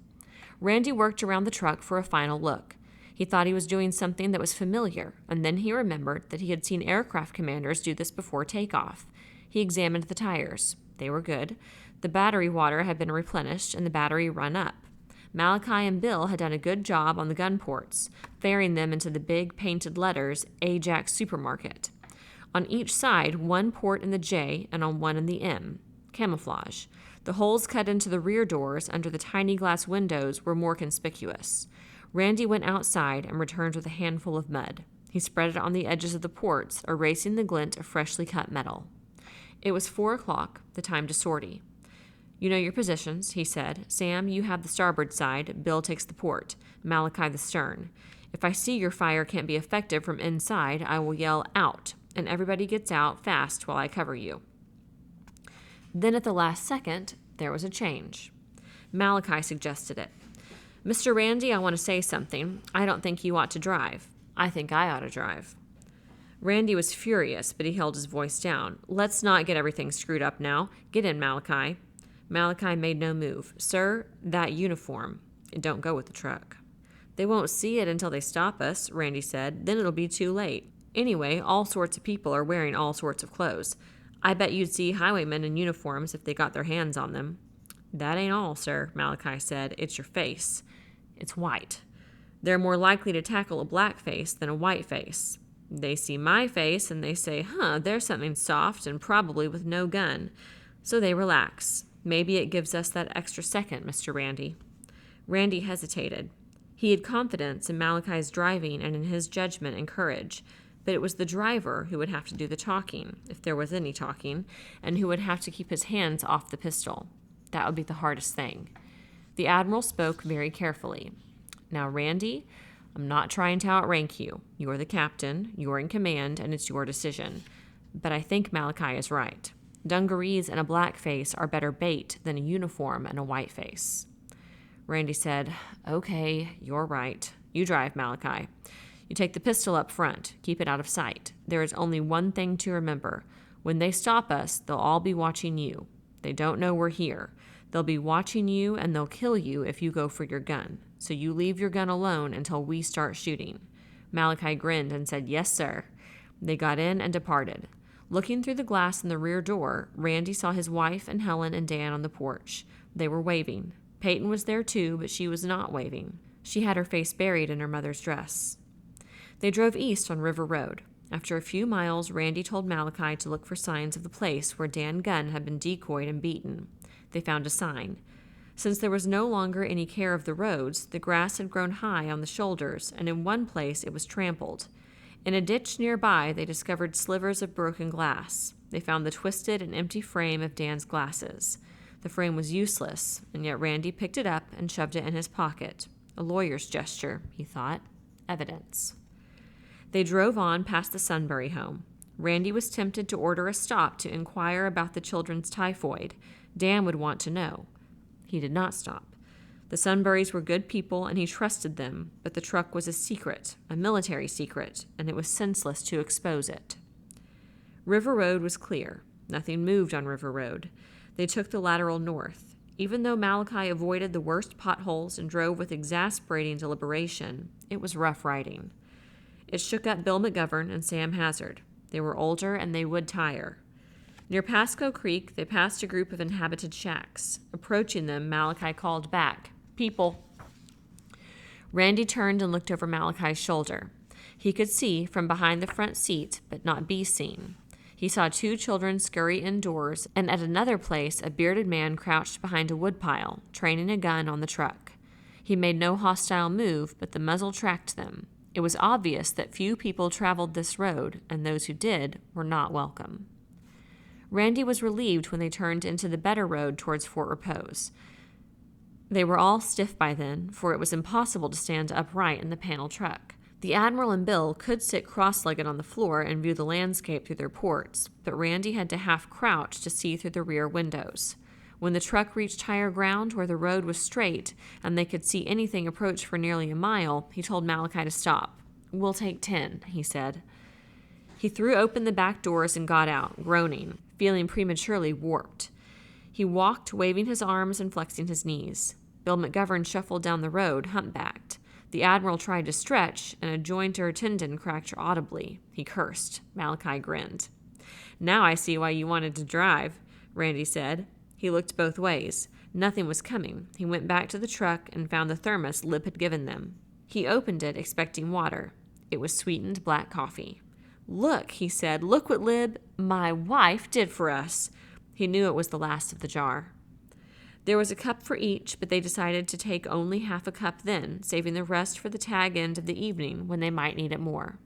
Randy worked around the truck for a final look. He thought he was doing something that was familiar, and then he remembered that he had seen aircraft commanders do this before takeoff. He examined the tires. They were good. The battery water had been replenished and the battery run up. Malachi and Bill had done a good job on the gun ports, fairing them into the big painted letters Ajax Supermarket. On each side, 1 port in the J and on 1 in the M. Camouflage. The holes cut into the rear doors under the tiny glass windows were more conspicuous. Randy went outside and returned with a handful of mud. He spread it on the edges of the ports, erasing the glint of freshly cut metal. It was 4 o'clock, the time to sortie. "You know your positions," he said. "Sam, you have the starboard side. Bill takes the port. Malachi the stern. If I see your fire can't be effective from inside, I will yell 'out,' and everybody gets out fast while I cover you." Then at the last second, there was a change. Malachi suggested it. "Mr. Randy, I want to say something. I don't think you ought to drive. I think I ought to drive." Randy was furious, but he held his voice down. "Let's not get everything screwed up now. Get in, Malachi." Malachi made no move. "Sir, that uniform. It don't go with the truck." "They won't see it until they stop us," Randy said. "Then it'll be too late. Anyway, all sorts of people are wearing all sorts of clothes. I bet you'd see highwaymen in uniforms if they got their hands on them." "That ain't all, sir," Malachi said. "It's your face. It's white. They're more likely to tackle a black face than a white face. They see my face and they say, there's something soft and probably with no gun. So they relax. Maybe it gives us that extra second, Mr. Randy." Randy hesitated. He had confidence in Malachi's driving and in his judgment and courage. but it was the driver who would have to do the talking, if there was any talking, and who would have to keep his hands off the pistol. That would be the hardest thing. The Admiral spoke very carefully. Now, Randy, I'm not trying to outrank you. You're the captain, you're in command, and it's your decision. But I think Malachi is right. Dungarees and a black face are better bait than a uniform and a white face. Randy said, Okay, you're right. You drive, Malachi. You take the pistol up front. Keep it out of sight. There is only one thing to remember. When they stop us, they'll all be watching you. They don't know we're here. They'll be watching you, and they'll kill you if you go for your gun. So you leave your gun alone until we start shooting. Malachi grinned and said, Yes, sir. They got in and departed. Looking through the glass in the rear door, Randy saw his wife and Helen and Dan on the porch. They were waving. Peyton was there too, but she was not waving. She had her face buried in her mother's dress. They drove east on River Road. After a few miles, Randy told Malachi to look for signs of the place where Dan Gunn had been decoyed and beaten. They found a sign. Since there was no longer any care of the roads, the grass had grown high on the shoulders, and in one place it was trampled. In a ditch nearby, they discovered slivers of broken glass. They found the twisted and empty frame of Dan's glasses. The frame was useless, and yet Randy picked it up and shoved it in his pocket. A lawyer's gesture, he thought. Evidence. They drove on past the Sunbury home. Randy was tempted to order a stop to inquire about the children's typhoid. Dan would want to know. He did not stop. The Sunburys were good people, and he trusted them, but the truck was a secret, a military secret, and it was senseless to expose it. River Road was clear. Nothing moved on River Road. They took the lateral north. Even though Malachi avoided the worst potholes and drove with exasperating deliberation, it was rough riding. It shook up Bill McGovern and Sam Hazard. They were older, and they would tire. Near Pasco Creek, they passed a group of inhabited shacks. Approaching them, Malachi called back, People. Randy turned and looked over Malachi's shoulder. He could see from behind the front seat, but not be seen. He saw two children scurry indoors, and at another place, a bearded man crouched behind a woodpile, training a gun on the truck. He made no hostile move, but the muzzle tracked them. It was obvious that few people traveled this road, and those who did were not welcome. Randy was relieved when they turned into the better road towards Fort Repose. They were all stiff by then, for it was impossible to stand upright in the panel truck. The Admiral and Bill could sit cross-legged on the floor and view the landscape through their ports, but Randy had to half crouch to see through the rear windows. When the truck reached higher ground where the road was straight and they could see anything approach for nearly a mile, he told Malachi to stop. We'll take 10, he said. He threw open the back doors and got out, groaning, feeling prematurely warped. He walked, waving his arms and flexing his knees. Bill McGovern shuffled down the road, humpbacked. The Admiral tried to stretch, and a joint or tendon cracked audibly. He cursed. Malachi grinned. Now I see why you wanted to drive, Randy said. He looked both ways. Nothing was coming. He went back to the truck and found the thermos Lib had given them. He opened it, expecting water. It was sweetened black coffee. Look, he said, look what Lib, my wife, did for us. He knew it was the last of the jar. There was a cup for each, but they decided to take only half a cup then, saving the rest for the tag end of the evening when they might need it more.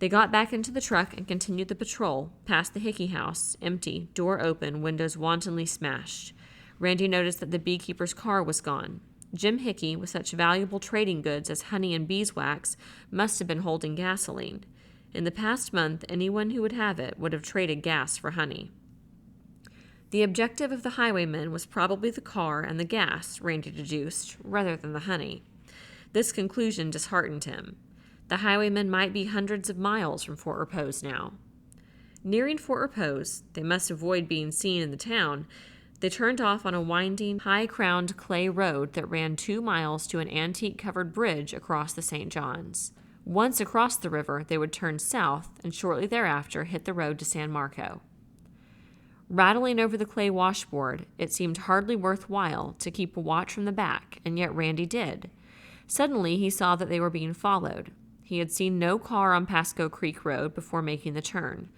They got back into the truck and continued the patrol, past the Hickey house, empty, door open, windows wantonly smashed. Randy noticed that the beekeeper's car was gone. Jim Hickey, with such valuable trading goods as honey and beeswax, must have been holding gasoline. In the past month, anyone who would have it would have traded gas for honey. The objective of the highwaymen was probably the car and the gas, Randy deduced, rather than the honey. This conclusion disheartened him. The highwaymen might be hundreds of miles from Fort Repose now. Nearing Fort Repose, they must avoid being seen in the town. They turned off on a winding, high-crowned clay road that ran 2 miles to an antique-covered bridge across the St. John's. Once across the river, they would turn south and shortly thereafter hit the road to San Marco. Rattling over the clay washboard, it seemed hardly worthwhile to keep a watch from the back, and yet Randy did. Suddenly, he saw that they were being followed. He had seen no car on Pasco Creek Road before making the turn.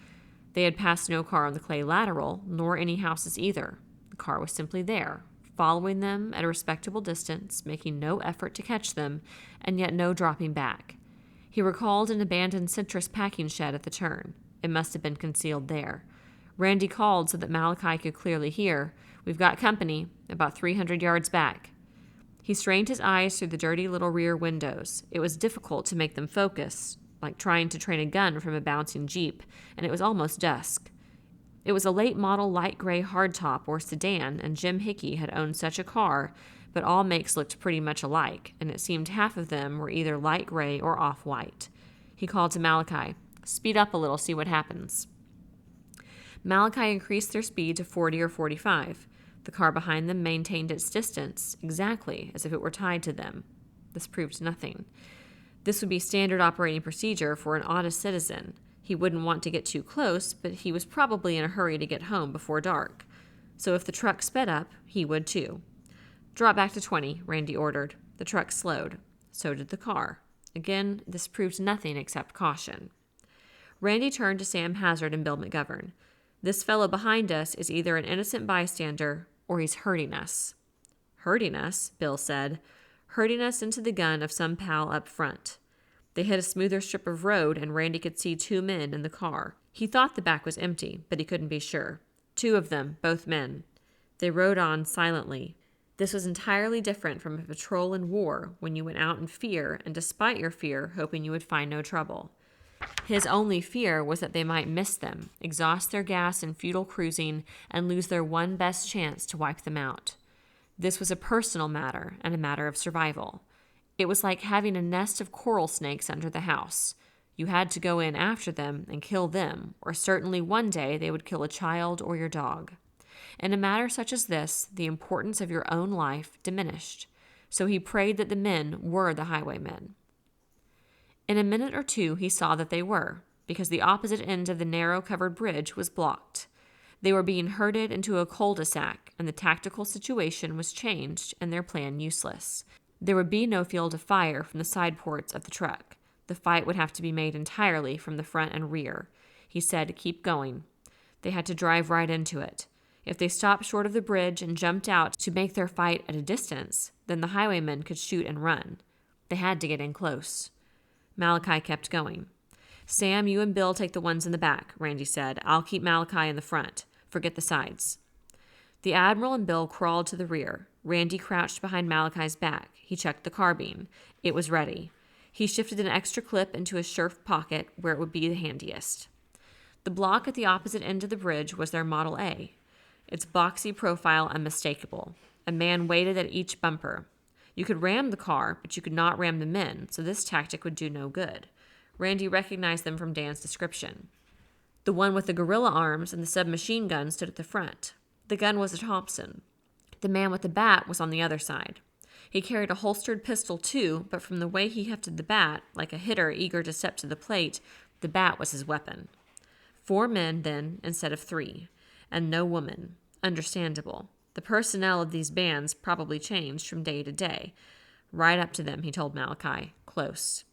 They had passed no car on the clay lateral, nor any houses either. The car was simply there, following them at a respectable distance, making no effort to catch them, and yet no dropping back. He recalled an abandoned citrus packing shed at the turn. It must have been concealed there. Randy called so that Malachi could clearly hear, "We've got company, about 300 yards back." He strained his eyes through the dirty little rear windows. It was difficult to make them focus, like trying to train a gun from a bouncing Jeep, and it was almost dusk. It was a late-model light gray hardtop or sedan, and Jim Hickey had owned such a car, but all makes looked pretty much alike, and it seemed half of them were either light gray or off-white. He called to Malachi, "Speed up a little, see what happens." Malachi increased their speed to 40 or 45. The car behind them maintained its distance, exactly as if it were tied to them. This proved nothing. This would be standard operating procedure for an honest citizen. He wouldn't want to get too close, but he was probably in a hurry to get home before dark. So if the truck sped up, he would too. "Drop back to 20, Randy ordered. The truck slowed. So did the car. Again, this proved nothing except caution. Randy turned to Sam Hazard and Bill McGovern. "This fellow behind us is either an innocent bystander or he's hurting us." "Hurting us?" Bill said. "Hurting us into the gun of some pal up front." They hit a smoother strip of road, and Randy could see 2 men in the car. He thought the back was empty, but he couldn't be sure. 2 of them, both men. They rode on silently. This was entirely different from a patrol in war, when you went out in fear, and despite your fear, hoping you would find no trouble. His only fear was that they might miss them, exhaust their gas in futile cruising, and lose their one best chance to wipe them out. This was a personal matter, and a matter of survival. It was like having a nest of coral snakes under the house. You had to go in after them and kill them, or certainly one day they would kill a child or your dog. In a matter such as this, the importance of your own life diminished, so he prayed that the men were the highwaymen. In a minute or two he saw that they were, because the opposite end of the narrow covered bridge was blocked. They were being herded into a cul-de-sac, and the tactical situation was changed and their plan useless. There would be no field of fire from the side ports of the truck. The fight would have to be made entirely from the front and rear. He said, "Keep going." They had to drive right into it. If they stopped short of the bridge and jumped out to make their fight at a distance, then the highwaymen could shoot and run. They had to get in close. Malachi kept going. "Sam, you and Bill take the ones in the back," Randy said. "I'll keep Malachi in the front. Forget the sides." The Admiral and Bill crawled to the rear. Randy crouched behind Malachi's back. He checked the carbine. It was ready. He shifted an extra clip into his shirt pocket where it would be the handiest. The block at the opposite end of the bridge was their Model A. Its boxy profile unmistakable. A man waited at each bumper. You could ram the car, but you could not ram the men, so this tactic would do no good. Randy recognized them from Dan's description. The one with the gorilla arms and the submachine gun stood at the front. The gun was a Thompson. The man with the bat was on the other side. He carried a holstered pistol too, but from the way he hefted the bat, like a hitter eager to step to the plate, the bat was his weapon. 4 men, then, instead of 3. And no woman. Understandable. The personnel of these bands probably changed from day to day. Right up to them, he told Malachi. Close.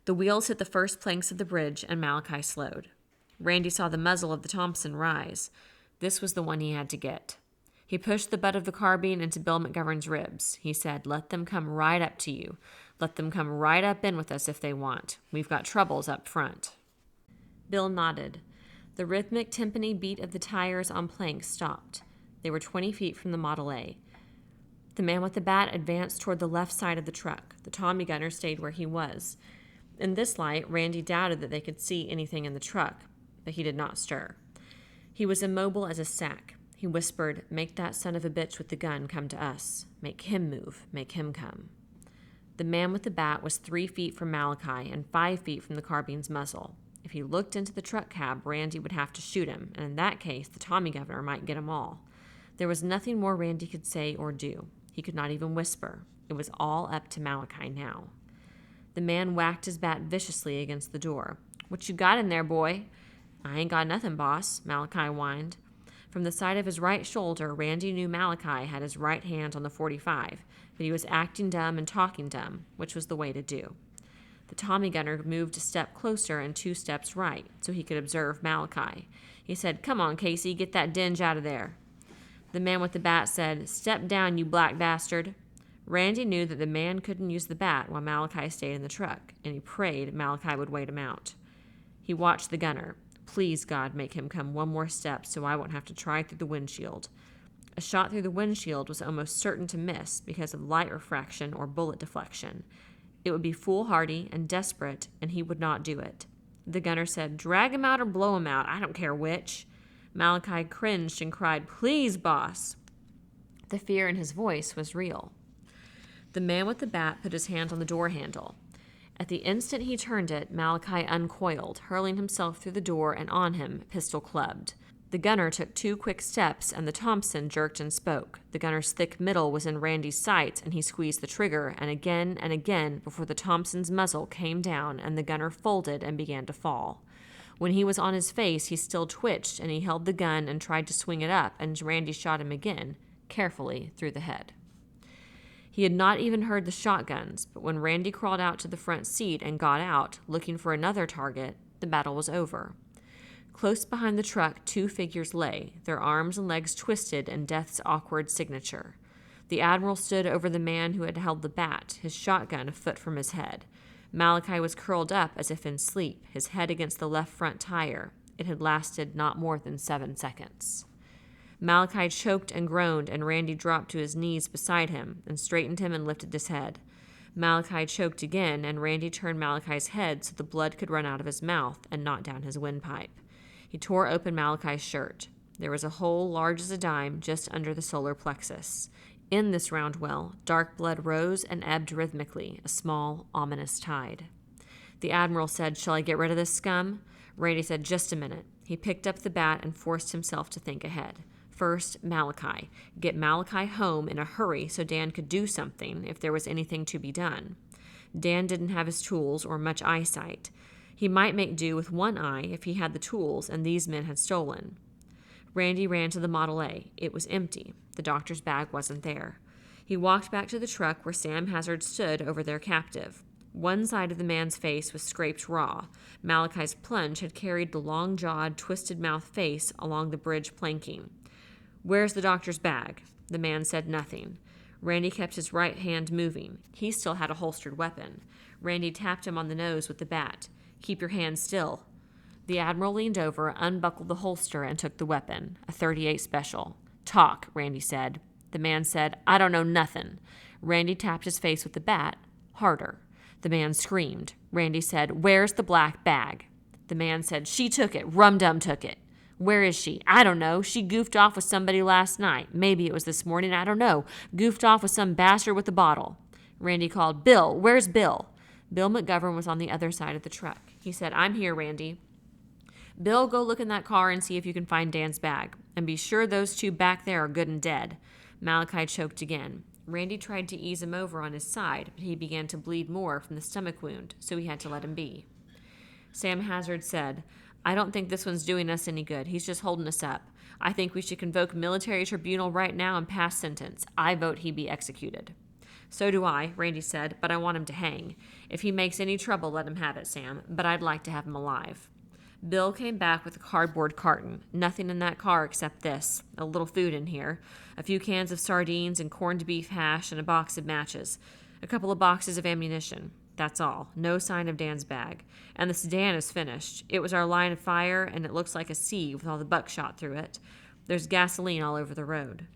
The wheels hit the first planks of the bridge, and Malachi slowed. Randy saw the muzzle of the Thompson rise. This was the one he had to get. He pushed the butt of the carbine into Bill McGovern's ribs. He said, "Let them come right up to you. Let them come right up in with us if they want. We've got troubles up front." Bill nodded. The rhythmic timpani beat of the tires on planks stopped. They were 20 feet from the Model A. The man with the bat advanced toward the left side of the truck. The Tommy gunner stayed where he was. In this light, Randy doubted that they could see anything in the truck, but he did not stir. He was immobile as a sack. He whispered, "Make that son of a bitch with the gun come to us. Make him move. Make him come." The man with the bat was 3 feet from Malachi and 5 feet from the carbine's muzzle. If he looked into the truck cab, Randy would have to shoot him, and in that case, the Tommy governor might get 'em all. There was nothing more Randy could say or do. He could not even whisper. It was all up to Malachi now. The man whacked his bat viciously against the door. "What you got in there, boy?" "I ain't got nothing, boss," Malachi whined. From the side of his right shoulder, Randy knew Malachi had his right hand on the .45, but he was acting dumb and talking dumb, which was the way to do. The Tommy gunner moved a step closer and 2 steps right, so he could observe Malachi. He said, "Come on, Casey, get that dinge out of there." The man with the bat said, "Step down, you black bastard." Randy knew that the man couldn't use the bat while Malachi stayed in the truck, and he prayed Malachi would wait him out. He watched the gunner. Please, God, make him come one more step so I won't have to try through the windshield. A shot through the windshield was almost certain to miss because of light refraction or bullet deflection. It would be foolhardy and desperate, and he would not do it. The gunner said, "Drag him out or blow him out. I don't care which." Malachi cringed and cried, "Please, boss." The fear in his voice was real. The man with the bat put his hand on the door handle. At the instant he turned it, Malachi uncoiled, hurling himself through the door and on him, pistol clubbed. The gunner took 2 quick steps, and the Thompson jerked and spoke. The gunner's thick middle was in Randy's sights, and he squeezed the trigger, and again, before the Thompson's muzzle came down, and the gunner folded and began to fall. When he was on his face, he still twitched, and he held the gun and tried to swing it up, and Randy shot him again, carefully, through the head. He had not even heard the shotguns, but when Randy crawled out to the front seat and got out, looking for another target, the battle was over. Close behind the truck, 2 figures lay, their arms and legs twisted in death's awkward signature. The Admiral stood over the man who had held the bat, his shotgun a foot from his head. Malachi was curled up as if in sleep, his head against the left front tire. It had lasted not more than 7 seconds. Malachi choked and groaned, and Randy dropped to his knees beside him and straightened him and lifted his head. Malachi choked again, and Randy turned Malachi's head so the blood could run out of his mouth and not down his windpipe. He tore open Malachi's shirt. There was a hole large as a dime just under the solar plexus. In this round well, dark blood rose and ebbed rhythmically, a small, ominous tide. The Admiral said, "Shall I get rid of this scum?" Randy said, "Just a minute." He picked up the bat and forced himself to think ahead. First, Malachi. Get Malachi home in a hurry so Dan could do something if there was anything to be done. Dan didn't have his tools or much eyesight. He might make do with one eye if he had the tools and these men had stolen. Randy ran to the Model A. It was empty. The doctor's bag wasn't there. He walked back to the truck where Sam Hazard stood over their captive. One side of the man's face was scraped raw. Malachi's plunge had carried the long-jawed, twisted-mouthed face along the bridge planking. "Where's the doctor's bag?" The man said nothing. Randy kept his right hand moving. He still had a holstered weapon. Randy tapped him on the nose with the bat. "Keep your hand still." The Admiral leaned over, unbuckled the holster, and took the weapon, a .38 Special. "Talk," Randy said. The man said, "I don't know nothin'." Randy tapped his face with the bat, harder. The man screamed. Randy said, "Where's the black bag?" The man said, "She took it. Rum-Dum took it." "Where is she?" "I don't know. She goofed off with somebody last night. Maybe it was this morning. I don't know. Goofed off with some bastard with a bottle." Randy called, "Bill, where's Bill?" Bill McGovern was on the other side of the truck. He said, "I'm here, Randy." "Bill, go look in that car and see if you can find Dan's bag. And be sure those 2 back there are good and dead." Malachi choked again. Randy tried to ease him over on his side, but he began to bleed more from the stomach wound, so he had to let him be. Sam Hazard said, "I don't think this one's doing us any good. He's just holding us up. I think we should convoke military tribunal right now and pass sentence. I vote he be executed." "So do I," Randy said, "but I want him to hang. If he makes any trouble, let him have it, Sam, but I'd like to have him alive." Bill came back with a cardboard carton. "Nothing in that car except this. A little food in here. A few cans of sardines and corned beef hash and a box of matches. A couple of boxes of ammunition. That's all. No sign of Dan's bag. And the sedan is finished. It was our line of fire, and it looks like a C with all the buckshot through it. There's gasoline all over the road."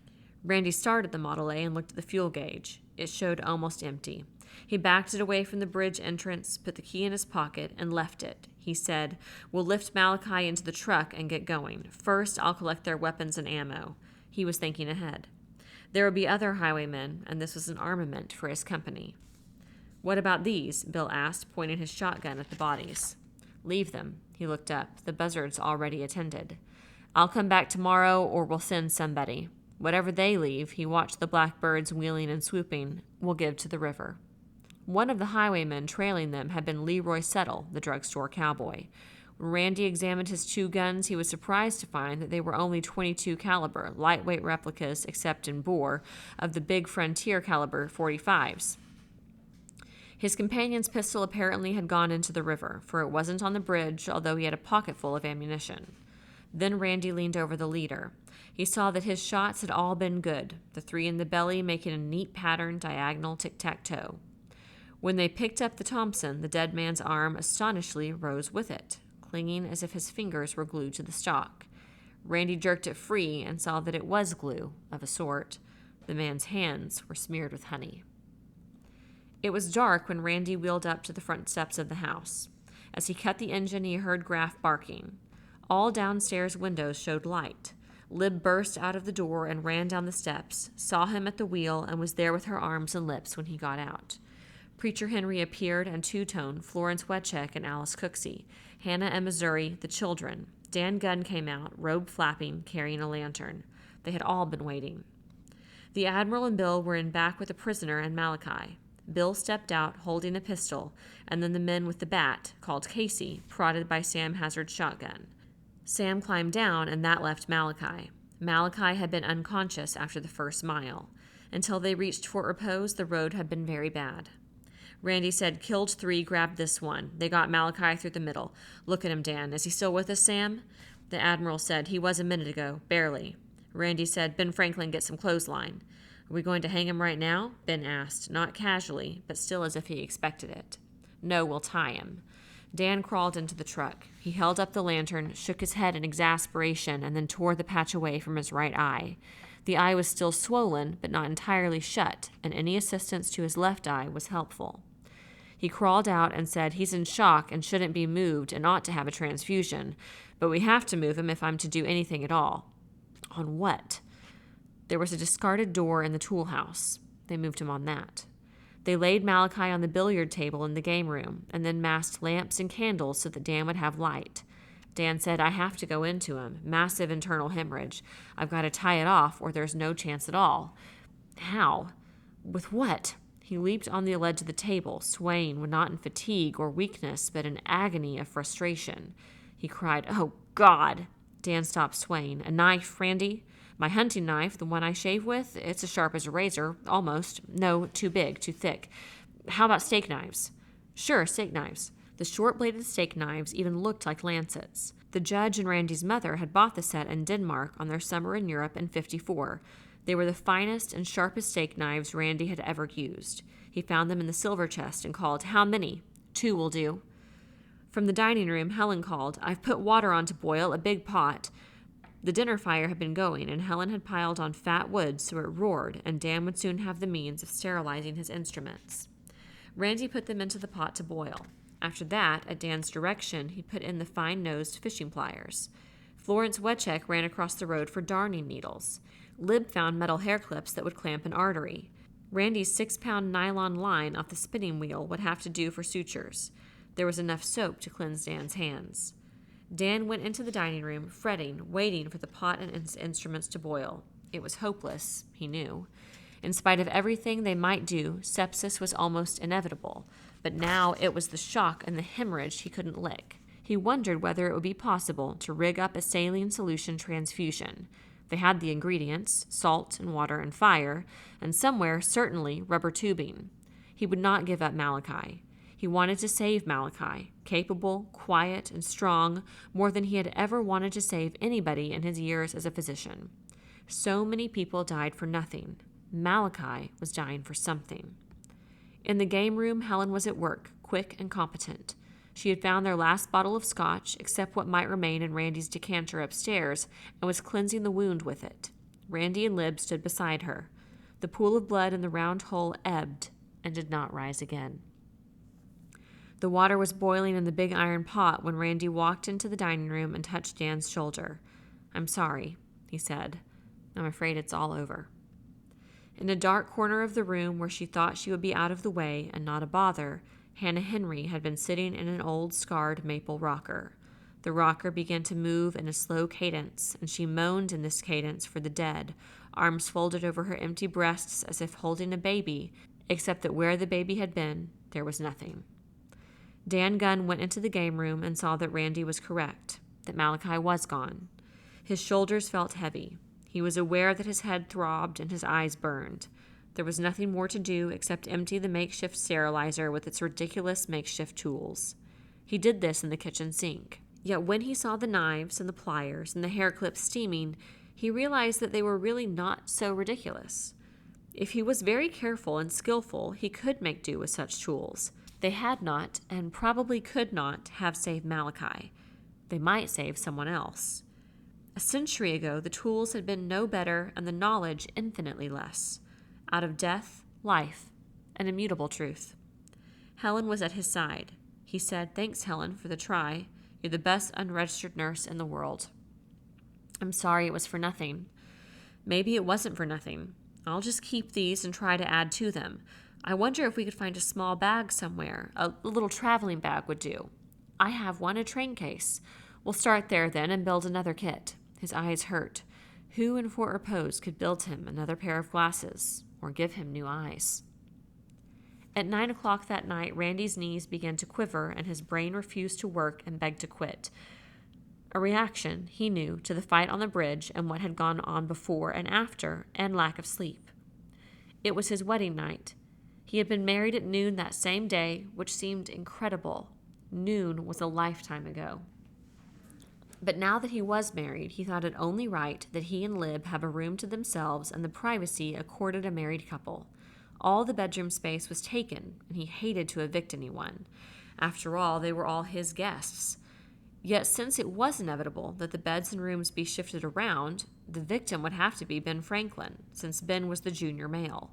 Randy started the Model A and looked at the fuel gauge. It showed almost empty. He backed it away from the bridge entrance, put the key in his pocket, and left it. He said, "We'll lift Malachi into the truck and get going. First, I'll collect their weapons and ammo." He was thinking ahead. There would be other highwaymen, and this was an armament for his company. "What about these?" Bill asked, pointing his shotgun at the bodies. "Leave them." He looked up. The buzzards already attended. "I'll come back tomorrow, or we'll send somebody. Whatever they leave," he watched the blackbirds wheeling and swooping, "we'll give to the river." One of the highwaymen trailing them had been Leroy Settle, the drugstore cowboy. When Randy examined his 2 guns, he was surprised to find that they were only .22 caliber, lightweight replicas, except in bore, of the big Frontier caliber .45s. His companion's pistol apparently had gone into the river, for it wasn't on the bridge, although he had a pocketful of ammunition. Then Randy leaned over the leader. He saw that his shots had all been good, the 3 in the belly making a neat pattern diagonal tic-tac-toe. When they picked up the Thompson, the dead man's arm astonishingly rose with it, clinging as if his fingers were glued to the stock. Randy jerked it free and saw that it was glue, of a sort. The man's hands were smeared with honey. It was dark when Randy wheeled up to the front steps of the house. As he cut the engine, he heard Graff barking. All downstairs windows showed light. Lib burst out of the door and ran down the steps, saw him at the wheel, and was there with her arms and lips when he got out. Preacher Henry appeared, and Two-Tone, Florence Wetcheck, and Alice Cooksey, Hannah and Missouri, the children. Dan Gunn came out, robe flapping, carrying a lantern. They had all been waiting. The Admiral and Bill were in back with a prisoner and Malachi. Bill stepped out, holding a pistol, and then the men with the bat, called Casey, prodded by Sam Hazard's shotgun. Sam climbed down, and that left Malachi. Malachi had been unconscious after the first mile. Until they reached Fort Repose, the road had been very bad. Randy said, "Killed 3, grabbed this one. They got Malachi through the middle. Look at him, Dan. Is he still with us, Sam?" The Admiral said, "He was a minute ago. Barely." Randy said, "Ben Franklin, get some clothesline." "Are we going to hang him right now?" Ben asked, not casually, but still as if he expected it. "No, we'll tie him." Dan crawled into the truck. He held up the lantern, shook his head in exasperation, and then tore the patch away from his right eye. The eye was still swollen, but not entirely shut, and any assistance to his left eye was helpful. He crawled out and said, "He's in shock and shouldn't be moved and ought to have a transfusion, but we have to move him if I'm to do anything at all." "On what?" There was a discarded door in the tool house. They moved him on that. They laid Malachi on the billiard table in the game room, and then massed lamps and candles so that Dan would have light. Dan said, "I have to go into him. Massive internal hemorrhage. I've got to tie it off, or there's no chance at all." "How? With what?" He leaped on the ledge of the table, swaying, not in fatigue or weakness, but in agony of frustration. He cried, "Oh, God!" Dan stopped swaying. "A knife, Randy?" "My hunting knife, the one I shave with? It's as sharp as a razor, almost. No, too big, too thick. How about steak knives?" "Sure, steak knives." The short-bladed steak knives even looked like lancets. The judge and Randy's mother had bought the set in Denmark on their summer in Europe in '54. They were the finest and sharpest steak knives Randy had ever used. He found them in the silver chest and called, "How many?" "2 will do." From the dining room, Helen called, "I've put water on to boil, a big pot." The dinner fire had been going, and Helen had piled on fat wood so it roared, and Dan would soon have the means of sterilizing his instruments. Randy put them into the pot to boil. After that, at Dan's direction, he put in the fine-nosed fishing pliers. Florence Wetcheck ran across the road for darning needles. Lib found metal hair clips that would clamp an artery. Randy's 6-pound nylon line off the spinning wheel would have to do for sutures. There was enough soap to cleanse Dan's hands. Dan went into the dining room, fretting, waiting for the pot and his instruments to boil. It was hopeless, he knew. In spite of everything they might do, sepsis was almost inevitable. But now it was the shock and the hemorrhage he couldn't lick. He wondered whether it would be possible to rig up a saline solution transfusion. They had the ingredients, salt and water and fire, and somewhere, certainly, rubber tubing. He would not give up Malachi. He wanted to save Malachi, capable, quiet, and strong, more than he had ever wanted to save anybody in his years as a physician. So many people died for nothing. Malachi was dying for something. In the game room, Helen was at work, quick and competent. She had found their last bottle of scotch, except what might remain in Randy's decanter upstairs, and was cleansing the wound with it. Randy and Lib stood beside her. The pool of blood in the round hole ebbed and did not rise again. The water was boiling in the big iron pot when Randy walked into the dining room and touched Dan's shoulder. "I'm sorry," he said. "I'm afraid it's all over." In a dark corner of the room where she thought she would be out of the way and not a bother, Hannah Henry had been sitting in an old, scarred maple rocker. The rocker began to move in a slow cadence, and she moaned in this cadence for the dead, arms folded over her empty breasts as if holding a baby, except that where the baby had been, there was nothing. Dan Gunn went into the game room and saw that Randy was correct, that Malachi was gone. His shoulders felt heavy. He was aware that his head throbbed and his eyes burned. There was nothing more to do except empty the makeshift sterilizer with its ridiculous makeshift tools. He did this in the kitchen sink. Yet when he saw the knives and the pliers and the hair clips steaming, he realized that they were really not so ridiculous. If he was very careful and skillful, he could make do with such tools. They had not, and probably could not, have saved Malachi. They might save someone else. A century ago, the tools had been no better and the knowledge infinitely less. Out of death, life, an immutable truth. Helen was at his side. He said, "Thanks, Helen, for the try. You're the best unregistered nurse in the world." "I'm sorry it was for nothing." "Maybe it wasn't for nothing. I'll just keep these and try to add to them. I wonder if we could find a small bag somewhere. A little traveling bag would do. I have one, a train case. We'll start there then and build another kit." His eyes hurt. Who in Fort Repose could build him another pair of glasses or give him new eyes? At 9 o'clock that night, Randy's knees began to quiver and his brain refused to work and begged to quit. A reaction, he knew, to the fight on the bridge and what had gone on before and after, and lack of sleep. It was his wedding night. He had been married at noon that same day, which seemed incredible. Noon was a lifetime ago. But now that he was married, he thought it only right that he and Lib have a room to themselves and the privacy accorded a married couple. All the bedroom space was taken, and he hated to evict anyone. After all, they were all his guests. Yet since it was inevitable that the beds and rooms be shifted around, the victim would have to be Ben Franklin, since Ben was the junior male.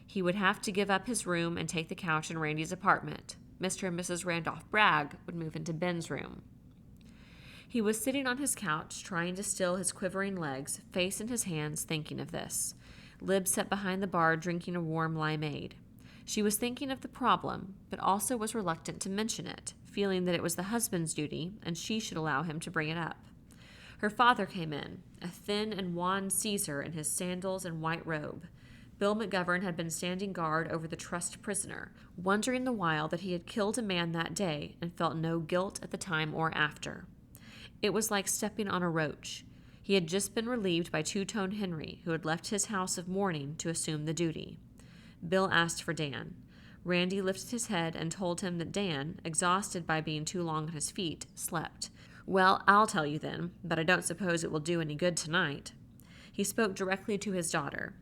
He would have to give up his room and take the couch in Randy's apartment. Mr. and Mrs. Randolph Bragg would move into Ben's room. He was sitting on his couch, trying to still his quivering legs, face in his hands, thinking of this. Lib sat behind the bar drinking a warm limeade. She was thinking of the problem, but also was reluctant to mention it, feeling that it was the husband's duty and she should allow him to bring it up. Her father came in, a thin and wan Caesar in his sandals and white robe. Bill McGovern had been standing guard over the trussed prisoner, wondering the while that he had killed a man that day and felt no guilt at the time or after. It was like stepping on a roach. He had just been relieved by Two-Tone Henry, who had left his house of mourning to assume the duty. Bill asked for Dan. Randy lifted his head and told him that Dan, exhausted by being too long on his feet, slept. "Well, I'll tell you then, but I don't suppose it will do any good tonight." He spoke directly to his daughter.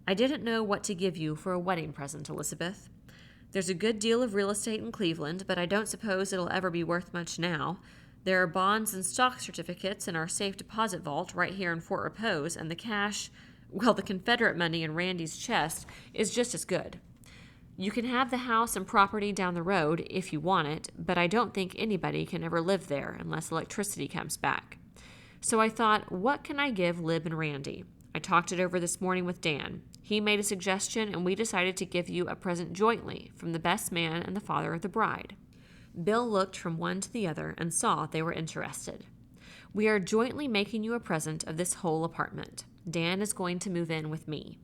"I didn't know what to give you for a wedding present, Elizabeth. There's a good deal of real estate in Cleveland, but I don't suppose it'll ever be worth much now. There are bonds and stock certificates in our safe deposit vault right here in Fort Repose, and the cash, well, the Confederate money in Randy's chest is just as good. You can have the house and property down the road if you want it, but I don't think anybody can ever live there unless electricity comes back. So I thought, what can I give Lib and Randy? I talked it over this morning with Dan. He made a suggestion, and we decided to give you a present jointly from the best man and the father of the bride." Bill looked from one to the other and saw they were interested. "We are jointly making you a present of this whole apartment. Dan is going to move in with me."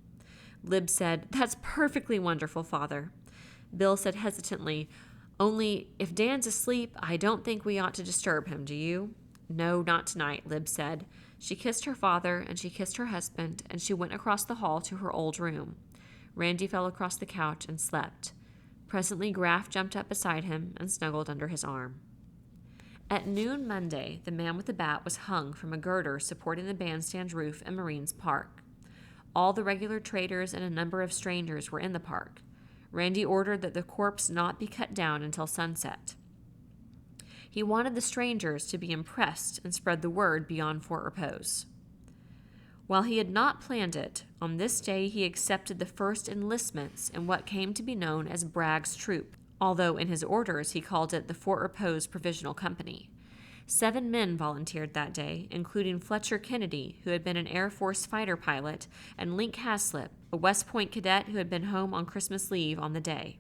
Lib said, "That's perfectly wonderful, Father." Bill said hesitantly, "Only, if Dan's asleep, I don't think we ought to disturb him, do you?" "No, not tonight," Lib said. She kissed her father, and she kissed her husband, and she went across the hall to her old room. Randy fell across the couch and slept. Presently, Graff jumped up beside him and snuggled under his arm. At noon Monday, the man with the bat was hung from a girder supporting the bandstand roof in Marines Park. All the regular traders and a number of strangers were in the park. Randy ordered that the corpse not be cut down until sunset. He wanted the strangers to be impressed and spread the word beyond Fort Repose. While he had not planned it, on this day he accepted the first enlistments in what came to be known as Bragg's troop, although in his orders he called it the Fort Repose Provisional Company. 7 men volunteered that day, including Fletcher Kennedy, who had been an Air Force fighter pilot, and Link Haslip, a West Point cadet who had been home on Christmas leave on the day.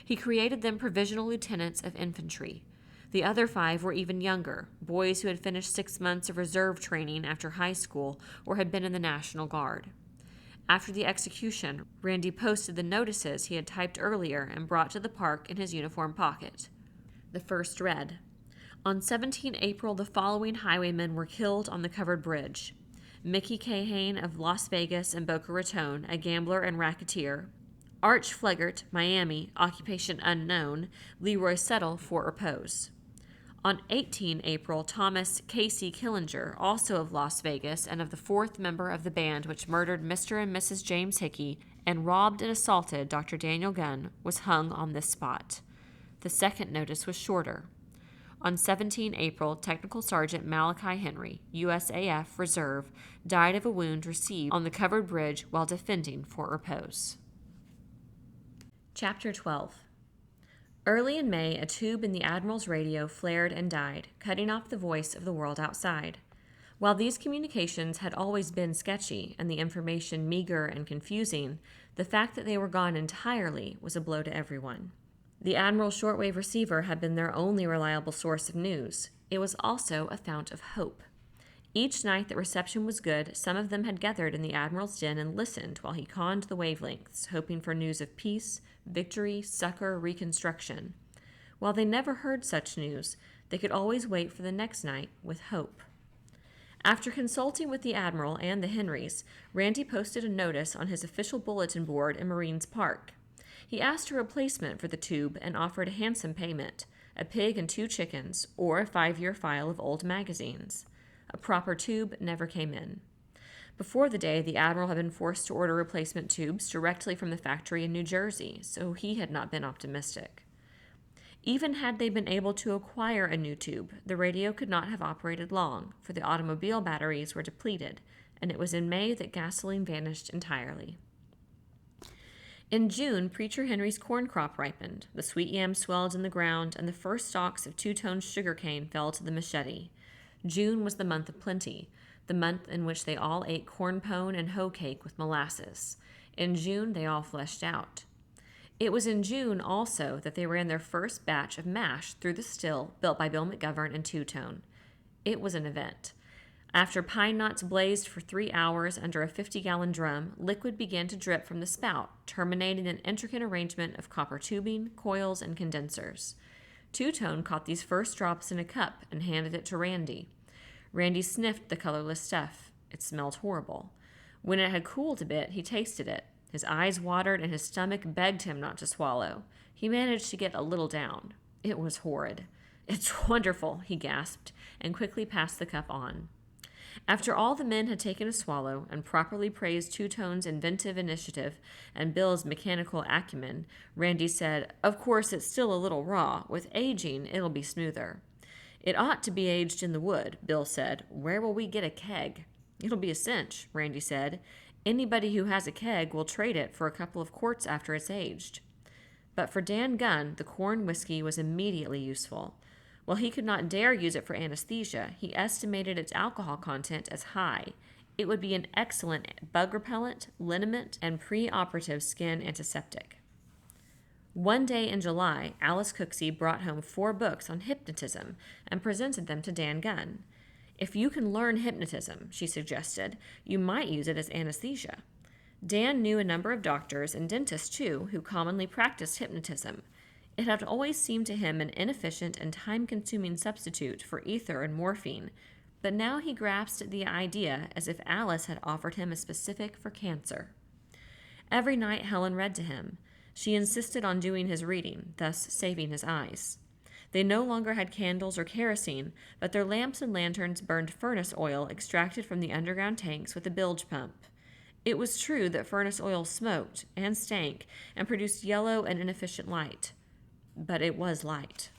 He created them provisional lieutenants of infantry. The other 5 were even younger, boys who had finished 6 months of reserve training after high school or had been in the National Guard. After the execution, Randy posted the notices he had typed earlier and brought to the park in his uniform pocket. The first read, "On 17 April, the following highwaymen were killed on the covered bridge. Mickey Kahane of Las Vegas and Boca Raton, a gambler and racketeer. Arch Flegert, Miami, occupation unknown. Leroy Settle, Fort Repose. On 18 April, Thomas Casey Killinger, also of Las Vegas and of the fourth member of the band which murdered Mr. and Mrs. James Hickey and robbed and assaulted Dr. Daniel Gunn, was hung on this spot. The second notice was shorter. On 17 April, Technical Sergeant Malachi Henry, USAF Reserve, died of a wound received on the covered bridge while defending Fort Repose. Chapter 12. Early in May, a tube in the Admiral's radio flared and died, cutting off the voice of the world outside. While these communications had always been sketchy and the information meager and confusing, the fact that they were gone entirely was a blow to everyone. The Admiral's shortwave receiver had been their only reliable source of news. It was also a fount of hope. Each night that reception was good, some of them had gathered in the Admiral's den and listened while he conned the wavelengths, hoping for news of peace, victory, succor, reconstruction. While they never heard such news, they could always wait for the next night with hope. After consulting with the Admiral and the Henrys, Randy posted a notice on his official bulletin board in Marines Park. He asked a replacement for the tube and offered a handsome payment, a pig and 2 chickens, or a 5-year file of old magazines. A proper tube never came in. Before the day, the Admiral had been forced to order replacement tubes directly from the factory in New Jersey, so he had not been optimistic. Even had they been able to acquire a new tube, the radio could not have operated long, for the automobile batteries were depleted, and it was in May that gasoline vanished entirely. In June, Preacher Henry's corn crop ripened, the sweet yam swelled in the ground, and the first stalks of 2-tone sugarcane fell to the machete. June was the month of plenty, the month in which they all ate corn pone and hoe cake with molasses. In June, they all fleshed out. It was in June, also, that they ran their first batch of mash through the still built by Bill McGovern and 2-tone. It was an event. After pine knots blazed for 3 hours under a 50-gallon drum, liquid began to drip from the spout, terminating an intricate arrangement of copper tubing, coils, and condensers. 2-tone caught these first drops in a cup and handed it to Randy. Randy sniffed the colorless stuff. It smelled horrible. When it had cooled a bit, he tasted it. His eyes watered and his stomach begged him not to swallow. He managed to get a little down. It was horrid. "It's wonderful," he gasped, and quickly passed the cup on. After all the men had taken a swallow and properly praised 2-tone's inventive initiative and Bill's mechanical acumen, Randy said, "Of course, it's still a little raw. With aging, it'll be smoother." "It ought to be aged in the wood," Bill said. "Where will we get a keg?" "It'll be a cinch," Randy said. "Anybody who has a keg will trade it for a couple of quarts after it's aged." But for Dan Gunn, the corn whiskey was immediately useful. While he could not dare use it for anesthesia, he estimated its alcohol content as high. It would be an excellent bug repellent, liniment, and pre-operative skin antiseptic. One day in July, Alice Cooksey brought home 4 books on hypnotism and presented them to Dan Gunn. "If you can learn hypnotism," she suggested, "you might use it as anesthesia." Dan knew a number of doctors and dentists, too, who commonly practiced hypnotism. It had always seemed to him an inefficient and time-consuming substitute for ether and morphine, but now he grasped at the idea as if Alice had offered him a specific for cancer. Every night Helen read to him. She insisted on doing his reading, thus saving his eyes. They no longer had candles or kerosene, but their lamps and lanterns burned furnace oil extracted from the underground tanks with a bilge pump. It was true that furnace oil smoked and stank and produced yellow and inefficient light. But it was light.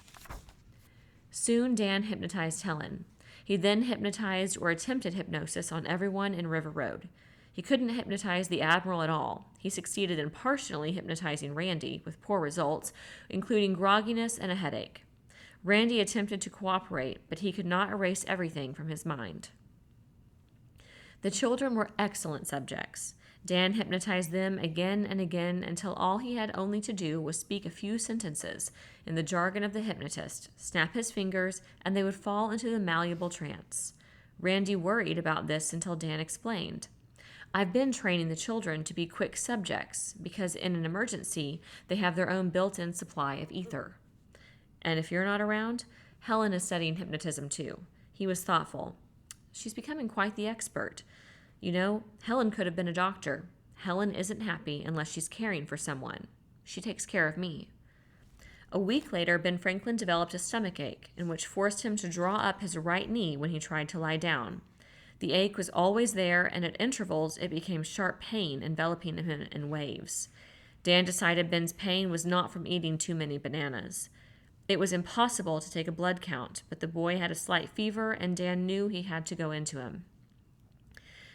Soon Dan hypnotized Helen. He then hypnotized or attempted hypnosis on everyone in River Road. He couldn't hypnotize the Admiral at all. He succeeded in partially hypnotizing Randy, with poor results, including grogginess and a headache. Randy attempted to cooperate, but he could not erase everything from his mind. The children were excellent subjects. Dan hypnotized them again and again until all he had only to do was speak a few sentences in the jargon of the hypnotist, snap his fingers, and they would fall into the malleable trance. Randy worried about this until Dan explained. "I've been training the children to be quick subjects because in an emergency they have their own built-in supply of ether." "And if you're not around, Helen is studying hypnotism too." He was thoughtful. "She's becoming quite the expert. You know, Helen could have been a doctor. Helen isn't happy unless she's caring for someone. She takes care of me." A week later, Ben Franklin developed a stomach ache, which forced him to draw up his right knee when he tried to lie down. The ache was always there, and at intervals it became sharp pain, enveloping him in waves. Dan decided Ben's pain was not from eating too many bananas. It was impossible to take a blood count, but the boy had a slight fever, and Dan knew he had to go into him.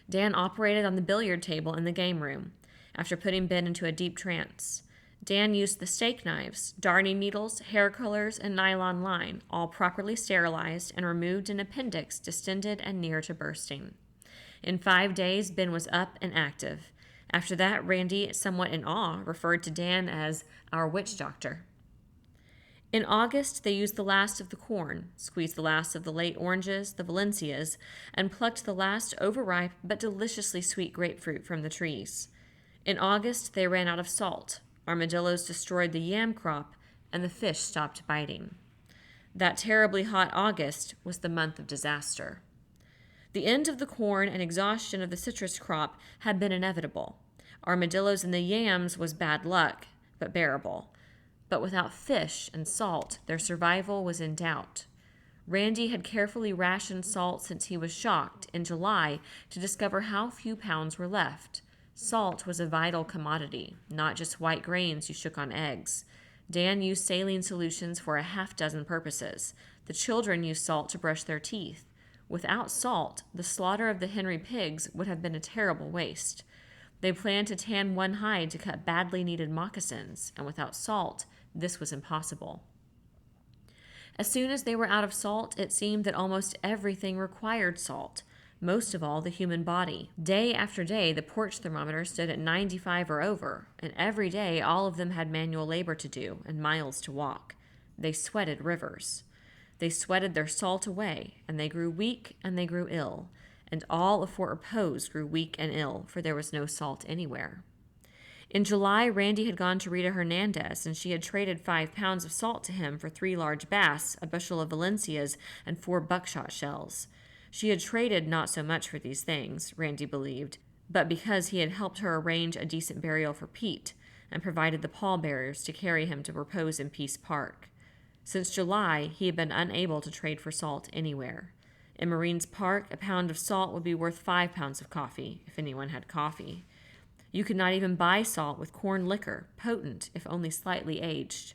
Dan operated on the billiard table in the game room, after putting Ben into a deep trance. Dan used the steak knives, darning needles, hair colors, and nylon line, all properly sterilized, and removed an appendix distended and near to bursting. In 5 days, Ben was up and active. After that, Randy, somewhat in awe, referred to Dan as our witch doctor. In August, they used the last of the corn, squeezed the last of the late oranges, the Valencias, and plucked the last overripe but deliciously sweet grapefruit from the trees. In August, they ran out of salt. Armadillos destroyed the yam crop, and the fish stopped biting. That terribly hot August was the month of disaster. The end of the corn and exhaustion of the citrus crop had been inevitable. Armadillos and the yams was bad luck, but bearable. But without fish and salt, their survival was in doubt. Randy had carefully rationed salt since he was shocked in July to discover how few pounds were left. Salt was a vital commodity, not just white grains you shook on eggs. Dan used saline solutions for a half-dozen purposes. The children used salt to brush their teeth. Without salt, the slaughter of the Henry pigs would have been a terrible waste. They planned to tan one hide to cut badly needed moccasins, and without salt, this was impossible. As soon as they were out of salt, it seemed that almost everything required salt. Most of all, the human body. Day after day, the porch thermometer stood at 95 or over, and every day all of them had manual labor to do and miles to walk. They sweated rivers. They sweated their salt away, and they grew weak and they grew ill, and all of Fort Repose grew weak and ill, for there was no salt anywhere. In July, Randy had gone to Rita Hernandez, and she had traded 5 pounds of salt to him for 3 large bass, a bushel of Valencias, and 4 buckshot shells. She had traded not so much for these things, Randy believed, but because he had helped her arrange a decent burial for Pete and provided the pallbearers to carry him to repose in Peace Park. Since July, he had been unable to trade for salt anywhere. In Marines Park, a pound of salt would be worth 5 pounds of coffee, if anyone had coffee. You could not even buy salt with corn liquor, potent if only slightly aged.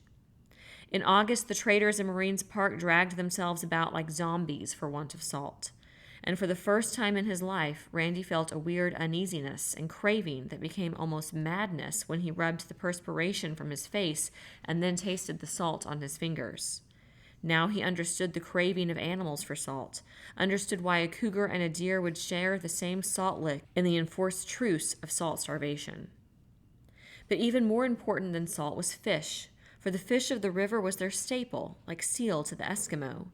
In August, the traders in Marines Park dragged themselves about like zombies for want of salt. And for the first time in his life, Randy felt a weird uneasiness and craving that became almost madness when he rubbed the perspiration from his face and then tasted the salt on his fingers. Now he understood the craving of animals for salt, understood why a cougar and a deer would share the same salt lick in the enforced truce of salt starvation. But even more important than salt was fish, for the fish of the river was their staple, like seal to the Eskimo.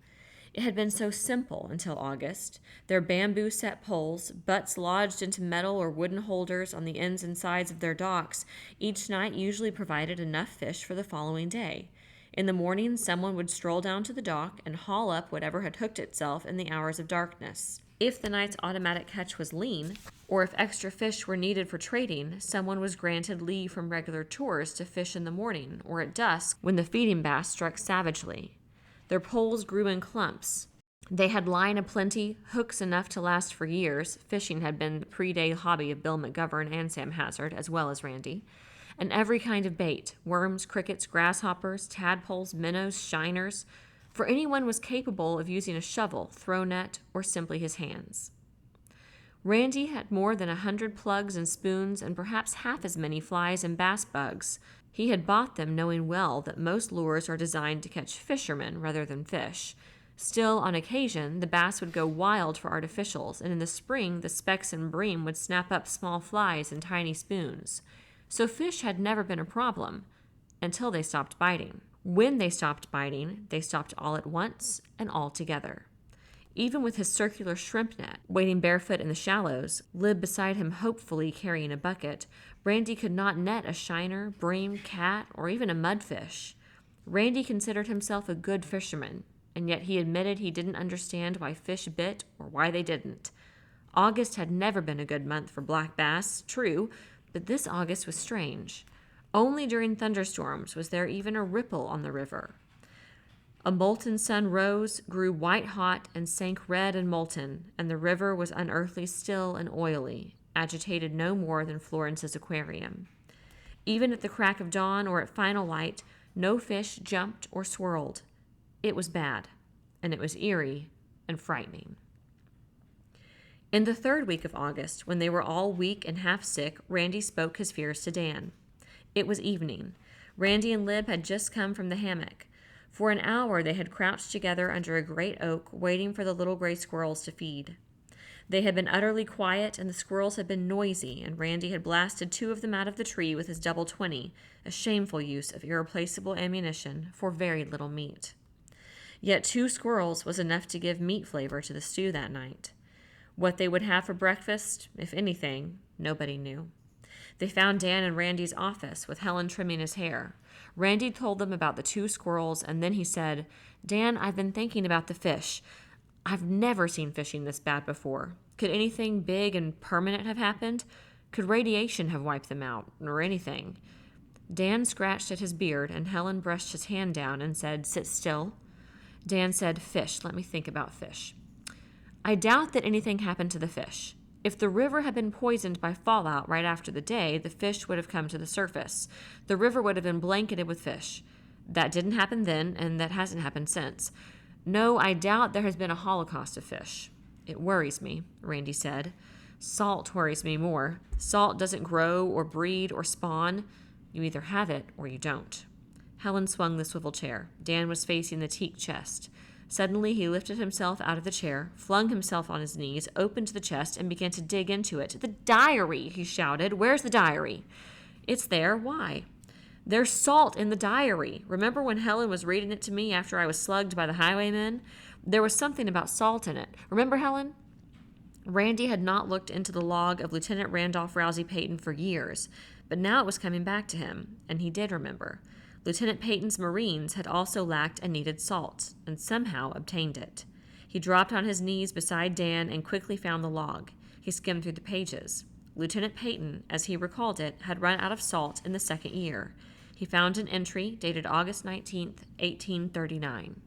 It had been so simple until August. Their bamboo-set poles, butts lodged into metal or wooden holders on the ends and sides of their docks, each night usually provided enough fish for the following day. In the morning, someone would stroll down to the dock and haul up whatever had hooked itself in the hours of darkness. If the night's automatic catch was lean, or if extra fish were needed for trading, someone was granted leave from regular chores to fish in the morning or at dusk when the feeding bass struck savagely. Their poles grew in clumps. They had line aplenty, hooks enough to last for years. Fishing had been the pre-day hobby of Bill McGovern and Sam Hazard, as well as Randy. And every kind of bait, worms, crickets, grasshoppers, tadpoles, minnows, shiners, for anyone was capable of using a shovel, throw net, or simply his hands. Randy had more than 100 plugs and spoons and perhaps half as many flies and bass bugs. He had bought them knowing well that most lures are designed to catch fishermen rather than fish. Still, on occasion, the bass would go wild for artificials, and in the spring, the specks and bream would snap up small flies in tiny spoons. So fish had never been a problem, until they stopped biting. When they stopped biting, they stopped all at once and all together. Even with his circular shrimp net, wading barefoot in the shallows, Lib beside him hopefully carrying a bucket, Randy could not net a shiner, bream, cat, or even a mudfish. Randy considered himself a good fisherman, and yet he admitted he didn't understand why fish bit or why they didn't. August had never been a good month for black bass, true, but this August was strange. Only during thunderstorms was there even a ripple on the river. A molten sun rose, grew white-hot, and sank red and molten, and the river was unearthly still and oily, agitated no more than Florence's aquarium. Even at the crack of dawn or at final light, no fish jumped or swirled. It was bad, and it was eerie and frightening. In the third week of August, when they were all weak and half sick, Randy spoke his fears to Dan. It was evening. Randy and Lib had just come from the hammock. For an hour they had crouched together under a great oak, waiting for the little gray squirrels to feed. They had been utterly quiet, and the squirrels had been noisy, and Randy had blasted 2 of them out of the tree with his double 20, a shameful use of irreplaceable ammunition for very little meat. Yet 2 squirrels was enough to give meat flavor to the stew that night. What they would have for breakfast, if anything, nobody knew. They found Dan in Randy's office with Helen trimming his hair. Randy told them about the 2 squirrels, and then he said, "Dan, I've been thinking about the fish. I've never seen fishing this bad before. Could anything big and permanent have happened? Could radiation have wiped them out, or anything?" Dan scratched at his beard, and Helen brushed his hand down and said, "Sit still." Dan said, "Fish. Let me think about fish. I doubt that anything happened to the fish. If the river had been poisoned by fallout right after the day, the fish would have come to the surface. The river would have been blanketed with fish. That didn't happen then, and that hasn't happened since. No, I doubt there has been a holocaust of fish. It worries me," Randy said. "Salt worries me more. Salt doesn't grow or breed or spawn. You either have it or you don't." Helen swung the swivel chair. Dan was facing the teak chest. Suddenly he lifted himself out of the chair, flung himself on his knees, opened the chest, and began to dig into it. "The diary!" he shouted. "Where's the diary?" "It's there. Why?" "There's salt in the diary. Remember when Helen was reading it to me after I was slugged by the highwaymen? There was something about salt in it. Remember, Helen?" Randy had not looked into the log of Lieutenant Randolph Rousey Peyton for years, but now it was coming back to him, and he did remember. Lieutenant Peyton's Marines had also lacked and needed salt, and somehow obtained it. He dropped on his knees beside Dan and quickly found the log. He skimmed through the pages. Lieutenant Peyton, as he recalled it, had run out of salt in the 2nd year. He found an entry dated August 19th, 1839.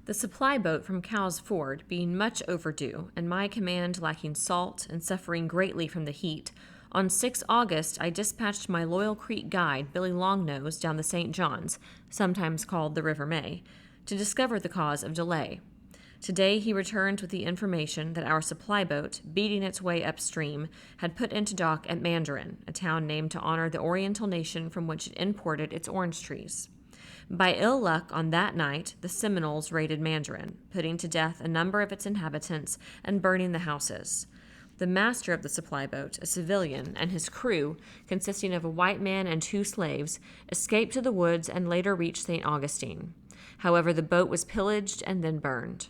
The supply boat from Cowes Ford being much overdue, and my command lacking salt and suffering greatly from the heat, on 6 August, I dispatched my Loyal Creek guide, Billy Longnose, down the St. Johns, sometimes called the River May, to discover the cause of delay. Today he returned with the information that our supply boat, beating its way upstream, had put into dock at Mandarin, a town named to honor the Oriental nation from which it imported its orange trees. By ill luck on that night, the Seminoles raided Mandarin, putting to death a number of its inhabitants and burning the houses. The master of the supply boat, a civilian, and his crew, consisting of a white man and 2 slaves, escaped to the woods and later reached St. Augustine. However, the boat was pillaged and then burned.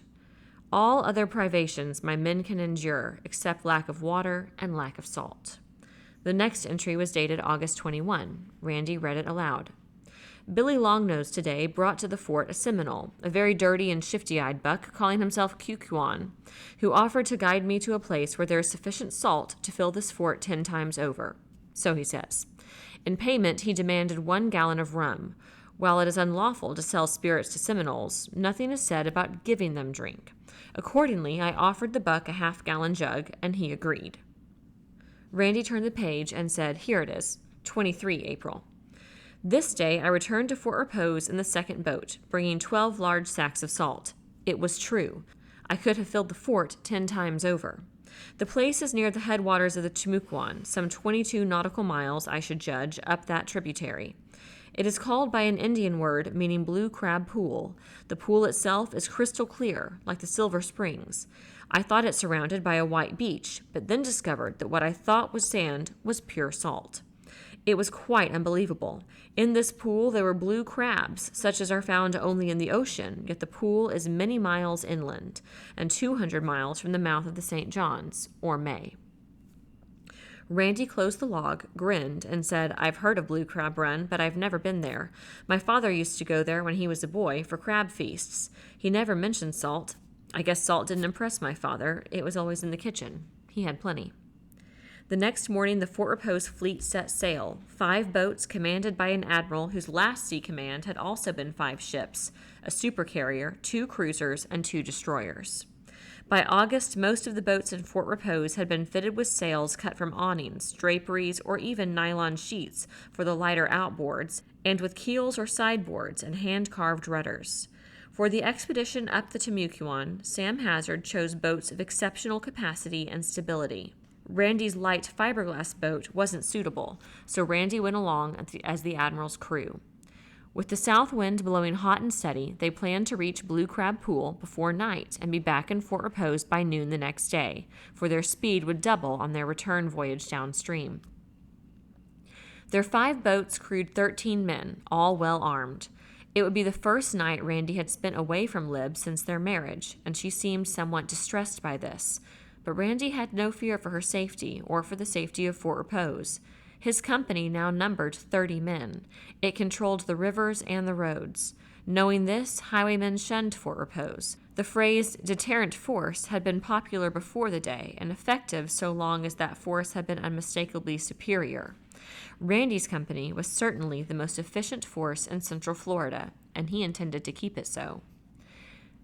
All other privations my men can endure, except lack of water and lack of salt. The next entry was dated August 21. Randy read it aloud. Billy Longnose today brought to the fort a Seminole, a very dirty and shifty-eyed buck calling himself Cucuan, who offered to guide me to a place where there is sufficient salt to fill this fort 10 times over. So he says. In payment, he demanded 1 gallon of rum. While it is unlawful to sell spirits to Seminoles, nothing is said about giving them drink. Accordingly, I offered the buck a half-gallon jug, and he agreed. Randy turned the page and said, "Here it is, 23 April. This day I returned to Fort Repose in the 2nd boat, bringing 12 large sacks of salt. It was true. I could have filled the fort 10 times over. The place is near the headwaters of the Timucuan, some 22 nautical miles, I should judge, up that tributary. It is called by an Indian word meaning blue crab pool. The pool itself is crystal clear, like the Silver Springs. I thought it surrounded by a white beach, but then discovered that what I thought was sand was pure salt. It was quite unbelievable. In this pool there were blue crabs, such as are found only in the ocean, yet the pool is many miles inland, and 200 miles from the mouth of the St. Johns, or May. Randy closed the log, grinned, and said, "I've heard of Blue Crab Run, but I've never been there. My father used to go there when he was a boy for crab feasts. He never mentioned salt. I guess salt didn't impress my father. It was always in the kitchen. He had plenty." The next morning, the Fort Repose fleet set sail, 5 boats commanded by an admiral whose last sea command had also been 5 ships, a supercarrier, 2 cruisers, and 2 destroyers. By August, most of the boats in Fort Repose had been fitted with sails cut from awnings, draperies, or even nylon sheets for the lighter outboards, and with keels or sideboards and hand-carved rudders. For the expedition up the Timucuan, Sam Hazard chose boats of exceptional capacity and stability. Randy's light fiberglass boat wasn't suitable, so Randy went along as the Admiral's crew. With the south wind blowing hot and steady, they planned to reach Blue Crab Pool before night and be back in Fort Repose by noon the next day, for their speed would double on their return voyage downstream. Their 5 boats crewed 13 men, all well armed. It would be the first night Randy had spent away from Lib since their marriage, and she seemed somewhat distressed by this. But Randy had no fear for her safety or for the safety of Fort Repose. His company now numbered 30 men. It controlled the rivers and the roads. Knowing this, highwaymen shunned Fort Repose. The phrase deterrent force had been popular before the day and effective so long as that force had been unmistakably superior. Randy's company was certainly the most efficient force in Central Florida, and he intended to keep it so.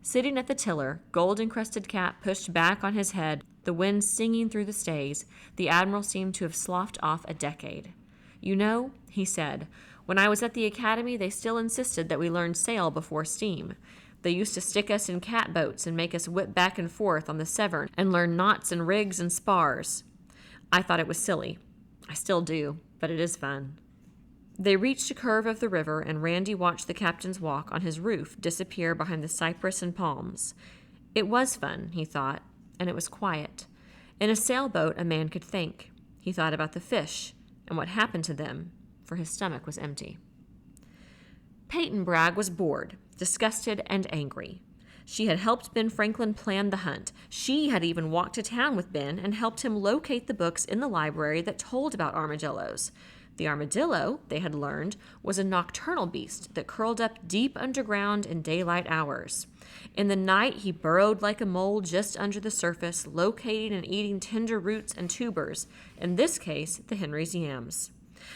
Sitting at the tiller, gold-encrusted cap pushed back on his head, the wind singing through the stays, the Admiral seemed to have sloughed off a decade. "You know," he said, "when I was at the academy, they still insisted that we learn sail before steam. They used to stick us in catboats and make us whip back and forth on the Severn and learn knots and rigs and spars. I thought it was silly. I still do, but it is fun." They reached a curve of the river, and Randy watched the captain's walk on his roof disappear behind the cypress and palms. It was fun, he thought, and it was quiet. In a sailboat, a man could think. He thought about the fish and what happened to them, for his stomach was empty. Peyton Bragg was bored, disgusted, and angry. She had helped Ben Franklin plan the hunt. She had even walked to town with Ben and helped him locate the books in the library that told about armadillos. The armadillo, they had learned, was a nocturnal beast that curled up deep underground in daylight hours. In the night, he burrowed like a mole just under the surface, locating and eating tender roots and tubers, in this case, the Henry's yams.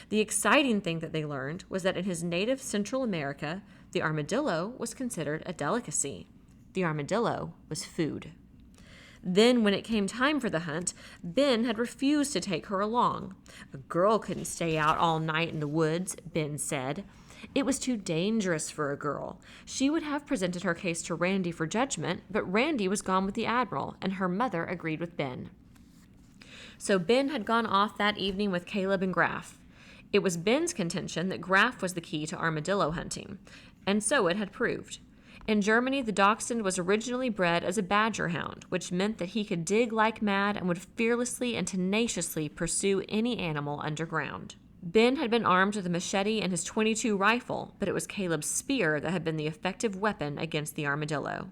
The exciting thing that they learned was that in his native Central America, the armadillo was considered a delicacy. The armadillo was food. Then, when it came time for the hunt, Ben had refused to take her along. A girl couldn't stay out all night in the woods, Ben said. It was too dangerous for a girl. She would have presented her case to Randy for judgment, but Randy was gone with the Admiral, and her mother agreed with Ben. So Ben had gone off that evening with Caleb and Graff. It was Ben's contention that Graff was the key to armadillo hunting, and so it had proved. In Germany, the dachshund was originally bred as a badger hound, which meant that he could dig like mad and would fearlessly and tenaciously pursue any animal underground. Ben had been armed with a machete and his .22 rifle, but it was Caleb's spear that had been the effective weapon against the armadillo.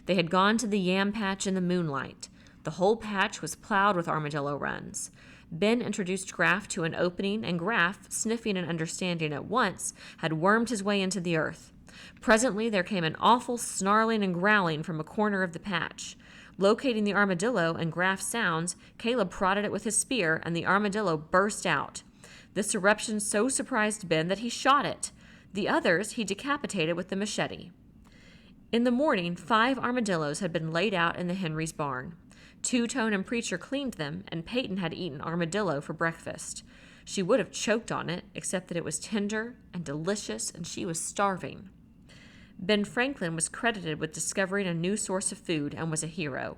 They had gone to the yam patch in the moonlight. The whole patch was plowed with armadillo runs. Ben introduced Graff to an opening, and Graff, sniffing and understanding at once, had wormed his way into the earth. Presently there came an awful snarling and growling from a corner of the patch. Locating the armadillo and Graff's sounds, Caleb prodded it with his spear, and the armadillo burst out. This eruption so surprised Ben that he shot it. The others he decapitated with the machete. In the morning, 5 armadillos had been laid out in the Henry's barn. Two-Tone and Preacher cleaned them, and Peyton had eaten armadillo for breakfast. She would have choked on it, except that it was tender and delicious, and she was starving. Ben Franklin was credited with discovering a new source of food and was a hero.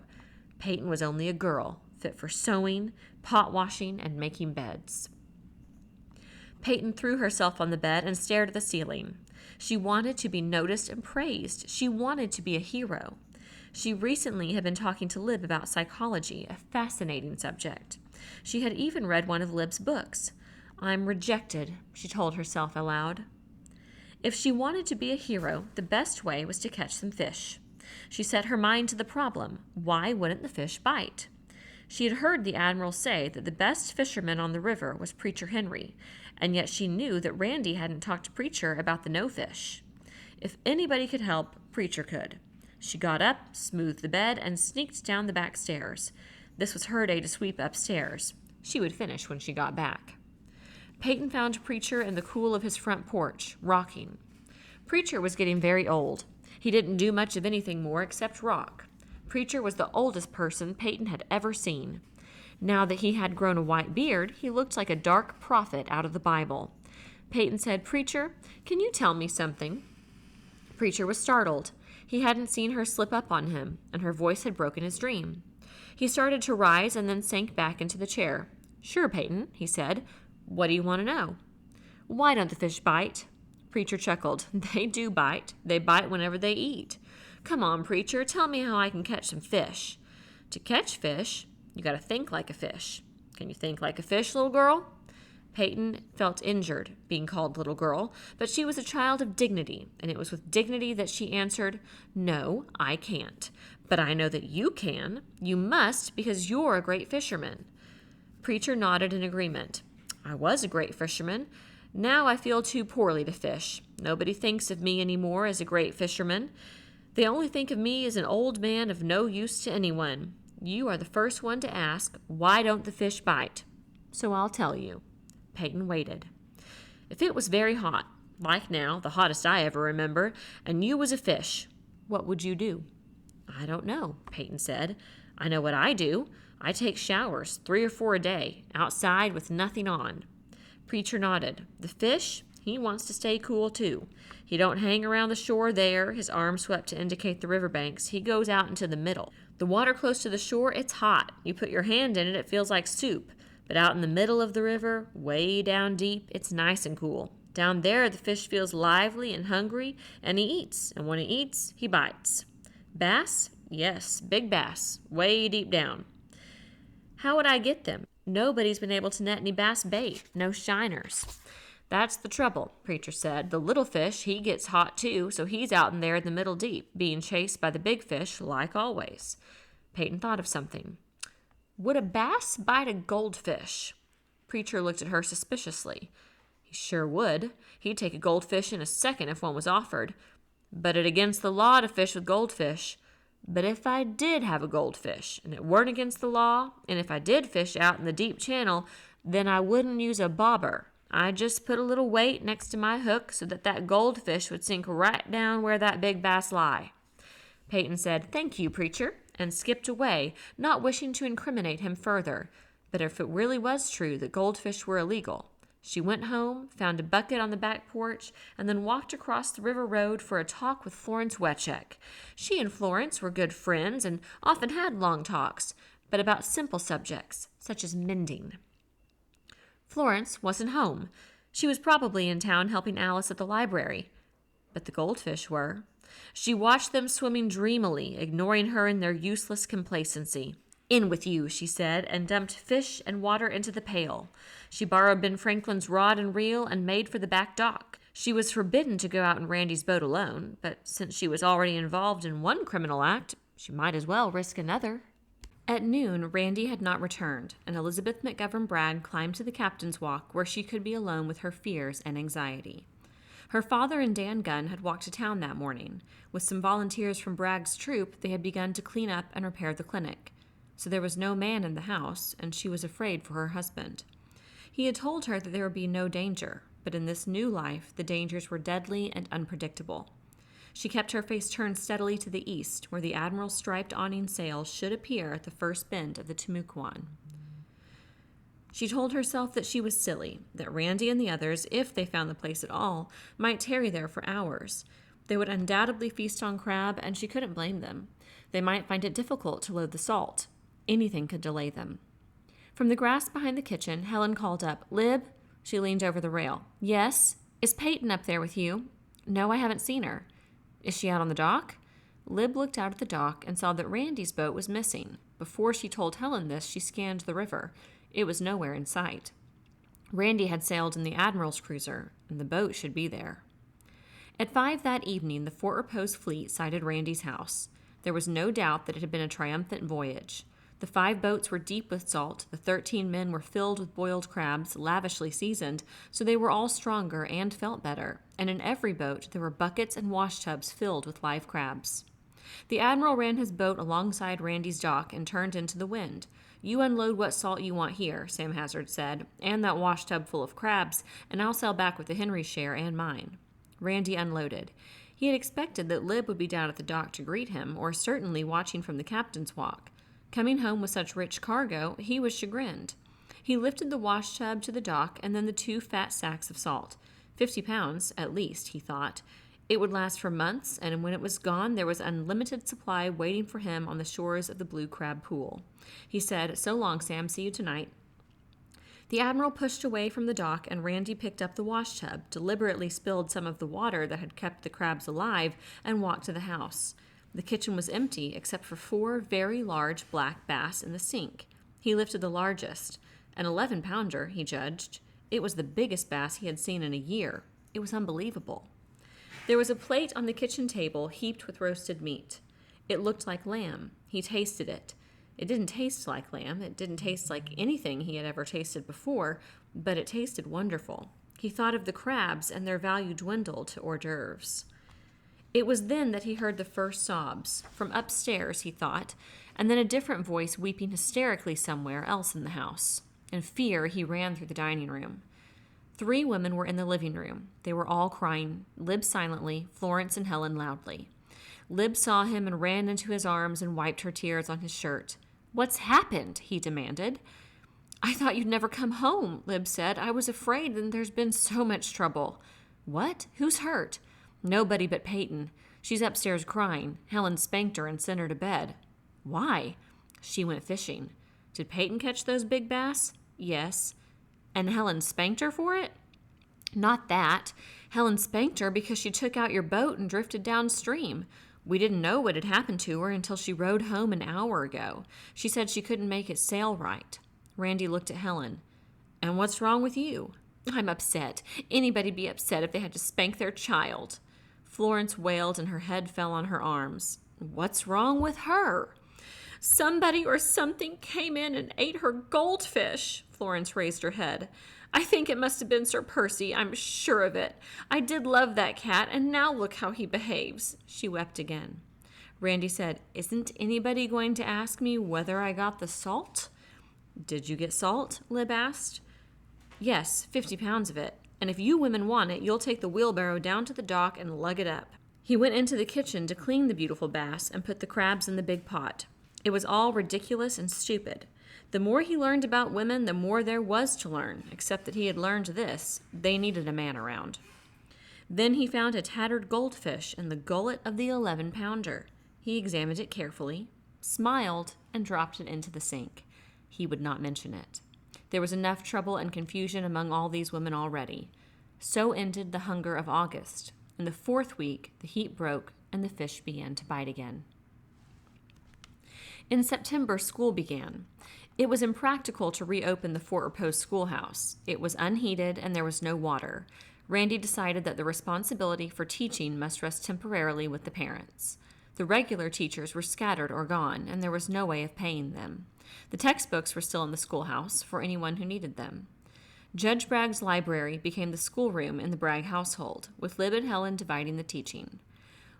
Peyton was only a girl, fit for sewing, pot washing, and making beds. Peyton threw herself on the bed and stared at the ceiling. She wanted to be noticed and praised. She wanted to be a hero. She recently had been talking to Lib about psychology, a fascinating subject. She had even read one of Lib's books. "I'm rejected," she told herself aloud. If she wanted to be a hero, the best way was to catch some fish. She set her mind to the problem. Why wouldn't the fish bite? She had heard the Admiral say that the best fisherman on the river was Preacher Henry, and yet she knew that Randy hadn't talked to Preacher about the no-fish. If anybody could help, Preacher could. She got up, smoothed the bed, and sneaked down the back stairs. This was her day to sweep upstairs. She would finish when she got back. Peyton found Preacher in the cool of his front porch, rocking. Preacher was getting very old. He didn't do much of anything more except rock. Preacher was the oldest person Peyton had ever seen. Now that he had grown a white beard, he looked like a dark prophet out of the Bible. Peyton said, "Preacher, can you tell me something?" Preacher was startled. He hadn't seen her slip up on him, and her voice had broken his dream. He started to rise and then sank back into the chair. "Sure, Peyton," he said. "What do you want to know?" "Why don't the fish bite?" Preacher chuckled. "They do bite. They bite whenever they eat. Come on, Preacher, tell me how I can catch some fish." "To catch fish, you got to think like a fish." "Can you think like a fish, little girl?" Peyton felt injured being called little girl, but she was a child of dignity, and it was with dignity that she answered, "No, I can't. But I know that you can. You must, because you're a great fisherman." Preacher nodded in agreement. "I was a great fisherman. Now I feel too poorly to fish. Nobody thinks of me anymore as a great fisherman. They only think of me as an old man of no use to anyone. You are the first one to ask, why don't the fish bite? So I'll tell you." Peyton waited. "If it was very hot, like now, the hottest I ever remember, and you was a fish, what would you do?" "I don't know," Peyton said. "I know what I do. I take showers, 3 or 4 a day, outside with nothing on." Preacher nodded. "The fish, he wants to stay cool too. He don't hang around the shore there, his arms swept to indicate the riverbanks. He goes out into the middle. The water close to the shore, it's hot. You put your hand in it, it feels like soup. But out in the middle of the river, way down deep, it's nice and cool. Down there, the fish feels lively and hungry, and he eats. And when he eats, he bites." "Bass?" "Yes, big bass, way deep down." "How would I get them? Nobody's been able to net any bass bait, no shiners." "That's the trouble," Preacher said. "The little fish, he gets hot too, so he's out in there in the middle deep, being chased by the big fish, like always." Peyton thought of something. "Would a bass bite a goldfish?" Preacher looked at her suspiciously. "He sure would. He'd take a goldfish in a second if one was offered. But it against the law to fish with goldfish. But if I did have a goldfish, and it weren't against the law, and if I did fish out in the deep channel, then I wouldn't use a bobber. I'd just put a little weight next to my hook so that goldfish would sink right down where that big bass lie." Peyton said, "Thank you, Preacher," and skipped away, not wishing to incriminate him further. But if it really was true that goldfish were illegal, she went home, found a bucket on the back porch, and then walked across the river road for a talk with Florence Wetcheck. She and Florence were good friends and often had long talks, but about simple subjects, such as mending. Florence wasn't home. She was probably in town helping Alice at the library. But the goldfish were. She watched them swimming dreamily, ignoring her in their useless complacency. "In with you," she said, and dumped fish and water into the pail. She borrowed Ben Franklin's rod and reel and made for the back dock. She was forbidden to go out in Randy's boat alone, but since she was already involved in one criminal act, she might as well risk another. At noon, Randy had not returned, and Elizabeth McGovern Bragg climbed to the captain's walk where she could be alone with her fears and anxiety. Her father and Dan Gunn had walked to town that morning. With some volunteers from Bragg's troop, they had begun to clean up and repair the clinic. So there was no man in the house, and she was afraid for her husband. He had told her that there would be no danger, but in this new life, the dangers were deadly and unpredictable. She kept her face turned steadily to the east, where the Admiral's striped awning sails should appear at the first bend of the Timucuan. She told herself that she was silly, that Randy and the others, if they found the place at all, might tarry there for hours. They would undoubtedly feast on crab, and she couldn't blame them. They might find it difficult to load the salt. Anything could delay them. From the grass behind the kitchen, Helen called up, "Lib?" She leaned over the rail. "Yes? Is Peyton up there with you?" "No, I haven't seen her." "Is she out on the dock?" Lib looked out at the dock and saw that Randy's boat was missing. Before she told Helen this, she scanned the river. It was nowhere in sight. Randy had sailed in the Admiral's cruiser, and the boat should be there. At 5 that evening, the Fort Repose fleet sighted Randy's house. There was no doubt that it had been a triumphant voyage. The 5 boats were deep with salt, the 13 men were filled with boiled crabs, lavishly seasoned, so they were all stronger and felt better, and in every boat there were buckets and washtubs filled with live crabs. The Admiral ran his boat alongside Randy's dock and turned into the wind. "You unload what salt you want here," Sam Hazard said, "and that wash tub full of crabs, and I'll sell back with the Henry share and mine." Randy unloaded. He had expected that Lib would be down at the dock to greet him, or certainly watching from the captain's walk. Coming home with such rich cargo, he was chagrined. He lifted the wash tub to the dock and then the 2 fat sacks of salt. 50 pounds, at least, he thought. It would last for months, and when it was gone, there was unlimited supply waiting for him on the shores of the Blue Crab Pool. He said, "So long, Sam. See you tonight." The Admiral pushed away from the dock, and Randy picked up the wash tub, deliberately spilled some of the water that had kept the crabs alive, and walked to the house. The kitchen was empty, except for 4 very large black bass in the sink. He lifted the largest, an 11-pounder, he judged. It was the biggest bass he had seen in a year. It was unbelievable. There was a plate on the kitchen table heaped with roasted meat. It looked like lamb. He tasted it. It didn't taste like lamb. It didn't taste like anything he had ever tasted before, but it tasted wonderful. He thought of the crabs, and their value dwindled to hors d'oeuvres. It was then that he heard the first sobs, from upstairs, he thought, and then a different voice weeping hysterically somewhere else in the house. In fear, he ran through the dining room. 3 women were in the living room. They were all crying, Lib silently, Florence and Helen loudly. Lib saw him and ran into his arms and wiped her tears on his shirt. "What's happened?" he demanded. "I thought you'd never come home," Lib said. "I was afraid, and there's been so much trouble." "What? Who's hurt?" "Nobody but Peyton. She's upstairs crying. Helen spanked her and sent her to bed." "Why?" "She went fishing." "Did Peyton catch those big bass?" "Yes." "And Helen spanked her for it?" "Not that. Helen spanked her because she took out your boat and drifted downstream. We didn't know what had happened to her until she rowed home an hour ago. She said she couldn't make it sail right." Randy looked at Helen. "And what's wrong with you?" "I'm upset. Anybody'd be upset if they had to spank their child." Florence wailed and her head fell on her arms. "What's wrong with her?" "Somebody or something came in and ate her goldfish." Florence raised her head. "I think it must have been Sir Percy. I'm sure of it. I did love that cat, and now look how he behaves." She wept again. Randy said, "Isn't anybody going to ask me whether I got the salt?" "Did you get salt?" Lib asked. "Yes, 50 pounds of it. And if you women want it, you'll take the wheelbarrow down to the dock and lug it up." He went into the kitchen to clean the beautiful bass and put the crabs in the big pot. It was all ridiculous and stupid. The more he learned about women, the more there was to learn, except that he had learned this: they needed a man around. Then he found a tattered goldfish in the gullet of the 11-pounder. He examined it carefully, smiled, and dropped it into the sink. He would not mention it. There was enough trouble and confusion among all these women already. So ended the hunger of August. In the 4th week, the heat broke, and the fish began to bite again. In September, school began. It was impractical to reopen the Fort Repose schoolhouse. It was unheated, and there was no water. Randy decided that the responsibility for teaching must rest temporarily with the parents. The regular teachers were scattered or gone, and there was no way of paying them. The textbooks were still in the schoolhouse for anyone who needed them. Judge Bragg's library became the schoolroom in the Bragg household, with Lib and Helen dividing the teaching.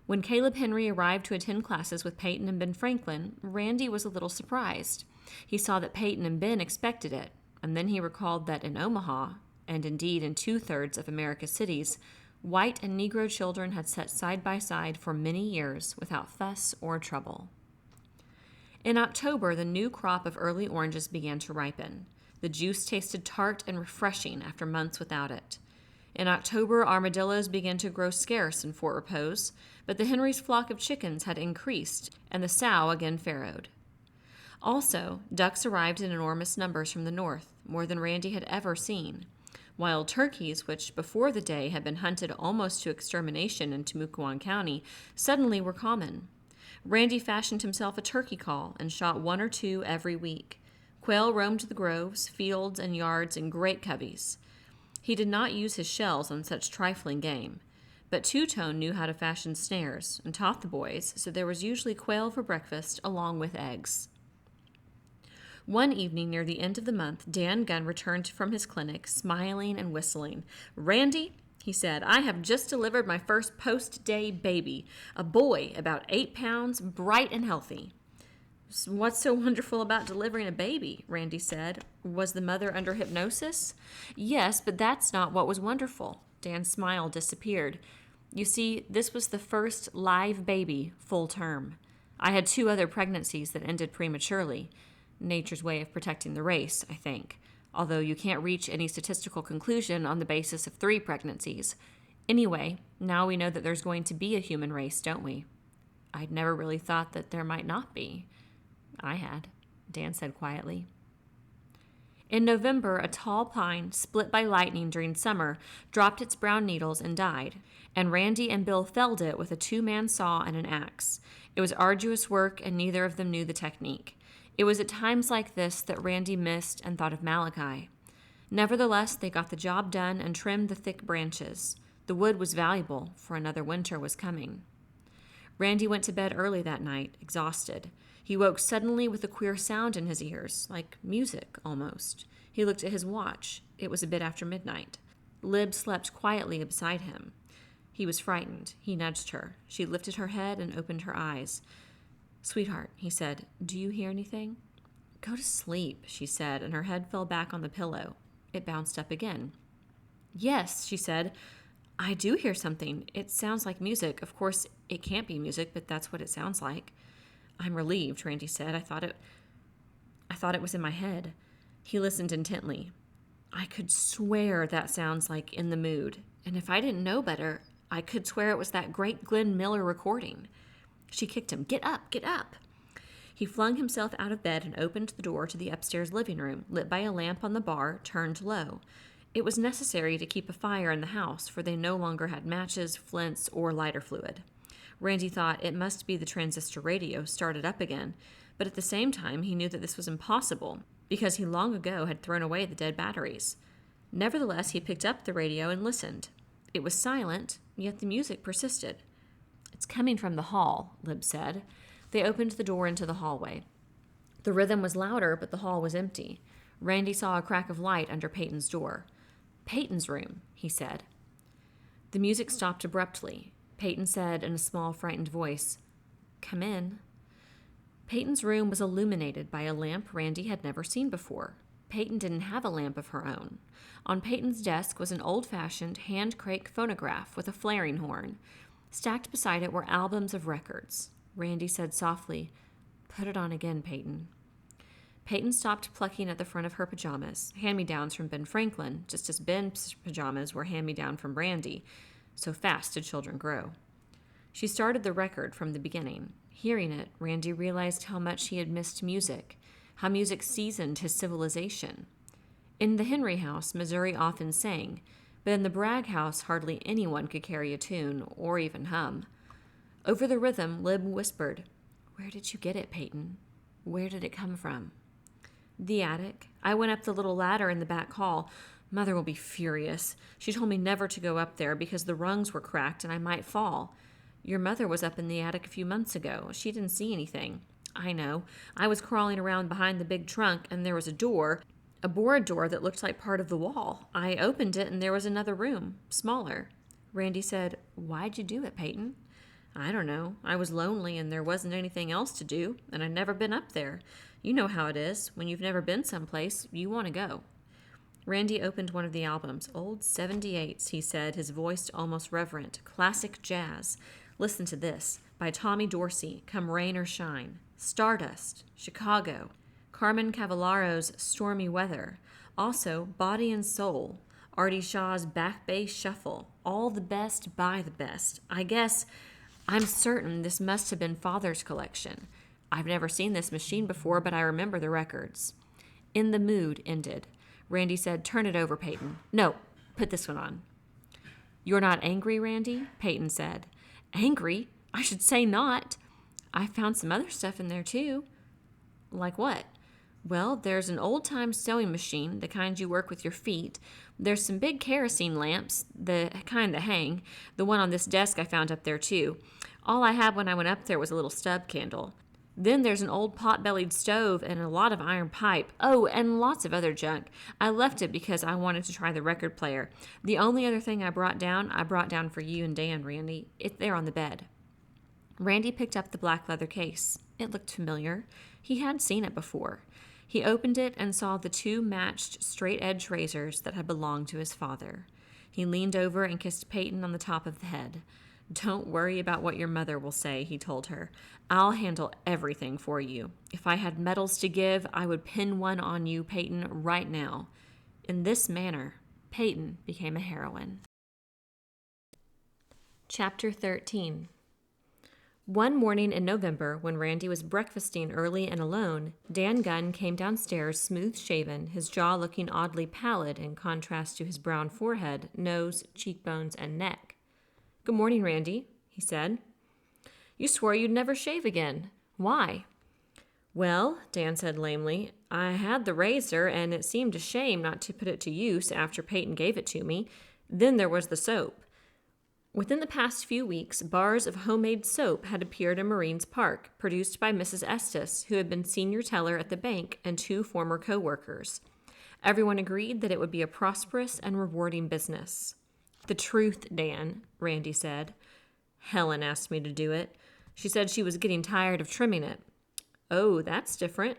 When Caleb Henry arrived to attend classes with Peyton and Ben Franklin, Randy was a little surprised. He saw that Peyton and Ben expected it, and then he recalled that in Omaha, and indeed in 2/3 of America's cities, white and Negro children had sat side by side for many years without fuss or trouble. In October, the new crop of early oranges began to ripen. The juice tasted tart and refreshing after months without it. In October, armadillos began to grow scarce in Fort Repose, but the Henrys' flock of chickens had increased, and the sow again farrowed. Also, ducks arrived in enormous numbers from the north, more than Randy had ever seen. Wild turkeys, which before the day had been hunted almost to extermination in Timucuan County, suddenly were common. Randy fashioned himself a turkey call and shot 1 or 2 every week. Quail roamed the groves, fields, and yards in great coveys. He did not use his shells on such trifling game, but Two-Tone knew how to fashion snares and taught the boys, so there was usually quail for breakfast along with eggs. One evening near the end of the month, Dan Gunn returned from his clinic, smiling and whistling. "Randy," he said, "I have just delivered my first post-day baby, a boy about 8 pounds, bright and healthy." What's so wonderful about delivering a baby? Randy said. Was the mother under hypnosis? Yes, but that's not what was wonderful. Dan's smile disappeared. You see, this was the first live baby full term. I had 2 other pregnancies that ended prematurely. Nature's way of protecting the race, I think. Although you can't reach any statistical conclusion on the basis of 3 pregnancies. Anyway, now we know that there's going to be a human race, don't we? I'd never really thought that there might not be. I had, Dan said quietly. In November, a tall pine, split by lightning during summer, dropped its brown needles and died, and Randy and Bill felled it with a 2-man saw and an axe. It was arduous work, and neither of them knew the technique. It was at times like this that Randy missed and thought of Malachi. Nevertheless, they got the job done and trimmed the thick branches. The wood was valuable, for another winter was coming. Randy went to bed early that night, exhausted. He woke suddenly with a queer sound in his ears, like music, almost. He looked at his watch. It was a bit after midnight. Lib slept quietly beside him. He was frightened. He nudged her. She lifted her head and opened her eyes. "Sweetheart," he said, "do you hear anything?" "Go to sleep," she said, and her head fell back on the pillow. It bounced up again. "Yes," she said, "I do hear something. It sounds like music. Of course, it can't be music, but that's what it sounds like." "I'm relieved," Randy said. I thought it was in my head." He listened intently. "I could swear that sounds like In the Mood. And if I didn't know better, I could swear it was that great Glenn Miller recording." She kicked him. "Get up, get up." He flung himself out of bed and opened the door to the upstairs living room, lit by a lamp on the bar, turned low. It was necessary to keep a fire in the house, for they no longer had matches, flints, or lighter fluid. Randy thought it must be the transistor radio started up again, but at the same time he knew that this was impossible, because he long ago had thrown away the dead batteries. Nevertheless, he picked up the radio and listened. It was silent, yet the music persisted. "It's coming from the hall," Lib said. They opened the door into the hallway. The rhythm was louder, but the hall was empty. Randy saw a crack of light under Peyton's door. "Peyton's room," he said. The music stopped abruptly. Peyton said in a small, frightened voice, "Come in." Peyton's room was illuminated by a lamp Randy had never seen before. Peyton didn't have a lamp of her own. On Peyton's desk was an old-fashioned hand-crank phonograph with a flaring horn. Stacked beside it were albums of records. Randy said softly, "Put it on again, Peyton." Peyton stopped plucking at the front of her pajamas, hand-me-downs from Ben Franklin, just as Ben's pajamas were hand-me-down from Randy. So fast did children grow. She started the record from the beginning. Hearing it, Randy realized how much he had missed music, how music seasoned his civilization. In the Henry house, Missouri often sang, but in the Bragg house hardly anyone could carry a tune or even hum. Over the rhythm, Lib whispered, "Where did you get it, Peyton? Where did it come from?" "The attic. I went up the little ladder in the back hall. Mother will be furious. She told me never to go up there because the rungs were cracked and I might fall. Your mother was up in the attic a few months ago. She didn't see anything." "I know. I was crawling around behind the big trunk and there was a door, a board door that looked like part of the wall. I opened it and there was another room, smaller." Randy said, "Why'd you do it, Peyton?" "I don't know. I was lonely and there wasn't anything else to do, and I'd never been up there. You know how it is. When you've never been someplace, you want to go." Randy opened one of the albums. "Old 78s, he said, his voice almost reverent. "Classic jazz. Listen to this. By Tommy Dorsey, Come Rain or Shine. Stardust, Chicago. Carmen Cavallaro's Stormy Weather. Also, Body and Soul. Artie Shaw's Back Bay Shuffle. All the best by the best. I'm certain this must have been Father's collection. I've never seen this machine before, but I remember the records." In the Mood ended. Randy said, "Turn it over, Peyton." "No, put this one on." "You're not angry, Randy?" Peyton said. "Angry? I should say not. I found some other stuff in there, too." "Like what?" "Well, there's an old-time sewing machine, the kind you work with your feet. There's some big kerosene lamps, the kind that hang. The one on this desk I found up there, too. All I had when I went up there was a little stub candle. Then there's an old pot-bellied stove and a lot of iron pipe. Oh, and lots of other junk. I left it because I wanted to try the record player. The only other thing I brought down for you and Dan, Randy. It's there on the bed." Randy picked up the black leather case. It looked familiar. He had seen it before. He opened it and saw the 2 matched straight-edge razors that had belonged to his father. He leaned over and kissed Peyton on the top of the head. "Don't worry about what your mother will say," he told her. "I'll handle everything for you. If I had medals to give, I would pin one on you, Peyton, right now." In this manner, Peyton became a heroine. Chapter 13. One morning in November, when Randy was breakfasting early and alone, Dan Gunn came downstairs smooth-shaven, his jaw looking oddly pallid in contrast to his brown forehead, nose, cheekbones, and neck. "Good morning, Randy," he said. "You swore you'd never shave again. Why?" "Well," Dan said lamely, "I had the razor, and it seemed a shame not to put it to use after Peyton gave it to me. Then there was the soap." Within the past few weeks, bars of homemade soap had appeared in Marines Park, produced by Mrs. Estes, who had been senior teller at the bank, and 2 former co-workers. Everyone agreed that it would be a prosperous and rewarding business. "The truth, Dan," Randy said. "Helen asked me to do it. She said she was getting tired of trimming it." "Oh, that's different.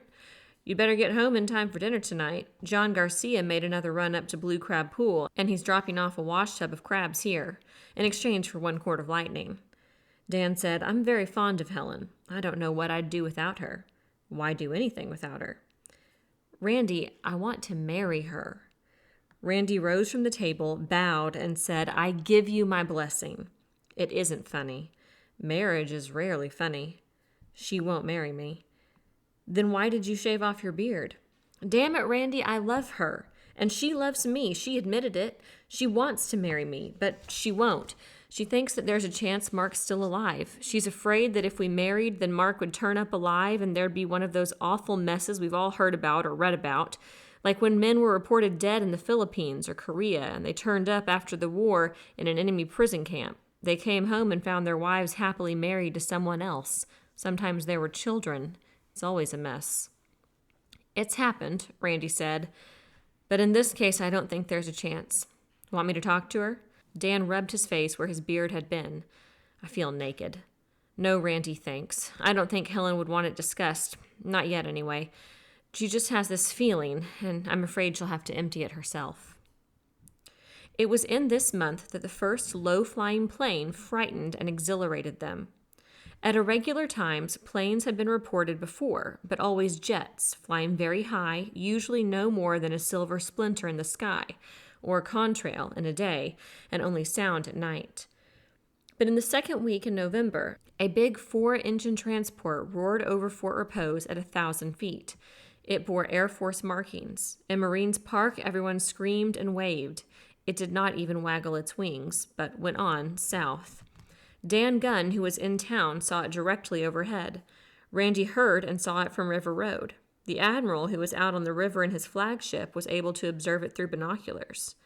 You'd better get home in time for dinner tonight. John Garcia made another run up to Blue Crab Pool, and he's dropping off a wash tub of crabs here, in exchange for 1 quart of lightning." Dan said, "I'm very fond of Helen. I don't know what I'd do without her." "Why do anything without her?" "Randy, I want to marry her." Randy rose from the table, bowed, and said, "I give you my blessing." "It isn't funny. Marriage is rarely funny." "She won't marry me." "Then why did you shave off your beard?" "Damn it, Randy, I love her. And she loves me. She admitted it. She wants to marry me, but she won't. She thinks that there's a chance Mark's still alive. She's afraid that if we married, then Mark would turn up alive and there'd be one of those awful messes we've all heard about or read about. Like when men were reported dead in the Philippines or Korea, and they turned up after the war in an enemy prison camp. They came home and found their wives happily married to someone else. Sometimes there were children. It's always a mess." "It's happened," Randy said. "But in this case, I don't think there's a chance. Want me to talk to her?" Dan rubbed his face where his beard had been. "I feel naked." "No, Randy, thanks. I don't think Helen would want it discussed. Not yet, anyway. She just has this feeling, and I'm afraid she'll have to empty it herself." It was in this month that the first low-flying plane frightened and exhilarated them. At irregular times, planes had been reported before, but always jets, flying very high, usually no more than a silver splinter in the sky, or a contrail in a day, and only sound at night. But in the second week in November, a big 4-engine transport roared over Fort Repose at 1,000 feet. It bore Air Force markings. In Marines Park, everyone screamed and waved. It did not even waggle its wings, but went on south. Dan Gunn, who was in town, saw it directly overhead. Randy heard and saw it from River Road. The admiral, who was out on the river in his flagship, was able to observe it through binoculars.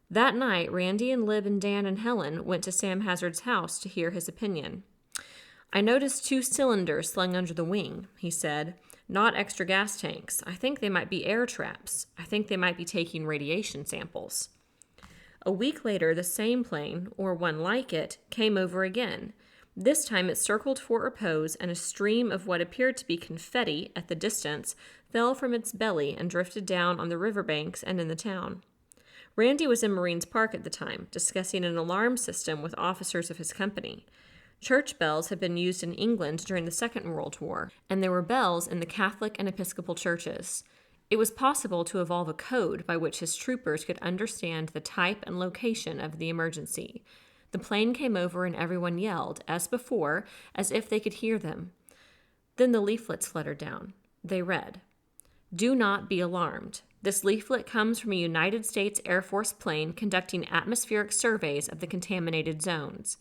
That night, Randy and Lib and Dan and Helen went to Sam Hazard's house to hear his opinion. "I noticed 2 cylinders slung under the wing," he said. "Not extra gas tanks. I think they might be air traps. I think they might be taking radiation samples." A week later, the same plane, or one like it, came over again. This time it circled Fort Repose, and a stream of what appeared to be confetti at the distance fell from its belly and drifted down on the riverbanks and in the town. Randy was in Marines Park at the time, discussing an alarm system with officers of his company. Church bells had been used in England during the Second World War, and there were bells in the Catholic and Episcopal churches. It was possible to evolve a code by which his troopers could understand the type and location of the emergency. The plane came over and everyone yelled, as before, as if they could hear them. Then the leaflets fluttered down. They read, "Do not be alarmed. This leaflet comes from a United States Air Force plane conducting atmospheric surveys of the contaminated zones.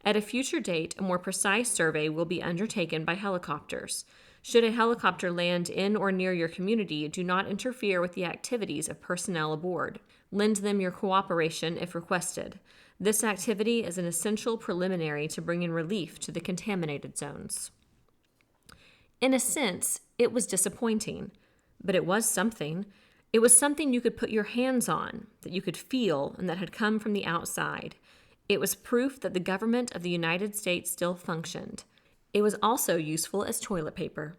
At a future date, a more precise survey will be undertaken by helicopters. Should a helicopter land in or near your community, do not interfere with the activities of personnel aboard. Lend them your cooperation if requested. This activity is an essential preliminary to bringing relief to the contaminated zones." In a sense, it was disappointing, but it was something. It was something you could put your hands on, that you could feel, and that had come from the outside. It was proof that the government of the United States still functioned. It was also useful as toilet paper.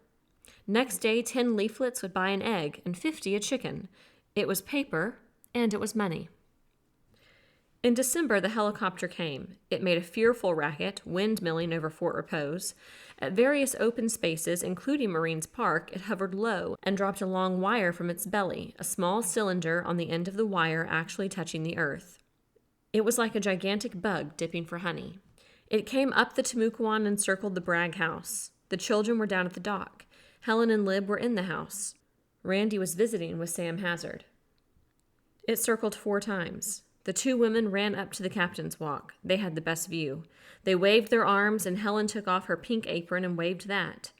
Next day, 10 leaflets would buy an egg and 50 a chicken. It was paper, and it was money. In December, the helicopter came. It made a fearful racket, windmilling over Fort Repose. At various open spaces, including Marines Park, it hovered low and dropped a long wire from its belly, a small cylinder on the end of the wire actually touching the earth. It was like a gigantic bug dipping for honey. It came up the Timucuan and circled the Bragg house. The children were down at the dock. Helen and Lib were in the house. Randy was visiting with Sam Hazard. It circled 4 times. The 2 women ran up to the captain's walk. They had the best view. They waved their arms, and Helen took off her pink apron and waved that.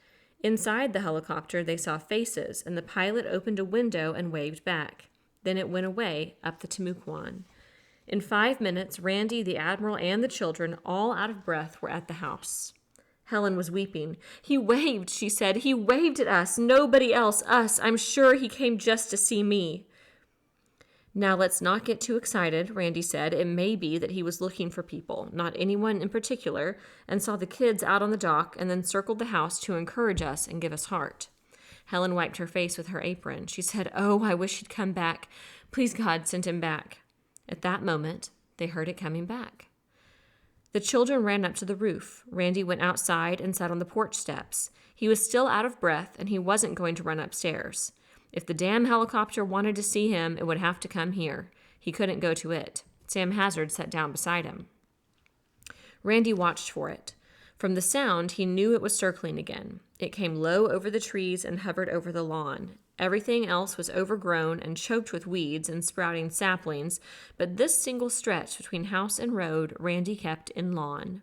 Inside the helicopter, they saw faces, and the pilot opened a window and waved back. Then it went away up the Timucuan. In 5 minutes, Randy, the Admiral, and the children, all out of breath, were at the house. Helen was weeping. "He waved," she said. "He waved at us. Nobody else. Us. I'm sure he came just to see me." "Now let's not get too excited," Randy said. "It may be that he was looking for people, not anyone in particular, and saw the kids out on the dock and then circled the house to encourage us and give us heart." Helen wiped her face with her apron. She said, "Oh, I wish he'd come back. Please, God, send him back." At that moment, they heard it coming back. The children ran up to the roof. Randy went outside and sat on the porch steps. He was still out of breath, and he wasn't going to run upstairs. If the damn helicopter wanted to see him, it would have to come here. He couldn't go to it. Sam Hazard sat down beside him. Randy watched for it. From the sound, he knew it was circling again. It came low over the trees and hovered over the lawn. Everything else was overgrown and choked with weeds and sprouting saplings, but this single stretch between house and road Randy kept in lawn.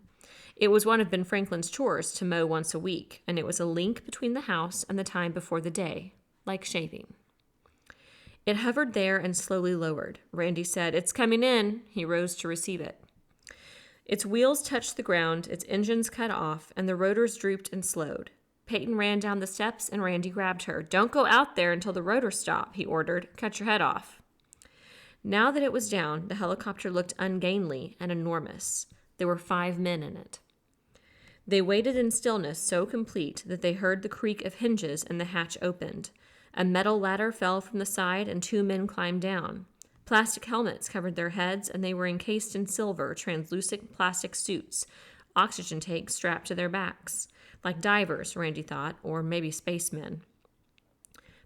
It was one of Ben Franklin's chores to mow once a week, and it was a link between the house and the time before the day. Like shaving. It hovered there and slowly lowered. Randy said, "It's coming in." He rose to receive it. Its wheels touched the ground, its engines cut off, and the rotors drooped and slowed. Peyton ran down the steps, and Randy grabbed her. "Don't go out there until the rotors stop," he ordered. "Cut your head off." Now that it was down, the helicopter looked ungainly and enormous. There were 5 men in it. They waited in stillness so complete that they heard the creak of hinges and the hatch opened. A metal ladder fell from the side, and 2 men climbed down. Plastic helmets covered their heads, and they were encased in silver, translucent plastic suits, oxygen tanks strapped to their backs. Like divers, Randy thought, or maybe spacemen.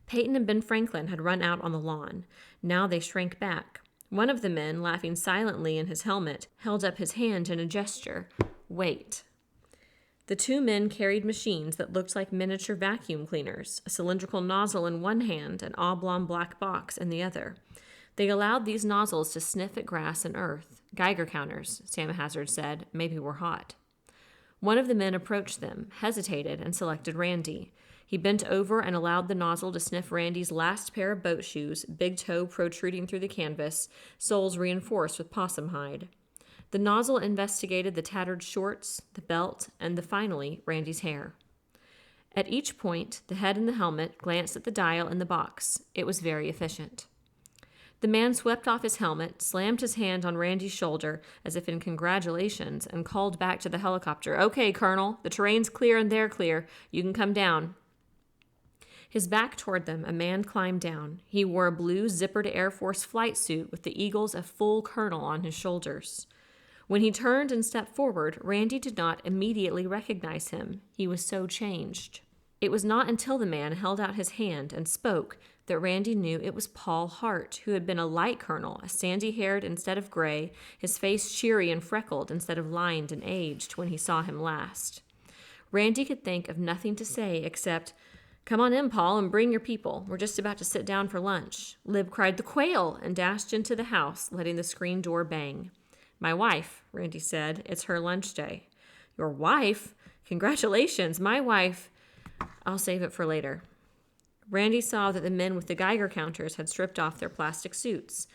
Peyton and Ben Franklin had run out on the lawn. Now they shrank back. One of the men, laughing silently in his helmet, held up his hand in a gesture. "Wait." The 2 men carried machines that looked like miniature vacuum cleaners, a cylindrical nozzle in one hand, an oblong black box in the other. They allowed these nozzles to sniff at grass and earth. Geiger counters, Sam Hazard said, maybe were hot. One of the men approached them, hesitated, and selected Randy. He bent over and allowed the nozzle to sniff Randy's last pair of boat shoes, big toe protruding through the canvas, soles reinforced with possum hide. The nozzle investigated the tattered shorts, the belt, and finally, Randy's hair. At each point, the head in the helmet glanced at the dial in the box. It was very efficient. The man swept off his helmet, slammed his hand on Randy's shoulder as if in congratulations, and called back to the helicopter, "Okay, Colonel, the terrain's clear and they're clear. You can come down." His back toward them, a man climbed down. He wore a blue zippered Air Force flight suit with the eagles of full colonel on his shoulders. When he turned and stepped forward, Randy did not immediately recognize him. He was so changed. It was not until the man held out his hand and spoke that Randy knew it was Paul Hart, who had been a light colonel, a sandy-haired instead of gray, his face cheery and freckled instead of lined and aged when he saw him last. Randy could think of nothing to say except, "Come on in, Paul, and bring your people. We're just about to sit down for lunch." Lib cried, "The quail!" and dashed into the house, letting the screen door bang. "My wife," Randy said. "It's her lunch day." "Your wife? Congratulations, my wife." "I'll save it for later." Randy saw that the men with the Geiger counters had stripped off their plastic suits.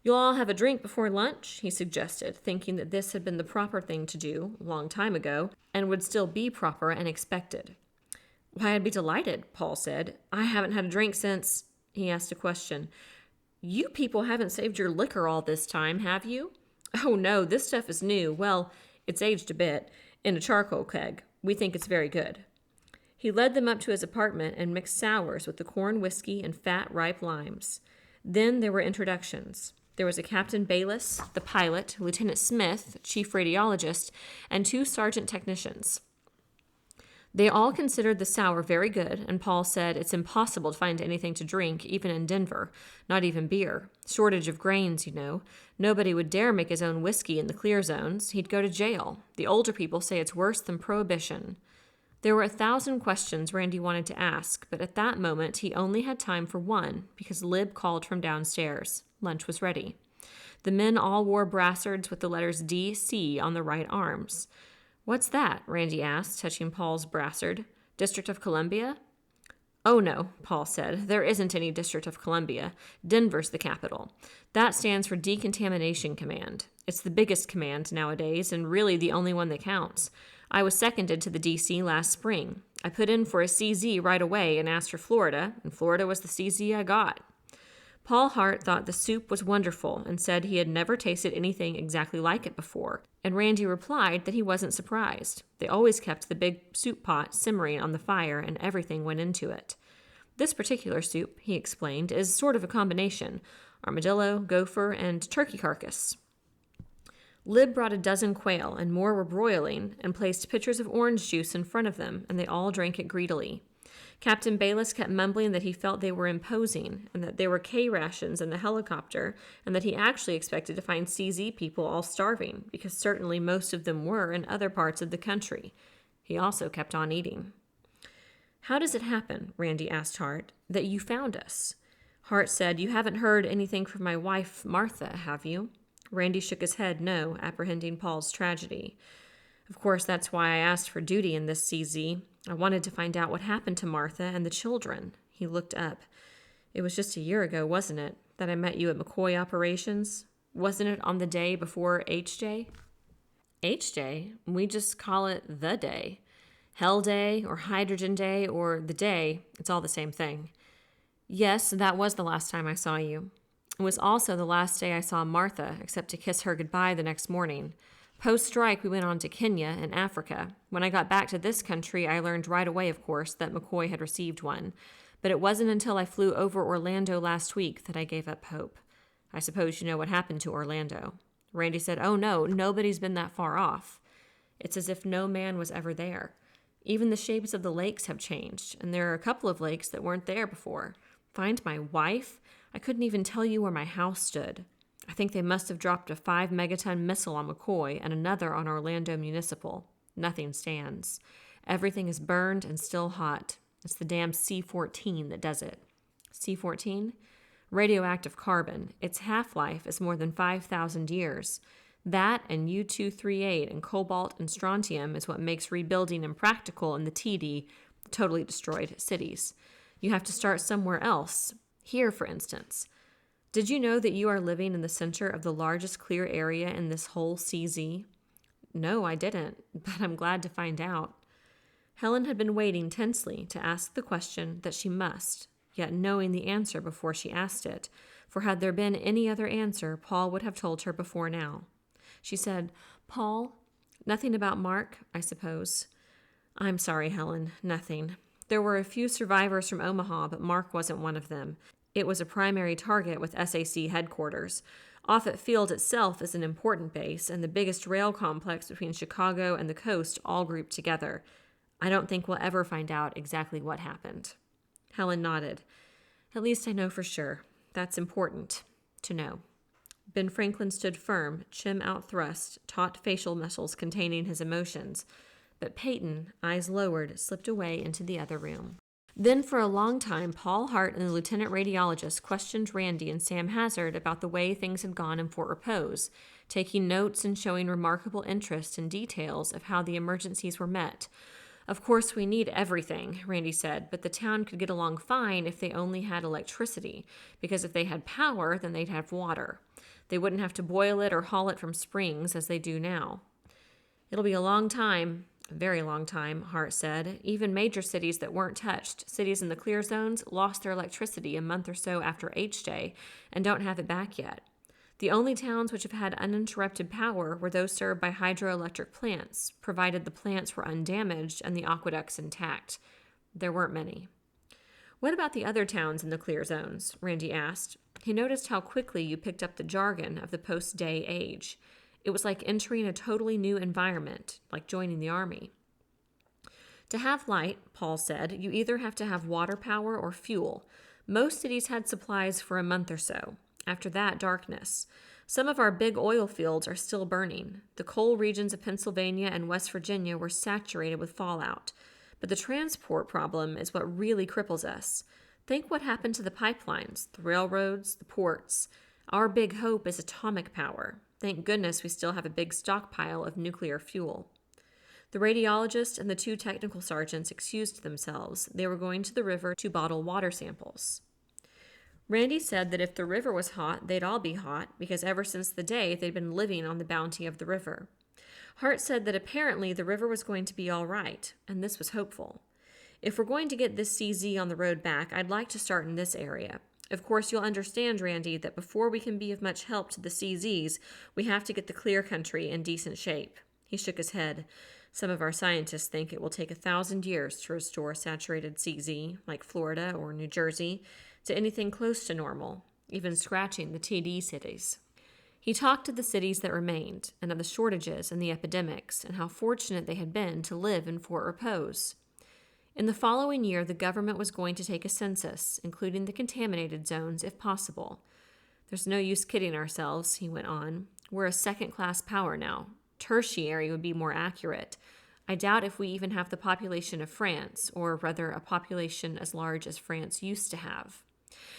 "You'll all have a drink before lunch," he suggested, thinking that this had been the proper thing to do a long time ago, and would still be proper and expected. "Why, I'd be delighted," Paul said. "I haven't had a drink since—" He asked a question. "You people haven't saved your liquor all this time, have you?" "Oh, no, this stuff is new. Well, it's aged a bit, in a charcoal keg. We think it's very good." He led them up to his apartment and mixed sours with the corn whiskey and fat, ripe limes. Then there were introductions. There was a Captain Bayless, the pilot, Lieutenant Smith, chief radiologist, and 2 sergeant technicians. They all considered the sour very good, and Paul said it's impossible to find anything to drink, even in Denver, not even beer. Shortage of grains, you know. Nobody would dare make his own whiskey in the clear zones. He'd go to jail. The older people say it's worse than prohibition. There were 1,000 questions Randy wanted to ask, but at that moment he only had time for one, because Lib called from downstairs. Lunch was ready. The men all wore brassards with the letters D.C. on the right arms. "What's that?" Randy asked, touching Paul's brassard. "District of Columbia?" "Oh, no," Paul said. "There isn't any District of Columbia. Denver's the capital. That stands for Decontamination Command. It's the biggest command nowadays, and really the only one that counts. I was seconded to the D.C. last spring. I put in for a CZ right away and asked for Florida, and Florida was the CZ I got." Paul Hart thought the soup was wonderful and said he had never tasted anything exactly like it before, and Randy replied that he wasn't surprised. They always kept the big soup pot simmering on the fire and everything went into it. "This particular soup," he explained, "is sort of a combination: armadillo, gopher, and turkey carcass." Lib brought a dozen quail, and more were broiling, and placed pitchers of orange juice in front of them, and they all drank it greedily. Captain Bayless kept mumbling that he felt they were imposing, and that there were K rations in the helicopter, and that he actually expected to find CZ people all starving, because certainly most of them were in other parts of the country. He also kept on eating. "How does it happen," Randy asked Hart, "that you found us?" Hart said, "You haven't heard anything from my wife, Martha, have you?" Randy shook his head no, apprehending Paul's tragedy. "Of course, that's why I asked for duty in this CZ. I wanted to find out what happened to Martha and the children." He looked up. "It was just a year ago, wasn't it, that I met you at McCoy Operations? Wasn't it on the day before H-Day?" "H-Day? We just call it the day. Hell Day or Hydrogen Day or the day, it's all the same thing." "Yes, that was the last time I saw you. It was also the last day I saw Martha, except to kiss her goodbye the next morning. Post-strike, we went on to Kenya and Africa. When I got back to this country, I learned right away, of course, that McCoy had received one. But it wasn't until I flew over Orlando last week that I gave up hope. I suppose you know what happened to Orlando." Randy said, "Oh no, nobody's been that far off. It's as if no man was ever there. Even the shapes of the lakes have changed, and there are a couple of lakes that weren't there before. Find my wife? I couldn't even tell you where my house stood. I think they must have dropped a 5-megaton missile on McCoy and another on Orlando Municipal. Nothing stands. Everything is burned and still hot. It's the damn C-14 that does it." C-14? Radioactive carbon. Its half-life is more than 5,000 years. That and U-238 and cobalt and strontium is what makes rebuilding impractical in the TD, totally destroyed, cities. You have to start somewhere else. Here, for instance. Did you know that you are living in the center of the largest clear area in this whole CZ? "No, I didn't, but I'm glad to find out." Helen had been waiting tensely to ask the question that she must, yet knowing the answer before she asked it, for had there been any other answer, Paul would have told her before now. She said, "Paul, nothing about Mark, I suppose." "I'm sorry, Helen, nothing. There were a few survivors from Omaha, but Mark wasn't one of them. It was a primary target with SAC headquarters. Offutt Field itself is an important base, and the biggest rail complex between Chicago and the coast all grouped together. I don't think we'll ever find out exactly what happened." Helen nodded. "At least I know for sure. That's important to know." Ben Franklin stood firm, chin outthrust, taut facial muscles containing his emotions. But Peyton, eyes lowered, slipped away into the other room. Then for a long time, Paul Hart and the lieutenant radiologist questioned Randy and Sam Hazard about the way things had gone in Fort Repose, taking notes and showing remarkable interest in details of how the emergencies were met. "Of course, we need everything," Randy said, "but the town could get along fine if they only had electricity, because if they had power, then they'd have water. They wouldn't have to boil it or haul it from springs as they do now." "It'll be a long time. A very long time," Hart said. "Even major cities that weren't touched, cities in the clear zones, lost their electricity a month or so after H-Day and don't have it back yet. The only towns which have had uninterrupted power were those served by hydroelectric plants, provided the plants were undamaged and the aqueducts intact. There weren't many. What about the other towns in the clear zones? Randy asked. He noticed how quickly you picked up the jargon of the post-day age. It was like entering a totally new environment, like joining the army. To have light, Paul said, you either have to have water power or fuel. Most cities had supplies for a month or so. After that, darkness. Some of our big oil fields are still burning. The coal regions of Pennsylvania and West Virginia were saturated with fallout. But the transport problem is what really cripples us. Think what happened to the pipelines, the railroads, the ports. Our big hope is atomic power. Thank goodness we still have a big stockpile of nuclear fuel. The radiologist and the 2 technical sergeants excused themselves. They were going to the river to bottle water samples. Randy said that if the river was hot, they'd all be hot, because ever since the day they'd been living on the bounty of the river. Hart said that apparently the river was going to be all right, and this was hopeful. If we're going to get this CZ on the road back, I'd like to start in this area. Of course, you'll understand, Randy, that before we can be of much help to the CZs, we have to get the clear country in decent shape. He shook his head. Some of our scientists think it will take 1,000 years to restore saturated CZ, like Florida or New Jersey, to anything close to normal, even scratching the TD cities. He talked of the cities that remained, and of the shortages and the epidemics, and how fortunate they had been to live in Fort Repose. In the following year, the government was going to take a census, including the contaminated zones, if possible. There's no use kidding ourselves, he went on. We're a second-class power now. Tertiary would be more accurate. I doubt if we even have the population of France, or rather a population as large as France used to have.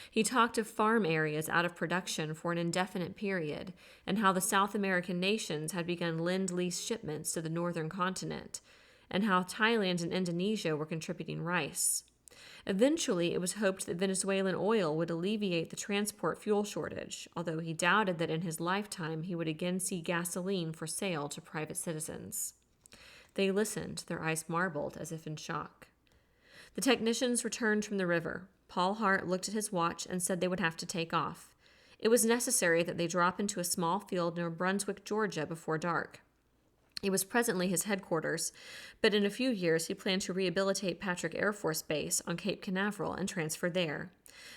He talked of farm areas out of production for an indefinite period, and how the South American nations had begun lend-lease shipments to the northern continent, and how Thailand and Indonesia were contributing rice. Eventually, it was hoped that Venezuelan oil would alleviate the transport fuel shortage, although he doubted that in his lifetime he would again see gasoline for sale to private citizens. They listened, their eyes marbled as if in shock. The technicians returned from the river. Paul Hart looked at his watch and said they would have to take off. It was necessary that they drop into a small field near Brunswick, Georgia, before dark. It was presently his headquarters, but in a few years he planned to rehabilitate Patrick Air Force Base on Cape Canaveral and transfer there.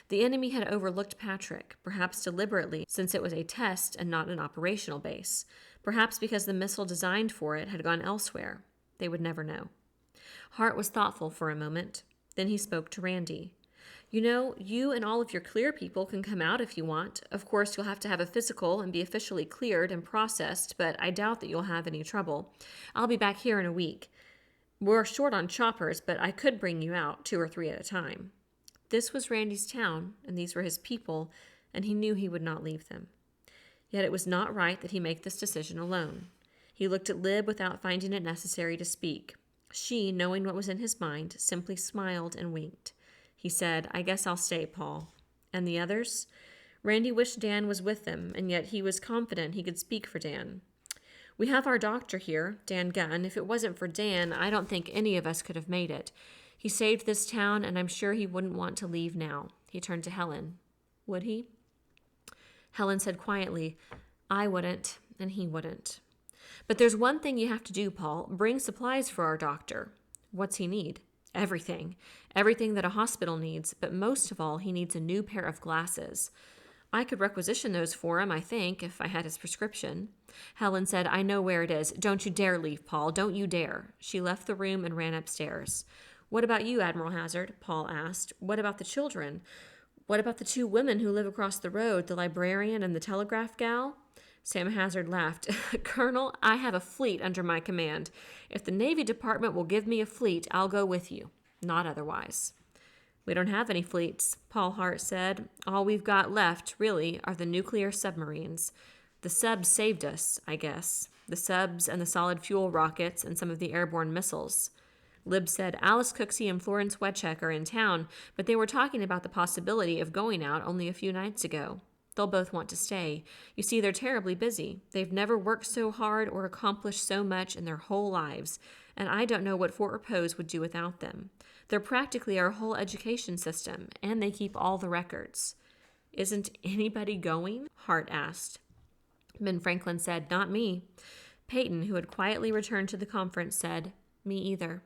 The enemy had overlooked Patrick, perhaps deliberately, since it was a test and not an operational base, perhaps because the missile designed for it had gone elsewhere. They would never know. Hart was thoughtful for a moment. Then he spoke to Randy. You know, you and all of your clear people can come out if you want. Of course, you'll have to have a physical and be officially cleared and processed, but I doubt that you'll have any trouble. I'll be back here in a week. We're short on choppers, but I could bring you out 2 or 3 at a time. This was Randy's town, and these were his people, and he knew he would not leave them. Yet it was not right that he make this decision alone. He looked at Lib without finding it necessary to speak. She, knowing what was in his mind, simply smiled and winked. He said, I guess I'll stay, Paul. And the others? Randy wished Dan was with them, and yet he was confident he could speak for Dan. We have our doctor here, Dan Gunn. If it wasn't for Dan, I don't think any of us could have made it. He saved this town, and I'm sure he wouldn't want to leave now. He turned to Helen. Would he? Helen said quietly, I wouldn't, and he wouldn't. But there's one thing you have to do, Paul. Bring supplies for our doctor. What's he need? Everything. Everything that a hospital needs, but most of all, he needs a new pair of glasses. I could requisition those for him, I think, if I had his prescription. Helen said, I know where it is. Don't you dare leave, Paul. Don't you dare. She left the room and ran upstairs. What about you, Admiral Hazard? Paul asked. What about the children? What about the 2 women who live across the road, the librarian and the telegraph gal? Sam Hazard laughed. Colonel, I have a fleet under my command. If the Navy Department will give me a fleet, I'll go with you. Not otherwise. We don't have any fleets, Paul Hart said. All we've got left, really, are the nuclear submarines. The subs saved us, I guess. The subs and the solid fuel rockets and some of the airborne missiles. Lib said Alice Cooksey and Florence Wetcheck are in town, but they were talking about the possibility of going out only a few nights ago. They'll both want to stay. You see, they're terribly busy. They've never worked so hard or accomplished so much in their whole lives, and I don't know what Fort Repose would do without them. They're practically our whole education system, and they keep all the records. Isn't anybody going? Hart asked. Ben Franklin said, "Not me." Peyton, who had quietly returned to the conference, said, "Me either."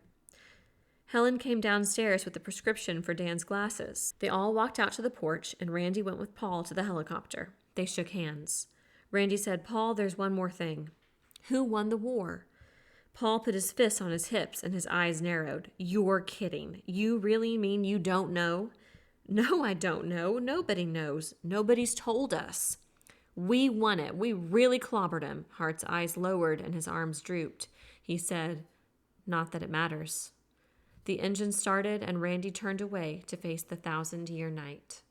Helen came downstairs with the prescription for Dan's glasses. They all walked out to the porch, and Randy went with Paul to the helicopter. They shook hands. Randy said, "Paul, there's one more thing. Who won the war?" Paul put his fists on his hips, and his eyes narrowed. "You're kidding. You really mean you don't know?" "No, I don't know. Nobody knows. Nobody's told us." "We won it. We really clobbered him." Hart's eyes lowered and his arms drooped. He said, "Not that it matters." The engine started, and Randy turned away to face the 1,000-year night.